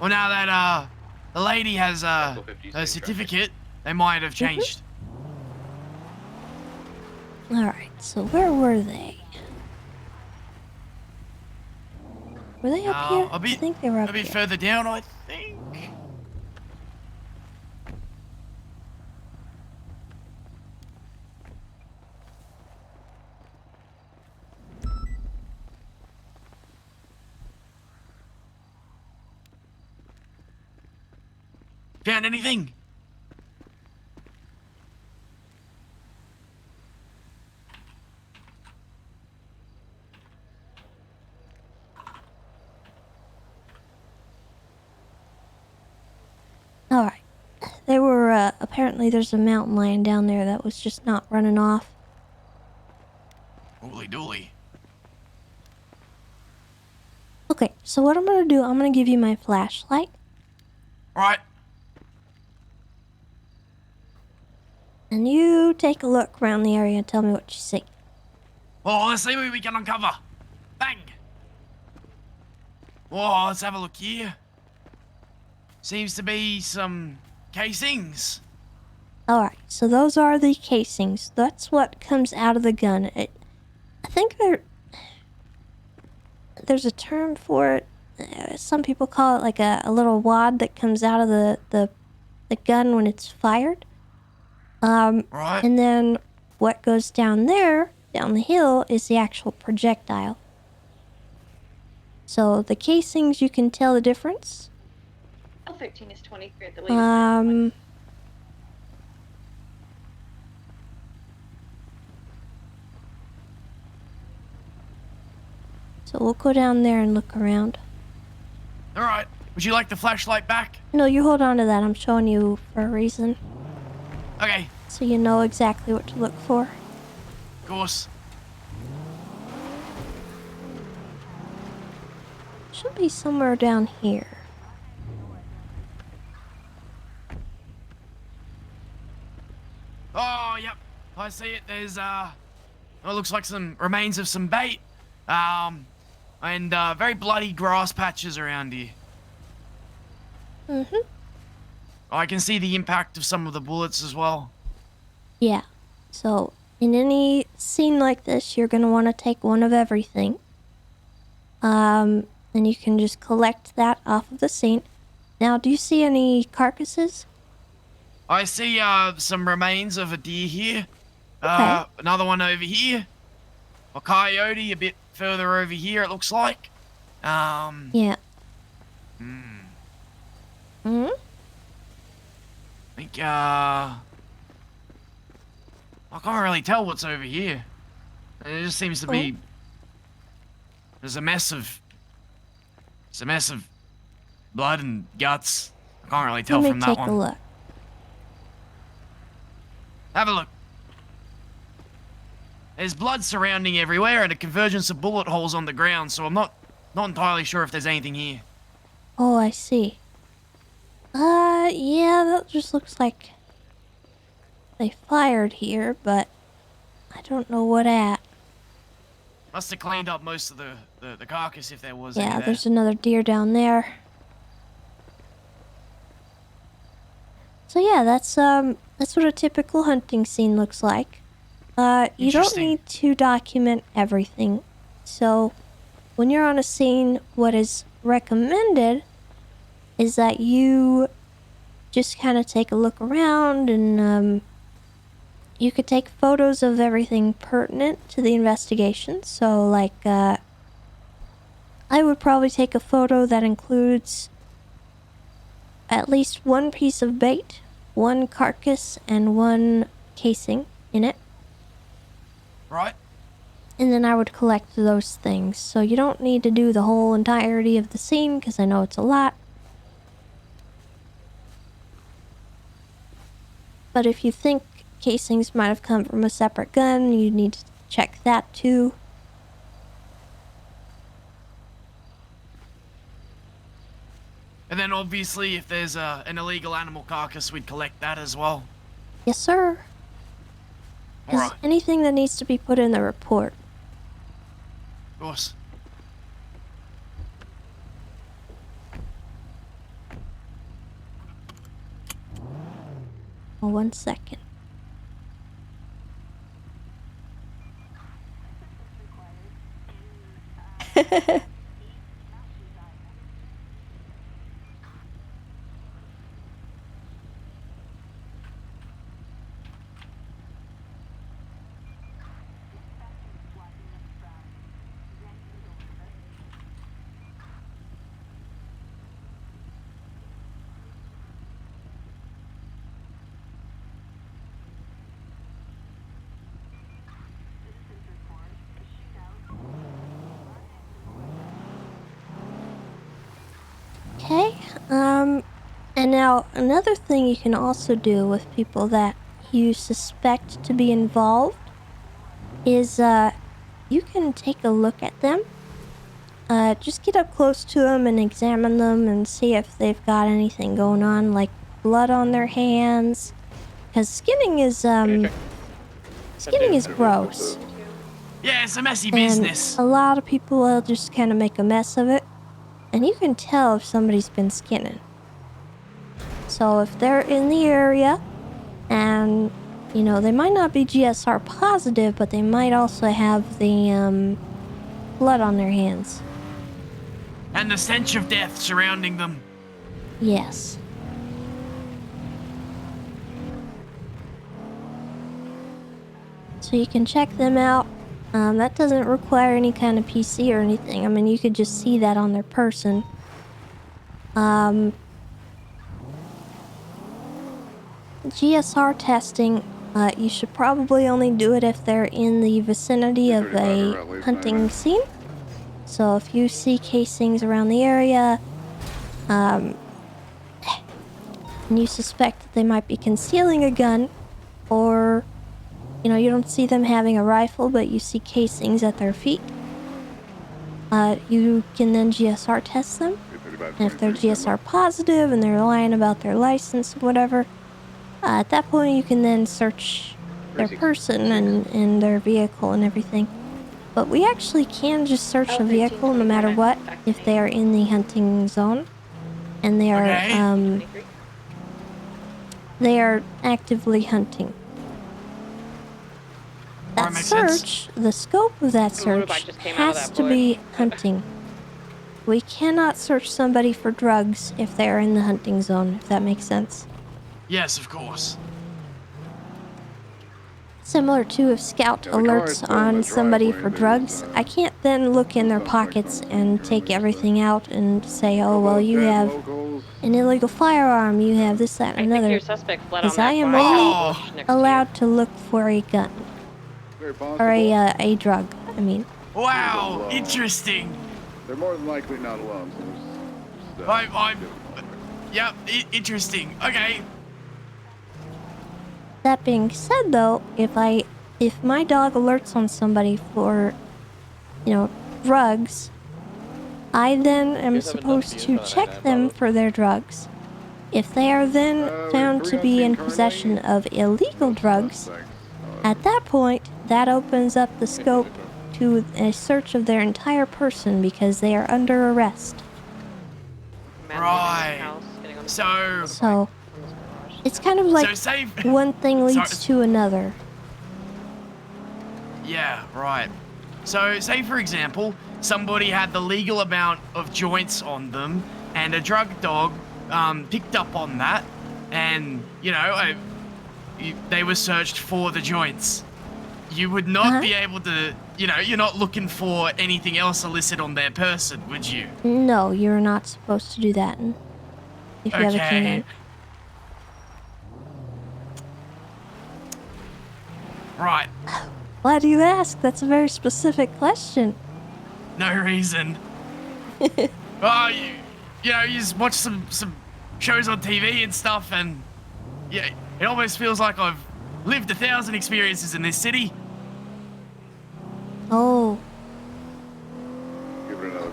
Well, now that the lady has a certificate, they might have changed. Alright, so where were they? Were they up here? I think they were up A bit here. further down, I think. Found anything? All right. There were, apparently there's a mountain lion down there that was just not running off. Holy dooly. Okay, so what I'm gonna do, I'm gonna give you my flashlight. Right. And you take a look around the area and tell me what you see. Oh, let's see what we can uncover. Bang. Oh, let's have a look here. Seems to be some casings. Alright, so those are the casings. That's what comes out of the gun. I think there's a term for it. Some people call it like a little wad that comes out of the gun when it's fired. Right. And then what goes down there, down the hill, is the actual projectile. So the casings, you can tell the difference. L13 is 23 at the latest. So we'll go down there and look around. All right. Would you like the flashlight back? No, you hold on to that. I'm showing you for a reason. Okay. So you know exactly what to look for. Of course. Should be somewhere down here. Oh, yep. I see it. There's, it looks like some remains of some bait. And very bloody grass patches around here. Mm-hmm. I can see the impact of some of the bullets as well. Yeah. So, in any scene like this, you're going to want to take one of everything. And you can just collect that off of the scene. Now, do you see any carcasses? I see, some remains of a deer here. Okay. Another one over here. A coyote a bit further over here, it looks like. Yeah. Hmm? I think, I can't really tell what's over here. It just seems to be... There's a mess of blood and guts. I can't really tell from that one. Let me take a look. Have a look. There's blood surrounding everywhere and a convergence of bullet holes on the ground, so I'm not entirely sure if there's anything here. Oh, I see. Yeah, that just looks like they fired here, but I don't know what at. Must have cleaned up most of the carcass if there was any Yeah, there. there's another deer down there. So yeah, that's what a typical hunting scene looks like. You don't need to document everything. So when you're on a scene, what is recommended is that you just kind of take a look around and you could take photos of everything pertinent to the investigation. So like, I would probably take a photo that includes at least one piece of bait, one carcass, and one casing in it. Right. And then I would collect those things. So you don't need to do the whole entirety of the scene, because I know it's a lot. But if you think casings might have come from a separate gun, you need to check that too. And then obviously if there's an illegal animal carcass, we'd collect that as well. Yes, sir. Alright. Anything that needs to be put in the report. Of course. Oh, 1 second. Okay, And now, another thing you can also do with people that you suspect to be involved is you can take a look at them. Just get up close to them and examine them and see if they've got anything going on, like blood on their hands. Because skinning is gross. Yeah, it's a messy And business. a lot of people will just kind of make a mess of it. And you can tell if somebody's been skinning. So if they're in the area and, you know, they might not be GSR positive, but they might also have the blood on their hands. And the stench of death surrounding them. Yes. So you can check them out. That doesn't require any kind of PC or anything. I mean, you could just see that on their person. GSR testing, you should probably only do it if they're in the vicinity of a hunting scene. So if you see casings around the area, and you suspect that they might be concealing a gun, or, you know, you don't see them having a rifle, but you see casings at their feet, you can then GSR test them. And if they're GSR positive and they're lying about their license or whatever, at that point you can then search their person and their vehicle and everything. But we actually can just search a vehicle no matter what if they are in the hunting zone and they are actively hunting. That search, the scope of that search has to be hunting. We cannot search somebody for drugs if they are in the hunting zone, if that makes sense. Yes, of course. Similar to if Scout alerts on somebody for drugs, I can't then look in their pockets and take everything out and say, oh, well, you have an illegal firearm, you have this, that, and another. Because I am only allowed to look for a gun. Or a drug, I mean. Wow, interesting. They're more than likely not alone. Yep, interesting. Okay. That being said, though, if my dog alerts on somebody for, you know, drugs, I then am supposed to check them for their drugs. If they are then found to be in possession of illegal drugs, at that point, that opens up the scope to a search of their entire person because they are under arrest. Right. So, it's kind of like one thing leads to another. Yeah, right. So, say for example, somebody had the legal amount of joints on them, and a drug dog picked up on that, and, you know, they were searched for the joints. You would not be able to, you know, you're not looking for anything else illicit on their person, would you? No, you're not supposed to do that if you have a canine. Right. Why do you ask? That's a very specific question. No reason. Well, you know, you just watch some shows on TV and stuff, and yeah, it almost feels like I've lived 1,000 experiences in this city. Oh.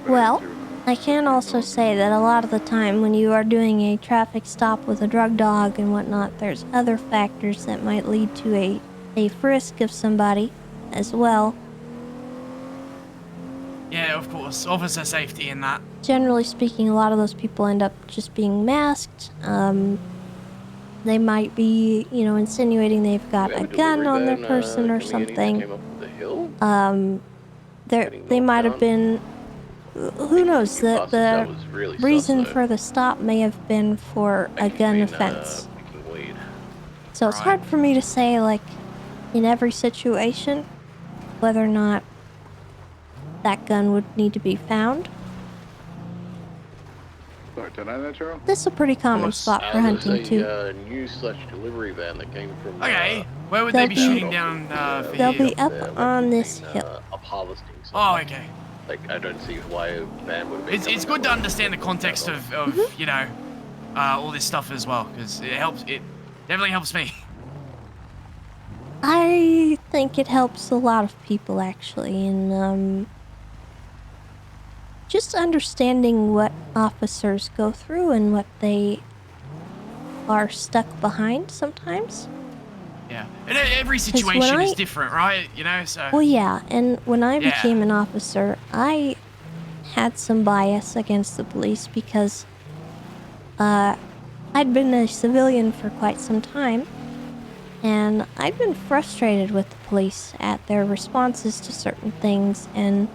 Well, I can also say that a lot of the time when you are doing a traffic stop with a drug dog and whatnot, there's other factors that might lead to a frisk of somebody as well. Yeah, of course. Officer safety in that. Generally speaking, a lot of those people end up just being masked. They might be, you know, insinuating they've got a gun on their person or something. They might have been, who knows, the reason for the stop may have been for a gun offense. So it's hard for me to say, like, in every situation, whether or not that gun would need to be found. This is a pretty common spot for hunting, too. New delivery van that came from. Okay, where would they be shooting down? They'll be up on this hill. Up harvesting. Oh, okay. Like, I don't see why a van would be. It's good to understand the context of you know, all this stuff as well, because it helps. It definitely helps me. I think it helps a lot of people, actually, and just understanding what officers go through and what they are stuck behind sometimes. Yeah, and every situation is different, right? You know, so. Well, yeah, and when I became an officer, I had some bias against the police because I'd been a civilian for quite some time, and I'd been frustrated with the police at their responses to certain things, and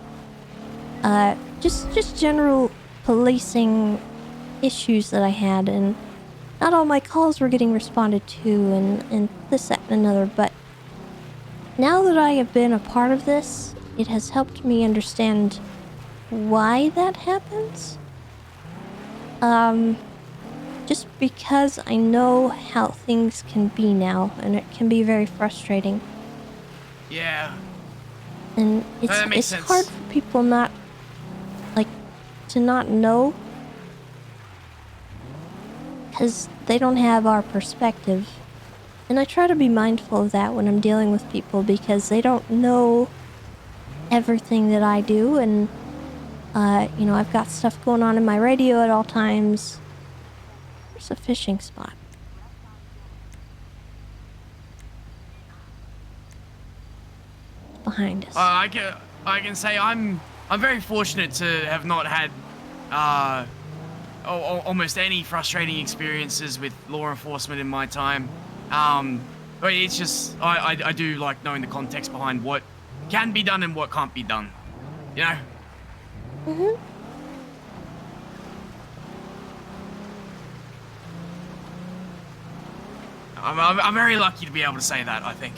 just general policing issues that I had, and not all my calls were getting responded to, and this, that, and another, but now that I have been a part of this, it has helped me understand why that happens. Just because I know how things can be now, and it can be very frustrating. Yeah. And it's hard for people to not know, because they don't have our perspective. And I try to be mindful of that when I'm dealing with people, because they don't know everything that I do, and you know, I've got stuff going on in my radio at all times. There's a fishing spot. Behind us. I can say I'm very fortunate to have not had almost any frustrating experiences with law enforcement in my time. But it's just I do like knowing the context behind what can be done and what can't be done. You know. Mhm. I'm very lucky to be able to say that, I think.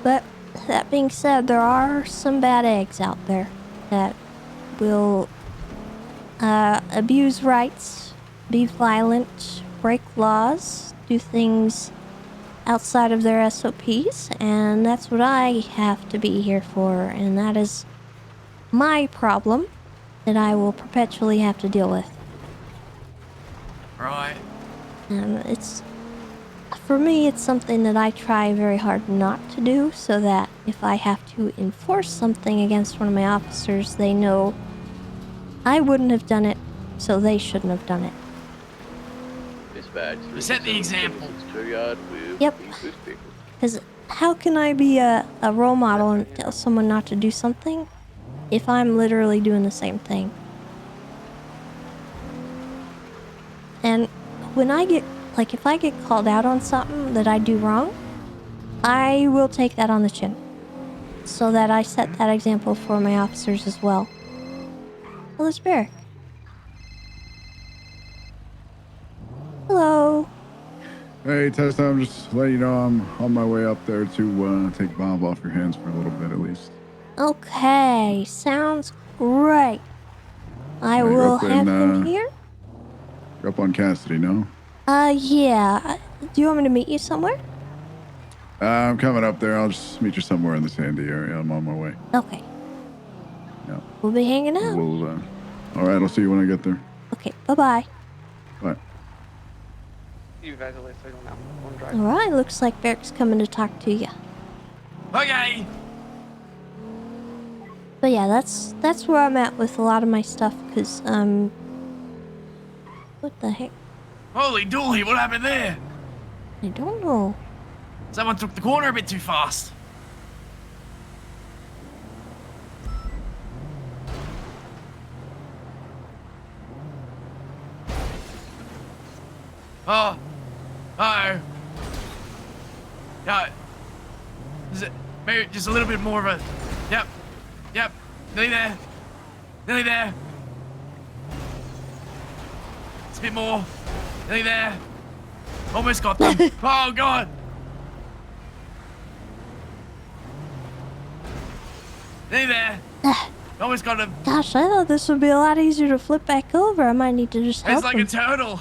But that being said, there are some bad eggs out there that will abuse rights, be violent, break laws, do things outside of their SOPs, and that's what I have to be here for, and that is my problem that I will perpetually have to deal with. Right. And for me, it's something that I try very hard not to do, so that if I have to enforce something against one of my officers, they know I wouldn't have done it, so they shouldn't have done it. You set the example. Yep. Because how can I be a role model and tell someone not to do something if I'm literally doing the same thing? And when I get, if I get called out on something that I do wrong, I will take that on the chin, so that I set that example for my officers as well. Well, there's Barrick. Hello. Hey, Tessa, I'm just letting you know I'm on my way up there to take Bob off your hands for a little bit at least. Okay, sounds great. I will have him here. You're up on Cassidy, no? Yeah. Do you want me to meet you somewhere? I'm coming up there. I'll just meet you somewhere in the Sandy area. I'm on my way. Okay. Yeah. We'll be hanging out. All right, I'll see you when I get there. Okay, bye-bye. Bye. You guys at least signal now. One drive. Alright, looks like Barrick's coming to talk to you. Okay. But yeah, that's where I'm at with a lot of my stuff, because, what the heck? Holy dooly, what happened there? I don't know. Someone took the corner a bit too fast. Oh. Uh-oh. Yeah. Is it maybe just a little bit more of a... Yep. Yep. Nearly there. Nearly there. It's a bit more. Nearly there. Almost got them. Oh, God. Nearly there. Almost got him. Gosh, I thought this would be a lot easier to flip back over. I might need to just help It's like him. a turtle.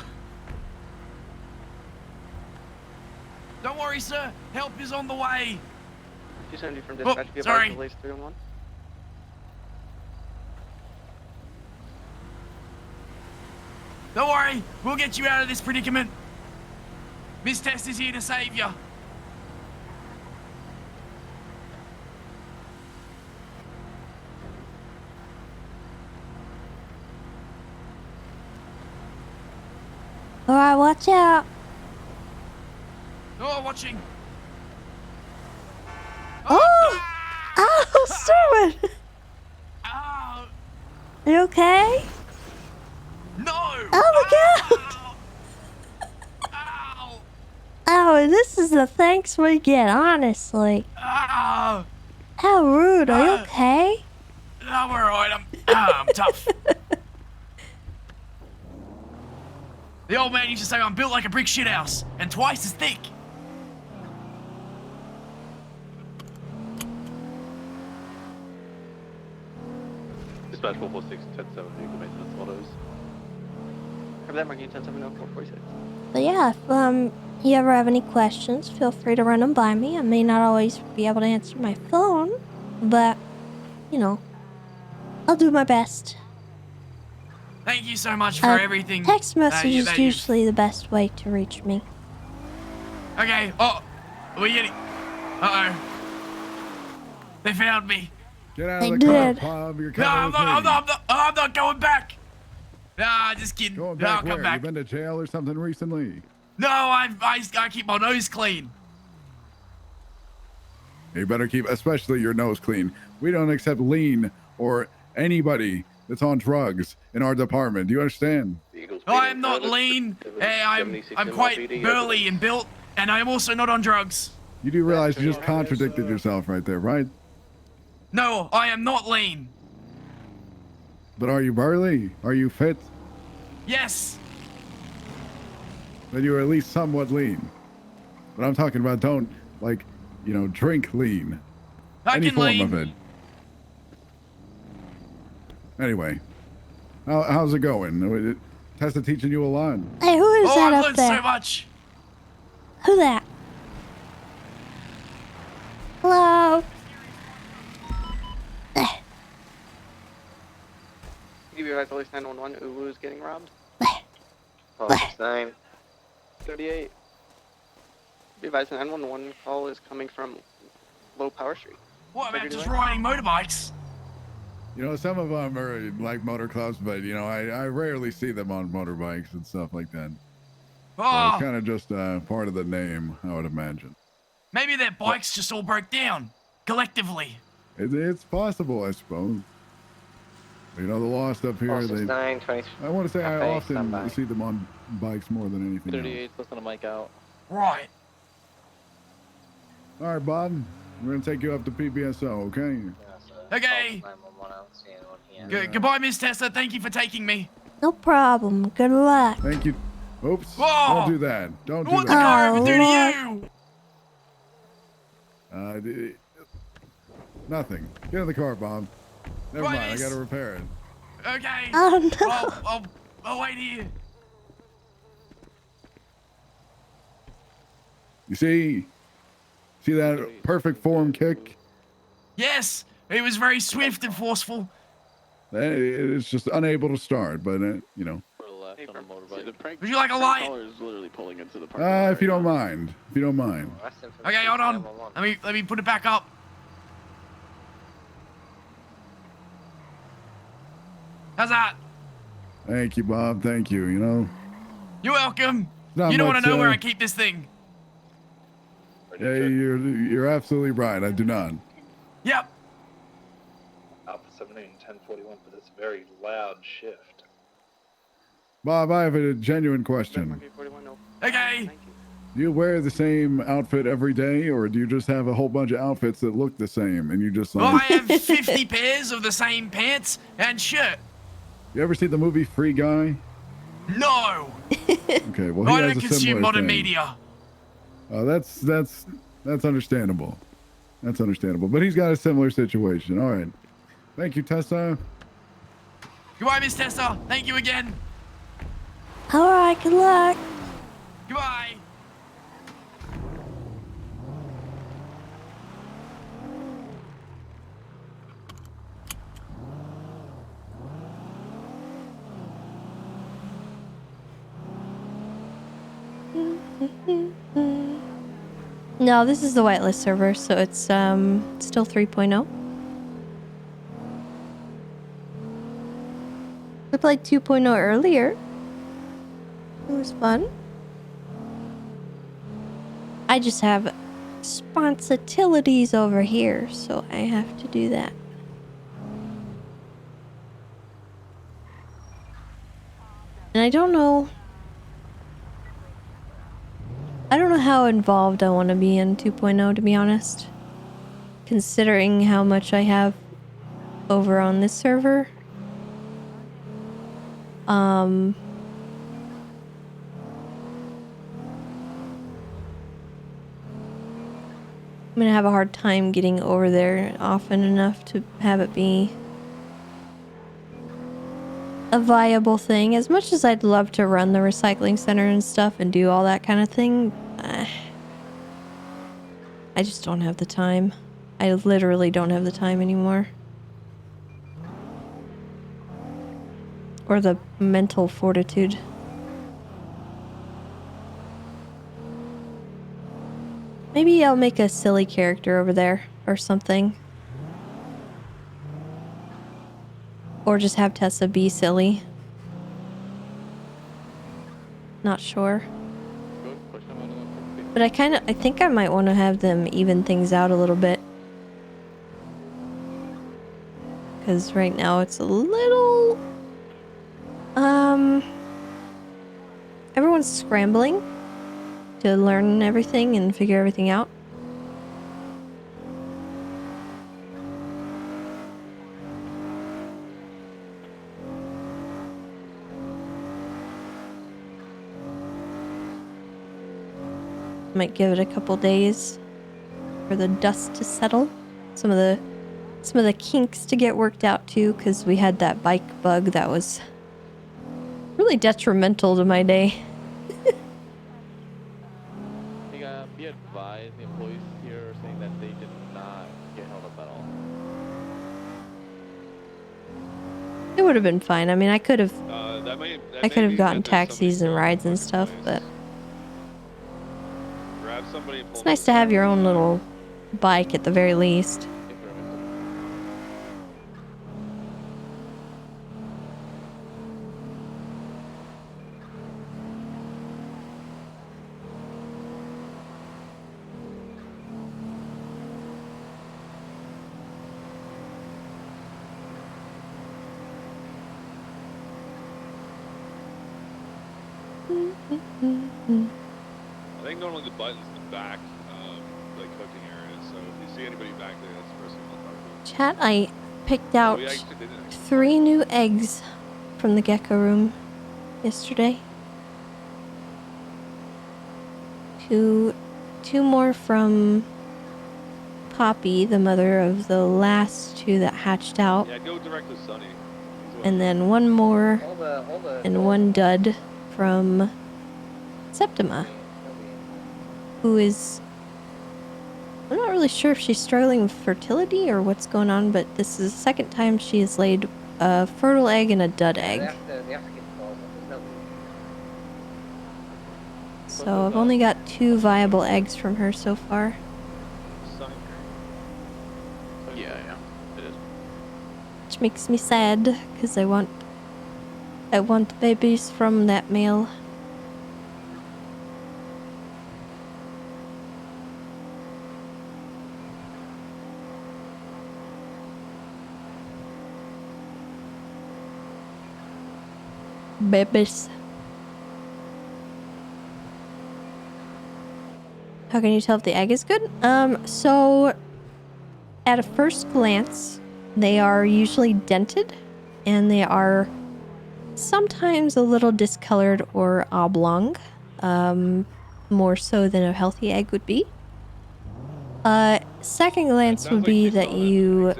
Don't worry, sir. Help is on the way. 270 from dispatch. Be sorry. advised, release 301. Don't worry, we'll get you out of this predicament. Miss Tess is here to save you. Alright, watch out. Oh, watching. Oh! Oh, Stuart! Oh. Are you okay? No! Oh my god! Oh, this is the thanks we get, honestly. Oh. How rude, are you okay? I'm alright, I'm tough. The old man used to say I'm built like a brick shithouse, and twice as thick. Dispatch 446, 1070, good maintenance autos. Have that marking 1070, 446. But yeah, if you ever have any questions, feel free to run them by me. I may not always be able to answer my phone, but, you know, I'll do my best. Thank you so much for everything. Text message is that you- usually the best way to reach me. Okay, oh, we getting... Uh-oh. They found me. Get out They of the car, did. Bob. You're No, coming I'm with me. I'm not going back. Nah, just kidding. Going No, back I'll come where? back. You been to jail or something recently? No, I keep my nose clean. You better keep, especially your nose clean. We don't accept lean or anybody that's on drugs in our department. Do you understand? I am not lean. I'm quite burly and built, and I'm also not on drugs. You do realize you just contradicted yourself right there, right? No, I am not lean. But are you burly? Are you fit? Yes. Then you're at least somewhat lean. But I'm talking about don't, like, you know, drink lean. Any can form lean. of it. Anyway, how's it going? Tessa teaching you a lot. Hey, who is that I've up learned there? so much. Who that? Hello? You be advised, release 911. Uwu's getting robbed. 9. 38. Be advised, 911 call is coming from Low Power Street. What about just riding motorbikes? You know, some of them are like motor clubs, but, you know, I rarely see them on motorbikes and stuff like that. So Oh, it's kind of just part of the name, I would imagine. maybe their bikes just all broke down collectively. It's possible, I suppose. You know, the law stuff here, they... 9, 20. I want to say I Cafe, often standby. see them on bikes more than anything else. 38, listen to mic out. Right. All right, Bob. We're going to take you up to PBSO, okay? Okay. Goodbye, Miss Tessa. Thank you for taking me. No problem. Good luck. Thank you. Oops. Whoa! Don't do that. Don't do What the car ever do Lord. to you? Nothing. Get in the car, Bob. Never Right, mind. I miss. got to repair it. Okay. Oh, no. I'll wait here. You see that perfect form kick? Yes, it was very swift and forceful. It's just unable to start, but, you know. Would you like a light? Is literally pulling into the If you don't mind. If you don't mind. Okay, hold on. Let me put it back up. How's that? Thank you, Bob. Thank you. You know. You're welcome. Not You don't want much, to know where I keep this thing. Yeah, you're absolutely right. I do not. Yep. Alpha 17, 1041 for this very loud shift. Bob, I have a genuine question. Okay. Do you wear the same outfit every day, or do you just have a whole bunch of outfits that look the same, and you just like... Well, I have 50 pairs of the same pants and shirt. You ever see the movie Free Guy? No. Okay, well, I he don't has a consume similar modern thing. media. That's understandable. That's understandable. But he's got a similar situation. All right. Thank you, Tessa. Goodbye, Miss Tessa. Thank you again. All right, good luck. Goodbye. No, this is the whitelist server, so it's still 3.0. We played 2.0 earlier. It was fun. I just have responsibilities over here, so I have to do that. And I don't know how involved I want to be in 2.0, to be honest. Considering how much I have over on this server. I'm gonna have a hard time getting over there often enough to have it be a viable thing. As much as I'd love to run the recycling center and stuff and do all that kind of thing, I just don't have the time. I literally don't have the time anymore. Or the mental fortitude. Maybe I'll make a silly character over there or something. Or just have Tessa be silly. Not sure. But I think I might want to have them even things out a little bit. Because right now it's a little... everyone's scrambling to learn everything and figure everything out. Might give it a couple days for the dust to settle. Some of the kinks to get worked out too, because we had that bike bug that was really detrimental to my day. Be advised, the employees here are saying that they did not get held up at all. It would have been fine. I mean, I could have I could have gotten taxis and rides and stuff, but Grab somebody and pull it's nice to have your own little bike at the very least. I think normally the button's the back, like cooking area. So if you see anybody back there, that's the person you'll talk to. Chat, I picked out We actually didn't. 3 new eggs from the Gecko room yesterday. Two more from Poppy, the mother of the last 2 that hatched out. Yeah, go direct to Sunny. And then 1 more and 1 dud from Septima, who is... I'm not really sure if she's struggling with fertility or what's going on, but this is the 2nd time she has laid a fertile egg and a dud egg. So I've only got 2 viable eggs from her so far. Yeah, it is. Which makes me sad, because I want babies from that male. Babies. How can you tell if the egg is good? So at a first glance, they are usually dented, and they are sometimes a little discolored or oblong, more so than a healthy egg would be. Second glance would be that you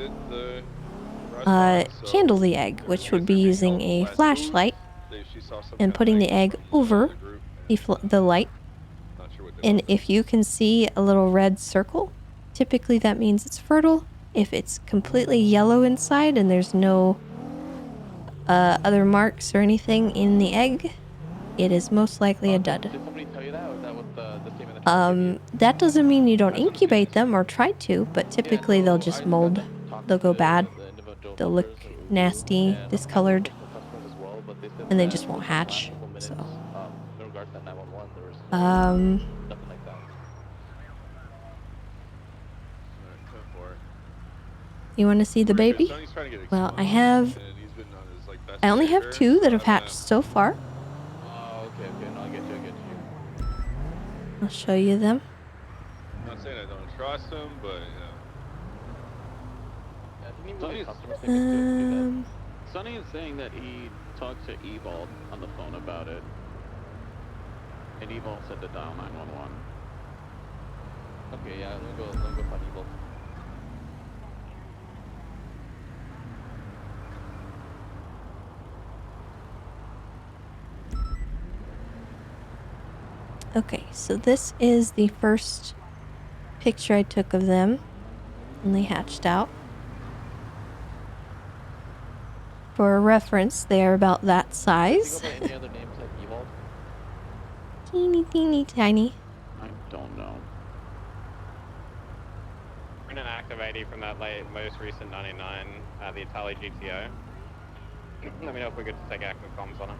candle the egg, which would be using a flashlight and putting the egg over the light. And if you can see a little red circle, typically that means it's fertile. If it's completely yellow inside and there's no other marks or anything in the egg, it is most likely a dud. Did somebody tell you that, or was that what the That doesn't mean you don't incubate them or try to, but typically they'll just mold. They'll go bad. They'll look nasty, discolored, and they just won't hatch. So, you want to see the baby? Well, I only have 2 that have hatched so far. Oh, okay. No, I get you. I'll show you them. I'm not saying I don't trust him, but Sonny is saying that he talked to Evil on the phone about it, and Evil said to dial 911. Okay, yeah, let me go find Evil. Okay, so this is the first picture I took of them when they hatched out. For reference, they are about that size. Any other names like Evil? Teeny tiny. I don't know. Bring an active 80 from that most recent 99 the Itali GTO. Let me know if we're good to take active comms on it.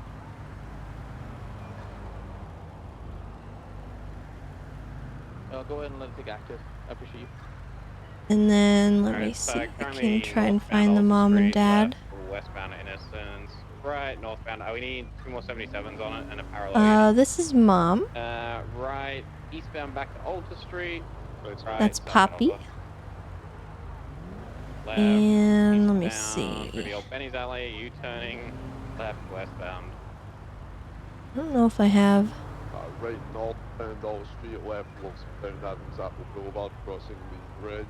Go ahead and let it take active. I appreciate you. And then let me see. I can try and find the mom and dad. Westbound Innocence. Right, northbound. We need 2 more 77s on it and a parallel. This is mom. Right, eastbound back to Alta Street. Right, That's Poppy. Left, and let me eastbound, see. through the old Benny's Alley, U-turning, left, westbound. I don't know if I have. Right northbound Dollar Street, left, westbound Adams Apple Boulevard, crossing the bridge.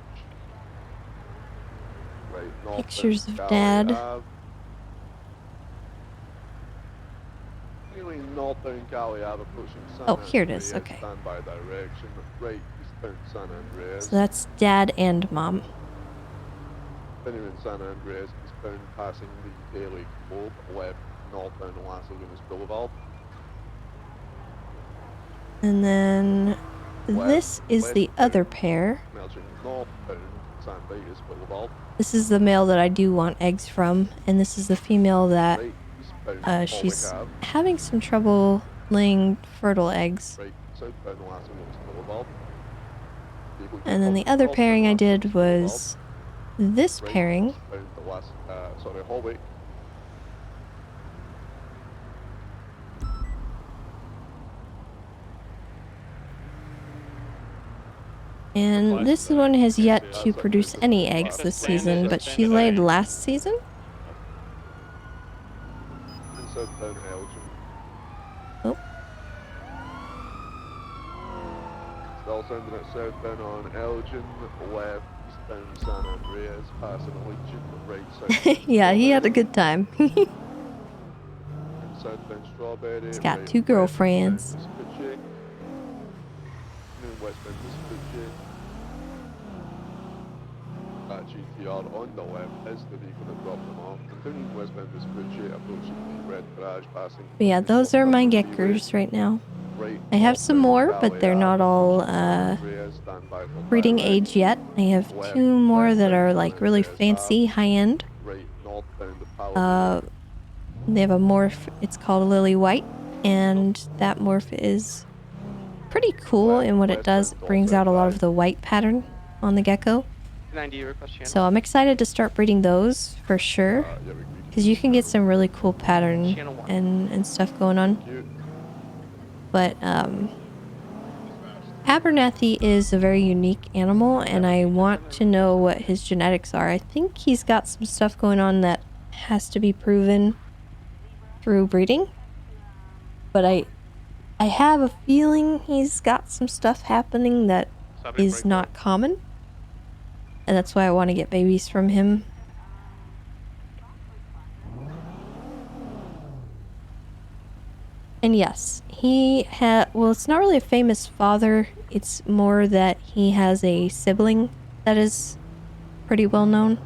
Right northbound Pictures of Galley Dad. Ave. Really northbound Galley Ave, approaching San Oh, here it Andreas, is. Okay. standby direction. Right eastbound San Andreas. So that's Dad and Mom. Continuing San Andreas, eastbound passing the Daily Globe, left northbound Las Lunas Boulevard. And then this is the other pair. Merging northbound San Vitus Boulevard. This is the male that I do want eggs from, and this is the female that she's having some trouble laying fertile eggs. Right southbound Las Lunas Boulevard. And then the other pairing I did was this pairing. Hallway. And this one has yet to produce any eggs this season, but she laid last season. And southbound Elgin. Oh. Still sending it southbound on Elgin, left eastbound San Andreas, passing Legion, right south. Yeah, he had a good time. And southbound Strawberry. He's got right 2 girlfriends. Vespucci. Westbound Vespucci. That GTR on the left is the vehicle that dropped them off. Continuing westbound Vespucci, approaching the red garage, passing. But yeah, those are my geckers right now. I have some more, but they're not all breeding age yet. I have 2 more that are like really fancy, high-end. They have a morph, it's called Lily White, and that morph is pretty cool in what it does. It brings out a lot of the white pattern on the gecko. 90 request channel. So I'm excited to start breeding those for sure, because you can get some really cool pattern and stuff going on. But Abernathy is a very unique animal, and I want to know what his genetics are. I think he's got some stuff going on that has to be proven through breeding, but I have a feeling he's got some stuff happening that is not common, and that's why I want to get babies from him. And yes, well, it's not really a famous father. It's more that he has a sibling that is pretty well known.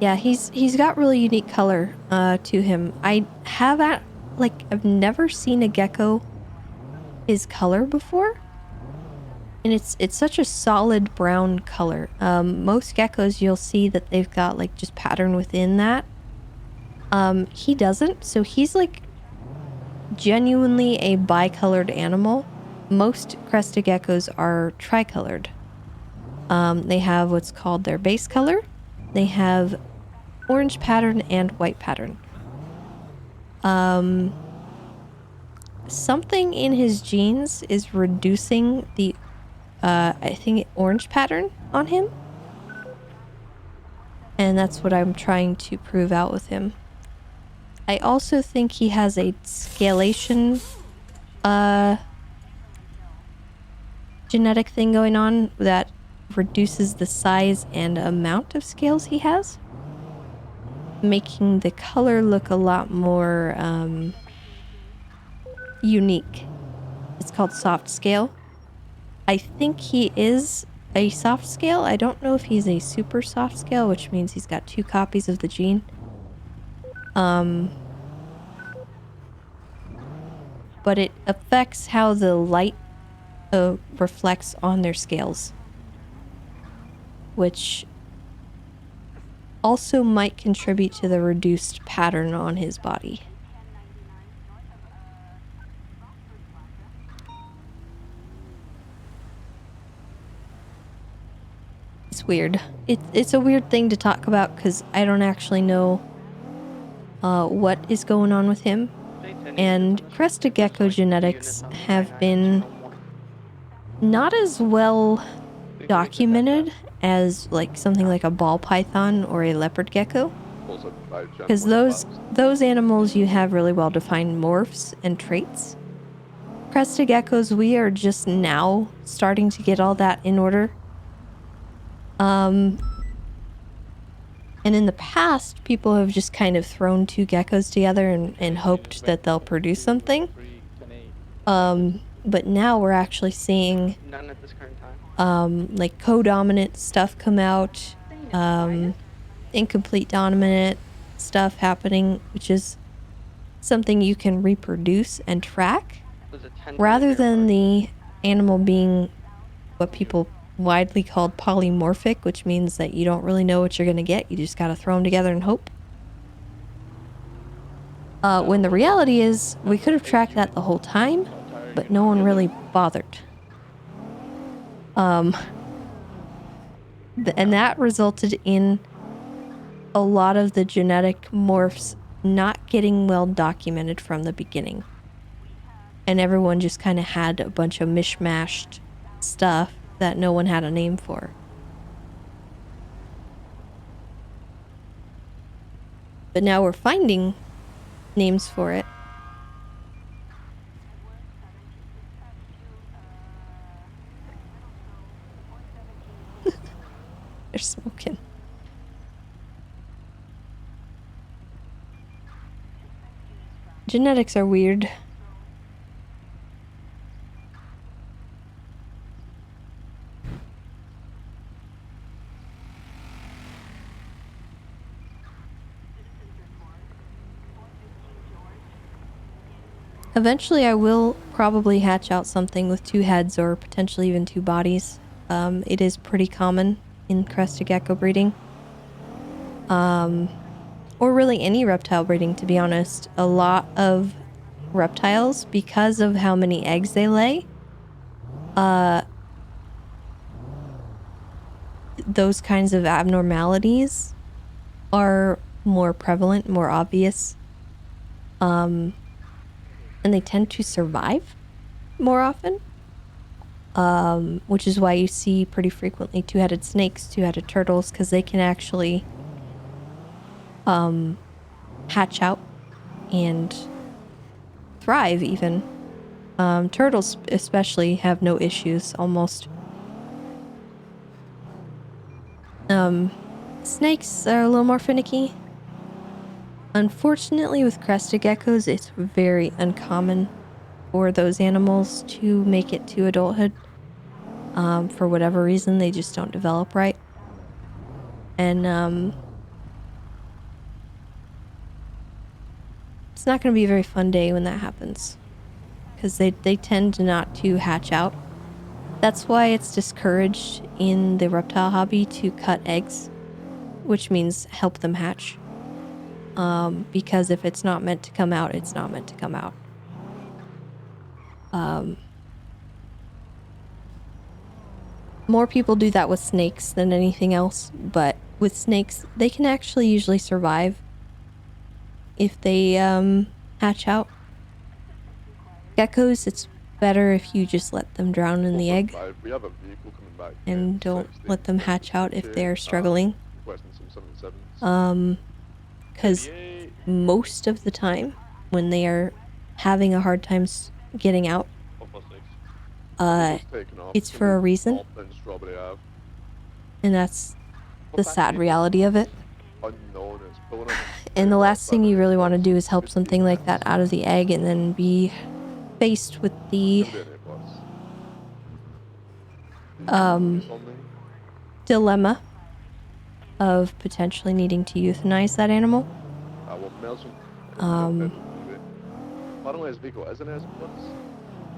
Yeah, he's got really unique color to him. I've never seen a gecko his color before. And it's such a solid brown color. Most geckos you'll see that they've got like just pattern within that. He doesn't, so he's like genuinely a bicolored animal. Most crested geckos are tricolored. They have what's called their base color. They have orange pattern and white pattern. Something in his genes is reducing the I think orange pattern on him. And that's what I'm trying to prove out with him. I also think he has a scalation genetic thing going on that reduces the size and amount of scales he has, making the color look a lot more unique. It's called soft scale. I think he is a soft scale. I don't know if he's a super soft scale, which means he's got 2 copies of the gene. But it affects how the light reflects on their scales, which also might contribute to the reduced pattern on his body. It's weird. It's a weird thing to talk about because I don't actually know what is going on with him. And crested gecko genetics have been not as well documented as like something like a ball python or a leopard gecko. Because those animals, you have really well defined morphs and traits. Crested geckos, we are just now starting to get all that in order. And in the past, people have just kind of thrown 2 geckos together and hoped that they'll produce something. But now we're actually seeing None at this current time. like co-dominant stuff come out, incomplete dominant stuff happening, which is something you can reproduce and track, rather than the animal being what people widely called polymorphic, which means that you don't really know what you're going to get. You just got to throw them together and hope. When the reality is, we could have tracked that the whole time, but no one really bothered. And that resulted in a lot of the genetic morphs not getting well documented from the beginning. And everyone just kind of had a bunch of mishmashed stuff that no one had a name for. But now we're finding names for it. They're smoking. Genetics are weird. Eventually I will probably hatch out something with 2 heads or potentially even 2 bodies. It is pretty common in crested gecko breeding. Or really any reptile breeding, to be honest. A lot of reptiles, because of how many eggs they lay, those kinds of abnormalities are more prevalent, more obvious. And they tend to survive more often. Which is why you see pretty frequently 2-headed snakes, 2-headed turtles, because they can actually hatch out and thrive even. Turtles especially have no issues, almost. Snakes are a little more finicky. Unfortunately, with crested geckos, it's very uncommon for those animals to make it to adulthood. For whatever reason, they just don't develop right. And it's not going to be a very fun day when that happens. Because they tend not to hatch out. That's why it's discouraged in the reptile hobby to cut eggs, which means help them hatch. Because if it's not meant to come out, it's not meant to come out. More people do that with snakes than anything else, but with snakes, they can actually usually survive if they hatch out. Geckos, it's better if you just let them drown in the egg We have a vehicle coming back. and don't let them hatch out if they're struggling. Because most of the time when they are having a hard time getting out, it's for a reason, and that's the sad reality of it. And the last thing you really want to do is help something like that out of the egg and then be faced with the dilemma of potentially needing to euthanize that animal.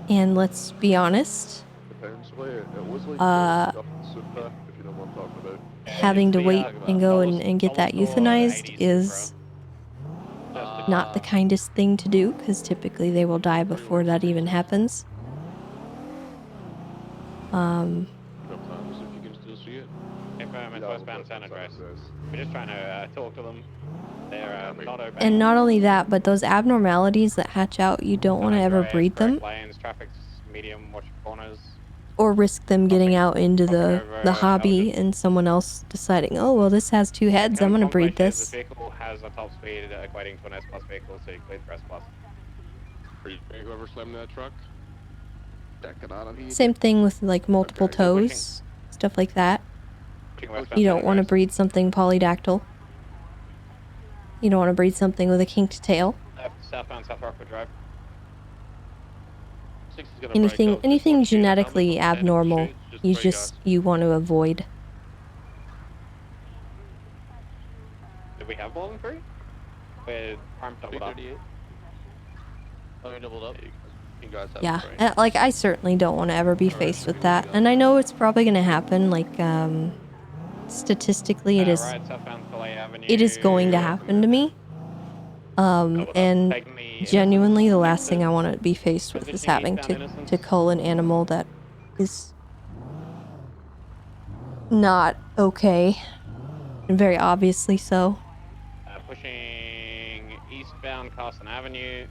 And let's be honest, having to wait and go and get that euthanized is not the kindest thing to do, because typically they will die before that even happens. It's westbound San Andreas. We're just trying to talk to them. They're not open. And not only that, but those abnormalities that hatch out, you don't want to ever breed them Lanes, traffic's medium, watch corners. or risk them getting out into the hobby and someone else deciding, oh, well, this has 2 heads, I'm going to breed This this. vehicle has a top speed equating to an S+ vehicle, so you clear for S+. Are you whoever slammed that truck? Same thing with like multiple toes, stuff like that. You don't want to breed something polydactyl. You don't want to breed something with a kinked tail. Southbound South Rockwood Drive. Anything genetically abnormal, you want to avoid. Did we have more than 3? We're prime doubled up. Doubled up. Yeah, like I certainly don't want to ever be faced with that, and I know it's probably going to happen. Like statistically, it is going to happen to me. And genuinely, the last thing I want to be faced with is having to cull an animal that is not okay, and very obviously so. Pushing eastbound Carson Avenue.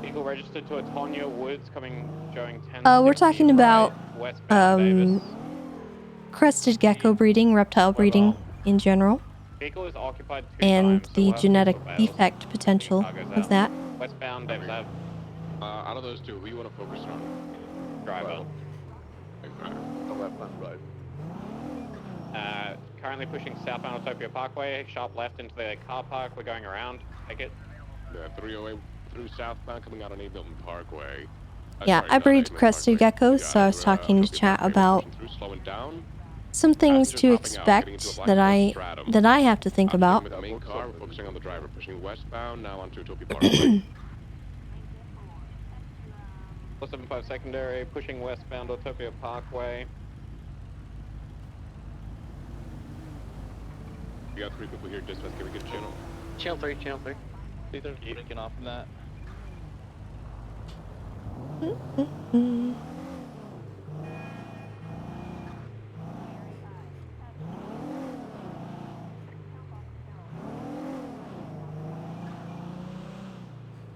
Vehicle registered to Atonia Woods, showing 10. We're talking about westbound crested gecko breeding, reptile breeding in general, Vehicle is occupied 2 and times, so the we'll have genetic potential fails. defect potential Cargoes of out. that. Westbound Davis Ave. Out of those 2, who you want to focus on? Driver. Currently pushing southbound Utopia Parkway, sharp left into the car park. We're going around. Take it. 308 through southbound coming out on A Milton Parkway. Yeah, I breed crested geckos, so I was talking to chat about some things to expect that I have to think about. With the main car, we're focusing on the driver, pushing westbound now onto Utopia Parkway. 475 secondary, pushing westbound Utopia Parkway. We got 3 people here, dispatch, can we get a channel? Channel 3, channel 3. See, they're breaking off from that.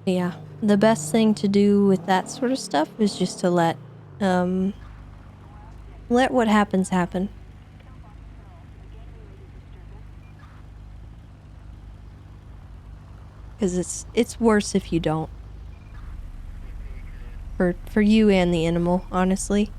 Yeah, the best thing to do with that sort of stuff is just to let what happens happen. Because it's worse if you don't. For you and the animal, honestly.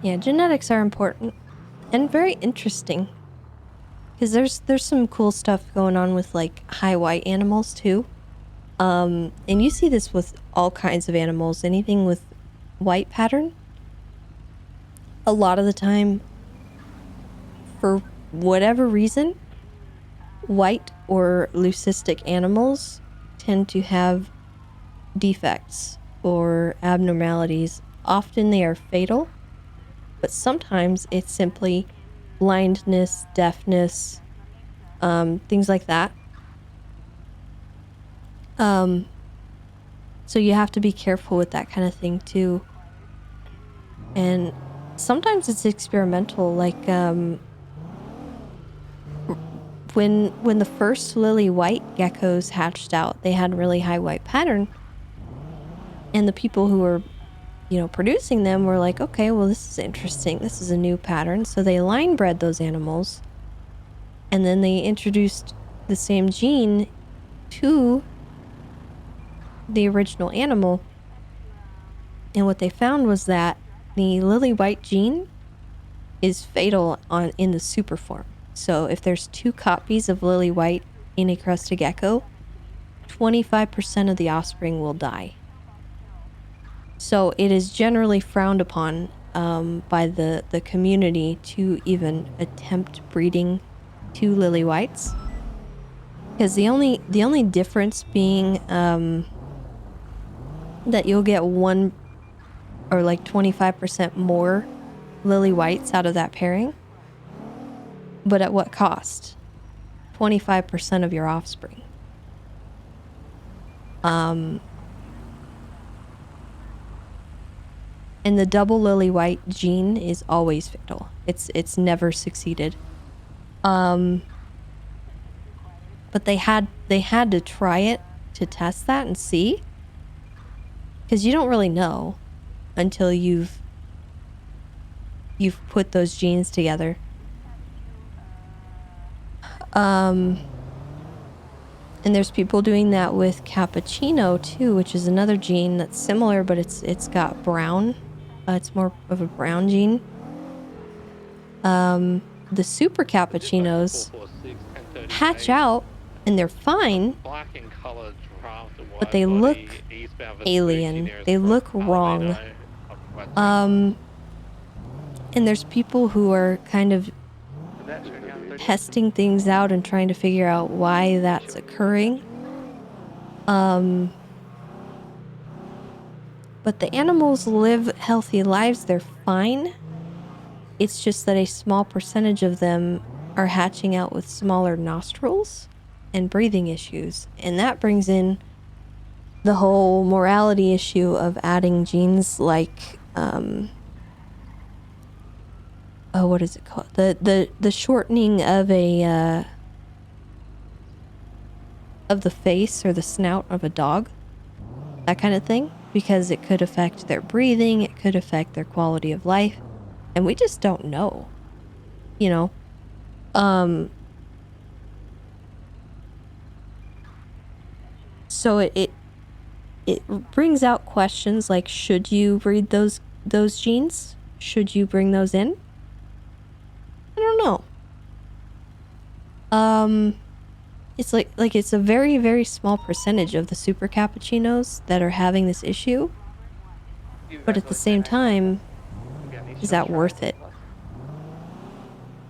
Yeah, genetics are important and very interesting. Because there's some cool stuff going on with like high white animals too. And you see this with all kinds of animals. Anything with white pattern. A lot of the time, for whatever reason, white or leucistic animals tend to have defects or abnormalities. Often they are fatal, but sometimes it's simply blindness, deafness, things like that. So you have to be careful with that kind of thing too. And sometimes it's experimental, like when the first lily white geckos hatched out, they had really high white pattern, and the people who were, you know, producing them were like, okay, well, this is interesting, this is a new pattern. So they line bred those animals, and then they introduced the same gene to the original animal, and what they found was that the lily white gene is fatal in the super form. So if there's 2 copies of lily white in a crested gecko, 25% of the offspring will die. So it is generally frowned upon by the community to even attempt breeding 2 lily whites, because the only difference being that you'll get 1 or like 25% more lily whites out of that pairing. But at what cost? 25% of your offspring. And the double lily white gene is always fatal. It's never succeeded. But they had to try it to test that and see, because you don't really know until you've put those genes together. And there's people doing that with cappuccino too, which is another gene that's similar, but it's got brown. It's more of a brown gene. The super cappuccinos hatch out and they're fine, but they look alien. They look wrong. And there's people who are kind of testing things out and trying to figure out why that's occurring. But the animals live healthy lives, they're fine. It's just that a small percentage of them are hatching out with smaller nostrils and breathing issues. And that brings in the whole morality issue of adding genes like what is it called? The shortening of a of the face or the snout of a dog. That kind of thing, because it could affect their breathing, it could affect their quality of life, and we just don't know. You know? So it brings out questions like, should you breed those genes? Should you bring those in? I don't know. It's like it's a very, very small percentage of the super cappuccinos that are having this issue. But at the same time, is that worth it?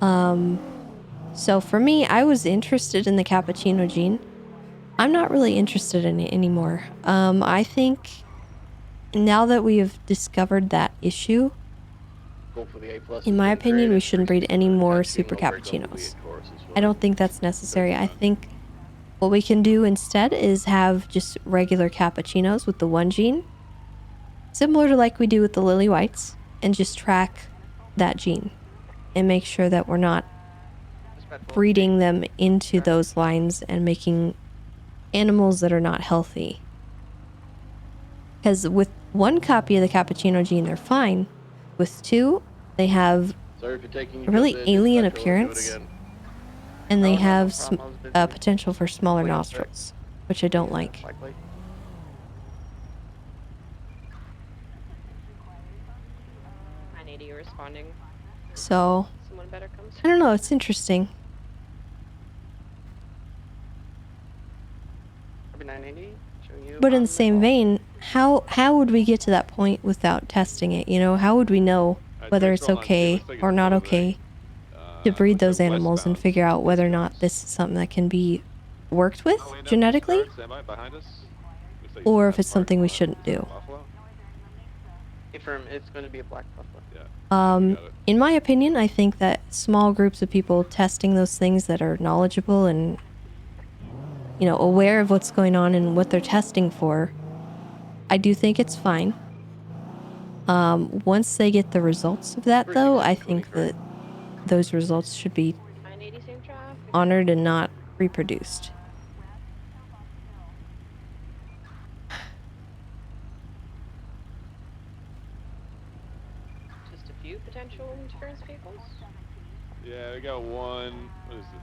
So for me, I was interested in the cappuccino gene. I'm not really interested in it anymore. I think now that we have discovered that issue, in my opinion, we shouldn't breed any more super cappuccinos. I don't think that's necessary. I think what we can do instead is have just regular cappuccinos with the 1 gene, similar to like we do with the lily whites, and just track that gene and make sure that we're not breeding them into those lines and making animals that are not healthy. Because with 1 copy of the cappuccino gene, they're fine. With 2, they have a really alien appearance, and they have potential for smaller nostrils, which I don't like. responding. So, Someone better comes. I don't know. It's interesting. Carbon 980, showing you. But in the same vein, how would we get to that point without testing it? You know, how would we know whether it's okay or not okay to breed those animals and figure out whether or not this is something that can be worked with genetically, or if it's something we shouldn't do? Confirm it's going to be a black buffalo. In my opinion, I think that small groups of people testing those things that are knowledgeable and, you know, aware of what's going on and what they're testing for, I do think it's fine. Once they get the results of that, though, I think that those results should be honored and not reproduced. Just a few potential interference vehicles. Yeah, we got one. What is it?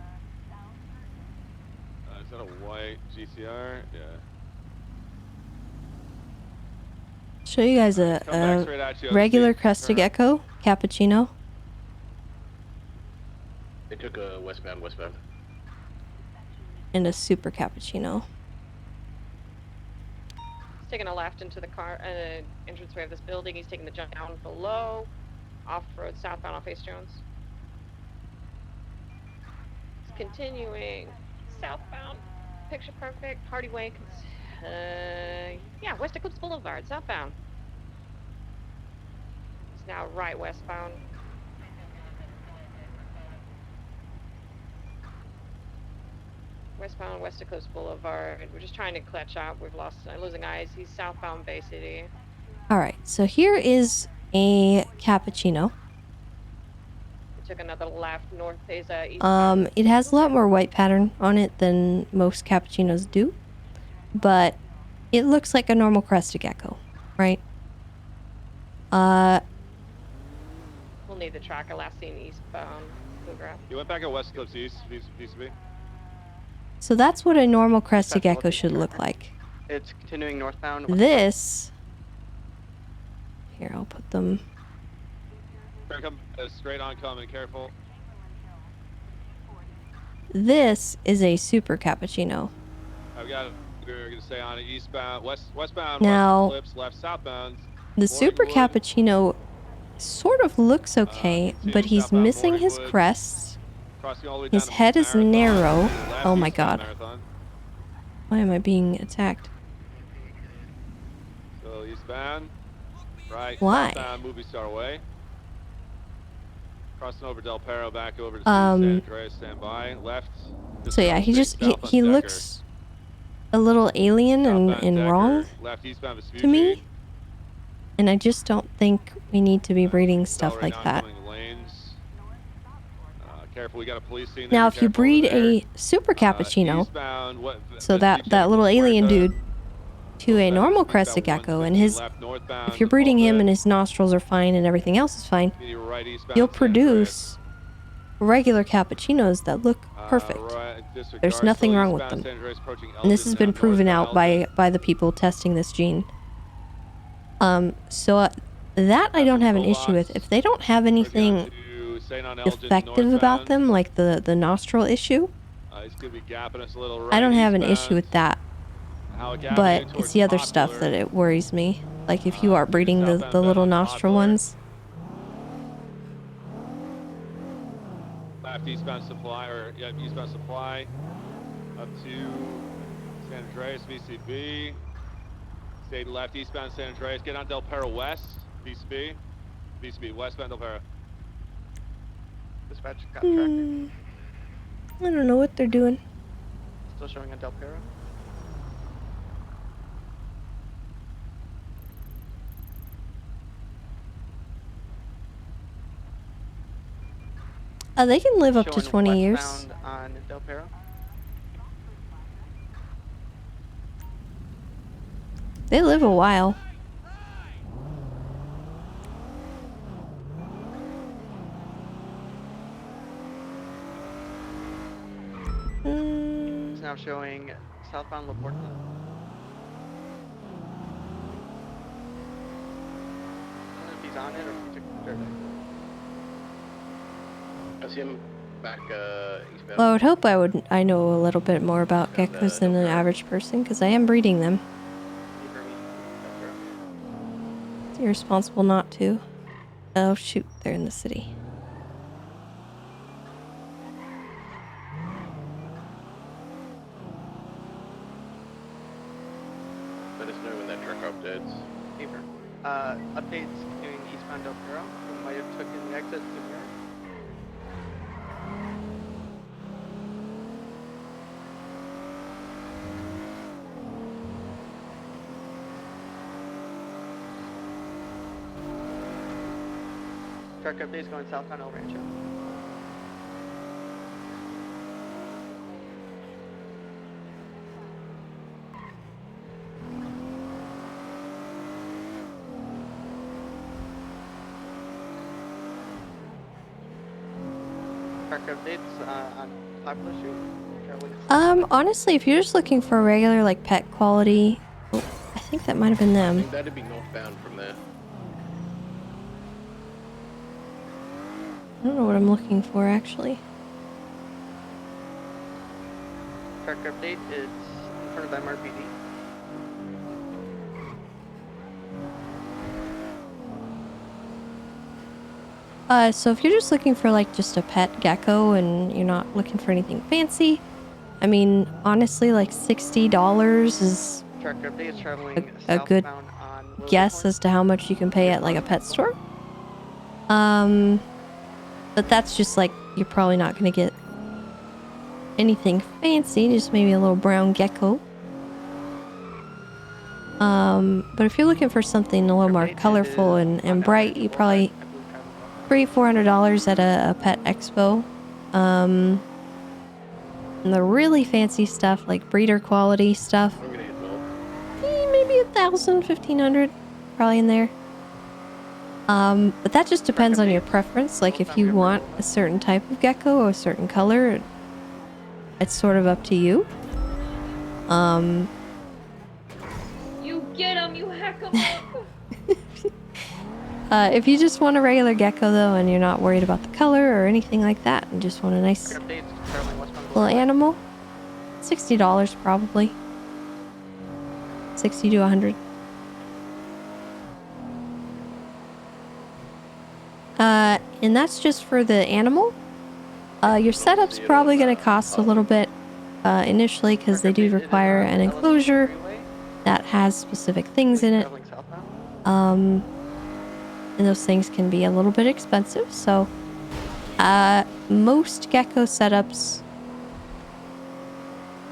Is that a white GCR? Yeah. Show you guys a regular crested gecko, cappuccino. They took a westbound. And a super cappuccino. He's taking a left into the car, entranceway of this building. He's taking the jump down below, off-road, southbound off Ace Jones. He's continuing southbound, picture perfect, Hardy Way. Yeah, West Eclipse Boulevard, southbound. It's now right westbound. Westbound, West Eclipse Boulevard. We're just trying to clutch out. We've lost, losing eyes. He's southbound Bay City. All right, so here is a cappuccino. We took another left north. Is eastbound. It has a lot more white pattern on it than most cappuccinos do, but it looks like a normal crested gecko, right? We'll need the tracker. Last seen eastbound. You went back at West Eclipse East, VCB. So that's what a normal crested gecko should look like. It's continuing northbound. This, here, I'll put them. Straight on coming, careful. This is a super cappuccino. I've got it. We're gonna stay on it. Eastbound, westbound, Now, West Eclipse, left, southbound. The super cappuccino sort of looks okay, but he's missing his crests. His head is narrow. Oh my god. Why am I being attacked? So eastbound, right. Why? Southbound, movie star way. Crossing over Del Perro, back over to San Andreas, stand by. Left. So yeah, he looks a little alien and wrong to me. And I just don't think we need to be breeding stuff like that. Careful, we got a police scene. Now, if you breed a super cappuccino, so that little alien dude, to a normal crested gecko, and if you're breeding him and his nostrils are fine and everything else is fine, you'll produce regular cappuccinos that look perfect. There's nothing wrong with them. And this has been proven out by the people testing this gene. So that I don't have an issue with. If they don't have anything effective about them, like the nostril issue, I don't have an issue with that. But it's the other stuff that it worries me. Like if you are breeding the little nostril ones. Left eastbound supply, or yeah, eastbound supply up to San Andreas, VCB. Stay left eastbound San Andreas. Get on Del Perro West, VCB. VCB, westbound Del Perro. Dispatch got tracking. I don't know what they're doing. Still showing on Del Perro. They can live up to 20 years. On Del Perro. They live a while. It's now showing southbound La Porta. I don't know if he's on it or if he took the dirt. see him back eastbound. Well, I would hope I know a little bit more about geckos than an average person, because I am breeding them. It's irresponsible not to. Oh shoot, they're in the city. Let us know when that truck updates. Paper. Updates continuing eastbound Del Perro. We might have taken the exit to here. Truck updates going southbound El Rancho. Truck updates on Poplar Street. Honestly, if you're just looking for a regular, like, pet quality, oh, I think that might have been I them. think that'd be northbound from there. I don't know what I'm looking for, actually. Truck update is in front of MRPD. So if you're just looking for, like, just a pet gecko and you're not looking for anything fancy, I mean, honestly, like, $60 is Truck update is traveling a good southbound on guess as to how much you can pay at, like, a pet store. But that's just, like, you're probably not going to get anything fancy, just maybe a little brown gecko. But if you're looking for something a little more colorful and bright, you probably $300-400 at a pet expo. And the really fancy stuff, like breeder quality stuff, maybe $1,000-1,500, probably in there. But that just depends on your preference. Like, if you want a certain type of gecko or a certain color, it's sort of up to you. You get him, you hack him up. If you just want a regular gecko, though, and you're not worried about the color or anything like that, and just want a nice little animal, $60 probably. 60 to 100. And that's just for the animal. Your setup's probably going to cost a little bit initially, because they do require an enclosure that has specific things in it. And those things can be a little bit expensive. So most gecko setups,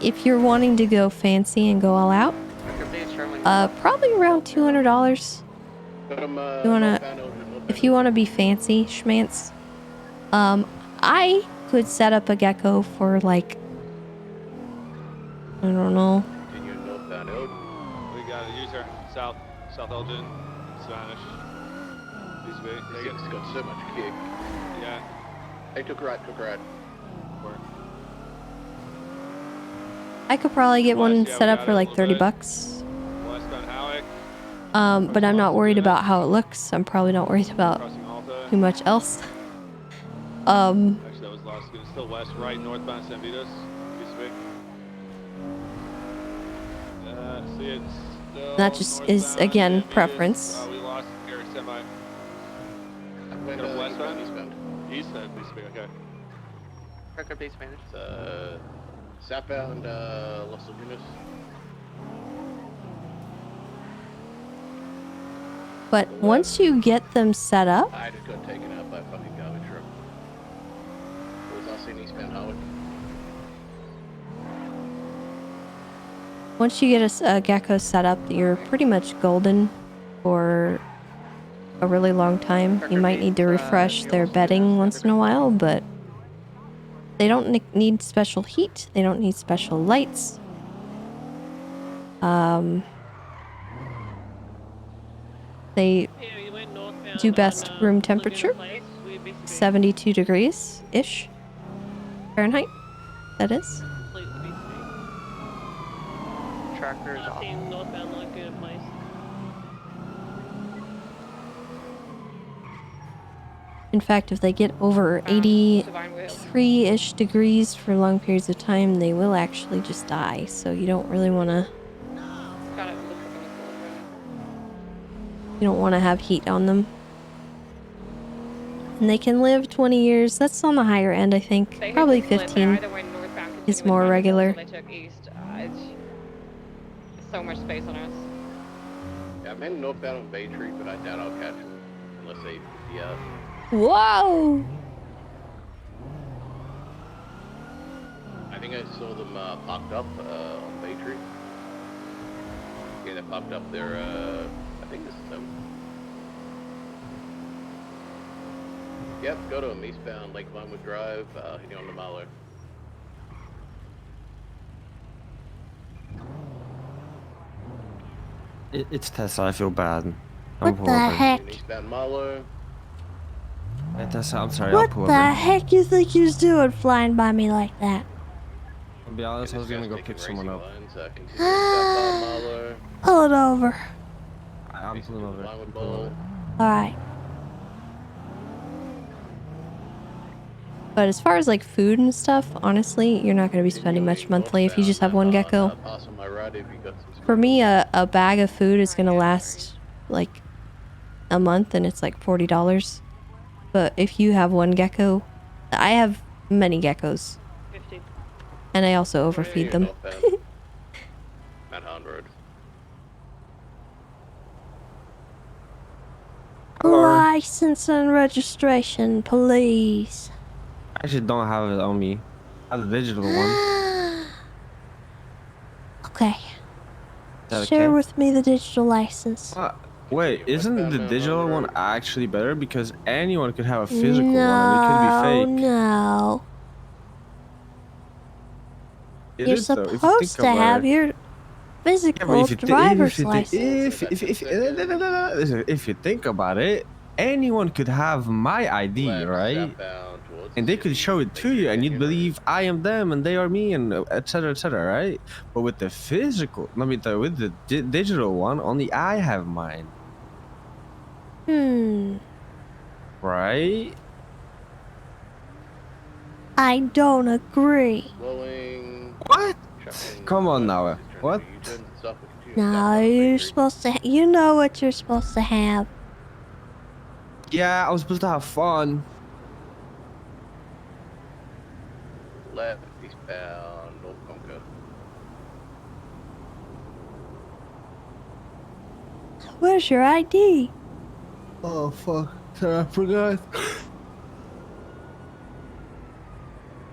if you're wanting to go fancy and go all out, probably around $200. If you want to be fancy schmance, I could set up a gecko for, like, I don't know. Continue northbound Elgin. We got a user south Elgin, Spanish. It's got so much kick. Yeah. Hey, took right. I could probably get one set up for like $30. Westbound Howick. But I'm not worried about how it looks. I'm probably not worried about too much else. Actually, that was lost. It's still west, right, northbound San Vitos. See, it's still That just is, again, preference. We lost Eric semi. Westbound? Eastbound, please speak, okay. Truck update Spanish. Southbound Los Lagunas. But once you get them set up, I just got taken out by a fucking garbage truck. What was I seeing eastbound Howard? once you get a gecko set up, you're pretty much golden for a really long time. You might need to refresh their bedding once in a while, but they don't need special heat. They don't need special lights. They do best room temperature, 72 degrees-ish Fahrenheit, that is. Trackers off. Northbound Laguna Place. In fact, if they get over 83-ish degrees for long periods of time, they will actually just die. So you don't really want to... You don't want to have heat on them. And they can live 20 years. That's on the higher end, I think. Probably 15 is more regular. They took east. It's so much space on us. Yeah, I'm heading northbound on Bay Tree, but I doubt I'll catch them unless they be out. Whoa! I think I saw them popped up on Bay Tree. Yeah, they popped up there. I think this is them. Yep, go to them eastbound, Lake Vinewood Drive, hitting on the Mauler. It's Tessa, I feel bad. What the heck? Eastbound Mauler. Hey Tessa, I'm sorry, I'll What pull the over. heck you think you's doing flying by me like that? I'll be honest, I was gonna go pick someone up. Pull it over. I'm pulling over. Alright. But as far as like food and stuff, honestly, you're not going to be spending much monthly if you just have one gecko. For me, a bag of food is going to last like a month and it's like $40. But if you have one gecko, I have many geckos. 50. And I also overfeed them. License and registration, please. I actually don't have it on me. I have the digital one. Okay. Is that Share okay? with me the digital license. Wait, isn't the digital one actually better? Because anyone could have a physical one No, and it could be fake. no. It You're is, though, if you supposed think to about have it. your physical driver's license. If you think about it, anyone could have my ID, right? And they could show it to you, and you'd believe I am them and they are me, and etc., right? But with the physical, with the digital one, only I have mine, right? I don't agree. What? Come on now. What? No, you're supposed to. You know what you're supposed to have. Yeah, I was supposed to have fun. Left, eastbound, North Conquer. Where's your ID? Oh fuck! Sorry, I forgot.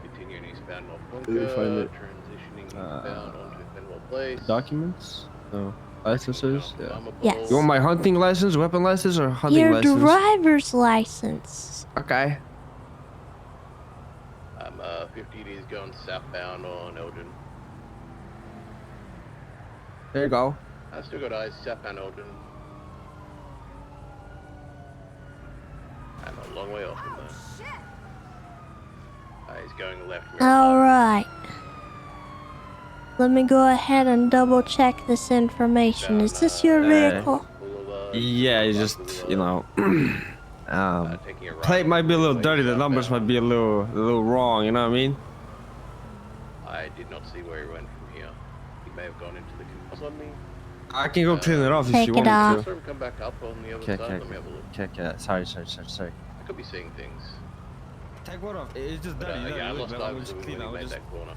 Continuing eastbound, North Did we Conquer. find it? Transitioning eastbound onto Fenwell Place. Documents? No. Licenses? Yeah. Yes. You want my hunting license, weapon license, or hunting Your license? driver's license. Okay. I'm 50 days going southbound on Elgin. There you go. I still got eyes southbound Elgin. I'm a long way off from that. He's going left. All right. Let me go ahead and double check this information. Is this your vehicle? Yeah, it's just, you know, plate might be a little dirty, the numbers might be a little wrong, you know what I mean? I did not see where he went from here. He may have gone into the canals on me. I can go clean it off if Take you it want off. me to. Come back up on the other Okay, side. Let me have a look. okay. Sorry. I could be seeing things. Take what off? It's just dirty. Yeah, I lost I eyes will just when clean. we I will made just that corner.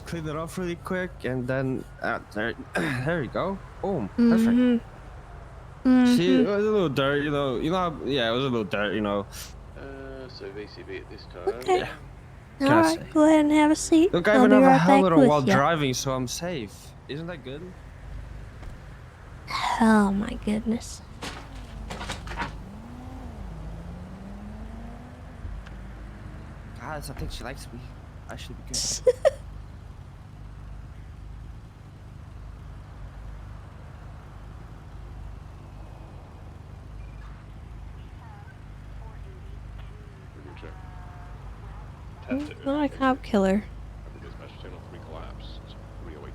clean it off really quick, and then there you go. Boom, perfect. See, it was a little dirt, you know. Yeah, it was a little dirt, you know. So VCB at this time. Okay. Yeah. All Can I right, say? go ahead and have a seat. Look, I I'll even be have a right back helmet on with while ya. driving, so I'm safe. Isn't that good? Oh my goodness. Guys, I think she likes me. I should be good. Not a cop killer. Dispatch channel 3 collapsed. 308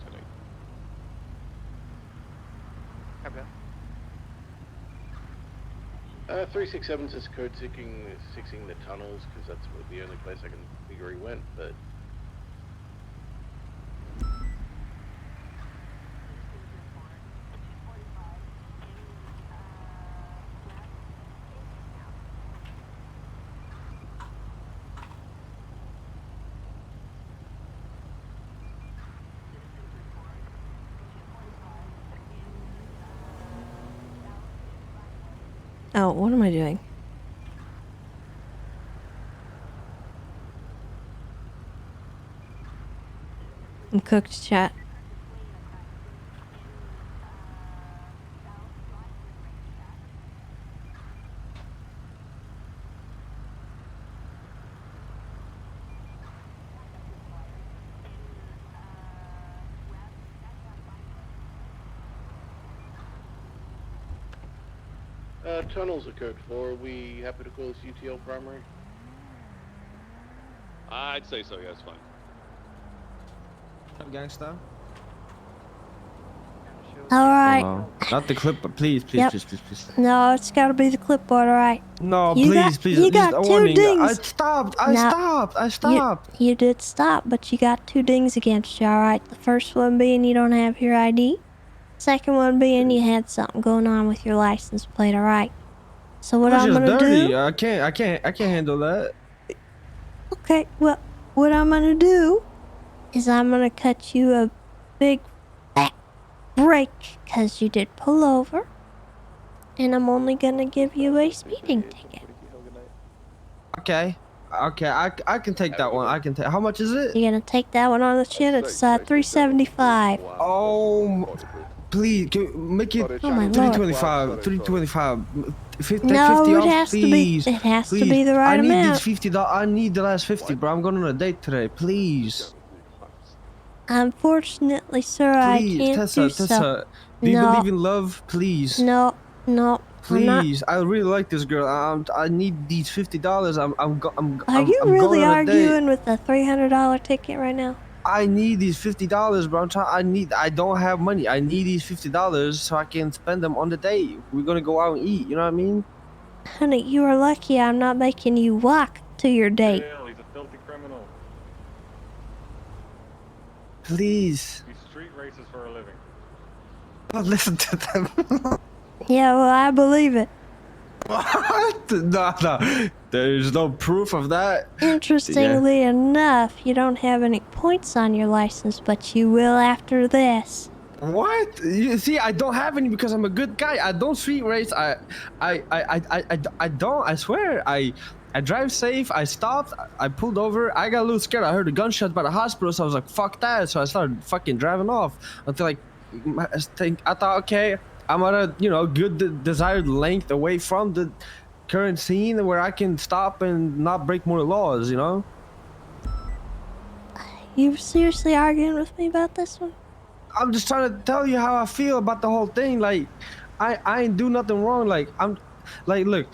today. 367 says code fixing the tunnels because that's the only place I can figure he went. But Oh, what am I doing? I'm cooked, chat. tunnels are code 4. Are we happy to call this UTL primary? I'd say so. Yeah, it's fine. Gangsta. All right. Not the clip, but please. Yep. Please. No, it's got to be the clipboard, all right. No, You please. You got just a 2 warning. dings. I stopped. You did stop, but you got 2 dings against you, all right? The first one being you don't have your ID. Second one being you had something going on with your license plate, all right? So what I'm gonna do? I can't handle that. Okay, well, what I'm gonna do is I'm gonna cut you a big fat break because you did pull over, and I'm only gonna give you a speeding ticket. Okay, I can take that one. I can take. How much is it? You're gonna take that one on the chin. It's 375. Oh, please make it Oh my 325. 325. No, 50 it off, has please. to be. It has to Please. be the right I need amount. these $50. I need the last 50, bro. I'm going on a date today. Please. Unfortunately, sir, I Please, can't Tessa, do Tessa. so. Do you No. believe in love? Please. No. I'm not. Please, I really like this girl. I need these $50. Are you I'm really going on a date. arguing with a $300 ticket right now? I need these $50, bro. I don't have money. I need these $50 so I can spend them on the date. We're gonna go out and eat. You know what I mean? Honey, you are lucky I'm not making you walk to your date. He's a filthy criminal. Please. He street races for a living. Don't listen to them. Yeah, well, I believe it. What? No. There's no proof of that. Interestingly enough, you don't have any points on your license, but you will after this. What? You see, I don't have any because I'm a good guy. I don't street race. I don't. I swear. I drive safe. I stopped. I pulled over. I got a little scared. I heard a gunshot by the hospital, so I was like, "Fuck that!" So I started fucking driving off until I thought, okay, I'm at a good desired length away from the current scene where I can stop and not break more laws. You know. You seriously arguing with me about this one? I'm just trying to tell you how I feel about the whole thing. Like, I ain't do nothing wrong. Like, I'm, like, look,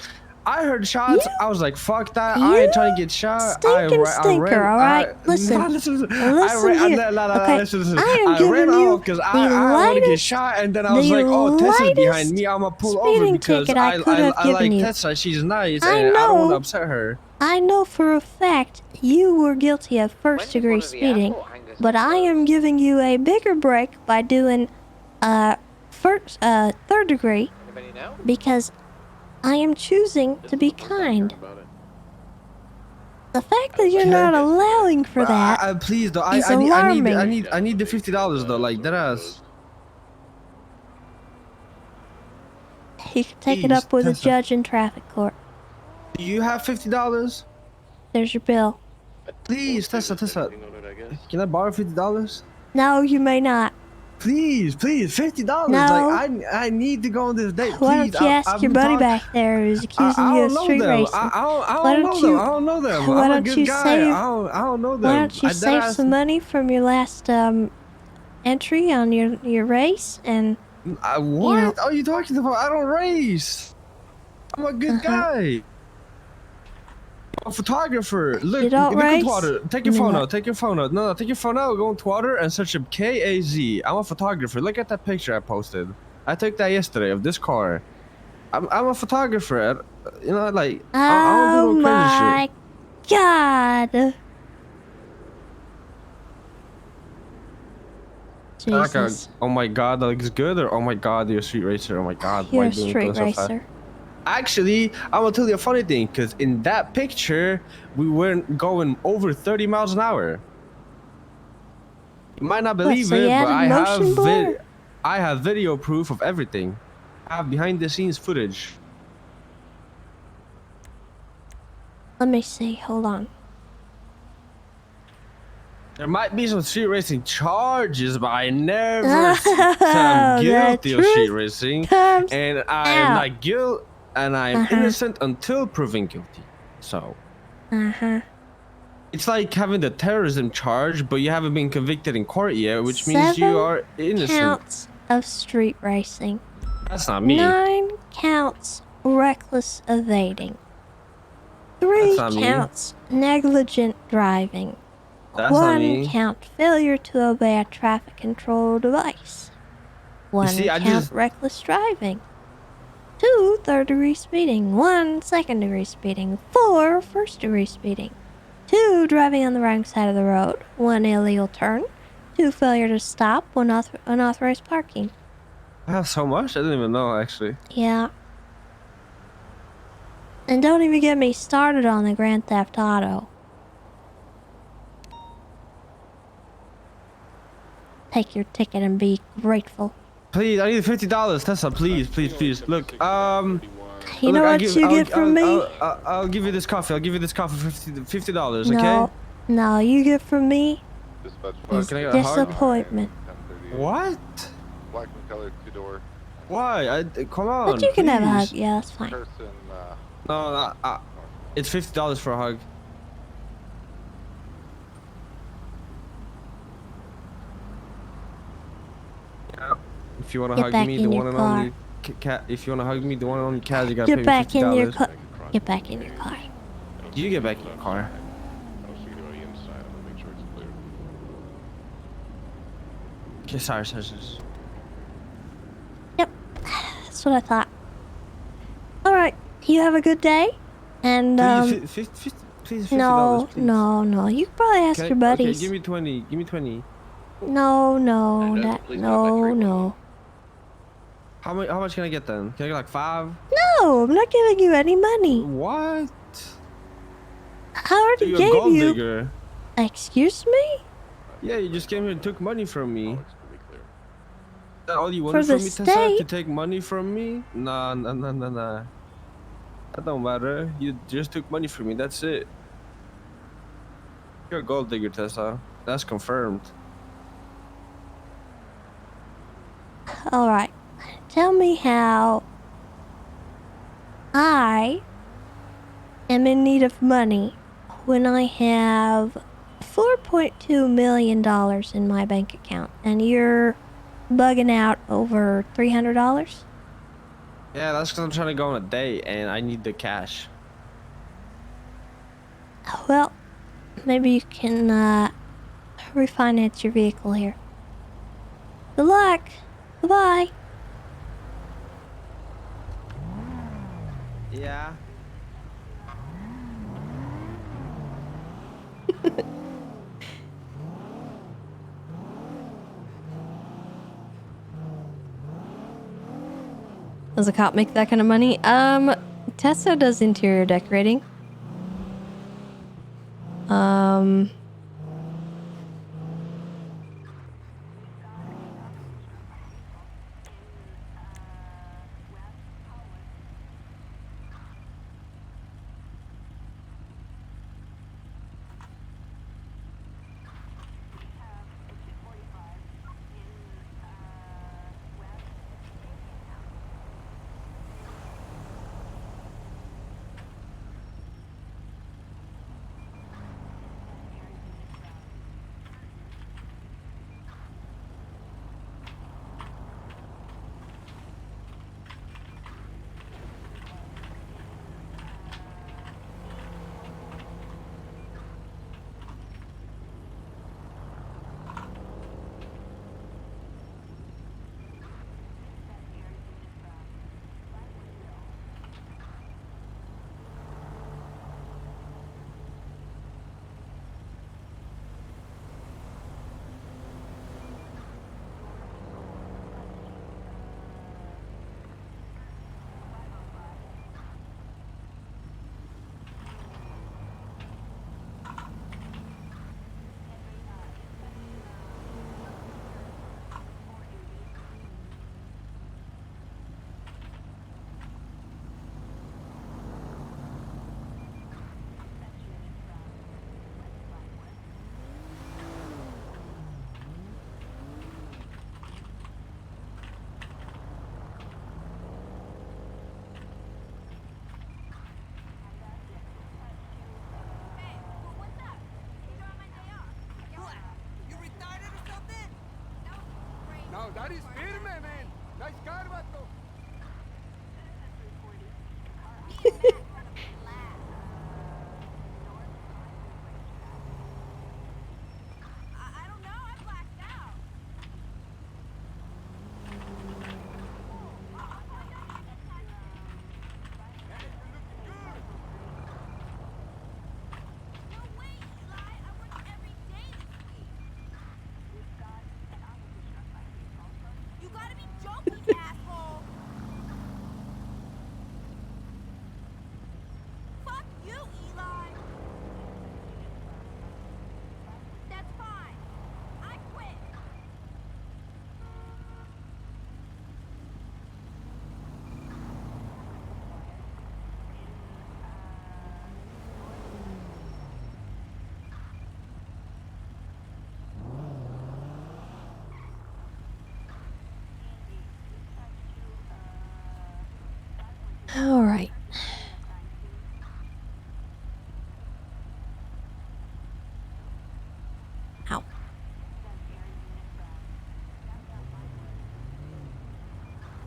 I heard shots. I was like, fuck that. I ain't trying to get shot. Stinker, all right? Listen. Listen here. Listen. I am I giving ran you off because the I want to get lightest, shot, and then I was like, oh, Tessa's behind me. I'm gonna pull over speeding because ticket I could have I given like you. Tessa. She's nice, I and I don't want know. to upset her. I know for a fact you were guilty of first-degree speeding, but I am giving you a bigger break by doing third degree because I am choosing to be kind. The fact that you're not allowing for that please though, is alarming. I need the $50 though, like that ass. You can take it up with a judge in traffic court. Do you have $50? There's your bill. Please, Tessa. Can I borrow $50? No, you may not. Please, $50. No. Like I need to go on this date. Why Please. don't you ask your buddy back there who's accusing you of street racing? I don't know them. Why I'm a don't good you guy. save? I don't know them. Why don't you save some money from your last entry on your race and? What are you talking about? I don't race. I'm a good guy. I'm a photographer. Look, You don't look race? at Twitter. Take your phone out. Take your phone out. No, take your phone out. Go on Twitter and search up KAZ. I'm a photographer. Look at that picture I posted. I took that yesterday of this car. I'm a photographer. You know, like I don't do no crazy shit. God. Like Jesus. oh my god, that looks good, or oh my god, you're a street racer. Oh my god, You're why a you doing street so fast? racer. Actually, I'm gonna tell you a funny thing, because in that picture, we weren't going over 30 miles an hour. You might not believe so you it, but added motion blur? I have video proof of everything. I have behind the scenes footage. Let me see. Hold on. There might be some street racing charges, but I never said I'm guilty of street racing, and I am not guilty, and I am innocent until proven guilty. So, it's like having the terrorism charge, but you haven't been convicted in court yet, which means you are innocent. 7 counts of street racing. That's not me. 9 counts reckless evading. 3 counts negligent driving. That's not me. 1 count failure to obey a traffic control device. 1 count reckless driving. 2 third-degree speeding. 1 second-degree speeding. 4 first-degree speeding. 2 driving on the wrong side of the road. 1 illegal turn. 2 failure to stop. 1 unauthorized parking. I have so much? I didn't even know, actually. Yeah. And don't even get me started on the Grand Theft Auto. Take your ticket and be grateful. Please, I need $50, Tessa. Please, please, please. Look, you know what you get from me? I'll give you this coffee. I'll give you this coffee for $50, okay? No, you get from me is Can I get a hug? disappointment. What? Black McCullough 2-door. Why? Come on. But you can have a hug. please. Yeah, that's fine. No, it's $50 for a hug. If you want to Get hug back me, in the your one and car. only cat. If you want to hug me, the one and only cat, you gotta Get pay me back in your $50. car. Get back in your car. You get back in your car. Okay, sorry. Yep, that's what I thought. All right, you have a good day, and Please, $50, no, please. no. You can probably ask your buddies. Okay, give me 20. Give me 20. No. How much can I get then? Can I get like 5? No, I'm not giving you any money. What? I already You're a gave gold you. digger. Excuse me? Yeah, you just came here and took money from me. Is that all you For wanted the from me, Tessa? state? To take money from me? Nah. That don't matter. You just took money from me. That's it. You're a gold digger, Tessa. That's confirmed. All right. Tell me how I am in need of money when I have $4.2 million in my bank account and you're bugging out over $300? Yeah, that's because I'm trying to go on a date and I need the cash. Well, maybe you can refinance your vehicle here. Good luck. Goodbye. Yeah. Does a cop make that kind of money? Tessa does interior decorating. All right. Ow.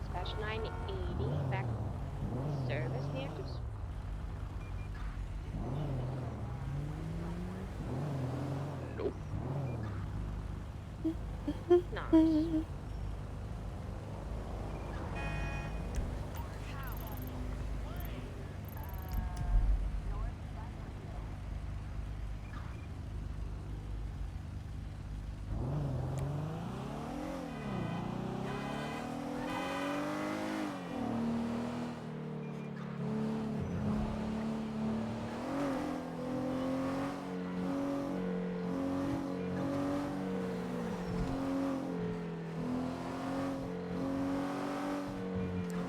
Dispatch 980, back service news. Nope. Nice.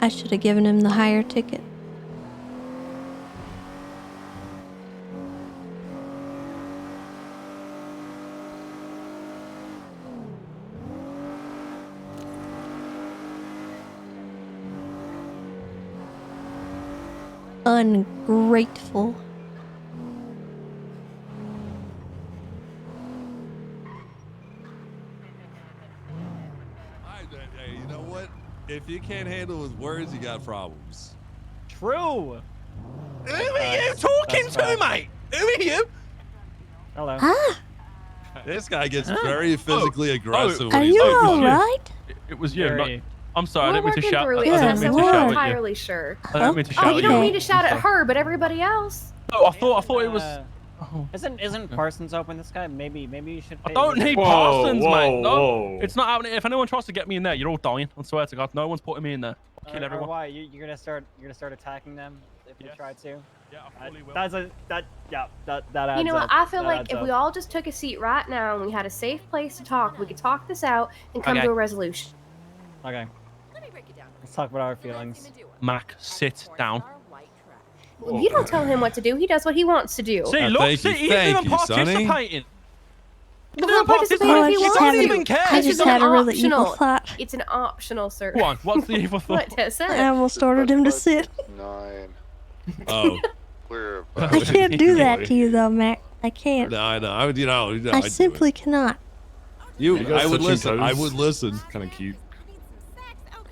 I should have given him the higher ticket. Ungrateful. Hey, you know what? If you can't handle with words, you got problems. True. Who are you talking to, mate? Who are you? Hello. Huh? This guy gets very physically aggressive. Are when he's you on all foot. right? It was you. Very. I'm sorry. I We're didn't mean to working shout. through I it, didn't so mean to we're shout not at you. entirely sure. I didn't mean to shout Oh, at you don't you. mean to shout I'm at her, but everybody else. Oh, I thought it was. Isn't Parsons open this guy? Maybe you should. I don't need Parsons, mate. No, it's not happening. If anyone tries to get me in there, you're all dying. I swear to God, no one's putting me in there. I'll kill everyone. Why? You're gonna start attacking them if you try to. Yeah, I fully will. That adds You know what? up. I feel That like adds if up. we all just took a seat right now and we had a safe place to talk, we could talk this out and come Okay. to a resolution. Okay. Let's talk about our feelings. Mac, sit down. Well, you don't tell him what to do. He does what he wants to do. See, look, thank see, you, he's thank even you, Sonny. participating. Well, he'll participate if he You wants don't to. even care. I This just is had an a really evil optional. thought. It's an optional, sir. Go on, what's the evil thought? What Tessa? I almost ordered him to sit. 9. Oh. Clear. I can't do that to you though, Mac. I can't. No, I know. I would, I simply cannot. I would listen. I would listen. Kind of cute.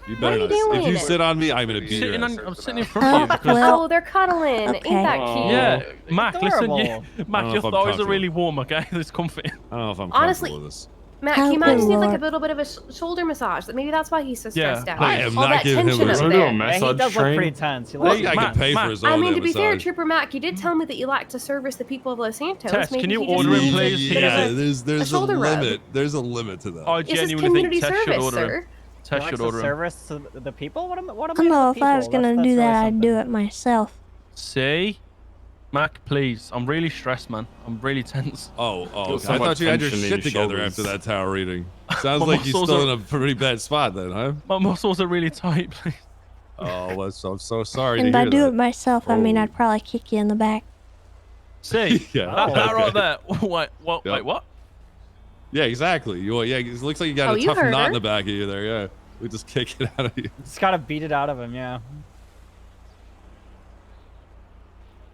You What better are you not. If doing? you sit on me, I'm gonna beat your ass. I'm sitting in front of you because. Oh, they're cuddling. Okay. Ain't that cute? Yeah, Mac, listen, adorable. Mac, I don't know your if I'm thighs are comfortable. really warm, okay? It's comfy. I don't know if I'm Honestly- comfortable with this. Matt, How he might just need like a good. little bit of a shoulder massage. Maybe that's why he's so Yeah, stressed out. I am All not that giving him tension a- up Wanna do a there. Yeah, he massage does look train? pretty tense. He Well, looks I can pay for his own I mean, to be fair, massage. Trooper Mac, you did tell me that you like to service the people of Los Santos. Tess, Maybe can you he just order him, needs a please? bit of Yeah, a- there's a shoulder rub. limit. There's a limit to that. I This is genuinely community think Tess should service, order him. sir. Tess He should likes to order him. service to the people. What am I? I don't know if I was gonna do that, I'd do it myself. See? Mac, please. I'm really stressed, man. I'm really tense. Oh, Got okay. so I much thought you had your tension in shit your together shoulders. after that tower reading. Sounds My like you're muscles still are- in a pretty bad spot then, huh? My muscles are really tight, please. Oh, well, I'm so sorry And to by hear do that. it myself, I mean I'd probably kick you in the back. See? Yeah, That okay. right there. Wait, what? Yep. Wait, what? Yeah, exactly. It looks like you got Oh, a you tough heard knot her. in the back of you there. Yeah, we just kick it out of you. Just gotta beat it out of him. Yeah.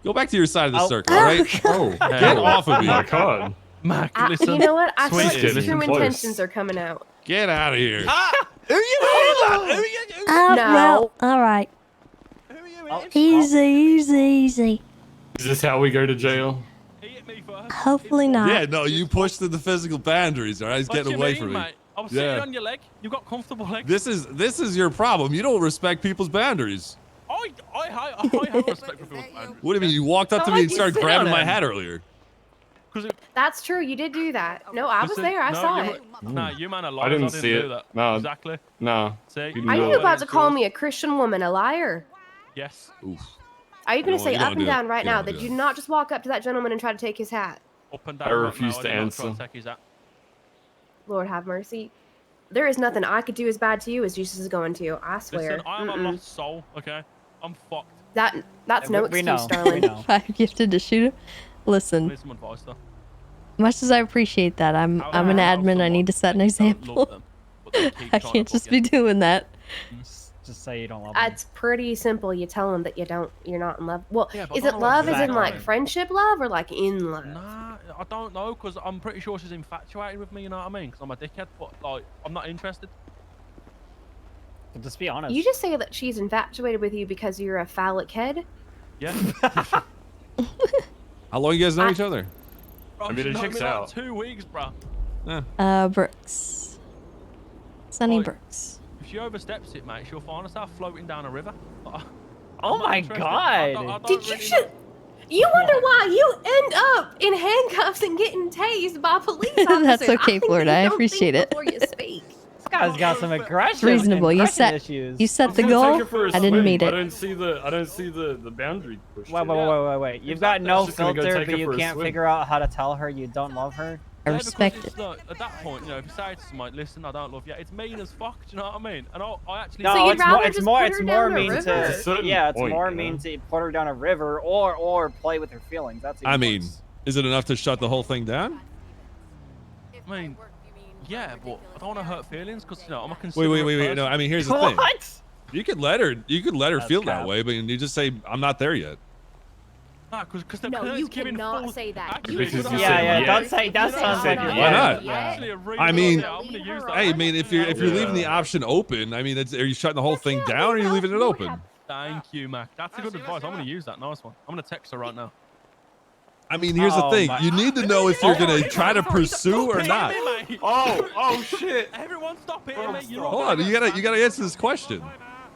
Go back to your side of the Oh. circle, all right? Oh, Get off of me. my God. Mac, I, listen. you know what? I feel Sweet like his getting true close. intentions are coming out. Get out of here. Well, all right. Easy. Is this how we go to jail? Hopefully not. Yeah, no, you pushed the physical boundaries. All right, he's getting away from me. Mate? I was sitting on your leg. You've got comfortable legs. This is your problem. You don't respect people's boundaries. I have respect for people's boundaries. What do you mean? You walked up to me and started grabbing my hat earlier. That's true. You did do that. No, I was there. I saw it. No, you man are liars. I didn't see it. Do that. No. Exactly. No. See? Are you about to call me a Christian woman a liar? Yes. Oof. Are you going to No, say you up don't and do down it. right You now don't that do you it. did not just walk up to that gentleman and try to take his hat? Up and down. I refuse to did not answer. try to take his hat. Lord have mercy. There is nothing I could do as bad to you as Jesus is going to. I swear. Listen, I am a lost soul. Okay, I'm fucked. That's no We excuse, know. darling. We know. I'm gifted to shoot him. Listen, Need some advice though. much as I appreciate that, I'm an admin. I need to set an example. I can't just be doing that. Just say you don't love them. It's pretty simple. You tell them that you're not in love. Well, Yeah, but is I it don't know what love as in exactly. like friendship love or like in love? Nah, I don't know because I'm pretty sure she's infatuated with me. You know what I mean? Because I'm a dickhead, but like I'm not interested. But just be honest. You just say that she's infatuated with you because you're a phallic head? Yeah. How long you guys know each other? Bro, I mean, she's it known checks me like out. 2 weeks, bro. Yeah. Brooks. Sunny Like, Brooks. If she oversteps it, mate, she'll find herself floating down a river. Oh my god! Did you You wonder why you end up in handcuffs and getting tased by police officers. That's okay, I think Florida. that you I don't appreciate think it. before you speak. This guy's got some aggression. It's reasonable. You aggression set issues. you set the I'm gonna goal. take her for a I didn't swim. meet I it. don't see the boundary pushed. Wait. You've got no I'm just gonna go filter, take but her you for a can't swim. figure out how to tell her you don't love her. I Yeah, respect because it. it's like, at that point, you know, if you say to somebody, listen, I don't love you, it's mean as fuck, do you know what I mean? And I actually... No, So you'd it's rather more. It's just more. put It's her more down a mean river? At a to. certain Yeah, it's point, more you know? mean to put her down a river or play with her feelings. That's. I even mean, worse. is it enough to shut the whole thing down? I mean, yeah, but I don't want to hurt feelings because, you know, I'm a Wait. considerate person. No, I mean, here's the thing. What? You could let her. You could let her That's feel cap. that way, but you just say, "I'm not there yet." Nah, because they're No, you giving cannot full... say that. Actually, You Because cannot you say said Yeah. yeah. Don't say. That sounds like. Why Why not? I actually really I mean, I'm gonna use that. Hey, I mean, if you're leaving the option open, I mean, are you shutting the whole thing down, or are you leaving it open? Thank you, Mac. That's a good advice. I'm going to use that. Nice one. I'm going to text her right now. I mean, here's the Oh thing: my- you need to know if you're gonna try to pursue or not. Oh shit! Everyone stop hitting me. You're Hold on, you gotta answer this question.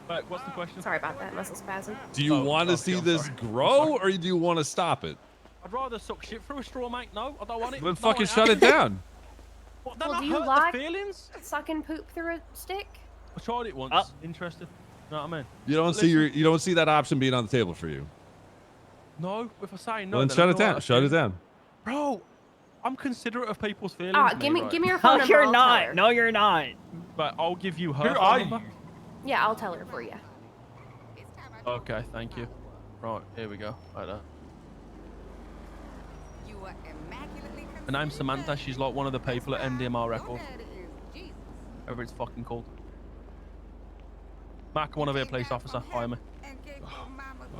Right, what's the question? Sorry about that muscle spasm. Do you want to see this grow, or do you want to stop it? I'd rather suck shit through a straw, mate. No, I don't want it. Then No, fucking I shut it haven't. down. What, then Well, I do you hurt like the feelings? sucking poop through a stick? I tried it once. Interested. You know what I mean? You don't see you don't see that option being on the table for you. No, if I say no, Well, then then shut I it feel down. like- Shut it down. Bro, I'm considerate of people's feelings. Give me right? your phone No, number. you're I'll not. tell her. No, you're not. But I'll give you her Who phone are number. you? Yeah, I'll tell her for you. Okay, thank you. Right, here we go. Right there. Her name's Samantha. She's like one of the people at NDMR Records. Whatever it's fucking called. Mac, I want to be a police officer. Hire me.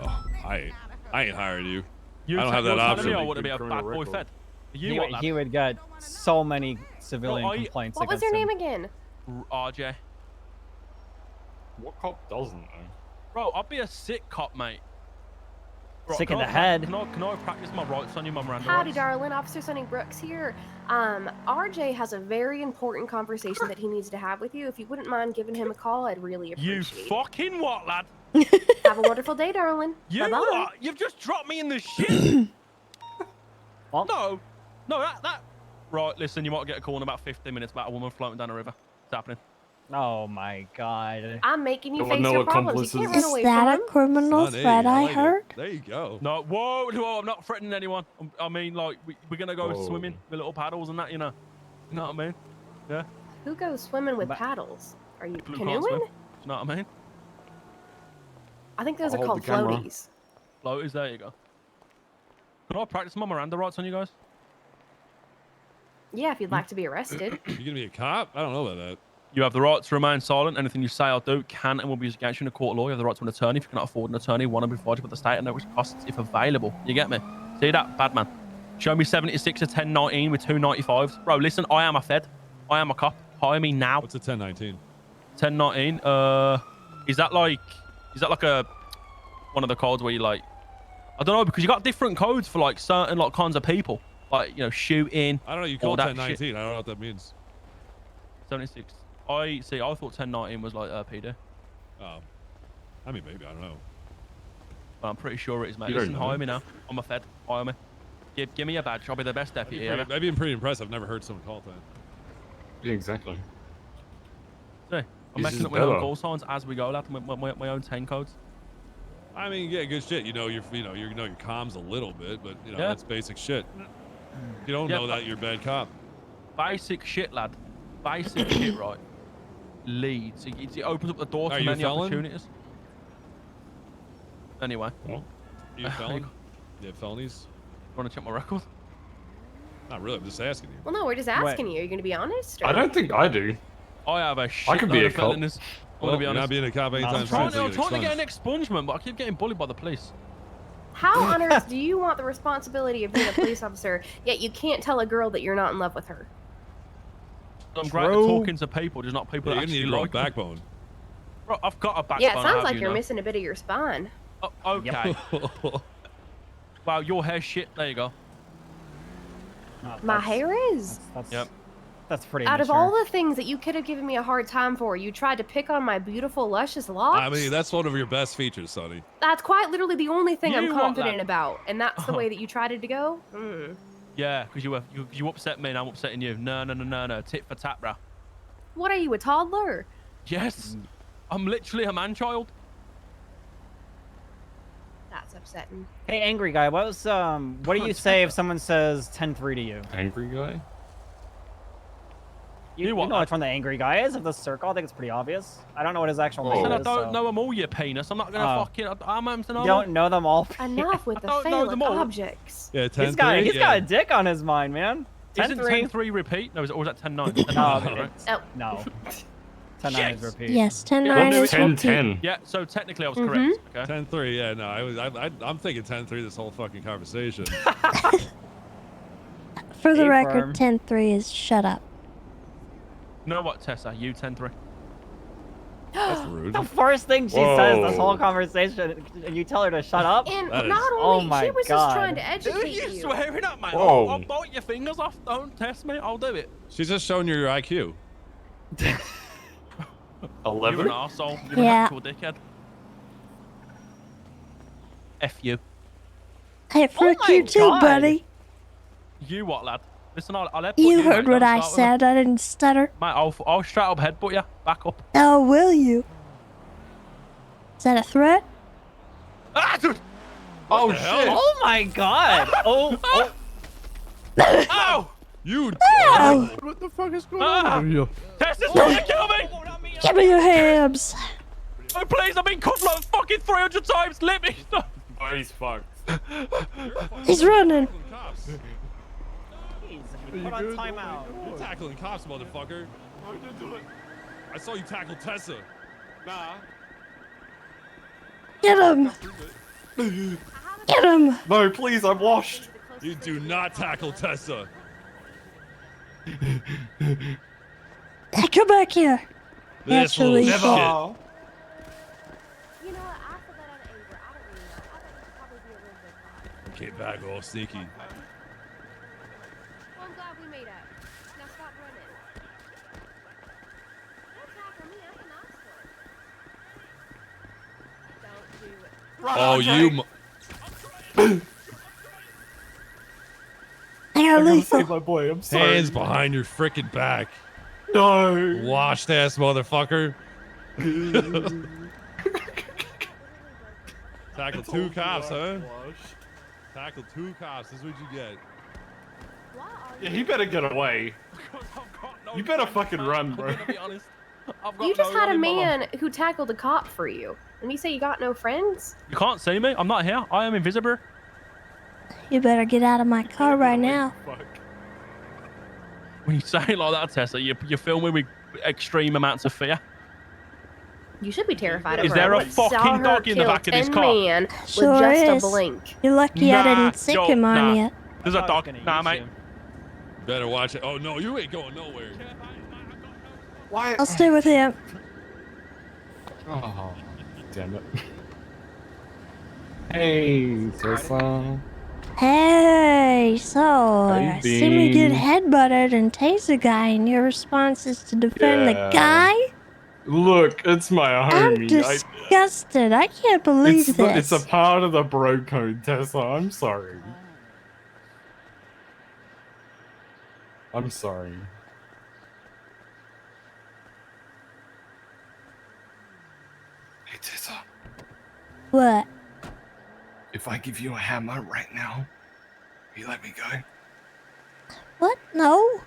Oh, I ain't hiring you. You I don't have that option. I want to be a bad boy fed. You what, lad? He would get so many civilian Bro, complaints What was against your him. name again? RJ. What cop doesn't though? Bro, I'd be a sick cop, mate. Bro, Sick can in the I- head. Can I practice my rights on you, my Miranda Howdy, rights? darling. Officer Sonny Brooks here. RJ has a very important conversation that he needs to have with you. If you wouldn't mind giving him a call, I'd really You appreciate it. fucking what, lad? Have a wonderful day, darling. You Bye-bye. what? You've just dropped me in the shit. No, that. Right, listen, you might get a call in about 15 minutes about a woman floating down a river. It's happening. Oh my god. I'm making you Don't face know your problems. You can't run Is away that from a them. criminal Sonny, threat I like it. heard? There you go. No, whoa, I'm not threatening anyone. I mean, like, we're going to go Whoa. swimming with little paddles and that, you know. You know what I mean? Yeah. Who goes swimming with paddles? Are you Blue can't swim. canoeing? Do you know what I mean? I think those I'll are hold called the camera. floaties. Floaties, there you go. Can I practice my Miranda rights on you guys? Yeah, if you'd like to be arrested. You gonna be a cop? I don't know about that. You have the right to remain silent. Anything you say or do can and will be used against you in a court of law. You have the right to an attorney. If you cannot afford an attorney, one will be provided by the state at no costs if available. You get me? See that? Bad man. Show me 76 or 1019 with 295s. Bro, listen, I am a fed. I am a cop. Hire me now. What's a 1019? 1019. Is that like a one of the codes where you like? I don't know, because you got different codes for like certain like kinds of people, like shooting. I don't know. You all call that 1019. shit. I don't know what that means. 76. I thought 1019 was like PD. Oh, I mean maybe I don't know. But I'm pretty sure it is, mate. You don't Listen, know. hire me now. I'm a fed. Hire me. Give me a badge. I'll be the best deputy ever. I've been pretty impressed. I've never heard someone call it that. Yeah, exactly. See, I'm This messing is up my own better. call signs as we go, lad. My own 10 codes. I mean, yeah, good shit. You know your comms a little bit, but Yeah. that's basic shit. If you don't know that, you're a bad cop. Basic shit, lad. Basic shit, right? Leads. It opens up the door Are to you a many felon? opportunities. Anyway. You a felon? You have felonies? Want to check my record? Not really. I'm just asking you. Well, no, we're just asking you. Are you going to be honest? Or? I don't think I do. I have a shit could be load a of cop. felonies. I'm Well, gonna be you're honest. not being a cop anytime I'm soon. trying, so I'm you trying to get an expunge. expungement, but I keep getting bullied by the police. How on earth do you want the responsibility of being a police officer, yet you can't tell a girl that you're not in love with her? I'm great at talking to people, just not people Yeah, that you actually need a like me. backbone. Bro, I've got a backbone. Yeah, it sounds how like do you're know? missing a bit of your spine. Oh, okay. Wow, your hair's shit. There you go. My hair is. Yep. That's pretty Out of mature. all the things that you could have given me a hard time for, you tried to pick on my beautiful, luscious locks? I mean, that's one of your best features, Sonny. That's quite literally the only thing I'm You want confident that? about, and that's the way that you tried it to go? Yeah, because you upset me and I'm upsetting you. No. Tit for tat, bruh. What are you, a toddler? Yes. I'm literally a man-child. That's upsetting. Hey, angry guy, what do you say if someone says 10-3 to you? Angry guy? You know which one the angry guy is of the circle. I think it's pretty obvious. I don't know what his actual I name said I is. don't so- know them all, you penis. I'm not gonna Oh. fucking. I'm You don't know them all. Enough with the I don't know them phallic all. objects. Yeah, 10 He's got a dick on his mind, man. Isn't 10-3. 10-3 repeat? No, or was that 10-9? No. 10-9 is repeat. Yes, 10-9 is repeat. Yeah, so technically I was Mm-hmm. correct. Okay. 10-3, yeah, no, I'm thinking 10-3 this whole fucking conversation. For the Stay record, 10-3 is shut up. You know what, Tessa? You 10-3. That's rude. The first thing she says this Whoa. whole conversation, and you tell her to shut up? And That is- not Oh only, my she was God. just trying to Who are educate you you. swearing at, man? Whoa. I'll bite your fingers off. Don't test me. I'll do it. She's just showing you your IQ. 11? You're an arsehole. You're Yeah. an actual dickhead. F you. Hey, frick my you too, God. buddy. You what, lad? Listen, I'll headbutt You mate. heard what Don't I start with me. said. I didn't stutter. Mate, I'll straight up headbutt you. Back up. Oh, will you? Is that a threat? Ah, dude! Oh, the hell? shit! Oh my God! Oh! Ow! You. Ow! What the fuck is going Ah! on here? Tessa's trying to kill me! Give me your hands. Oh, please, I've been cuffed like fucking 300 times. Let me stop. Oh, he's fucked. He's running. Cops. Put on timeout. You're tackling cops, motherfucker. I saw you tackle Tessa. Nah. Get him. Get him. No, please, I'm washed. You do not tackle Tessa. Hey, come back here. This will Naturally. never. You know what? After that, out of anger, I don't really know. I bet you could probably be a real good cop. Came back all sneaky. Well, I'm glad we made up. Now stop running. Don't tackle me. I'm a nice one. Don't do it. Oh, you. I got lethal. my boy, I'm sorry. Hands behind your frickin' back. No. Washed ass motherfucker. Tackle two cops, huh? Tackle two cops. This is what you get. Yeah, he better get away. You better fucking run, bro. I'm gonna be honest. I've got You just no had a one in my life. man who tackled a cop for you. And you say you got no friends? You can't see me. I'm not here. I am invisible. You better get out of my car right now. When you say it like that, Tessa, you fill me with extreme amounts of fear. You should be terrified of Is her. there a I saw fucking her dog in the kill back of this 10 car? men Sure with just is. a blink. You're lucky I didn't sick yo, him on nah. yet. There's a dog. Nah, mate. Better watch it. Oh no, you ain't going nowhere. Why? I'll stay with him. Oh, damn it. Hey, Tessa. Hey, so How you see me get been? headbutted and tase a guy, and your response is to defend the Yeah. guy? Look, it's my I'm homie. disgusted. I can't believe It's a this. part of the bro code, Tessa. I'm sorry. I'm sorry. Hey, Tessa. What? If I give you a hammer right now, will you let me go? What? No.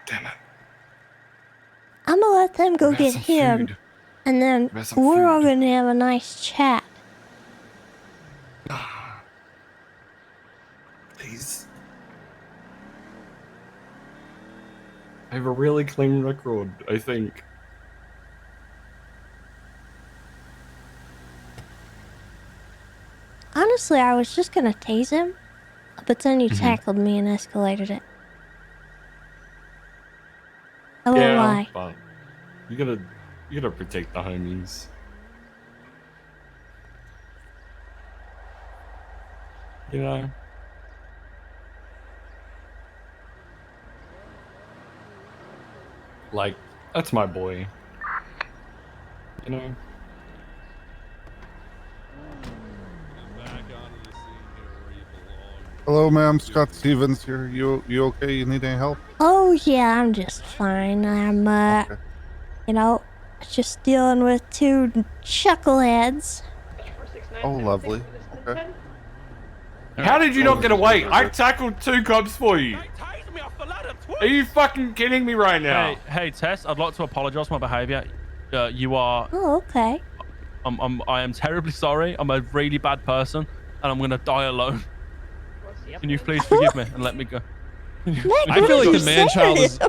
Damn it. I'm gonna let them go Have get some him, food. and then Have some we're all gonna have a nice chat. Please. I have a really clean record, I think. Honestly, I was just gonna tase him, but then you Mhm. tackled me and escalated it. I won't lie. But you gotta protect the homies. You know? Like, that's my boy. You know? Hello, ma'am. Scott Stevens here. You okay? You need any help? Oh yeah, I'm just fine. I'm you know, just dealing with two chuckleheads. Oh, lovely. Okay. How did you not get away? I tackled 2 cops for you. Are you fucking kidding me right now? Hey, Tess, I'd like to apologize for my behavior. You are... Oh, okay. I am terribly sorry. I'm a really bad person, and I'm gonna die alone. Can you please forgive me and let me go? I feel like the man child is.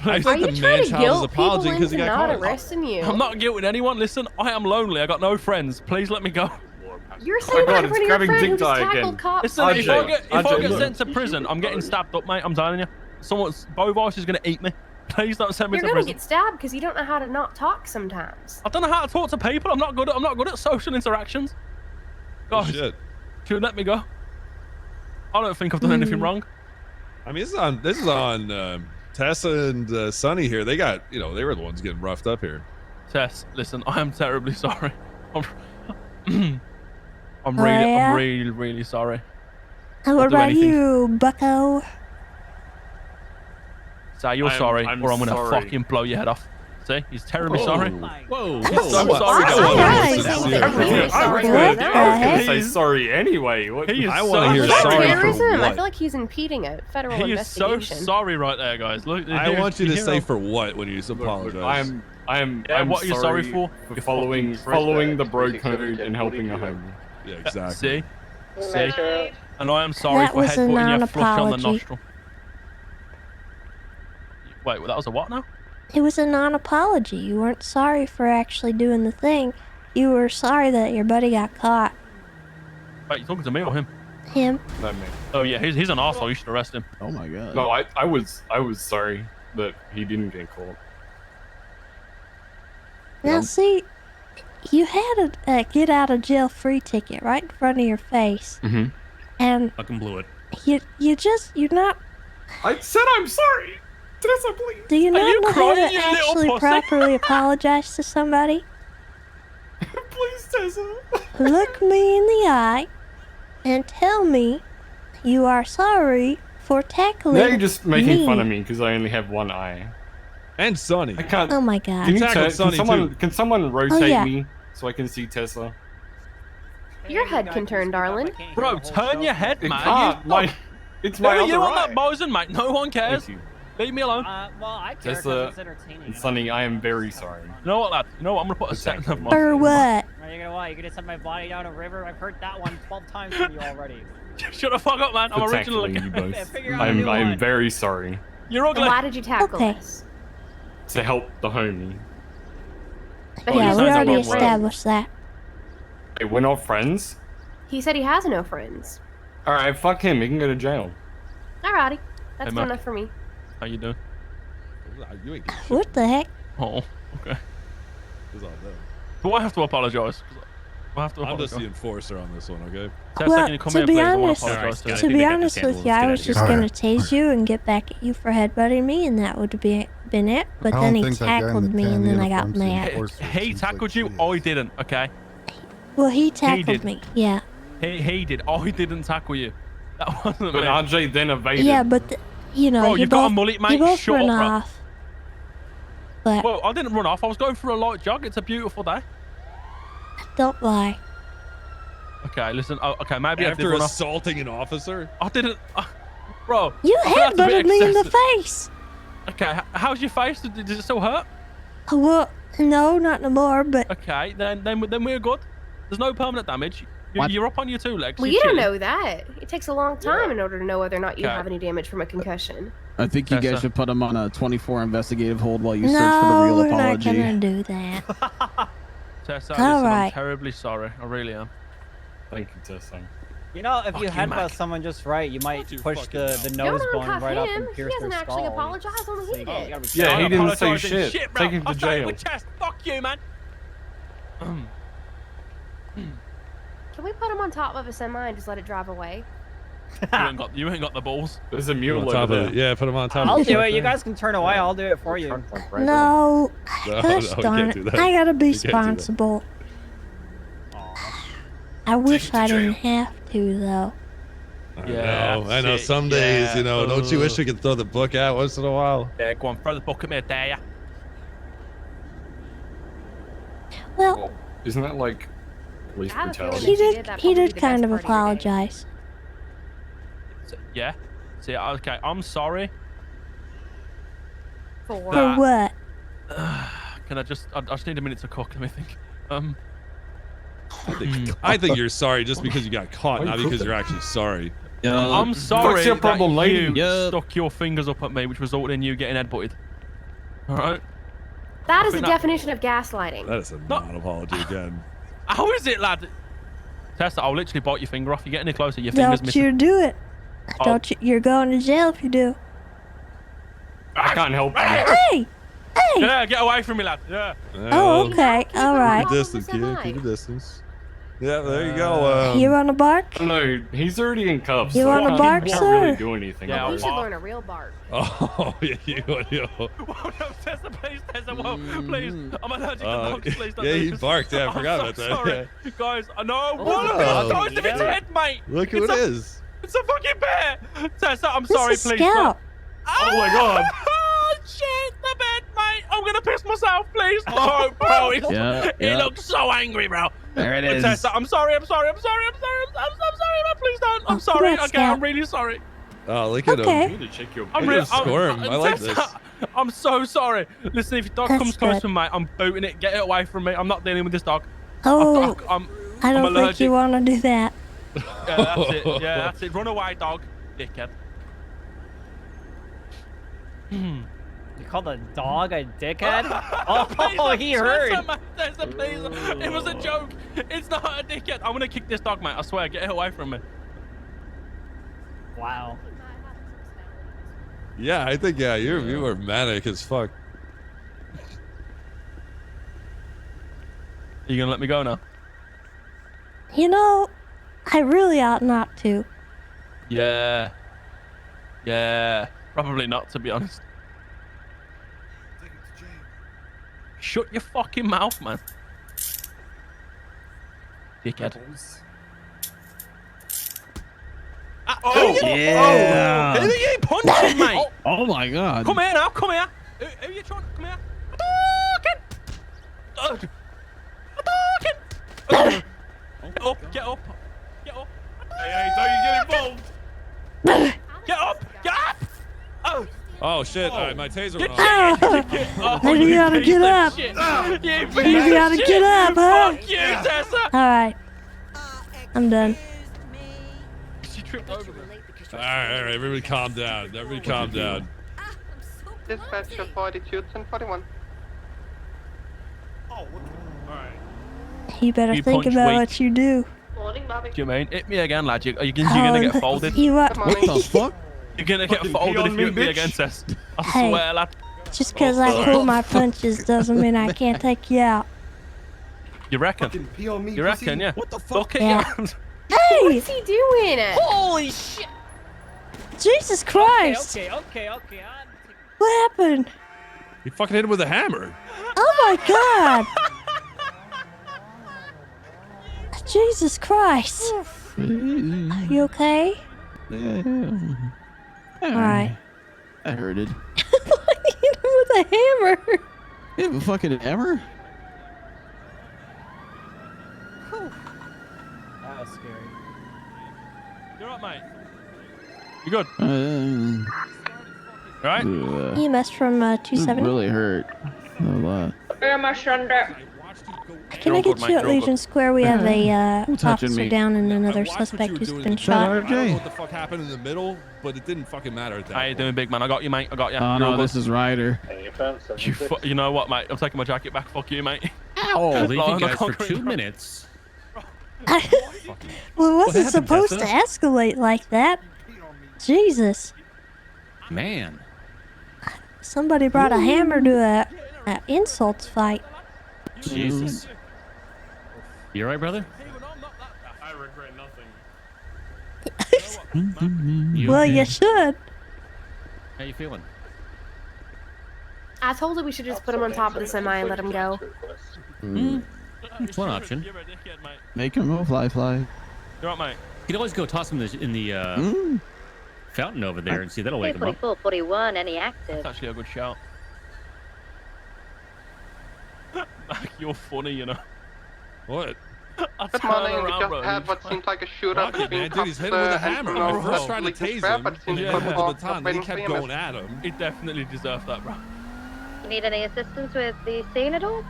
I feel Are like you the trying man to child is guilt people apologizing because into he got not caught. arresting you? I'm not guilting anyone. Listen, I am lonely. I got no friends. Please let me go. You're saying that in front of your friend who just tackled again. cops. Listen, on if foot. I get sent to prison, I'm getting stabbed up, mate. I'm telling you. Bovice is gonna eat me. Please don't send me You're to gonna prison. get stabbed because you don't know how to not talk sometimes. I don't know how to talk to people. I'm not good at social interactions. Guys, should let me go. I don't think I've done anything wrong. I mean, this is on Tessa and Sonny here. They got, they were the ones getting roughed up here. Tess, listen, I am terribly sorry. I'm Oh, yeah? really sorry. And I'll what do about anything. you, bucko? Say you're sorry, I'm or I'm gonna sorry. fucking blow your head off. See, he's terribly Whoa. sorry. Whoa, He's so whoa. sorry, I guys. I was gonna say sorry anyway. He is I so wanna hear sorry. sorry for Terrorism. I what? feel like he's impeding a federal He is so investigation. sorry right there, guys. Look, I want you to say him? for what when you apologize. I'm what are you sorry for? You're following the bro code and helping a homie. Yeah, exactly. See? And I am sorry That for was a headbutting your flush on the non-apology. nostril. Wait, that was a what now? It was a non-apology. You weren't sorry for actually doing the thing. You were sorry that your buddy got caught. Wait, you talking to me or him? Him. Not me. Oh yeah, he's an arsehole. You should arrest him. Oh my god. No, I was sorry that he didn't get caught. Now see, you had a get out of jail free ticket right in front of your face, Mm-hmm. and Fucking blew it. you're not. I said I'm sorry. Tessa, please. Do you not you know how crying, to you little actually pussy? properly apologize to somebody? Please, Tessa. Look me in the eye and tell me you are sorry for tackling Now you're just making me. fun of me because I only have one eye. And Sonny. I can't. Oh my god. Can you tackled turn? Sonny, Can someone rotate yeah. me so I can see Tessa? Your head can turn, darling. Bro, turn your head, It man. can't. It's my No, other you want eye. that bosun, mate. No one cares. Thank you. Leave me alone. Well, I care because Tessa it's entertaining. and Sonny, I am very sorry. You know what, lad? You know what? I'm gonna put a second of my. For what? Are you gonna what? You gonna send my body down a river? I've heard that one 12 times from you already. Shut the fuck up, man. I'm For original. tackling you both. Figure out a new I'm one. very sorry. You're ugly. And why did you tackle Okay. us? To help the homie. But Yeah, he we says already no friends. established that. Hey, we're not friends. He said he has no friends. All right, fuck him. He can go to jail. Alrighty, that's good Mac. enough for me. How you doing? You ain't What the heck? Oh, okay. was on them. Do I have to apologise? I'm just the enforcer on this one, okay? Well, to be honest with you, I was just gonna tase you and get back at you for headbutting me, and that would have been it. But then he tackled me, and then I got mad. He tackled you. I didn't. Okay. Well, he tackled me. Yeah. He did. I didn't tackle you. That wasn't But me. RJ then evaded. Yeah, but you know, Bro, you you've got a both, mullet, mate. you both Shut run up, bro. off. But Well, I didn't run off. I was going for a light jog. It's a beautiful day. don't lie. Okay, listen. Oh, okay, maybe I did After run off. assaulting an officer? I didn't. Bro. You that's a bit headbutted me in the excessive. face. Okay, how's your face? Does it still hurt? Well, no, not no more. But Okay, then we're good. There's no permanent damage. You're up on your two legs. Well, you're you don't chilling. know that. It takes a long time in order to know whether or not you Okay. have any damage from a concussion. I think you guys Tessa. should put him on a 24 investigative hold while you search for the no, real we're not apology. gonna do that. Tessa, All listen, right. I'm terribly sorry. I really am. Thank you, Tessa. You know, if Fuck you you, headbutt Mac. someone just right, you might push the Don't nose bone uncuff right up him. and He pierce hasn't their actually skull. apologized, only he did. Yeah, he didn't say Apologising shit. bro. Take him I'll to stab you jail. with chest. Fuck you, man. Can we put him on top of a semi and just let it drive away? You ain't got the balls. There's a mule Put him on top over of there. it. Yeah, put him on top I'll of do it. it. You guys can turn away. I'll do it for you. No, No, gosh you darn can't it! do that. I gotta be You can't do that. responsible. I wish I didn't have to though. I know. Some days, you know, don't you wish we could throw the book out once in a while? Yeah, go on, throw the book at me, I dare ya. Well, Isn't that like police I have a feeling brutality? he if you did. did, that'd He probably did be the kind best of part of your day. apologize. Yeah. See, okay, I'm sorry. For For what? Can I just need a minute to cook. Let me think. I think you're sorry just because you got caught, Why not you because cooking? you're actually sorry. I'm sorry What's your problem, that lady? you stuck your fingers up at me, which resulted in you getting headbutted. All right. that is the think that- definition of gaslighting. That is a non-apology again. How is it, lad? Tessa, I'll literally bite your finger off. You get any closer, your finger's Don't missing. you do it? Oh. Don't you? You're going to jail if you do. I can't help you. Hey, hey. Yeah, get away from me, lad. Yeah. Oh, okay. All right. Keep your distance, kid. Keep your distance. Yeah, there you go. You want to bark? No, he's already in cuffs. You so wanna he bark, can't sir? really do anything. Yeah, about You it. should learn a real bark. Oh, yeah, you. Whoa, no, Tessa, please, Tessa, whoa, please. I'm allergic to dogs, please don't yeah, do he this. barked. Yeah, I I'm forgot so about that. Sorry. Guys, I know. Oh. What? The size of its head, mate. Look who It's it a- is. It's a fucking bear. Tessa, I'm This sorry, is please. Scout. Oh my god. Oh, shit, the bed, mate. I'm going to piss myself, please. Oh, bro, Yeah, he yeah. looks so angry, bro. There it is. Tessa, I'm sorry, I'm sorry, I'm sorry, I'm sorry, I'm sorry, man, please don't. I'm Oh, sorry, come on, okay, I'm Scout. really sorry. Oh, look at Okay. You him. need to check your. I'm Look at really him squirm. I like this. I'm so sorry. Listen, if your dog That's comes close good. to me, mate, I'm booting it. Get it away from me. I'm not dealing with this dog. Oh, I'm I don't think allergic. you want to do that. Yeah, that's it. Yeah, that's it. Run away, dog. Dickhead. You called a dog a dickhead? Please, Oh, he heard. Tessa, please. It was a joke. It's not a dickhead. I'm gonna kick this dog, mate. I swear. Get it away from me. Wow. Yeah, I think you were manic as fuck. Are you gonna let me go now? You know, I really ought not to. Yeah. Yeah. Probably not, to be honest. Shut your fucking mouth, man. Dickhead. Oh, yeah. Who are you punching, mate? Oh my god. Come here now, come here. Who are you trying to come here? Get up, get up. Get up. Hey, don't you get involved. Get up, get up. Oh. Oh shit! All right, my taser went off. Maybe you ought to get up. Maybe you ought to get up, huh? Fuck you, Tessa. All right. I'm done. She tripped over me. All right, everybody calm down. Everybody calm down. Dispatcher 42, 1041. Oh, alright. You better You think punch about weak. what you do. Morning, Bobby. Jermaine, hit me again, lad. You're gonna get folded. You what? What the fuck? You're gonna get Fucking folded pee if on you me, hit me bitch. again, Tess. I Hey. swear, lad. Just because I pull my punches doesn't mean I can't take you out. You reckon? Fucking pee on me, You reckon? pussy. Yeah. What the Look at Yeah. you. Hey! What's he doing? Holy shit! Jesus Christ! Okay. What happened? He fucking hit him with a hammer. Oh my God! Jesus Christ! You okay? Alright. I heard it. Why did you hit him with a hammer? You have a fucking hammer? That was scary. You're up, mate. You good? Right? EMS from 270. Really hurt. A lot. Am I under? Can I get you at Legion Square? We have a Who touching officer me? down and another Watched what suspect you were who's doing been in the shot. middle. I don't know what the fuck happened in the middle, but it didn't fucking matter at that How you point. doing, big man? I got you, mate. I got you. Oh no, this is Ryder. You know what, mate? I'm taking my jacket back. Fuck you, mate. I'll leave Lying you on guys the for concrete. 2 minutes. Well, it wasn't happened, supposed to Tessa? escalate like that. Jesus. Man. Somebody brought a hammer to a insults fight. Jesus. You alright, brother? I regret nothing. Well, okay? you should. How you feeling? I told her we should just put him on top of the semi and let him go. It's one option. You're a dickhead, mate. Make him go fly. You're up, mate. You could always go toss him in the fountain over there and see that'll wake him up. 4441, any active? That's actually a good shout. You're funny, you know. What? Good morning. We just had what seemed like a shootout Fuck it, between man, dude, he's cops hitting with a and hammer. no, I first tried to Legion tase Square, him. but it seems Yeah, football with the baton, then he operating kept famous. going at him. He definitely deserved that, bro. You need any assistance with the scene at all?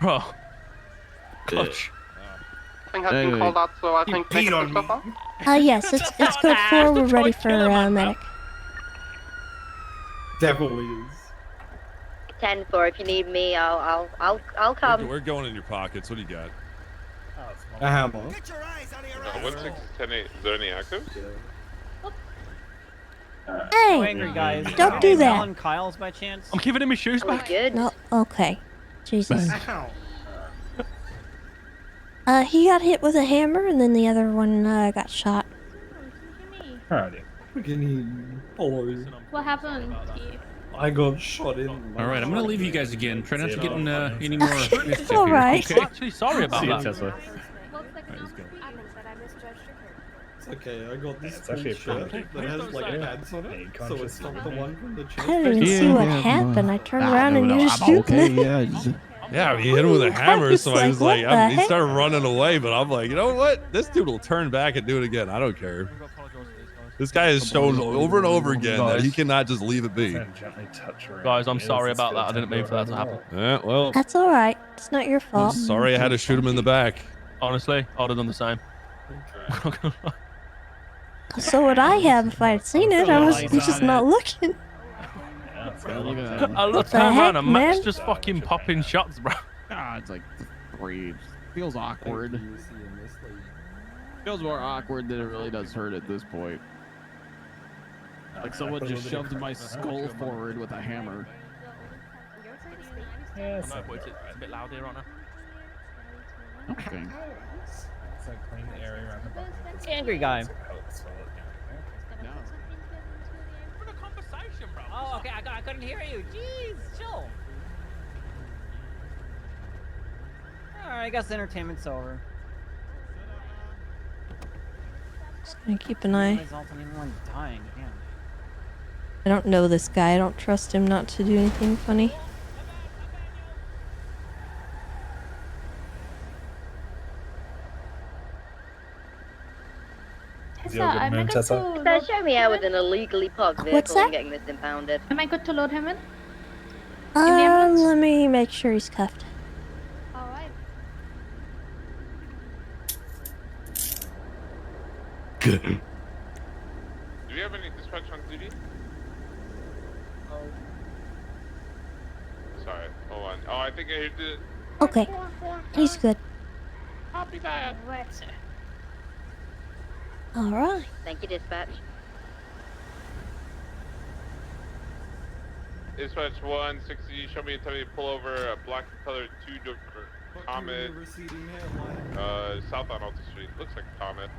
Bro. Clutch. Thing has been called out, so I think make it stuff up. Yes, it's code 4. We're ready for medic. Definitely is. 10-4, if you need me, I'll come. We're going in your pockets. What do you got? A hammer. 1610, is there any active? No Hey, angry guys. don't do that. Alan Kyle's by chance? I'm giving him his shoes back. Good. No, okay. Jesus. Ow. He got hit with a hammer, and then the other one got shot. Freaking boys. What happened? I got shot in. Alright, I'm gonna leave you guys again. Try not to get in any more mischief All here, right. okay? I'm actually sorry about that. Tessa. It's okay, I got this cool shirt that has like pads on it, so it's not the one from the chest. I didn't even see what happened. I turned around and you're just I'm shooting okay. it. Yeah, he hit him with a hammer, was so I like, was like, what the he heck? started running away, but I'm like, you know what? This dude will turn back and do it again. I don't care. This guy has shown over and over again that he cannot just leave it be. Guys, I'm sorry about that. I didn't mean for that to happen. Yeah, well, That's all right. It's not your I'm fault. sorry I had to shoot him in the back. Honestly, I'd have done the same. So would I have if I had seen it. I was just not looking. I looked the around heck, and Matt's man? just fucking popping shots, bro. Ah, it's like 3. Feels awkward. Feels more awkward than it really does hurt at this point. Like someone just shoved my skull forward with a hammer. I know, but it's a bit loud here right now. Okay. It's the angry guy. We're in a conversation, bro. Oh, okay. I couldn't hear you. Jeez, chill. Alright, I guess the entertainment's over. Just gonna keep an eye. Resulting in anyone dying. Damn. I don't know this guy. I don't trust him not to do anything funny. Tessa, am I good to load? So show me how with an illegally parked vehicle What's that? and getting this impounded. Am I good to load him in? ambulance? Let me make sure he's cuffed. Alright. Do we have any dispatch on duty? Sorry, hold on. Oh, I think I heard the... Okay, he's good. Copy that. Right, sir. All right. Thank you, dispatch. Dispatch 160, show me and tell me to pull over a black colored 2-door Comet. South on Alta Street. Looks like a Comet.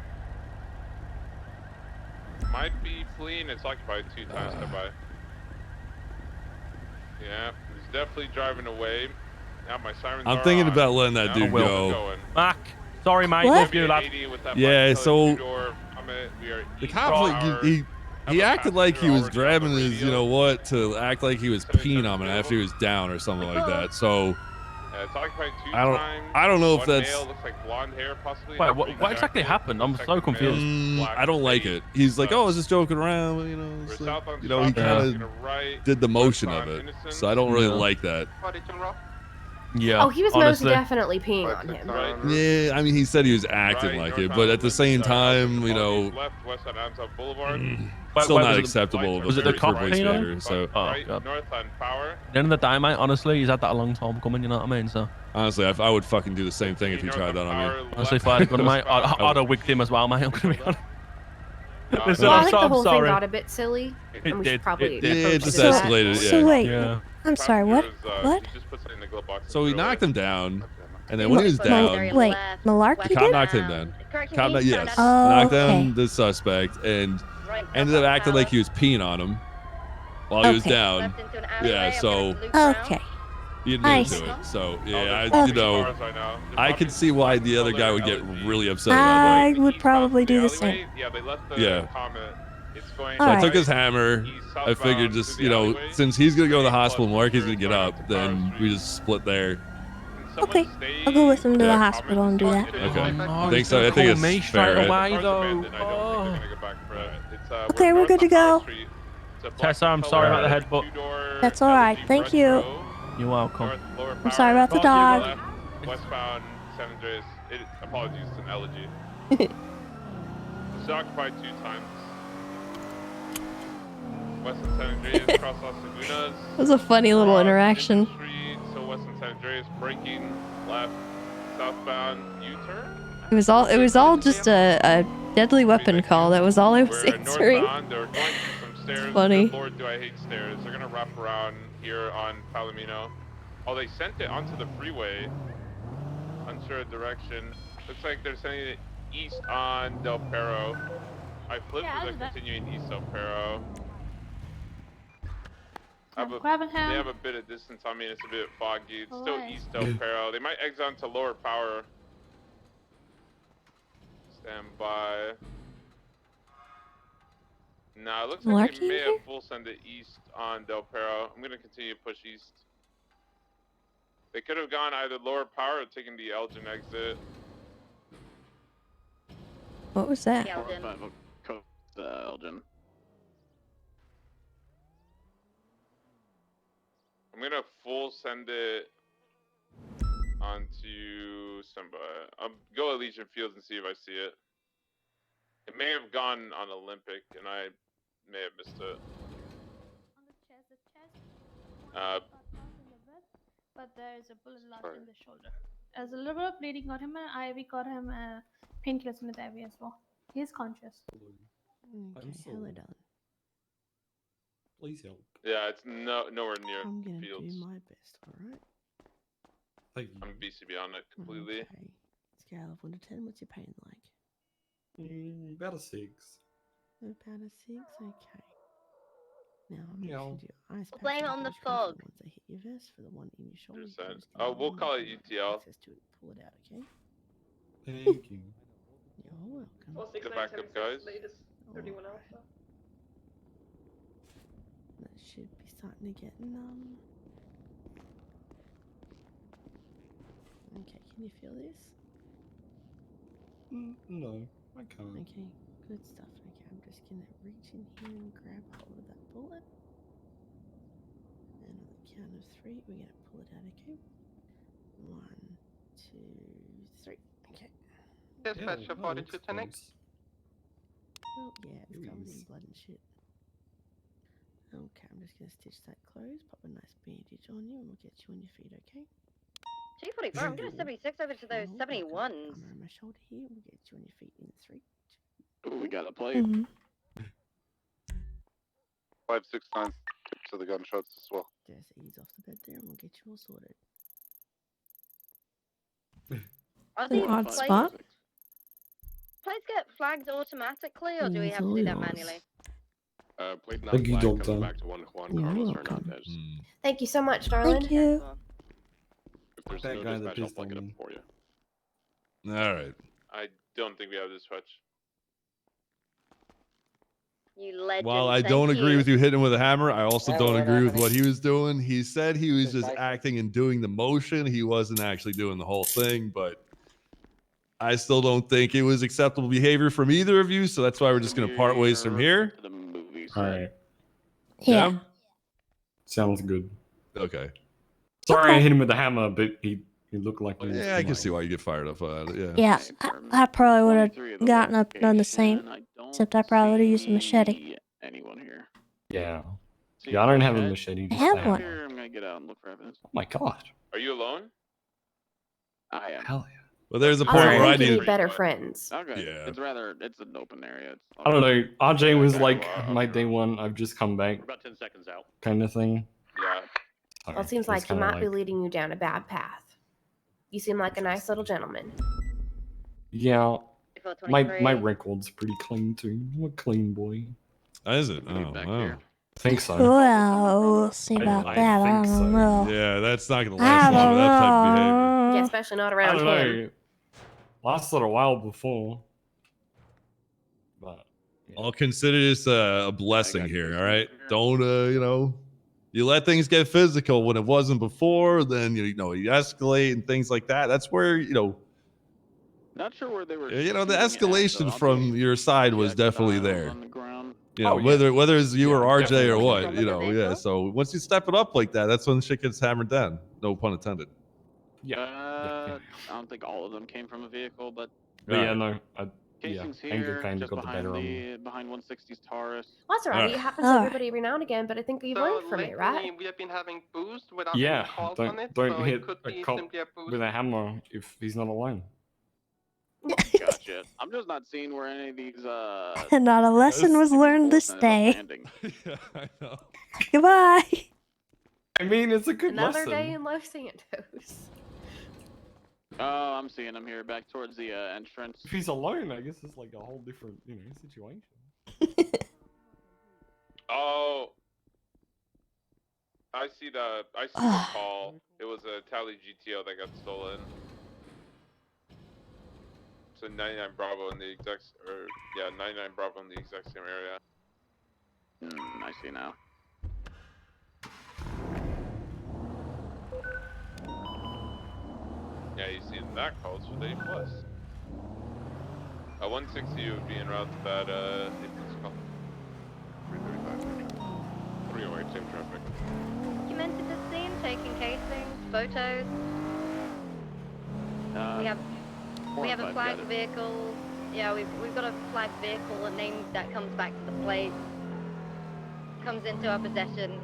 Might be fleeing. It's occupied 2 times. Step by. Yeah, he's definitely driving away. Now my sirens I'm are thinking on. about letting that Now dude we're go. going. Mac, sorry mate, What? love you lad. Yeah, so We are the cops like he acted like he was grabbing his, you know what, to act like he was peeing on him after he was down or something like that. So it's occupied 2 I times. don't know if One that's. male looks like blonde hair, possibly. Wait, what exactly happened? I'm so confused. I don't like it. He's like, oh, I was just joking around, you know. It's like, you know, he kind of did the motion of it, so I don't really like that. Yeah. Oh, he was most definitely peeing on him. Yeah, I mean, he said he was acting like it, but at the same time, you know, Left, west side Amstel Boulevard. still not acceptable of Was it a the cop police peeing on leader. him? So, Oh god. North on Power. At the end of the day, mate, honestly, he's had that a long time coming, you know what I mean? So honestly, I would fucking do the same thing if he tried that on me. honestly, if I had a gun, mate, I'd have wigged him as well, mate. I'm gonna be honest. Listen, Well, I I'm think the whole sorry. thing got a bit silly, and we should probably. Yeah, it just approach it. escalated. So Yeah. wait, I'm sorry. What? What? So he knocked him down, and then when he was down, Wait, the Malarkey cop did? knocked him down. Cop, yes, Oh, knocked down okay. the suspect and ended up acting like he was peeing on him while he was Okay. down. Yeah, so Okay. he I admitted see. to it. So yeah, Okay. you know, I can see why the other guy would get really upset about that. I would probably do the same. Yeah, they left the Yeah. Comet. It's going. So I took Alright. his hammer. I figured just, you know, since he's gonna go to the hospital and Mark is gonna get up, then we just split there. Okay, I'll go with him to the hospital and do that. Okay. Oh, I think so. I think it's me fair. straight Right? away, though. Oh. Okay, we're good to go. Tessa, I'm sorry about the headbutt. That's all right. Thank you. You're welcome. I'm sorry about the dog. Westbound San Andreas. Apologies, it's an elegy. It's occupied 2 times. Western San Andreas, cross Las Lagunas. It was a funny little interaction. Street, so Western San Andreas, braking left, southbound U-turn. It was all just a deadly weapon call. That was all I was answering. Northbound, they're going some stairs. Funny. Good Lord, do I hate stairs. They're gonna wrap around here on Palomino. Oh, they sent it onto the freeway. Unsure of direction. Looks like they're sending it east on Del Perro. I flipped Yeah, they're how's that? continuing east Del Perro. Grabbing They him. have a bit of distance on me. It's a bit foggy. It's still Alright. east Del Perro. They might exit onto lower power. Stand by. Nah, it looks like they may have full send it east on Del Perro. I'm gonna continue to push east. They could have gone either lower power or taken the Elgin exit. What was that? Elgin. I'm gonna full send it onto somebody. I'll go at Legion Fields and see if I see it. It may have gone on Olympic and I may have missed it. But there is a bullet lodged in the shoulder. As a little bit of bleeding got him, and we got him painkillers in the IV as well. He is conscious. Okay, hello, darling. Please help. Yeah, it's nowhere near I'm gonna Fields. do my best, alright? Thank you. I'm BCB on it completely. Okay. Scale of 1 to 10, what's your pain like? About a 6. About a 6? Okay. Now, I'm Yeah. going to do ice pack. Blame it on the fog. Once I hit your vest for the one in your shoulder. Oh, we'll call it UTL. Access to it, pull it out, okay? Thank you. You're welcome. The backup guys. 31 Alpha. That should be starting to get numb. Okay, can you feel this? No, I can't. Okay, good stuff. Okay, I'm just gonna reach in here and grab hold of that bullet. And on the count of 3, we're gonna pull it out, okay? 1, 2, 3. Okay. Dispatch your body to Tenex. Well, yeah, it's covered in blood and shit. Okay, I'm just gonna stitch that closed, pop a nice bandage on you, and we'll get you on your feet, okay? G44, I'm doing 76 over to those 71s. Arm around my shoulder here, we'll get you on your feet in 3, 2. Ooh, we got a plate. 569 to the gunshots as well. Just ease off the bed there, and we'll get you all sorted. Are It's an these odd plates, spot. plates get flagged automatically, or do we have to do that manually? Please not Thank you, flag Doctor. coming back to 1 Juan You're Carlos welcome. Hernandez. Thank you so much, darling. Thank you. If there's That no guy that dispatch, I'll pissed plug it on up me. for you. All right. I don't think we have dispatch. You legend. While I thank don't agree you. with you hitting him with a hammer, I also Yeah, don't what agree with happened? what he was doing. He said he was just Precisely. acting and doing the motion. He wasn't actually doing the whole thing, but I still don't think it was acceptable behavior from either of you. So that's why we're just going to part ways from here. All right. Yeah. Sounds good. Okay. Sorry I hit him with the hammer, but he looked like he was Yeah, I can lying. see why you get fired up about it. Yeah. Yeah, I probably would have gotten up and done the same. Except I probably would have used a machete. Anyone here? Yeah. Yeah, I don't have a machete. I Just have a one. hammer. I'm gonna get out and look for evidence. Oh my god. Are you alone? I am. Hell yeah. Well, there's a I point where I think you need. need better friends. Okay. Yeah. It's an open area. It's I don't know. RJ was Okay, like well, my okay. day one. I've just come back, We're about 10 seconds out. kind of thing. Yeah. Well, it seems It's like he kinda might be leading you down a bad path. You seem like a nice little gentleman. Yeah. My 423. record's pretty clean too. I'm a clean boy. Is it? Oh, wow. I think so. Well, we'll see about I that. I think don't so. know. Yeah, that's not going to I last long don't with that type of behavior. Yeah, especially not I around don't him. know. Lasted a while before. But I'll consider this a blessing here. All right. Don't, you let things get physical when it wasn't before, then, you escalate and things like that. That's where, Not sure where they were. the shooting at, escalation though. from your side was definitely there. On the ground. Oh, yeah. Whether it's you or RJ or definitely. what, From the vehicle? So once you step it up like that, that's when shit gets hammered down. No pun intended. Yeah. I don't think all of them came from a vehicle, but But yeah, no. casing's anger here, kind of just got the behind better of me. behind 160's Taurus. Well, that's alright. It happens to Alright. everybody every now and again, but I think you've So learned from it, lately, right? we have been having boost without Yeah. any calls on it, Don't so hit it could a be cop simply a boost. with a hammer if he's not alone. Gotcha. I'm just not seeing where any of these Not a lesson was learned this day. Yeah, I know. Goodbye. I mean, it's a good Another lesson. day in Los Santos. Oh, I'm seeing them here back towards the entrance. If he's alone, I guess it's like a whole different, situation. Oh. I see the call. It was a Tally GTO that got stolen. So 99 Bravo in the exact, 99 Bravo in the exact same area. I see now. Yeah, you see that calls for the 8+. 160 would be en route to that 8+ call. 335. 308, same traffic. Documented the scene, taking casings, photos. We have a flagged vehicle. Yeah, we've got a flagged vehicle, a name that comes back to the plate. Comes into our possession.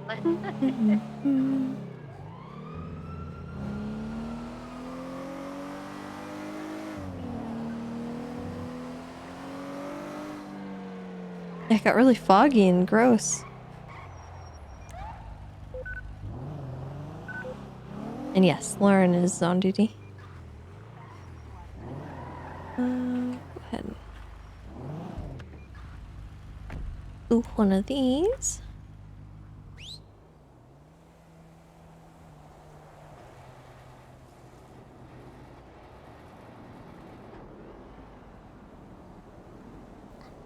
It got really foggy and gross. And yes, Lauren is on duty. Go ahead. Ooh, one of these.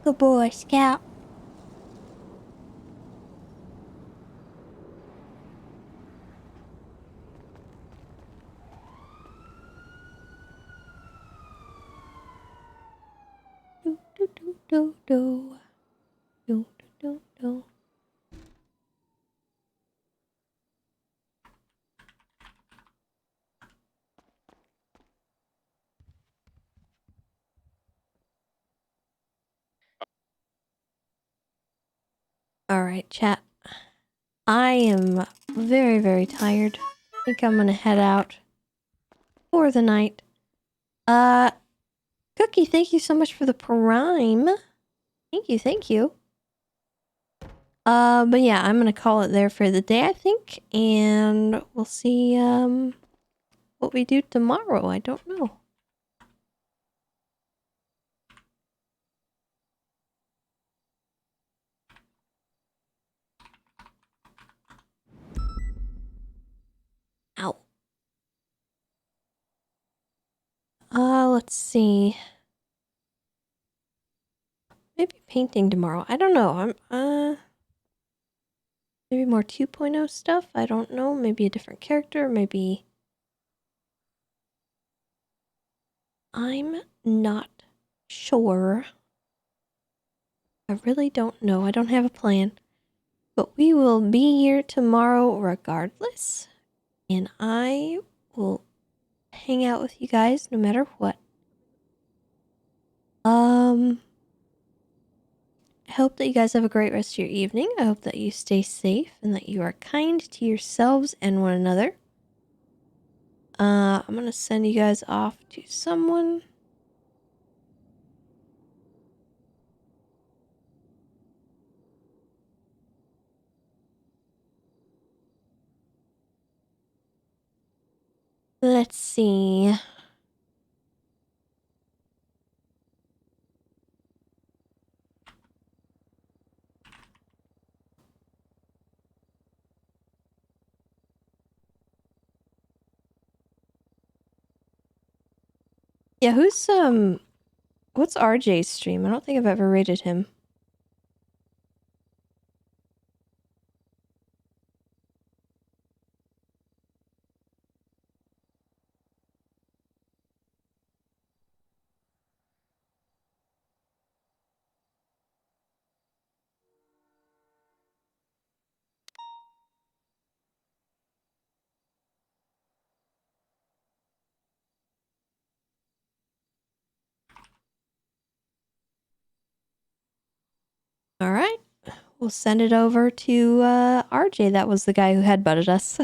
Good boy, Scout. Do do do do do do do do. All right, chat. I am very, very tired. I think I'm gonna head out for the night. Cookie, thank you so much for the prime. Thank you. But yeah, I'm gonna call it there for the day, I think, and we'll see what we do tomorrow. I don't know. Ow. Let's see. Maybe painting tomorrow. I don't know. Maybe more 2.0 stuff. I don't know. Maybe a different character. Maybe. I'm not sure. I really don't know. I don't have a plan. But we will be here tomorrow regardless. And I will hang out with you guys no matter what. I hope that you guys have a great rest of your evening. I hope that you stay safe and that you are kind to yourselves and one another. I'm gonna send you guys off to someone. Let's see. Yeah, what's RJ's stream? I don't think I've ever rated him. All right. We'll send it over to RJ. That was the guy who headbutted us.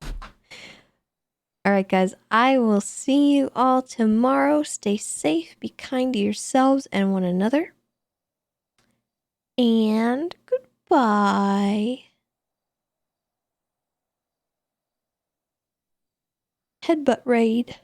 All right, guys. I will see you all tomorrow. Stay safe. Be kind to yourselves and one another. And goodbye. Headbutt raid.